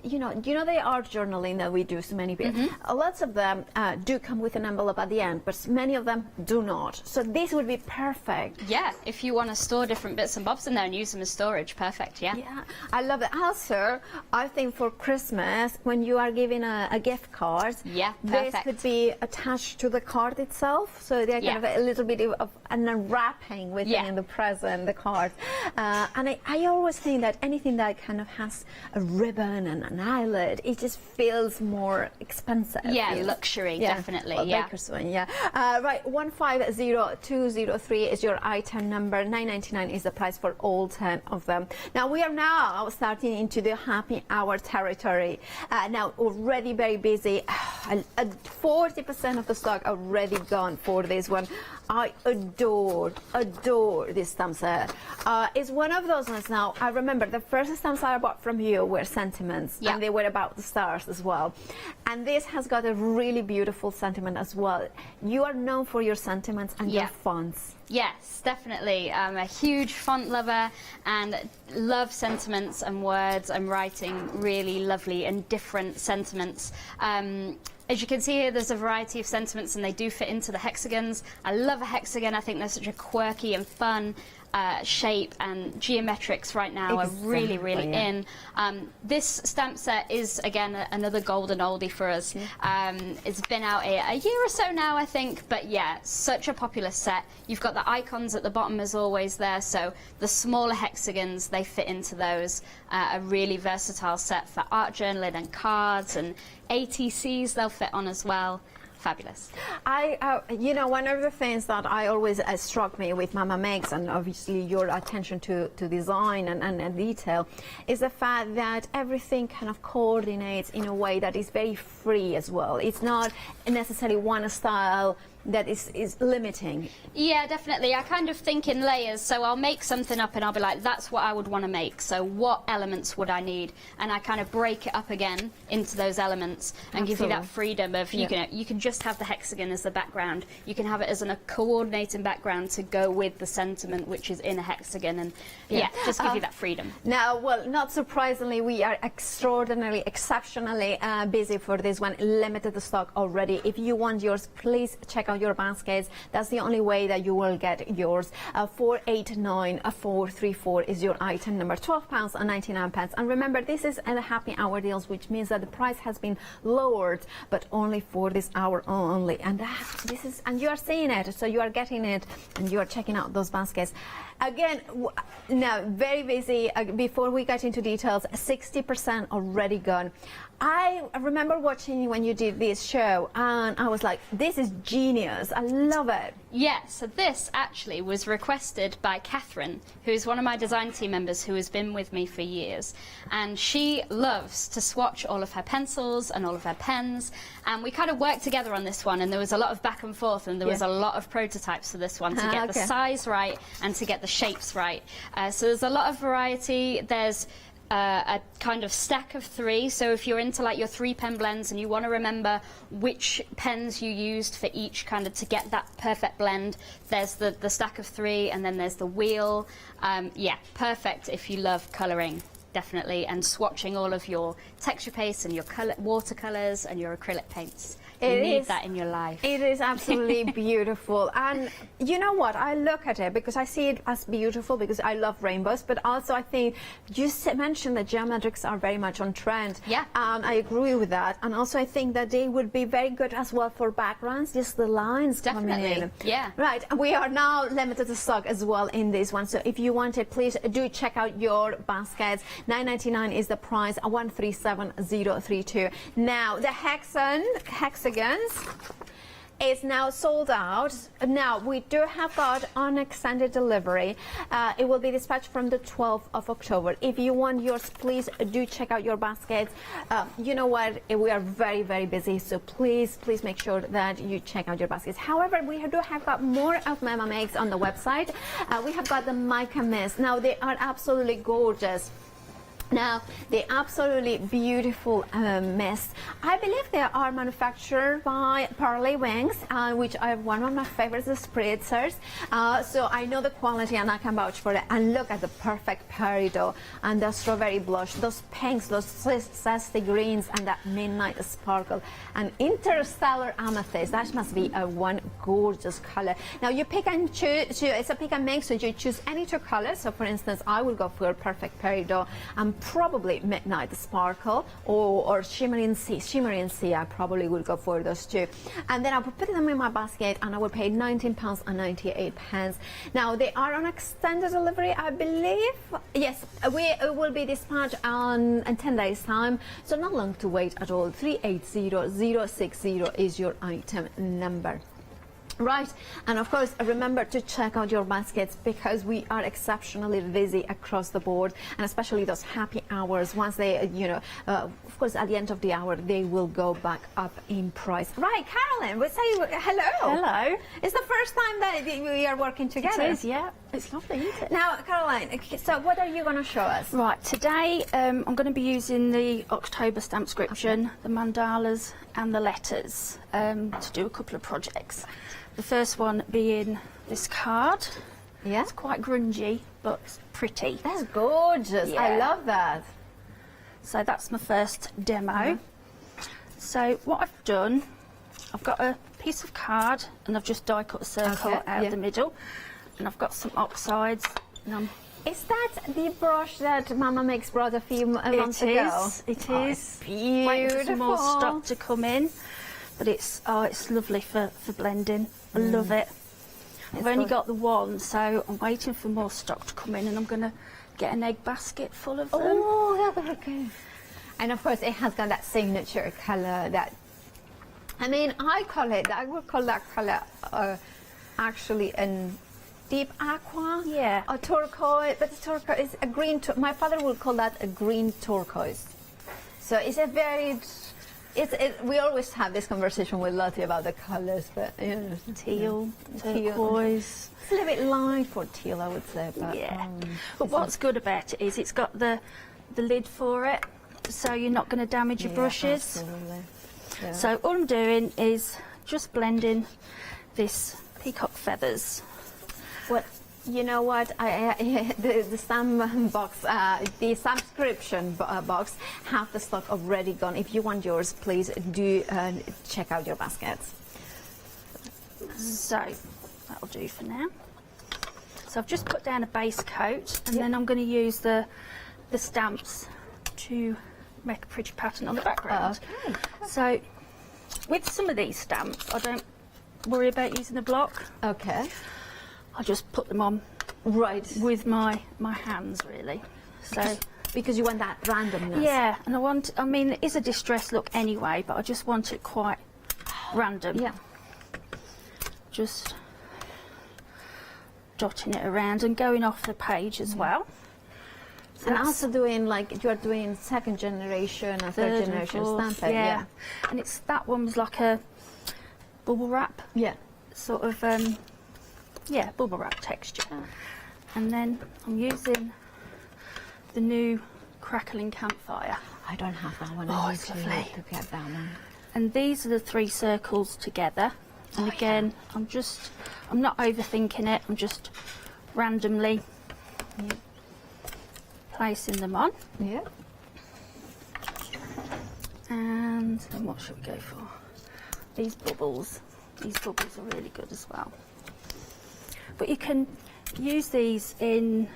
you know the art journaling that we do, so many people, lots of them do come with an envelope at the end, but many of them do not. So this would be perfect. Yeah, if you want to store different bits and bobs in there and use them as storage, perfect, yeah. Yeah, I love it. Also, I think for Christmas, when you are giving a gift card, this could be attached to the card itself, so they're kind of a little bit of an unwrapping within the present, the card. And I always think that anything that kind of has a ribbon and an eyelet, it just feels more expensive. Yeah, luxury, definitely. Well, Baker's one, right, 150203 is your item number. $9.99 is the price for all 10 of them. Now we are now starting into the happy hour territory. Now already very busy. 40% of the stock already gone for this one. I adore this stamp set. It's one of those ones now. I remember the first stamps I bought from you were sentiments, and they were about the stars as well. And this has got a really beautiful sentiment as well. You are known for your sentiments and your fonts. Yes, definitely. I'm a huge font lover and love sentiments and words. I'm writing really lovely and different sentiments. As you can see here, there's a variety of sentiments and they do fit into the hexagons. I love a hexagon. I think they're such a quirky and fun shape, and geometrics right now are really, really in. This stamp set is, again, another golden oldie for us. It's been out a year or so now, I think, but yeah, such a popular set. You've got the icons at the bottom as always there, so the smaller hexagons, they fit into those. A really versatile set for art journaling and cards, and ATCs they'll fit on as well. Fabulous. You know, one of the things that I always struck me with Mama Makes, and obviously your attention to design and detail, is the fact that everything kind of coordinates in a way that is very free as well. It's not necessarily one style that is limiting. Yeah, definitely. I kind of think in layers, so I'll make something up and I'll be like, that's what I would want to make, so what elements would I need? And I kind of break it up again into those elements and give you that freedom of, you can just have the hexagon as the background, you can have it as a coordinating background to go with the sentiment which is in a hexagon, and just give you that freedom. Now, well, not surprisingly, we are exceptionally busy for this one. Limited the stock already. If you want yours, please check out your baskets. That's the only way that you will get yours. 489434 is your item number. £12.99. And remember, this is a happy hour deals, which means that the price has been lowered, but only for this hour only. And and you are seeing it, so you are getting it, and you are checking out those baskets. Again, now very busy. Before we get into details, 60% already gone. I remember watching you when you did this show, and I was like, this is genius. genius. I love it. Yeah, so this actually was requested by Catherine, who's one of my design team members who has been with me for years. And she loves to swatch all of her pencils and all of her pens. And we kind of worked together on this one, and there was a lot of back and forth, and there was a lot of prototypes for this one to get the size right and to get the shapes right. So there's a lot of variety. There's a kind of stack of 3, so if you're into like your 3 pen blends and you want to remember which pens you used for each kind of to get that perfect blend, there's the stack of 3, and then there's the wheel. Yeah, perfect if you love colouring, definitely, and swatching all of your texture pastes and your watercolours and your acrylic paints. You need that in your life. It is absolutely beautiful. And you know what? I look at it because I see it as beautiful because I love rainbows, but also I think you mentioned that geometrics are very much on trend. Yeah. And I agree with that. And also I think that they would be very good as well for backgrounds, just the lines coming in. Yeah. Right. We are now limited to stock as well in this one. So if you want it, please do check out your baskets. $9.99 is the price, 137032. Now, the hexagons is now sold out. Now, we do have got on extended delivery. It will be dispatched from the 12th of October. If you want yours, please do check out your baskets. You know what? We are very, very busy, so please make sure that you check out your baskets. However, we do have got more of Mama Makes on the website. We have got the mica mist. Now, they are absolutely gorgeous. Now, the absolutely beautiful mist. I believe they are manufactured by Parley Wings, which are one of my favorites, the spritzers. So I know the quality and I can vouch for it. And look at the perfect peridot and the strawberry blush, those pinks, those zesty greens, and that midnight sparkle. And interstellar amethyst, that must be one gorgeous color. Now, you pick and choose, it's a pick and make, so you choose any 2 colors. So for instance, I will go for perfect peridot and probably midnight sparkle or shimmering sea. I probably will go for those 2, and then I will put them in my basket and I will pay £19.98. Now, they are on extended delivery, I believe. Yes, it will be dispatched in 10 days time, so not long to wait at all. 380060 is your item number. Right, and of course, remember to check out your baskets because we are exceptionally busy across the board, and especially those happy hours. Once they, of course, at the end of the hour, they will go back up in price. Right, Carolyn, we say hello. Hello. It's the first time that we are working together. It is, yeah. It's lovely, isn't it? Now, Caroline, so what are you going to show us? Right, today I'm going to be using the October stamp scription, the mandalas and the letters to do a couple of projects. The first one being this card. Yeah. It's quite grungy, but pretty. That's gorgeous. Yeah. I love that. So that's my first demo. So what I've done, I've got a piece of card and I've just die cut a circle out the middle, and I've got some oxides. And is that the brush that Mama Makes brought a few months ago? It is. It's beautiful. Waiting for some more stock to come in, but it's lovely for blending. I love it. I've only got the one, so I'm waiting for more stock to come in, and I'm going to get an egg basket full of them. Oh, that's okay. And of course, it has got that signature colour that, I mean, I would call that colour actually a deep aqua. Yeah. A turquoise, but the turquoise is a green, my father would call that a green turquoise. So it's a very, we always have this conversation with Lottie about the colours, but teal, turquoise. It's a little bit light for teal, I would say. But, yeah. But what's good about it is it's got the lid for it, so you're not going to damage your brushes. Absolutely. Yeah. So all I'm doing is just blending this peacock feathers. What? You know what? The stamp box, the subscription box, have the stock already gone. If you want yours, please do check out your baskets. So that'll do for now. So I've just put down a base coat, and then I'm going to use the stamps to make a pretty pattern on the background. Okay. So with some of these stamps, I don't worry about using a block. Okay. I just put them on with my hands, really. So because you want that randomness. Yeah, and I mean, it is a distressed look anyway, but I just want it quite random. Yeah. just dotting it around and going off the page as well. So and also doing, like, you're doing second generation and third generation stamping. Yeah. And that one was like a bubble wrap. Yeah. Sort of, bubble wrap texture. And then I'm using the new crackling campfire. I don't have that one. Oh, it's lovely. To get that one. And these are the 3 circles together. And again, I'm not overthinking it. I'm just randomly placing them on. Yeah. And then what should we go for? These bubbles. These bubbles are really good as well. But you can use these in,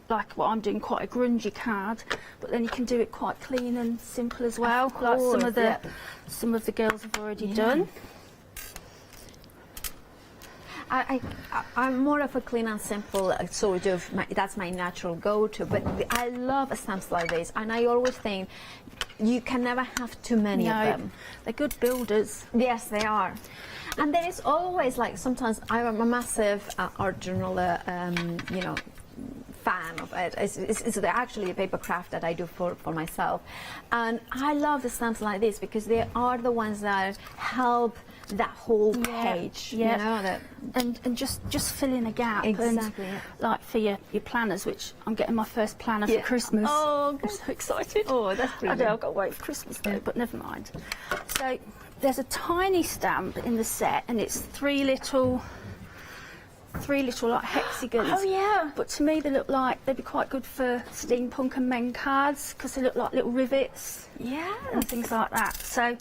like what I'm doing, quite a grungy card, but then you can do it quite clean and simple as well, like some of the girls have already done. I'm more of a clean and simple sort of, that's my natural go-to, but I love stamps like this, and I always think you can never have too many of them. They're good builders. Yes, they are. And there is always, like, sometimes I'm a massive art journal, fan of it. It's actually a paper craft that I do for myself. And I love the stamps like this because they are the ones that help that whole page, you know, and just fill in a gap. Exactly. And, like for your planners, which I'm getting my first planner for Christmas. Oh, I'm so excited. Oh, that's brilliant. I know, I've got to wait for Christmas though, but never mind. So there's a tiny stamp in the set, and it's three little like hexagons. Oh yeah. But to me they look like they'd be quite good for steampunk and men cards because they look like little rivets. Yeah. And things like that. So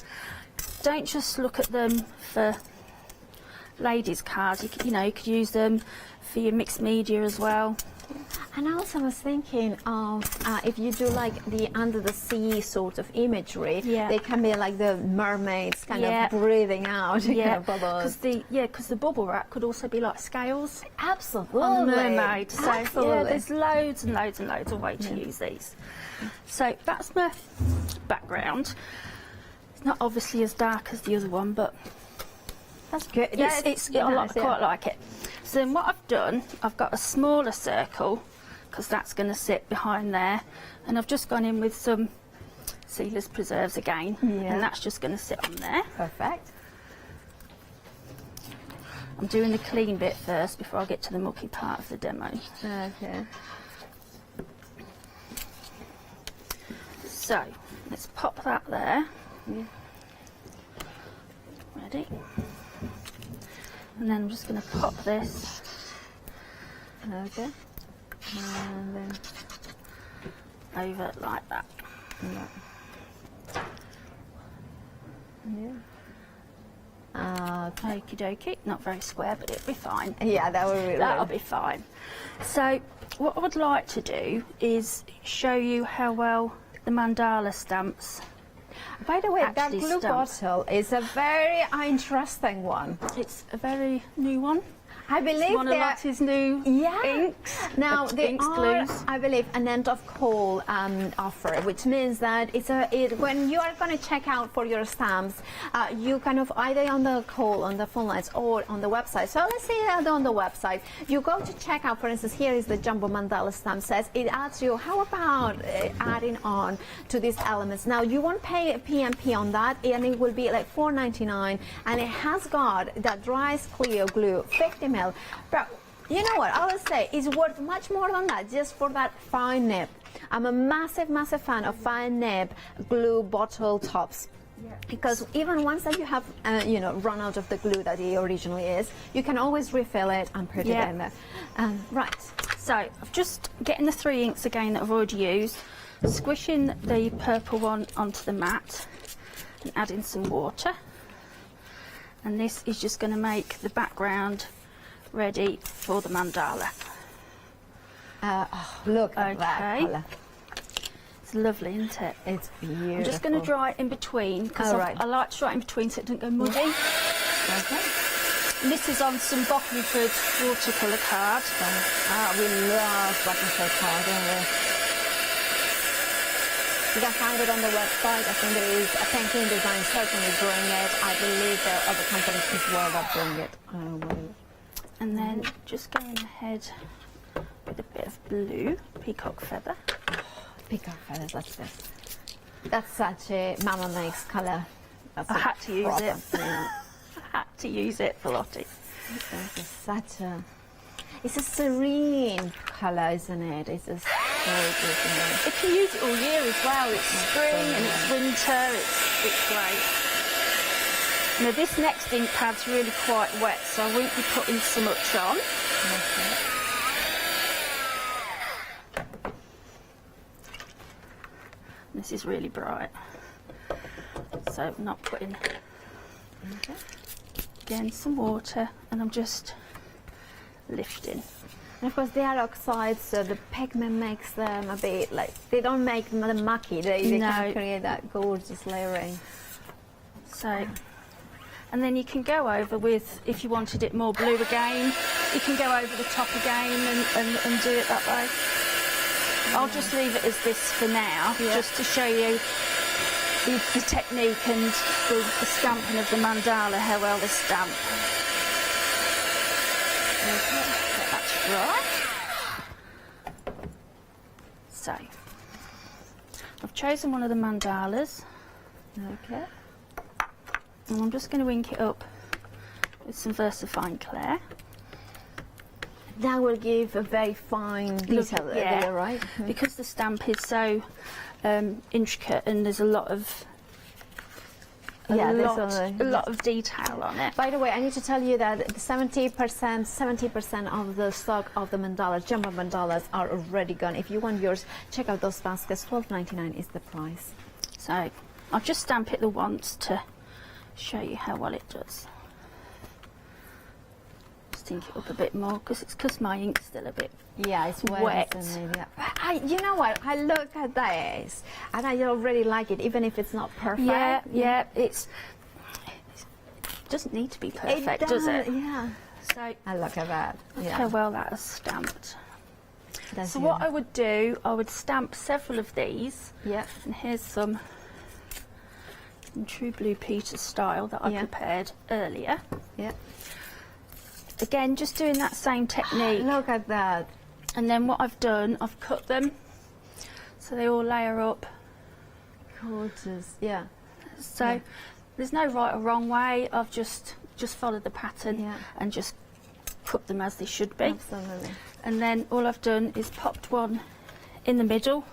don't just look at them for ladies' cards. You could use them for your mixed media as well. And also I was thinking of if you do like the under the sea sort of imagery, they can be like the mermaids kind of breathing out kind of bubbles. Because the bubble wrap could also be like scales. Absolutely. On the mermaid. So Absolutely. there's loads and loads and loads of ways to use these. So that's my background. It's not obviously as dark as the other one, but that's good. I quite like it. So then what I've done, I've got a smaller circle because that's going to sit behind there, and I've just gone in with some Sealer's Preserves again, and that's just going to sit on there. Perfect. I'm doing the clean bit first before I get to the mucky part of the demo. Okay. So let's pop that there. Ready? And then I'm just going to pop this. Okay. And then over like that. Okie dokie. Not very square, but it'll be fine. Yeah, that'll be fine. So what I would like to do is show you how well the mandala stamps. By the way, that glue bottle is a very interesting one. It's a very new one. I believe one of Lottie's new inks. Now they are, glues. I believe, an end of call offer, which means that when you are going to check out for your stamps, you kind of either on the call, on the phone lines, or on the website. So let's say that on the website, you go to check out. For instance, here is the jumbo mandala stamp. Says it asks you, how about adding on to these elements? Now you won't pay a PMP on that, and it will be like $4.99, and it has got that dry clear glue, 50 ml. But you know what, I will say it's worth much more than that just for that fine nib. I'm a massive fan of fine nib glue bottle tops. Because even once that you have run out of the glue that it originally is, you can always refill it and put it in there. Right, so I'm just getting the 3 inks again that I've already used, squishing the purple one onto the mat and adding some water, and this is just going to make the background ready for the mandala. Look at that colour. It's lovely, isn't it? It's beautiful. I'm just going to dry it in between because I like to dry it in between so it doesn't go muddy. Okay. And this is on some Bockingford watercolour card. We love Bockingford card, don't we? You can find it on the website. I think there is a painting design certainly bring it. I believe there are other companies as well that bring it. And then just going ahead with a bit of blue, peacock feather. Peacock feathers, that's such a Mama Makes colour. I had to use it. I had to use it for Lottie. It's a serene colour, isn't it? It's just gorgeous, isn't it? You can use it all year as well. It's spring and it's winter. It's great. Now this next ink pad's really quite wet, so I won't be putting so much on. This is really bright, so I'm not putting. Again, some water, and I'm just lifting. And of course, they are oxides, so the pigment makes them a bit like, they don't make them mucky, they can create that gorgeous layering. So, and then you can go over with, if you wanted it more blue again, you can go over the top again and do it that way. I'll just leave it as this for now, just to show you the technique and the stamping of the mandala, how well they stamp. Okay, that's right. So, I've chosen one of the mandalas. Okay. And I'm just going to ink it up with some VersaFine Clair. That will give a very fine detail there, right? Because the stamp is so intricate and there's a lot of a lot of detail on it. By the way, I need to tell you that 70% of the stock of the mandalas, jumbo mandalas, are already gone. If you want yours, check out those baskets. $12.99 is the price. So I'll just stamp it the once to show you how well it does. Just ink it up a bit more because my ink's still a bit it's wet. You know what? I look at this and I already like it, even if it's not perfect. Yeah, it doesn't need to be perfect, does it? Yeah. So I look at that. Look how well that is stamped. So what I would do, I would stamp several of these. Yeah. And here's some True Blue Peter style that I prepared earlier. Yeah. Again, just doing that same technique. Look at that. And then what I've done, I've cut them so they all layer up. Gorgeous. Yeah. So there's no right or wrong way. I've just followed the pattern and just put them as they should be. Absolutely. And then all I've done is popped one in the middle,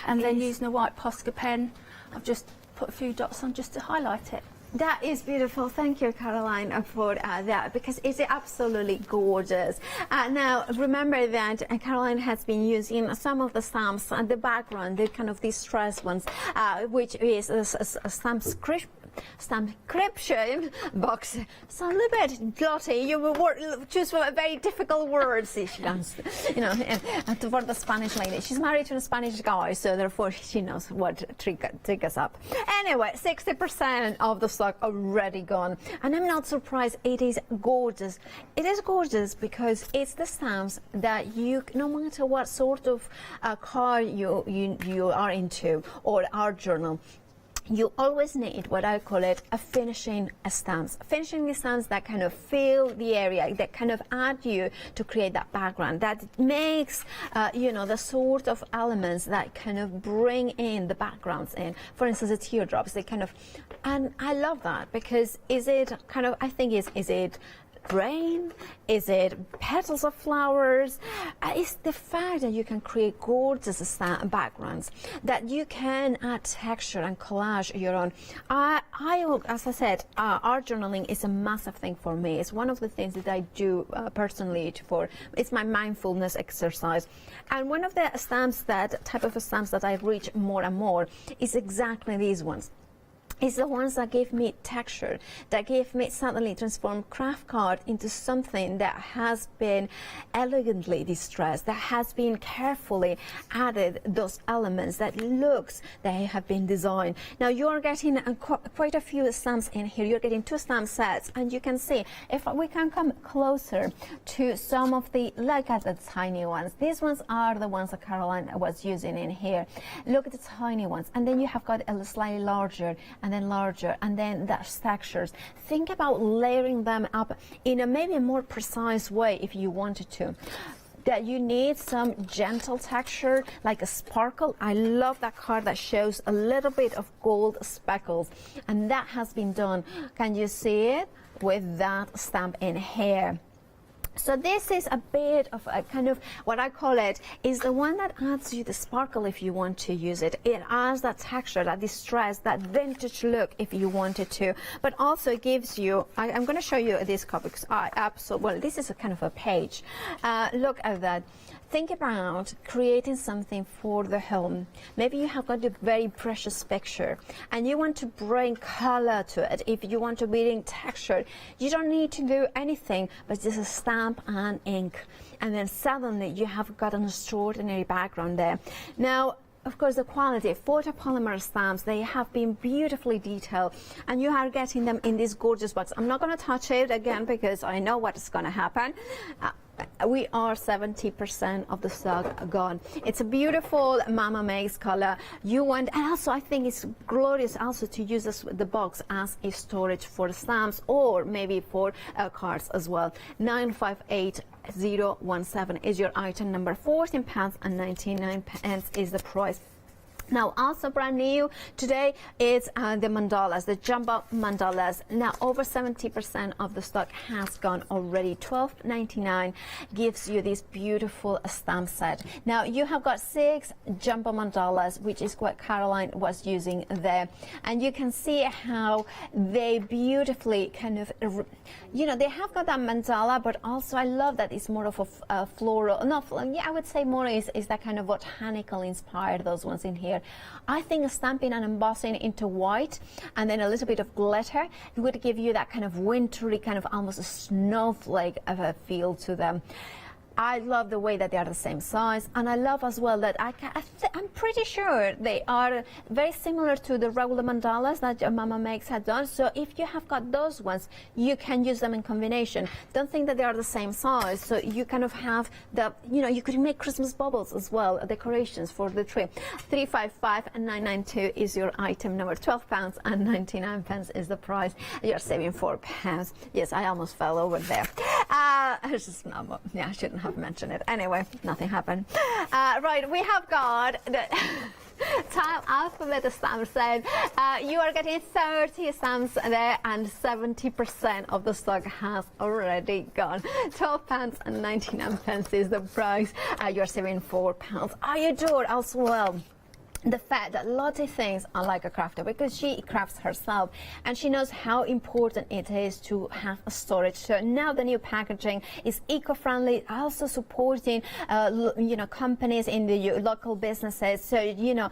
and then using a white Posca pen, I've just put a few dots on just to highlight it. That is beautiful. Thank you, Caroline, for that, because it's absolutely gorgeous. Now, remember that Caroline has been using some of the stamps and the background, the kind of distressed ones, which is a stamp encryption box. So a little bit, Lottie, you choose very difficult words. She does, for the Spanish lady. She's married to a Spanish guy, so therefore she knows what triggers up. Anyway, 60% of the stock already gone, and I'm not surprised. It is gorgeous. It is gorgeous because it's the stamps that you, no matter what sort of car you are into or art journal, you always need what I call it a finishing stamps. Finishing stamps that kind of fill the area, that kind of add you to create that background, that makes, the sort of elements that kind of bring in the backgrounds in. For instance, the teardrops, they kind of, and I love that because is it rain? Is it petals of flowers? It's the fact that you can create gorgeous backgrounds, that you can add texture and collage your own. As I said, art journaling is a massive thing for me. It's one of the things that I do personally it's my mindfulness exercise. And one of the type of stamps that I reach more and more is exactly these ones. It's the ones that give me texture, that give me suddenly transform craft card into something that has been elegantly distressed, that has been carefully added those elements that looks they have been designed. Now you are getting quite a few stamps in here. You're getting 2 stamp sets, and you can see if we can come closer to some of the, look at the tiny ones. These ones are the ones that Caroline was using in here. Look at the tiny ones, and then you have got a slightly larger, and then larger, and then the textures. Think about layering them up in a maybe a more precise way if you wanted to. That you need some gentle texture, like a sparkle. I love that card that shows a little bit of gold speckles, and that has been done. Can you see it? With that stamp in here. So this is a bit of a kind of what I call it is the one that adds you the sparkle if you want to use it. It adds that texture, that distress, that vintage look if you wanted to, but also gives you, I'm going to show you this copy because I absolutely, well, this is a kind of a page. Look at that. Think about creating something for the home. Maybe you have got a very precious picture and you want to bring color to it. If you want to bring texture, you don't need to do anything but just a stamp and ink. And then suddenly you have got an extraordinary background there. Now, of course, the quality, photopolymer stamps, they have been beautifully detailed, and you are getting them in this gorgeous box. I'm not going to touch it again because I know what is going to happen. We are 70% of the stock gone. It's a beautiful Mama Makes color. You want, and also I think it's glorious also to use the box as a storage for stamps or maybe for cards as well. 958017 is your item number. £14.99 is the price. Now, also brand new today is the mandalas, the jumbo mandalas. Now, over 70% of the stock has gone already. $12.99 gives you this beautiful stamp set. Now, you have got 6 jumbo mandalas, which is what Caroline was using there. And you can see how they beautifully kind of, you know, they have got that mandala, but also I love that it's more of a floral, yeah, I would say more is that kind of botanical inspired, those ones in here. I think stamping and embossing into white and then a little bit of glitter, it would give you that kind of wintry, kind of almost a snowflake of a feel to them. I love the way that they are the same size, and I love as well that I'm pretty sure they are very similar to the regular mandalas that Mama Makes had done. So if you have got those ones, you can use them in combination. Don't think that they are the same size. So you kind of have the, you know, you could make Christmas bubbles as well, decorations for the tree. 355992 is your item number. £12.99 is the price. You're saving £4. Yes, I almost fell over there. It's just not, yeah, I shouldn't have mentioned it. Anyway, nothing happened. Right, we have got the tile alphabet stamp set. You are getting 30 stamps there, and 70% of the stock has already gone. £12.99 is the price. You're saving £4. I adore as well the fact that Lottie thinks I like a crafter because she crafts herself and she knows how important it is to have a storage. So now the new packaging is eco-friendly, also supporting you know, companies in the local businesses. So you know,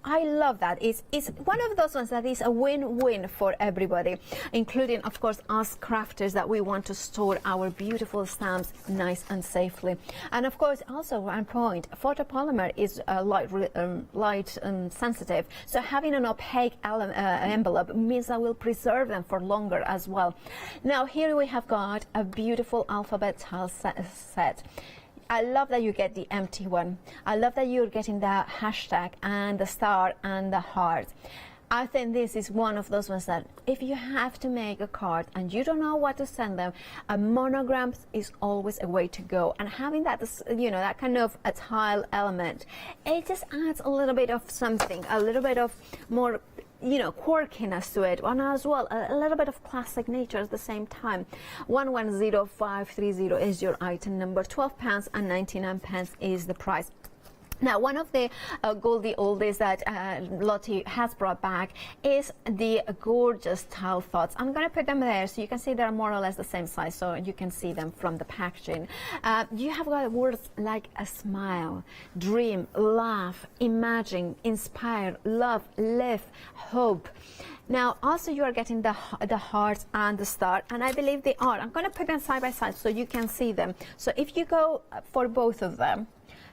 I love that. It's one of those ones that is a win-win for everybody, including, of course, us crafters that we want to store our beautiful stamps nice and safely. And, of course, also one point, photopolymer is light sensitive, so having an opaque envelope means that we'll preserve them for longer as well. Now, here we have got a beautiful alphabet tile set. I love that you get the empty one. I love that you're getting the hashtag and the star and the heart. I think this is one of those ones that if you have to make a card and you don't know what to send them, a monogram is always a way to go. And having that, you know, that kind of a tile element, it just adds a little bit of something, a little bit of more, you know, quirkiness to it, and as well a little bit of classic nature at the same time. 110530 is your item number. £12.99 is the price. Now, one of the goldie oldies that Lottie has brought back is the gorgeous tile thoughts. I'm going to put them there so you can see they're more or less the same size, so you can see them from the packaging. You have got words like a smile, dream, laugh, imagine, inspire, love, live, hope. Now, also you are getting the heart and the star, and I believe they are. I'm going to put them side by side so you can see them. So if you go for both of them,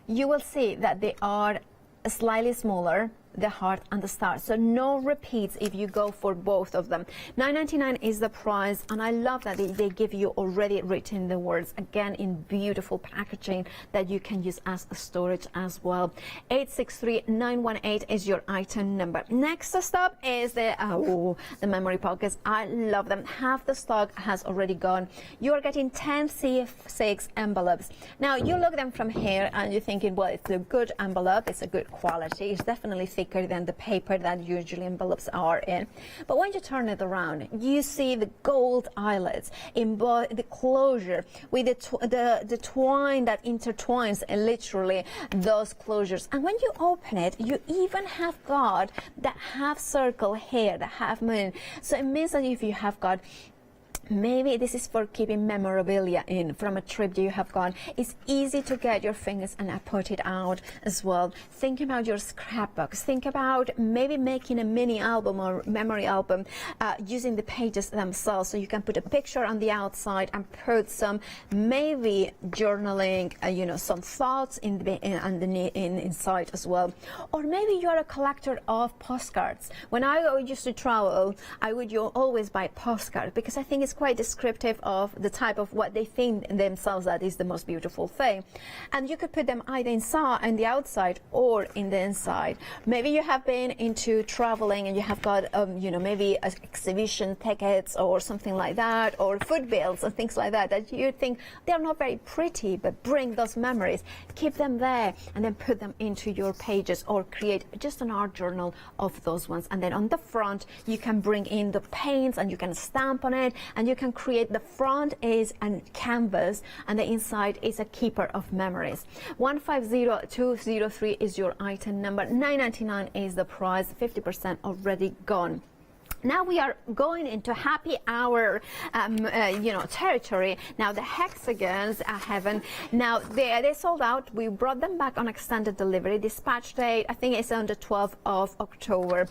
you will see that they are slightly smaller, the heart and the star. So no repeats if you go for both of them. $9.99 is the price, and I love that they give you already written the words, again in beautiful packaging that you can use as a storage as well. 863918 is your item number. Next stop is the memory pockets. I love them. Half the stock has already gone. You are getting 10 C6 envelopes. Now you look them from here and you're thinking, well, it's a good envelope, it's a good quality, it's definitely thicker than the paper that usually envelopes are in. But when you turn it around, you see the gold eyelets, the closure with the twine that intertwines literally those closures. And when you open it, you even have got that half circle here, the half moon. So it means that if you have got, maybe this is for keeping memorabilia in from a trip you have gone, it's easy to get your fingers and put it out as well. Think about your scrapbooks. Think about maybe making a mini album or memory album using the pages themselves, so you can put a picture on the outside and put some maybe journaling, you know, some thoughts inside as well. Or maybe you're a collector of postcards. When I used to travel, I would always buy postcards because I think it's quite descriptive of the type of what they think themselves that is the most beautiful thing. And you could put them either inside and the outside or in the inside. Maybe you have been into traveling and you have got you know, maybe exhibition tickets or something like that, or food bills and things like that, that you think they're not very pretty, but bring those memories. Keep them there and then put them into your pages, or create just an art journal of those ones. And then on the front you can bring in the paints and you can stamp on it, and you can create, the front is a canvas and the inside is a keeper of memories. 150203 is your item number. $9.99 is the price. 50% already gone. Now we are going into happy hour, you know, territory. Now the hexagons haven't. Now they sold out. We brought them back on extended delivery. Dispatch date, I think, is on the 12th of October.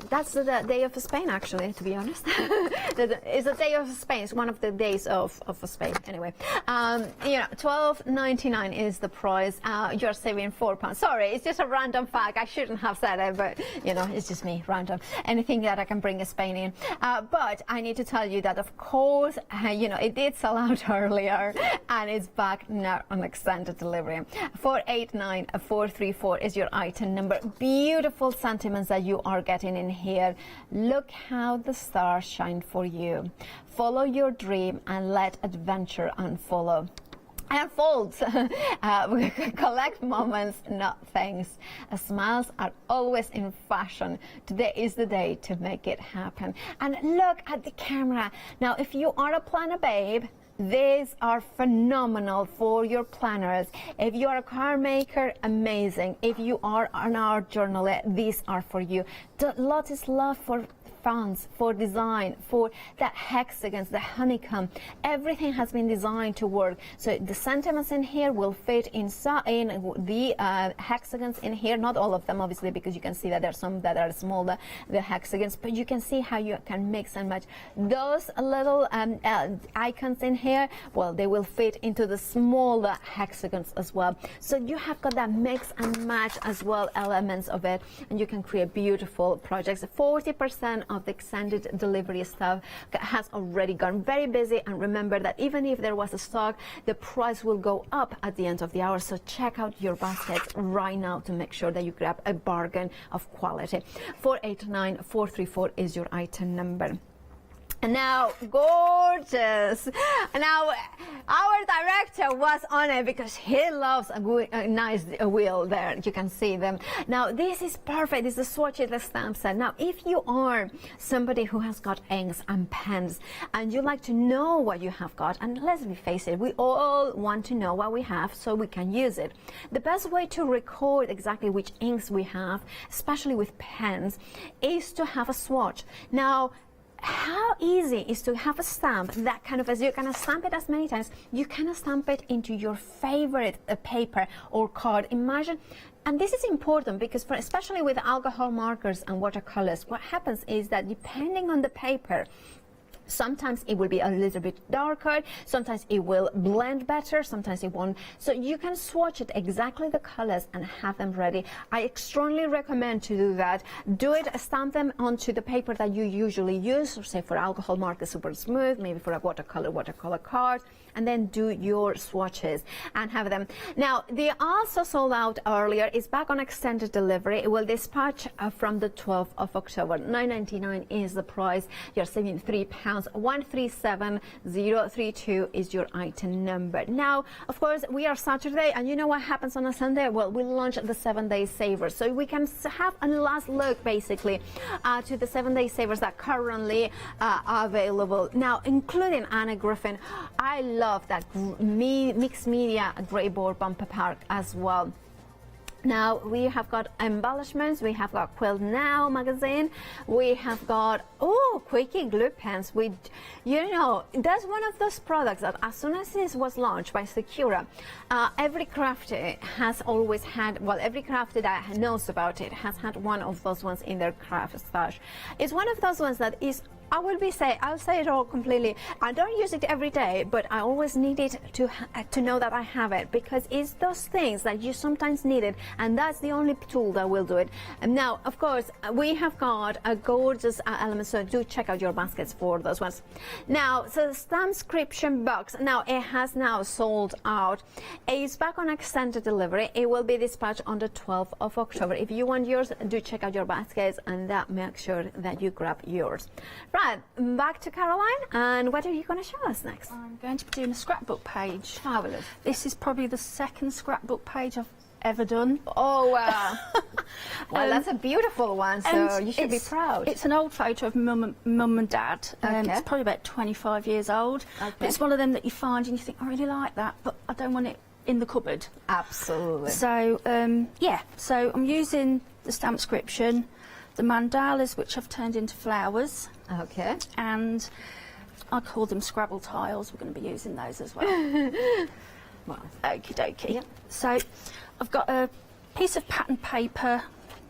That's the day of Spain, actually, to be honest. It's the day of Spain. It's one of the days of Spain. Anyway, you know, $12.99 is the price. You're saving £4. Sorry, it's just a random fact. I shouldn't have said it, but you know, it's just me, random. Anything that I can bring a Spain in. But I need to tell you that, of course, you know, it did sell out earlier and it's back now on extended delivery. 489434 is your item number. Beautiful sentiments that you are getting in here. Look how the stars shine for you. Follow your dream and let adventure unfollow. Unfolds. Collect moments, not things. Smiles are always in fashion. Today is the day to make it happen. And look at the camera. Now, if you are a planner babe, these are phenomenal for your planners. If you are a card maker, amazing. If you are an art journaler, these are for you. Lottie's love for fonts, for design, for the hexagons, the honeycomb, everything has been designed to work. So the sentiments in here will fit inside in the hexagons in here. Not all of them, obviously, because you can see that there's some that are smaller, the hexagons, but you can see how you can mix and match those little icons in here. Well, they will fit into the smaller hexagons as well. So you have got that mix and match as well, elements of it, and you can create beautiful projects. 40% of the extended delivery stuff has already gone. Very busy, and remember that even if there was a stock, the price will go up at the end of the hour. So check out your baskets right now to make sure that you grab a bargain of quality. 489434 is your item number. Now, gorgeous. Now, our director was on it because he loves a nice wheel there. You can see them. Now, this is perfect. This is the swatches, the stamp set. Now, if you are somebody who has got inks and pens and you like to know what you have got, and let's face it, we all want to know what we have so we can use it. The best way to record exactly which inks we have, especially with pens, is to have a swatch. Now, how easy is to have a stamp that kind of, as you can stamp it as many times, you can stamp it into your favorite paper or card. Imagine, and this is important because especially with alcohol markers and watercolors, what happens is that depending on the paper, sometimes it will be a little bit darker, sometimes it will blend better, sometimes it won't. So you can swatch it exactly the colors and have them ready. I strongly recommend to do that. Do it, stamp them onto the paper that you usually use, or say for alcohol marker, super smooth, maybe for a watercolor card, and then do your swatches and have them. Now, they also sold out earlier. It's back on extended delivery. It will dispatch from the 12th of October. $9.99 is the price. You're saving £3. 137032 is your item number. Now, of course, we are Saturday, and you know what happens on a Sunday? Well, we launch the 7-day savers, so we can have a last look, basically, to the 7-day savers that currently are available. Now, including Anna Griffin. I love that mixed media grey board bumper pack as well. Now, we have got embellishments, we have got Quilt Now magazine, we have got, Quickie glue pens. You know, that's one of those products that as soon as this was launched by Secura, every crafter has always had, well, every crafter that knows about it has had one of those ones in their craft stash. It's one of those ones that is, I'll say it all completely. I don't use it every day, but I always need it to know that I have it, because it's those things that you sometimes need it, and that's the only tool that will do it. And now, of course, we have got a gorgeous element, so do check out your baskets for those ones. Now, so the Stampscription box, now it has now sold out. It's back on extended delivery. It will be dispatched on the 12th of October. If you want yours, do check out your baskets and make sure that you grab yours. Right, back to Caroline, and what are you going to show us next? I'm going to be doing a scrapbook page. Fabulous. This is probably the second scrapbook page I've ever done. Oh, wow. Well, that's a beautiful one, so you should be proud. It's an old photo of mum and dad. It's probably about 25 years old. Okay. But it's one of them that you find and you think, I really like that, but I don't want it in the cupboard. Absolutely. So, yeah, so I'm using the Stampscription, the mandalas, which I've turned into flowers. Okay. And I call them Scrabble tiles. We're going to be using those as well. Well, okie dokie. Yep. So I've got a piece of pattern paper,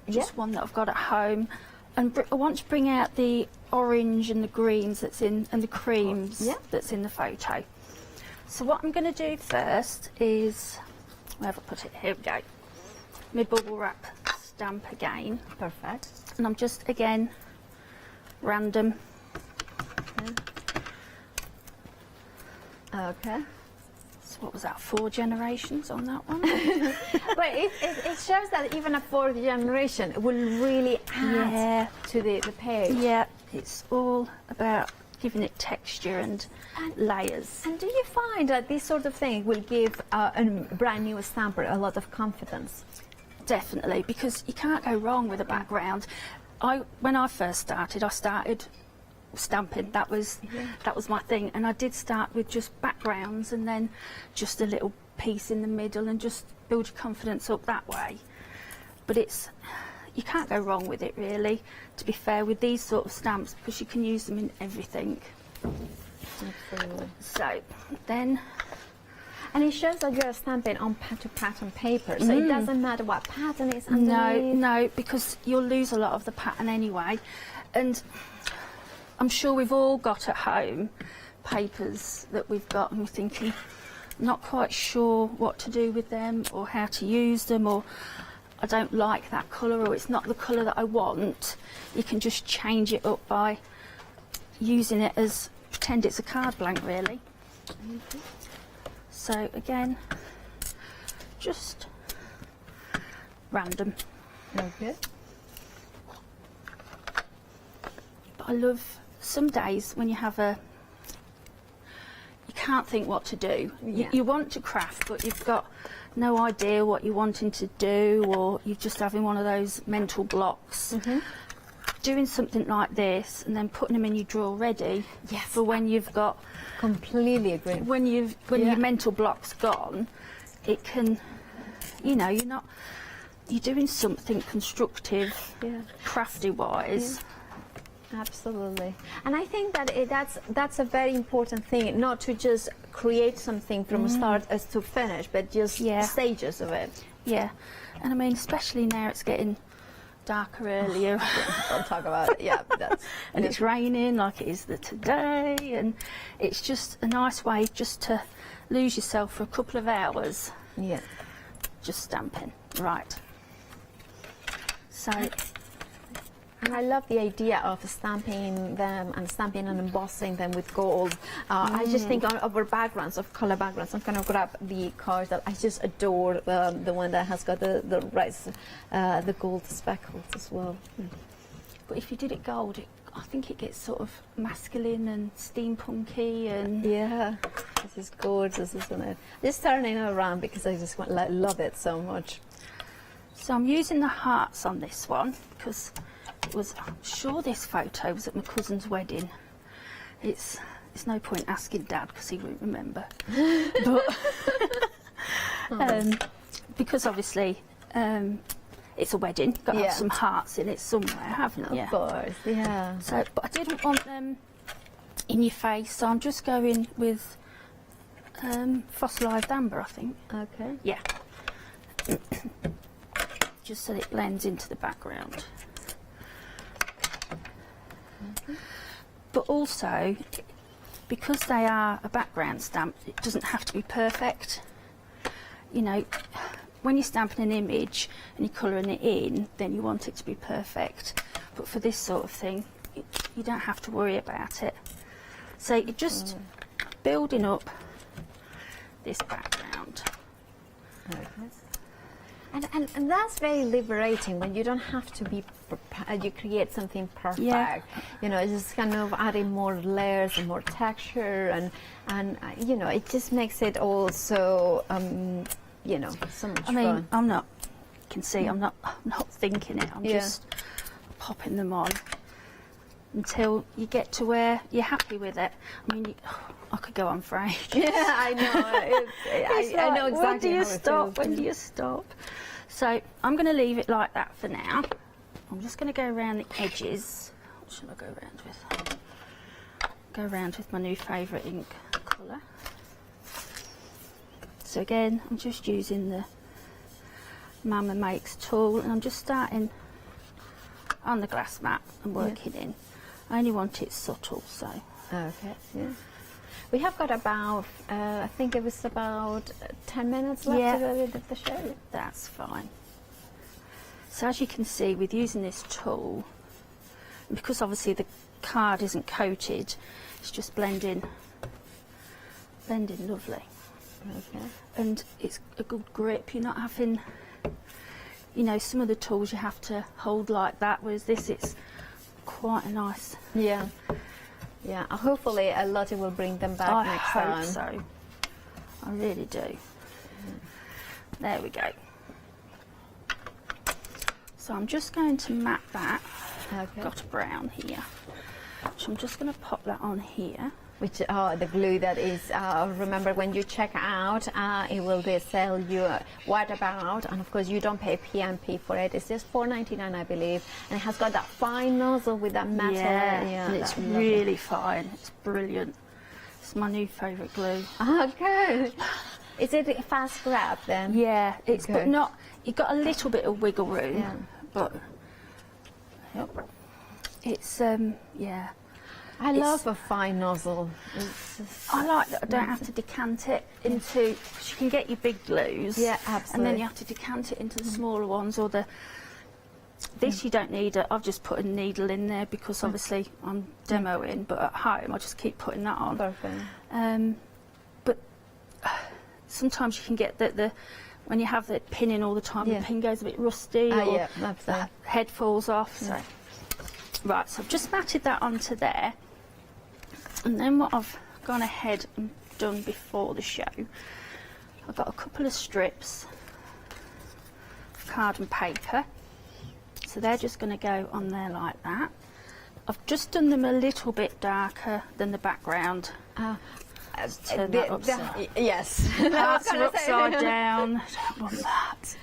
just one that I've got at home, and I want to bring out the orange and the greens that's in, and the creams that's in the photo. So what I'm going to do first is, where have I put it? Here we go. My bubble wrap stamp again. Perfect. And I'm just, again, random. Okay. So what was that, 4 generations on that one? But it shows that even a 4th generation will really add to the page. Yeah, it's all about giving it texture and layers. And do you find that this sort of thing will give a brand new stamper a lot of confidence? Definitely, because you can't go wrong with a background. When I first started, I started stamping. That was my thing, and I did start with just backgrounds and then just a little piece in the middle and just build your confidence up that way. But you can't go wrong with it, really, to be fair, with these sort of stamps, because you can use them in everything. Absolutely. So then, and it shows that you're stamping on pattern paper, so it doesn't matter what pattern is underneath. No, because you'll lose a lot of the pattern anyway. And I'm sure we've all got at home papers that we've got and we're thinking, not quite sure what to do with them or how to use them, or I don't like that colour, or it's not the colour that I want. You can just change it up by using it as, pretend it's a card blank, really. So again, just random. Okay. But I love some days when you have you can't think what to do. Yeah. You want to craft, but you've got no idea what you're wanting to do, or you're just having one of those mental blocks. Doing something like this and then putting them in your drawer ready for when you've got... Completely agree. When your mental block's gone, it can, you know, you're doing something constructive, crafty-wise. Absolutely. And I think that that's a very important thing, not to just create something from start as to finish, but just stages of it. Yeah. And I mean, especially now it's getting darker earlier. Don't talk about it. Yeah, and it's raining like it is today, and it's just a nice way just to lose yourself for a couple of hours. Yeah. Just stamping. Right. So. And I love the idea of stamping them and stamping and embossing them with gold. I just think of our backgrounds, of color backgrounds. I'm going to grab the cards that I just adore, the one that has got the gold speckles as well. But if you did it gold, I think it gets sort of masculine and steampunky and... Yeah, this is gorgeous, isn't it? Just turning it around because I just love it so much. So I'm using the hearts on this one because... I'm sure this photo was at my cousin's wedding. It's no point asking Dad because he won't remember. But because obviously it's a wedding, you've got to have some hearts in it somewhere, haven't you? Of course, yeah. So, but I didn't want them in your face, so I'm just going with fossilised amber, I think. Okay. Yeah. Just so it blends into the background. But also, because they are a background stamp, it doesn't have to be perfect. You know, when you're stamping an image and you're colouring it in, then you want it to be perfect. But for this sort of thing, you don't have to worry about it. So you're just building up this background. Okay. And that's very liberating when you don't have to be you create something perfect. Yeah. You know, it's just kind of adding more layers and more texture, and you know, it just makes it also you know, so much fun. I mean, I'm not. You can see I'm not thinking it. I'm just popping them on until you get to where you're happy with it. I mean, I could go on for ages. Yeah, I know. I know exactly. When do you stop? When do you stop? So I'm going to leave it like that for now. I'm just going to go around the edges. What should I go around with? Go around with my new favourite ink colour. So again, I'm just using the Mama Makes tool, and I'm just starting on the glass mat and working in. I only want it subtle, so. Okay. Yeah. We have got about, I think it was about 10 minutes left to go with the show. That's fine. So as you can see, with using this tool, because obviously the card isn't coated, it's just blending lovely. Okay. And it's a good grip. You're not having, you know, some of the tools you have to hold like that, whereas this, it's quite a nice. Yeah. Yeah, hopefully Lotte will bring them back next time. I hope so. I really do. There we go. So I'm just going to map that. Okay. Got a brown here. So I'm just going to pop that on here. Which, the glue that is, remember when you check out, it will sell you what about, and of course you don't pay PMP for it. It's just $4.99, I believe, and it has got that fine nozzle with that metal. Yeah, and it's really fine. It's brilliant. It's my new favourite glue. Oh, good. Is it a fast grab then? Yeah, it's good. But not. You've got a little bit of wiggle room, but it's yeah. I love a fine nozzle. I like that I don't have to decant it into, because you can get your big glues. Yeah, absolutely. And then you have to decant it into the smaller ones, or this you don't need it. I've just put a needle in there because obviously I'm demoing, but at home I just keep putting that on. Perfect. But sometimes you can get the when you have the pin in all the time, the pin goes a bit rusty, or the head falls off. So. Right, so I've just matted that onto there. And then what I've gone ahead and done before the show, I've got a couple of strips of card and paper. So they're just going to go on there like that. I've just done them a little bit darker than the background. Turn that upside. Yes. Hearts are upside down. I don't want that.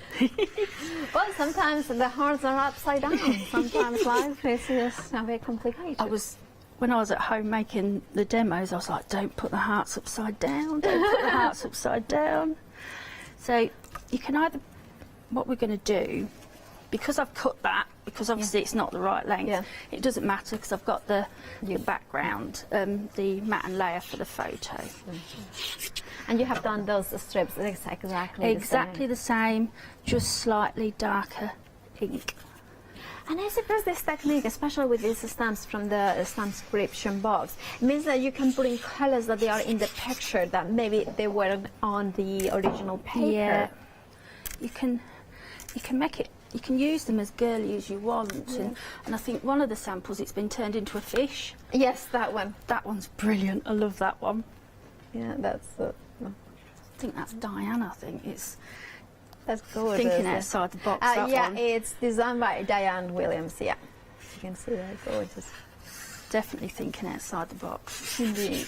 Well, sometimes the hearts are upside down. Sometimes life is just a bit complicated. When I was at home making the demos, I was like, don't put the hearts upside down, don't put the hearts upside down. So you can either, what we're going to do, because I've cut that, because obviously it's not the right length, it doesn't matter because I've got the background, the matte and layer for the photo. And you have done those strips exactly the same, just slightly darker ink. And I suppose this technique, especially with these stamps from the stampscription box, means that you can put in colours that they are in the picture that maybe they weren't on the original paper. Yeah, you can make it. You can use them as girly as you want, and I think one of the samples, it's been turned into a fish. Yes, that one. That one's brilliant. I love that one. Yeah, that's. I think that's Diane. I think that's gorgeous. Thinking outside the box. That yeah, one. it's designed by Diane Williams. Yeah, you can see that, gorgeous. Definitely thinking outside the box. Indeed.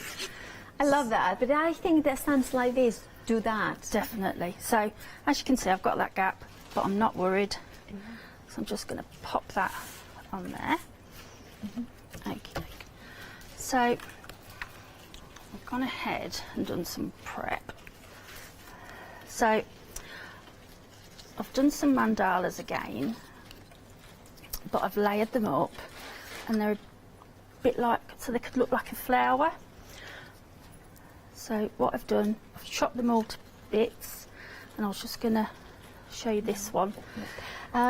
I love that, but I think that stamps like this do that. Definitely. So as you can see, I've got that gap, but I'm not worried. So I'm just going to pop that on there. Okay. So I've gone ahead and done some prep. So I've done some mandalas again, but I've layered them up, and they're a bit like, so they could look like a flower. So what I've done, I've chopped them all to bits, and I was just going to show you this one.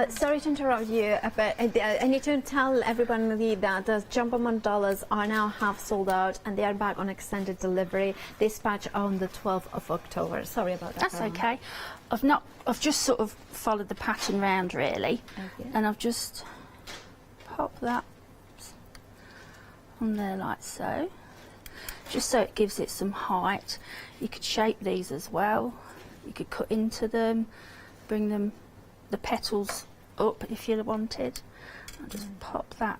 Sorry to interrupt you, but I need to tell everybody that the jumbo mandalas are now half sold out, and they are back on extended delivery. Dispatch on the 12th of October. Sorry about that. That's okay. I've just sort of followed the pattern round really, and I've just popped that on there like so, just so it gives it some height. You could shape these as well. You could cut into them, bring them, the petals up if you wanted. I'll just pop that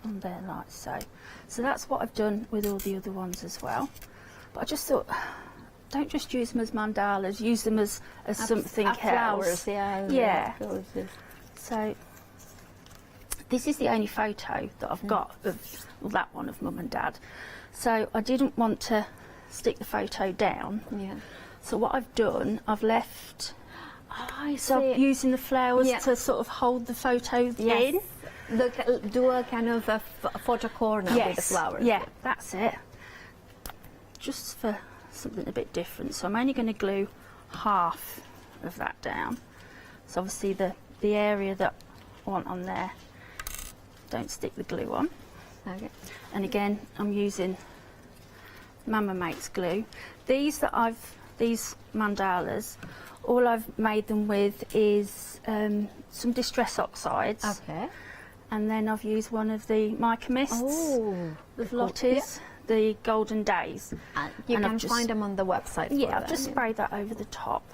on there like so. So that's what I've done with all the other ones as well. But I just thought, don't just use them as mandalas, use them as something else. Flowers, yeah. So this is the only photo that I've got of that one of Mum and Dad. So I didn't want to stick the photo down. Yeah. So what I've done, I've left. So I'm using the flowers to sort of hold the photo in. Do a kind of a photo corner with the flowers. Yeah, that's it. Just for something a bit different. So I'm only going to glue half of that down. So obviously the area that I want on there, don't stick the glue on. Okay. And again, I'm using Mama Makes glue. These mandalas, all I've made them with is some distress oxides. Okay. And then I've used one of the mica mists with Lottie's, the Golden Days. You can find them on the website. Yeah, I've just sprayed that over the top.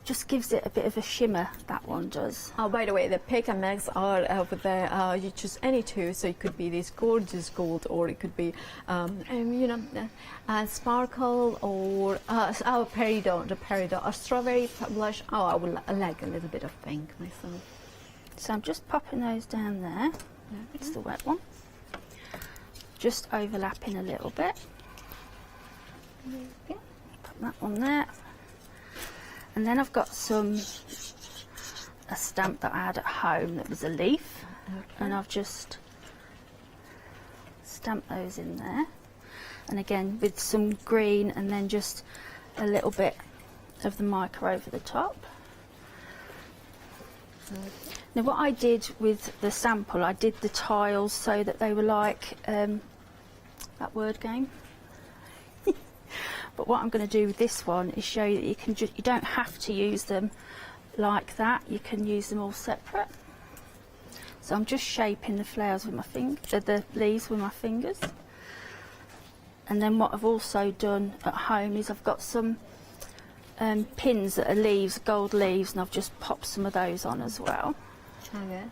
Just gives it a bit of a shimmer, that one does. Oh, by the way, the pick and mix are over there. You choose any two, so it could be this gorgeous gold, or it could be, sparkle, or peridot, the peridot, or strawberry blush. Oh, I like a little bit of pink myself. So I'm just popping those down there. It's the wet one. Just overlapping a little bit. Put that one there. And then I've got a stamp that I had at home that was a leaf, and I've just stamped those in there. And again with some green, and then just a little bit of the mica over the top. Now what I did with the sample, I did the tiles so that they were like that word game. But what I'm going to do with this one is show you that you don't have to use them like that. You can use them all separate. So I'm just shaping the flowers with my the leaves with my fingers. And then what I've also done at home is I've got some pins that are leaves, gold leaves, and I've just popped some of those on as well. Okay.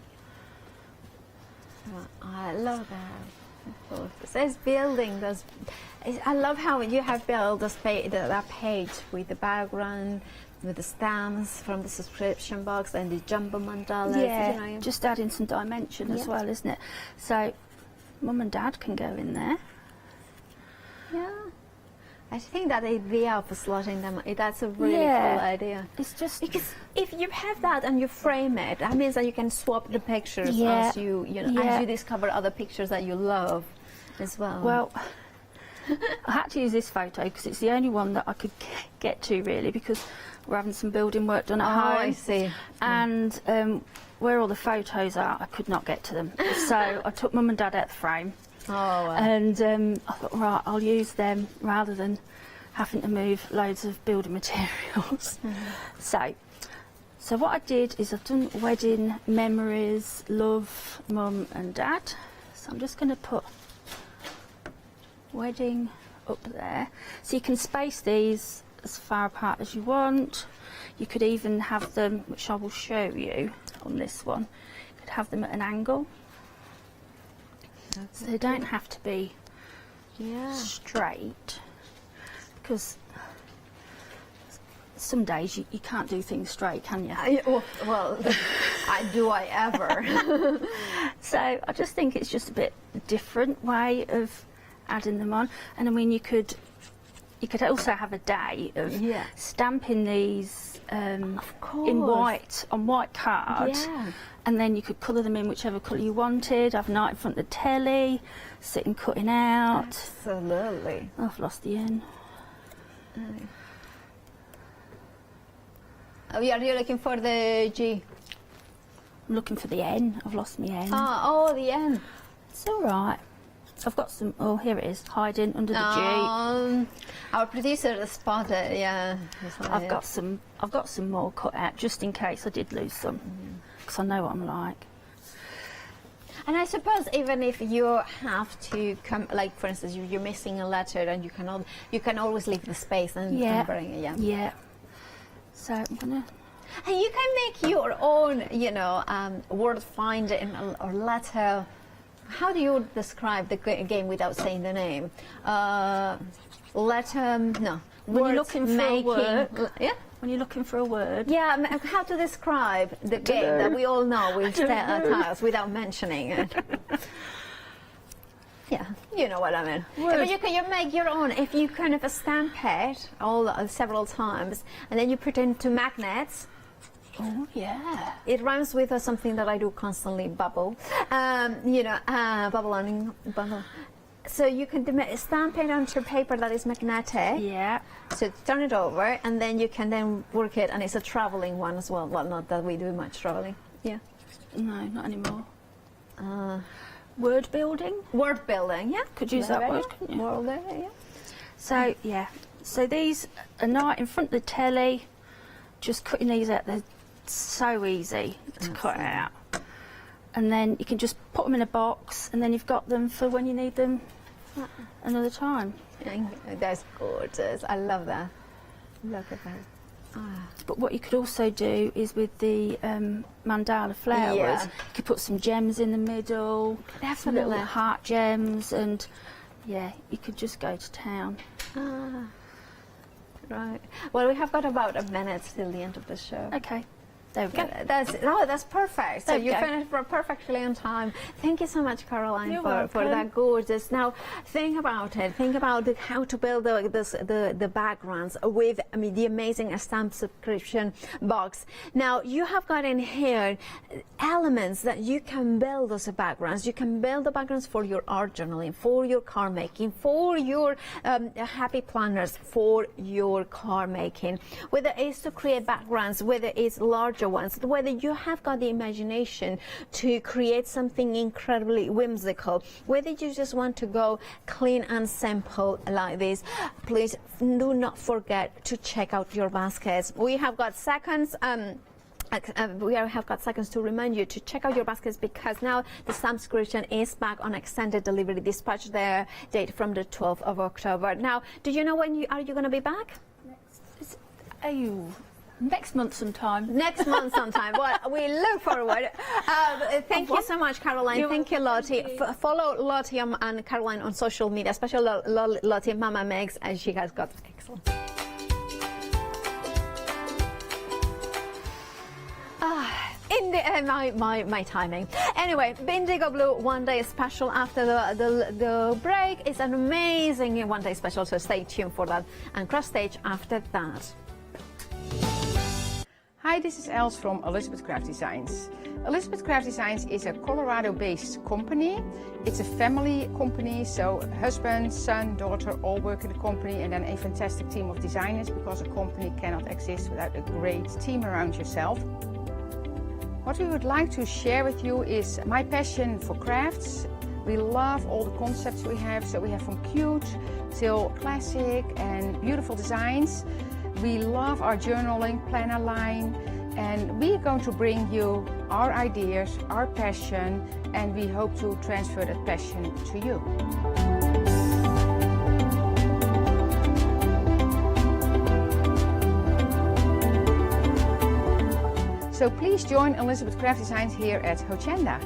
Well, I love that. It says building. I love how you have built that page with the background, with the stamps from the subscription box and the jumbo mandalas. Yeah, you know. just adding some dimension as well, isn't it? So Mum and Dad can go in there. Yeah. I think that idea of slotting them, that's a really cool idea. It's just because if you have that and you frame it, that means that you can swap the pictures as you as you discover other pictures that you love as well. Well, I had to use this photo because it's the only one that I could get to really, because we're having some building work done at home. I see. And where all the photos are, I could not get to them. So I took Mum and Dad out the frame. Oh, wow. And I thought, right, I'll use them rather than having to move loads of building materials. So what I did is I've done wedding memories, love, Mum and Dad. So I'm just going to put wedding up there. So you can space these as far apart as you want. You could even have them, which I will show you on this one, you could have them at an angle. So they don't have to be straight, because some days you can't do things straight, can you? Well, do I ever? So I just think it's just a bit different way of adding them on. And I mean, you could also have a day of stamping these in white on white card, and then you could colour them in whichever colour you wanted. Have a night in front of the telly, sitting cutting out. Absolutely. Oh, I've lost the N. Are you looking for the G? I'm looking for the N. I've lost my N. Oh, the N. It's all right. I've got some. Oh, here it is, hiding under the G. Our producer spotted. Yeah. I've got some more cut out just in case I did lose some, because I know what I'm like. And I suppose even if you have to come, like for instance, you're missing a letter, and you can always leave the space and bring it. Yeah. So I'm gonna. And you can make your own, word finder or letter. How do you describe the game without saying the name? Letter, no. When you're looking for a word, When you're looking for a word. Yeah, how to describe the game that we all know with tiles without mentioning it. Yeah, you know what I mean. But you make your own. If you kind of stamp it several times, and then you put it into magnets. Oh yeah. It rhymes with something that I do constantly, bubble. Bubble. So you can stamp it onto paper that is magnetic. Yeah. So turn it over, and then you can then work it, and it's a traveling one as well. Well, not that we do much traveling. Yeah. No, not anymore. Word building. Word building. Yeah. Could use that word, couldn't you? Word building. Yeah. So yeah. So these are not in front of the telly. Just cutting these out. They're so easy to cut out. And then you can just put them in a box, and then you've got them for when you need them another time. That's gorgeous. I love that. Look at that. But what you could also do is with the mandala flowers, you could put some gems in the middle, some little heart gems, and yeah, you could just go to town. Right. Well, we have got about a minute till the end of the show. Okay. There we go. That's perfect. So you finished perfectly on time. Thank you so much, Caroline, for that gorgeous. Now, think about it. Think about how to build the backgrounds with the amazing stamp subscription box. Now, you have got in here elements that you can build as backgrounds. You can build the backgrounds for your art journaling, for your card making, for your happy planners, for your card making. Whether it's to create backgrounds, whether it's larger ones, whether you have got the imagination to create something incredibly whimsical, whether you just want to go clean and simple like this, please do not forget to check out your baskets. We have got seconds we have got seconds to remind you to check out your baskets, because now the stamp subscription is back on extended delivery dispatch. Their date from the 12th of October. Now, do you know when are you going to be back? Next month sometime. Next month sometime. Well, we look forward. Thank you so much, Caroline. Thank you, Lottie. Follow Lottie and Caroline on social media, especially Lottie, Mama Megs, and she has got excellent. In the my timing. Anyway, Indigo Blue one day special after the break is an amazing one day special. So stay tuned for that, and cross stage after that. Hi, this is Els from Elizabeth Craft Designs. Elizabeth Craft Designs is a Colorado-based company. It's a family company, so husband, son, daughter all work in the company, and then a fantastic team of designers, because a company cannot exist without a great team around yourself. What we would like to share with you is my passion for crafts. We love all the concepts we have, so we have from cute till classic and beautiful designs. We love our journaling planner line, and we are going to bring you our ideas, our passion, and we hope to transfer that passion to you. So please join Elizabeth Craft Designs here at Hochanda.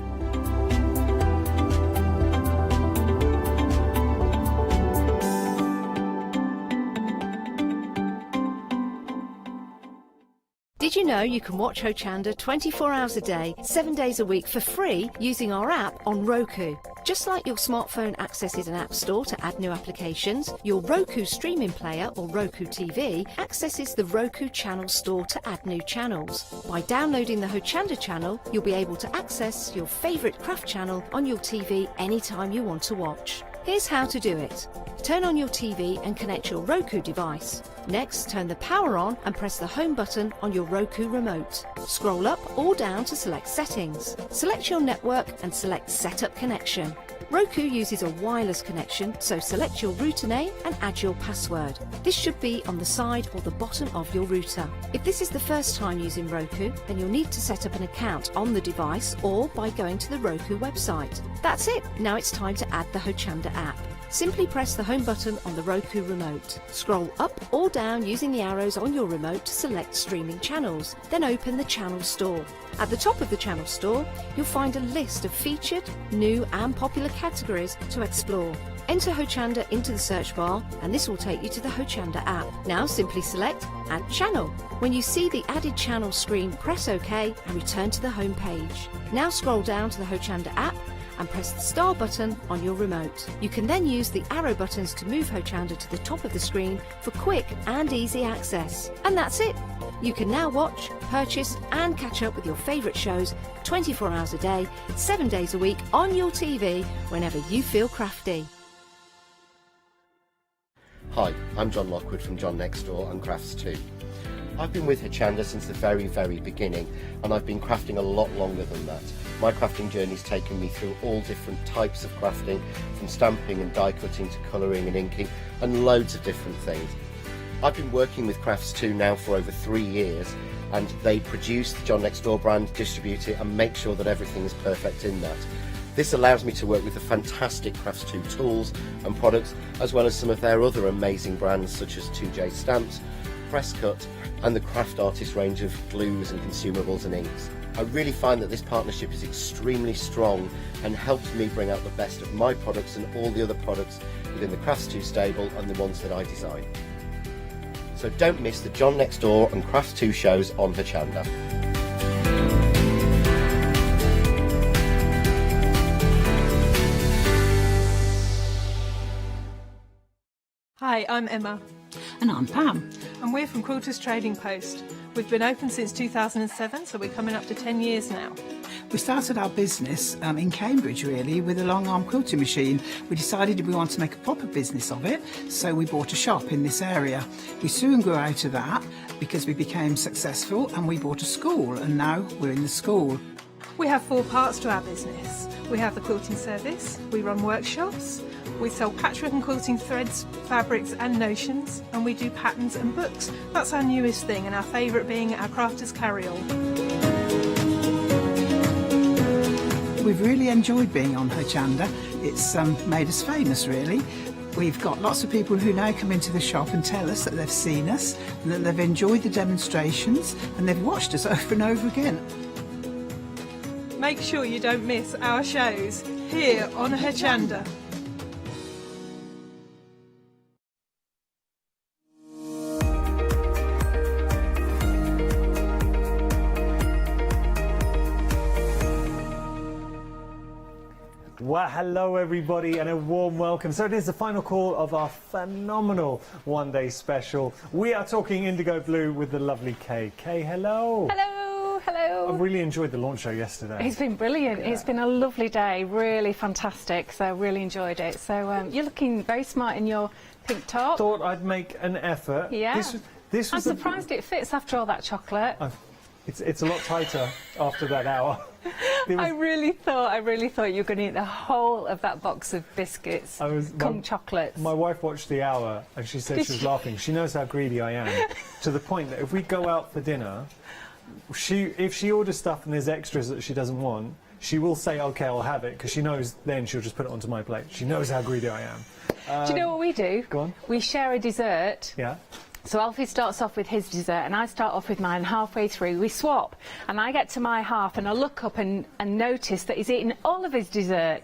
Did you know you can watch Hochanda 24 hours a day, 7 days a week for free using our app on Roku? Just like your smartphone accesses an app store to add new applications, your Roku streaming player or Roku TV accesses the Roku channel store to add new channels. By downloading the Hochanda channel, you'll be able to access your favourite craft channel on your TV anytime you want to watch. Here's how to do it. Turn on your TV and connect your Roku device. Next, turn the power on and press the home button on your Roku remote. Scroll up or down to select Settings. Select your network and select Setup Connection. Roku uses a wireless connection, so select your router name and add your password. This should be on the side or the bottom of your router. If this is the first time using Roku, then you'll need to set up an account on the device or by going to the Roku website. That's it. Now it's time to add the Hochanda app. Simply press the home button on the Roku remote. Scroll up or down using the arrows on your remote to select streaming channels. Then open the channel store. At the top of the channel store, you'll find a list of featured, new and popular categories to explore. Enter Hochanda into the search bar and this will take you to the Hochanda app. Now simply select Add Channel. When you see the added channel screen, press OK and return to the home page. Now scroll down to the Hochanda app and press the star button on your remote. You can then use the arrow buttons to move Hochanda to the top of the screen for quick and easy access. And that's it. You can now watch, purchase and catch up with your favourite shows 24 hours a day, 7 days a week on your TV whenever you feel crafty. Hi, I'm John Lockwood from John Next Door and Crafts 2. I've been with Hochanda since the very beginning, and I've been crafting a lot longer than that. My crafting journey's taken me through all different types of crafting, from stamping and die cutting to colouring and inking, and loads of different things. I've been working with Crafts 2 now for over 3 years, and they produce the John Next Door brand, distribute it and make sure that everything is perfect in that. This allows me to work with the fantastic Crafts 2 tools and products, as well as some of their other amazing brands such as 2J Stamps, Press Cut and the Craft Artist range of glues and consumables and inks. I really find that this partnership is extremely strong and helps me bring out the best of my products and all the other products within the Crafts 2 stable and the ones that I design. So don't miss the John Next Door and Crafts 2 shows on Hochanda. Hi, I'm Emma. And I'm Pam. And we're from Quilters Trading Post. We've been open since 2007, so we're coming up to 10 years now. We started our business in Cambridge, really, with a long arm quilting machine. We decided we wanted to make a proper business of it, so we bought a shop in this area. We soon grew out of that because we became successful and we bought a school, and now we're in the school. We have 4 parts to our business. We have the quilting service, we run workshops, We sell patchwork and quilting threads, fabrics and notions, and we do patterns and books. That's our newest thing, and our favourite being our Crafters Carry-All. We've really enjoyed being on Hochanda. It's made us famous, really. We've got lots of people who now come into the shop and tell us that they've seen us and that they've enjoyed the demonstrations and they've watched us over and over again. Make sure you don't miss our shows here on Hochanda. Well, hello everybody and a warm welcome. So it is the final call of our phenomenal one-day special. We are talking Indigo Blue with the lovely Kay. Kay, hello. Hello, hello. I really enjoyed the launch show yesterday. It's been brilliant. Yeah. It's been a lovely day, really fantastic. So I really enjoyed it. So you're looking very smart in your pink top. Thought I'd make an effort. Yeah. This was I'm surprised it fits after all that chocolate. It's a lot tighter after that hour. I really thought you were going to eat the whole of that box of biscuits, chocolates. My wife watched the hour and she said she was laughing. She knows how greedy I am, to the point that if we go out for dinner, if she orders stuff and there's extras that she doesn't want, she will say, OK, I'll have it, because she knows then she'll just put it onto my plate. She knows how greedy I am. Do you know what we do? Go on. We share a dessert. Yeah. So Alfie starts off with his dessert and I start off with mine. Halfway through we swap and I get to my half and I look up and notice that he's eaten all of his dessert.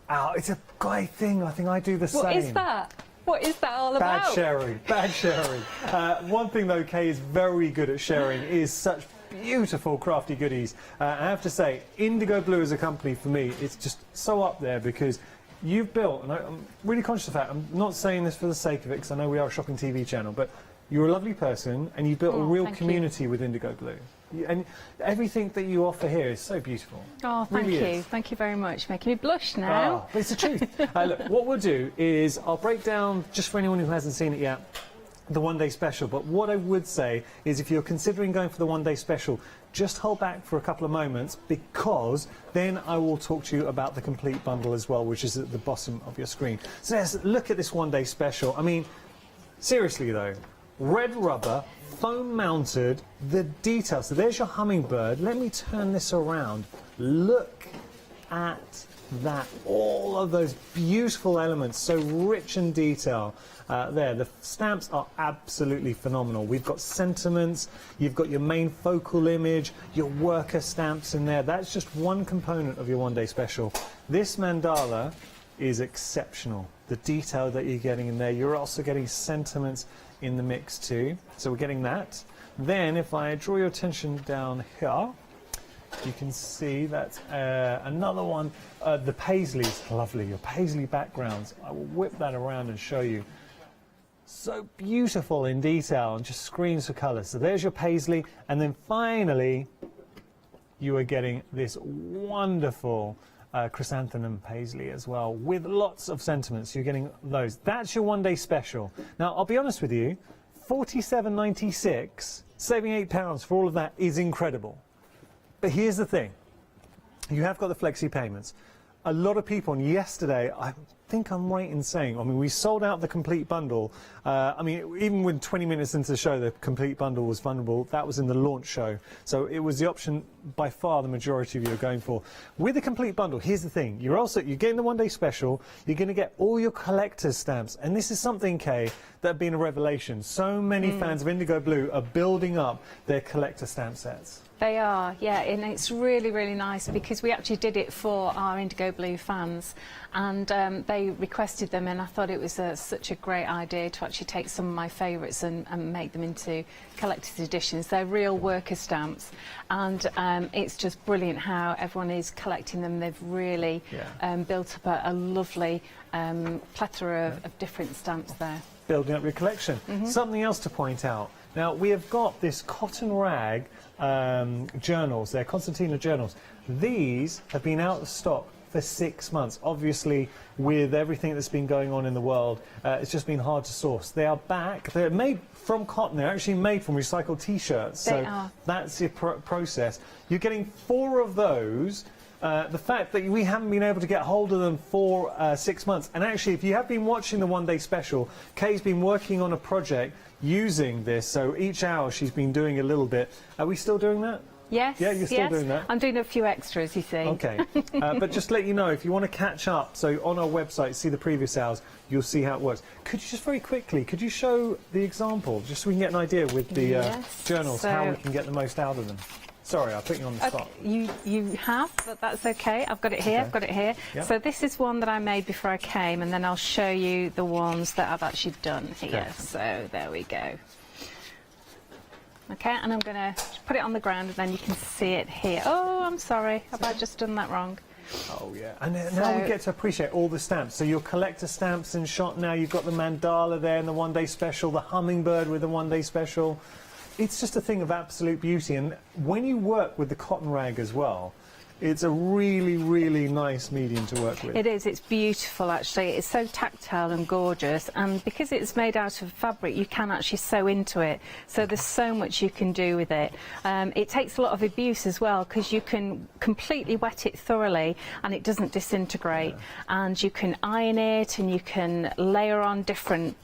Oh, it's a guy thing. I think I do the same. What is that? What is that all about? Bad sharing. Bad sharing. One thing though, Kay is very good at sharing is such beautiful crafty goodies. I have to say, Indigo Blue as a company for me, it's just so up there because you've built, and I'm really conscious of that, I'm not saying this for the sake of it because I know we are a shopping TV channel, but you're a lovely person and you've built a real community with Indigo Blue. And everything that you offer here is so beautiful. Oh, thank you. Is. Thank you very much. Making me blush now. Oh, but it's the truth. Look, what we'll do is I'll break down, just for anyone who hasn't seen it yet, the one-day special. But what I would say is if you're considering going for the one-day special, just hold back for a couple of moments because then I will talk to you about the complete bundle as well, which is at the bottom of your screen. So let's look at this one-day special. I mean, seriously though, red rubber, foam mounted, the details. So there's your hummingbird. Let me turn this around. Look at that. All of those beautiful elements, so rich in detail. There, the stamps are absolutely phenomenal. We've got sentiments, you've got your main focal image, your worker stamps in there. That's just one component of your one-day special. This mandala is exceptional. The detail that you're getting in there, you're also getting sentiments in the mix too. So we're getting that. Then if I draw your attention down here, you can see that's another one. The paisleys, lovely, your paisley backgrounds. I will whip that around and show you. So beautiful in detail and just screams for colour. So there's your paisley, and then finally you are getting this wonderful chrysanthemum paisley as well with lots of sentiments. You're getting those. That's your one-day special. Now I'll be honest with you, £47.96, saving £8 for all of that is incredible. But here's the thing, you have got the flexi payments. A lot of people, and yesterday, I think I'm right in saying, I mean, we sold out the complete bundle. I mean, even with 20 minutes into the show, the complete bundle was vulnerable. That was in the launch show. So it was the option by far the majority of you are going for. With the complete bundle, here's the thing. You're getting the one-day special. You're going to get all your collector's stamps. And this is something, Kay, that has been a revelation. So many fans of Indigo Blue are building up their collector stamp sets. They are, yeah, and it's really, really nice because we actually did it for our Indigo Blue fans and they requested them, and I thought it was such a great idea to actually take some of my favourites and make them into collector's editions. They're real worker stamps, and it's just brilliant how everyone is collecting them. They've really built up a lovely plethora of different stamps there. Building up your collection. Something else to point out. Now, we have got this cotton rag journals. They're concertina journals. These have been out of stock for 6 months. Obviously, with everything that's been going on in the world, it's just been hard to source. They are back. They're made from cotton. They're actually made from recycled T-shirts. So that's your process. You're getting 4 of those. The fact that we haven't been able to get hold of them for 6 months, and actually if you have been watching the one-day special, Kay's been working on a project using this, so each hour she's been doing a little bit. Are we still doing that? Yes. Yeah, you're still doing that? I'm doing a few extras, you see. Okay, but just to let you know, if you want to catch up, so on our website, see the previous hours, you'll see how it works. Could you just very quickly, could you show the example, just so we can get an idea with the journals, how we can get the most out of them? Sorry, I put you on the spot. You have, but that's okay. I've got it here. Okay. I've got it here. Yep. So this is one that I made before I came, and then I'll show you the ones that I've actually done here. Okay. So there we go. Okay, and I'm going to put it on the ground, and then you can see it here. Oh, I'm sorry. Have I just done that wrong? Oh, yeah. And now we get to appreciate all the stamps. So your collector stamps in shot now. You've got the mandala there in the one-day special, the hummingbird with the one-day special. It's just a thing of absolute beauty, and when you work with the cotton rag as well, it's a really, really nice medium to work with. It is. It's beautiful, actually. It's so tactile and gorgeous, and because it's made out of fabric, you can actually sew into it. So there's so much you can do with it. It takes a lot of abuse as well, because you can completely wet it thoroughly, and it doesn't disintegrate. And you can iron it, and you can layer on different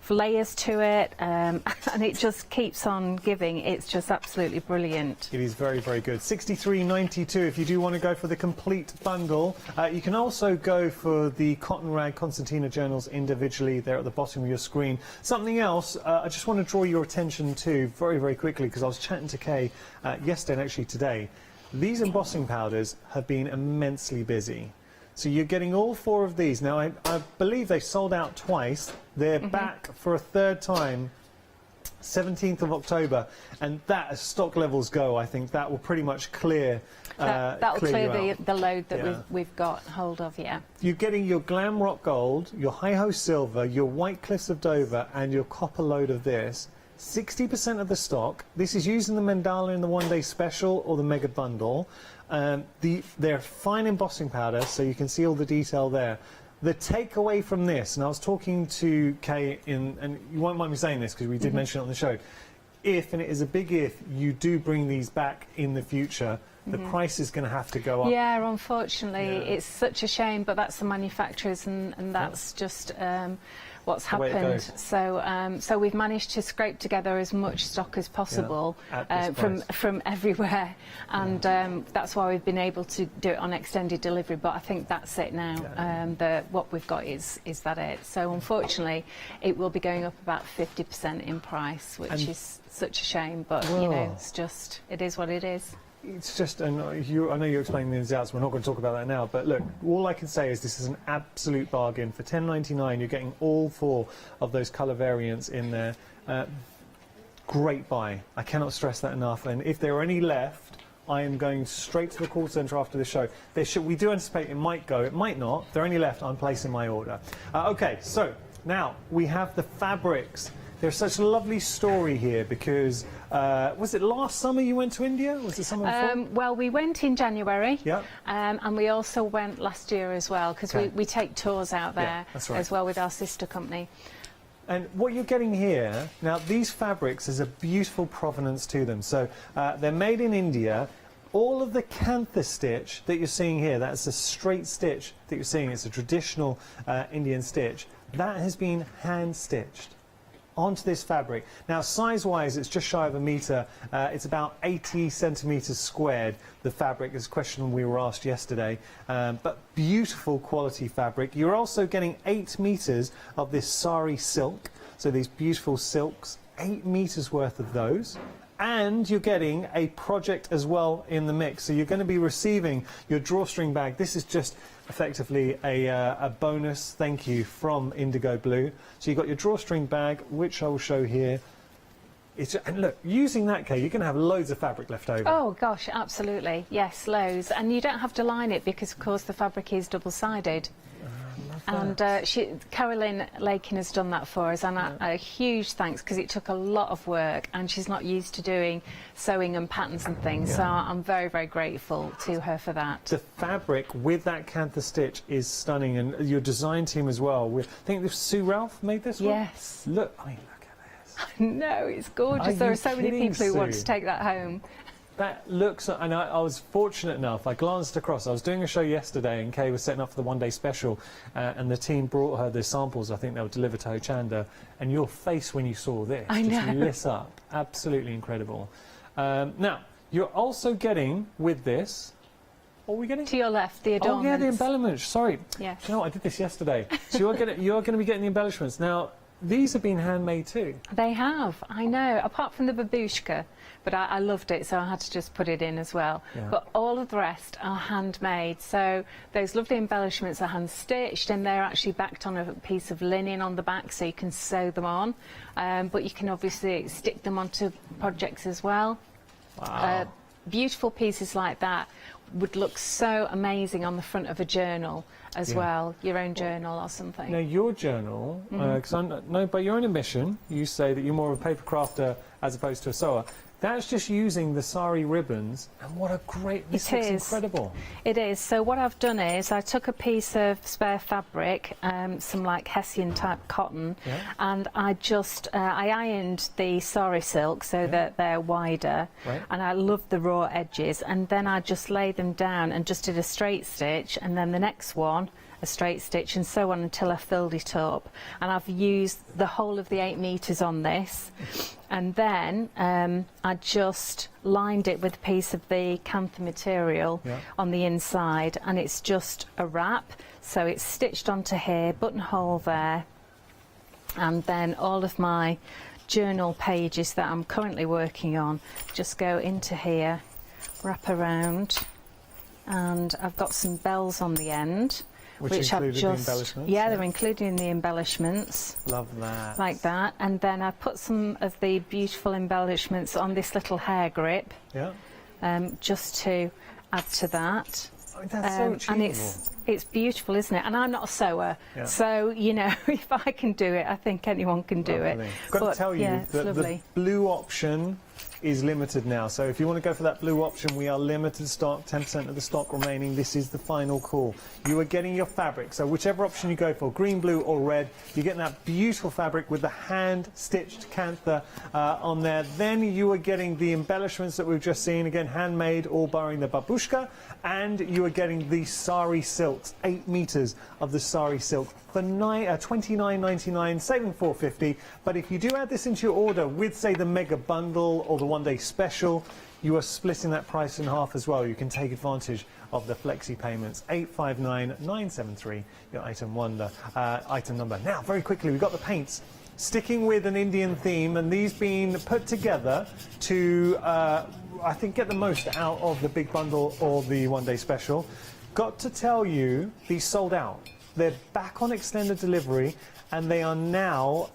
layers to it, and it just keeps on giving. It's just absolutely brilliant. It is very, very good. $63.92 if you do want to go for the complete bundle. You can also go for the cotton rag concertina journals individually. They're at the bottom of your screen. Something else I just want to draw your attention to very, very quickly, because I was chatting to Kay yesterday and actually today. These embossing powders have been immensely busy. So you're getting all 4 of these. Now, I believe they sold out twice. They're back for a 3rd time, 17th of October. And that, as stock levels go, I think that will pretty much clear that'll clear the load that we've got hold of, yeah. You're getting your Glam Rock Gold, your Hi-Ho Silver, your White Cliffs of Dover, and your copper load of this. 60% of the stock. This is using the mandala in the one-day special or the mega bundle. They're fine embossing powder, so you can see all the detail there. The takeaway from this, and I was talking to Kay, and you won't mind me saying this because we did mention it on the show, if, and it is a big if, you do bring these back in the future, the price is going to have to go up. Yeah, unfortunately, it's such a shame, but that's the manufacturers, and that's just what's happened. So we've managed to scrape together as much stock as possible from everywhere, and that's why we've been able to do it on extended delivery. But I think that's it now. What we've got is that it. So unfortunately, it will be going up about 50% in price, which is such a shame. But you know, it's just, it is what it is. It's just, and I know you're explaining the ins and outs, we're not going to talk about that now, but look, all I can say is this is an absolute bargain. For $10.99, you're getting all 4 of those colour variants in there. Great buy. I cannot stress that enough. And if there are any left, I am going straight to the call centre after the show. We do anticipate it might go, it might not. If there are any left, I'm placing my order. OK, so now we have the fabrics. There's such a lovely story here because, was it last summer you went to India? Was it summer before? Well, we went in January, and we also went last year as well, because we take tours out there as well with our sister company. And what you're getting here, now these fabrics, there's a beautiful provenance to them. So they're made in India. All of the cantha stitch that you're seeing here, that's a straight stitch that you're seeing, it's a traditional Indian stitch, that has been hand-stitched onto this fabric. Now, size-wise, it's just shy of a metre. It's about 80 centimetres squared, the fabric, is a question we were asked yesterday. But beautiful quality fabric. You're also getting 8 metres of this sari silk, so these beautiful silks, 8 metres worth of those. And you're getting a project as well in the mix. So you're going to be receiving your drawstring bag. This is just effectively a bonus thank you from Indigo Blue. So you've got your drawstring bag, which I will show here. And look, using that, Kay, you're going to have loads of fabric left over. Oh, gosh, absolutely. Yes, loads. And you don't have to line it because, of course, the fabric is double-sided. And Carolyn Lakin has done that for us, and a huge thanks, because it took a lot of work and she's not used to doing sewing and patterns and things, so I'm very, very grateful to her for that. The fabric with that Cantha stitch is stunning, and your design team as well. I think this Sue Ralph made this one? Yes. Look, I mean, look at this. I know, it's gorgeous. There are so many people who want to take that home. That looks, and I was fortunate enough, I glanced across, I was doing a show yesterday and Kay was setting up for the one-day special, and the team brought her the samples, I think they were delivered to Hochanda, and your face when you saw this just lit up. Absolutely incredible. Now, you're also getting, with this, what are we getting? To your left, the adornments. Oh yeah, the embellishments, sorry. Yeah. Do you know what, I did this yesterday. So you're going to be getting the embellishments. Now, these have been handmade too. They have, I know, apart from the babushka, but I loved it, so I had to just put it in as well. Yeah. But all of the rest are handmade, so those lovely embellishments are hand stitched, and they're actually backed on a piece of linen on the back, so you can sew them on. But you can obviously stick them onto projects as well. Wow. Beautiful pieces like that would look so amazing on the front of a journal as well, your own journal or something. Now, your journal, but you're on a mission. You say that you're more of a paper crafter as opposed to a sewer. That's just using the sari ribbons, and what a great, this looks incredible. It is. So what I've done is I took a piece of spare fabric, some like Hessian type cotton, and I just, I ironed the sari silk so that they're wider, and I love the raw edges, and then I just laid them down and just did a straight stitch, and then the next one, a straight stitch, and so on until I filled it up. And I've used the whole of the 8 metres on this, and then I just lined it with a piece of the Cantha material on the inside, and it's just a wrap, so it's stitched onto here, buttonhole there, and then all of my journal pages that I'm currently working on just go into here, wrap around, and I've got some bells on the end. Which I've just, the embellishments? Yeah, they're included in the embellishments. Love that. Like that. And then I put some of the beautiful embellishments on this little hair grip. Yeah. Just to add to that. Oh, that's so achievable. And it's beautiful, isn't it? And I'm not a sewer, so, you know, if I can do it, I think anyone can do it. I've got to tell you that the blue option is limited now, so if you want to go for that blue option, we are limited stock, 10% of the stock remaining. This is the final call. You are getting your fabric, so whichever option you go for, green, blue or red, you're getting that beautiful fabric with the hand-stitched Cantha on there. Then you are getting the embellishments that we've just seen, again handmade, all barring the babushka, and you are getting the sari silks, 8 metres of the sari silk for $29.99, saving $4.50. But if you do add this into your order with, say, the mega bundle or the one-day special, you are splitting that price in half as well. You can take advantage of the flexi payments. 859973, your item number. Now, very quickly, we've got the paints. Sticking with an Indian theme, and these being put together to, I think, get the most out of the big bundle or the one-day special. Got to tell you, these sold out. They're back on extended delivery, and they are now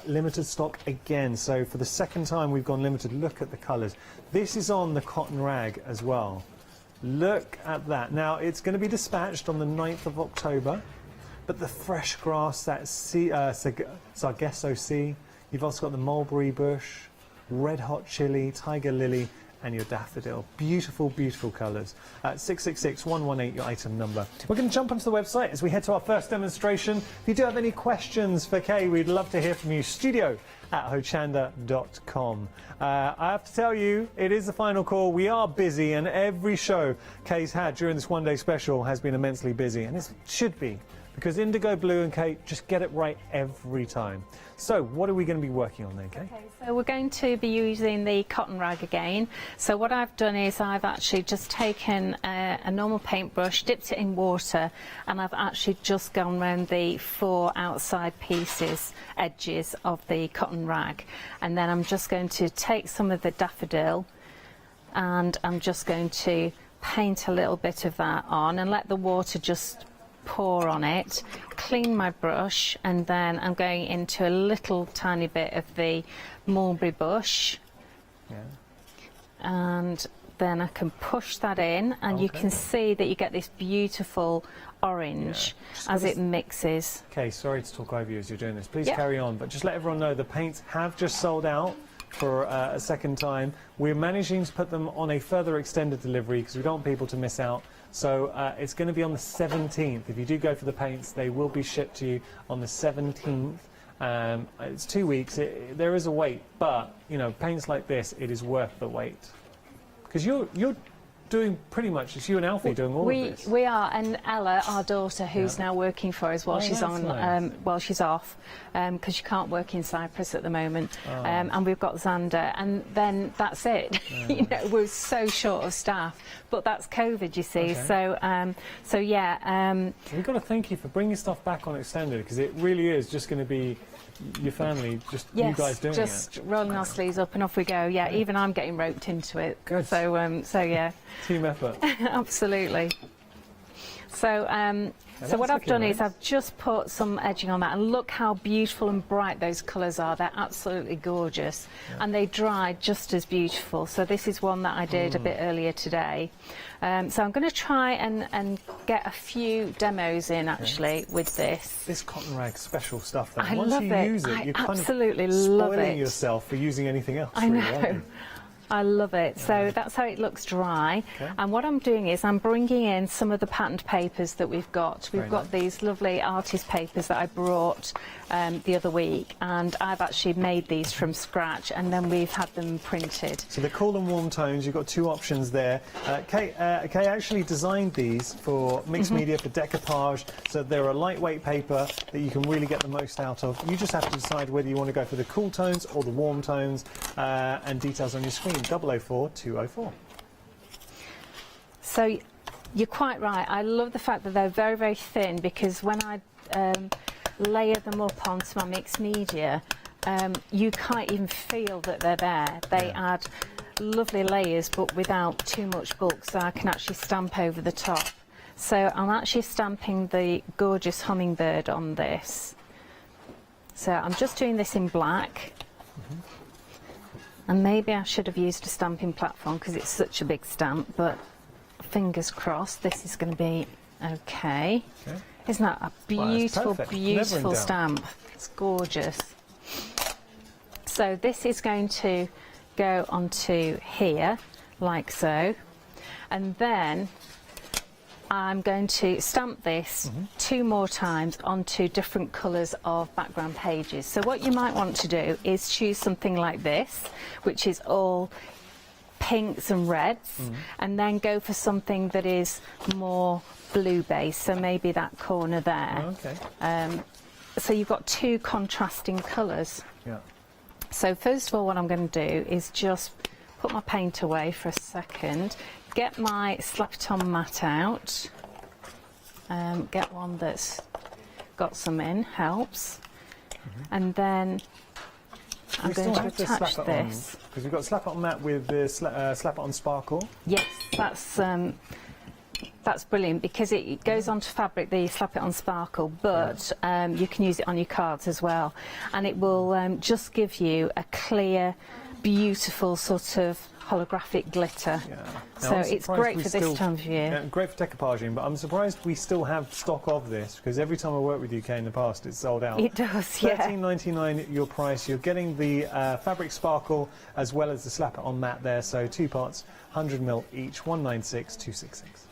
limited stock again. So for the second time we've gone limited. Look at the colours. This is on the cotton rag as well. Look at that. Now, it's going to be dispatched on the 9th of October, but the fresh grass, that Sargasso sea, you've also got the mulberry bush, red hot chili, tiger lily, and your daffodil. Beautiful, beautiful colours. 666-118, your item number. We're going to jump onto the website as we head to our first demonstration. If you do have any questions for Kay, we'd love to hear from you. studio@hochanda.com. I have to tell you, it is the final call. We are busy, and every show Kay's had during this one-day special has been immensely busy, and it should be, because Indigo Blue and Kate just get it right every time. So what are we going to be working on then, Kate? Okay, so we're going to be using the cotton rag again. So what I've done is I've actually just taken a normal paintbrush, dipped it in water, and I've actually just gone around the 4 outside edges of the cotton rag. And then I'm just going to take some of the daffodil, and I'm just going to paint a little bit of that on and let the water just pour on it, clean my brush, and then I'm going into a little tiny bit of the mulberry bush and then I can push that in, and you can see that you get this beautiful orange as it mixes. Okay, sorry to talk over you as you're doing this. Please Yep. carry on, but just let everyone know the paints have just sold out for a second time. We're managing to put them on a further extended delivery because we don't want people to miss out. So it's going to be on the 17th. If you do go for the paints, they will be shipped to you on the 17th. It's 2 weeks. There is a wait, but you know, paints like this, it is worth the wait. Because you're doing pretty much, it's you and Alfie doing all of this. We are, and Ella, our daughter, who's now working for us while she's that's on, nice. while she's off, because she can't work in Cyprus at the moment. And we've got Xander, and then that's it. You know, we're so short of staff, but that's COVID, you see. Okay. So yeah. We've got to thank you for bringing stuff back on extended, because it really is just going to be your family, just you guys doing just rolling our sleeves up and off we go. Yeah, even I'm getting roped into it. Good. So yeah. Team effort. Absolutely. So so what I've done is I've just put some edging on that, and look how beautiful and bright those colours are. They're absolutely gorgeous, and they dry just as beautiful. So this is one that I did a bit earlier today. So I'm going to try and get a few demos in actually with this. This cotton rag special stuff. Though. I Once love you it. use it, I you're kind absolutely of love spoiling it. yourself for using anything else. I really, know. aren't you? I love it. So that's how it looks dry. And what I'm doing is I'm bringing in some of the patterned papers that we've got. We've got these lovely artist papers that I brought the other week, and I've actually made these from scratch, and then we've had them printed. So the cool and warm tones, you've got two options there. Kay actually designed these for mixed media, for decoupage, so they're a lightweight paper that you can really get the most out of. You just have to decide whether you want to go for the cool tones or the warm tones, and details on your screen. 004 204. So you're quite right. I love the fact that they're very, very thin, because when I layer them up onto my mixed media, you can't even feel that they're there. They add lovely layers, but without too much bulk, so I can actually stamp over the top. So I'm actually stamping the gorgeous hummingbird on this. So I'm just doing this in black. And maybe I should have used a stamping platform because it's such a big stamp, but fingers crossed this is going to be okay. Isn't that a beautiful, beautiful stamp? It's gorgeous. So this is going to go onto here, like so, and then I'm going to stamp this 2 more times onto different colours of background pages. So what you might want to do is choose something like this, which is all pinks and reds, and then go for something that is more blue based, so maybe that corner there. So you've got 2 contrasting colours. So first of all, what I'm going to do is just put my paint away for a second, get my Slap-It-On mat out, get one that's got some in, helps, and then I'm going to attach this. Because we've got Slap-It-On mat with the Slap-It-On sparkle. Yes, that's brilliant, because it goes onto fabric, the Slap-It-On sparkle, but you can use it on your cards as well, and it will just give you a clear, beautiful sort of holographic glitter. So it's great for this time of year. Yeah, great for decoupaging, but I'm surprised we still have stock of this, because every time I worked with UK in the past, it's sold out. It does, yeah. $13.99 your price. You're getting the fabric sparkle as well as the Slap-It-On mat there, so 2 parts, 100ml each, 196,266.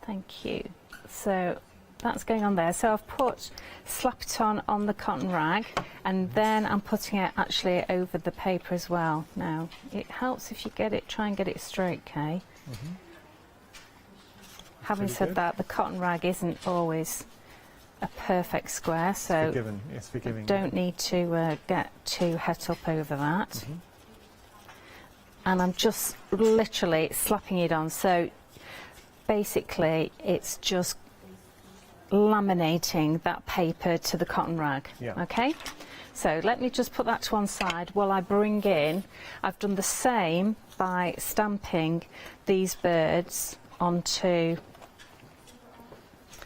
Thank you. So that's going on there. So I've put Slap-It-On on the cotton rag, and then I'm putting it actually over the paper as well. Now, it helps if you try and get it straight, Kay. Having said that, the cotton rag isn't always a perfect square, so it's forgiving. Don't need to get too het up over that. And I'm just literally slapping it on. So basically, it's just laminating that paper to the cotton rag. Okay, so let me just put that to one side while I bring in, I've done the same by stamping these birds onto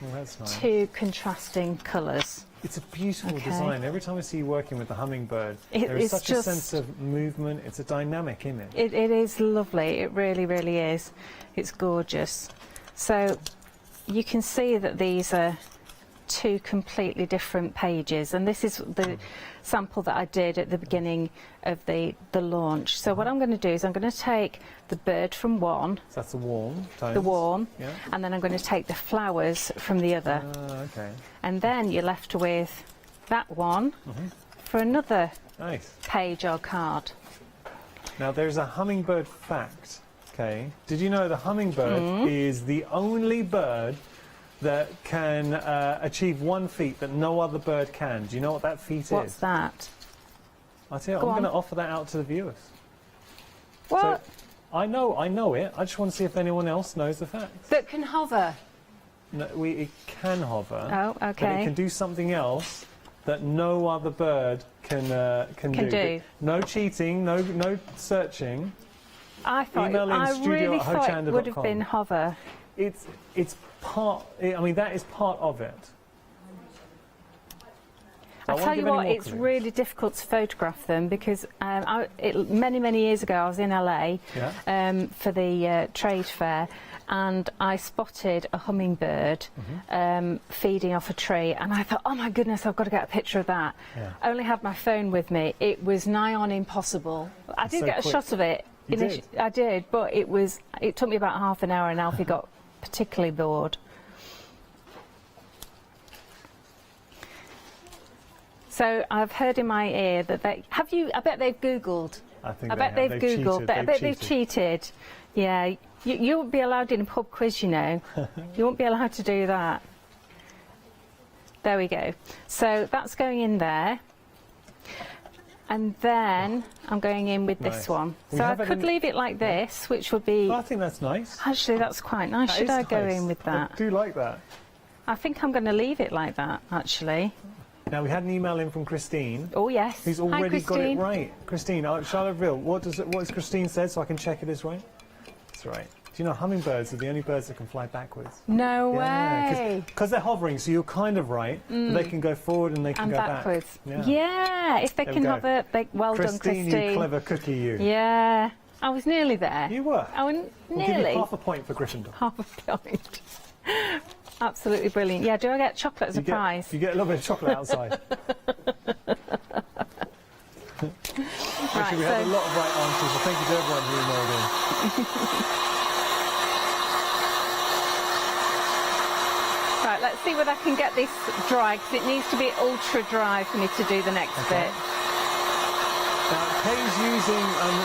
Oh, that's nice. two contrasting colours. It's a beautiful Okay. design. Every time I see you working with the hummingbird, there It's is such a just- sense of movement. It's a dynamic image. It is lovely. It really, really is. It's gorgeous. So you can see that these are two completely different pages, and this is the sample that I did at the beginning of the launch. So what I'm going to do is I'm going to take the bird from one, So that's the warm tones. the warm, Yeah. and then I'm going to take the flowers from the other. Okay. And then you're left with that one for another Nice. page or card. Now there's a hummingbird fact. Okay. Did you know the hummingbird is the only bird that can achieve one feat that no other bird can? Do you know what that feat What's is? that? I tell you, Go I'm going to on. offer that out to the viewers. What? So, I know it. I just want to see if anyone else knows the fact. That can hover. No, it can hover. Oh, But okay. it can do something else that no other bird can do. do. No cheating. No searching. I thought Email in I studio really at thought it hochanda.com. would have been hover. It's part. I mean, that is part of it. So I won't tell you give any what, more it's clues. really difficult to photograph them because many years ago I was in LA for the trade fair, and I spotted a hummingbird feeding off a tree, and I thought, oh my goodness, I've got to get a picture of that. Yeah. I only had my phone with me. It was nigh on impossible. I did So get a quick. shot of it. You did? I did, but it took me about half an hour, and Alfie got particularly bored. So I've heard in my ear that I bet they've Googled. I think I bet they've Googled. I bet they've cheated. Yeah, you won't be allowed in a pub quiz, you know. You won't be allowed to do that. There we go. So that's going in there. And then I'm going in with Nice. this one. We So I have it could in- leave it like this, which would be... I think that's nice. Actually, that's quite nice. That Should is I go nice. in with that? I do like that. I think I'm going to leave it like that, actually. Now we had an email in from Christine. Oh yes. Who's Hi, already got it Christine. right. Christine, Charlottesville. What has Christine said so I can check it is right? That's right. Do you know hummingbirds are the only birds that can fly backwards? No way. Because they're hovering, so you're kind of right. But they can go forward and they can And go backwards. back. Yeah, if they There can we go. hover, well done, Christine, Christine. you clever cookie, you. Yeah, I was nearly there. You were. I was We'll give nearly. you half a point for Gryffindor. Half a point. Absolutely brilliant. Yeah, do I get chocolate as a prize? You get a little bit of chocolate outside. Actually, we had a lot of right answers, so thank you to everyone who emailed in. Right, let's see whether I can get this dry, because it needs to be ultra dry for me to do the next bit. Now, Kay's using,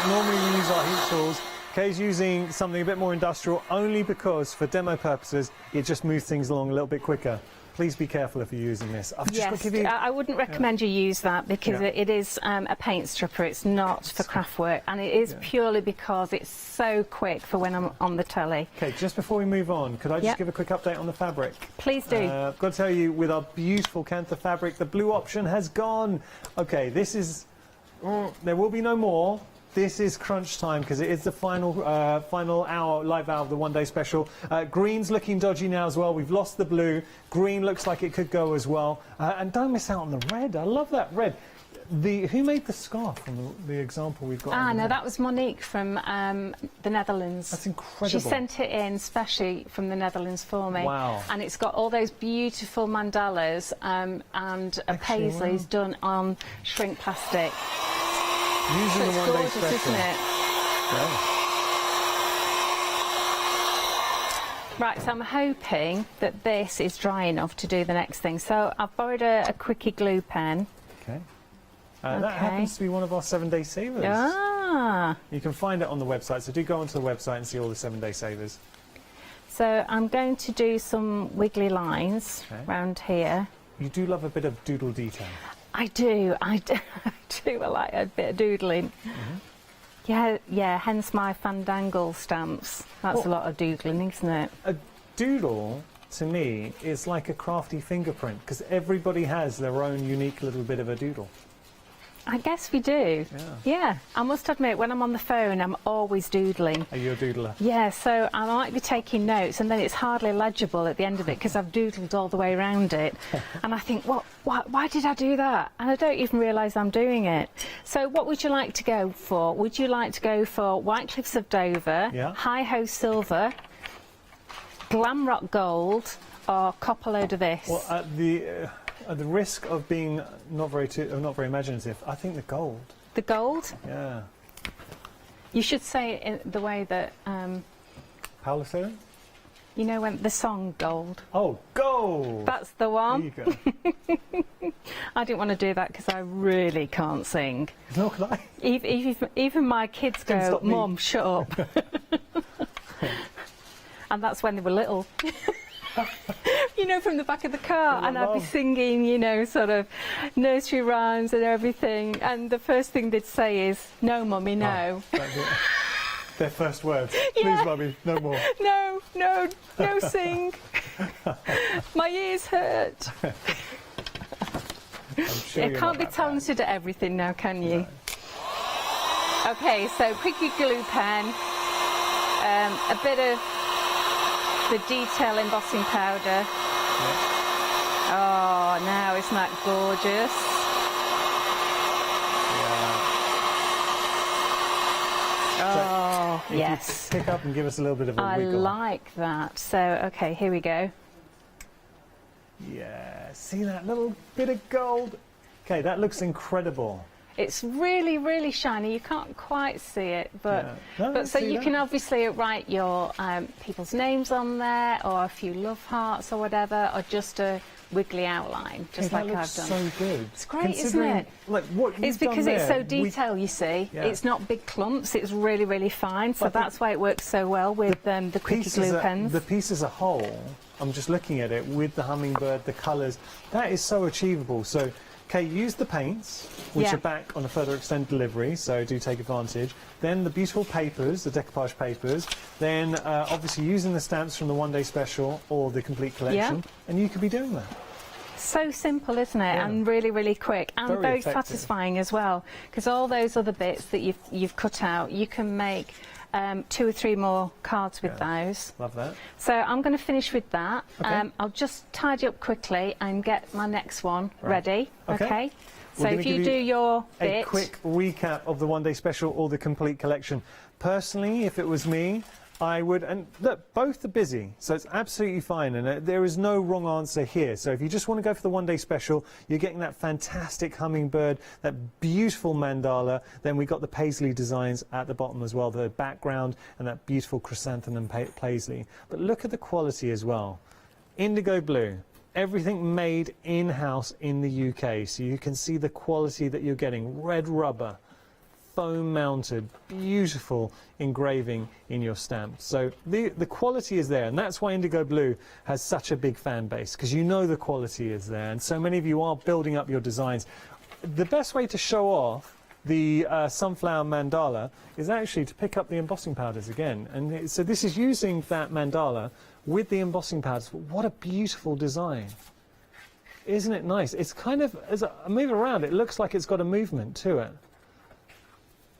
normally we use our heat tools. Kay's using something a bit more industrial, only because, for demo purposes, it just moves things along a little bit quicker. Please be careful if you're using this. I've just got Yes, to give you... I wouldn't recommend you use that because Yeah. it is a paint stripper. It's not for craft work, and it is purely because it's so quick for when I'm on the telly. Okay, just before we move on, could I just Yep. give a quick update on the fabric? Please do. I've got to tell you, with our beautiful Cantha fabric, the blue option has gone. Okay, this is... there will be no more. This is crunch time because it is the final live hour of the one-day special. Green's looking dodgy now as well. We've lost the blue. Green looks like it could go as well. And don't miss out on the red. I love that red. Who made the scarf from the example we've got? over No, there? that was Monique from the Netherlands. That's incredible. She sent it in specially from the Netherlands for me. Wow. And it's got all those beautiful mandalas and paisleys done on shrink plastic. Using So the it's one-day gorgeous, special. isn't it? Yeah. Right, so I'm hoping that this is dry enough to do the next thing. So I've borrowed a quickie glue pen. Okay. That happens to be one of our 7-day savers. Ah. You can find it on the website, so do go onto the website and see all the 7-day savers. So I'm going to do some wiggly lines around here. You do love a bit of doodle detail. I do. I like a bit of doodling. Yeah, hence my fandangle stamps. That's a lot of doodling, isn't it? A doodle, to me, is like a crafty fingerprint, because everybody has their own unique little bit of a doodle. I guess we do. Yeah. I must admit, when I'm on the phone, I'm always doodling. Are you a doodler? Yeah, so I might be taking notes, and then it's hardly legible at the end of it because I've doodled all the way around it. And I think, why did I do that? And I don't even realise I'm doing it. So what would you like to go for? Would you like to go for White Cliffs of Dover, Hi Ho Silver, Glamrock Gold, or Copper Load of this? Well, at the risk of being not very imaginative, I think the gold. The gold? Yeah. You should say it in the way that... Paula said it? You know when the song Gold? Oh, gold! That's the one. There you go. I didn't want to do that because I really can't sing. Nor can I. Even my kids go, Mum, shut up. And that's when they were little. You know, from the back of the car, and I'd be singing, you know, sort of nursery rhymes and everything, and the first thing they'd say is, "No, Mummy, no." Oh, their first words. Please, Mummy, no more. No, sing. My ears hurt. I'm sure You can't be talented at everything now, can you? No. Okay, so quickie glue pen, a bit of the detail embossing powder. Oh, now isn't that gorgeous? Oh, so yes. Pick up and give us a little bit of a I wiggle. like that. So, okay, here we go. Yeah, see that little bit of gold? Okay, that looks incredible. It's really, really shiny. You can't quite see it, but so see you that. can obviously write your people's names on there, or a few love hearts or whatever, or just a wiggly outline, just That like I've looks done. so good. It's great, isn't it? Like what It's you've because done it's there, so detailed, you see. Yeah. It's not big clumps, it's really, really fine, so that's why it works so well with the quickie glue pens. The piece as a whole, I'm just looking at it with the hummingbird, the colours, that is so achievable. So, okay, use the paints, which are back on a further extended delivery, so do take advantage. Then the beautiful papers, the decoupage papers. Then obviously using the stamps from the one-day special or the complete collection, and you could be doing that. So simple, isn't it? And really, really quick, and very satisfying as well. Because all those other bits that you've cut out, you can make 2 or 3 more cards with those. Love that. So I'm going to finish with that. Okay. I'll just tidy up quickly and get my next one ready. Okay. So if you do your bit. A quick recap of the one-day special or the complete collection. Personally, if it was me, I would, and look, both are busy, so it's absolutely fine, and there is no wrong answer here. So if you just want to go for the one-day special, you're getting that fantastic hummingbird, that beautiful mandala, then we got the paisley designs at the bottom as well, the background, and that beautiful chrysanthemum paisley. But look at the quality as well. Indigo blue. Everything made in-house in the UK, so you can see the quality that you're getting. Red rubber, foam mounted, beautiful engraving in your stamp. So the quality is there, and that's why Indigo Blue has such a big fan base, because you know the quality is there, and so many of you are building up your designs. The best way to show off the sunflower mandala is actually to pick up the embossing powders again. And so this is using that mandala with the embossing powders. What a beautiful design. Isn't it nice? It's kind of, as I move around, it looks like it's got a movement to it.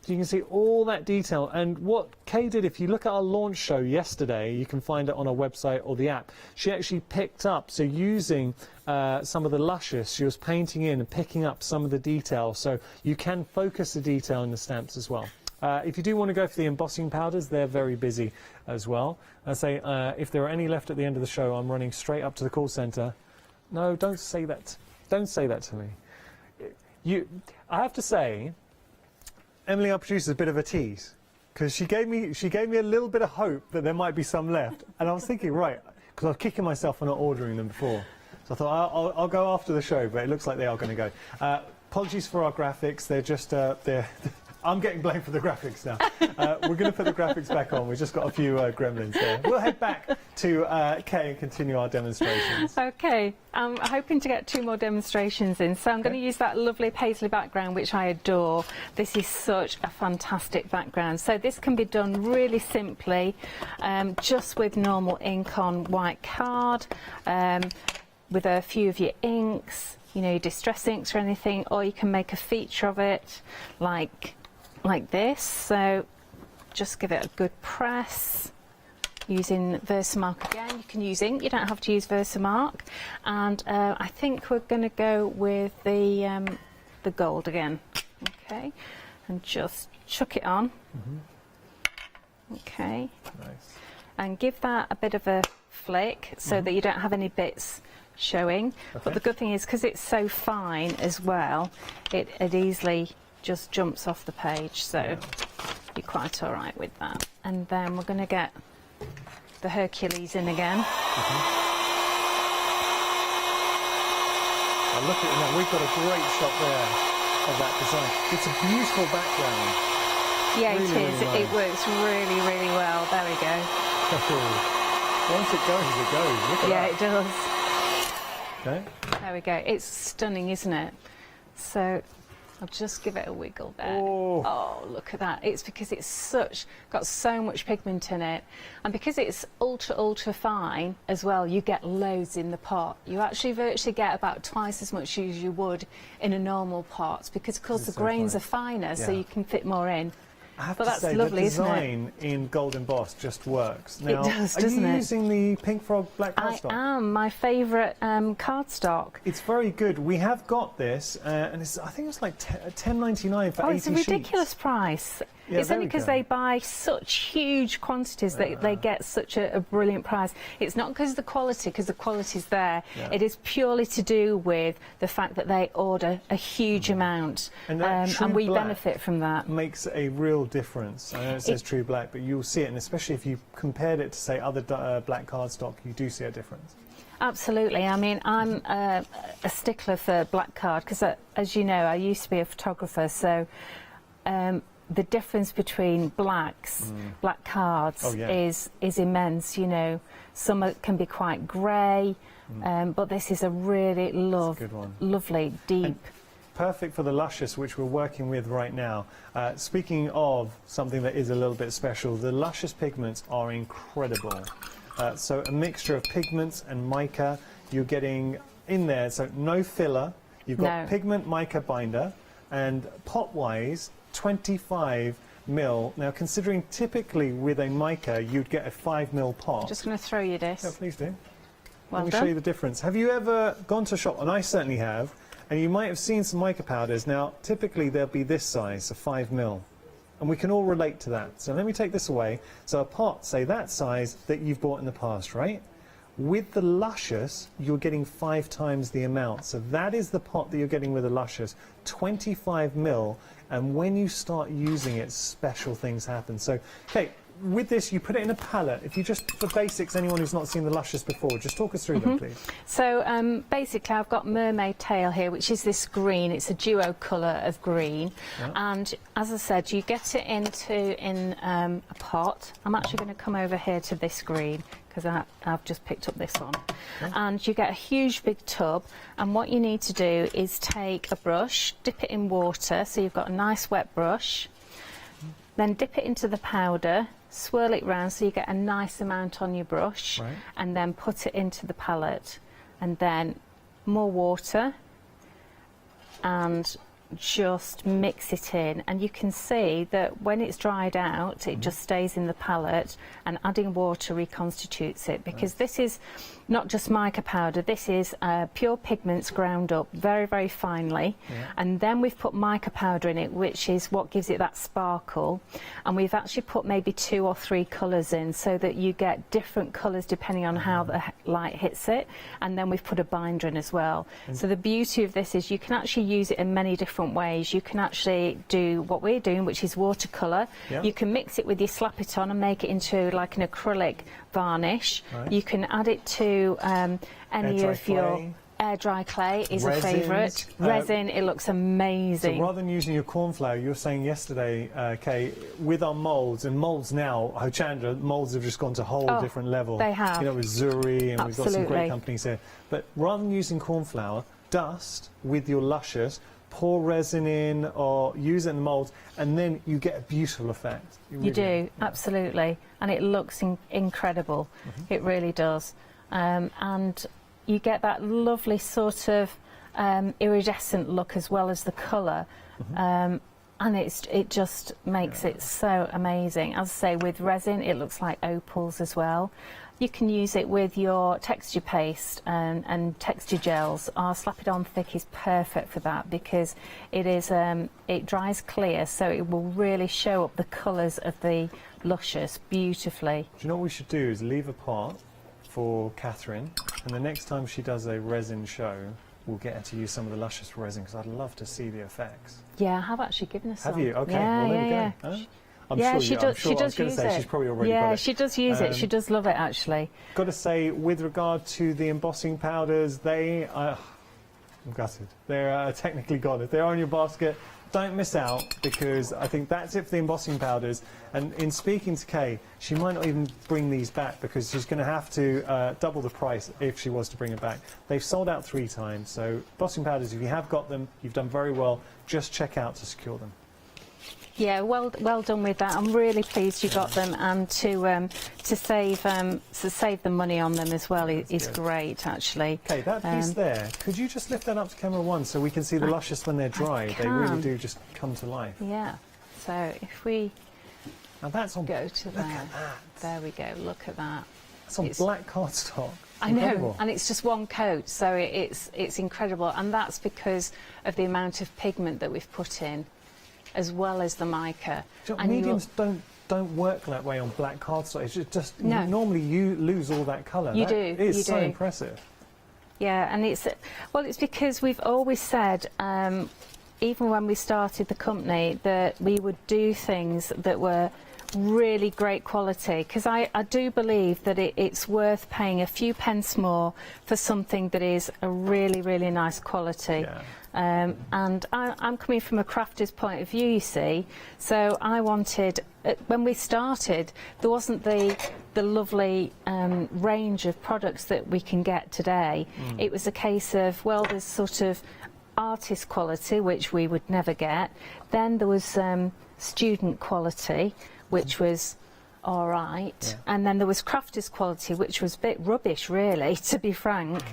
So you can see all that detail, and what Kay did, if you look at our launch show yesterday, you can find it on our website or the app, she actually picked up, so using some of the luscious, she was painting in and picking up some of the detail, so you can focus the detail in the stamps as well. If you do want to go for the embossing powders, they're very busy as well. I say, if there are any left at the end of the show, I'm running straight up to the call centre. No, don't say that. Don't say that to me. I have to say, Emily, our producer, is a bit of a tease, because she gave me a little bit of hope that there might be some left, and I was thinking, right, because I was kicking myself for not ordering them before, so I thought I'll go after the show, but it looks like they are going to go. Apologies for our graphics; they're just I'm getting blamed for the graphics now. We're going to put the graphics back on. We've just got a few gremlins there. We'll head back to Kay and continue our demonstrations. Okay, I'm hoping to get 2 more demonstrations in. So I'm going to use that lovely paisley background, which I adore. This is such a fantastic background. So this can be done really simply, just with normal ink on white card, with a few of your inks. you know, your distress inks or anything, or you can make a feature of it like this. So just give it a good press using Versamark again. You can use ink, you don't have to use Versamark. And I think we're going to go with the gold again. Okay, and just chuck it on. Okay, nice. And give that a bit of a flick so that you don't have any bits showing. But the good thing is, because it's so fine as well, it easily just jumps off the page, so you're quite all right with that. And then we're going to get the Hercules in again. Now look at that, we've got a great shot there of that design. It's a beautiful background. Yeah, really, it is. Really nice. It works really, really well. There we go. Once it goes, it goes. Look at Yeah, that. it does. Okay. There we go. It's stunning, isn't it? So I'll just give it a wiggle there. Oh, look at that. It's because it's got so much pigment in it. And because it's ultra fine as well, you get loads in the pot. You actually virtually get about twice as much as you would in a normal pot, because of course the grains are finer, so you can fit more in. I have But to that's say, lovely, the isn't it? design in Gold Embossed just works. Now, It does, are doesn't you it? using the Pink Frog Black cardstock? I am. My favourite cardstock. It's very good. We have got this, and I think it's like $10.99 for 80 It's a sheets. ridiculous price. Yeah, It's there only we because go. they buy such huge quantities that they get such a brilliant price. It's not because of the quality, because the quality's there. Yeah. It is purely to do with the fact that they order a huge amount, And that True and we Black benefit from that. Makes a real difference. I know it says True Black, but you'll see it, and especially if you compared it to, say, other black cardstock, you do see a difference. Absolutely. I mean, I'm a stickler for black card because, as you know, I used to be a photographer, so the difference between black cards is immense. You know, some can be quite grey, but this is a really lovely, deep. And perfect for the Luscious, which we're working with right now. Speaking of something that is a little bit special, the Luscious pigments are incredible. So a mixture of pigments and mica, you're getting in there, so no filler. You've got pigment mica binder, and pot-wise, 25 mil. Now, considering typically with a mica, you'd get a 5 mil pot. I'm just going to throw you this. Yeah, please do. Well Let me done. show you the difference. Have you ever gone to a shop, and I certainly have, and you might have seen some mica powders. Now, typically they'll be this size, so 5 mil. And we can all relate to that. So let me take this away. So a pot, say that size that you've bought in the past, right? With the Luscious, you're getting 5 times the amount. So that is the pot that you're getting with the Luscious, 25 mil. And when you start using it, special things happen. So, okay, with this, you put it in a palette. If you just, for basics, anyone who's not seen the Luscious before, just talk us through them, please. So basically I've got Mermaid Tail here, which is this green. It's a duo colour of green. And as I said, you get it in a pot. I'm actually going to come over here to this green because I've just picked up this one. And you get a huge big tub, and what you need to do is take a brush, dip it in water, so you've got a nice wet brush, then dip it into the powder, swirl it round so you get a nice amount on your brush, and then put it into the palette, and then more water, and just mix it in, and you can see that when it's dried out it just stays in the palette, and adding water reconstitutes it, because this is not just mica powder, this is pure pigments ground up very finely, and then we've put mica powder in it, which is what gives it that sparkle, and we've actually put maybe 2 or 3 colours in so that you get different colours depending on how the light hits it, and then we've put a binder in as well. So the beauty of this is you can actually use it in many different ways. You can actually do what we're doing, which is watercolour. You can mix it with your slap it on and make it into like an acrylic varnish. You can add it to any of your air dry clay is a favourite. Resin, it looks amazing. So rather than using your corn flour, you were saying yesterday, Kay, with our moulds, and moulds now, Hochanda, moulds have just gone to a whole different level. They have. You know, with Jewellery, and we've got some great companies here. But rather than using corn flour, dust with your Luscious, pour resin in or use it in the moulds, and then you get a beautiful effect. You do, absolutely. And it looks incredible. It really does. And you get that lovely sort of iridescent look as well as the colour. And it just makes it so amazing. As I say, with resin, it looks like opals as well. You can use it with your texture paste and texture gels. Our Slap It On Thick is perfect for that because it dries clear, so it will really show up the colours of the luscious beautifully. Do you know what we should do is leave a part for Catherine, and the next time she does a resin show, we'll get her to use some of the luscious resin because I'd love to see the effects. Yeah, I have actually given her some. Have you? Okay, yeah, well, there yeah, you go. yeah. Huh? I'm yeah, sure she does. She does use it. She's probably already got it. she does use it. She does love it, actually. Got to say, with regard to the embossing powders, I'm gutted. They're technically gone. If they're on your basket, don't miss out because I think that's it for the embossing powders. And in speaking to Kay, she might not even bring these back because she's going to have to double the price if she was to bring it back. They've sold out 3 times, so embossing powders, if you have got them, you've done very well. Just check out to secure them. Yeah, well done with that. I'm really pleased you got them, and to save the money on them as well is great, actually. Okay, that piece there. Could you just lift that up to camera 1 so we can see the luscious when they're dry? They really do just come to life. Yeah. So if we that's on, go to there, there we go. Look at that. It's on black cardstock. I know, and it's just one coat, so it's incredible, and that's because of the amount of pigment that we've put in, as well as the mica. And mediums don't work that way on black cardstock. It's just no. Normally you lose all that colour. You That do. is so impressive. Yeah, and it's because we've always said, even when we started the company, that we would do things that were really great quality, because I do believe that it's worth paying a few pence more for something that is a really, really nice quality. Yeah. And I'm coming from a crafter's point of view, you see, so I wanted, when we started, there wasn't the lovely range of products that we can get today. It was a case of, well, there's sort of artist quality, which we would never get. Then there was student quality, which was all right. And then there was crafter's quality, which was a bit rubbish, really, to be frank.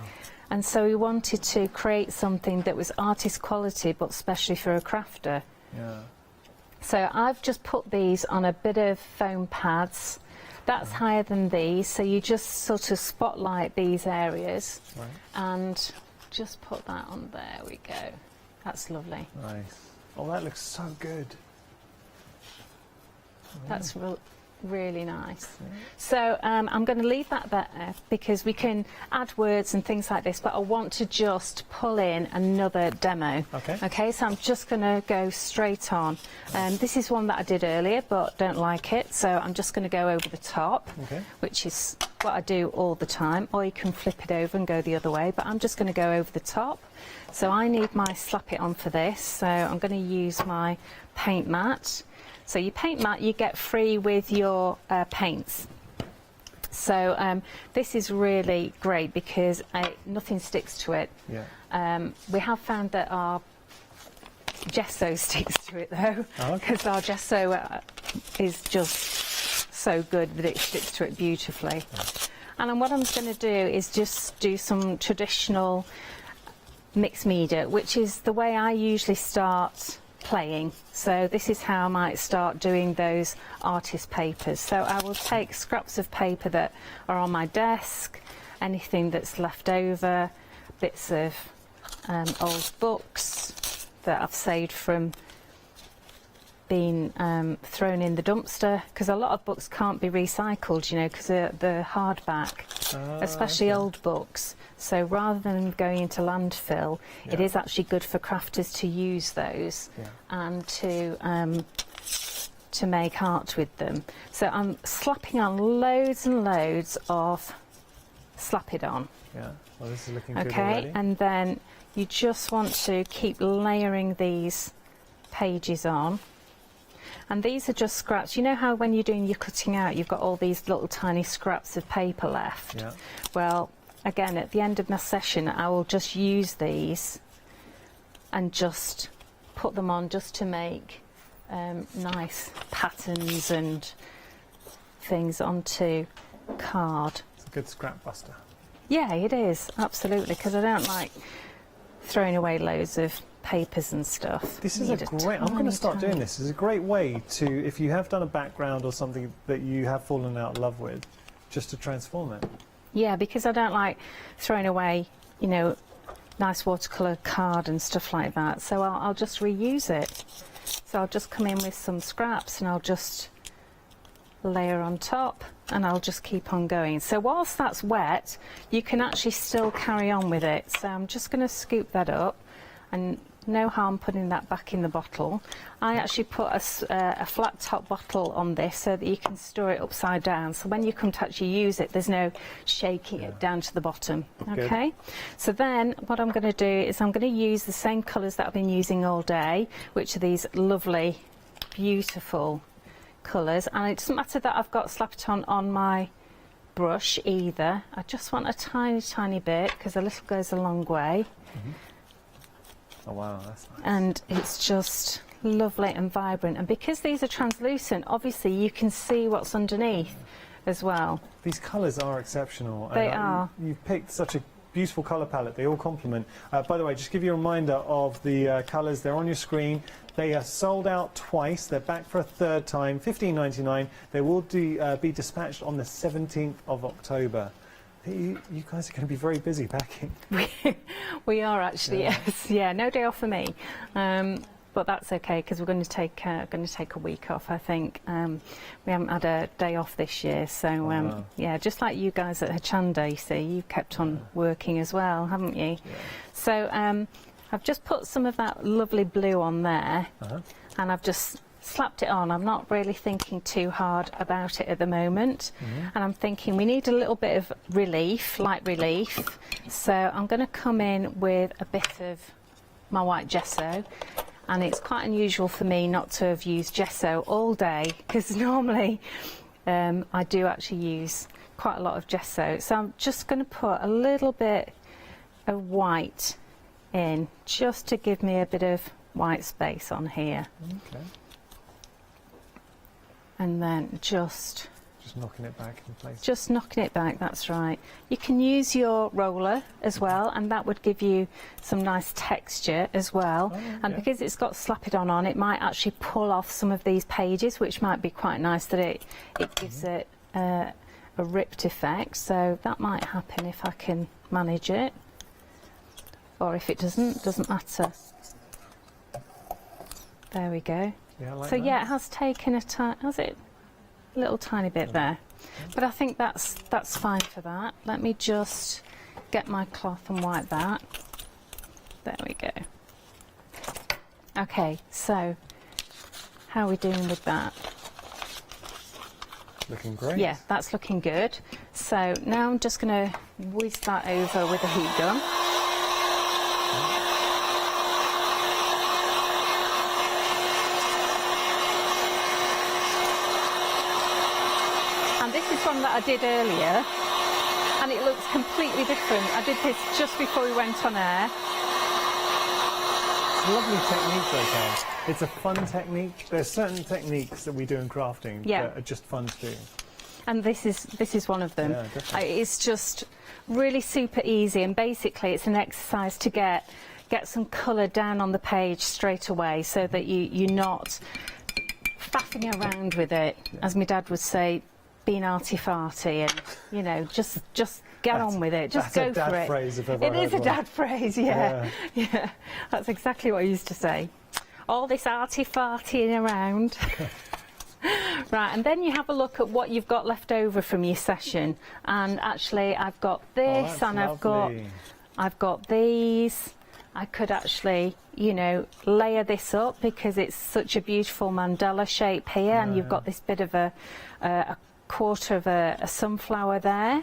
And so we wanted to create something that was artist quality, but especially for a crafter. Yeah. So I've just put these on a bit of foam pads. That's higher than these, so you just sort of spotlight these areas. Right. And just put that on. There we go. That's lovely. Nice. Oh, that looks so good. That's really nice. So I'm going to leave that there because we can add words and things like this, but I want to just pull in another demo. Okay, so I'm just going to go straight on. This is one that I did earlier but don't like it, so I'm just going to go over the top, which is what I do all the time, or you can flip it over and go the other way, but I'm just going to go over the top. So I need my Slap It On for this, so I'm going to use my paint mat. So your paint mat you get free with your paints. So this is really great because nothing sticks to it. Yeah. We have found that our gesso sticks to it though, because our gesso is just so good that it sticks to it beautifully. And then what I'm going to do is just do some traditional mixed media, which is the way I usually start playing. So this is how I might start doing those artist papers. So I will take scraps of paper that are on my desk, anything that's left over, bits of old books that I've saved from being thrown in the dumpster, because a lot of books can't be recycled, you know, because they're hardback, especially old books. So rather than going into landfill, it is actually good for crafters to use those and to make art with them. So I'm slapping on loads and loads of Slap It On. Yeah, well, this is looking good Okay, already. and then you just want to keep layering these pages on. And these are just scraps. You know how when you're doing your cutting out, you've got all these little tiny scraps of paper left? Yeah. Well, again, at the end of my session, I will just use these and just put them on just to make nice patterns and things onto card. It's a good scrap buster. Yeah, it is, absolutely, because I don't like throwing away loads of papers and stuff. This is a great, I'm going to start doing this. It's a great way to, if you have done a background or something that you have fallen out of love with, just to transform it. Yeah, because I don't like throwing away, you know, nice watercolour card and stuff like that. So I'll just reuse it. So I'll just come in with some scraps and I'll just layer on top and I'll just keep on going. So whilst that's wet, you can actually still carry on with it. So I'm just going to scoop that up, and no harm putting that back in the bottle. I actually put a flat top bottle on this so that you can store it upside down. So when you come to actually use it, there's no shaking it down to the bottom. Okay. So then what I'm going to do is I'm going to use the same colours that I've been using all day, which are these lovely, beautiful colours. And it doesn't matter that I've got slap it on my brush either. I just want a tiny, tiny bit because a little goes a long way. Oh wow, that's nice. And it's just lovely and vibrant. And because these are translucent, obviously you can see what's underneath as well. These colours are exceptional. They are. You've picked such a beautiful colour palette. They all complement. By the way, just give you a reminder of the colours. They're on your screen. They are sold out twice. They're back for a third time. $15.99. They will be dispatched on the 17th of October. You guys are going to be very busy packing. We are actually, yes. Yeah, no day off for me. But that's okay because we're going to take a week off. I think we haven't had a day off this year, so yeah, just like you guys at Hochanda, you see, you've kept on working as well, haven't you? Yeah. So I've just put some of that lovely blue on there, and I've just slapped it on. I'm not really thinking too hard about it at the moment, and I'm thinking we need a little bit of relief, light relief. So I'm going to come in with a bit of my white gesso. And it's quite unusual for me not to have used gesso all day, because normally I do actually use quite a lot of gesso. So I'm just going to put a little bit of white in, just to give me a bit of white space on here. Okay. And then just knocking it back in place. Just knocking it back, that's right. You can use your roller as well, and that would give you some nice texture as well. And because it's got slap it on, it might actually pull off some of these pages, which might be quite nice, that it gives it a ripped effect. So that might happen if I can manage it. Or if it doesn't matter. There we go. Yeah, I like so that. yeah, it has taken a little tiny bit there, but I think that's fine for that. Let me just get my cloth and wipe that. There we go. Okay, so how are we doing with that? Looking great. Yeah, that's looking good. So now I'm just going to whiz that over with a heat gun. One that I did earlier, and it looks completely different. I did this just before we went on air. It's a lovely technique though, Karen. It's a fun technique. There's certain techniques that we do in crafting that are just fun to do. And this is one of them. Yeah, definitely. It's just really super easy, and basically it's an exercise to get some colour down on the page straight away, so that you're not faffing around with it, as my dad would say, being arty-farty, and you know, just get on with it, just go for it. That's a dad phrase if ever I heard It is a one. dad phrase, yeah. That's exactly what I used to say. All this arty-fartying around. Right, and then you have a look at what you've got left over from your session, and actually I've got this, and I've got these. I could actually, you know, layer this up because it's such a beautiful mandala shape here, and you've got this bit of a quarter of a sunflower there,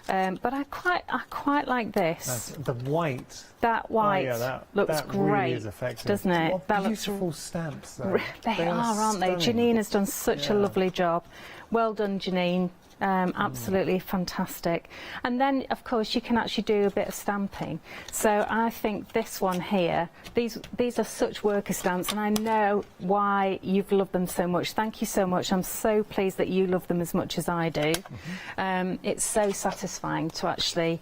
but I quite like this. The white. That white looks that great, really is effective. doesn't it? What that beautiful looks stamps. Though. They are, aren't they? stunning. Janine has done such a lovely job. Well done, Janine. Absolutely fantastic. And then, of course, you can actually do a bit of stamping. So I think this one here, these are such worker stamps, and I know why you've loved them so much. Thank you so much. I'm so pleased that you love them as much as I do. It's so satisfying to actually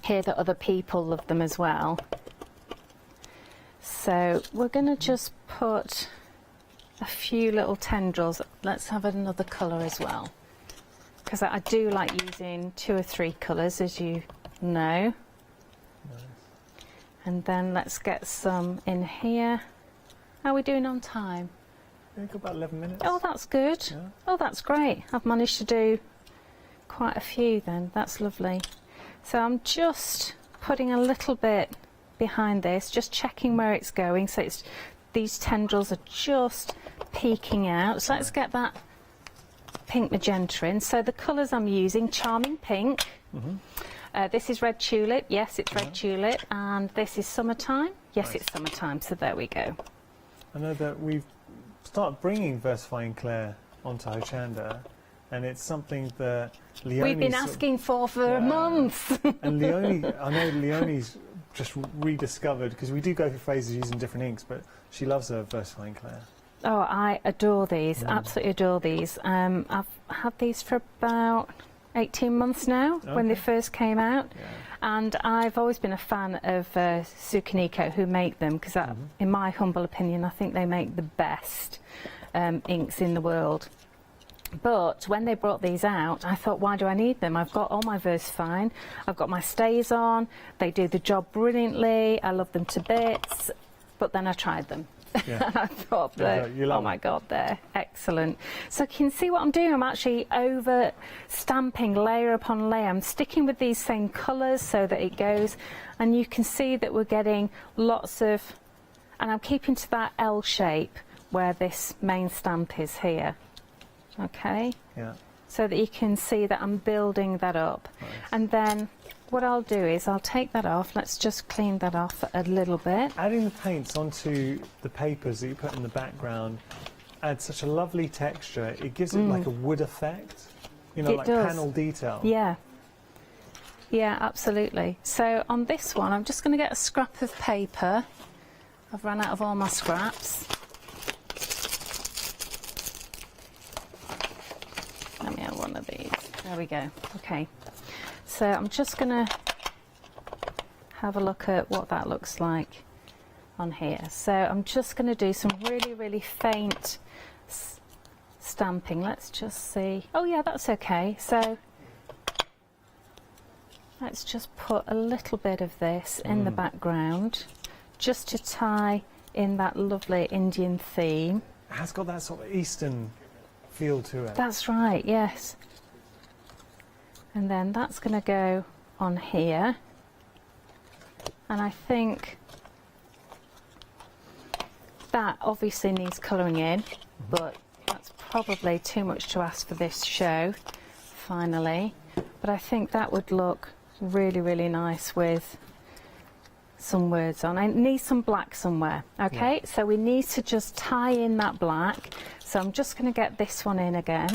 hear that other people love them as well. So we're going to just put a few little tendrils. Let's have another colour as well, because I do like using 2 or 3 colours, as you know. And then let's get some in here. How are we doing on time? I think about 11 minutes. Oh, that's good. Yeah. Oh, that's great. I've managed to do quite a few then. That's lovely. So I'm just putting a little bit behind this, just checking where it's going. So it's, these tendrils are just peeking out. So let's get that pink magenta in. So the colours I'm using, Charming Pink. This is Red Tulip. Yes, it's Red Tulip. And this is Summertime. Yes, it's Summertime. So there we go. I know that we've started bringing Versifying Clay onto Hochanda, and it's something that Leonie's... We've been asking for a month. And Leonie, I know Leonie's just rediscovered, because we do go through phases using different inks, but she loves her Versifying Clay. Oh, I adore these. Absolutely adore these. I've had these for about 18 months now, when they first came out. And I've always been a fan of Sukaniko, who make them, because in my humble opinion, I think they make the best inks in the world. But when they brought these out, I thought, why do I need them? I've got all my Versafine, I've got my stays on, they do the job brilliantly, I love them to bits. But then I tried them. And I thought, oh my God, they're excellent. So you can see what I'm doing. I'm actually over stamping layer upon layer. I'm sticking with these same colours so that it goes. And you can see that we're getting lots of, and I'm keeping to that L shape where this main stamp is here. Okay? Yeah. So that you can see that I'm building that up. Nice. And then what I'll do is I'll take that off. Let's just clean that off a little bit. Adding the paints onto the papers that you put in the background adds such a lovely texture. It gives it like a wood effect, you know, like panel detail. Yeah. Yeah, absolutely. So on this one, I'm just going to get a scrap of paper. I've run out of all my scraps. Let me have one of these. There we go. Okay. So I'm just going to have a look at what that looks like on here. So I'm just going to do some really, really faint stamping. Let's just see. Oh yeah, that's okay. So let's just put a little bit of this in the background, just to tie in that lovely Indian theme. It has got that sort of Eastern feel to it. That's right, yes. And then that's going to go on here. And I think that obviously needs colouring in, but that's probably too much to ask for this show, finally. But I think that would look really, really nice with some words on. I need some black somewhere, okay? So we need to just tie in that black. So I'm just going to get this one in again,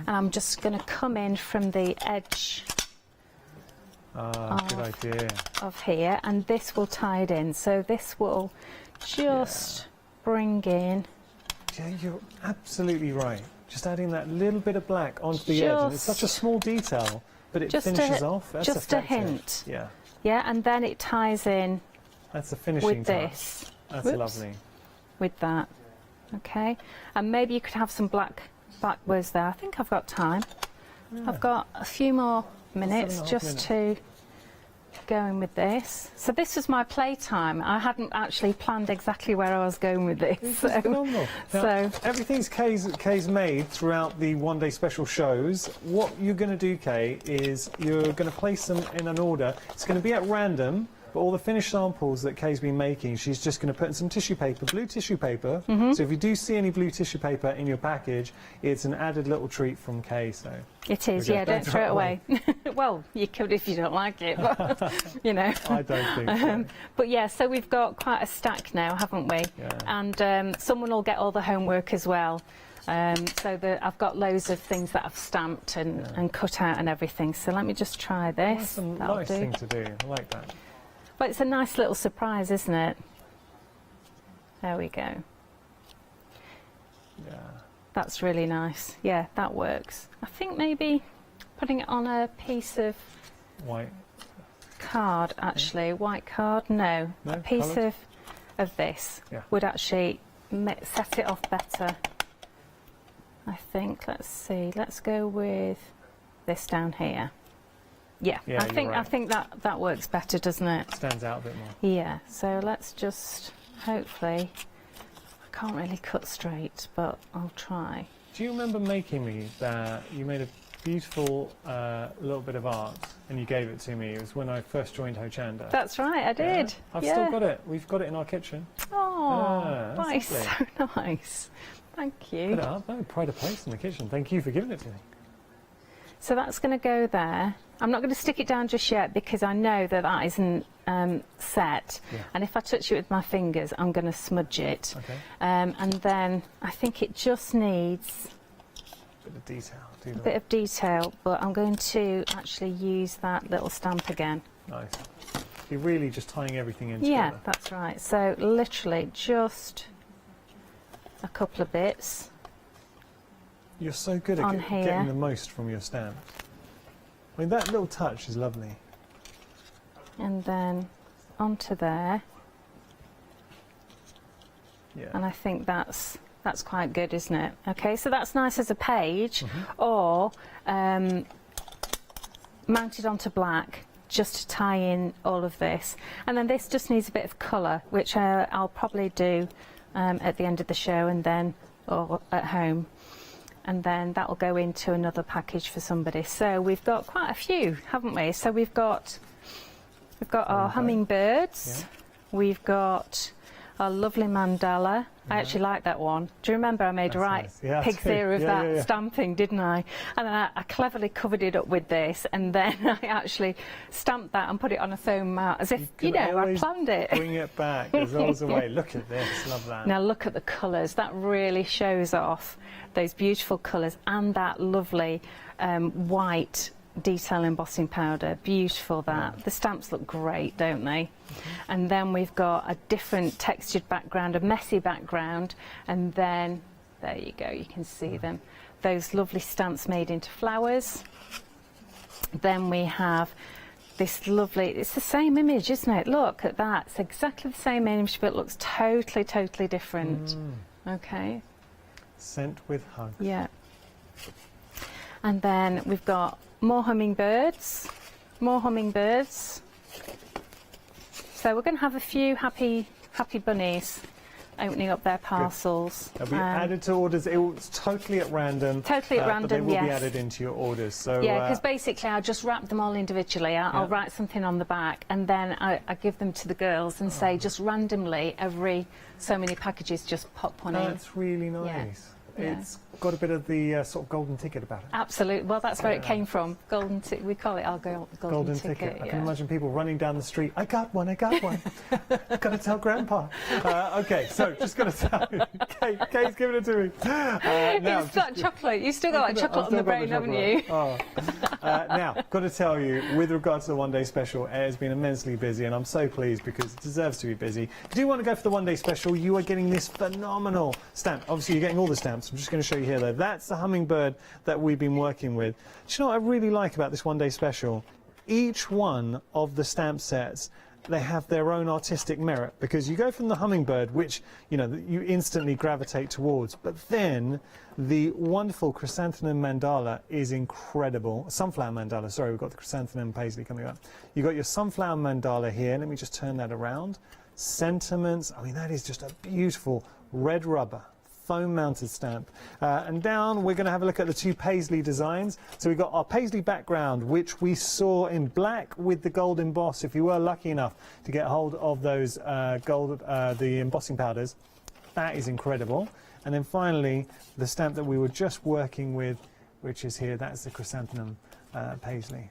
and I'm just going to come in from the edge good idea. of here, and this will tie it in. So this will just bring in. Yeah, you're absolutely right. Just adding that little bit of black onto the edge, and it's such a small detail, but it finishes off. That's just a effective. hint. Yeah. Yeah, and then it ties in. That's the finishing with touch. this. That's lovely. With that, okay. And maybe you could have some black words there. I think I've got time. I've got a few more minutes just to go in with this. So this was my playtime. I hadn't actually planned exactly where I was going with this. This is phenomenal. Now, everything's Kay's made throughout the one-day special shows. What you're going to do, Kay, is you're going to place them in an order. It's going to be at random, but all the finished samples that Kay's been making, she's just going to put in some tissue paper, blue tissue paper. So if you do see any blue tissue paper in your package, it's an added little treat from Kay. So it is, yeah, don't throw it away. Well, you could if you don't like it, but, you know. I don't think so. But yeah, so we've got quite a stack now, haven't we? Yeah. And someone will get all the homework as well. So I've got loads of things that I've stamped and cut out and everything. So let me just try this. That's a nice thing to do. I like that. But it's a nice little surprise, isn't it? There we go. Yeah. That's really nice. Yeah, that works. I think maybe putting it on a piece of white card, actually, white card, no. No, A piece coloured? of this Yeah. would actually set it off better, I think. Let's see, let's go with this down here. Yeah, Yeah, I think you're right. I think that works better, doesn't it? Stands out a bit more. Yeah, so let's just, hopefully, I can't really cut straight, but I'll try. Do you remember making me that? You made a beautiful little bit of art and you gave it to me. It was when I first joined Hochanda. That's right, I did. Yeah. I've yeah. still got it. We've got it in our kitchen. Oh, that's that is lovely. so nice. Thank you. Put it up. Oh, pride of place in the kitchen. Thank you for giving it to me. So that's going to go there. I'm not going to stick it down just yet because I know that that isn't set. Yeah. And if I touch it with my fingers, I'm going to smudge it. Okay. And then I think it just needs Bit of detail. a bit of detail, but I'm going to actually use that little stamp again. Nice. You're really just tying everything in Yeah, together. that's right. So literally just a couple of bits. You're so good at on here. getting the most from your stamps. I mean, that little touch is lovely. And then onto there. Yeah. And I think that's quite good, isn't it? Okay, so that's nice as a page, Mm-hmm. or mounted onto black, just to tie in all of this. And then this just needs a bit of colour, which I'll probably do at the end of the show and then, or at home. And then that will go into another package for somebody. So we've got quite a few, haven't we? So we've got our hummingbirds. Yeah. We've got our lovely mandala. I actually like that one. Do you remember I made That's a right nice. Yeah, I pig's do. ear of Yeah, that yeah, yeah. stamping, didn't I? And then I cleverly covered it up with this, and then I actually stamped that and put it on a foam mat, as if, you can know, I always planned it. Bring it back. There's always a way. Look at this. Love that. Now look at the colours. That really shows off those beautiful colours and that lovely white detail embossing powder. Beautiful that. The stamps look great, don't they? And then we've got a different textured background, a messy background, and then there you go, you can see them. Those lovely stamps made into flowers. Then we have this lovely, it's the same image, isn't it? Look at that. It's exactly the same image, but it looks totally, totally different. Okay. Sent with hugs. Yeah. And then we've got more hummingbirds. More hummingbirds. So we're going to have a few happy bunnies opening up their parcels. They'll be added to orders. It's totally at random. Totally at But they random, will yes. be added into your orders. So Yeah, because basically I'll just wrap them all individually. I'll write something on the back, and then I give them to the girls and say just randomly every so many packages just pop one in. that's really nice. Yeah. It's got a bit of the sort of golden ticket about it. Absolutely. Well, that's where it came from. Golden ticket. We call it our golden ticket. I yeah. can imagine people running down the street. I got one. I got one. Got to tell Grandpa. Okay, so just got to tell you. Kate's giving it to me. Now, It's that chocolate. You've still got that chocolate on the brain, haven't you? Oh. Now, got to tell you, with regards to the one-day special, it has been immensely busy, and I'm so pleased because it deserves to be busy. If you do want to go for the one-day special, you are getting this phenomenal stamp. Obviously, you're getting all the stamps. I'm just going to show you here, though. That's the hummingbird that we've been working with. Do you know what I really like about this one-day special? Each one of the stamp sets, they have their own artistic merit, because you go from the hummingbird, which, you know, you instantly gravitate towards, but then the wonderful chrysanthemum mandala is incredible. Sunflower mandala, sorry, we've got the chrysanthemum paisley coming up. You've got your sunflower mandala here. Let me just turn that around. Sentiments, I mean, that is just a beautiful red rubber foam mounted stamp. And down we're going to have a look at the two paisley designs. So we've got our paisley background, which we saw in black with the gold emboss. If you were lucky enough to get hold of those the embossing powders, that is incredible. And then finally the stamp that we were just working with, which is here, that's the chrysanthemum paisley.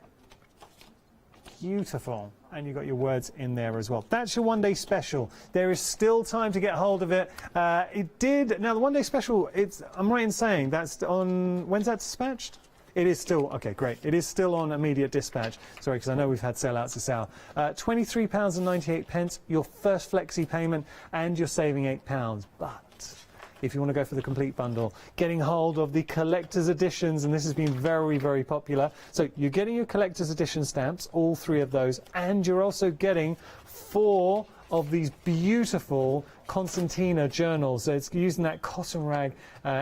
Beautiful. And you've got your words in there as well. That's your one-day special. There is still time to get hold of it. Now the one-day special, I'm right in saying that's on, when's that dispatched? It is still, okay, great. It is still on immediate dispatch. Sorry, because I know we've had sell-outs to sell. £23.98, your first flexi payment, and you're saving £8. But if you want to go for the complete bundle. Getting hold of the collector's editions, and this has been very, very popular. So you're getting your collector's edition stamps, all 3 of those, and you're also getting 4 of these beautiful concertina journals. So it's using that cotton rag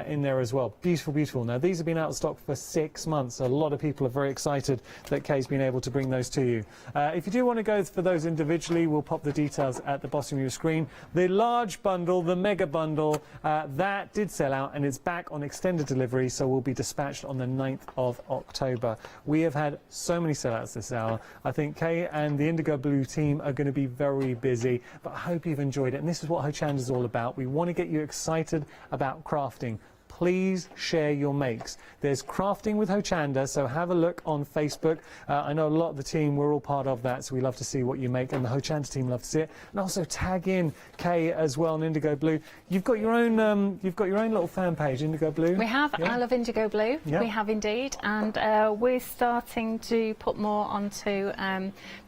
in there as well. Beautiful, beautiful. Now these have been out of stock for 6 months. So a lot of people are very excited that Kay's been able to bring those to you. If you do want to go for those individually, we'll pop the details at the bottom of your screen. The large bundle, the mega bundle, that did sell out and it's back on extended delivery, so will be dispatched on the 9th of October. We have had so many sellouts this hour. I think Kay and the Indigo Blue team are going to be very busy, but I hope you've enjoyed it. And this is what Hochanda is all about. We want to get you excited about crafting. Please share your makes. There's Crafting with Hochanda, so have a look on Facebook. I know a lot of the team, we're all part of that, so we love to see what you make, and the Hochanda team love to see it. And also tag in Kay as well and Indigo Blue. You've got your own little fan page, Indigo Blue. We have. Yeah? I love Indigo Blue. Yeah. We have indeed, and we're starting to put more onto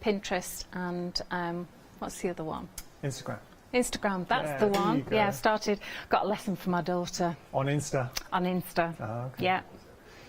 Pinterest and what's the other one? Instagram, that's the one. Yeah, got a lesson from my daughter. On Insta? On Insta. Oh, okay. Yeah.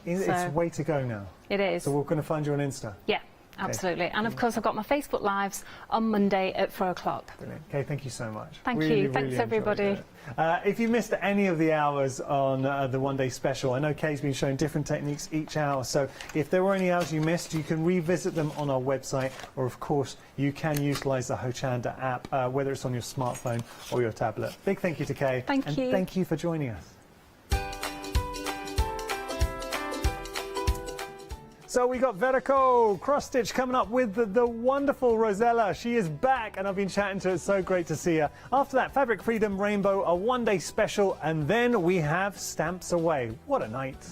It's way to go now. It is. So we're going to find you on Insta? Yeah, absolutely. And of course I've got my Facebook Lives on Monday at 4 o'clock. Brilliant. Okay, thank you so much. Thank you. Thanks everybody. If you missed any of the hours on the one-day special, I know Kay's been showing different techniques each hour, so if there were any hours you missed, you can revisit them on our website, or of course you can utilise the Hochanda app, whether it's on your smartphone or your tablet. Big thank you to Kay. Thank you. And thank you for joining us. So we got Verico Cross Stitch coming up with the wonderful Rosella. She is back and I've been chatting to her. It's so great to see her. After that, Fabric Freedom Rainbow, a one-day special, and then we have Stamps Away. What a night.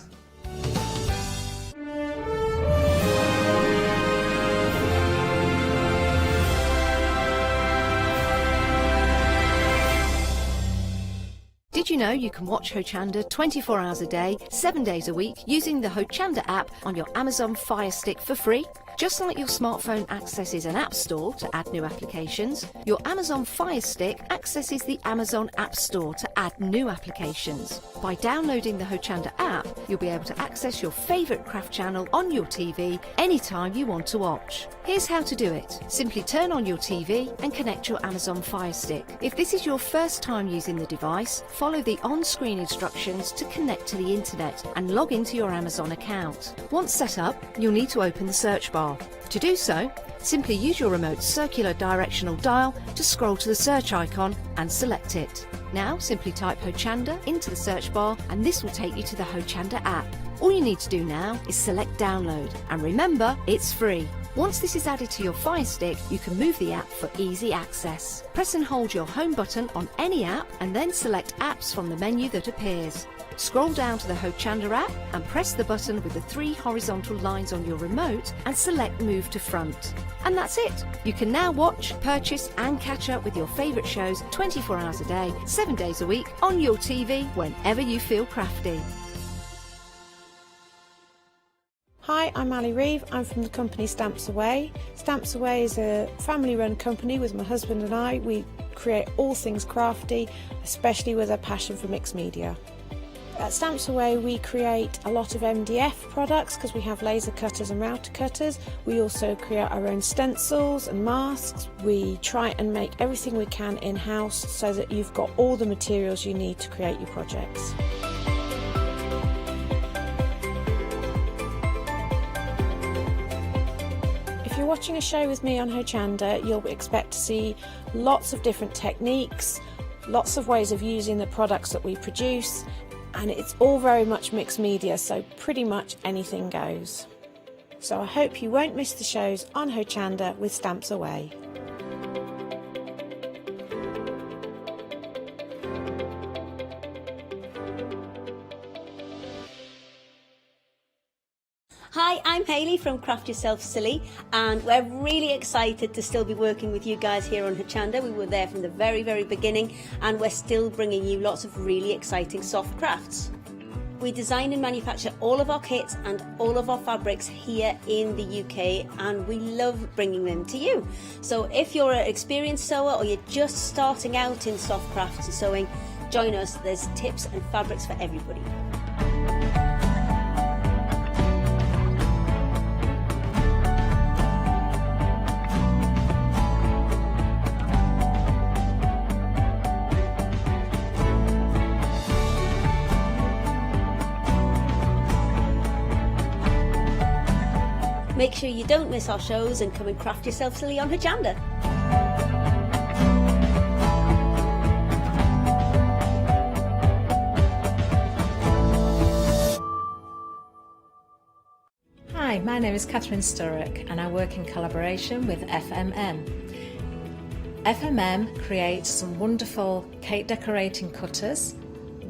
Did you know you can watch Hochanda 24 hours a day, 7 days a week using the Hochanda app on your Amazon Fire Stick for free? Just like your smartphone accesses an app store to add new applications, your Amazon Fire Stick accesses the Amazon App Store to add new applications. By downloading the Hochanda app, you'll be able to access your favourite craft channel on your TV anytime you want to watch. Here's how to do it. Simply turn on your TV and connect your Amazon Fire Stick. If this is your first time using the device, follow the on-screen instructions to connect to the internet and log into your Amazon account. Once set up, you'll need to open the search bar. To do so, simply use your remote circular directional dial to scroll to the search icon and select it. Now simply type Hochanda into the search bar and this will take you to the Hochanda app. All you need to do now is select download, and remember, it's free. Once this is added to your Fire Stick, you can move the app for easy access. Press and hold your home button on any app and then select apps from the menu that appears. Scroll down to the Hochanda app and press the button with the 3 horizontal lines on your remote and select Move to Front. And that's it! You can now watch, purchase and catch up with your favourite shows 24 hours a day, 7 days a week on your TV whenever you feel crafty. Hi, I'm Ali Reeve. I'm from the company Stamps Away. Stamps Away is a family-run company with my husband and I. We create all things crafty, especially with a passion for mixed media. At Stamps Away we create a lot of MDF products because we have laser cutters and router cutters. We also create our own stencils and masks. We try and make everything we can in-house so that you've got all the materials you need to create your projects. If you're watching a show with me on Hochanda, you'll expect to see lots of different techniques, lots of ways of using the products that we produce, and it's all very much mixed media, so pretty much anything goes. So I hope you won't miss the shows on Hochanda with Stamps Away. Hi, I'm Hayley from Craft Yourself Silly, and we're really excited to still be working with you guys here on Hochanda. We were there from the very, very beginning, and we're still bringing you lots of really exciting soft crafts. We design and manufacture all of our kits and all of our fabrics here in the UK, and we love bringing them to you. So if you're an experienced sewer or you're just starting out in soft crafts and sewing, Join us, there's tips and fabrics for everybody. Make sure you don't miss our shows and come and craft yourself silly on Hochanda. Hi, my name is Catherine Sturrock and I work in collaboration with FMM. FMM creates some wonderful cake decorating cutters.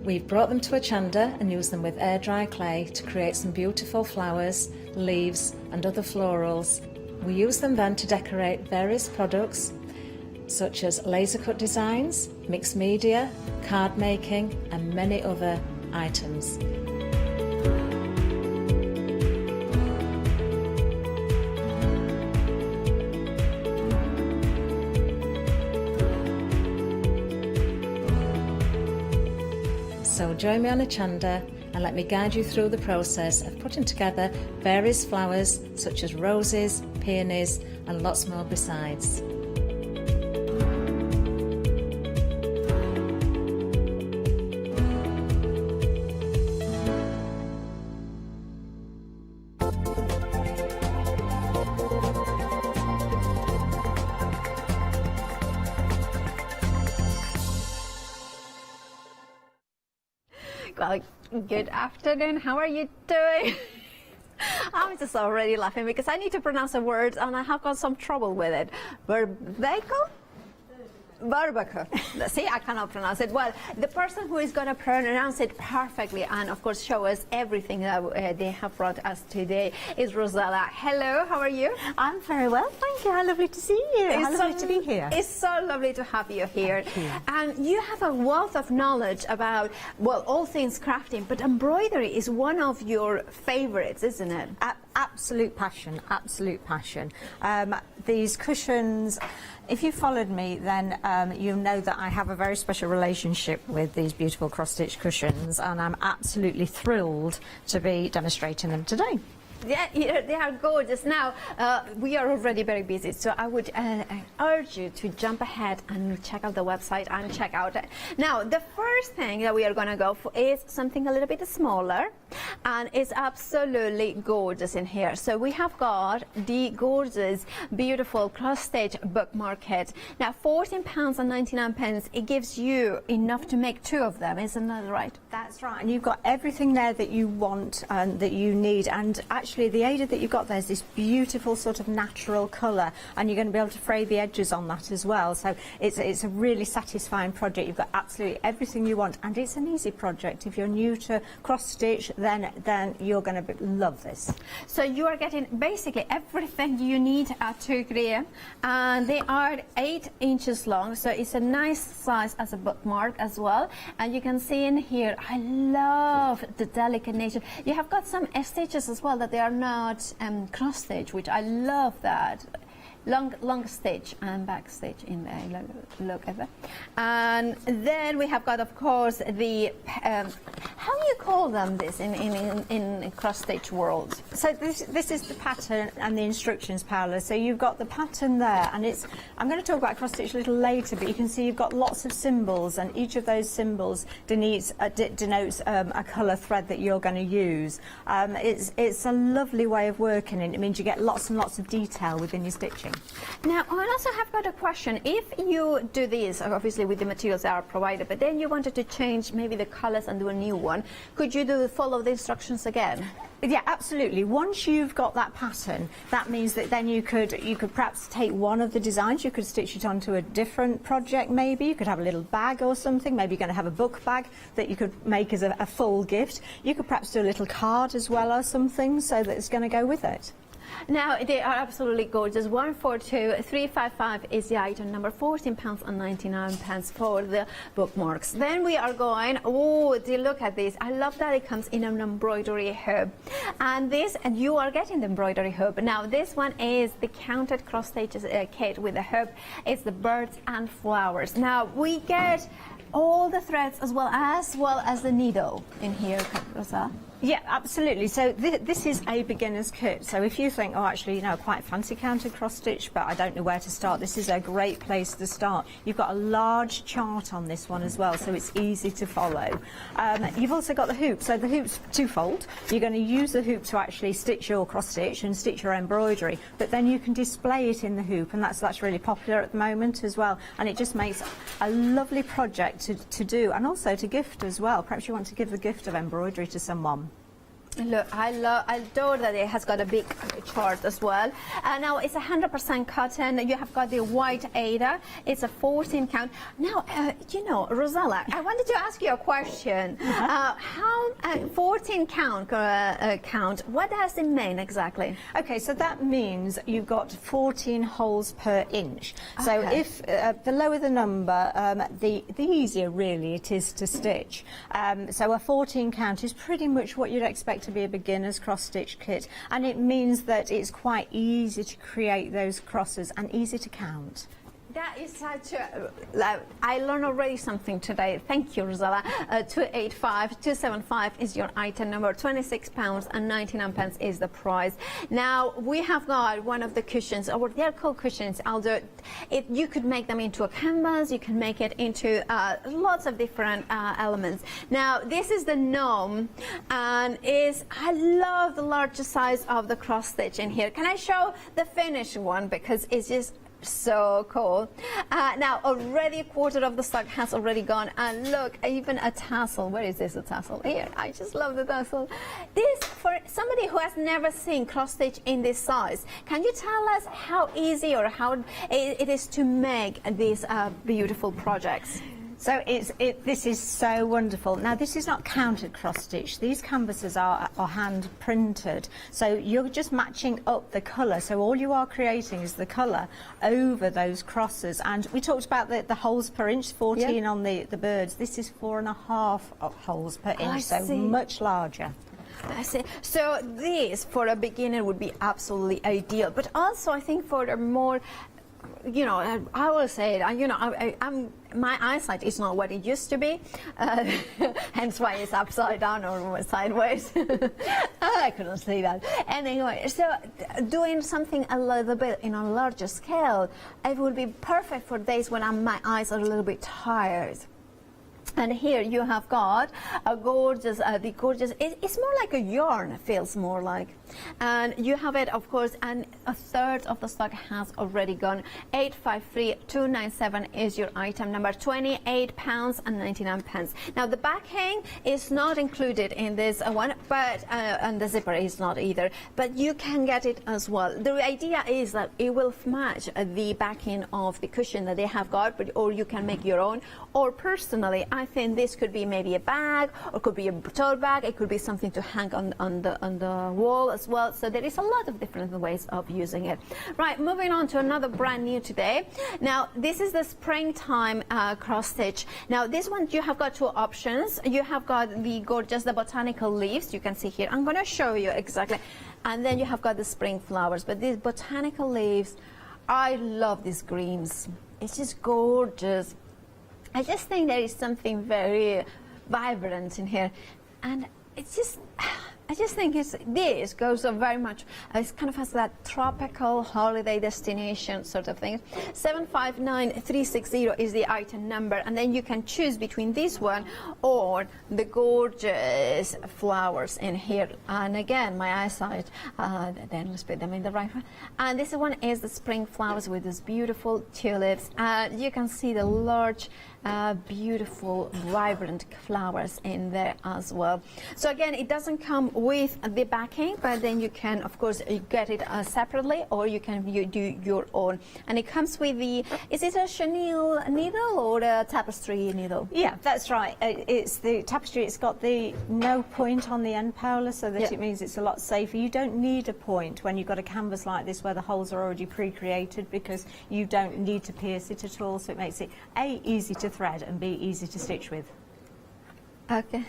We've brought them to Hochanda and used them with air dry clay to create some beautiful flowers, leaves and other florals. We use them then to decorate various products such as laser cut designs, mixed media, card making and many other items. So join me on Hochanda and let me guide you through the process of putting together various flowers such as roses, peonies and lots more besides. Well, good afternoon. How are you doing? I'm just already laughing because I need to pronounce a word and I have got some trouble with it. Barbaco? Barbaco. See, I cannot pronounce it. Well, the person who is going to pronounce it perfectly and, of course, show us everything that they have brought us today is Rosella. Hello, how are you? I'm very well, thank you. How lovely to see you. How lovely to be here. It's so lovely to have you here. And you have a wealth of knowledge about, well, all things crafting, but embroidery is one of your favorites, isn't it? Absolute passion, absolute passion. These cushions, if you followed me, then you know that I have a very special relationship with these beautiful cross-stitch cushions, and I'm absolutely thrilled to be demonstrating them today. Yeah, they are gorgeous. Now, we are already very busy, so I would urge you to jump ahead and check out the website and check out it. Now, the first thing that we are going to go for is something a little bit smaller, and it's absolutely gorgeous in here. So we have got the gorgeous, beautiful cross-stitch bookmark kit. Now, £14.99, it gives you enough to make two of them, isn't that right? That's right, and you've got everything there that you want and that you need, and actually the Ada that you've got there is this beautiful sort of natural colour, and you're going to be able to fray the edges on that as well, so it's a really satisfying project. You've got absolutely everything you want, and it's an easy project. If you're new to cross-stitch, then you're going to love this. So you are getting basically everything you need to create, and they are 8 inches long, so it's a nice size as a bookmark as well. And you can see in here, I love the delicate nature. You have got some stitches as well that they are not cross stitch, which I love that. Long stitch and back stitch in there. Look at that. And then we have got, of course, the how do you call them this in cross stitch world? So this is the pattern and the instructions, Paola. So you've got the pattern there, and I'm going to talk about cross stitch a little later, but you can see you've got lots of symbols, and each of those symbols denotes a colour thread that you're going to use. It's a lovely way of working, and it means you get lots and lots of detail within your stitching. Now, I also have got a question. If you do this, obviously with the materials that are provided, but then you wanted to change maybe the colours and do a new one, could you follow the instructions again? Yeah, absolutely. Once you've got that pattern, that means that then you could perhaps take one of the designs, you could stitch it onto a different project maybe. You could have a little bag or something. Maybe you're going to have a book bag that you could make as a full gift. You could perhaps do a little card as well or something, so that it's going to go with it. Now, they are absolutely gorgeous. 142355 is the item number, £14.99 for the bookmarks. Then we are going, oh, look at this. I love that it comes in an embroidery hub. And you are getting the embroidery hub. Now, this one is the counted cross stitches kit with the hub. It's the birds and flowers. Now, we get all the threads as well as the needle in here, Rosa? Yeah, absolutely. So this is a beginner's kit. So if you think, oh, actually, quite fancy counted cross stitch, but I don't know where to start, this is a great place to start. You've got a large chart on this one as well, so it's easy to follow. You've also got the hoop. So the hoop's twofold. You're going to use the hoop to actually stitch your cross stitch and stitch your embroidery, but then you can display it in the hoop, and that's really popular at the moment as well. And it just makes a lovely project to do, and also to gift as well. Perhaps you want to give the gift of embroidery to someone. Look, I adore that it has got a big chart as well. Now it's 100% cotton. You have got the white Ada. It's a 14 count. Now, Rosella, I wanted to ask you a question. How 14 count? What does it mean exactly? Okay, so that means you've got 14 holes per inch. So if the lower the number, the easier really it is to stitch. So a 14 count is pretty much what you'd expect to be a beginner's cross-stitch kit, and it means that it's quite easy to create those crosses and easy to count. That is such a... I learned already something today. Thank you, Rosella. 285-275 is your item number. £26.99 is the price. Now, we have got one of the cushions, or they're called cushions. You could make them into a canvas. You can make it into lots of different elements. Now, this is the gnome, and I love the larger size of the cross stitch in here. Can I show the finished one, because it's just so cool. Now already a quarter of the stock has already gone, and look, even a tassel. Where is this, a tassel? Here, I just love the tassel. This, for somebody who has never seen cross stitch in this size, can you tell us how easy or how it is to make these beautiful projects? So this is so wonderful. Now this is not counted cross stitch. These canvases are hand printed. So you're just matching up the colour. So all you are creating is the colour over those crosses. And we talked about the holes per inch, 14 on the birds. This is 4.5 holes per inch, so much larger. I see. So this for a beginner would be absolutely ideal. But also I think for a more, I will say it, my eyesight is not what it used to be, hence why it's upside down or sideways. I couldn't see that. Anyway, so doing something a little bit in a larger scale, it would be perfect for days when my eyes are a little bit tired. And here you have got a gorgeous, it's more like a yarn, it feels more like. And you have it, of course, and a third of the stock has already gone. 853-297 is your item number, £28.99. Now the backing is not included in this one, but and the zipper is not either, but you can get it as well. The idea is that it will match the backing of the cushion that they have got, or you can make your own. Or personally, I think this could be maybe a bag, or could be a tote bag. It could be something to hang on the wall as well. So there is a lot of different ways of using it. Right, moving on to another brand new today. Now this is the springtime cross stitch. Now this one you have got two options. You have got the gorgeous, the botanical leaves. You can see here. I'm going to show you exactly. And then you have got the spring flowers. But these botanical leaves, I love these greens. It's just gorgeous. I just think there is something very vibrant in here, and it's just, I just think this goes so very much, it kind of has that tropical holiday destination sort of thing. 759360 is the item number, and then you can choose between this one or the gorgeous flowers in here. And again, my eyesight, then let's put them in the right one. And this one is the spring flowers with these beautiful tulips. You can see the large beautiful vibrant flowers in there as well. So again, it doesn't come with the backing, but then you can of course get it separately, or you can do your own. And it comes with the, is it a chenille needle or a tapestry needle? Yeah, that's right. It's the tapestry. It's got the no point on the end, Paola, so that it means it's a lot safer. You don't need a point when you've got a canvas like this where the holes are already pre-created, because you don't need to pierce it at all, so it makes it A, easy to thread, and B, easy to stitch with. Okay.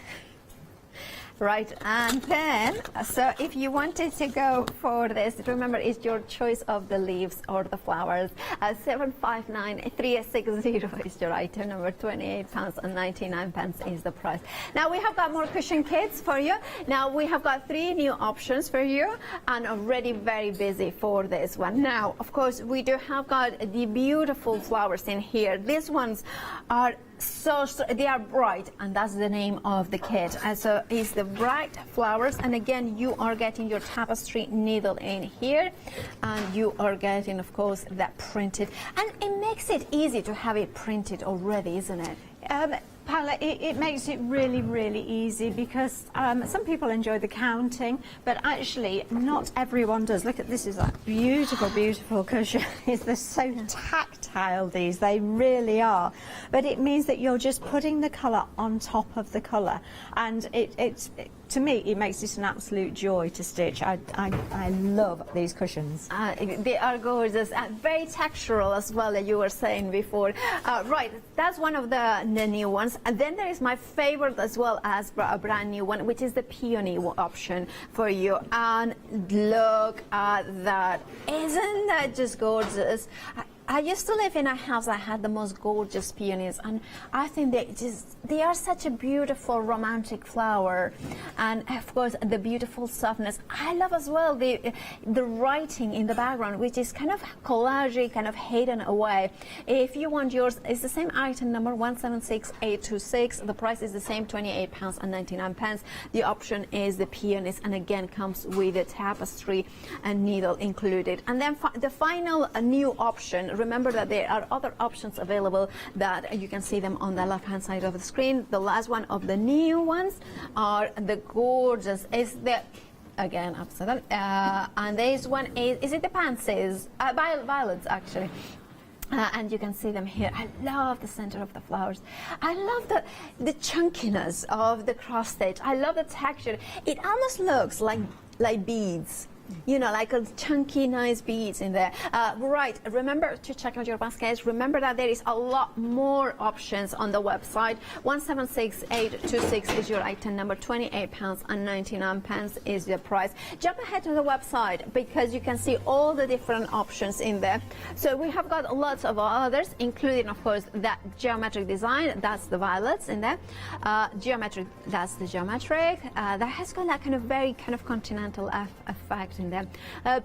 Right, and then, so if you wanted to go for this, remember it's your choice of the leaves or the flowers. 759360 is your item number, £28.99 is the price. Now we have got more cushion kits for you. Now we have got 3 new options for you and already very busy for this one. Now, of course, we do have got the beautiful flowers in here. These ones are they are bright, and that's the name of the kit. And so it's the bright flowers, and again you are getting your tapestry needle in here, and you are getting, of course, that printed, and it makes it easy to have it printed already, isn't it? Paula, it makes it really, really easy because some people enjoy the counting, but actually not everyone does. Look at this, is that beautiful, beautiful cushion. They're so tactile, these, they really are. But it means that you're just putting the colour on top of the colour, and to me, it makes it an absolute joy to stitch. I love these cushions. They are gorgeous and very textural as well, as you were saying before. Right, that's one of the new ones. And then there is my favorite as well as a brand new one, which is the peony option for you. And look at that. Isn't that just gorgeous? I used to live in a house that had the most gorgeous peonies, and I think they are such a beautiful romantic flower, and of course the beautiful softness. I love as well the writing in the background, which is kind of collagey, kind of hidden away. If you want yours, it's the same item number, 176826. The price is the same, £28.99. The option is the peonies, and again comes with the tapestry and needle included. And then the final new option. Remember that there are other options available that you can see them on the left hand side of the screen. The last one of the new ones are the gorgeous, is the again upside down, and this one is it the pansies, violets actually. And you can see them here. I love the center of the flowers. I love the chunkiness of the cross stitch. I love the texture. It almost looks like beads. You know, like a chunky, nice beads in there. Right, remember to check out your baskets. Remember that there is a lot more options on the website. 176826 is your item number, £28.99 is the price. Jump ahead to the website because you can see all the different options in there. So we have got lots of others, including, of course, that geometric design. That's the violets in there. Geometric, that's the geometric. That has got that kind of very kind of continental effect in there.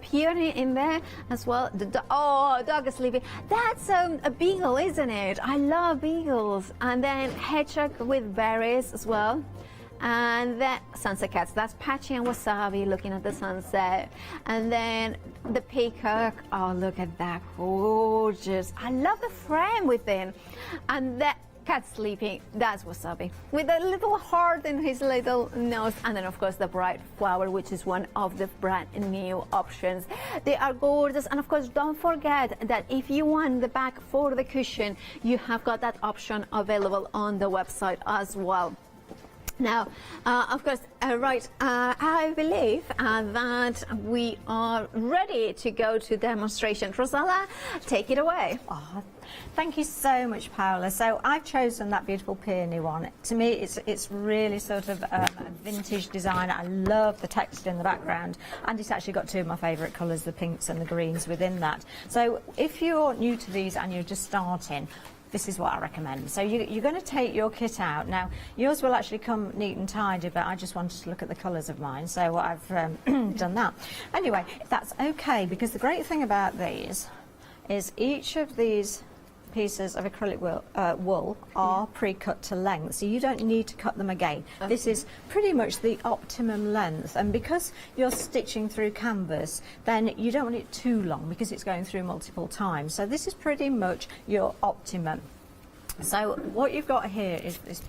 Peony in there as well. Dog is sleeping. That's a beagle, isn't it? I love beagles. And then hedgehog with berries as well. And then sunset cats. That's Patchy and Wasabi looking at the sunset. And then the peacock. Oh, look at that, gorgeous. I love the frame within. And that cat sleeping, that's Wasabi, with a little heart in his little nose. And then, of course, the bright flower, which is one of the brand new options. They are gorgeous. And, of course, don't forget that if you want the back for the cushion, you have got that option available on the website as well. Now, of course, I believe that we are ready to go to demonstration. Rosella, take it away. Oh, thank you so much, Paula. So I've chosen that beautiful peony one. To me, it's really sort of a vintage design. I love the texture in the background, and it's actually got two of my favourite colours, the pinks and the greens within that. So if you're new to these and you're just starting, this is what I recommend. So you're going to take your kit out. Now, yours will actually come neat and tidy, but I just wanted to look at the colours of mine, so I've done that. Anyway, that's okay, because the great thing about these is each of these pieces of acrylic wool are pre-cut to length, so you don't need to cut them again. Okay. This is pretty much the optimum length, and because you're stitching through canvas, then you don't want it too long because it's going through multiple times. So this is pretty much your optimum. So what you've got here is this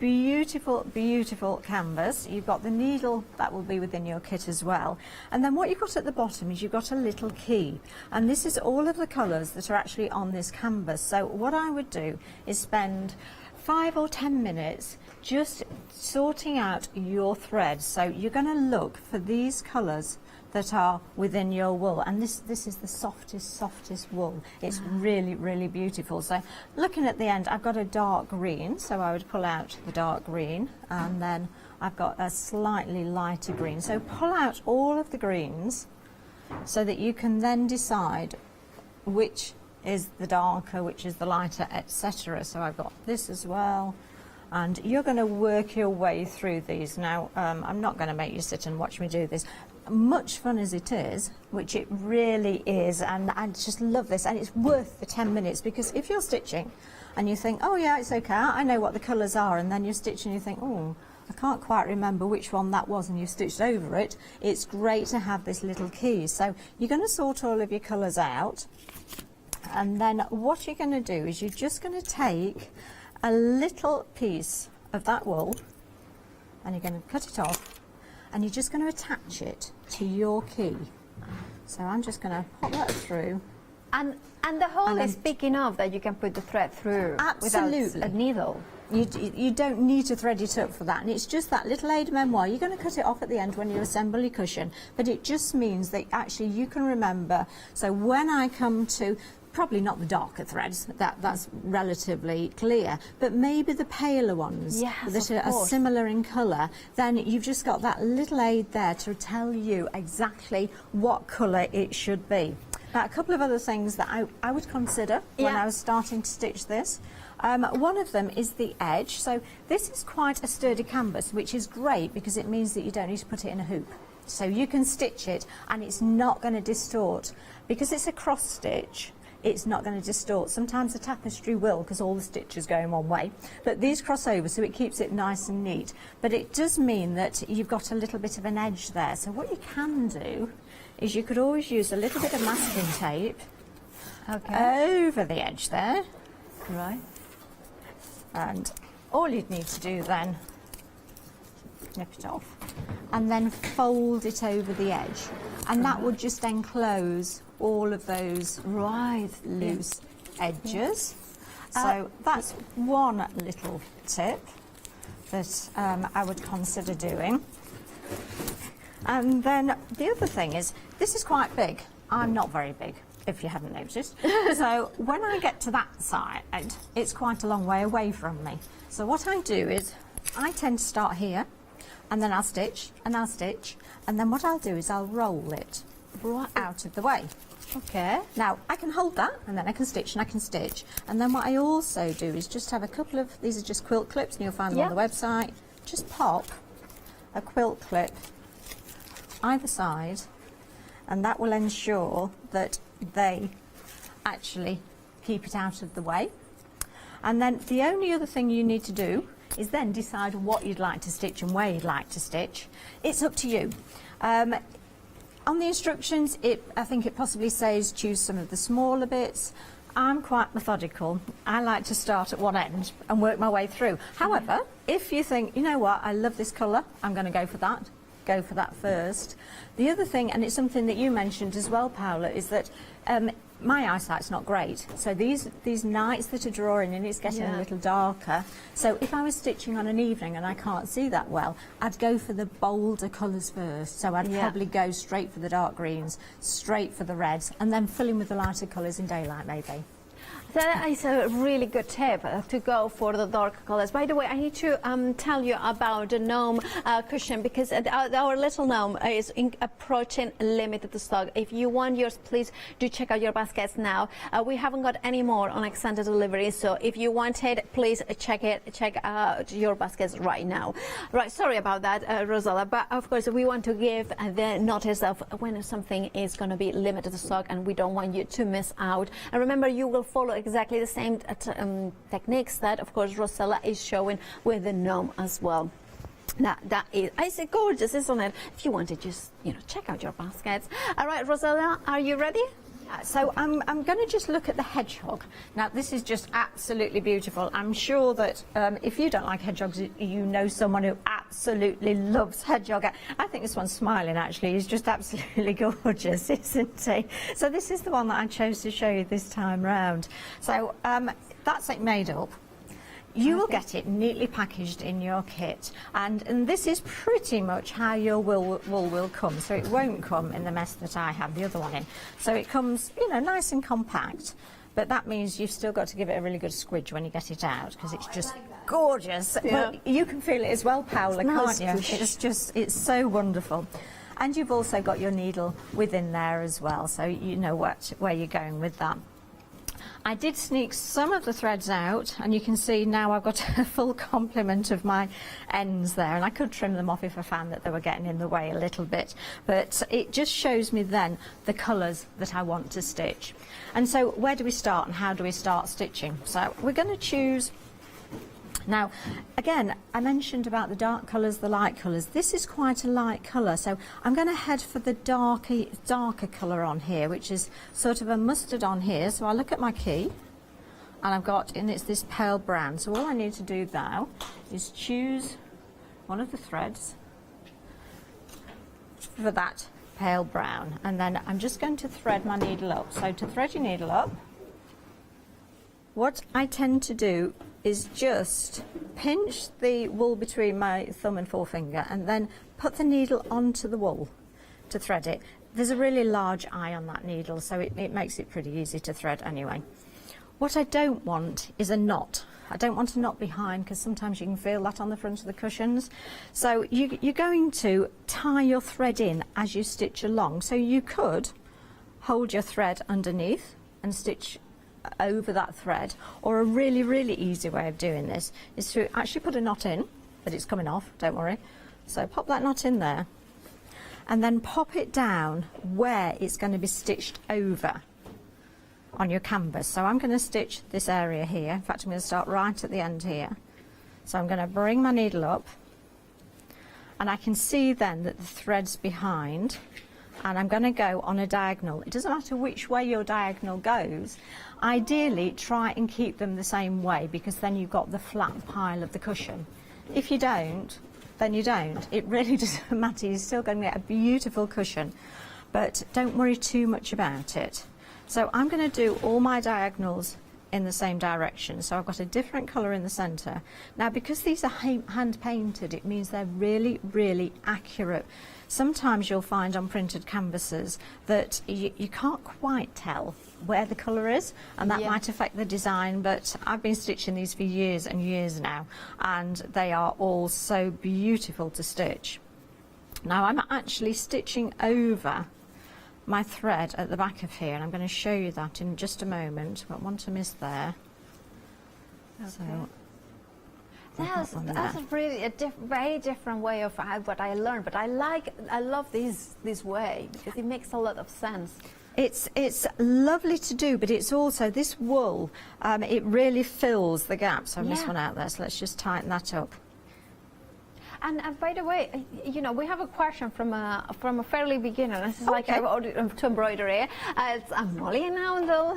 beautiful, beautiful canvas. You've got the needle that will be within your kit as well. And then what you've got at the bottom is you've got a little key. And this is all of the colours that are actually on this canvas. So what I would do is spend 5 or 10 minutes just sorting out your threads. So you're going to look for these colours that are within your wool, and this is the softest wool. It's really, really beautiful. So looking at the end, I've got a dark green, so I would pull out the dark green, and then I've got a slightly lighter green. So pull out all of the greens so that you can then decide which is the darker, which is the lighter, etc. So I've got this as well. And you're going to work your way through these. Now, I'm not going to make you sit and watch me do this. Much fun as it is, which it really is, and I just love this, and it's worth the 10 minutes, because if you're stitching and you think, oh yeah, it's okay, I know what the colours are, and then you're stitching and you think, oh, I can't quite remember which one that was, and you've stitched over it, it's great to have this little key. So you're going to sort all of your colours out, and then what you're going to do is you're just going to take a little piece of that wool and you're going to cut it off, and you're just going to attach it to your key. So I'm just going to pop that through. And the hole is big enough that you can put the thread through without a needle. You don't need to thread it up for that, and it's just that little aide memoire. You're going to cut it off at the end when you assemble your cushion, but it just means that actually you can remember. So when I come to, probably not the darker threads, that's relatively clear, but maybe the paler ones that are similar in colour, then you've just got that little aid there to tell you exactly what colour it should be. Now, a couple of other things that I would consider when I was starting to stitch this. One of them is the edge. So this is quite a sturdy canvas, which is great because it means that you don't need to put it in a hoop. So you can stitch it and it's not going to distort. Because it's a cross stitch, it's not going to distort. Sometimes the tapestry will, because all the stitches go in one way, but these cross over, so it keeps it nice and neat. But it does mean that you've got a little bit of an edge there. So what you can do is you could always use a little bit of masking tape over the edge there. Right. And all you'd need to do then, nip it off, and then fold it over the edge. And that would just enclose all of those loose edges. So that's one little tip that I would consider doing. And then the other thing is, this is quite big. I'm not very big, if you haven't noticed. So when I get to that side, it's quite a long way away from me. So what I do is, I tend to start here, and then I'll stitch, and I'll stitch, and then what I'll do is I'll roll it right out of the way. Okay. Now, I can hold that, and then I can stitch, and I can stitch. And then what I also do is just have a couple of, these are just quilt clips, and you'll find them on the website. Just pop a quilt clip either side, and that will ensure that they actually keep it out of the way. And then the only other thing you need to do is then decide what you'd like to stitch and where you'd like to stitch. It's up to you. On the instructions, I think it possibly says choose some of the smaller bits. I'm quite methodical. I like to start at one end and work my way through. However, if you think, you know what, I love this colour, I'm going to go for that. Go for that first. The other thing, and it's something that you mentioned as well, Paola, is that my eyesight's not great. So these nights that are drawing in, it's getting a little darker. So if I was stitching on an evening and I can't see that well, I'd go for the bolder colours first. So I'd probably go straight for the dark greens, straight for the reds, and then fill in with the lighter colours in daylight, maybe. That is a really good tip to go for the dark colors. By the way, I need to tell you about the gnome cushion, because our little gnome is approaching limited stock. If you want yours, please do check out your baskets now. We haven't got any more on extended delivery, so if you want it, please check out your baskets right now. Right, sorry about that, Rosella, but of course we want to give the notice of when something is going to be limited stock, and we don't want you to miss out. And remember, you will follow exactly the same techniques that, of course, Rosella is showing with the gnome as well. Now, that is, I say, gorgeous, isn't it? If you want to just, check out your baskets. All right, Rosella, are you ready? So I'm going to just look at the hedgehog. Now, this is just absolutely beautiful. I'm sure that if you don't like hedgehogs, you know someone who absolutely loves hedgehog. I think this one's smiling, actually. He's just absolutely gorgeous, isn't he? So this is the one that I chose to show you this time round. So that's it made up. You will get it neatly packaged in your kit, and this is pretty much how your wool will come. So it won't come in the mess that I have the other one in. So it comes, nice and compact. but that means you've still got to give it a really good squidge when you get it out, because it's just gorgeous. Yeah. Well, you can feel it as well, Paola, Smells can't you? good. It's so wonderful. And you've also got your needle within there as well, so you know where you're going with that. I did sneak some of the threads out, and you can see now I've got a full complement of my ends there, and I could trim them off if I found that they were getting in the way a little bit, but it just shows me then the colours that I want to stitch. And so where do we start and how do we start stitching? So we're going to choose. Now, again, I mentioned about the dark colours, the light colours. This is quite a light colour, so I'm going to head for the darker colour on here, which is sort of a mustard on here. So I look at my key, and it's this pale brown. So all I need to do now is choose one of the threads for that pale brown, and then I'm just going to thread my needle up. So to thread your needle up, what I tend to do is just pinch the wool between my thumb and forefinger and then put the needle onto the wool to thread it. There's a really large eye on that needle, so it makes it pretty easy to thread anyway. What I don't want is a knot. I don't want a knot behind, because sometimes you can feel that on the front of the cushions. So you're going to tie your thread in as you stitch along. So you could hold your thread underneath and stitch over that thread, or a really, really easy way of doing this is to actually put a knot in, but it's coming off, don't worry. So pop that knot in there, and then pop it down where it's going to be stitched over on your canvas. So I'm going to stitch this area here. In fact, I'm going to start right at the end here. So I'm going to bring my needle up, and I can see then that the thread's behind, and I'm going to go on a diagonal. It doesn't matter which way your diagonal goes. Ideally, try and keep them the same way, because then you've got the flat pile of the cushion. If you don't, then you don't. It really doesn't matter. You're still going to get a beautiful cushion, but don't worry too much about it. So I'm going to do all my diagonals in the same direction. So I've got a different colour in the centre. Now, because these are hand painted, it means they're really, really accurate. Sometimes you'll find on printed canvases that you can't quite tell where the colour is, and that might affect the design, but I've been stitching these for years and years now, and they are all so beautiful to stitch. Now I'm actually stitching over my thread at the back of here, and I'm going to show you that in just a moment. Got one to miss there. Okay. So that's really a very different way of what I learned, but I love this way, because it makes a lot of sense. It's lovely to do, but it's also this wool, it really fills the gaps. I missed one out there, so let's just tighten that up. And by the way, you know, we have a question from a fairly beginner. This is like to embroidery. I'm Molly now, though.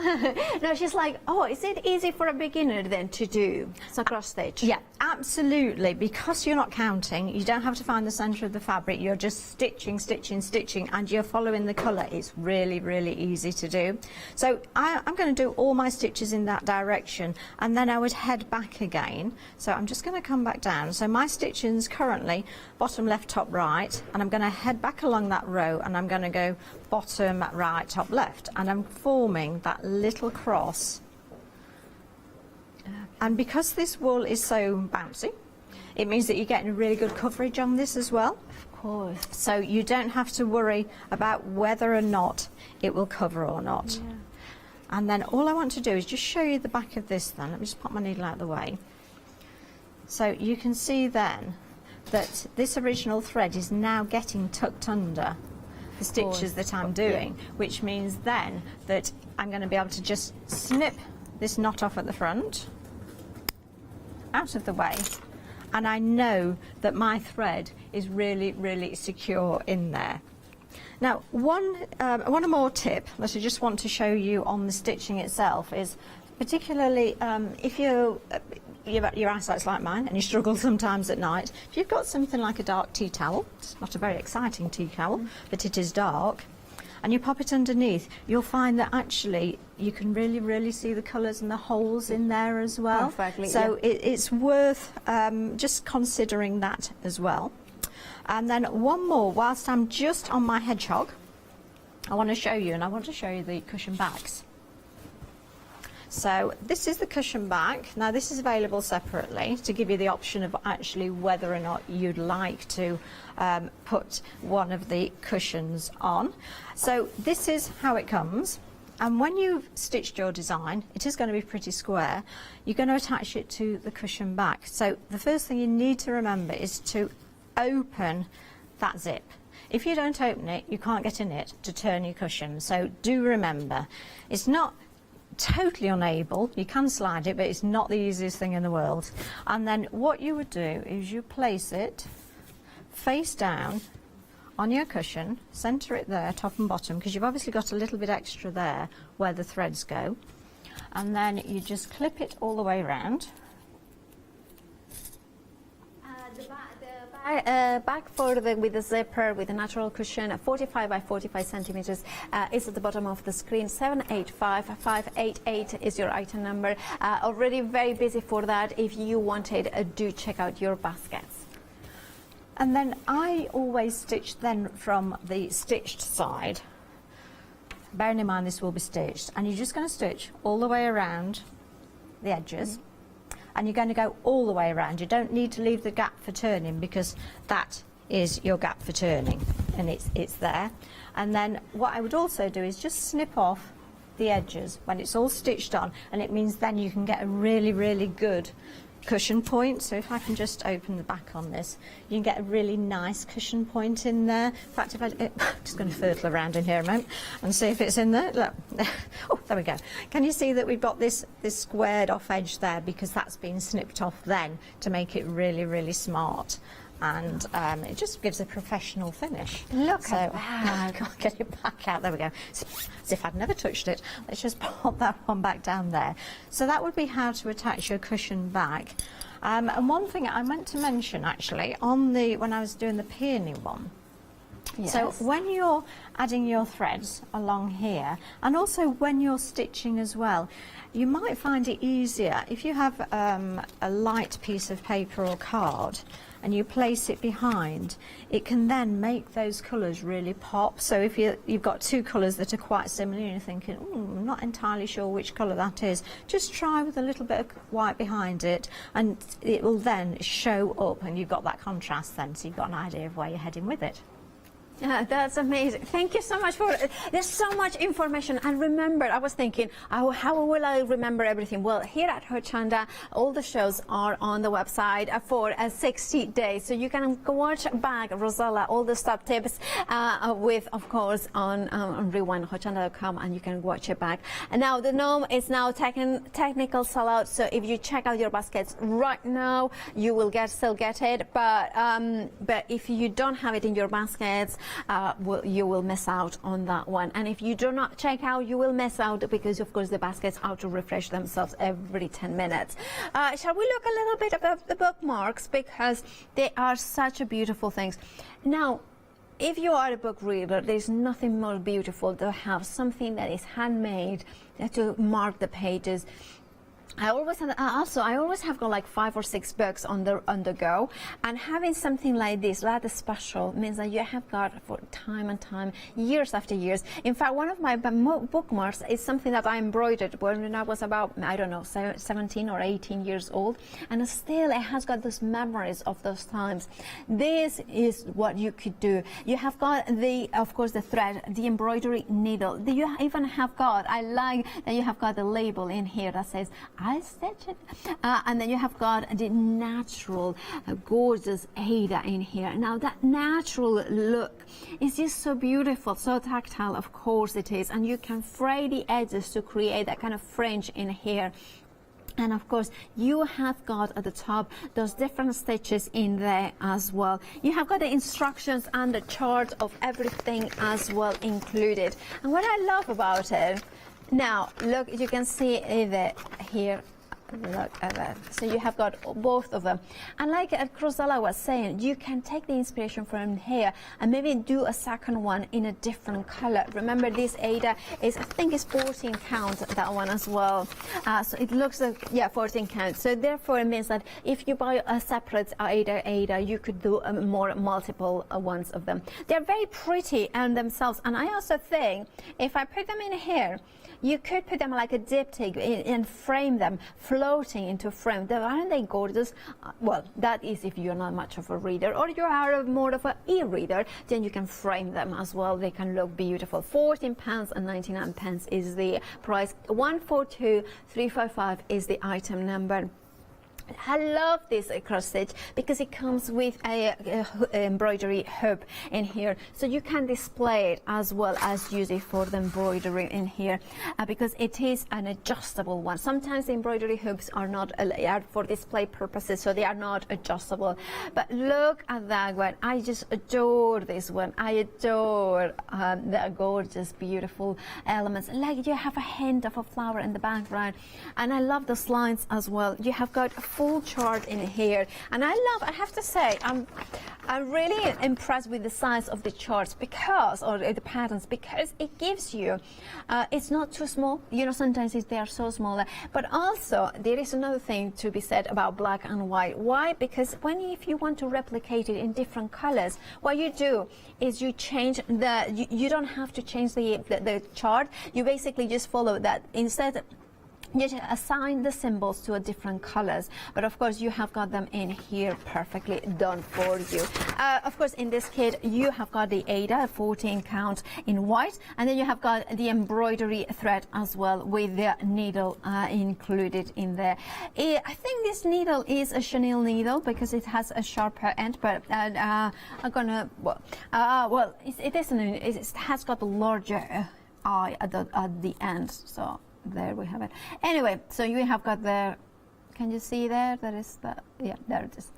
No, she's like, oh, is it easy for a beginner then to do a cross stitch? Yeah, absolutely. Because you're not counting, you don't have to find the centre of the fabric. You're just stitching, stitching, stitching, and you're following the colour. It's really, really easy to do. So I'm going to do all my stitches in that direction, and then I would head back again. So I'm just going to come back down. So my stitching's currently bottom left, top right, and I'm going to head back along that row, and I'm going to go bottom right, top left, and I'm forming that little cross. And because this wool is so bouncy, it means that you're getting really good coverage on this as well. Of course. So you don't have to worry about whether or not it will cover or not. Yeah. And then all I want to do is just show you the back of this then. Let me just pop my needle out of the way. So you can see then that this original thread is now getting tucked under the stitches that I'm doing, which means then that I'm going to be able to just snip this knot off at the front, out of the way, and I know that my thread is really, really secure in there. Now, one more tip that I just want to show you on the stitching itself is, particularly if your eyesight's like mine and you struggle sometimes at night, if you've got something like a dark tea towel, it's not a very exciting tea towel, but it is dark, and you pop it underneath, you'll find that actually you can really, really see the colours and the holes in there as well. Perfectly, so it's worth just considering that as well. And then one more, whilst I'm just on my hedgehog, I want to show you, and I want to show you the cushion backs. So this is the cushion back. Now this is available separately to give you the option of actually whether or not you'd like to put one of the cushions on. So this is how it comes. And when you've stitched your design, it is going to be pretty square. You're going to attach it to the cushion back. So the first thing you need to remember is to open that zip. If you don't open it, you can't get in it to turn your cushion. So do remember, it's not totally unable. You can slide it, but it's not the easiest thing in the world. And then what you would do is you place it face down on your cushion, centre it there, top and bottom, because you've obviously got a little bit extra there where the threads go. And then you just clip it all the way around. Back with the zipper, with the natural cushion, 45 by 45 centimeters is at the bottom of the screen. 785588 is your item number. Already very busy for that. If you wanted, do check out your baskets. And then I always stitch then from the stitched side. Bearing in mind this will be stitched, and you're just going to stitch all the way around the edges. And you're going to go all the way around. You don't need to leave the gap for turning, because that is your gap for turning, and it's there. And then what I would also do is just snip off the edges when it's all stitched on, and it means then you can get a really, really good cushion point. So if I can just open the back on this, you can get a really nice cushion point in there. In fact, if I'm just going to fertle around in here a moment and see if it's in there. Look. Oh, there we go. Can you see that we've got this squared off edge there, because that's been snipped off then to make it really, really smart. And it just gives a professional finish. Look at that. I can't get it back out. There we go. As if I'd never touched it. Let's just pop that one back down there. So that would be how to attach your cushion back. And one thing I meant to mention actually when I was doing the peony one. Yes. So when you're adding your threads along here, and also when you're stitching as well, you might find it easier if you have a light piece of paper or card and you place it behind. It can then make those colours really pop. So if you've got two colours that are quite similar and you're thinking, I'm not entirely sure which colour that is, just try with a little bit of white behind it, and it will then show up, and you've got that contrast then, so you've got an idea of where you're heading with it. Yeah, that's amazing. Thank you so much for there's so much information. And remember, I was thinking, how will I remember everything? Well, here at Hochanda, all the shows are on the website for 60 days. So you can go watch back, Rosella, all the stop tips with, of course, on rewind.hochanda.com, and you can watch it back. And now the gnome is now technical sellout. So if you check out your baskets right now, you will still get it. But if you don't have it in your baskets, you will miss out on that one. And if you do not check out, you will miss out, because of course the baskets auto refresh themselves every 10 minutes. Shall we look a little bit about the bookmarks, because they are such a beautiful things. Now, if you are a book reader, there's nothing more beautiful to have something that is handmade to mark the pages. I always have got like 5 or 6 books on the go, and having something like this rather special means that you have got for time and time, years after years. In fact, one of my bookmarks is something that I embroidered when I was about, I don't know, 17 or 18 years old, and still it has got those memories of those times. This is what you could do. You have got of course the thread, the embroidery needle. You even have got, I like that you have got the label in here that says I stitch it, and then you have got the natural gorgeous Ada in here. Now that natural look is just so beautiful, so tactile, of course it is, and you can fray the edges to create that kind of fringe in here. And of course, you have got at the top those different stitches in there as well. You have got the instructions and the chart of everything as well included. And what I love about it, now look, you can see it here. Look at that. So you have got both of them. And like Rosella was saying, you can take the inspiration from here and maybe do a second one in a different color. Remember, this Ada is, I think it's 14 count, that one as well. So it looks like, yeah, 14 count. So therefore it means that if you buy a separate Ada, you could do multiple ones of them. They're very pretty and themselves. And I also think if I put them in here, You could put them like a diptych and frame them, floating into frame. Aren't they gorgeous? Well, that is if you're not much of a reader, or you are more of an e-reader, then you can frame them as well. They can look beautiful. £14.99 is the price. 142355 is the item number. I love this cross stitch because it comes with a embroidery hoop in here, so you can display it as well as use it for the embroidery in here, because it is an adjustable one. Sometimes the embroidery hoops are not are for display purposes, so they are not adjustable. But look at that one. I just adore this one. I adore the gorgeous, beautiful elements. Like you have a hint of a flower in the background, and I love the lines as well. You have got full chart in here, and I have to say, I'm really impressed with the size of the charts, because, or the patterns, because it gives you, it's not too small. You know, sometimes they are so small. But also, there is another thing to be said about black and white. Why? Because if you want to replicate it in different colors, what you do is you change you don't have to change the chart. You basically just follow that. Instead, you assign the symbols to different colors, but of course you have got them in here perfectly done for you. Of course, in this kit you have got the Ada 14 count in white, and then you have got the embroidery thread as well with the needle included in there. I think this needle is a chenille needle because it has a sharper end, but I'm gonna it has got a larger eye at the end, so there we have it. Anyway, so you have got there. Can you see there? That is the, yeah, there it is.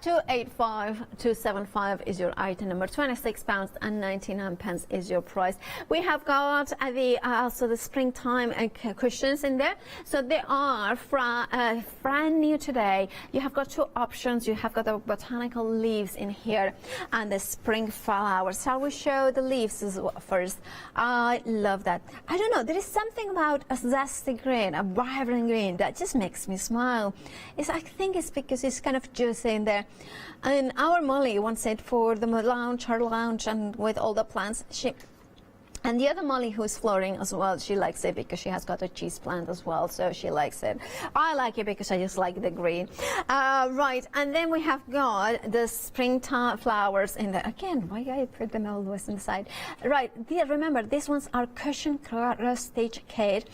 285275 is your item number. £26.99 is your price. We have got also the springtime cushions in there. So they are brand new today. You have got two options. You have got the botanical leaves in here and the spring flowers. Shall we show the leaves first? I love that. I don't know. There is something about a zesty green, a vibrant green, that just makes me smile. I think it's because it's kind of juicy in there. And our Molly wants it for the lounge, her lounge, and with all the plants. And the other Molly who's flooring as well, she likes it because she has got a cheese plant as well, so she likes it. I like it because I just like the green. Right, and then we have got the springtime flowers in there. Again, why I put them always on the side? Right, remember, these ones are cushion cross stitch kit.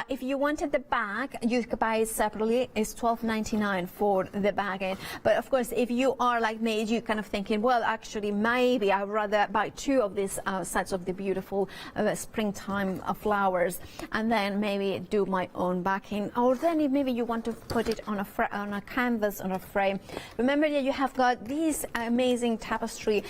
If you wanted the bag, you could buy it separately. It's $12.99 for the bag. But of course, if you are like me, you kind of thinking, well, actually, maybe I'd rather buy two of these sets of the beautiful springtime flowers, and then maybe do my own backing, or then if maybe you want to put it on a canvas, on a frame. Remember that you have got these amazing tapestry,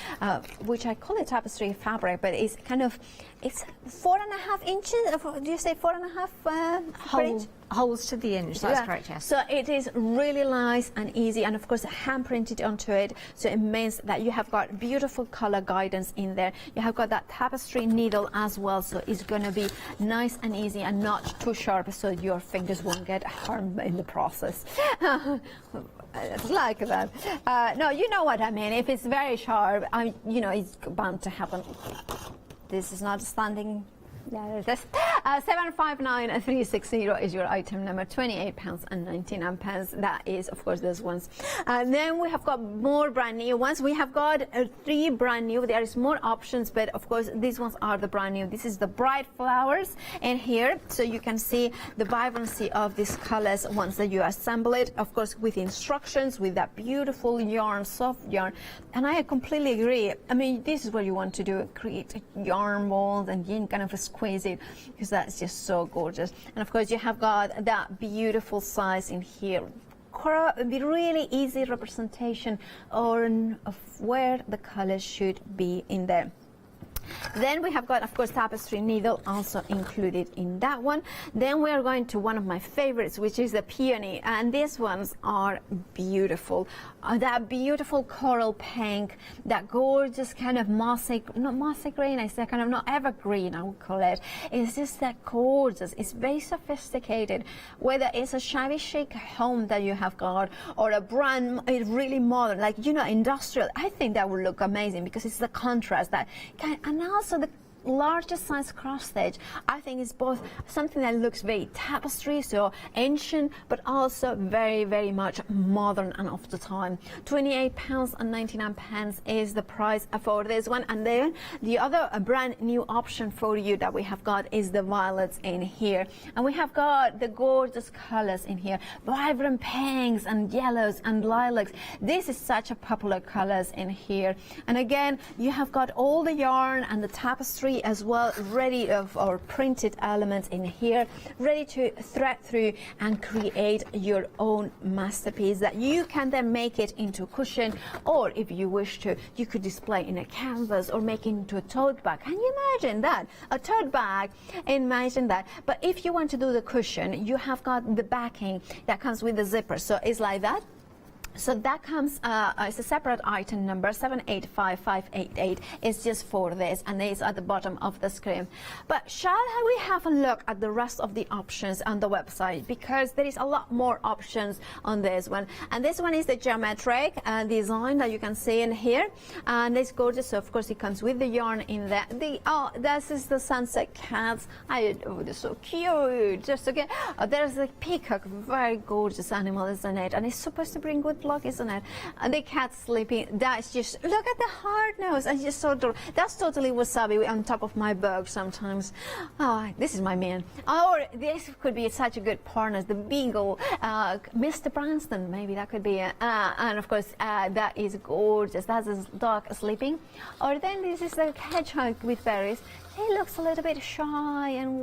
which I call it tapestry fabric, but it's kind of, it's 4.5 inches. Do you say 4.5 holes to the inch? That's correct, yes. So it is really nice and easy, and of course hand printed onto it, so it means that you have got beautiful color guidance in there. You have got that tapestry needle as well, so it's going to be nice and easy and not too sharp, so your fingers won't get harmed in the process. It's like that. No, you know what I mean. If it's very sharp, you know, it's bound to happen. This is not standing. Yeah, there's 759360 is your item number. £28.99. That is, of course, those ones. And then we have got more brand new ones. We have got 3 brand new. There is more options, but of course, these ones are the brand new. This is the bright flowers in here, so you can see the vibrancy of these colors once that you assemble it. Of course, with instructions, with that beautiful yarn, soft yarn. And I completely agree. I mean, this is what you want to do: create a yarn mold and kind of squeeze it, because that's just so gorgeous. And of course, you have got that beautiful size in here. Really easy representation of where the colors should be in there. Then we have got, of course, tapestry needle also included in that one. Then we are going to one of my favorites, which is the peony, and these ones are beautiful. That beautiful coral pink, that gorgeous kind of mossy, not mossy green, I say kind of not evergreen, I would call it. It's just that gorgeous. It's very sophisticated. Whether it's a shabby chic home that you have got, or a brand really modern, like, you know, industrial, I think that would look amazing because it's the contrast that kind, and also largest size cross stitch, I think is both something that looks very tapestry, so ancient, but also very, very much modern and of the time. £28.99 is the price for this one. And then the other brand new option for you that we have got is the violets in here. And we have got the gorgeous colors in here, vibrant pinks and yellows and lilacs. This is such a popular colors in here. And again, you have got all the yarn and the tapestry as well, ready or printed elements in here, ready to thread through and create your own masterpiece that you can then make it into a cushion, or if you wish to, you could display in a canvas or make it into a tote bag. Can you imagine that? A tote bag, imagine that. But if you want to do the cushion, you have got the backing that comes with the zipper, so it's like that. So that comes, it's a separate item number, 785588. It's just for this, and it's at the bottom of the screen. But shall we have a look at the rest of the options on the website? Because there is a lot more options on this one. And this one is the geometric design that you can see in here. And it's gorgeous. So of course, it comes with the yarn in there. This is the sunset cats. Oh, they're so cute. Just again, there's a peacock, very gorgeous animal, isn't it? And it's supposed to bring good luck, isn't it? And the cat sleeping. That's just, look at the hard nose. And just so adorable. That's totally wasabi on top of my bug sometimes. Oh, this is my man. Or this could be such a good partner. The beagle, Mr. Branston, maybe that could be. And of course, that is gorgeous. That's his dog sleeping. Or then this is the hedgehog with berries. He looks a little bit shy and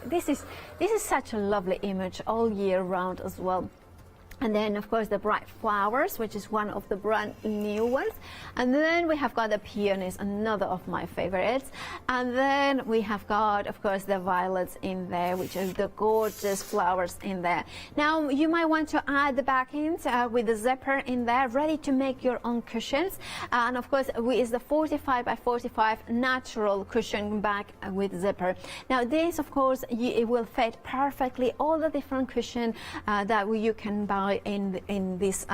this is such a lovely image all year round as well. And then, of course, the bright flowers, which is one of the brand new ones. And then we have got the peonies, another of my favorites. And then we have got, of course, the violets in there, which is the gorgeous flowers in there. Now, you might want to add the backings with the zipper in there, ready to make your own cushions. And, of course, is the 45 by 45 natural cushion bag with zipper. Now, this, of course, it will fit perfectly all the different cushion that you can buy in this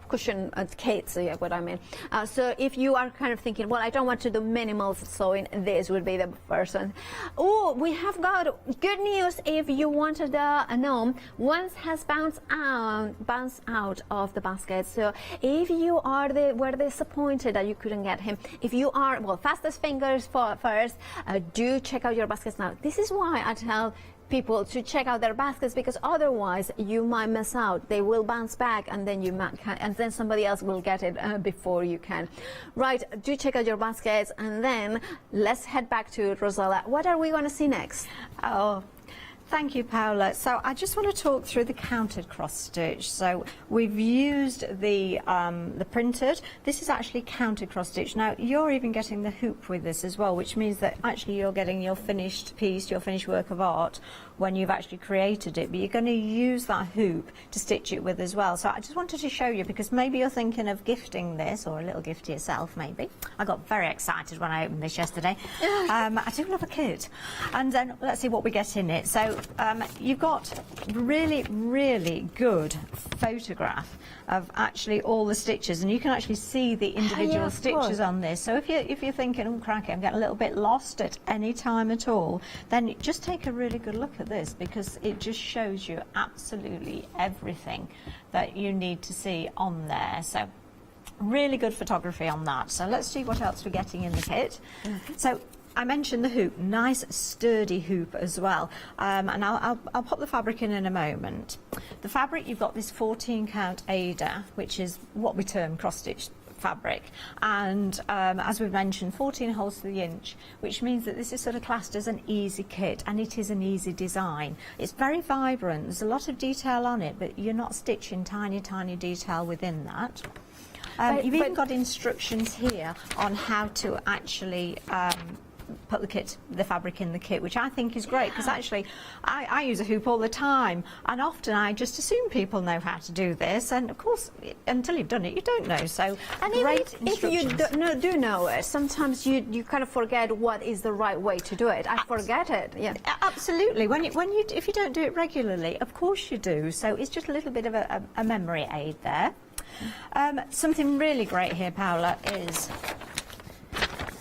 cushion kits, yeah, what I mean. So if you are kind of thinking, well, I don't want to do minimal sewing, this would be the first one. Oh, we have got good news if you wanted a gnome. Once has bounced out of the basket. So if you were disappointed that you couldn't get him, if you are, well, fastest fingers first, do check out your baskets now. This is why I tell people to check out their baskets, because otherwise you might miss out. They will bounce back, and then then somebody else will get it before you can. Right, do check out your baskets, and then let's head back to Rosella. What are we going to see next? Oh, thank you, Paola. So I just want to talk through the counted cross stitch. So we've used the printed. This is actually counted cross stitch. Now you're even getting the hoop with this as well, which means that actually you're getting your finished piece, your finished work of art when you've actually created it, but you're going to use that hoop to stitch it with as well. So I just wanted to show you, because maybe you're thinking of gifting this, or a little gift to yourself maybe. I got very excited when I opened this yesterday. I do love a kit. And then let's see what we get in it. So you've got really, really good photograph of actually all the stitches, and you can actually see the individual stitches on this. So if you're thinking, oh cracky, I'm getting a little bit lost at any time at all, then just take a really good look at this, because it just shows you absolutely everything that you need to see on there. So really good photography on that. So let's see what else we're getting in the kit. So I mentioned the hoop, nice sturdy hoop as well, and I'll pop the fabric in a moment. The fabric, you've got this 14 count Ada, which is what we term cross stitch fabric, and as we've mentioned, 14 holes to the inch, which means that this is sort of classed as an easy kit, and it is an easy design. It's very vibrant, there's a lot of detail on it, but you're not stitching tiny detail within that. You've even got instructions here on how to actually put the fabric in the kit, which I think is great, because actually I use a hoop all the time, and often I just assume people know how to do this, and of course until you've done it you don't know. So and great if you do know it, sometimes you kind of forget what is the right way to do it. I forget it. Yeah, absolutely. If you don't do it regularly, of course you do. So it's just a little bit of a memory aid there. Something really great here, Paola, is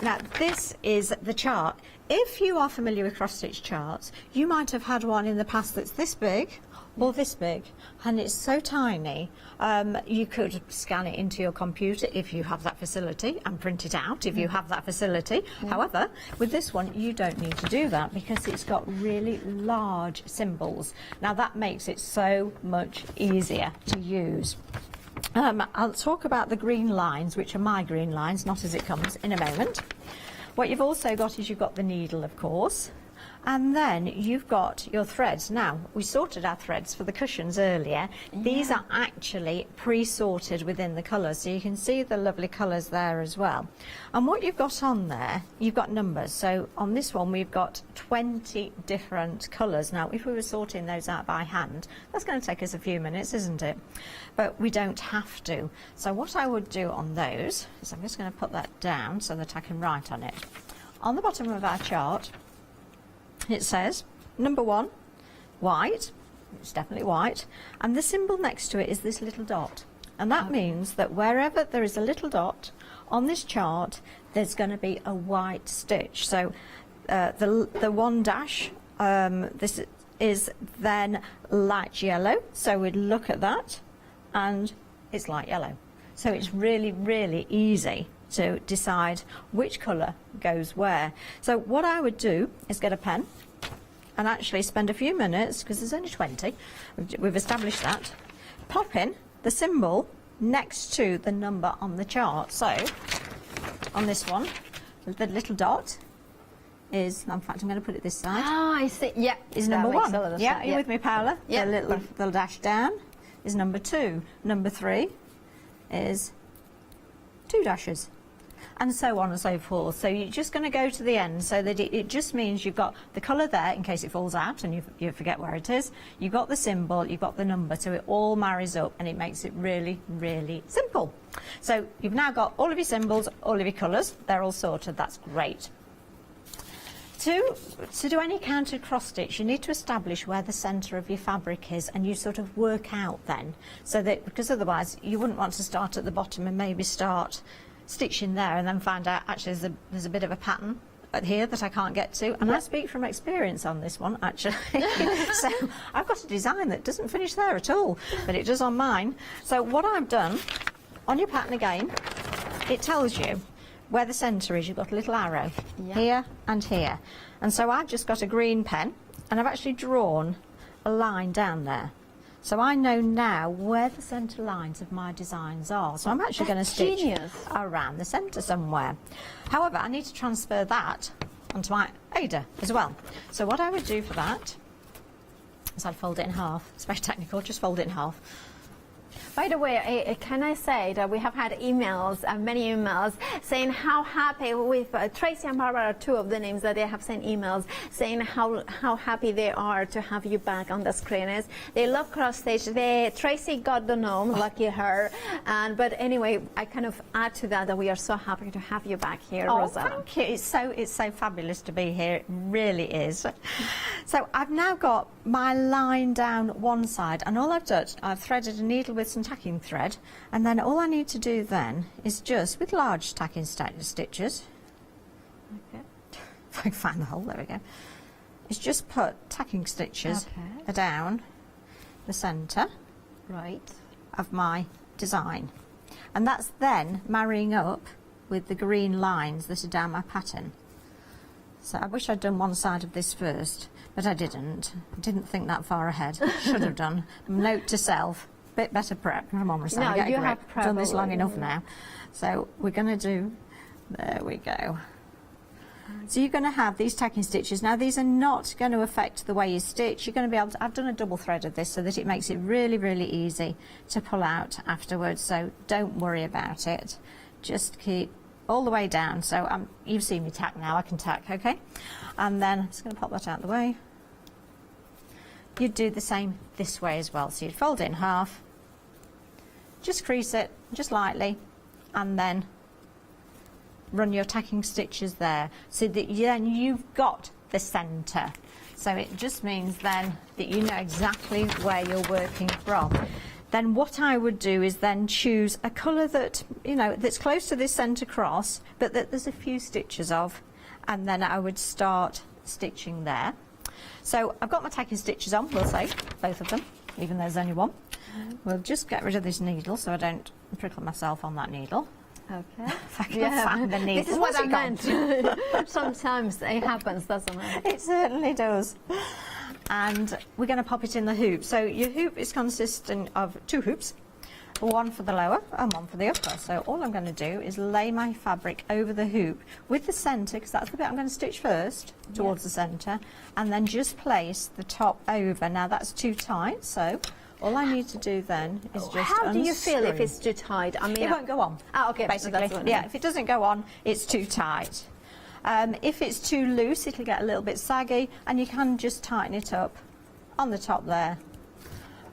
now this is the chart. if you are familiar with cross-stitch charts, you might have had one in the past that's this big or this big, and it's so tiny. You could scan it into your computer if you have that facility and print it out if you have that facility. However, with this one you don't need to do that because it's got really large symbols. Now that makes it so much easier to use. I'll talk about the green lines, which are my green lines, not as it comes, in a moment. What you've also got is you've got the needle, of course, and then you've got your threads. Now, we sorted our threads for the cushions earlier. These are actually pre-sorted within the colours, so you can see the lovely colours there as well. And what you've got on there, you've got numbers. So on this one, we've got 20 different colours. Now, if we were sorting those out by hand, that's going to take us a few minutes, isn't it? But we don't have to. So what I would do on those is I'm just going to put that down so that I can write on it. On the bottom of our chart, it says number 1, white. It's definitely white, and the symbol next to it is this little dot, and that means that wherever there is a little dot on this chart, there's going to be a white stitch. So the 1 dash, this is then light yellow, so we'd look at that and it's light yellow. So it's really, really easy to decide which colour goes where. So what I would do is get a pen and actually spend a few minutes, because there's only 20, we've established that, pop in the symbol next to the number on the chart. So on this one, the little dot is, in fact I'm going to put it this side. Ah, I see. Yeah, is number 1. Yeah, are you with me, Paola? Yeah. The little dash down is number 2. Number 3 is 2 dashes. And so on and so forth. So you're just going to go to the end, so that it just means you've got the colour there in case it falls out and you forget where it is. You've got the symbol, you've got the number, so it all marries up and it makes it really, really simple. So you've now got all of your symbols, all of your colours, they're all sorted, that's great. To do any counted cross stitch, you need to establish where the centre of your fabric is, and you sort of work out then, so that, because otherwise you wouldn't want to start at the bottom and maybe start stitching there and then find out actually there's a bit of a pattern here that I can't get to, and I speak from experience on this one actually. So I've got a design that doesn't finish there at all, but it does on mine. So what I've done on your pattern again, it tells you where the centre is. You've got a little arrow here and here, and so I've just got a green pen and I've actually drawn a line down there. So I know now where the centre lines of my designs are. So I'm actually going to stitch around the centre somewhere. However, I need to transfer that onto my Ada as well. So what I would do for that is I'd fold it in half. It's very technical, just fold it in half. By the way, can I say that we have had emails, many emails, saying how happy with Tracy and Barbara are 2 of the names that they have sent emails, saying how happy they are to have you back on the screeners. They love cross stitch. Tracy got the gnome, lucky her. But anyway, I kind of add to that we are so happy to have you back here, Rosa. Thank you. It's so fabulous to be here. It really is. So I've now got my line down one side, and all I've done, I've threaded a needle with some tacking thread, and then all I need to do then is just with large tacking stitches, okay, if I can find the hole, there we go, is just put tacking stitches down the centre of my design, and that's then marrying up with the green lines that are down my pattern. So I wish I'd done one side of this first, but I didn't. I didn't think that far ahead. Should have done. Note to self. Bit better prep. Come on, Rosanna, get a grip. I've done this long enough now. So we're going to do, there we go. So you're going to have these tacking stitches. Now these are not going to affect the way you stitch. You're going to be able to, I've done a double thread of this so that it makes it really, really easy to pull out afterwards. So don't worry about it. Just keep all the way down. So you've seen me tack now, I can tack, okay? And then I'm just going to pop that out of the way. You'd do the same this way as well. So you'd fold it in half, just crease it just lightly, and then run your tacking stitches there, so that then you've got the centre. So it just means then that you know exactly where you're working from. Then what I would do is then choose a colour that, you know, that's close to this centre cross, but that there's a few stitches of, and then I would start stitching there. So I've got my tacking stitches on, we'll say, both of them, even though there's only one. We'll just get rid of this needle so I don't prickle myself on that needle. Okay. If I can find the needle. This is what I meant. Sometimes it happens, doesn't it? It certainly does. And we're going to pop it in the hoop. So your hoop is consistent of 2 hoops, one for the lower and one for the upper. So all I'm going to do is lay my fabric over the hoop with the centre, because that's the bit I'm going to stitch first, towards the centre, and then just place the top over. Now that's too tight, so all I need to do then is just How do you feel if unscrew. it's too tight? I mean, It won't go on. Oh, okay. Basically, That's what I yeah. mean. If it doesn't go on, it's too tight. If it's too loose, it'll get a little bit saggy, and you can just tighten it up on the top there.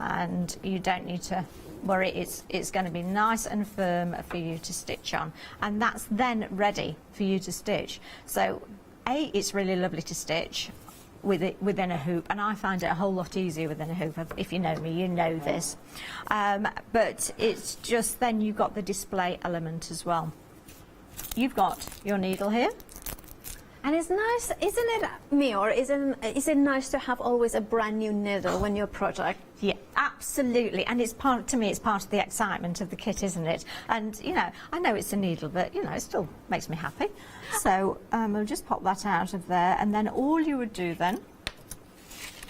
And you don't need to worry, it's going to be nice and firm for you to stitch on. And that's then ready for you to stitch. So, it's really lovely to stitch within a hoop, and I find it a whole lot easier within a hoop. If you know me, you know this. But it's just then you've got the display element as well. You've got your needle here. And it's nice, isn't it, Mior? Is it nice to have always a brand new needle when your project? Yeah, absolutely. And it's to me, it's part of the excitement of the kit, isn't it? And, you know, I know it's a needle, but, you know, it still makes me happy. So we'll just pop that out of there. And then all you would do then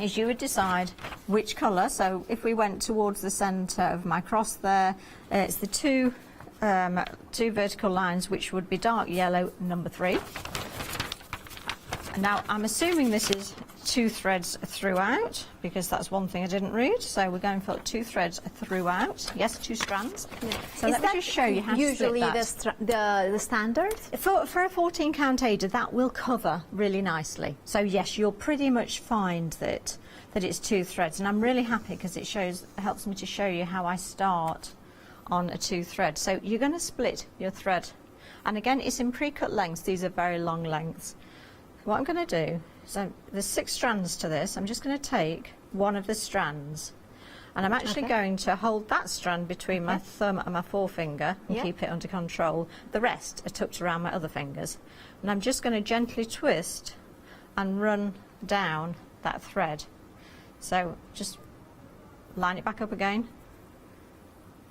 is you would decide which colour. So if we went towards the centre of my cross there, it's the two vertical lines, which would be dark yellow, number 3. Now, I'm assuming this is 2 threads throughout, because that's one thing I didn't read. So we're going for 2 threads throughout. Yes, 2 strands. So let me just show you how to usually split that. the standard? For a 14 count aider, that will cover really nicely. So yes, you'll pretty much find that it's 2 threads. And I'm really happy because it helps me to show you how I start on a 2 thread. So you're going to split your thread. And again, it's in pre-cut lengths. These are very long lengths. What I'm going to do, so there's 6 strands to this. I'm just going to take one of the strands, and I'm actually going to hold that strand between my thumb and my forefinger and keep it under control. The rest are tucked around my other fingers. And I'm just going to gently twist and run down that thread. So just line it back up again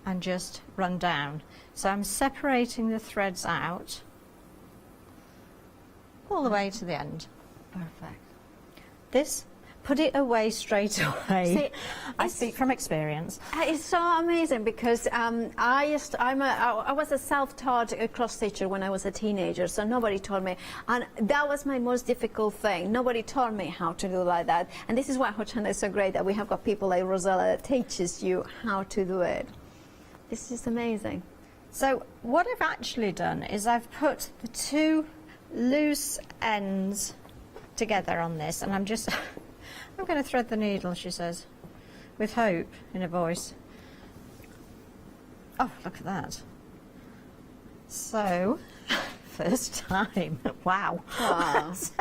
and just run down. So I'm separating the threads out all the way to the end. Perfect. This, put it away straight away. See, I speak from experience. It's so amazing because I was a self-taught cross stitcher when I was a teenager, so nobody taught me, and that was my most difficult thing. Nobody taught me how to do like that, and this is why Hochanda is so great, that we have got people like Rosella that teaches you how to do it. This is amazing. So what I've actually done is I've put the 2 loose ends together on this, and I'm just I'm going to thread the needle, she says, with hope in her voice. Oh, look at that. So first time. Wow.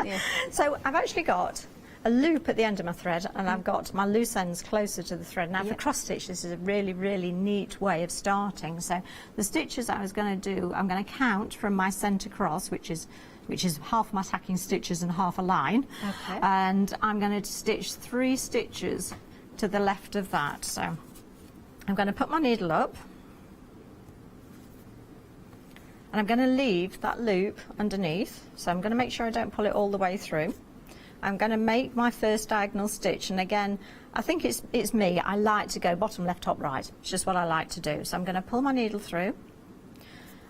Yeah. So I've actually got a loop at the end of my thread, and I've got my loose ends closer to the thread. Now for cross stitch, this is a really, really neat way of starting. So the stitches I was going to do, I'm going to count from my centre cross, which is half my tacking stitches and half a line. Okay. And I'm going to stitch 3 stitches to the left of that. So I'm going to put my needle up, and I'm going to leave that loop underneath. So I'm going to make sure I don't pull it all the way through. I'm going to make my first diagonal stitch, and again, I think it's me, I like to go bottom, left, top, right. It's just what I like to do. So I'm going to pull my needle through.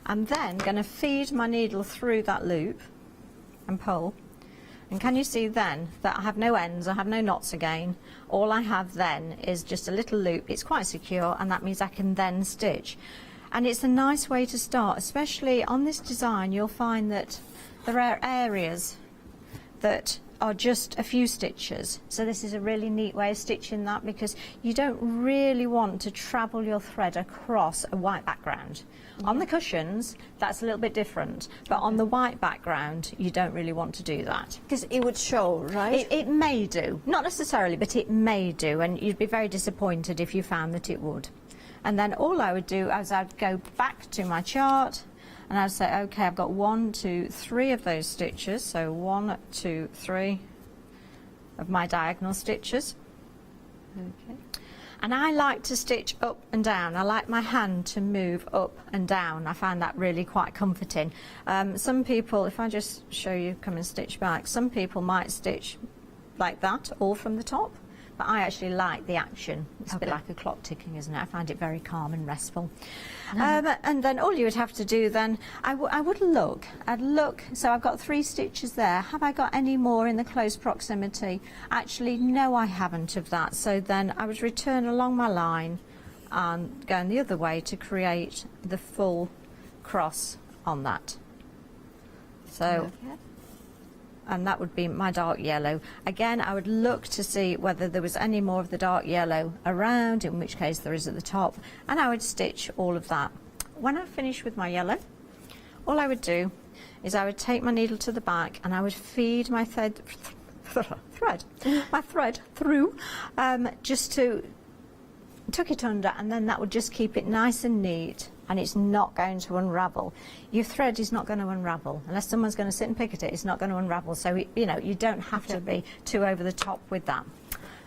I'm then going to feed my needle through that loop and pull. And can you see then that I have no ends, I have no knots again. All I have then is just a little loop. It's quite secure, and that means I can then stitch. And it's a nice way to start, especially on this design. You'll find that there are areas that are just a few stitches. So this is a really neat way of stitching that, because you don't really want to travel your thread across a white background. On the cushions, that's a little bit different, but on the white background, you don't really want to do that. Because it would show, right? It may do. Not necessarily, but it may do, and you'd be very disappointed if you found that it would. And then all I would do is I'd go back to my chart, and I'd say, okay, I've got 1, 2, 3 of those stitches, so 1, 2, 3 of my diagonal stitches. Okay. And I like to stitch up and down. I like my hand to move up and down. I find that really quite comforting. Some people, if I just show you, come and stitch back, some people might stitch like that, all from the top. But I actually like the action. It's a bit like a clock ticking, isn't it? I find it very calm and restful. And then all you would have to do then, I'd look, so I've got 3 stitches there. Have I got any more in the close proximity? Actually, no, I haven't of that. So then I would return along my line and going the other way to create the full cross on that. So. And that would be my dark yellow. Again, I would look to see whether there was any more of the dark yellow around, in which case there is at the top, and I would stitch all of that. When I finish with my yellow, all I would do is I would take my needle to the back and I would feed my thread through, just to tuck it under, and then that would just keep it nice and neat, and it's not going to unravel. Your thread is not going to unravel unless someone's going to sit and pick at it. It's not going to unravel, so you know, you don't have to be too over the top with that.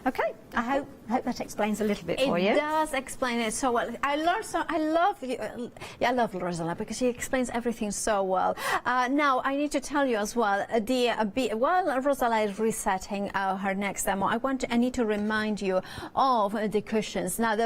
Okay, I hope that explains a little bit for you. It does explain it so well. I love Rosella because she explains everything so well. Now I need to tell you as well, while Rosella is resetting her next demo, I need to remind you of the cushions. Now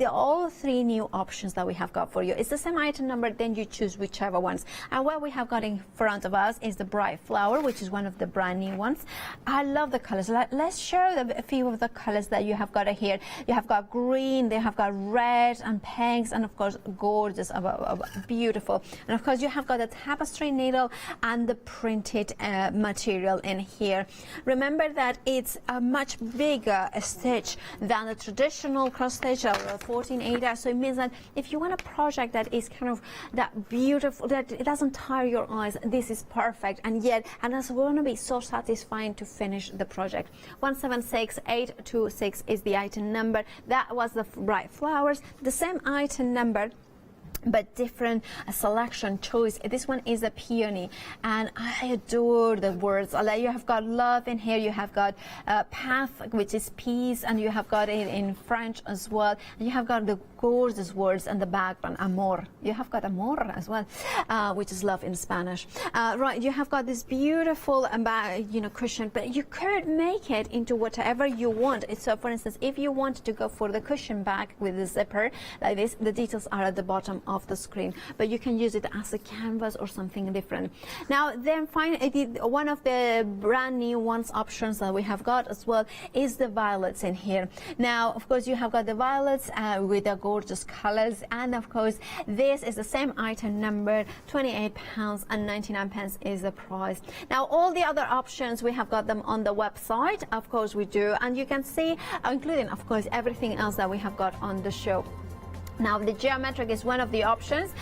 all 3 new options that we have got for you. It's the same item number, then you choose whichever ones. And what we have got in front of us is the Bright Flower, which is one of the brand new ones. I love the colors. Let's show a few of the colors that you have got here. You have got green, they have got red and pinks, and of course gorgeous, beautiful. And of course you have got the tapestry needle and the printed material in here. Remember that it's a much bigger stitch than the traditional cross stitch or 14/8, so it means that if you want a project that is kind of that beautiful, that it doesn't tire your eyes, this is perfect. And it's going to be so satisfying to finish the project. 176826 is the item number. That was the Bright Flowers. The same item number, but different selection choice. This one is a peony, and I adore the words. You have got love in here, you have got path, which is peace, and you have got it in French as well. And you have got the gorgeous words and the background, amor. You have got amor as well, which is love in Spanish. Right, you have got this beautiful cushion, but you could make it into whatever you want. So for instance, if you want to go for the cushion bag with the zipper like this, the details are at the bottom of the screen, but you can use it as a canvas or something different. Now then one of the brand new options that we have got as well is the violets in here. Now of course you have got the violets with the gorgeous colors, and of course this is the same item number, £28.99 is the price. Now all the other options we have got them on the website, of course we do, and you can see including of course everything else that we have got on the show. Now the geometric is one of the options.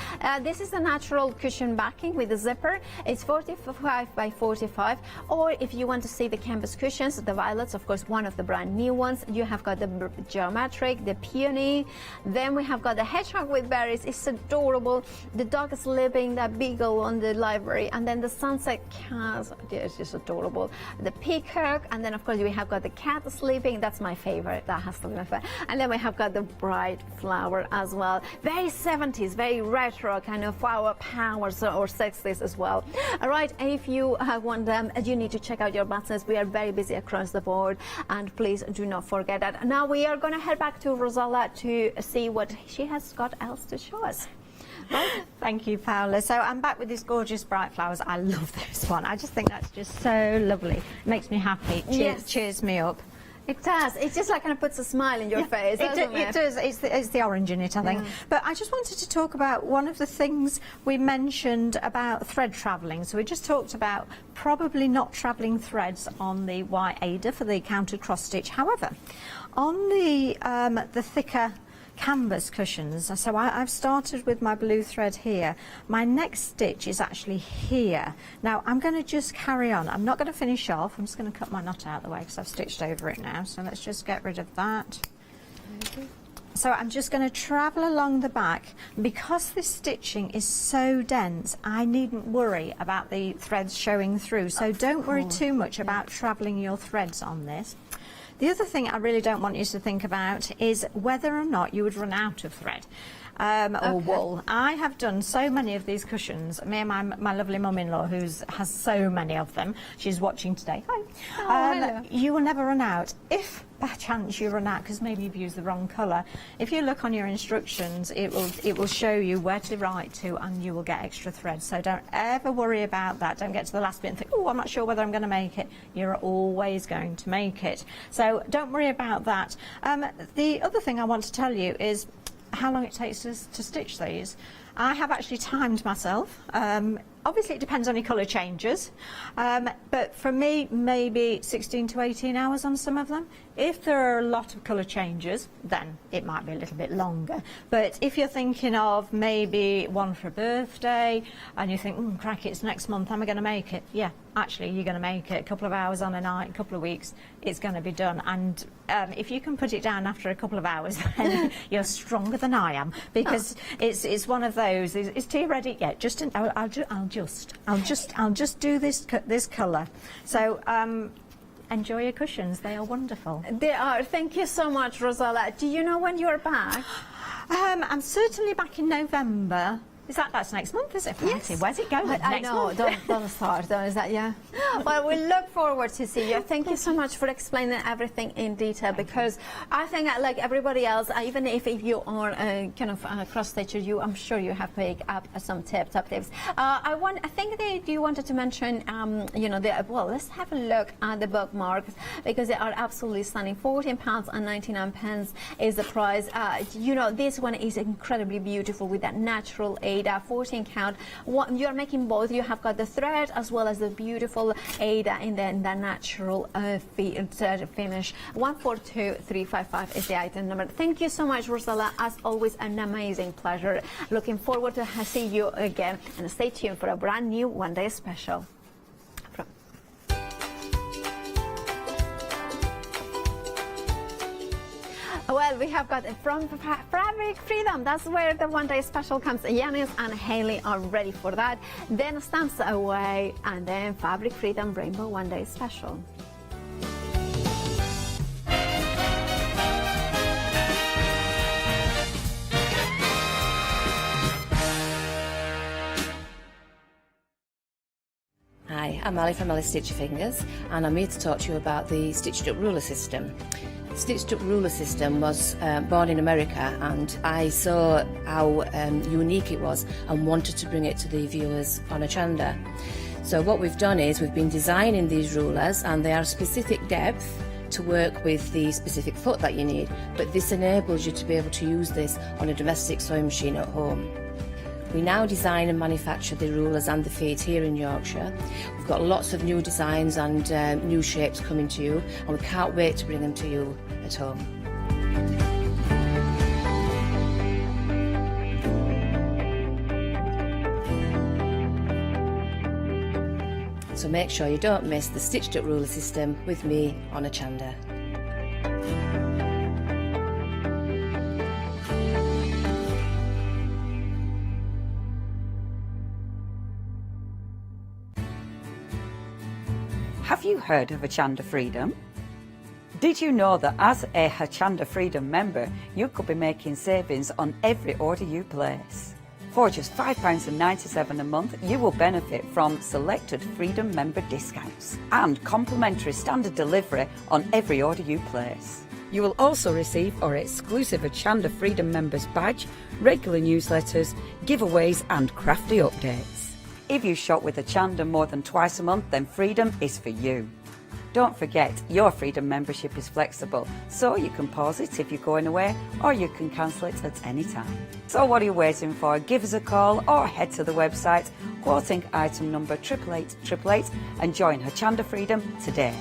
This is a natural cushion backing with a zipper. It's 45 by 45. Or if you want to see the canvas cushions, the violets, of course, one of the brand new ones. You have got the geometric, the peony. Then we have got the hedgehog with berries. It's adorable. The dog is sleeping, that beagle on the library. And then the sunset cat, it's just adorable. The peacock, and then of course we have got the cat sleeping. That's my favorite. That has to be my favorite. And then we have got the bright flower as well. Very 70s, very retro kind of flower powers or 60s as well. All right, if you want them, you need to check out your buttons. We are very busy across the board, and please do not forget that. Now we are going to head back to Rosella to see what she has got else to show us. Right. Thank you, Paola. So I'm back with these gorgeous bright flowers. I love this one. I just think that's just so lovely. It makes me happy. Cheers me up. It does. It just like kind of puts a smile in your face, doesn't it? It does. It's the orange in it, I think. But I just wanted to talk about one of the things we mentioned about thread travelling. So we just talked about probably not travelling threads on the white Ada for the counted cross stitch. However, on the thicker canvas cushions, so I've started with my blue thread here. My next stitch is actually here. Now I'm going to just carry on. I'm not going to finish off. I'm just going to cut my knot out of the way because I've stitched over it now. So let's just get rid of that. So I'm just going to travel along the back. Because this stitching is so dense, I needn't worry about the threads showing through. So don't worry too much about travelling your threads on this. The other thing I really don't want you to think about is whether or not you would run out of thread. Or wool. I have done so many of these cushions. Me and my lovely mum-in-law, who has so many of them, she's watching today. Hi. You will never run out. If by chance you run out, because maybe you've used the wrong colour, if you look on your instructions, it will show you where to write to, and you will get extra thread. So don't ever worry about that. Don't get to the last bit and think, oh, I'm not sure whether I'm going to make it. You're always going to make it. So don't worry about that. The other thing I want to tell you is how long it takes to stitch these. I have actually timed myself. Obviously it depends on your colour changes, but for me maybe 16 to 18 hours on some of them. If there are a lot of colour changes, then it might be a little bit longer. But if you're thinking of maybe one for a birthday and you think, cracky, it's next month, am I going to make it? Yeah, actually you're going to make it. A couple of hours on a night, a couple of weeks, it's going to be done. And if you can put it down after a couple of hours, then you're stronger than I am, because it's one of those. Is tea ready? Yeah, I'll just do this colour. So enjoy your cushions. They are wonderful. They are. Thank you so much, Rosella. Do you know when you're back? I'm certainly back in November. That's next month, is it? Yes. Where's it going? I know. Don't start. Is that Well, we look forward to see you. Thank you so much for explaining everything in detail, because I think, like everybody else, even if you are kind of a cross stitcher, I'm sure you have picked up some tips. I think that you wanted to mention, let's have a look at the bookmarks, because they are absolutely stunning. £14.99 is the price. This one is incredibly beautiful with that natural 14 count. You're making both. You have got the thread as well as the beautiful Ada in the natural finish. 142355 is the item number. Thank you so much, Rosella. As always, an amazing pleasure. Looking forward to see you again, and stay tuned for a brand new One Day Special. Well, we have got from Fabric Freedom. That's where the One Day Special comes. Yanis and Haley are ready for that. Then Stamps Away, and then Fabric Freedom Rainbow One Day Special. Hi, I'm Ali from Ali Stitch Your Fingers, and I'm here to talk to you about the Stitched Up Ruler System. Stitched Up Ruler System was born in America, and I saw how unique it was and wanted to bring it to the viewers on Hochanda. So what we've done is we've been designing these rulers, and they are specific depth to work with the specific foot that you need, but this enables you to be able to use this on a domestic sewing machine at home. We now design and manufacture the rulers and the feet here in Yorkshire. We've got lots of new designs and new shapes coming to you, and we can't wait to bring them to you at home. So make sure you don't miss the Stitched Up Ruler System with me on Hochanda. Have you heard of Hochanda Freedom? Did you know that as a Hochanda Freedom member, you could be making savings on every order you place? For just £5.97 a month, you will benefit from selected Freedom member discounts and complimentary standard delivery on every order you place. You will also receive our exclusive Hochanda Freedom members badge, regular newsletters, giveaways and crafty updates. If you shop with Hochanda more than twice a month, then Freedom is for you. Don't forget, your Freedom membership is flexible, so you can pause it if you're going away, or you can cancel it at any time. So what are you waiting for? Give us a call or head to the website, quoting item number 88888, and join Hochanda Freedom today.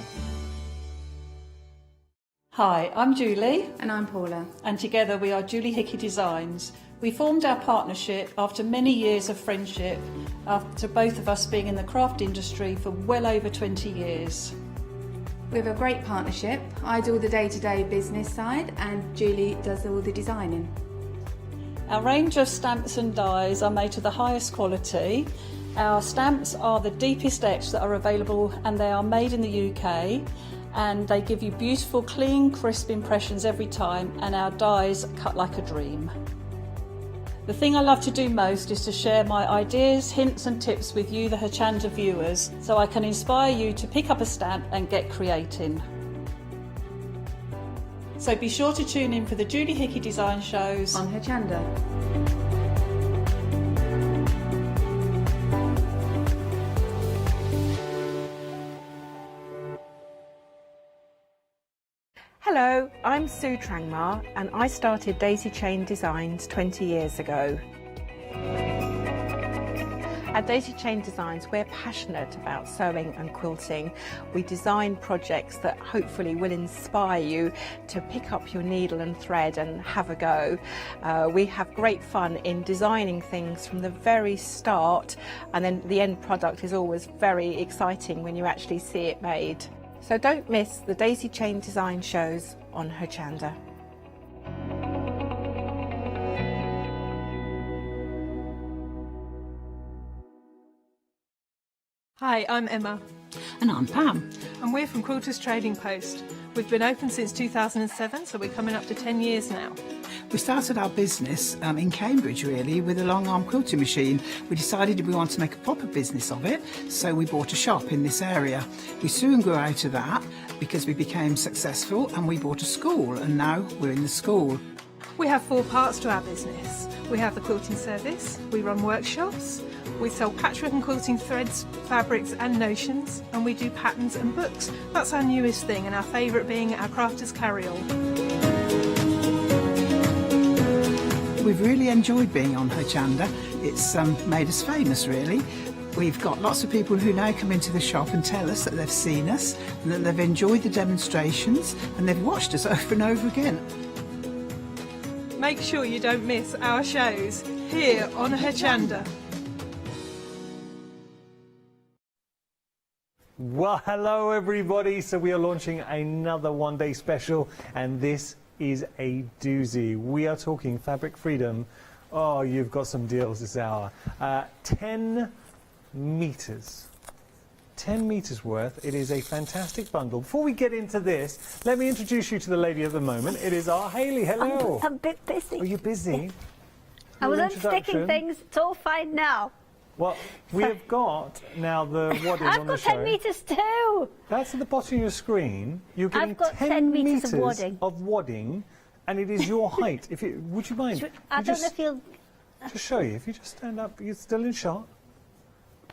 Hi, I'm Julie. And I'm Paula. And together we are Julie Hickey Designs. We formed our partnership after many years of friendship, after both of us being in the craft industry for well over 20 years. We have a great partnership. I do all the day-to-day business side and Julie does all the designing. Our range of stamps and dies are made to the highest quality. Our stamps are the deepest etch that are available and they are made in the UK, and they give you beautiful, clean, crisp impressions every time, and our dies cut like a dream. The thing I love to do most is to share my ideas, hints and tips with you, the Hochanda viewers, so I can inspire you to pick up a stamp and get creating. So be sure to tune in for the Julie Hickey design shows on Hochanda. Hello, I'm Sue Trangmar and I started Daisy Chain Designs 20 years ago. At Daisy Chain Designs, we're passionate about sewing and quilting. We design projects that hopefully will inspire you to pick up your needle and thread and have a go. We have great fun in designing things from the very start, and then the end product is always very exciting when you actually see it made. So don't miss the Daisy Chain Design shows on Hochanda. Hi, I'm Emma. And I'm Pam. And we're from Quilters Trading Post. We've been open since 2007, so we're coming up to 10 years now. We started our business in Cambridge, really, with a long arm quilting machine. We decided we wanted to make a proper business of it, so we bought a shop in this area. We soon grew out of that because we became successful, and we bought a school, and now we're in the school. We have 4 parts to our business. We have the quilting service, we run workshops, we sell patchwork and quilting threads, fabrics and notions, and we do patterns and books. That's our newest thing, and our favourite being our crafters carry-all. We've really enjoyed being on Hochanda. It's made us famous, really. We've got lots of people who now come into the shop and tell us that they've seen us and that they've enjoyed the demonstrations and they've watched us over and over again. Make sure you don't miss our shows here on Hochanda. Well, hello everybody. So we are launching another one-day special, and this is a doozy. We are talking fabric freedom. Oh, you've got some deals this hour. 10 meters. 10 meters worth. It is a fantastic bundle. Before we get into this, let me introduce you to the lady of the moment. It is our Hayley. Hello. I'm a bit busy. Are you busy? I was Your unsticking introduction? things. It's all fine now. Well, we have got now the wadding I've on the got show. 10 metres too. That's at the bottom of your screen. You're getting I've got 10 metres of wadding. And it is your height. If you, would you mind? I don't know if you'll... Just show you. If you just stand up, you're still in shot.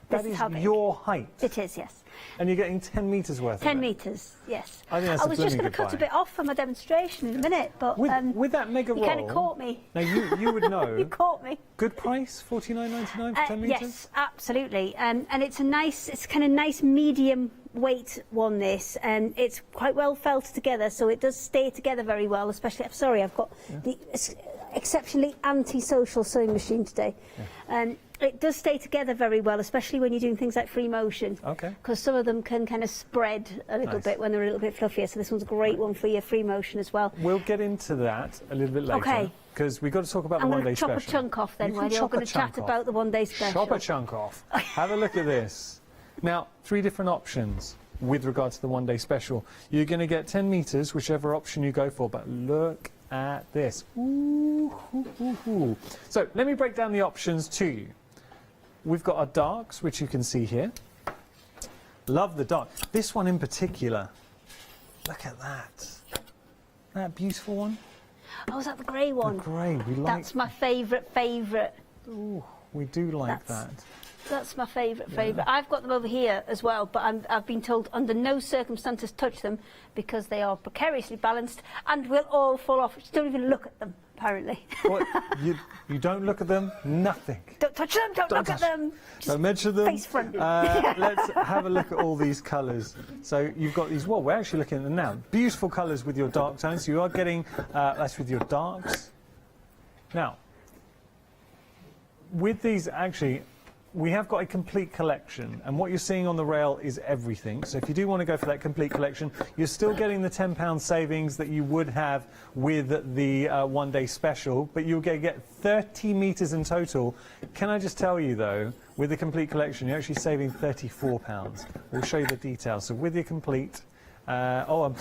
This That is is how big. your height. It is, yes. And you're getting 10 metres worth 10 of it. metres, yes. I think that's I a was just blooming going to cut good a bit off for my demonstration in a minute, but with that mega you kind roll, of caught me. Now you would know. You caught me. Good price, $49.99 for 10 metres? Yes, absolutely. And it's it's kind of nice medium weight one, this, and it's quite well felt together, so it does stay together very well, especially, I'm sorry, I've got the exceptionally anti-social sewing machine today. It does stay together very well, especially when you're doing things like free motion. Okay. Because some of them can kind of spread a little bit when they're a little bit fluffier, so this one's a great one for your free motion as well. We'll get into that a little bit later. Okay. Because we've got to talk about the I'm one-day going to chop special. a chunk off then, You while can you're chop a going to chunk chat off. about the one-day special. Chop a chunk off. Have a look at this. Now, 3 different options with regard to the one-day special. You're going to get 10 metres, whichever option you go for, but look at this. Ooh, ooh, ooh, ooh. So let me break down the options to you. We've got our darks, which you can see here. Love the dark. This one in particular. Look at that. That beautiful one. Oh, is that the grey one? The grey. We like. That's my favourite. Ooh, we do like that. That's my favourite. I've got them over here as well, but I've been told under no circumstances touch them because they are precariously balanced and will all fall off. Just don't even look at them, apparently. What? You don't look at them? Nothing. Don't touch them, don't look at them. Don't mention them. Face front. Let's have a look at all these colours. So you've got these, well, we're actually looking at them now. Beautiful colours with your dark tones. So you are getting, that's with your darks. Now, with these, actually, we have got a complete collection, and what you're seeing on the rail is everything. So if you do want to go for that complete collection, you're still getting the £10 savings that you would have with the one-day special, but you'll get 30 metres in total. Can I just tell you, though, with the complete collection, you're actually saving £34. We'll show you the details. So with your complete... I'm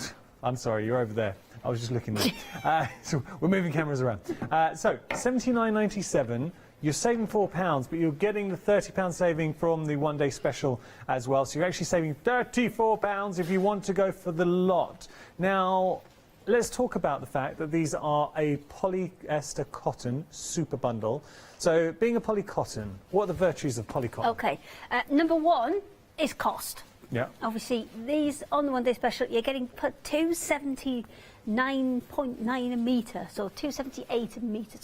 sorry, you're over there. I was just looking there. So we're moving cameras around. So £79.97. You're saving £4, but you're getting the £30 saving from the one-day special as well. So you're actually saving £34 if you want to go for the lot. Now, let's talk about the fact that these are a polyester cotton super bundle. So being a polycotton, what are the virtues of polycotton? Okay, number one is cost. Yeah. Obviously, these on the one-day special, you're getting put £279.9 a metre, so £278 a metre,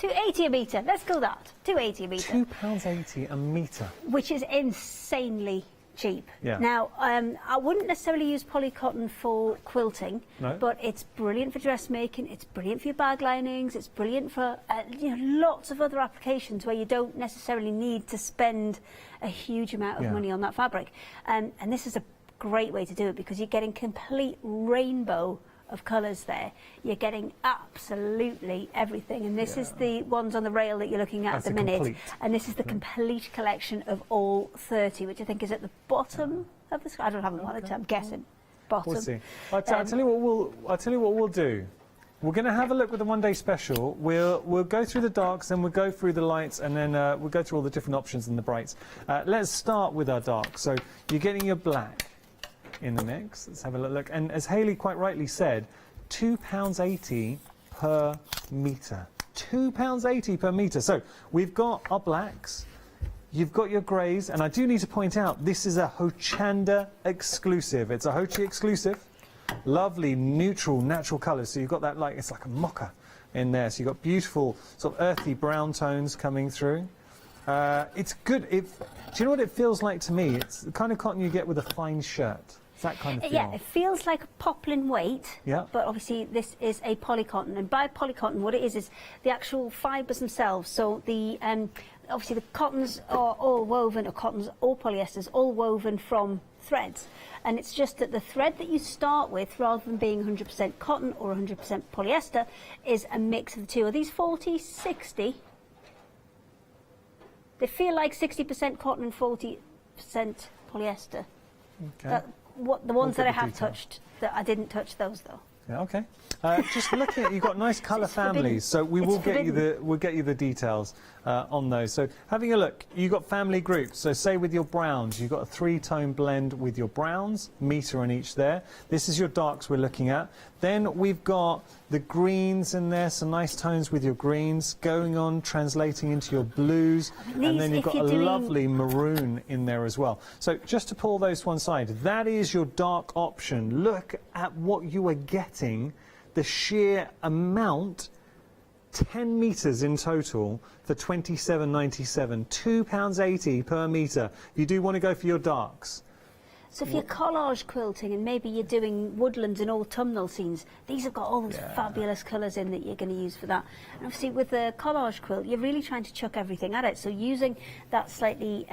£280 a metre. Let's go that. £280 a metre. £2.80 a metre. Which is insanely cheap. Yeah. Now, I wouldn't necessarily use polycotton for quilting, No. but it's brilliant for dressmaking. It's brilliant for your bag linings. It's brilliant for lots of other applications where you don't necessarily need to spend a huge amount of money on that fabric. And this is a great way to do it because you're getting complete rainbow of colours there. You're getting absolutely everything, and this is the ones on the rail that you're looking at the minute, complete. and this is the complete collection of all 30, which I think is at the bottom of the... I don't have them on it, I'm guessing. Bottom. We'll see. I'll tell you what we'll do. We're going to have a look with the one-day special. We'll go through the darks, then we'll go through the lights, and then we'll go through all the different options in the brights. Let's start with our darks. So you're getting your black in the mix. Let's have a look. And as Hayley quite rightly said, £2.80 per metre. £2.80 per metre. So we've got our blacks, you've got your greys, and I do need to point out this is a Hochanda exclusive. It's a Hochi exclusive. Lovely, neutral, natural colours. So you've got that, like, it's like a mocha in there. So you've got beautiful sort of earthy brown tones coming through. It's good. Do you know what it feels like to me? It's the kind of cotton you get with a fine shirt. It's that kind of feel. Yeah, it feels like a poplin weight, yeah. But obviously this is a polycotton. And by polycotton, what it is the actual fibres themselves. So the obviously the cottons are all woven, or cottons or polyesters, all woven from threads. And it's just that the thread that you start with, rather than being 100% cotton or 100% polyester, is a mix of the two. Are these 40, 60? They feel like 60% cotton and 40% polyester. Okay. The ones that I have touched, that I didn't touch those though. Yeah, okay. Just looking at, you've got nice colour families, so we'll get you the details on those. So having a look, you've got family groups. So say with your browns, you've got a 3-tone blend with your browns, metre on each there. This is your darks we're looking at. Then we've got the greens in there, some nice tones with your greens, going on, translating into your blues, and then you've got a lovely maroon in there as well. So just to pull those to one side, that is your dark option. Look at what you are getting, the sheer amount, 10 metres in total for £27.97, £2.80 per metre. You do want to go for your darks. So if you're collage quilting and maybe you're doing woodlands and autumnal scenes, these have got all those fabulous colours in that you're going to use for that. And obviously with the collage quilt, you're really trying to chuck everything at it. So using that slightly,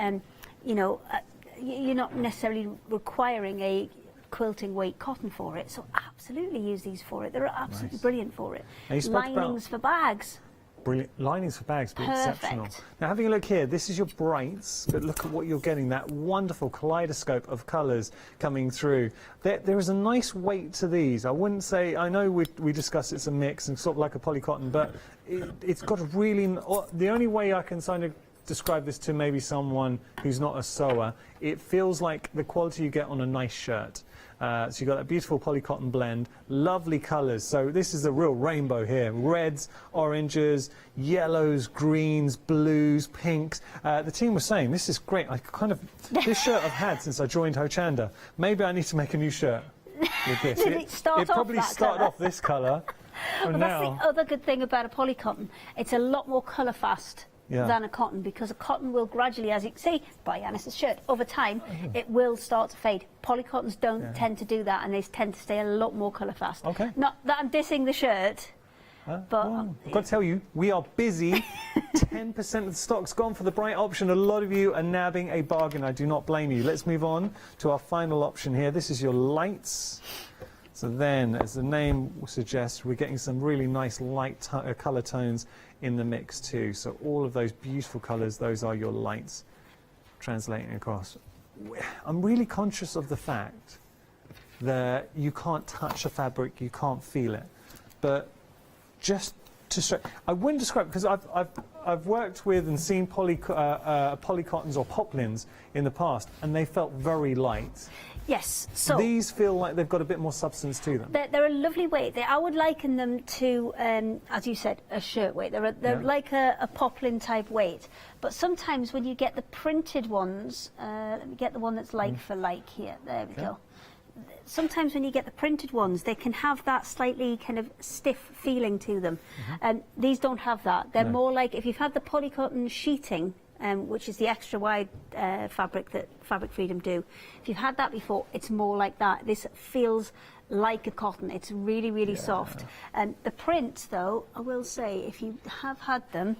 you're not necessarily requiring a quilting weight cotton for it. So absolutely use these for it. They're absolutely brilliant for it. Linings for bags. Brilliant. Linings for bags, be exceptional. Now, having a look here, this is your brights, but look at what you're getting, that wonderful kaleidoscope of colours coming through. There is a nice weight to these. I wouldn't say, I know we discussed it's a mix and sort of like a polycotton, but it's got a really, the only way I can kind of describe this to maybe someone who's not a sewer, it feels like the quality you get on a nice shirt. So you've got that beautiful polycotton blend, lovely colours. So this is a real rainbow here. Reds, oranges, yellows, greens, blues, pinks. The team was saying, this is great. This shirt I've had since I joined Hochanda. Maybe I need to make a new shirt with this. It probably started off this colour. Well, that's the other good thing about a polycotton. It's a lot more colour fast. Than a cotton, because a cotton will gradually, as you can see by Yanis's shirt, over time it will start to fade. Polycottons don't tend to do that, and they tend to stay a lot more colour fast. Not that I'm dissing the shirt, I've got to tell you, we are busy. 10% of the stock's gone for the bright option. A lot of you are nabbing a bargain. I do not blame you. Let's move on to our final option here. This is your lights. So then, as the name suggests, we're getting some really nice light colour tones in the mix too. So all of those beautiful colours, those are your lights translating across. I'm really conscious of the fact that you can't touch a fabric, you can't feel it. But just to I wouldn't describe, because I've worked with and seen polycottons or poplins in the past, and they felt very light. Yes, so these feel like they've got a bit more substance to them. They're a lovely weight. I would liken them to, as you said, a shirt weight. They're like a poplin type weight. But sometimes when you get the printed ones, let me get the one that's like for like here. There we go. Sometimes when you get the printed ones, they can have that slightly kind of stiff feeling to them. And these don't have that. They're more like, if you've had the polycotton sheeting, which is the extra wide fabric that Fabric Freedom do. If you've had that before, it's more like that. This feels like a cotton. It's really, really soft. And the prints, though, I will say, if you have had them,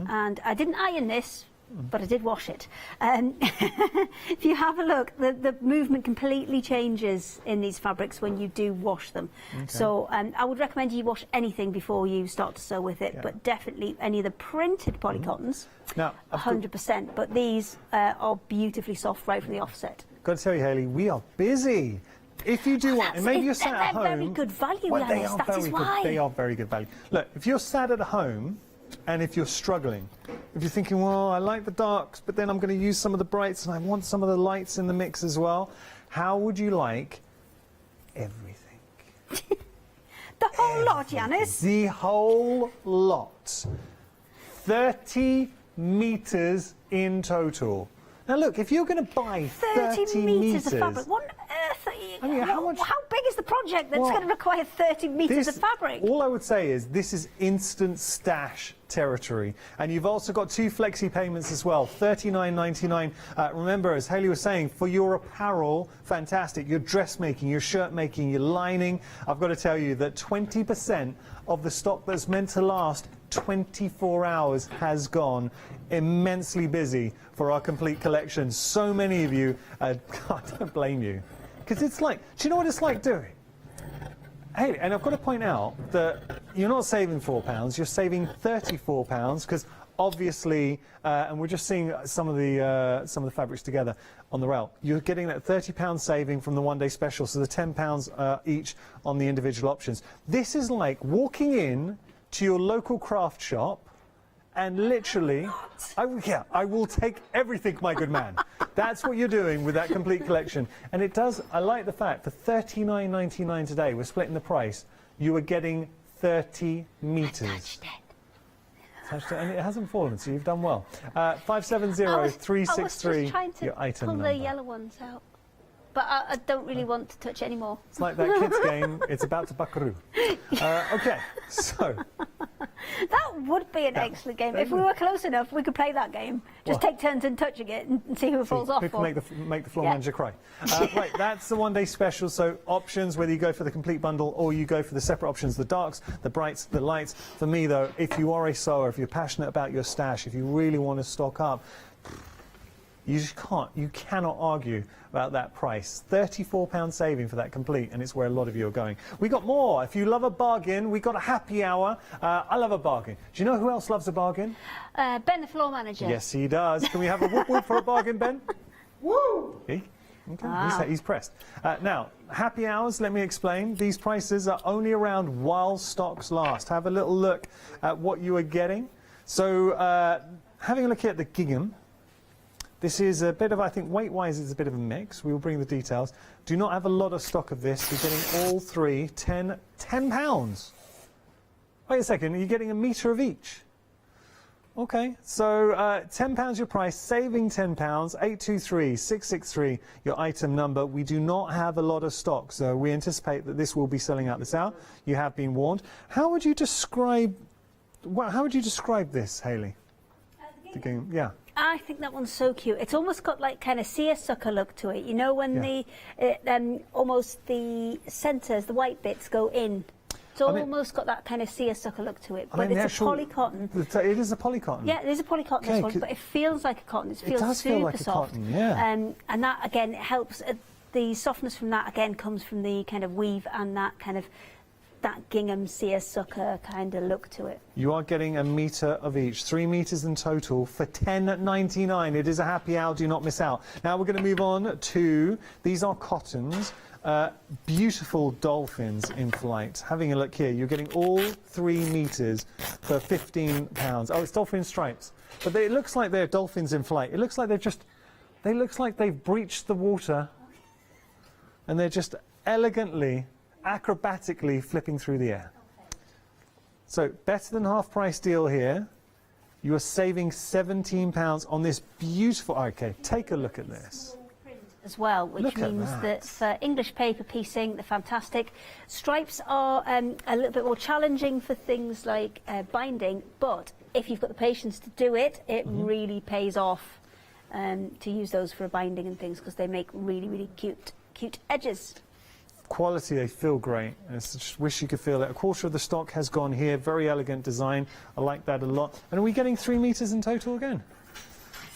and I didn't iron this, but I did wash it. If you have a look, the movement completely changes in these fabrics when you do wash them. So I would recommend you wash anything before you start to sew with it, but definitely any of the printed polycottons, now, 100%. But these are beautifully soft right from the offset. Got to tell you, Hayley, we are busy. If you do want, and maybe you're sat at home. They're very good value, well, they Dennis, are that very is good. why. They are very good value. Look, if you're sat at home, and if you're struggling, if you're thinking, well, I like the darks, but then I'm going to use some of the brights and I want some of the lights in the mix as well, how would you like everything? The whole lot, Janice? The whole lot. 30 metres in total. Now look, if you're going to buy 30 metres of fabric, what on earth are you... I mean, how big is the project that's going to require 30 metres of fabric? All I would say is this is instant stash territory. And you've also got 2 flexi payments as well, $39.99. Remember, as Hayley was saying, for your apparel, fantastic. Your dressmaking, your shirt making, your lining. I've got to tell you that 20% of the stock that's meant to last 24 hours has gone. Immensely busy for our complete collection. So many of you, I don't blame you. Because it's like, do you know what it's like doing? Hey, and I've got to point out that you're not saving £4, you're saving £34, because obviously, and we're just seeing some of the fabrics together on the rail. You're getting that £30 saving from the one-day special, so the £10 each on the individual options. This is like walking in to your local craft shop and literally, I will take everything, my good man. That's what you're doing with that complete collection. And it does, I like the fact, for $39.99 today, we're splitting the price, you are getting 30 metres. And it hasn't fallen, so you've done well. 570-363, your item pull number. the yellow ones out. But I don't really want to touch anymore. It's like that kids game, it's about to buckaroo. Okay, so... That would be an excellent game. If we were close enough, we could play that game. Just take turns in touching it and see who falls off. Who can make the floor manager cry. Right, that's the one-day special. So options, whether you go for the complete bundle or you go for the separate options, the darks, the brights, the lights. For me, though, if you are a sewer, if you're passionate about your stash, if you really want to stock up, you just can't, you cannot argue about that price. £34 saving for that complete, and it's where a lot of you are going. We got more. If you love a bargain, we got a happy hour. I love a bargain. Do you know who else loves a bargain? Ben, the floor manager. Yes, he does. Can we have a whoop whoop for a bargain, Ben? Woo! Okay, Wow. he's pressed. Now, happy hours, let me explain. These prices are only around while stocks last. Have a little look at what you are getting. So, having a look at the gingham, this is a bit of, I think, weight-wise, it's a bit of a mix. We will bring the details. Do not have a lot of stock of this. You're getting all three, £10. Wait a second, you're getting a metre of each. Okay, so £10 your price, saving £10, 823-663, your item number. We do not have a lot of stock, so we anticipate that this will be selling out this hour. You have been warned. How would you describe this, Hayley? The game, yeah. I think that one's so cute. It's almost got like kind of seersucker look to it. You know when almost the centres, the white bits go in. It's almost got that kind of seersucker look to it, but it's a poly cotton. It is a poly cotton. Yeah, it is a poly cotton, this one, but it feels like a cotton. It feels does super feel like soft. a cotton, yeah. And that again helps. The softness from that again comes from the kind of weave and that kind of that gingham seersucker kind of look to it. You are getting a metre of each, 3 metres in total for $10.99. It is a happy hour, do not miss out. Now we're going to move on to, these are cottons, beautiful dolphins in flight. Having a look here, you're getting all 3 metres for £15. Oh, it's dolphin stripes. But it looks like they're dolphins in flight. It looks like they've breached the water and they're just elegantly, acrobatically flipping through the air. So better than half price deal here. You are saving £17 on this beautiful. Okay, take a look at this. As well, which means that for English paper piecing, they're fantastic. Stripes are a little bit more challenging for things like binding, but if you've got the patience to do it, it really pays off to use those for binding and things because they make really, really cute edges. Quality, they feel great. I just wish you could feel it. A quarter of the stock has gone here. Very elegant design. I like that a lot. And are we getting 3 metres in total again?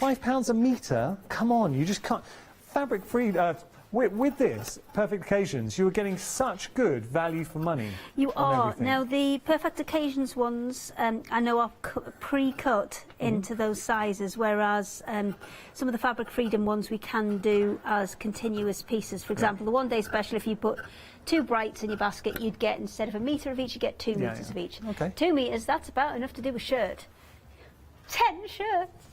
£5 a metre? Come on, you just can't. Fabric free. With this, Perfect Occasions, you are getting such good value for money. You are. Now, the Perfect Occasions ones, I know are pre-cut into those sizes, whereas some of the Fabric Freedom ones we can do as continuous pieces. For example, the one day special, if you put 2 brights in your basket, you'd get, instead of a metre of each, you get 2 metres of each. Okay. 2 metres, that's about enough to do a shirt. 10 shirts.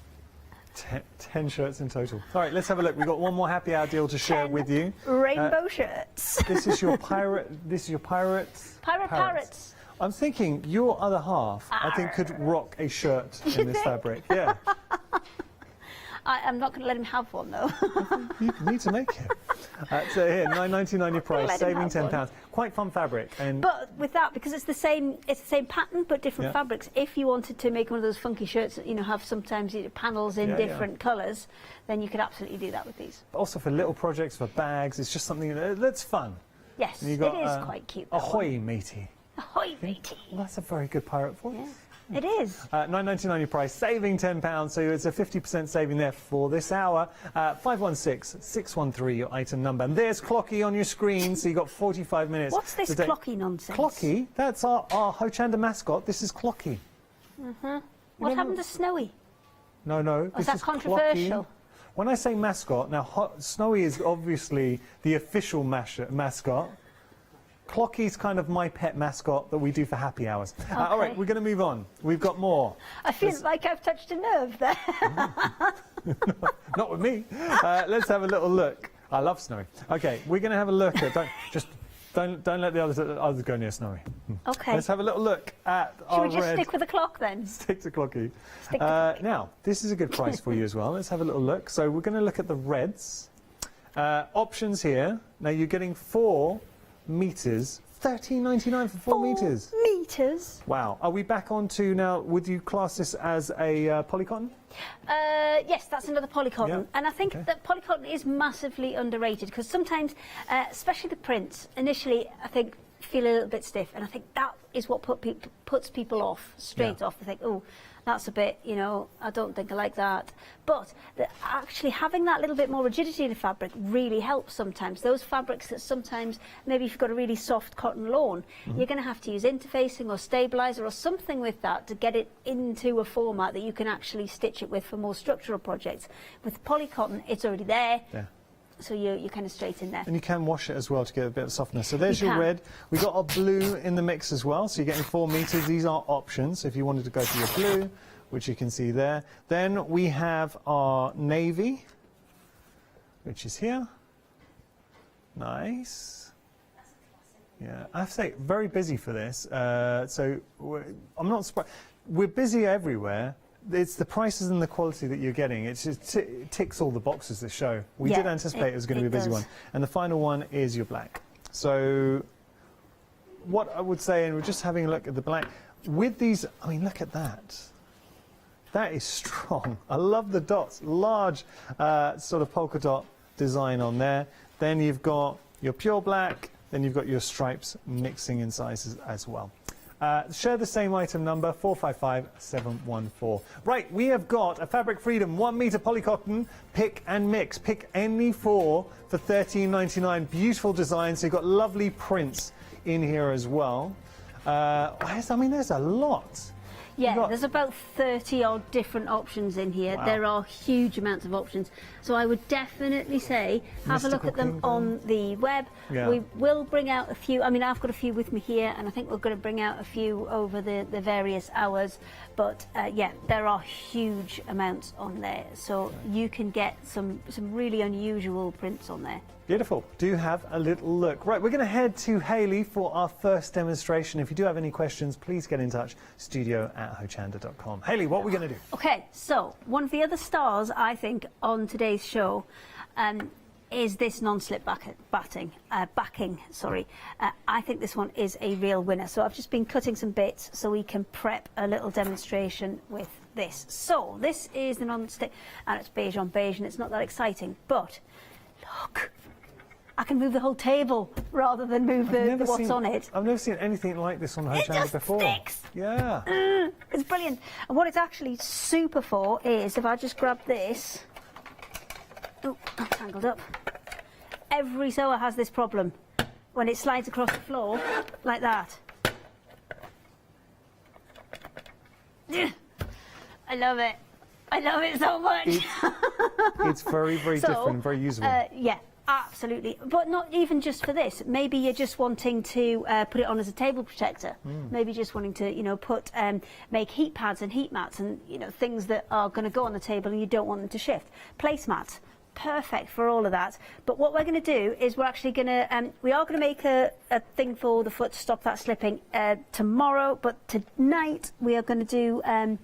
10 shirts in total. All right, let's have a look. We've got one more happy hour deal to share with you. Rainbow shirts. This is your pirate. This is your pirates. Parrots. I'm thinking your other half, I think, could rock a shirt in this fabric. Yeah. I'm not going to let him have one, though. You need to make it. So here, £9.99 your price, saving £10. Quite fun fabric. But with that, because it's the same pattern but different fabrics. If you wanted to make one of those funky shirts that have sometimes panels in different colours, then you could absolutely do that with these. Also for little projects, for bags, it's just something that's fun. Yes, it is quite cute. Ahoy, matey. Ahoy, matey. Well, that's a very good pirate voice. Yeah. It is. £9.99 your price, saving £10, so it's a 50% saving there for this hour. 516-613 your item number. And there's Clocky on your screen, so you've got 45 minutes. What's this Clocky nonsense? Clocky? That's our Hochanda mascot. This is Clocky. What happened to Snowy? No. Is that controversial? Clocky. When I say mascot, now Snowy is obviously the official mascot. Clocky's kind of my pet mascot that we do for happy hours. Okay. All right, we're going to move on. We've got more. I feel like I've touched a nerve there. Not with me. Let's have a little look. I love Snowy. Okay, we're going to have a look at. Don't let the others go near Snowy. Okay. Let's have a little look at Should our we just red. stick with the clock then? Stick to Clocky. Stick to Clocky. Now, this is a good price for you as well. Let's have a little look. So we're going to look at the reds. Options here. Now you're getting 4 metres. £13.99 for 4 metres. Metres? Wow. Are we back on to now, would you class this as a polycotton? Yes, that's another polycotton. Yeah. And I think that polycotton is massively underrated because sometimes, especially the prints, initially I think feel a little bit stiff. And I think that is what puts people off, straight off. They think, oh, that's a bit, I don't think I like that. But actually having that little bit more rigidity in the fabric really helps sometimes. Those fabrics that sometimes, maybe if you've got a really soft cotton lawn, you're going to have to use interfacing or stabiliser or something with that to get it into a format that you can actually stitch it with for more structural projects. With polycotton, it's already there. Yeah. So you're kind of straight in there. And you can wash it as well to get a bit of softness. So there's your red. We've got our blue in the mix as well. So you're getting 4 metres. These are options if you wanted to go for your blue, which you can see there. Then we have our navy, which is here. Nice. Yeah, I have to say, very busy for this. So I'm not surprised. We're busy everywhere. It's the prices and the quality that you're getting. It just ticks all the boxes this show. We did anticipate it was going to be a busy one. And the final one is your black. So what I would say, and we're just having a look at the black, with these, I mean, look at that. That is strong. I love the dots. Large sort of polka dot design on there. Then you've got your pure black. Then you've got your stripes mixing in sizes as well. Share the same item number, 455714. Right, we have got a Fabric Freedom 1 metre polycotton pick and mix. Pick any four for $13.99. Beautiful design, so you've got lovely prints in here as well. I mean, there's a lot. Yeah, there's about 30 odd different options in here. Wow. There are huge amounts of options. So I would definitely say have a look at them on the web. Yeah. We will bring out a few. I mean, I've got a few with me here, and I think we're going to bring out a few over the various hours. But yeah, there are huge amounts on there. So you can get some really unusual prints on there. Beautiful. Do have a little look. Right, we're going to head to Hayley for our first demonstration. If you do have any questions, please get in touch, studio@hochanda.com. Hayley, what are we going to do? Okay, so one of the other stars, I think, on today's show is this non-slip backing. I think this one is a real winner. So I've just been cutting some bits so we can prep a little demonstration with this. So this is the non-slip, and it's beige on beige, and it's not that exciting, but look. I can move the whole table rather than move what's on it. I've never seen anything like this on Hochanda before. It just sticks. Yeah. It's brilliant. And what it's actually super for is, if I just grab this... Oh, I'm tangled up. Every sewer has this problem. When it slides across the floor, like that. I love it. I love it so much. It's very, very different, very usable. Yeah. Absolutely, but not even just for this. Maybe you're just wanting to put it on as a table protector. Maybe just wanting to, you know, make heat pads and heat mats and, you know, things that are going to go on the table and you don't want them to shift. Placemats, perfect for all of that. But what we're going to do is we're actually going to, we are going to make a thing for the foot to stop that slipping tomorrow. But tonight we are going to do a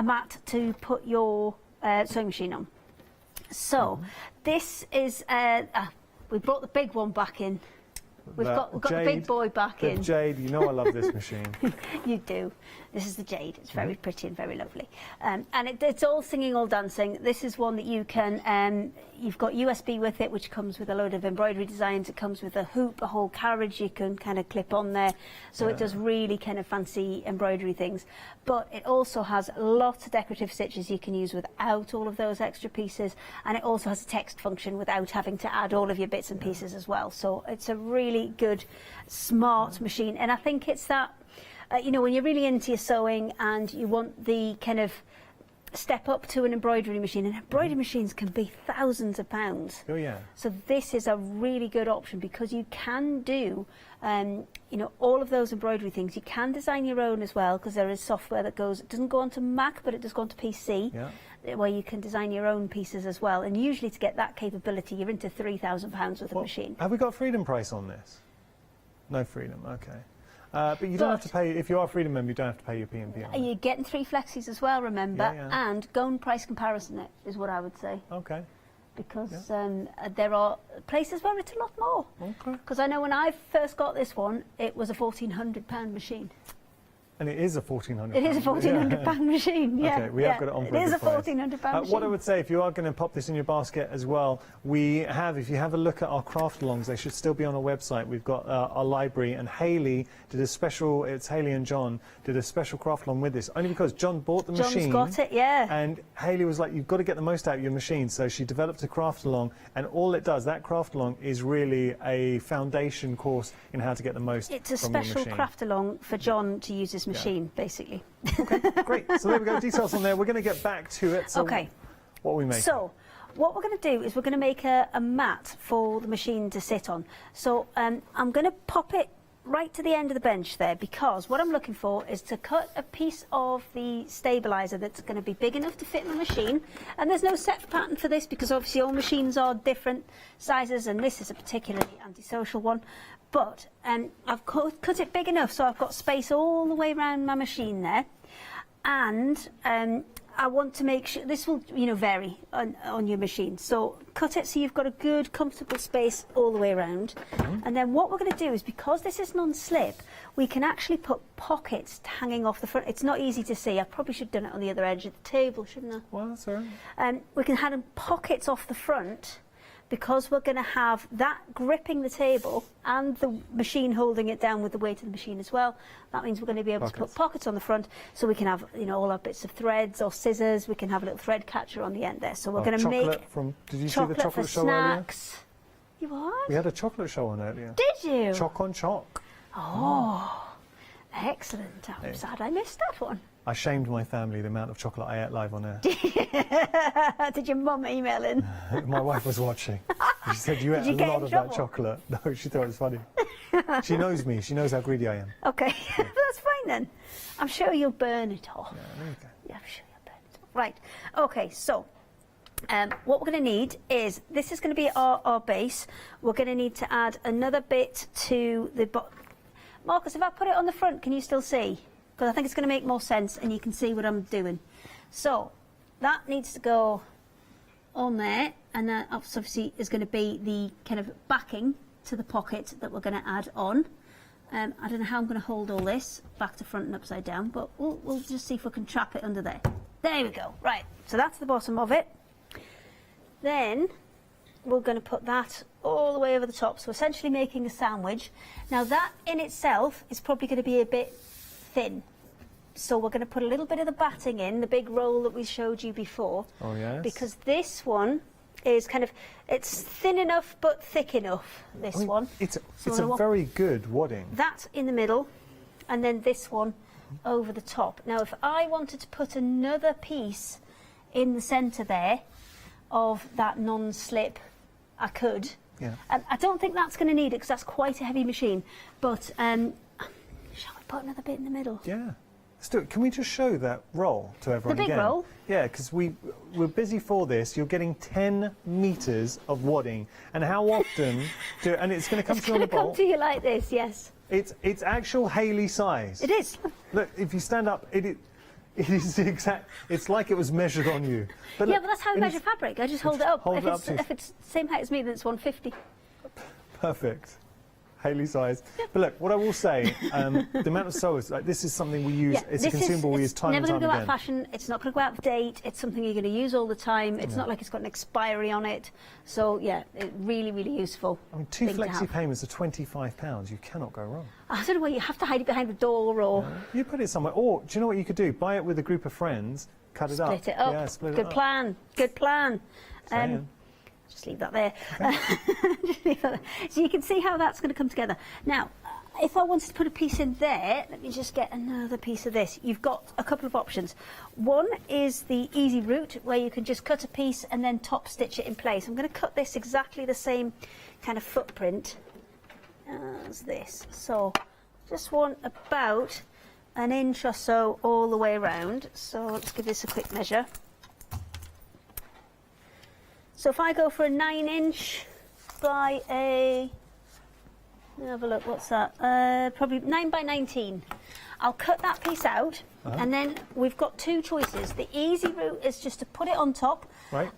mat to put your sewing machine on. So this is we brought the big one back in. We've got the big boy back in. Jade, you know I love this machine. You do. This is the Jade. It's very pretty and very lovely. And it's all singing, all dancing. This is one that you can, you've got USB with it, which comes with a load of embroidery designs. It comes with a hoop, a whole carriage you can kind of clip on there. So it does really kind of fancy embroidery things. But it also has lots of decorative stitches you can use without all of those extra pieces. And it also has a text function without having to add all of your bits and pieces as well. So it's a really good, smart machine. And I think it's that, you know, when you're really into your sewing and you want the kind of step up to an embroidery machine, and embroidery machines can be thousands of pounds. Oh yeah. So this is a really good option because you can do, you know, all of those embroidery things. You can design your own as well because there is software that goes, it doesn't go onto Mac, but it does go onto PC. Yeah. Where you can design your own pieces as well. And usually to get that capability, you're into £3,000 worth of machine. Have we got Freedom price on this? No Freedom, okay. But you don't have to pay, if you are a Freedom member, you don't have to pay your P&P on it. You're getting 3 flexis as well, remember, and go and price comparison it, is what I would say. Okay. Because there are places where it's a lot more. Okay. Because I know when I first got this one, it was a £1,400 machine. And it is a £1,400. It is a £1,400 machine, yeah. Okay, we have got it on for It is a £1,400 machine. What I would say, if you are going to pop this in your basket as well, we have, if you have a look at our craft alongs, they should still be on our website. We've got our library, and Hayley did a special, it's Hayley and John, did a special craft along with this, only because John bought the machine. John's got it, yeah. And Hayley was like, you've got to get the most out of your machine. So she developed a craft along, and all it does, that craft along is really a foundation course in how to get the most from your machine. It's a special craft along for John to use his machine, basically. Okay, great. So there we go, details on there. We're going to get back to it. So okay. What are we making? So, what we're going to do is we're going to make a mat for the machine to sit on. So, I'm going to pop it right to the end of the bench there, because what I'm looking for is to cut a piece of the stabiliser that's going to be big enough to fit in the machine. And there's no set pattern for this because obviously all machines are different sizes, and this is a particularly antisocial one. But I've cut it big enough so I've got space all the way around my machine there. And I want to make sure, this will, you know, vary on your machine. So cut it so you've got a good, comfortable space all the way around. And then what we're going to do is, because this is non-slip, we can actually put pockets hanging off the front. It's not easy to see. I probably should have done it on the other edge of the table, shouldn't I? Well, that's all right. We can have pockets off the front because we're going to have that gripping the table and the machine holding it down with the weight of the machine as well. That means we're going to be able to put pockets on the front, so we can have, you know, all our bits of threads or scissors. We can have a little thread catcher on the end there. So we're going to make Did you see the chocolate for show snacks. You what? We had a chocolate show on earlier. Did you? Choc on Choc. Oh, excellent. I'm sad I missed that one. I shamed my family the amount of chocolate I ate live on air. Did your mum email in? My wife was watching. She said, you ate a lot of that chocolate. No, she thought it was funny. She knows me. She knows how greedy I am. Okay, that's fine then. I'm sure you'll burn it off. Yeah, there you go. Yeah, I'm sure you'll burn it off. Right, okay, so what we're going to need is, this is going to be our base. We're going to need to add another bit to the Marcus, if I put it on the front, can you still see? Because I think it's going to make more sense and you can see what I'm doing. So that needs to go on there, and that obviously is going to be the kind of backing to the pocket that we're going to add on. I don't know how I'm going to hold all this back to front and upside down, but we'll just see if we can trap it under there. There we go. Right, so that's the bottom of it. Then we're going to put that all the way over the top, so essentially making a sandwich. Now that in itself is probably going to be a bit thin, so we're going to put a little bit of the batting in, the big roll that we showed you before. Oh yes. Because this one is kind of, it's thin enough but thick enough, this one. It's a very good wadding. That in the middle, and then this one over the top. Now if I wanted to put another piece in the centre there of that non-slip, I could. Yeah. I don't think that's going to need it because that's quite a heavy machine, but shall we put another bit in the middle? Yeah. Let's do it. Can we just show that roll to everyone big again? roll? Yeah, because we're busy for this. You're getting 10 metres of wadding. And how often and it's going to come to you on the bowl. It's going to come to you like this, yes. It's actual Haley size. It is. Look, if you stand up, it is the exact, it's like it was measured on you. But Yeah, look, but that's how I measure fabric. I just hold it up. If it's the same height as me, then it's 150. Perfect. Haley size. But look, what I will say, the amount of sewers, like this is something we use, it's a consumable we use time and time again. It's never going to go out of again. fashion, it's not going to go out of date, it's something you're going to use all the time, it's not like it's got an expiry on it. So yeah, really, really useful. I mean, 2 flexi payments are £25. You cannot go wrong. I don't know why you have to hide it behind the door or... Yeah. You put it somewhere. Or, do you know what you could do? Buy it with a group of friends, cut it up. Split it up. Yeah, split it Good up. plan, good plan. Just leave that there. Okay. So you can see how that's going to come together. Now, if I wanted to put a piece in there, let me just get another piece of this. You've got a couple of options. One is the easy route, where you can just cut a piece and then top stitch it in place. I'm going to cut this exactly the same kind of footprint as this. So just want about an inch or so all the way around. So let's give this a quick measure. So if I go for a 9-inch by a, let me have a look, what's that? Probably 9 by 19. I'll cut that piece out, and then we've got two choices. The easy route is just to put it on top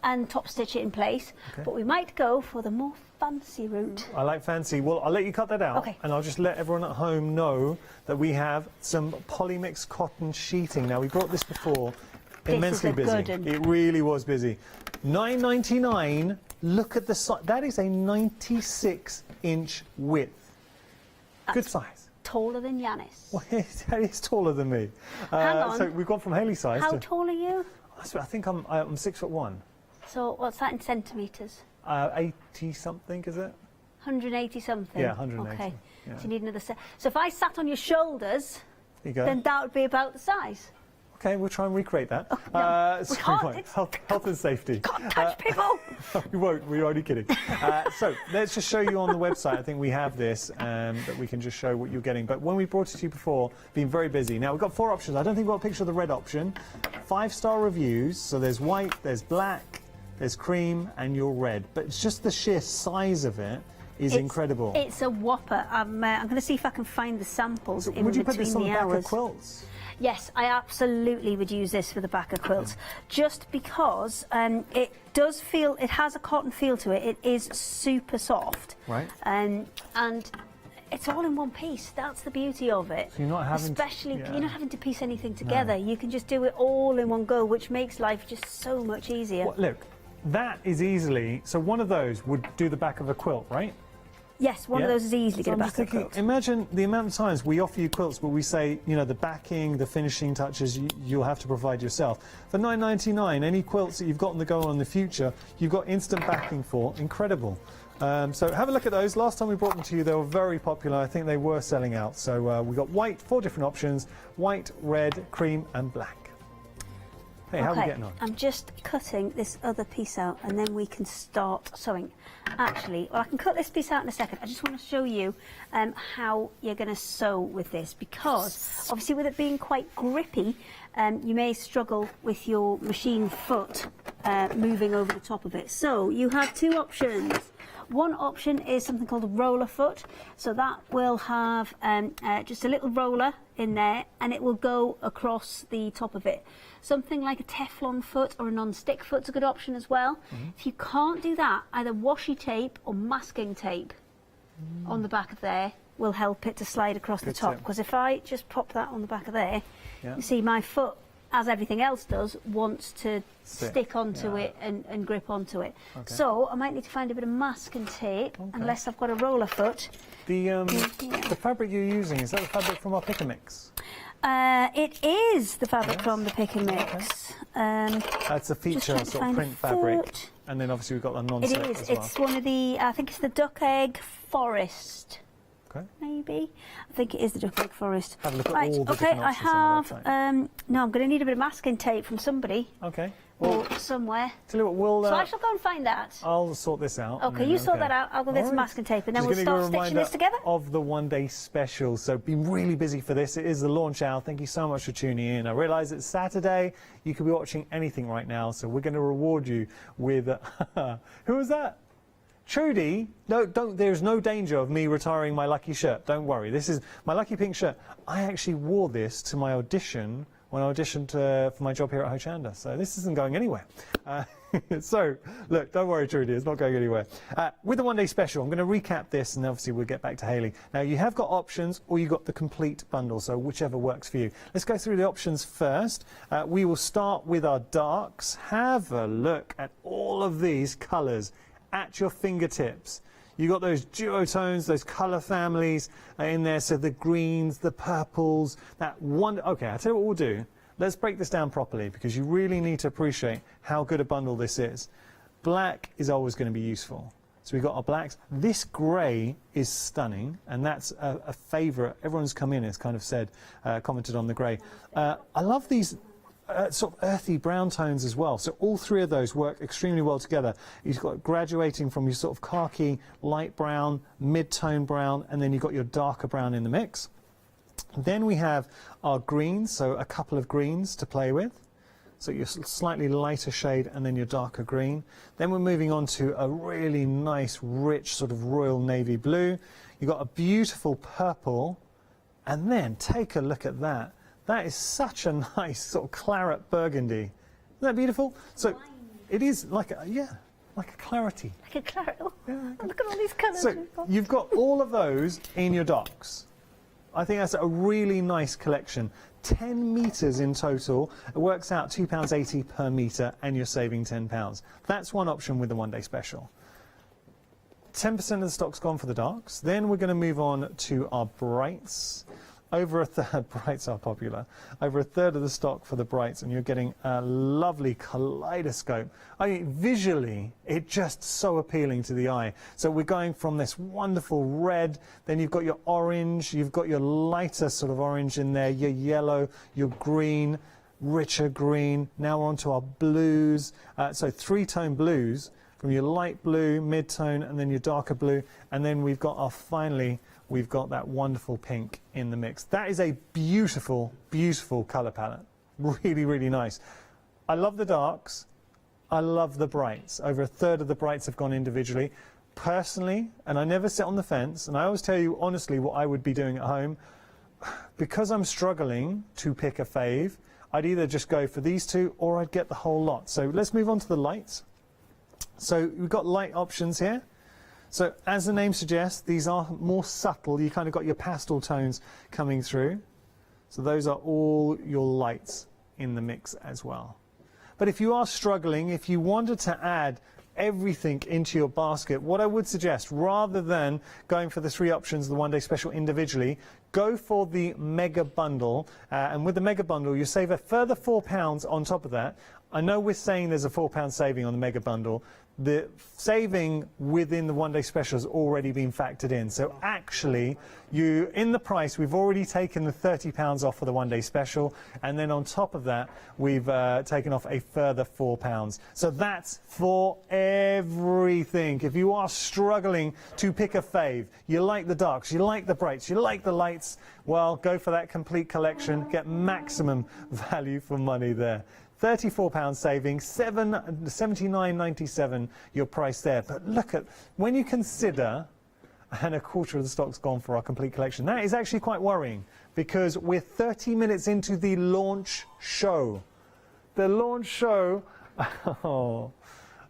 and top stitch it in place, but we might go for the more fancy route. I like fancy. Well, I'll let you cut that out, and I'll just let everyone at home know that we have some polymix cotton sheeting. Now, we brought this before. Immensely busy. It really was busy. $9.99. Look at the size. That is a 96-inch width. Good size. Taller than Yanis. Well, that is taller than me. Hang on. So we've gone from Haley's size. How tall are you? I think I'm 6'1". So what's that in centimetres? 80 something, is it? 180 something. Yeah, 180. Okay. Yeah. So you need another set. So if I sat on your shoulders, there you go. then that would be about the size. Okay, we'll try and recreate that. We can't. Health and safety. Can't touch people. We won't. We're only kidding. So let's just show you on the website. I think we have this that we can just show what you're getting. But when we brought it to you before, been very busy. Now we've got 4 options. I don't think we've got a picture of the red option. 5-star reviews. So there's white, there's black, there's cream, and your red. But it's just the sheer size of it is incredible. It's a whopper. I'm going to see if I can find the samples in between the hours. Would you put this on the back of quilts? Yes, I absolutely would use this for the back of quilts, just because it does feel, it has a cotton feel to it. It is super soft, right? And it's all in one piece. That's the beauty of it. So you're not having, you're not having to piece anything together. No. You can just do it all in one go, which makes life just so much easier. Well, look, that is easily, so one of those would do the back of a quilt, right? Yes, one of those is easily So going I'm to just back up thinking, quilt. imagine the amount of times we offer you quilts, but we say, you know, the backing, the finishing touches, you'll have to provide yourself. For $9.99, any quilts that you've got on the go in the future, you've got instant backing for. Incredible. So have a look at those. Last time we brought them to you, they were very popular. I think they were selling out. So we got white, 4 different options: white, red, cream, and black. Hey, how are we getting on? I'm just cutting this other piece out and then we can start sewing. Actually, well, I can cut this piece out in a second. I just want to show you how you're going to sew with this, because obviously with it being quite grippy, you may struggle with your machine foot moving over the top of it. So you have 2 options. One option is something called a roller foot. So that will have just a little roller in there and it will go across the top of it. Something like a Teflon foot or a non-stick foot's a good option as well. If you can't do that, either washi tape or masking tape on the back of there will help it to slide across the top. Because if I just pop that on the back of there, you see my foot, as everything else does, wants to stick onto it and grip onto it. So I might need to find a bit of masking tape, unless I've got a roller foot. The fabric you're using, is that the fabric from our pick and mix? It is the fabric from the pick and mix. That's a feature sort of print fabric. And then obviously we've got the non-slip It is. as well. It's one of the, I think it's the duck egg forest. Okay. Maybe. I think it is the duck egg forest. Have a look at Right, all the okay, different I options on the have, no, I'm going to need a bit of masking tape from somebody. Okay. Or somewhere. Tell you what, we'll... So I shall go and find that. I'll sort this out. Okay, you sort that out. I'll go get some masking tape and then we'll start stitching this together. Of the one-day special. So been really busy for this. It is the launch hour. Thank you so much for tuning in. I realise it's Saturday. You could be watching anything right now. So we're going to reward you with... who was that? Trudy, no, don't. There's no danger of me retiring my lucky shirt. Don't worry. This is my lucky pink shirt. I actually wore this to my audition when I auditioned for my job here at Hochanda. So this isn't going anywhere. So, look, don't worry, Trudy, it's not going anywhere. With the one-day special, I'm going to recap this, and obviously we'll get back to Hayley. Now, you have got options, or you've got the complete bundle, so whichever works for you. Let's go through the options first. We will start with our darks. Have a look at all of these colours at your fingertips. You've got those duotones, those colour families in there, so the greens, the purples, that one... Okay, I'll tell you what we'll do. Let's break this down properly, because you really need to appreciate how good a bundle this is. Black is always going to be useful. So we've got our blacks. This grey is stunning, and that's a favourite. Everyone's come in, has kind of said, commented on the grey. I love these sort of earthy brown tones as well. So all 3 of those work extremely well together. You've got graduating from your sort of khaki, light brown, mid-tone brown, and then you've got your darker brown in the mix. Then we have our greens, so a couple of greens to play with. So your slightly lighter shade and then your darker green. Then we're moving on to a really nice, rich sort of royal navy blue. You've got a beautiful purple, and then take a look at that. That is such a nice sort of claret burgundy. Isn't that beautiful? So it is like a, like a clarity. Like a claret. Oh, look at all these colours. So you've got all of those in your docks. I think that's a really nice collection. 10 metres in total. It works out £2.80 per metre, and you're saving £10. That's one option with the one-day special. 10% of the stock's gone for the darks. Then we're going to move on to our brights. Over a third, brights are popular, over a third of the stock for the brights, and you're getting a lovely kaleidoscope. I mean, visually, it's just so appealing to the eye. So we're going from this wonderful red, then you've got your orange, you've got your lighter sort of orange in there, your yellow, your green, richer green. Now we're on to our blues, so 3-tone blues, from your light blue, mid-tone, and then your darker blue, and then we've got our finally, we've got that wonderful pink in the mix. That is a beautiful, beautiful colour palette. Really, really nice. I love the darks. I love the brights. Over a third of the brights have gone individually. Personally, and I never sit on the fence, and I always tell you honestly what I would be doing at home, because I'm struggling to pick a fave, I'd either just go for these 2 or I'd get the whole lot. So let's move on to the lights. So we've got light options here. So as the name suggests, these are more subtle. You kind of got your pastel tones coming through. So those are all your lights in the mix as well. But if you are struggling, if you wanted to add everything into your basket, what I would suggest, rather than going for the 3 options, the one-day special individually, go for the mega bundle. And with the mega bundle, you save a further £4 on top of that. I know we're saying there's a £4 saving on the mega bundle. The saving within the one-day special has already been factored in. So actually, in the price, we've already taken the £30 off for the one-day special, and then on top of that, we've taken off a further £4. So that's for everything. If you are struggling to pick a fave, you like the darks, you like the brights, you like the lights, well, go for that complete collection. Get maximum value for money there. £34 saving, $79.97 your price there. But look at, when you consider, and a quarter of the stock's gone for our complete collection, that is actually quite worrying, because we're 30 minutes into the launch show. The launch show,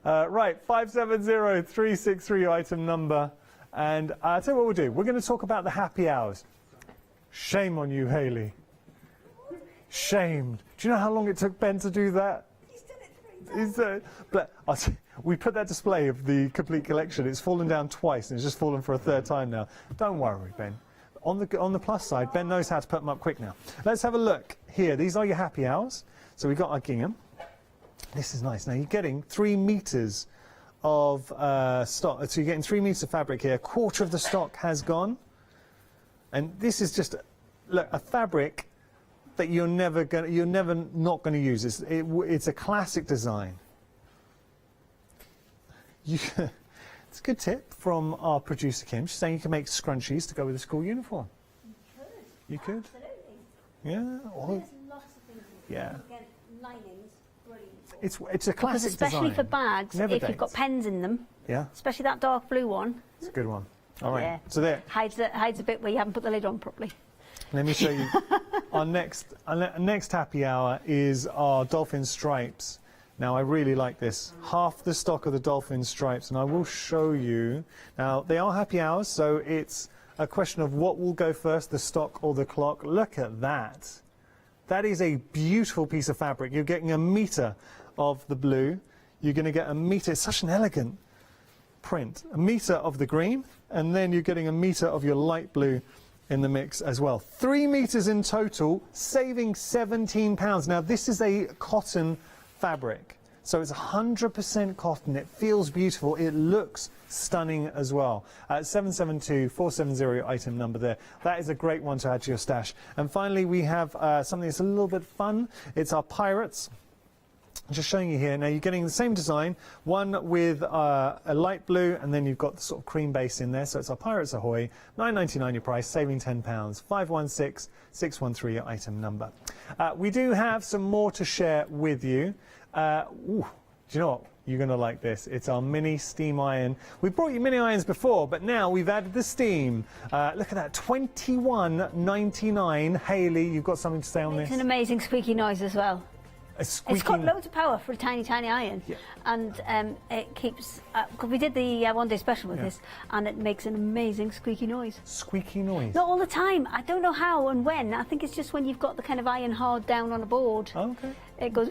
right, 570363 item number. And I'll tell you what we'll do. We're going to talk about the happy hours. Shame on you, Hayley. Shamed. Do you know how long it took Ben to do that? He's done it 3 times. We put that display of the complete collection. It's fallen down twice, and it's just fallen for a 3rd time now. Don't worry, Ben. On the plus side, Ben knows how to put them up quick now. Let's have a look here. These are your happy hours. So we've got our gingham. This is nice. Now you're getting 3 meters of stock. So you're getting 3 meters of fabric here. A quarter of the stock has gone, and this is just a fabric that you're never not going to use. It's a classic design. It's a good tip from our producer Kim. She's saying you can make scrunchies to go with a school uniform. You could. Absolutely. Yeah. There's lots of things. Yeah. You can get linings, brilliant. It's a classic because especially design. for bags, Never if you've got dates. pens in them, Yeah. especially that dark blue one. It's a good one. All right. Yeah. So there. Hides a bit where you haven't put the lid on properly. Let me show you. Our next happy hour is our dolphin stripes. Now, I really like this. Half the stock of the dolphin stripes, and I will show you. Now, they are happy hours, so it's a question of what will go first, the stock or the clock. Look at that. That is a beautiful piece of fabric. You're getting 1 meter of the blue. You're going to get 1 meter. It's such an elegant print. 1 meter of the green, and then you're getting 1 meter of your light blue in the mix as well. 3 meters in total, saving £17. Now, this is a cotton fabric, so it's 100% cotton. It feels beautiful. It looks stunning as well. 772470 item number there. That is a great one to add to your stash. And finally, we have something that's a little bit fun. It's our pirates. Just showing you here. Now you're getting the same design, one with a light blue, and then you've got the sort of cream base in there. So it's our Pirates Ahoy, $9.99 your price, saving £10. 516613 your item number. We do have some more to share with you. Do you know what? You're going to like this. It's our mini steam iron. We brought you mini irons before, but now we've added the steam. Look at that, $21.99. Hayley, you've got something to say on this? It's an amazing squeaky noise as well. It's got loads of power for a tiny, tiny iron, yeah. And it keeps. Because we did the one-day special with this, and it makes an amazing squeaky noise. Squeaky noise. Not all the time. I don't know how and when. I think it's just when you've got the kind of iron hard down on a board. Oh, okay. It goes.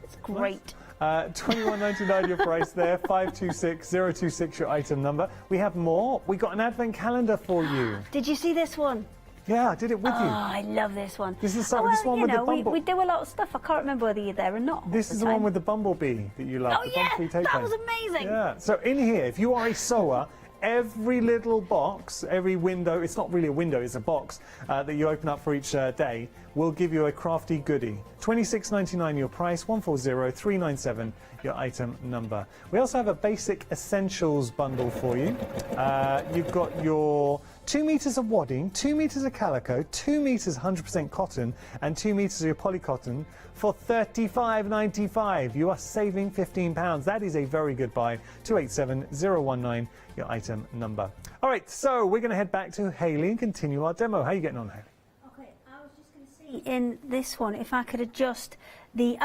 It's great. $21.99 your price there. 526026 your item number. We have more. We got an advent calendar for you. Did you see this one? Yeah, I did it with you. Oh, I love this one. This is this one with the bumblebee. We do a lot of stuff. I can't remember whether you're there or not. This is the one with the bumblebee that you love. Oh, the yeah, bumblebee tape that pen. was amazing. Yeah, so in here, if you are a sewer, every little box, every window, it's not really a window, it's a box that you open up for each day, will give you a crafty goodie. $26.99 your price, 140397 your item number. We also have a basic essentials bundle for you. You've got your 2 meters of wadding, 2 meters of calico, 2 meters 100% cotton, and 2 meters of your polycotton for $35.95. You are saving £15. That is a very good buy. 287019 your item number. All right, so we're going to head back to Hayley and continue our demo. How are you getting on, Hayley? Okay, I was just going to see in this one if I could adjust the.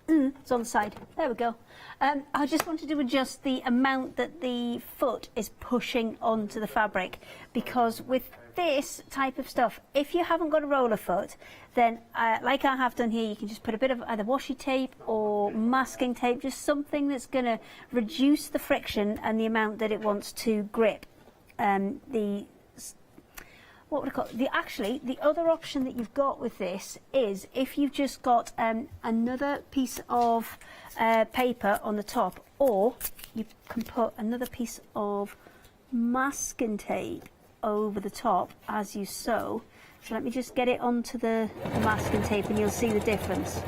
It's on the side. There we go. I just wanted to adjust the amount that the foot is pushing onto the fabric, because with this type of stuff, if you haven't got a roller foot, then like I have done here, you can just put a bit of either washi tape or masking tape, just something that's going to reduce the friction and the amount that it wants to grip. What would I call it? Actually, the other option that you've got with this is if you've just got another piece of paper on the top, or you can put another piece of masking tape over the top as you sew. So let me just get it onto the masking tape and you'll see the difference.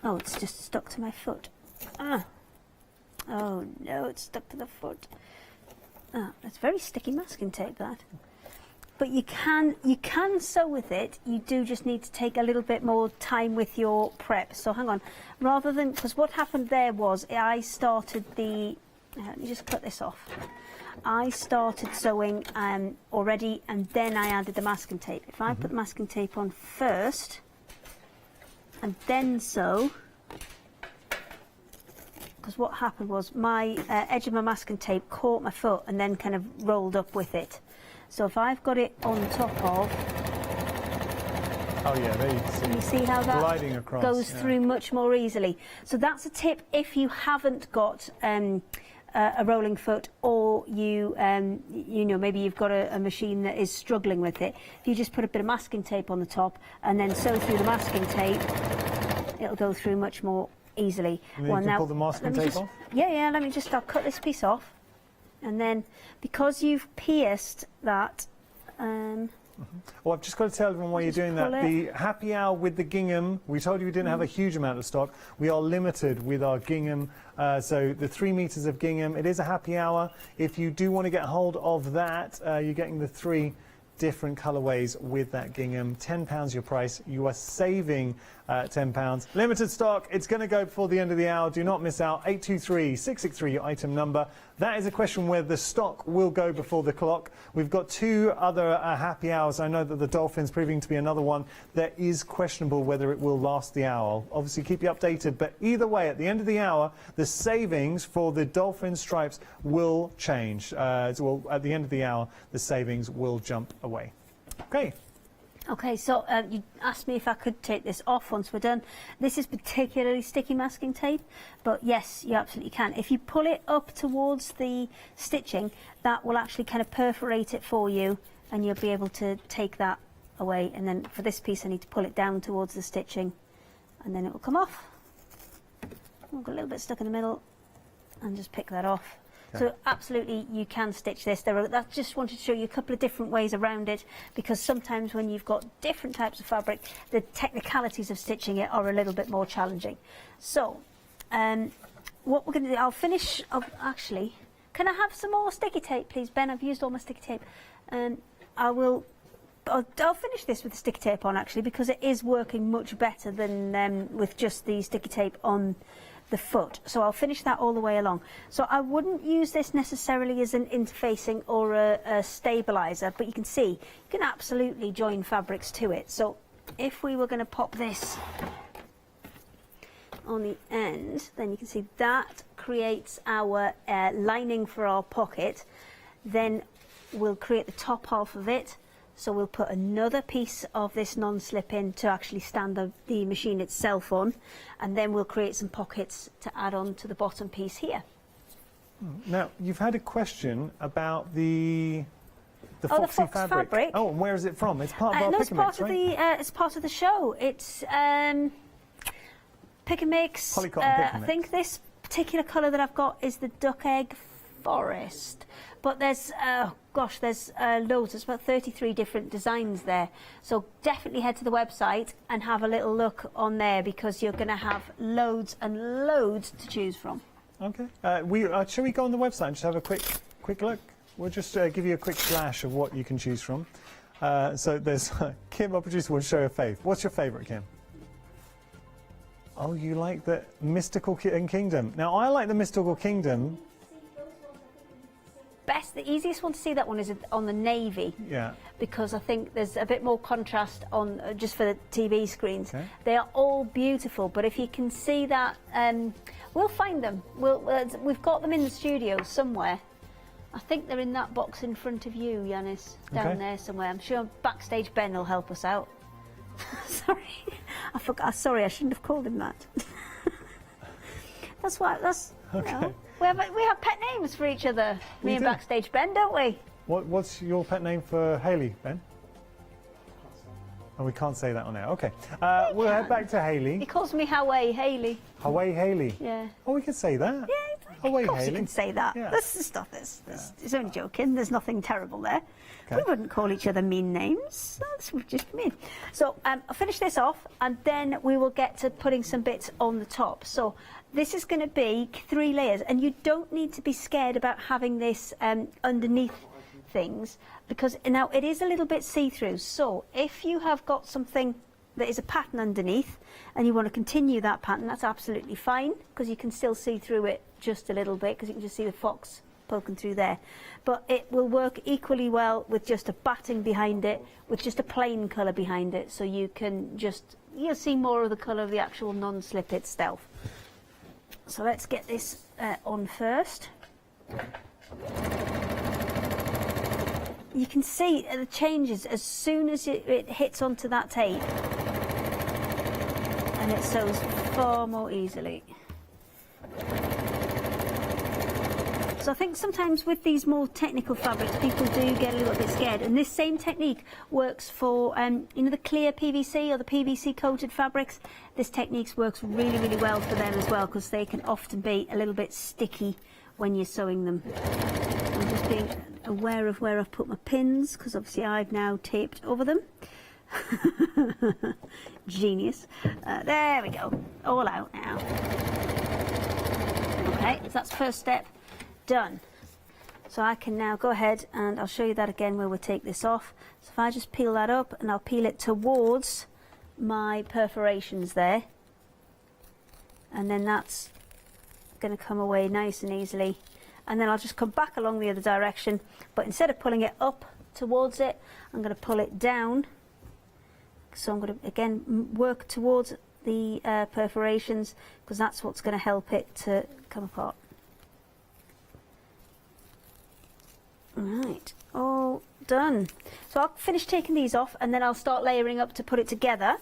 Oh, it's just stuck to my foot. Oh no, it's stuck to the foot. That's very sticky masking tape, that. But you can sew with it. You do just need to take a little bit more time with your prep. So hang on, rather than, because what happened there was I started the, let me just cut this off. I started sewing already, and then I added the masking tape. If I put the masking tape on first and then sew, because what happened was my edge of my masking tape caught my foot and then kind of rolled up with it. So if I've got it on top of, oh yeah, there you see. you see how that gliding across, goes through much more easily. So that's a tip if you haven't got a rolling foot, or you know, maybe you've got a machine that is struggling with it. If you just put a bit of masking tape on the top and then sew through the masking tape, it'll go through much more easily. And then you can pull the masking tape off? Yeah, let me just, I'll cut this piece off. And then, because you've pierced that... Well, I've just got to tell everyone while you're doing that, the happy hour with the gingham, we told you we didn't have a huge amount of stock. We are limited with our gingham, so the 3 meters of gingham, it is a happy hour. If you do want to get hold of that, you're getting the 3 different colorways with that gingham. £10 your price. You are saving £10. Limited stock. It's going to go before the end of the hour. Do not miss out. 823-663 your item number. That is a question where the stock will go before the clock. We've got 2 other happy hours. I know that the Dolphin's proving to be another one that is questionable whether it will last the hour. I'll obviously keep you updated, but either way, at the end of the hour, the savings for the Dolphin stripes will change. Well, at the end of the hour, the savings will jump away. Okay. Okay, so you asked me if I could take this off once we're done. This is particularly sticky masking tape, but yes, you absolutely can. If you pull it up towards the stitching, that will actually kind of perforate it for you, and you'll be able to take that away. And then for this piece, I need to pull it down towards the stitching, and then it will come off. I've got a little bit stuck in the middle, and just pick that off. So absolutely you can stitch this. I just wanted to show you a couple of different ways around it, because sometimes when you've got different types of fabric, the technicalities of stitching it are a little bit more challenging. So what we're going to do, I'll finish, actually, can I have some more sticky tape please, Ben? I've used all my sticky tape. I'll finish this with the sticky tape on, actually, because it is working much better than with just the sticky tape on the foot. So I'll finish that all the way along. So I wouldn't use this necessarily as an interfacing or a stabiliser, but you can see you can absolutely join fabrics to it. So if we were going to pop this on the end, then you can see that creates our lining for our pocket. Then we'll create the top half of it. So we'll put another piece of this non-slip in to actually stand the machine itself on, and then we'll create some pockets to add on to the bottom piece here. Now, you've had a question about the Fox fabric. Oh, and where is it from? It's part of our pick and mix, right? It's part of the show. It's pick and mix. Polycotton pick and I mix. think this particular colour that I've got is the duck egg forest. But there's, there's loads. There's about 33 different designs there. So definitely head to the website and have a little look on there, because you're going to have loads and loads to choose from. Okay. Shall we go on the website and just have a quick look? We'll just give you a quick flash of what you can choose from. So there's Kim, our producer, will show her fave. What's your favourite, Kim? Oh, you like the Mystical Kingdom. Now, I like the Mystical Kingdom. Best the easiest one to see that one is on the navy. Yeah. Because I think there's a bit more contrast on just for the TV screens. Okay. They are all beautiful, but if you can see that, we'll find them. We've got them in the studio somewhere. I think they're in that box in front of you, Yanis, down there somewhere. I'm sure Backstage Ben will help us out. Sorry, I forgot. Sorry, I shouldn't have called him that. That's what. That's. Okay. You know, we have pet names for each other. Me and Backstage Ben, don't we? What's your pet name for Hayley, Ben? Oh, we can't say that on air. Okay. We'll head back to Hayley. He calls me Hawaii Hayley. Hawaii Hayley. Yeah. Oh, we can say that. Yeah. Hawaii of course Hayley. you can say that. Yeah. This is stuff. It's only joking. There's nothing terrible there. Okay. We wouldn't call each other mean names. That's just mean. So I'll finish this off, and then we will get to putting some bits on the top. So this is going to be 3 layers, and you don't need to be scared about having this underneath things, because now it is a little bit see-through. So if you have got something that is a pattern underneath and you want to continue that pattern, that's absolutely fine, because you can still see through it just a little bit, because you can just see the fox poking through there. But it will work equally well with just a batting behind it, with just a plain colour behind it, so you can just, you'll see more of the colour of the actual non-slip itself. So let's get this on first. You can see the changes as soon as it hits onto that tape, and it sews far more easily. So I think sometimes with these more technical fabrics, people do get a little bit scared, and this same technique works for you know, the clear PVC or the PVC coated fabrics. This technique works really, really well for them as well, because they can often be a little bit sticky when you're sewing them. I'm just being aware of where I've put my pins, because obviously I've now taped over them. Genius. There we go. All out now. Okay, so that's first step done. So I can now go ahead, and I'll show you that again where we'll take this off. So if I just peel that up, and I'll peel it towards my perforations there, and then that's going to come away nice and easily. And then I'll just come back along the other direction, but instead of pulling it up towards it, I'm going to pull it down. So I'm going to again work towards the perforations, because that's what's going to help it to come apart. Right, all done. So I'll finish taking these off, and then I'll start layering up to put it together.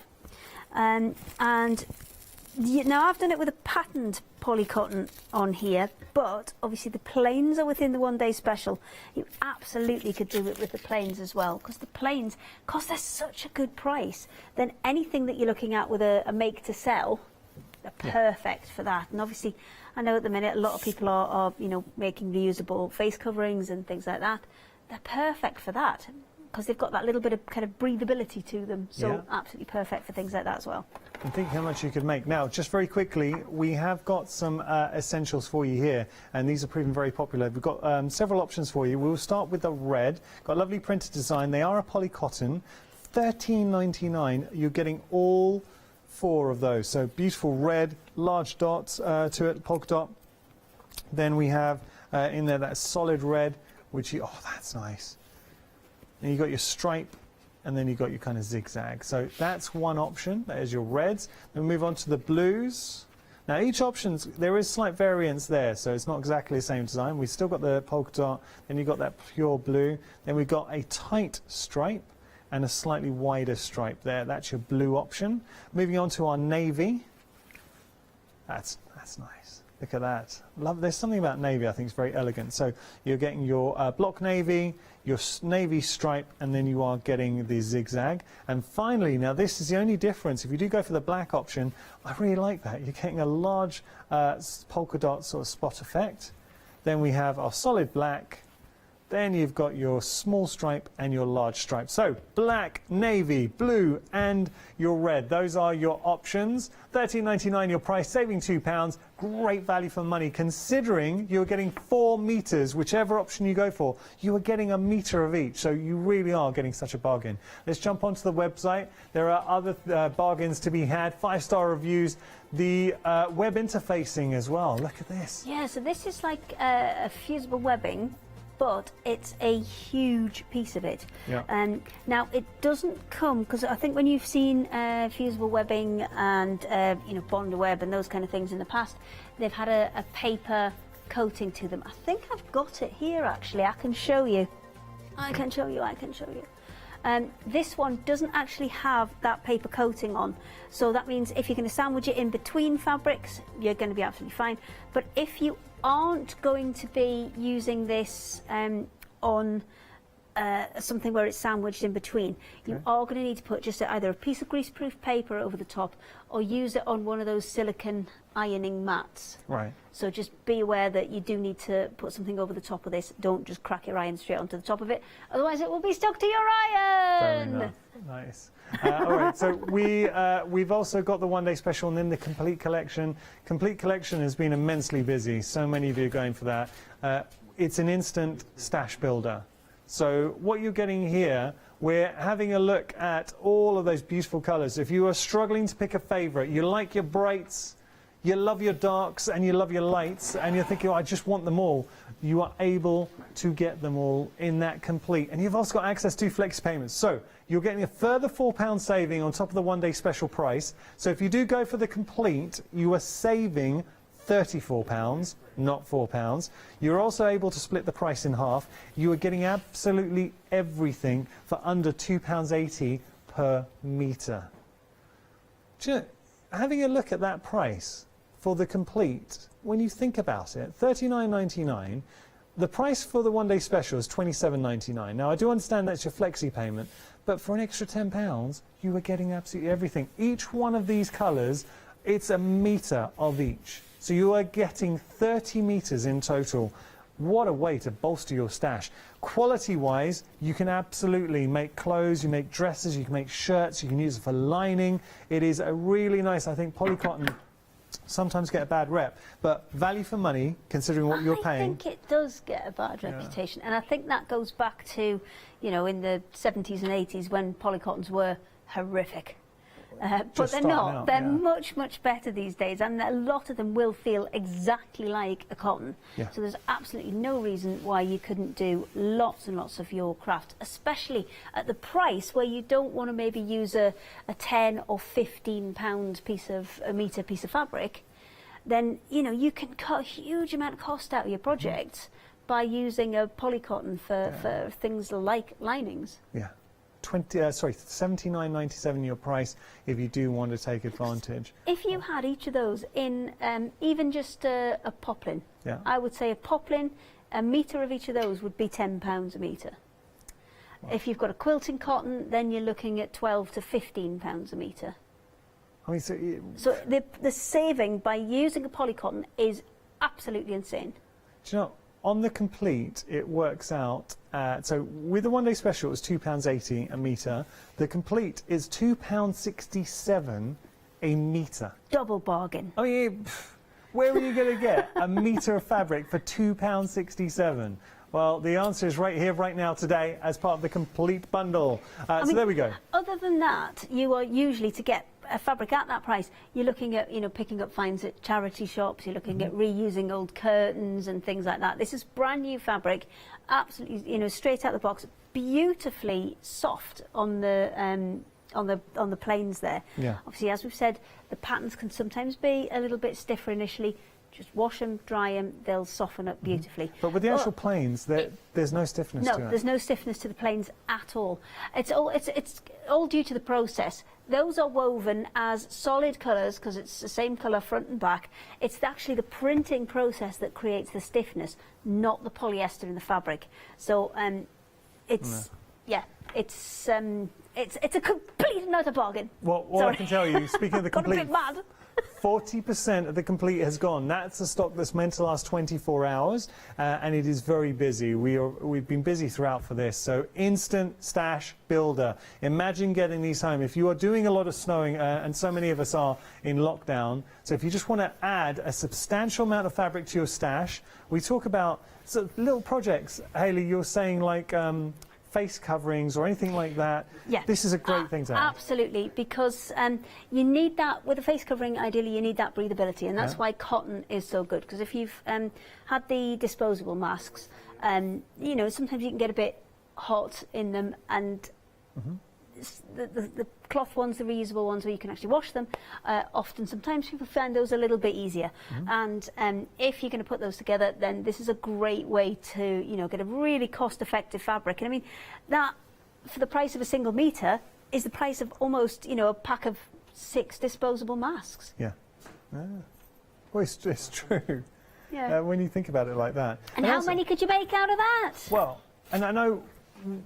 And now I've done it with a patterned polycotton on here, but obviously the plains are within the 1 day special. You absolutely could do it with the plains as well, because the plains, because they're such a good price, then anything that you're looking at with a make to sell, they're perfect for that. And obviously I know at the minute a lot of people are you know, making reusable face coverings and things like that. They're perfect for that, because they've got that little bit of kind of breathability to them. So absolutely perfect for things like that as well. And think how much you could make. Now, just very quickly, we have got some essentials for you here, and these are proving very popular. We've got several options for you. We'll start with the red. Got a lovely printed design. They are a polycotton. $13.99. You're getting all 4 of those. So beautiful red, large dots to it, polka dot. Then we have in there that solid red, which you, oh, that's nice. And you've got your stripe, and then you've got your kind of zigzag. So that's one option. There's your reds. Then we move on to the blues. Now each option, there is slight variance there, so it's not exactly the same design. We've still got the polka dot, then you've got that pure blue. Then we've got a tight stripe and a slightly wider stripe there. That's your blue option. Moving on to our navy. That's nice. Look at that. There's something about navy I think is very elegant. So you're getting your block navy, your navy stripe, and then you are getting the zigzag. And finally, now this is the only difference. If you do go for the black option, I really like that. You're getting a large polka dot sort of spot effect. Then we have our solid black. Then you've got your small stripe and your large stripe. So black, navy, blue, and your red. Those are your options. $13.99 your price, saving £2. Great value for money, considering you're getting 4 meters, whichever option you go for. You are getting a meter of each, so you really are getting such a bargain. Let's jump onto the website. There are other bargains to be had. 5-star reviews. The web interfacing as well. Look at this. Yeah, so this is like a fusible webbing. but it's a huge piece of it. Yeah. Now it doesn't come, because I think when you've seen fusible webbing and bond web and those kind of things in the past, they've had a paper coating to them. I think I've got it here actually. I can show you. I can show you. This one doesn't actually have that paper coating on, so that means if you're going to sandwich it in between fabrics, you're going to be absolutely fine. But if you aren't going to be using this on something where it's sandwiched in between, you are going to need to put just either a piece of greaseproof paper over the top or use it on one of those silicone ironing mats. Right. So just be aware that you do need to put something over the top of this. Don't just crack your iron straight onto the top of it, otherwise it will be stuck to your iron. Fair enough. Nice. All right, so we've also got the one-day special and then the complete collection. Complete collection has been immensely busy. So many of you are going for that. It's an instant stash builder. So what you're getting here, we're having a look at all of those beautiful colours. If you are struggling to pick a favourite, you like your brights, you love your darks, and you love your lights, and you're thinking, oh, I just want them all, you are able to get them all in that complete. And you've also got access to flexi payments. So you're getting a further £4 saving on top of the one-day special price. So if you do go for the complete, you are saving £34, not £4. You're also able to split the price in half. You are getting absolutely everything for under £2.80 per metre. Do you know, having a look at that price for the complete, when you think about it, $39.99. The price for the one-day special is $27.99. Now, I do understand that's your flexi payment, but for an extra £10, you are getting absolutely everything. Each one of these colours, it's a metre of each. So you are getting 30 metres in total. What a way to bolster your stash. Quality-wise, you can absolutely make clothes, you make dresses, you can make shirts, you can use it for lining. It is a really nice, I think, polycotton sometimes get a bad rep, but value for money, considering what you're paying. I think it does get a bad reputation, and I think that goes back to, in the 70s and 80s when polycottons were horrific. But they're not. They're much, much better these days, and a lot of them will feel exactly like a cotton. Yeah. So there's absolutely no reason why you couldn't do lots and lots of your craft, especially at the price where you don't want to maybe use a 10 or 15 pound metre piece of fabric. Then you can cut a huge amount of cost out of your project by using a polycotton for things like linings. Yeah. $79.97 your price if you do want to take advantage. If you had each of those in even just a poplin, I would say a poplin, a metre of each of those would be £10 a metre. Wow. If you've got a quilting cotton, then you're looking at £12 to £15 a metre. I mean, so the saving by using a polycotton is absolutely insane. Do you know, on the complete, it works out, so with the one-day special, it's £2.80 a metre. The complete is £2.67 a metre. Double bargain. I mean, where are you going to get a metre of fabric for £2.67? Well, the answer is right here, right now, today, as part of the complete bundle. So there we go. Other than that, you are usually, to get a fabric at that price, you're looking at, picking up finds at charity shops, you're looking at reusing old curtains and things like that. This is brand new fabric, absolutely, straight out the box, beautifully soft on the planes there. Yeah. Obviously, as we've said, the patterns can sometimes be a little bit stiffer initially. Just wash them, dry them, they'll soften up beautifully. But with the actual planes, there's no stiffness to it. No, there's no stiffness to the planes at all. It's all due to the process. Those are woven as solid colours because it's the same colour front and back. It's actually the printing process that creates the stiffness, not the polyester in the fabric. So it's a complete and utter bargain. Well, all I can tell you, speaking of the complete, got a bit mad. 40% of the complete has gone. That's a stock that's meant to last 24 hours, and it is very busy. We've been busy throughout for this. So instant stash builder. Imagine getting these home. If you are doing a lot of snowing, and so many of us are in lockdown, so if you just want to add a substantial amount of fabric to your stash, we talk about little projects. Hayley, you're saying like face coverings or anything like that. Yeah. This is a great thing to have. Absolutely, because you need that, with a face covering, ideally you need that breathability, and that's why cotton is so good, because if you've had the disposable masks, You know, sometimes you can get a bit hot in them, and the cloth ones, the reusable ones where you can actually wash them, often sometimes people find those a little bit easier. And if you're going to put those together, then this is a great way to, you know, get a really cost-effective fabric. And I mean, that for the price of a single metre is the price of almost, you know, a pack of 6 disposable masks. Yeah. Well, it's true. Yeah. When you think about it like that. And how many could you make out of that? Well, and I know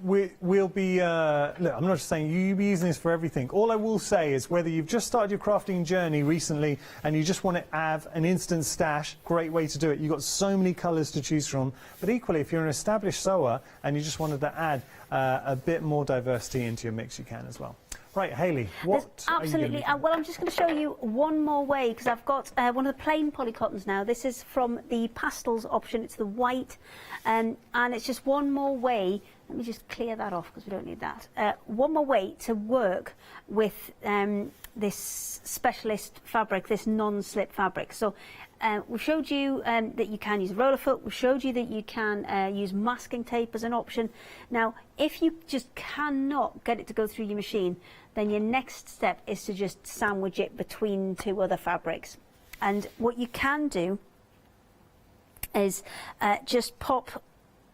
we'll be, look, I'm not just saying you'll be using this for everything. All I will say is whether you've just started your crafting journey recently and you just want to have an instant stash, great way to do it. You've got so many colours to choose from. But equally, if you're an established sewer and you just wanted to add a bit more diversity into your mix, you can as well. Right, Hayley, what absolutely. Well, I'm just going to show you one more way, because I've got one of the plain polycottons now. This is from the pastels option. It's the white, and it's just one more way. Let me just clear that off because we don't need that. One more way to work with this specialist fabric, this non-slip fabric. So we've showed you that you can use a roller foot. We've showed you that you can use masking tape as an option. Now, if you just cannot get it to go through your machine, then your next step is to just sandwich it between 2 other fabrics. And what you can do is just pop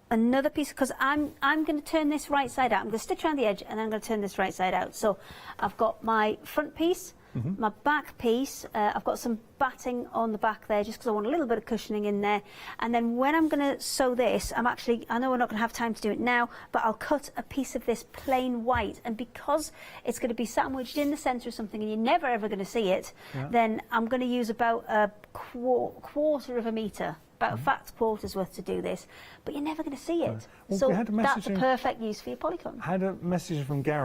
another piece, because I'm going to turn this right side out. I'm going to stitch around the edge and I'm going to turn this right side out. So I've got my front piece, my back piece. I've got some batting on the back there just because I want a little bit of cushioning in there. And then when I'm going to sew this, I know we're not going to have time to do it now, but I'll cut a piece of this plain white. And because it's going to be sandwiched in the centre of something and you're never ever going to see it, then I'm going to use about a quarter of a metre. About a fat quarter's worth to do this, but you're never going to see it. Well, so we had a that's a perfect use for your polycotton. I had a message from Gary.